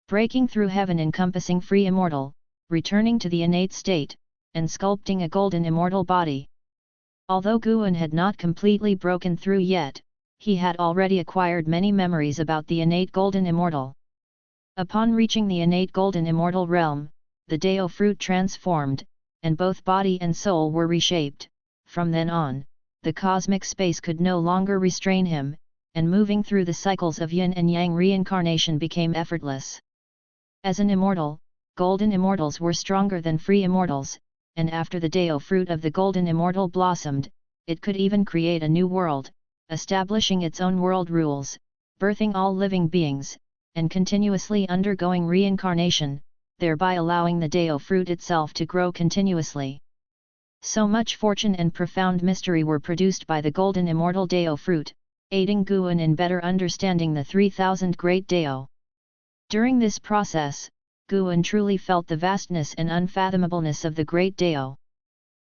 Breaking through heaven encompassing free immortal, returning to the innate state, and sculpting a golden immortal body. Although Guan had not completely broken through yet, he had already acquired many memories about the innate golden immortal. Upon reaching the innate golden immortal realm, the Dao fruit transformed, and both body and soul were reshaped. From then on, the cosmic space could no longer restrain him, and moving through the cycles of yin and yang reincarnation became effortless. As an immortal, golden immortals were stronger than free immortals, and after the Dao fruit of the golden immortal blossomed, it could even create a new world, establishing its own world rules, birthing all living beings, and continuously undergoing reincarnation, thereby allowing the Dao fruit itself to grow continuously. So much fortune and profound mystery were produced by the golden immortal Dao fruit, aiding Guan in better understanding the 3000 great Dao. During this process, Guan truly felt the vastness and unfathomableness of the great Dao.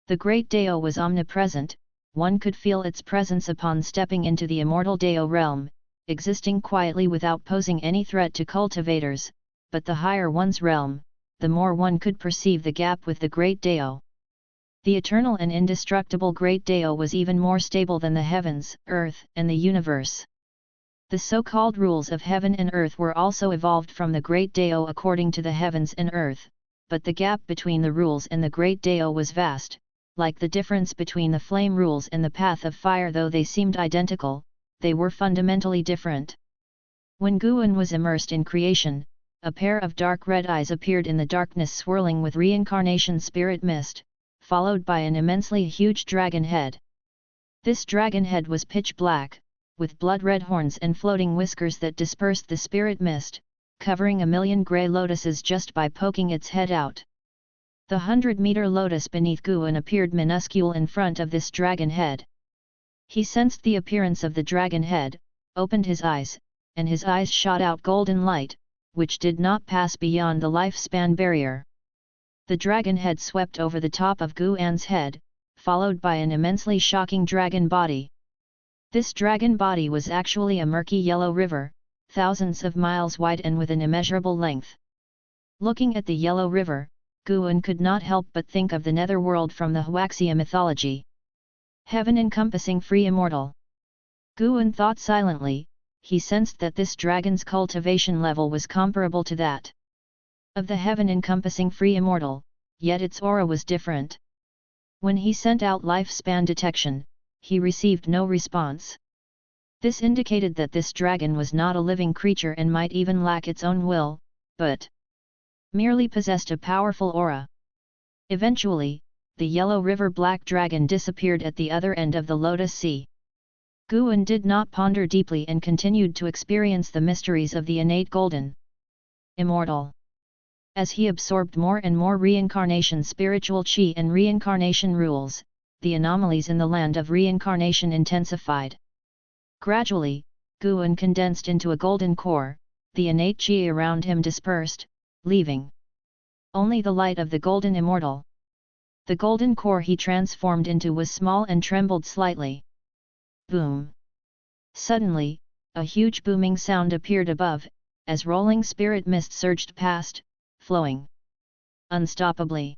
The great Dao was omnipresent, one could feel its presence upon stepping into the immortal Dao realm, existing quietly without posing any threat to cultivators, but the higher one's realm, the more one could perceive the gap with the great Dao. The eternal and indestructible great Dao was even more stable than the heavens, earth, and the universe. The so-called rules of heaven and earth were also evolved from the great Dao according to the heavens and earth, but the gap between the rules and the great Dao was vast, like the difference between the flame rules and the path of fire. Though they seemed identical, they were fundamentally different. When Guan was immersed in creation, a pair of dark red eyes appeared in the darkness swirling with reincarnation spirit mist, followed by an immensely huge dragon head. This dragon head was pitch black, with blood-red horns and floating whiskers that dispersed the spirit mist, covering 1,000,000 grey lotuses just by poking its head out. The 100-meter lotus beneath Guan appeared minuscule in front of this dragon head. He sensed the appearance of the dragon head, opened his eyes, and his eyes shot out golden light, which did not pass beyond the lifespan barrier. The dragon head swept over the top of Guan's head, followed by an immensely shocking dragon body. This dragon body was actually a murky yellow river, thousands of miles wide and with an immeasurable length. Looking at the yellow river, Guan could not help but think of the netherworld from the Huaxia mythology. Heaven encompassing free immortal. Guan thought silently. He sensed that this dragon's cultivation level was comparable to that of the heaven encompassing free immortal, yet its aura was different. When he sent out lifespan detection, he received no response. This indicated that this dragon was not a living creature and might even lack its own will, but merely possessed a powerful aura. Eventually, the yellow river black dragon disappeared at the other end of the Lotus Sea. Guan did not ponder deeply and continued to experience the mysteries of the innate golden immortal. As he absorbed more and more reincarnation spiritual chi and reincarnation rules, the anomalies in the land of reincarnation intensified. Gradually, Guan condensed into a golden core, the innate chi around him dispersed, leaving only the light of the golden immortal. The golden core he transformed into was small and trembled slightly. Boom! Suddenly, a huge booming sound appeared above, as rolling spirit mist surged past, flowing unstoppably.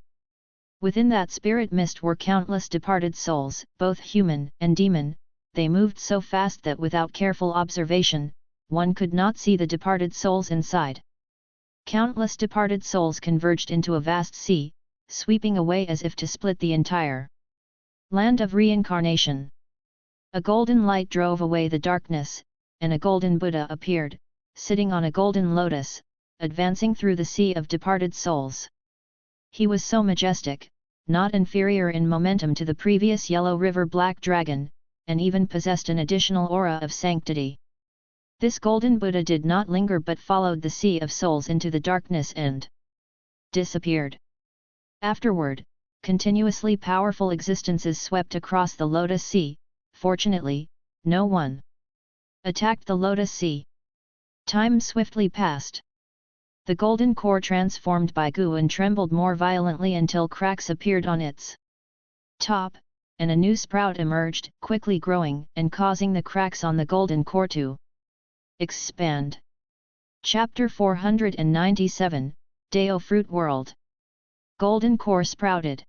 Within that spirit mist were countless departed souls, both human and demon. They moved so fast that without careful observation, one could not see the departed souls inside. Countless departed souls converged into a vast sea, sweeping away as if to split the entire land of reincarnation. A golden light drove away the darkness, and a golden Buddha appeared, sitting on a golden lotus, advancing through the sea of departed souls. He was so majestic, not inferior in momentum to the previous Yellow River Black Dragon, and even possessed an additional aura of sanctity. This golden Buddha did not linger but followed the sea of souls into the darkness and disappeared. Afterward, continuously powerful existences swept across the Lotus Sea. Fortunately, no one attacked the Lotus Sea. Time swiftly passed. The golden core transformed by Guan trembled more violently until cracks appeared on its top, and a new sprout emerged, quickly growing and causing the cracks on the golden core to expand. Chapter 497, Dao Fruit World. Golden core sprouted.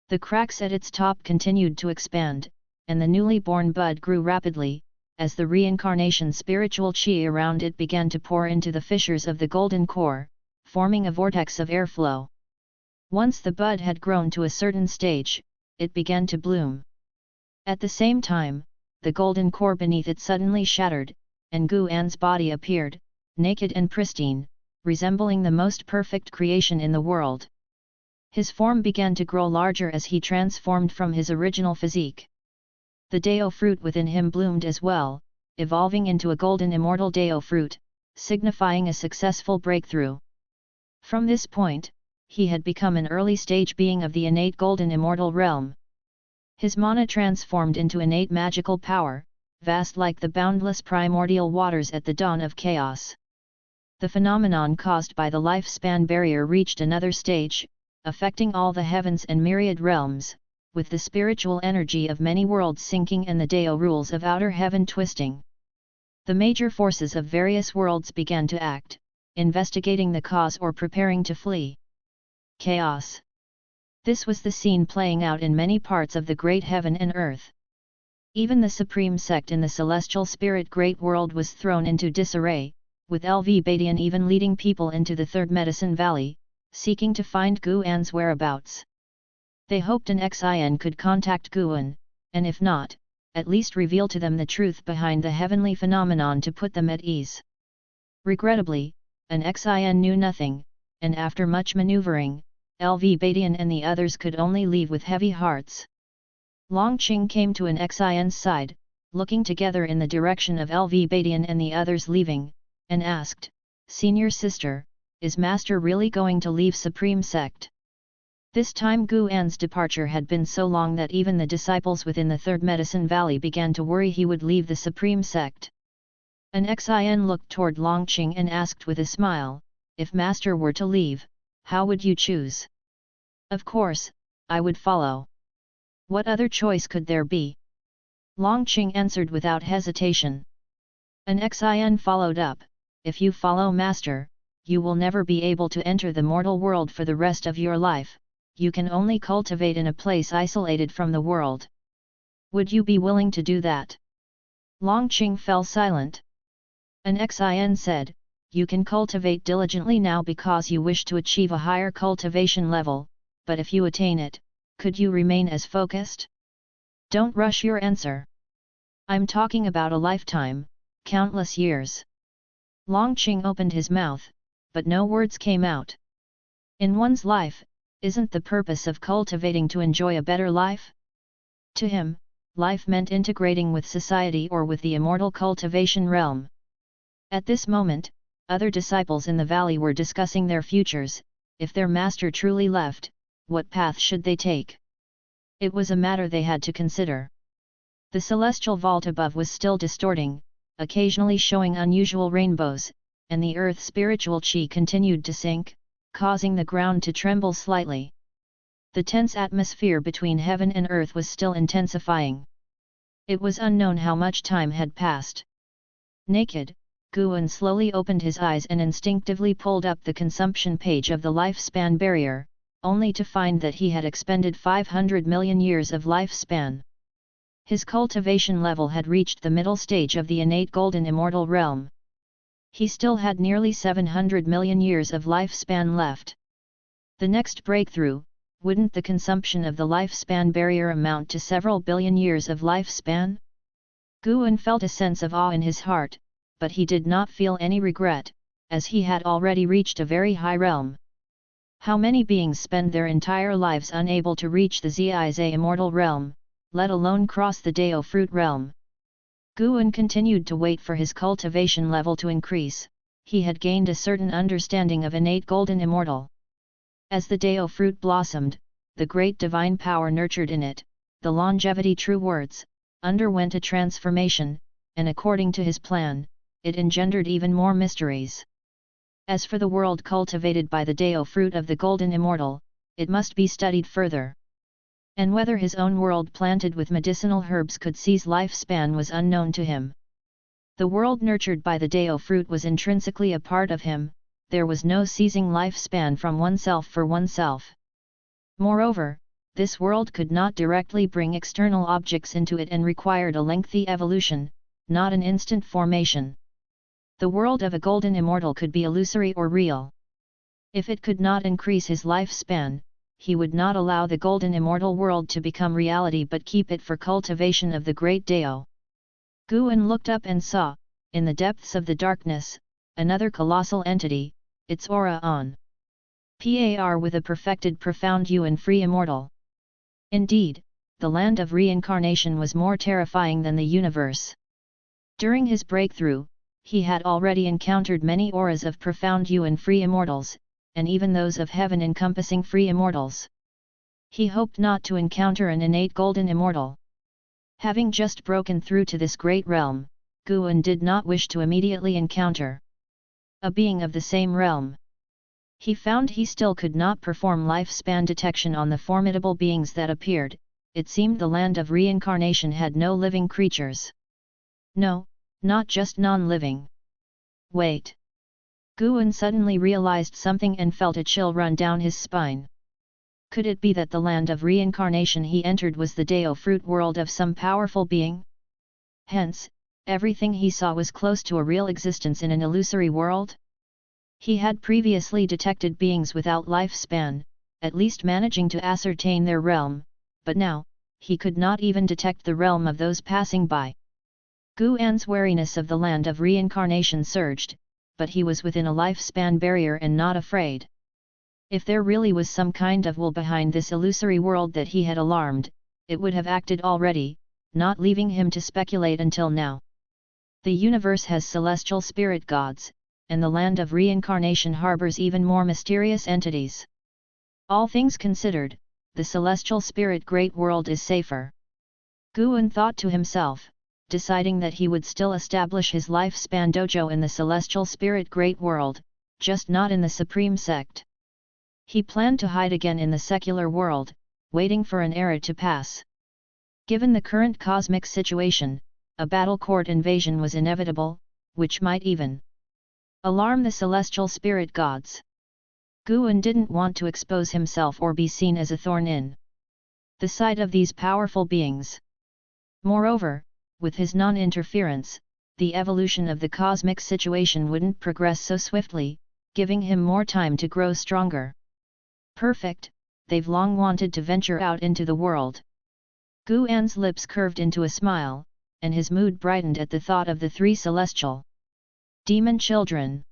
The cracks at its top continued to expand, and the newly born bud grew rapidly, as the reincarnation spiritual chi around it began to pour into the fissures of the golden core, forming a vortex of airflow. Once the bud had grown to a certain stage, it began to bloom. At the same time, the golden core beneath it suddenly shattered, and Guan's body appeared, naked and pristine, resembling the most perfect creation in the world. His form began to grow larger as he transformed from his original physique. The Dao fruit within him bloomed as well, evolving into a golden immortal Dao fruit, signifying a successful breakthrough. From this point, he had become an early-stage being of the innate golden immortal realm. His mana transformed into innate magical power, vast like the boundless primordial waters at the dawn of chaos. The phenomenon caused by the lifespan barrier reached another stage, affecting all the heavens and myriad realms, with the spiritual energy of many worlds sinking and the Dao rules of outer heaven twisting. The major forces of various worlds began to act, investigating the cause or preparing to flee. Chaos. This was the scene playing out in many parts of the great heaven and earth. Even the supreme sect in the celestial spirit great world was thrown into disarray, with LV Badian even leading people into the Third Medicine Valley, seeking to find Guan's whereabouts. They hoped an Xin could contact Guan, and if not, at least reveal to them the truth behind the heavenly phenomenon to put them at ease. Regrettably, an Xin knew nothing, and after much maneuvering, LV Badian and the others could only leave with heavy hearts. Longqing came to an Xin's side, looking together in the direction of LV Badian and the others leaving, and asked, "Senior sister, is Master really going to leave Supreme Sect?" This time Guan's departure had been so long that even the disciples within the Third Medicine Valley began to worry he would leave the Supreme Sect. An Xin looked toward Longqing and asked with a smile, "If Master were to leave, how would you choose?" "Of course, I would follow. What other choice could there be?" Longqing answered without hesitation. An Xin followed up, "If you follow Master, you will never be able to enter the mortal world for the rest of your life. You can only cultivate in a place isolated from the world. Would you be willing to do that?" Longqing fell silent. An Xin said, "You can cultivate diligently now because you wish to achieve a higher cultivation level, but if you attain it, could you remain as focused? Don't rush your answer. I'm talking about a lifetime, countless years." Longqing opened his mouth, but no words came out. In one's life, isn't the purpose of cultivating to enjoy a better life? To him, life meant integrating with society or with the immortal cultivation realm. At this moment, other disciples in the valley were discussing their futures. If their master truly left, what path should they take? It was a matter they had to consider. The celestial vault above was still distorting, occasionally showing unusual rainbows, and the earth's spiritual chi continued to sink, causing the ground to tremble slightly. The tense atmosphere between heaven and earth was still intensifying. It was unknown how much time had passed. Naked, Guan slowly opened his eyes and instinctively pulled up the consumption page of the lifespan barrier, only to find that he had expended 500 million years of lifespan. His cultivation level had reached the middle stage of the innate golden immortal realm. He still had nearly 700 million years of lifespan left. The next breakthrough, wouldn't the consumption of the lifespan barrier amount to several billion years of lifespan? Guan felt a sense of awe in his heart, but he did not feel any regret, as he had already reached a very high realm. How many beings spend their entire lives unable to reach the Ziza immortal realm, let alone cross the Dao fruit realm? Guan continued to wait for his cultivation level to increase. He had gained a certain understanding of innate golden immortal. As the Dao fruit blossomed, the great divine power nurtured in it, the longevity true words, underwent a transformation, and according to his plan, it engendered even more mysteries. As for the world cultivated by the Dao fruit of the golden immortal, it must be studied further. And whether his own world planted with medicinal herbs could seize lifespan was unknown to him. The world nurtured by the Dao fruit was intrinsically a part of him, there was no seizing lifespan from oneself for oneself. Moreover, this world could not directly bring external objects into it and required a lengthy evolution, not an instant formation. The world of a golden immortal could be illusory or real. If it could not increase his lifespan, he would not allow the golden immortal world to become reality but keep it for cultivation of the great Dao. Guan looked up and saw, in the depths of the darkness, another colossal entity, its aura on par with a perfected profound Yuan free immortal. Indeed, the land of reincarnation was more terrifying than the universe. During his breakthrough, he had already encountered many auras of profound Yuan free immortals, and even those of heaven encompassing free immortals. He hoped not to encounter an innate golden immortal. Having just broken through to this great realm, Guan did not wish to immediately encounter a being of the same realm. He found he still could not perform lifespan detection on the formidable beings that appeared. It seemed the land of reincarnation had no living creatures. No, not just non-living. Wait! Guan suddenly realized something and felt a chill run down his spine. Could it be that the land of reincarnation he entered was the Dao fruit world of some powerful being? Hence, everything he saw was close to a real existence in an illusory world? He had previously detected beings without lifespan, at least managing to ascertain their realm, but now, he could not even detect the realm of those passing by. Guan's wariness of the land of reincarnation surged, but he was within a lifespan barrier and not afraid. If there really was some kind of will behind this illusory world that he had alarmed, it would have acted already, not leaving him to speculate until now. The universe has celestial spirit gods, and the land of reincarnation harbors even more mysterious entities. All things considered, the celestial spirit great world is safer. Guan thought to himself, deciding that he would still establish his lifespan dojo in the celestial spirit great world, just not in the supreme sect. He planned to hide again in the secular world, waiting for an era to pass. Given the current cosmic situation, a battle court invasion was inevitable, which might even alarm the celestial spirit gods. Guan didn't want to expose himself or be seen as a thorn in the side of these powerful beings. Moreover, with his non-interference, the evolution of the cosmic situation wouldn't progress so swiftly, giving him more time to grow stronger. Perfect, they've long wanted to venture out into the world. Guan's lips curved into a smile, and his mood brightened at the thought of the three celestial demon children.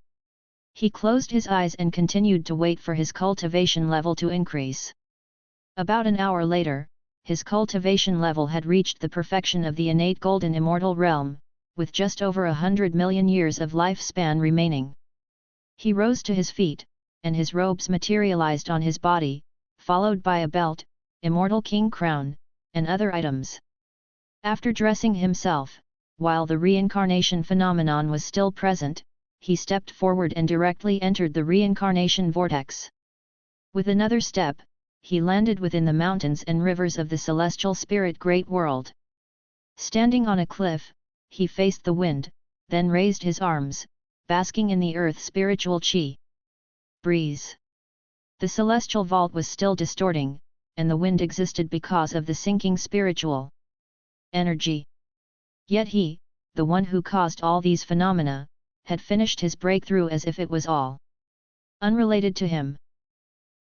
He closed his eyes and continued to wait for his cultivation level to increase. About an hour later, his cultivation level had reached the perfection of the innate golden immortal realm, with just over 100 million years of lifespan remaining. He rose to his feet, and his robes materialized on his body, followed by a belt, immortal king crown, and other items. After dressing himself, while the reincarnation phenomenon was still present, he stepped forward and directly entered the reincarnation vortex. With another step, he landed within the mountains and rivers of the celestial spirit great world. Standing on a cliff, he faced the wind, then raised his arms, basking in the earth's spiritual chi. Breeze. The celestial vault was still distorting, and the wind existed because of the sinking spiritual energy. Yet he, the one who caused all these phenomena, had finished his breakthrough as if it was all unrelated to him.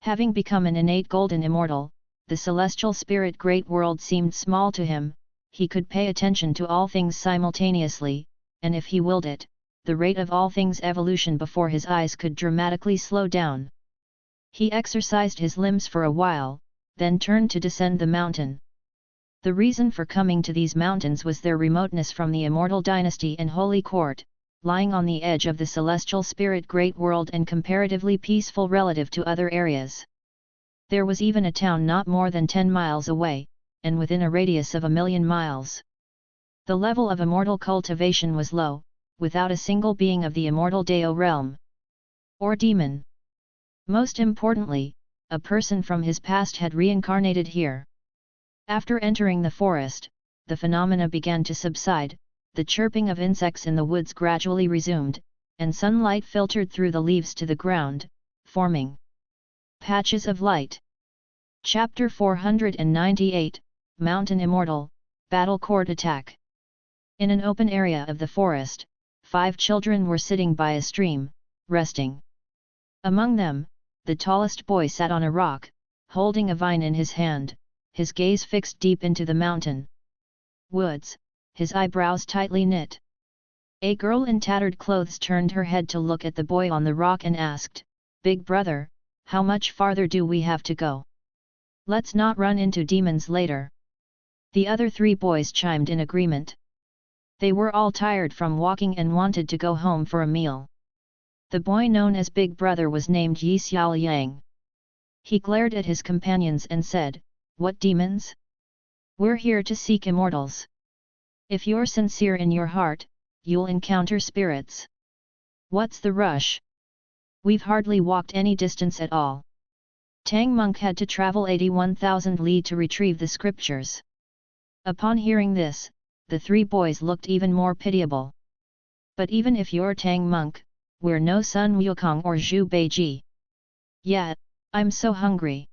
Having become an innate golden immortal, the celestial spirit great world seemed small to him. He could pay attention to all things simultaneously, and if he willed it, the rate of all things' evolution before his eyes could dramatically slow down. He exercised his limbs for a while, then turned to descend the mountain. The reason for coming to these mountains was their remoteness from the immortal dynasty and holy court, lying on the edge of the celestial spirit great world and comparatively peaceful relative to other areas. There was even a town not more than 10 miles away, and within a radius of 1,000,000 miles. The level of immortal cultivation was low, without a single being of the immortal Deo realm or demon. Most importantly, a person from his past had reincarnated here. After entering the forest, the phenomena began to subside, the chirping of insects in the woods gradually resumed, and sunlight filtered through the leaves to the ground, forming patches of light. Chapter 498, Mountain Immortal, Battle Court Attack. In an open area of the forest, 5 children were sitting by a stream, resting. Among them, the tallest boy sat on a rock, holding a vine in his hand, his gaze fixed deep into the mountain woods, his eyebrows tightly knit. A girl in tattered clothes turned her head to look at the boy on the rock and asked, "Big brother, how much farther do we have to go? Let's not run into demons later." The other 3 boys chimed in agreement. They were all tired from walking and wanted to go home for a meal. The boy known as Big Brother was named Yi Xiao Yang. He glared at his companions and said, "What demons? We're here to seek immortals. If you're sincere in your heart, you'll encounter spirits. What's the rush? We've hardly walked any distance at all." Tang Monk had to travel 81,000 li to retrieve the scriptures. Upon hearing this, the 3 boys looked even more pitiable. "But even if you're Tang Monk, we're no Sun Wukong or Zhu Beiji. Yet, I'm so hungry.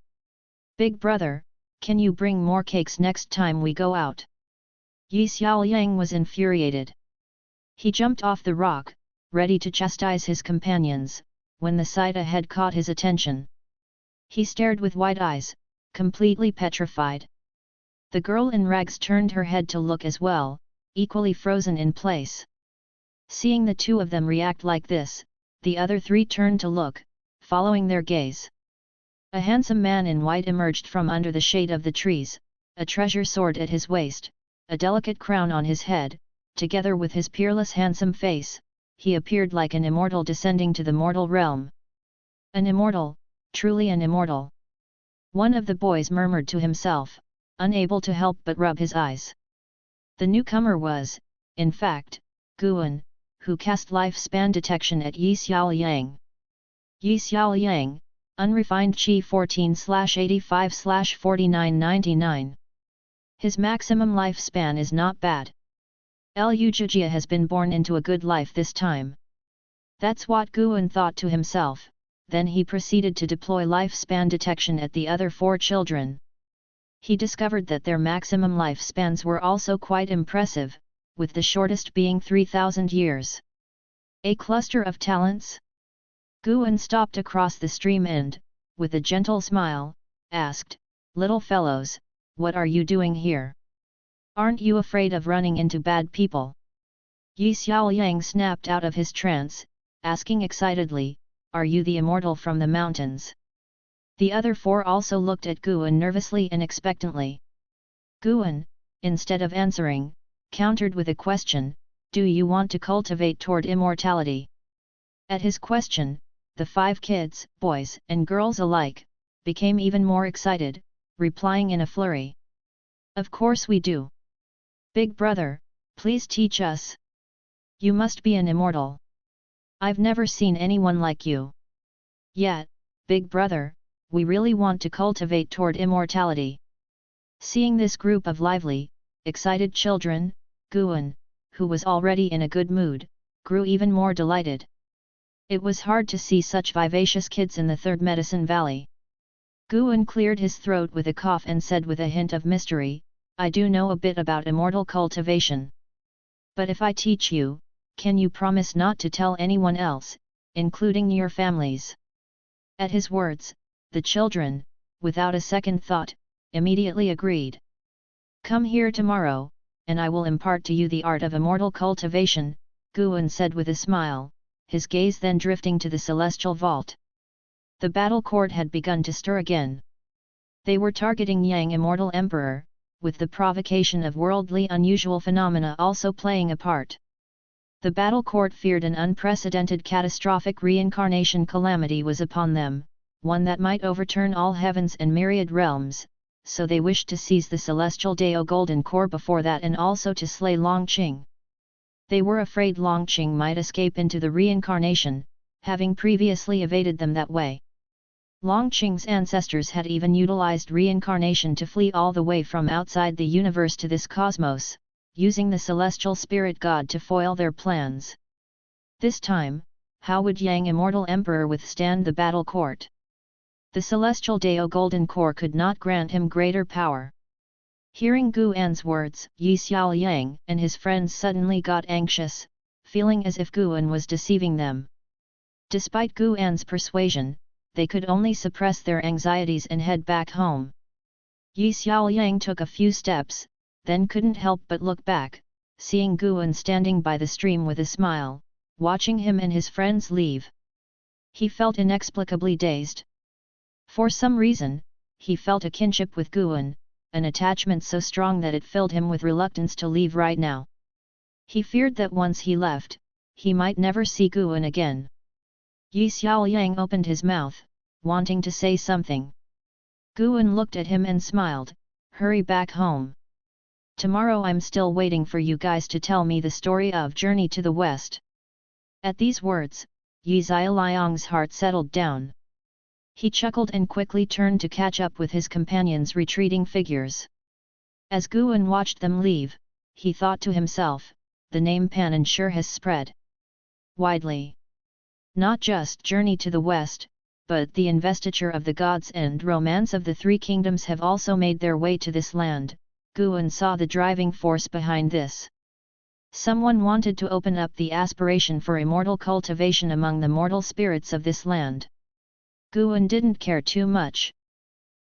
Big brother, can you bring more cakes next time we go out?" Yi Xiaoyang was infuriated. He jumped off the rock, ready to chastise his companions, when the sight ahead caught his attention. He stared with wide eyes, completely petrified. The girl in rags turned her head to look as well, equally frozen in place. Seeing the 2 of them react like this, the other 3 turned to look, following their gaze. A handsome man in white emerged from under the shade of the trees, a treasure sword at his waist, a delicate crown on his head. Together with his peerless handsome face, he appeared like an immortal descending to the mortal realm. An immortal, truly an immortal. One of the boys murmured to himself, unable to help but rub his eyes. The newcomer was, in fact, Guan, who cast lifespan detection at Yi Xiaoyang. Yi Xiaoyang, unrefined Qi 14/85/4999. His maximum lifespan is not bad. Lu Jujia has been born into a good life this time. That's what Guan thought to himself, then he proceeded to deploy lifespan detection at the other 4 children. He discovered that their maximum lifespans were also quite impressive, with the shortest being 3,000 years. A cluster of talents? Guan stopped across the stream and, with a gentle smile, asked, "Little fellows, what are you doing here? Aren't you afraid of running into bad people?" Yi Xiaoyang snapped out of his trance, asking excitedly, "Are you the immortal from the mountains?" The other 4 also looked at Guan nervously and expectantly. Guan, instead of answering, countered with a question, "Do you want to cultivate toward immortality?" At his question, the 5 kids, boys and girls alike, became even more excited, replying in a flurry. "Of course we do. Big brother, please teach us. You must be an immortal. I've never seen anyone like you. Yet, big brother, we really want to cultivate toward immortality." Seeing this group of lively, excited children, Guan, who was already in a good mood, grew even more delighted. It was hard to see such vivacious kids in the Third Medicine Valley. Guan cleared his throat with a cough and said with a hint of mystery, "I do know a bit about immortal cultivation. But if I teach you, can you promise not to tell anyone else, including your families?" At his words, the children, without a second thought, immediately agreed. "Come here tomorrow, and I will impart to you the art of immortal cultivation," Guan said with a smile, his gaze then drifting to the celestial vault. The battle court had begun to stir again. They were targeting Yang Immortal Emperor, with the provocation of worldly unusual phenomena also playing a part. The battle court feared an unprecedented catastrophic reincarnation calamity was upon them, one that might overturn all heavens and myriad realms, so they wished to seize the celestial Dao Golden Core before that and also to slay Longqing. They were afraid Longqing might escape into the reincarnation, having previously evaded them that way. Longqing's ancestors had even utilized reincarnation to flee all the way from outside the universe to this cosmos, using the celestial spirit god to foil their plans. This time, how would Yang Immortal Emperor withstand the battle court? The celestial Dao Golden Core could not grant him greater power. Hearing Guan's words, Yi Xiaoyang and his friends suddenly got anxious, feeling as if Guan was deceiving them. Despite Guan's persuasion, they could only suppress their anxieties and head back home. Yi Xiaoyang took a few steps, then couldn't help but look back, seeing Guan standing by the stream with a smile, watching him and his friends leave. He felt inexplicably dazed. For some reason, he felt a kinship with Guan, an attachment so strong that it filled him with reluctance to leave right now. He feared that once he left, he might never see Guan again. Yi Xiaoyang opened his mouth, wanting to say something. Guan looked at him and smiled, "Hurry back home. Tomorrow I'm still waiting for you guys to tell me the story of Journey to the West." At these words, Yi Xiaoyang's heart settled down. He chuckled and quickly turned to catch up with his companions' retreating figures. As Guan watched them leave, he thought to himself, the name Panan sure has spread widely. Not just Journey to the West, but the investiture of the gods and romance of the three kingdoms have also made their way to this land. Guan saw the driving force behind this. Someone wanted to open up the aspiration for immortal cultivation among the mortal spirits of this land. Guan didn't care too much.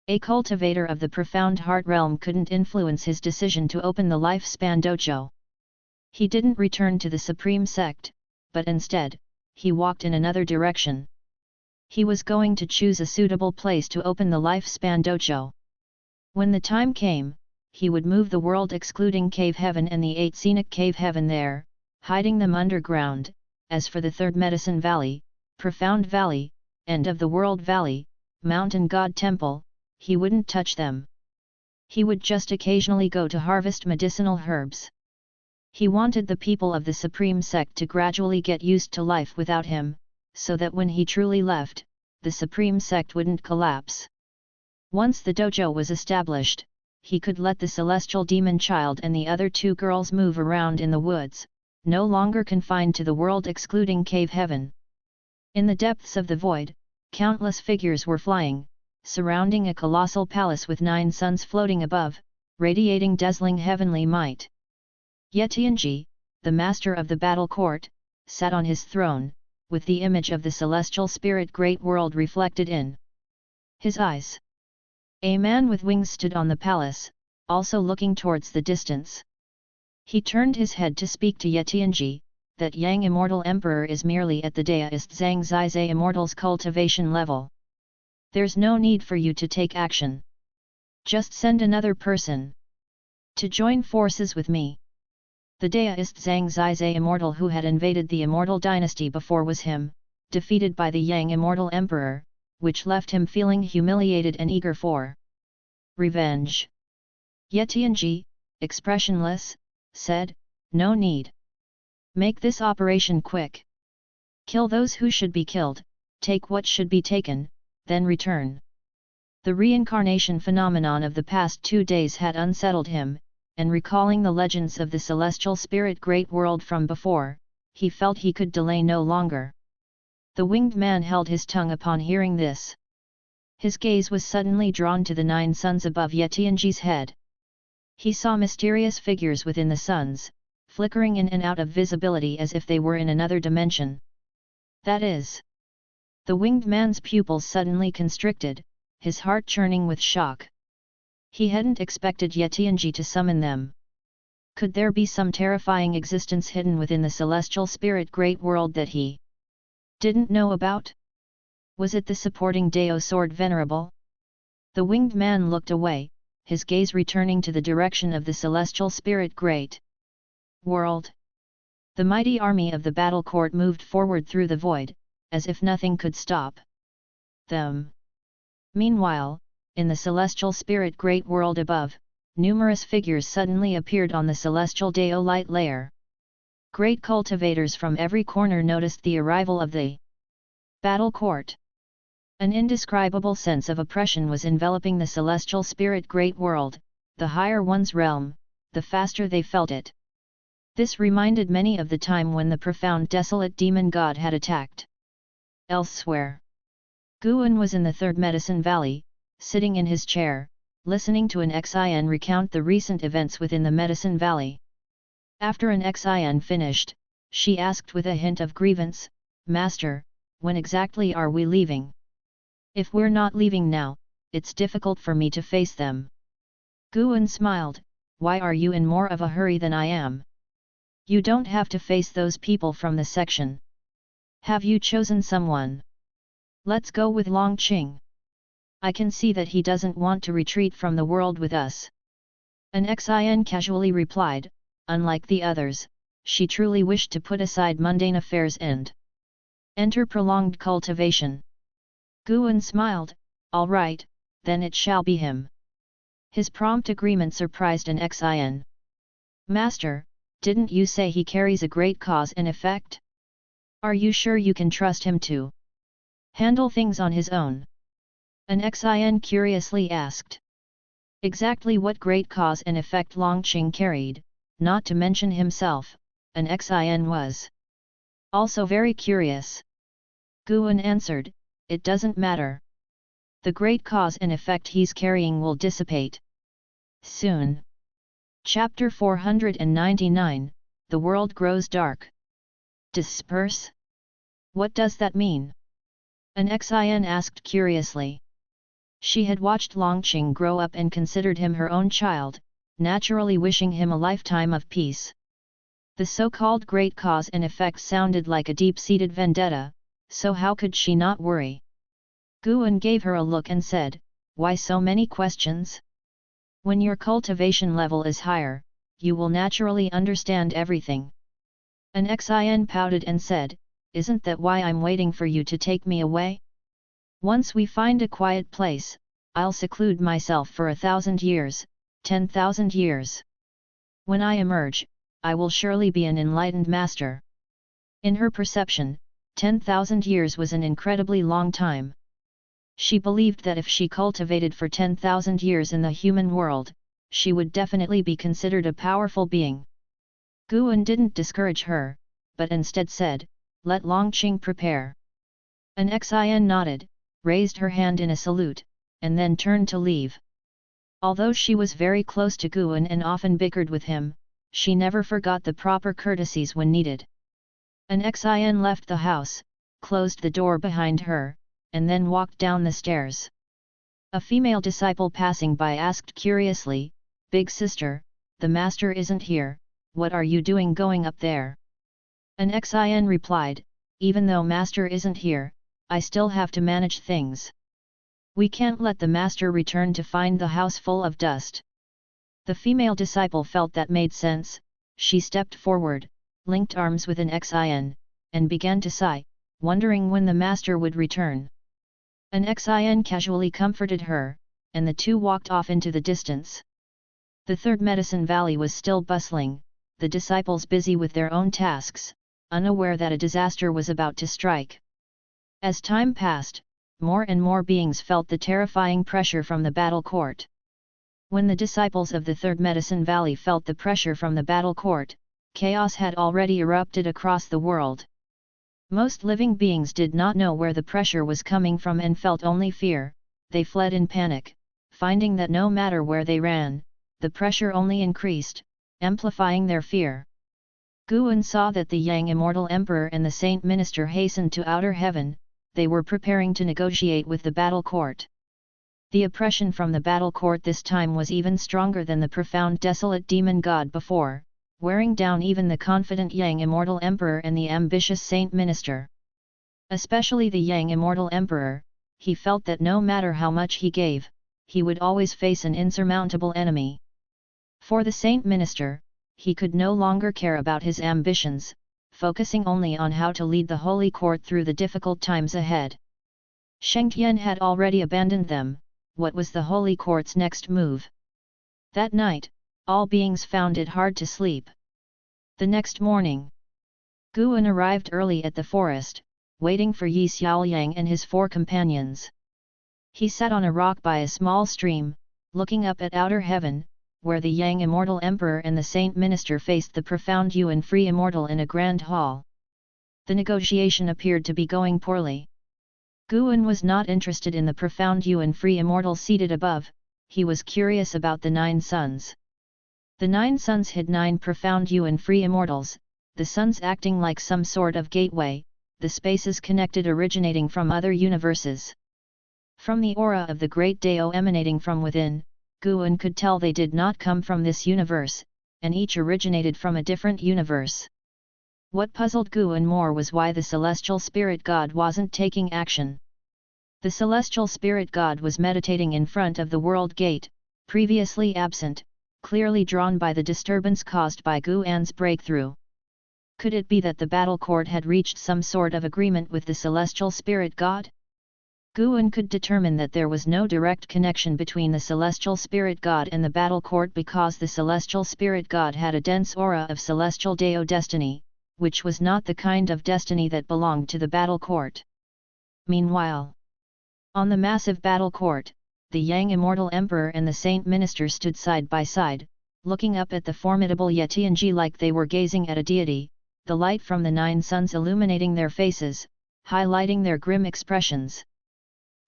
A cultivator of the profound heart realm couldn't influence his decision to open the lifespan dojo. He didn't return to the supreme sect, but instead, he walked in another direction. He was going to choose a suitable place to open the lifespan dojo. When the time came, he would move the world excluding Cave Heaven and the 8 scenic Cave Heaven there, hiding them underground. As for the third Medicine Valley, Profound Valley, End of the World Valley, Mountain God Temple, he wouldn't touch them. He would just occasionally go to harvest medicinal herbs. He wanted the people of the Supreme Sect to gradually get used to life without him, so that when he truly left, the Supreme Sect wouldn't collapse. Once the dojo was established, he could let the celestial demon child and the other 2 girls move around in the woods, no longer confined to the world excluding Cave Heaven. In the depths of the void, countless figures were flying, surrounding a colossal palace with 9 suns floating above, radiating dazzling heavenly might. Yetianji, the master of the battle court, sat on his throne, with the image of the celestial spirit great world reflected in his eyes. A man with wings stood on the palace, also looking towards the distance. He turned his head to speak to Yetianji, that Yang Immortal Emperor is merely at the deist Zhang Zizai Immortals cultivation level. There's no need for you to take action. Just send another person to join forces with me. The deist Zhang Zizai Immortal who had invaded the Immortal dynasty before was him, defeated by the Yang Immortal Emperor, which left him feeling humiliated and eager for revenge. Yetianji, expressionless, said, "No need. Make this operation quick. Kill those who should be killed, take what should be taken, then return." The reincarnation phenomenon of the past 2 days had unsettled him, and recalling the legends of the celestial spirit great world from before, he felt he could delay no longer. The winged man held his tongue upon hearing this. His gaze was suddenly drawn to the 9 suns above Yetianji's head. He saw mysterious figures within the suns, flickering in and out of visibility as if they were in another dimension. That is. The winged man's pupils suddenly constricted, his heart churning with shock. He hadn't expected Yetianji to summon them. Could there be some terrifying existence hidden within the celestial spirit great world that he didn't know about? Was it the supporting Dao sword venerable? The winged man looked away, his gaze returning to the direction of the celestial spirit great world. The mighty army of the battle court moved forward through the void, as if nothing could stop them. Meanwhile, in the celestial spirit great world above, numerous figures suddenly appeared on the celestial Dao light layer. Great cultivators from every corner noticed the arrival of the battle court. An indescribable sense of oppression was enveloping the celestial spirit great world, the higher one's realm, the faster they felt it. This reminded many of the time when the profound desolate demon god had attacked. Elsewhere, Guan was in the third medicine valley, sitting in his chair, listening to an Xin recount the recent events within the medicine valley. After an Xin finished, she asked with a hint of grievance, "Master, when exactly are we leaving? If we're not leaving now, it's difficult for me to face them." Guan smiled, "Why are you in more of a hurry than I am? You don't have to face those people from the section. Have you chosen someone? Let's go with Longqing. I can see that he doesn't want to retreat from the world with us." An Xin casually replied, unlike the others, she truly wished to put aside mundane affairs and enter prolonged cultivation. Guan smiled, "All right, then it shall be him." His prompt agreement surprised an Xin. "Master, didn't you say he carries a great cause and effect? Are you sure you can trust him to handle things on his own?" An Xin curiously asked. Exactly what great cause and effect Longqing carried, not to mention himself, an Xin was also very curious. Guan answered, "It doesn't matter. The great cause and effect he's carrying will dissipate soon." Chapter 499, The World Grows Dark. Disperse? What does that mean? An Xin asked curiously. She had watched Longqing grow up and considered him her own child, naturally wishing him a lifetime of peace. The so-called great cause and effect sounded like a deep-seated vendetta, so how could she not worry? Guan gave her a look and said, "Why so many questions? When your cultivation level is higher, you will naturally understand everything." An Xin pouted and said, "Isn't that why I'm waiting for you to take me away? Once we find a quiet place, I'll seclude myself for 1,000 years, 10,000 years. When I emerge, I will surely be an enlightened master." In her perception, 10,000 years was an incredibly long time. She believed that if she cultivated for 10,000 years in the human world, she would definitely be considered a powerful being. Guan didn't discourage her, but instead said, "Let Longqing prepare." An Xin nodded, raised her hand in a salute, and then turned to leave. Although she was very close to Guan and often bickered with him, she never forgot the proper courtesies when needed. An Xin left the house, closed the door behind her, and then walked down the stairs. A female disciple passing by asked curiously, "Big sister, the master isn't here, what are you doing going up there?" An Xin replied, "Even though master isn't here, I still have to manage things. We can't let the master return to find the house full of dust." The female disciple felt that made sense. She stepped forward, linked arms with an Xin, and began to sigh, wondering when the master would return. An Xin casually comforted her, and the two walked off into the distance. The third medicine valley was still bustling, the disciples busy with their own tasks, unaware that a disaster was about to strike. As time passed, more and more beings felt the terrifying pressure from the battle court. When the disciples of the third medicine valley felt the pressure from the battle court, chaos had already erupted across the world. Most living beings did not know where the pressure was coming from and felt only fear. They fled in panic, finding that no matter where they ran, the pressure only increased, amplifying their fear. Guan saw that the Yang Immortal Emperor and the Saint Minister hastened to outer heaven. They were preparing to negotiate with the battle court. The oppression from the battle court this time was even stronger than the profound desolate demon god before, wearing down even the confident Yang Immortal Emperor and the ambitious Saint Minister. Especially the Yang Immortal Emperor, he felt that no matter how much he gave, he would always face an insurmountable enemy. For the Saint Minister, he could no longer care about his ambitions, focusing only on how to lead the Holy Court through the difficult times ahead. Sheng Tian had already abandoned them. What was the Holy Court's next move? That night, all beings found it hard to sleep. The next morning, Guan arrived early at the forest, waiting for Yi Xiaoyang and his 4 companions. He sat on a rock by a small stream, looking up at outer heaven, where the Yang Immortal Emperor and the Saint Minister faced the profound Yuan Free Immortal in a grand hall. The negotiation appeared to be going poorly. Guan was not interested in the profound Yuan Free Immortal seated above, he was curious about the 9 suns. The 9 suns hid 9 profound Yuan Free Immortals, the suns acting like some sort of gateway, the spaces connected originating from other universes. From the aura of the great Dao emanating from within, Guan could tell they did not come from this universe, and each originated from a different universe. What puzzled Guan more was why the celestial spirit god wasn't taking action. The celestial spirit god was meditating in front of the world gate, previously absent, clearly drawn by the disturbance caused by Guan's breakthrough. Could it be that the battle court had reached some sort of agreement with the celestial spirit god? Guan could determine that there was no direct connection between the celestial spirit god and the battle court because the celestial spirit god had a dense aura of celestial Dao destiny, which was not the kind of destiny that belonged to the battle court. Meanwhile, on the massive battle court, the Yang Immortal Emperor and the Saint Minister stood side by side, looking up at the formidable Yetianji like they were gazing at a deity, the light from the 9 suns illuminating their faces, highlighting their grim expressions.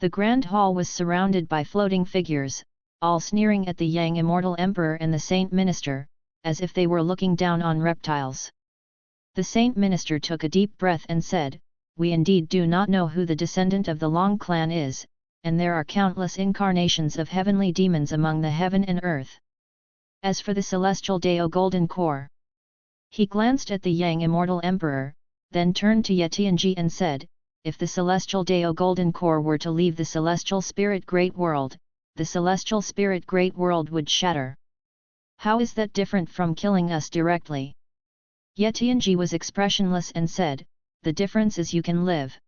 The grand hall was surrounded by floating figures, all sneering at the Yang Immortal Emperor and the Saint Minister, as if they were looking down on reptiles. The Saint Minister took a deep breath and said, "We indeed do not know who the descendant of the Long clan is, and there are countless incarnations of heavenly demons among the heaven and earth. As for the celestial Dao Golden Core..." He glanced at the Yang Immortal Emperor, then turned to Yetianji and said, "If the celestial Dao Golden Core were to leave the celestial spirit Great World, the celestial spirit Great World would shatter. How is that different from killing us directly?" Yetianji was expressionless and said, "The difference is you can live.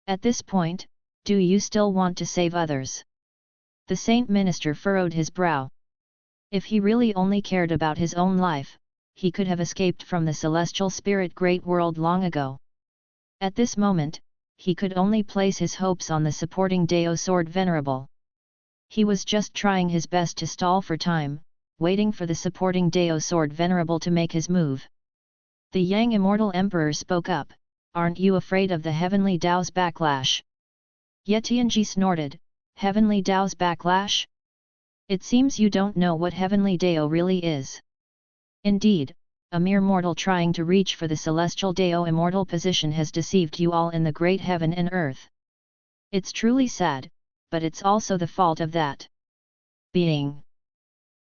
At this point, do you still want to save others?" The Saint Minister furrowed his brow. If he really only cared about his own life, he could have escaped from the celestial spirit Great World long ago. At this moment, he could only place his hopes on the supporting Dao Sword Venerable. He was just trying his best to stall for time, waiting for the supporting Dao Sword Venerable to make his move. The Yang Immortal Emperor spoke up, "Aren't you afraid of the Heavenly Dao's backlash?" Yetianji snorted, "Heavenly Dao's backlash? It seems you don't know what Heavenly Dao really is. Indeed, a mere mortal trying to reach for the celestial Dao immortal position has deceived you all in the great heaven and earth. It's truly sad, but it's also the fault of that being."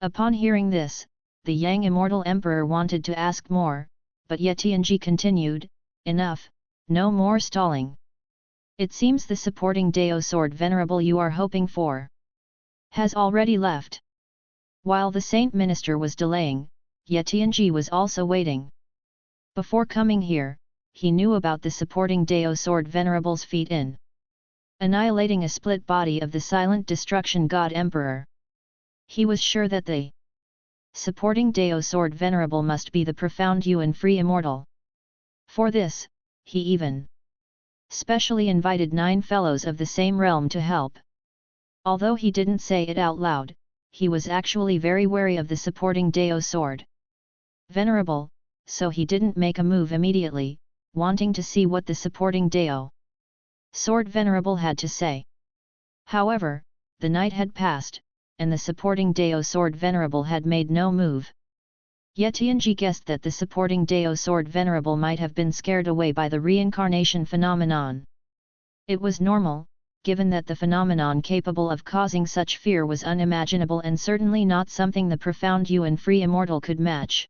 Upon hearing this, the Yang Immortal Emperor wanted to ask more, but Yetianji continued, "Enough, no more stalling. It seems the supporting Dao Sword Venerable you are hoping for has already left." While the Saint Minister was delaying, Yetianji was also waiting. Before coming here, he knew about the supporting Dao Sword Venerable's feat in annihilating a split body of the silent destruction god Emperor. He was sure that the supporting Dao Sword Venerable must be the profound Yuan Free Immortal. For this, he even specially invited 9 fellows of the same realm to help. Although he didn't say it out loud, he was actually very wary of the supporting Dao Sword Venerable, so he didn't make a move immediately, wanting to see what the supporting Dao Sword Venerable had to say. However, the night had passed, and the supporting Dao Sword Venerable had made no move. Ye Tianji guessed that the supporting Dao sword venerable might have been scared away by the reincarnation phenomenon. It was normal, given that the phenomenon capable of causing such fear was unimaginable and certainly not something the profound Yuan free immortal could match.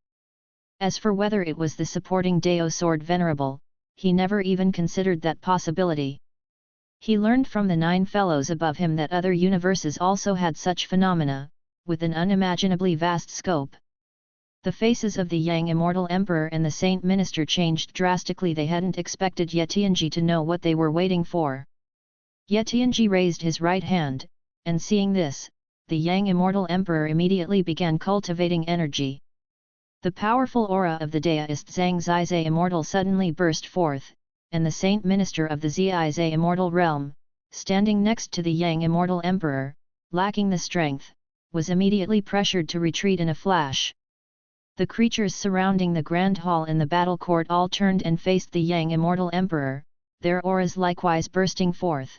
As for whether it was the supporting Dao sword venerable, he never even considered that possibility. He learned from the 9 fellows above him that other universes also had such phenomena, with an unimaginably vast scope. The faces of the Yang Immortal Emperor and the Saint Minister changed drastically. They hadn't expected Ye Tianji to know what they were waiting for. Ye Tianji raised his right hand, and seeing this, the Yang Immortal Emperor immediately began cultivating energy. The powerful aura of the Daoist Zhang Zizai Immortal suddenly burst forth, and the Saint Minister of the Zizai Immortal Realm, standing next to the Yang Immortal Emperor, lacking the strength, was immediately pressured to retreat in a flash. The creatures surrounding the Grand Hall in the battle court all turned and faced the Yang Immortal Emperor, their auras likewise bursting forth.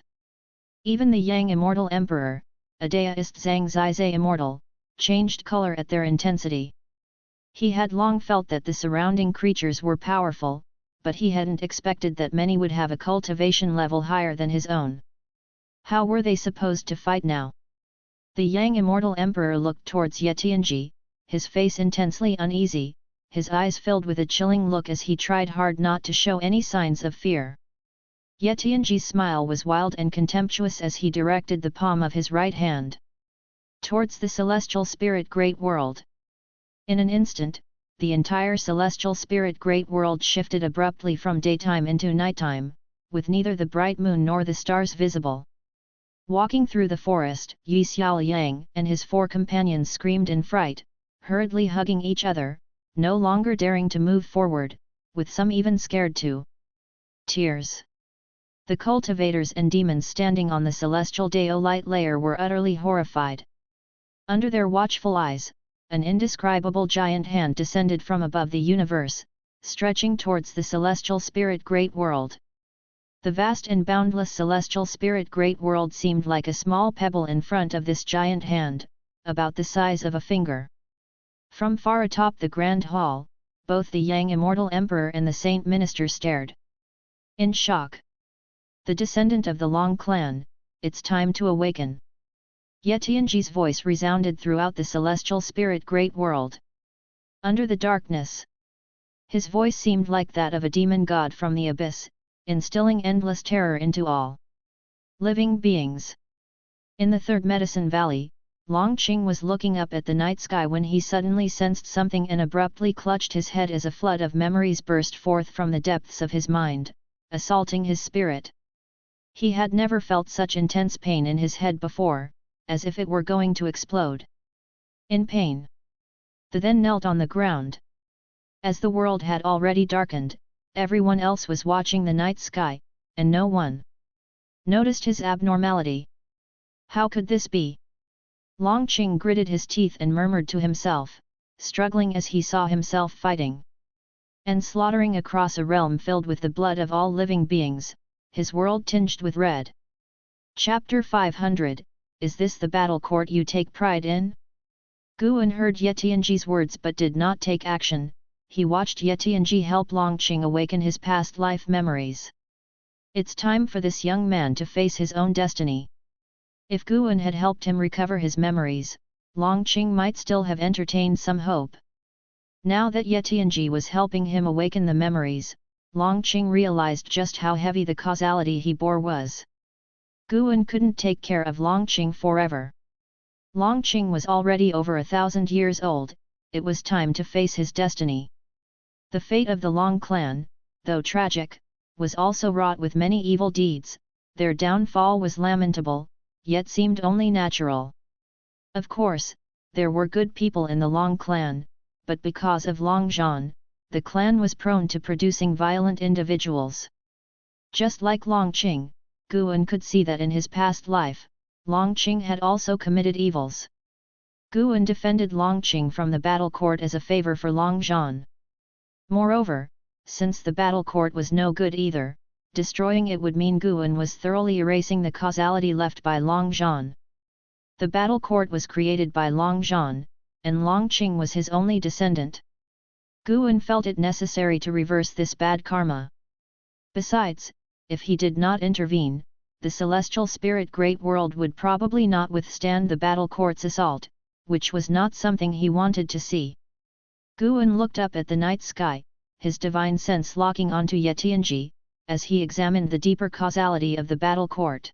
Even the Yang Immortal Emperor, a Daoist Zhang Zizai Immortal, changed color at their intensity. He had long felt that the surrounding creatures were powerful, but he hadn't expected that many would have a cultivation level higher than his own. How were they supposed to fight now? The Yang Immortal Emperor looked towards Ye Tianji, his face intensely uneasy, his eyes filled with a chilling look as he tried hard not to show any signs of fear. Ye Tianji's smile was wild and contemptuous as he directed the palm of his right hand towards the celestial spirit great world. In an instant, the entire celestial spirit great world shifted abruptly from daytime into nighttime, with neither the bright moon nor the stars visible. Walking through the forest, Yi Xiaoliang and his 4 companions screamed in fright, hurriedly hugging each other, no longer daring to move forward, with some even scared to tears. The cultivators and demons standing on the celestial Dao light layer were utterly horrified. Under their watchful eyes, an indescribable giant hand descended from above the universe, stretching towards the celestial spirit great world. The vast and boundless celestial spirit great world seemed like a small pebble in front of this giant hand, about the size of a finger. From far atop the Grand Hall, both the Yang Immortal Emperor and the Saint Minister stared in shock. The descendant of the Long clan, it's time to awaken. Ye Tianji's voice resounded throughout the celestial spirit great world. Under the darkness, his voice seemed like that of a demon god from the abyss, instilling endless terror into all living beings. In the Third Medicine Valley, Long Qing was looking up at the night sky when he suddenly sensed something and abruptly clutched his head as a flood of memories burst forth from the depths of his mind, assaulting his spirit. He had never felt such intense pain in his head before, as if it were going to explode. In pain, the then knelt on the ground. As the world had already darkened, everyone else was watching the night sky, and no one noticed his abnormality. How could this be? Long Qing gritted his teeth and murmured to himself, struggling as he saw himself fighting and slaughtering across a realm filled with the blood of all living beings, his world tinged with red. Chapter 500, Is this the battle court you take pride in? Guan heard Ye Tianji's words but did not take action. He watched Ye Tianji help Long Qing awaken his past life memories. It's time for this young man to face his own destiny. If Guan had helped him recover his memories, Long Qing might still have entertained some hope. Now that Ye Tianji was helping him awaken the memories, Long Qing realized just how heavy the causality he bore was. Guan couldn't take care of Long Qing forever. Long Qing was already over 1,000 years old, it was time to face his destiny. The fate of the Long clan, though tragic, was also wrought with many evil deeds. Their downfall was lamentable, yet seemed only natural. Of course, there were good people in the Long clan, but because of Long Zhan, the clan was prone to producing violent individuals. Just like Long Qing, Guan could see that in his past life, Long Qing had also committed evils. Guan defended Long Qing from the battle court as a favor for Long Zhan. Moreover, since the battle court was no good either, destroying it would mean Guan was thoroughly erasing the causality left by Long Zhan. The battle court was created by Long Zhan, and Long Qing was his only descendant. Guan felt it necessary to reverse this bad karma. Besides, if he did not intervene, the celestial spirit great world would probably not withstand the battle court's assault, which was not something he wanted to see. Guan looked up at the night sky, his divine sense locking onto Yetianji, as he examined the deeper causality of the battle court.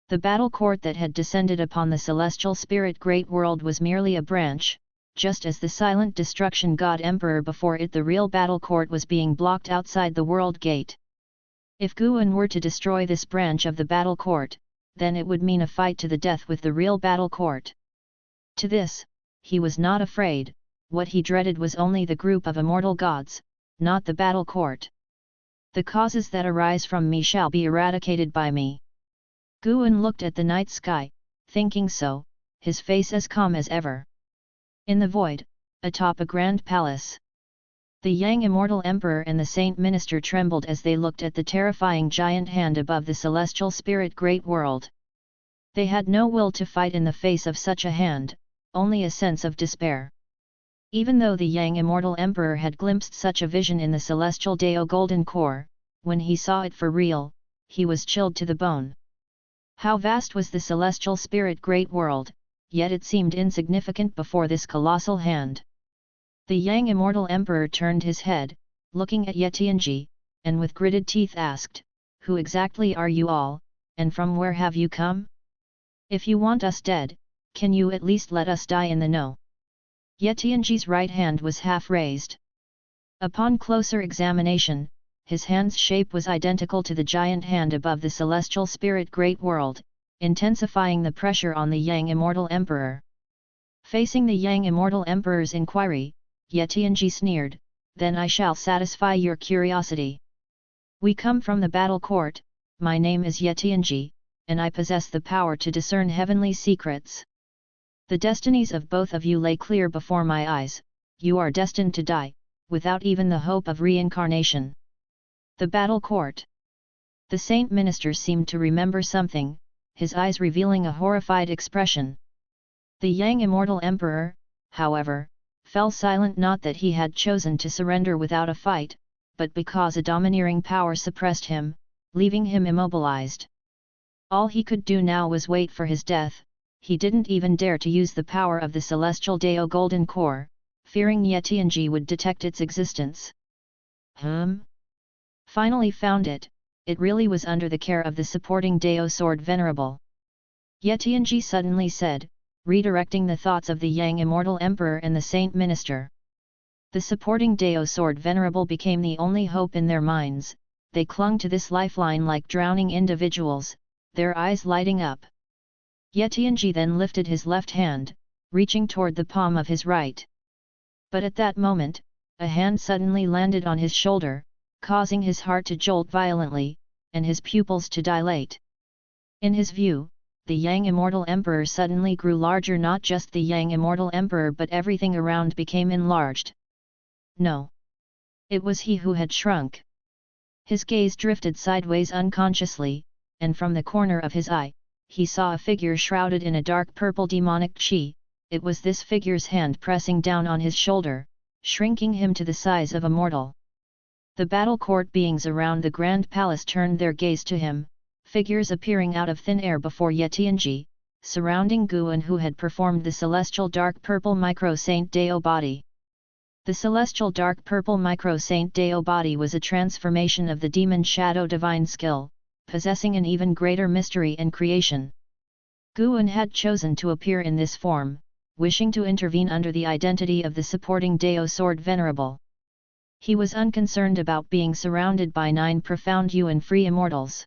The battle court that had descended upon the celestial spirit great world was merely a branch, just as the silent destruction god emperor before it. The real battle court was being blocked outside the world gate. If Guan were to destroy this branch of the battle court, then it would mean a fight to the death with the real battle court. To this, he was not afraid. What he dreaded was only the group of immortal gods, not the battle court. The causes that arise from me shall be eradicated by me. Guan looked at the night sky, thinking so, his face as calm as ever. In the void, atop a grand palace, the Yang Immortal Emperor and the Saint Minister trembled as they looked at the terrifying giant hand above the celestial spirit great world. They had no will to fight in the face of such a hand, only a sense of despair. Even though the Yang Immortal Emperor had glimpsed such a vision in the celestial Dao Golden Core, when he saw it for real, he was chilled to the bone. How vast was the celestial spirit great world, yet it seemed insignificant before this colossal hand. The Yang Immortal Emperor turned his head, looking at Yetianji, and with gritted teeth asked, "Who exactly are you all, and from where have you come? If you want us dead, can you at least let us die in the know?" Yetianji's right hand was half raised. Upon closer examination, his hand's shape was identical to the giant hand above the celestial spirit great world, intensifying the pressure on the Yang Immortal Emperor. Facing the Yang Immortal Emperor's inquiry, Yetianji sneered, "Then I shall satisfy your curiosity. We come from the battle court, my name is Yetianji, and I possess the power to discern heavenly secrets. The destinies of both of you lay clear before my eyes. You are destined to die, without even the hope of reincarnation." The battle court. The Saint Minister seemed to remember something, his eyes revealing a horrified expression. The Yang Immortal Emperor, however, fell silent, not that he had chosen to surrender without a fight, but because a domineering power suppressed him, leaving him immobilized. All he could do now was wait for his death. He didn't even dare to use the power of the celestial Dao Golden Core, fearing Yetianji would detect its existence. Finally found it, it really was under the care of the supporting Dao Sword Venerable. Yetianji suddenly said, redirecting the thoughts of the Yang Immortal Emperor and the Saint Minister. The supporting Dao Sword Venerable became the only hope in their minds. They clung to this lifeline like drowning individuals, their eyes lighting up. Yetianji then lifted his left hand, reaching toward the palm of his right. But at that moment, a hand suddenly landed on his shoulder, causing his heart to jolt violently, and his pupils to dilate. In his view, the Yang Immortal Emperor suddenly grew larger. Not just the Yang Immortal Emperor, but everything around became enlarged. No. It was he who had shrunk. His gaze drifted sideways unconsciously, and from the corner of his eye, he saw a figure shrouded in a dark purple demonic chi. It was this figure's hand pressing down on his shoulder, shrinking him to the size of a mortal. The battle court beings around the grand palace turned their gaze to him, figures appearing out of thin air before Yetianji, surrounding Guan, who had performed the celestial dark purple micro Saint Dao body. The celestial dark purple micro Saint Dao body was a transformation of the demon shadow divine skill, possessing an even greater mystery and creation. Guan had chosen to appear in this form, wishing to intervene under the identity of the supporting Dao Sword Venerable. He was unconcerned about being surrounded by 9 profound Yuan free immortals.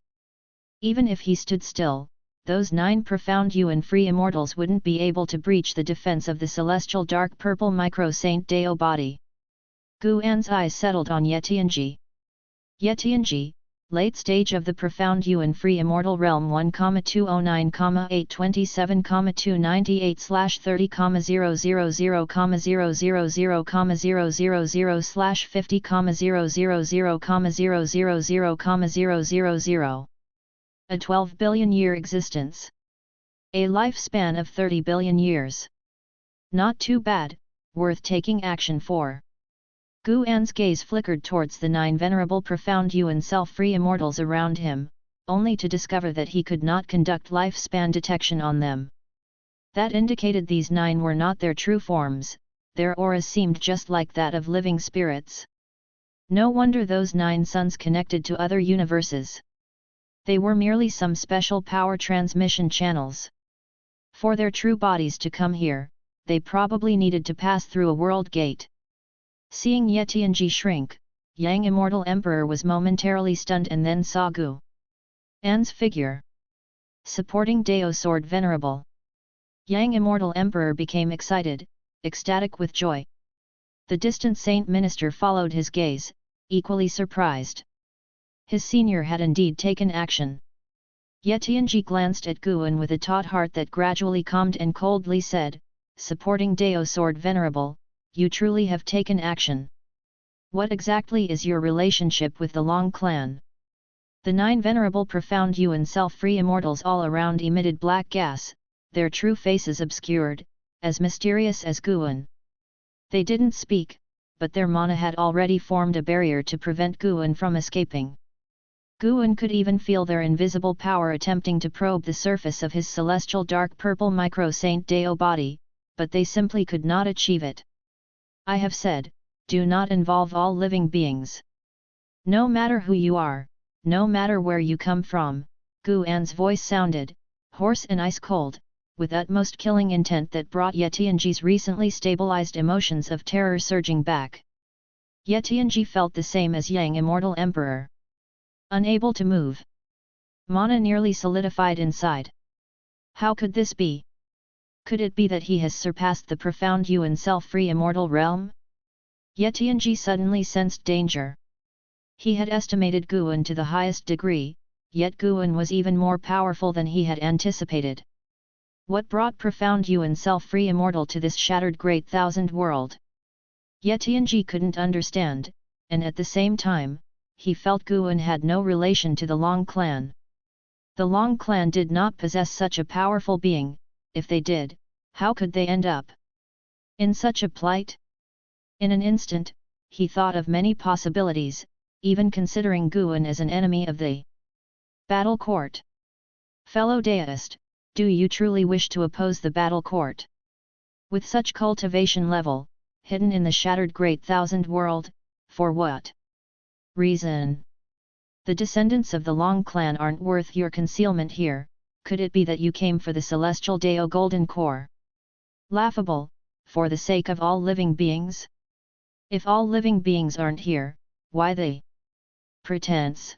Even if he stood still, those 9 profound Yuan free immortals wouldn't be able to breach the defense of the celestial dark purple micro Saint Dao body. Guan's eyes settled on Yetianji. Yetianji, late stage of the profound Yuan free immortal realm 1,297,298/30,000,000,000,000,000,000,000,000,000,000,000,000. A 12 billion year existence. A lifespan of 30 billion years. Not too bad, worth taking action for. Guan's gaze flickered towards the 9 venerable profound Yuan self-free immortals around him, only to discover that he could not conduct lifespan detection on them. That indicated these 9 were not their true forms, their auras seemed just like that of living spirits. No wonder those 9 suns connected to other universes. They were merely some special power transmission channels. For their true bodies to come here, they probably needed to pass through a world gate. Seeing Yetianji shrink, Yang Immortal Emperor was momentarily stunned and then saw Guan's figure. Supporting Dao Sword Venerable. Yang Immortal Emperor became excited, ecstatic with joy. The distant Saint Minister followed his gaze, equally surprised. His senior had indeed taken action. Yetianji glanced at Guan with a taut heart that gradually calmed and coldly said, supporting Dao Sword Venerable, you truly have taken action. What exactly is your relationship with the Long clan? The 9 venerable profound Yuan self-free immortals all around emitted black gas, their true faces obscured, as mysterious as Guan. They didn't speak, but their mana had already formed a barrier to prevent Guan from escaping. Guan could even feel their invisible power attempting to probe the surface of his celestial dark purple micro-Saint Dao body, but they simply could not achieve it. I have said, do not involve all living beings. No matter who you are, no matter where you come from, Guan's voice sounded, hoarse and ice-cold, with utmost killing intent that brought Yetianji's recently stabilized emotions of terror surging back. Yetianji felt the same as Yang Immortal Emperor. Unable to move. Mana nearly solidified inside. How could this be? Could it be that he has surpassed the profound Yuan self-free immortal realm? Yetianji suddenly sensed danger. He had estimated Guan to the highest degree, yet Guan was even more powerful than he had anticipated. What brought profound Yuan self-free immortal to this shattered great thousand world? Yetianji couldn't understand, and at the same time, he felt Guan had no relation to the Long clan. The Long clan did not possess such a powerful being. If they did, how could they end up in such a plight? In an instant, he thought of many possibilities, even considering Guan as an enemy of the battle court. Fellow Daoist, do you truly wish to oppose the battle court? With such cultivation level, hidden in the shattered great thousand world, for what reason? The descendants of the Long clan aren't worth your concealment here. Could it be that you came for the celestial Dao golden core? Laughable, for the sake of all living beings? If all living beings aren't here, why the pretense?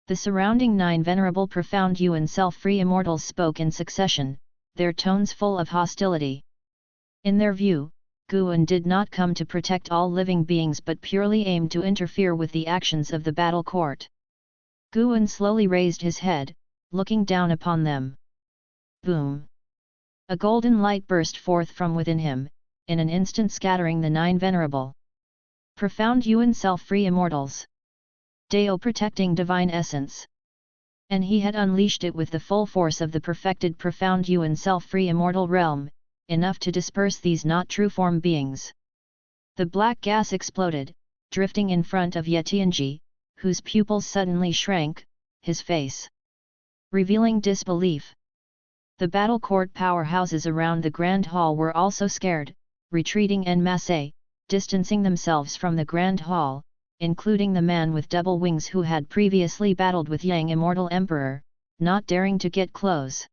The surrounding 9 venerable profound Yuan self-free immortals spoke in succession, their tones full of hostility. In their view, Guan did not come to protect all living beings but purely aimed to interfere with the actions of the battle court. Guan slowly raised his head, looking down upon them. Boom! A golden light burst forth from within him, in an instant scattering the 9 venerable profound Yuan self-free immortals. Dao protecting divine essence. And he had unleashed it with the full force of the perfected profound Yuan self-free immortal realm, enough to disperse these not true form beings. The black gas exploded, drifting in front of Yetianji, whose pupils suddenly shrank, his face revealing disbelief. The battle court powerhouses around the Grand Hall were also scared, retreating en masse, distancing themselves from the Grand Hall, including the man with double wings who had previously battled with Yang Immortal Emperor, not daring to get close.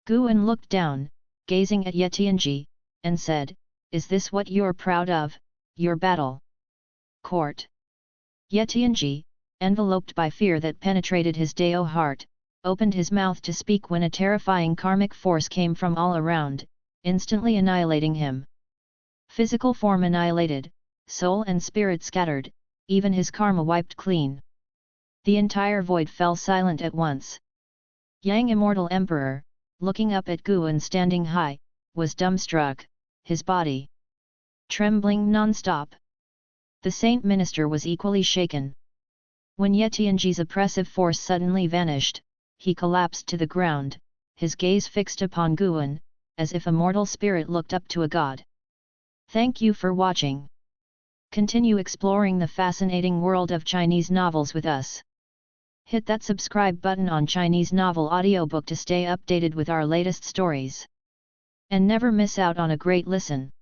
Guan looked down, gazing at Yetianji, and said, "Is this what you're proud of, your battle court?" Yetianji, enveloped by fear that penetrated his Dao heart, opened his mouth to speak when a terrifying karmic force came from all around, instantly annihilating him. Physical form annihilated, soul and spirit scattered, even his karma wiped clean. The entire void fell silent at once. Yang Immortal Emperor, looking up at Guan standing high, was dumbstruck, his body trembling non-stop. The Saint Minister was equally shaken. When Yetianji's oppressive force suddenly vanished, he collapsed to the ground, his gaze fixed upon Guan, as if a mortal spirit looked up to a god. Thank you for watching. Continue exploring the fascinating world of Chinese novels with us. Hit that subscribe button on Chinese Novel Audiobook to stay updated with our latest stories. And never miss out on a great listen.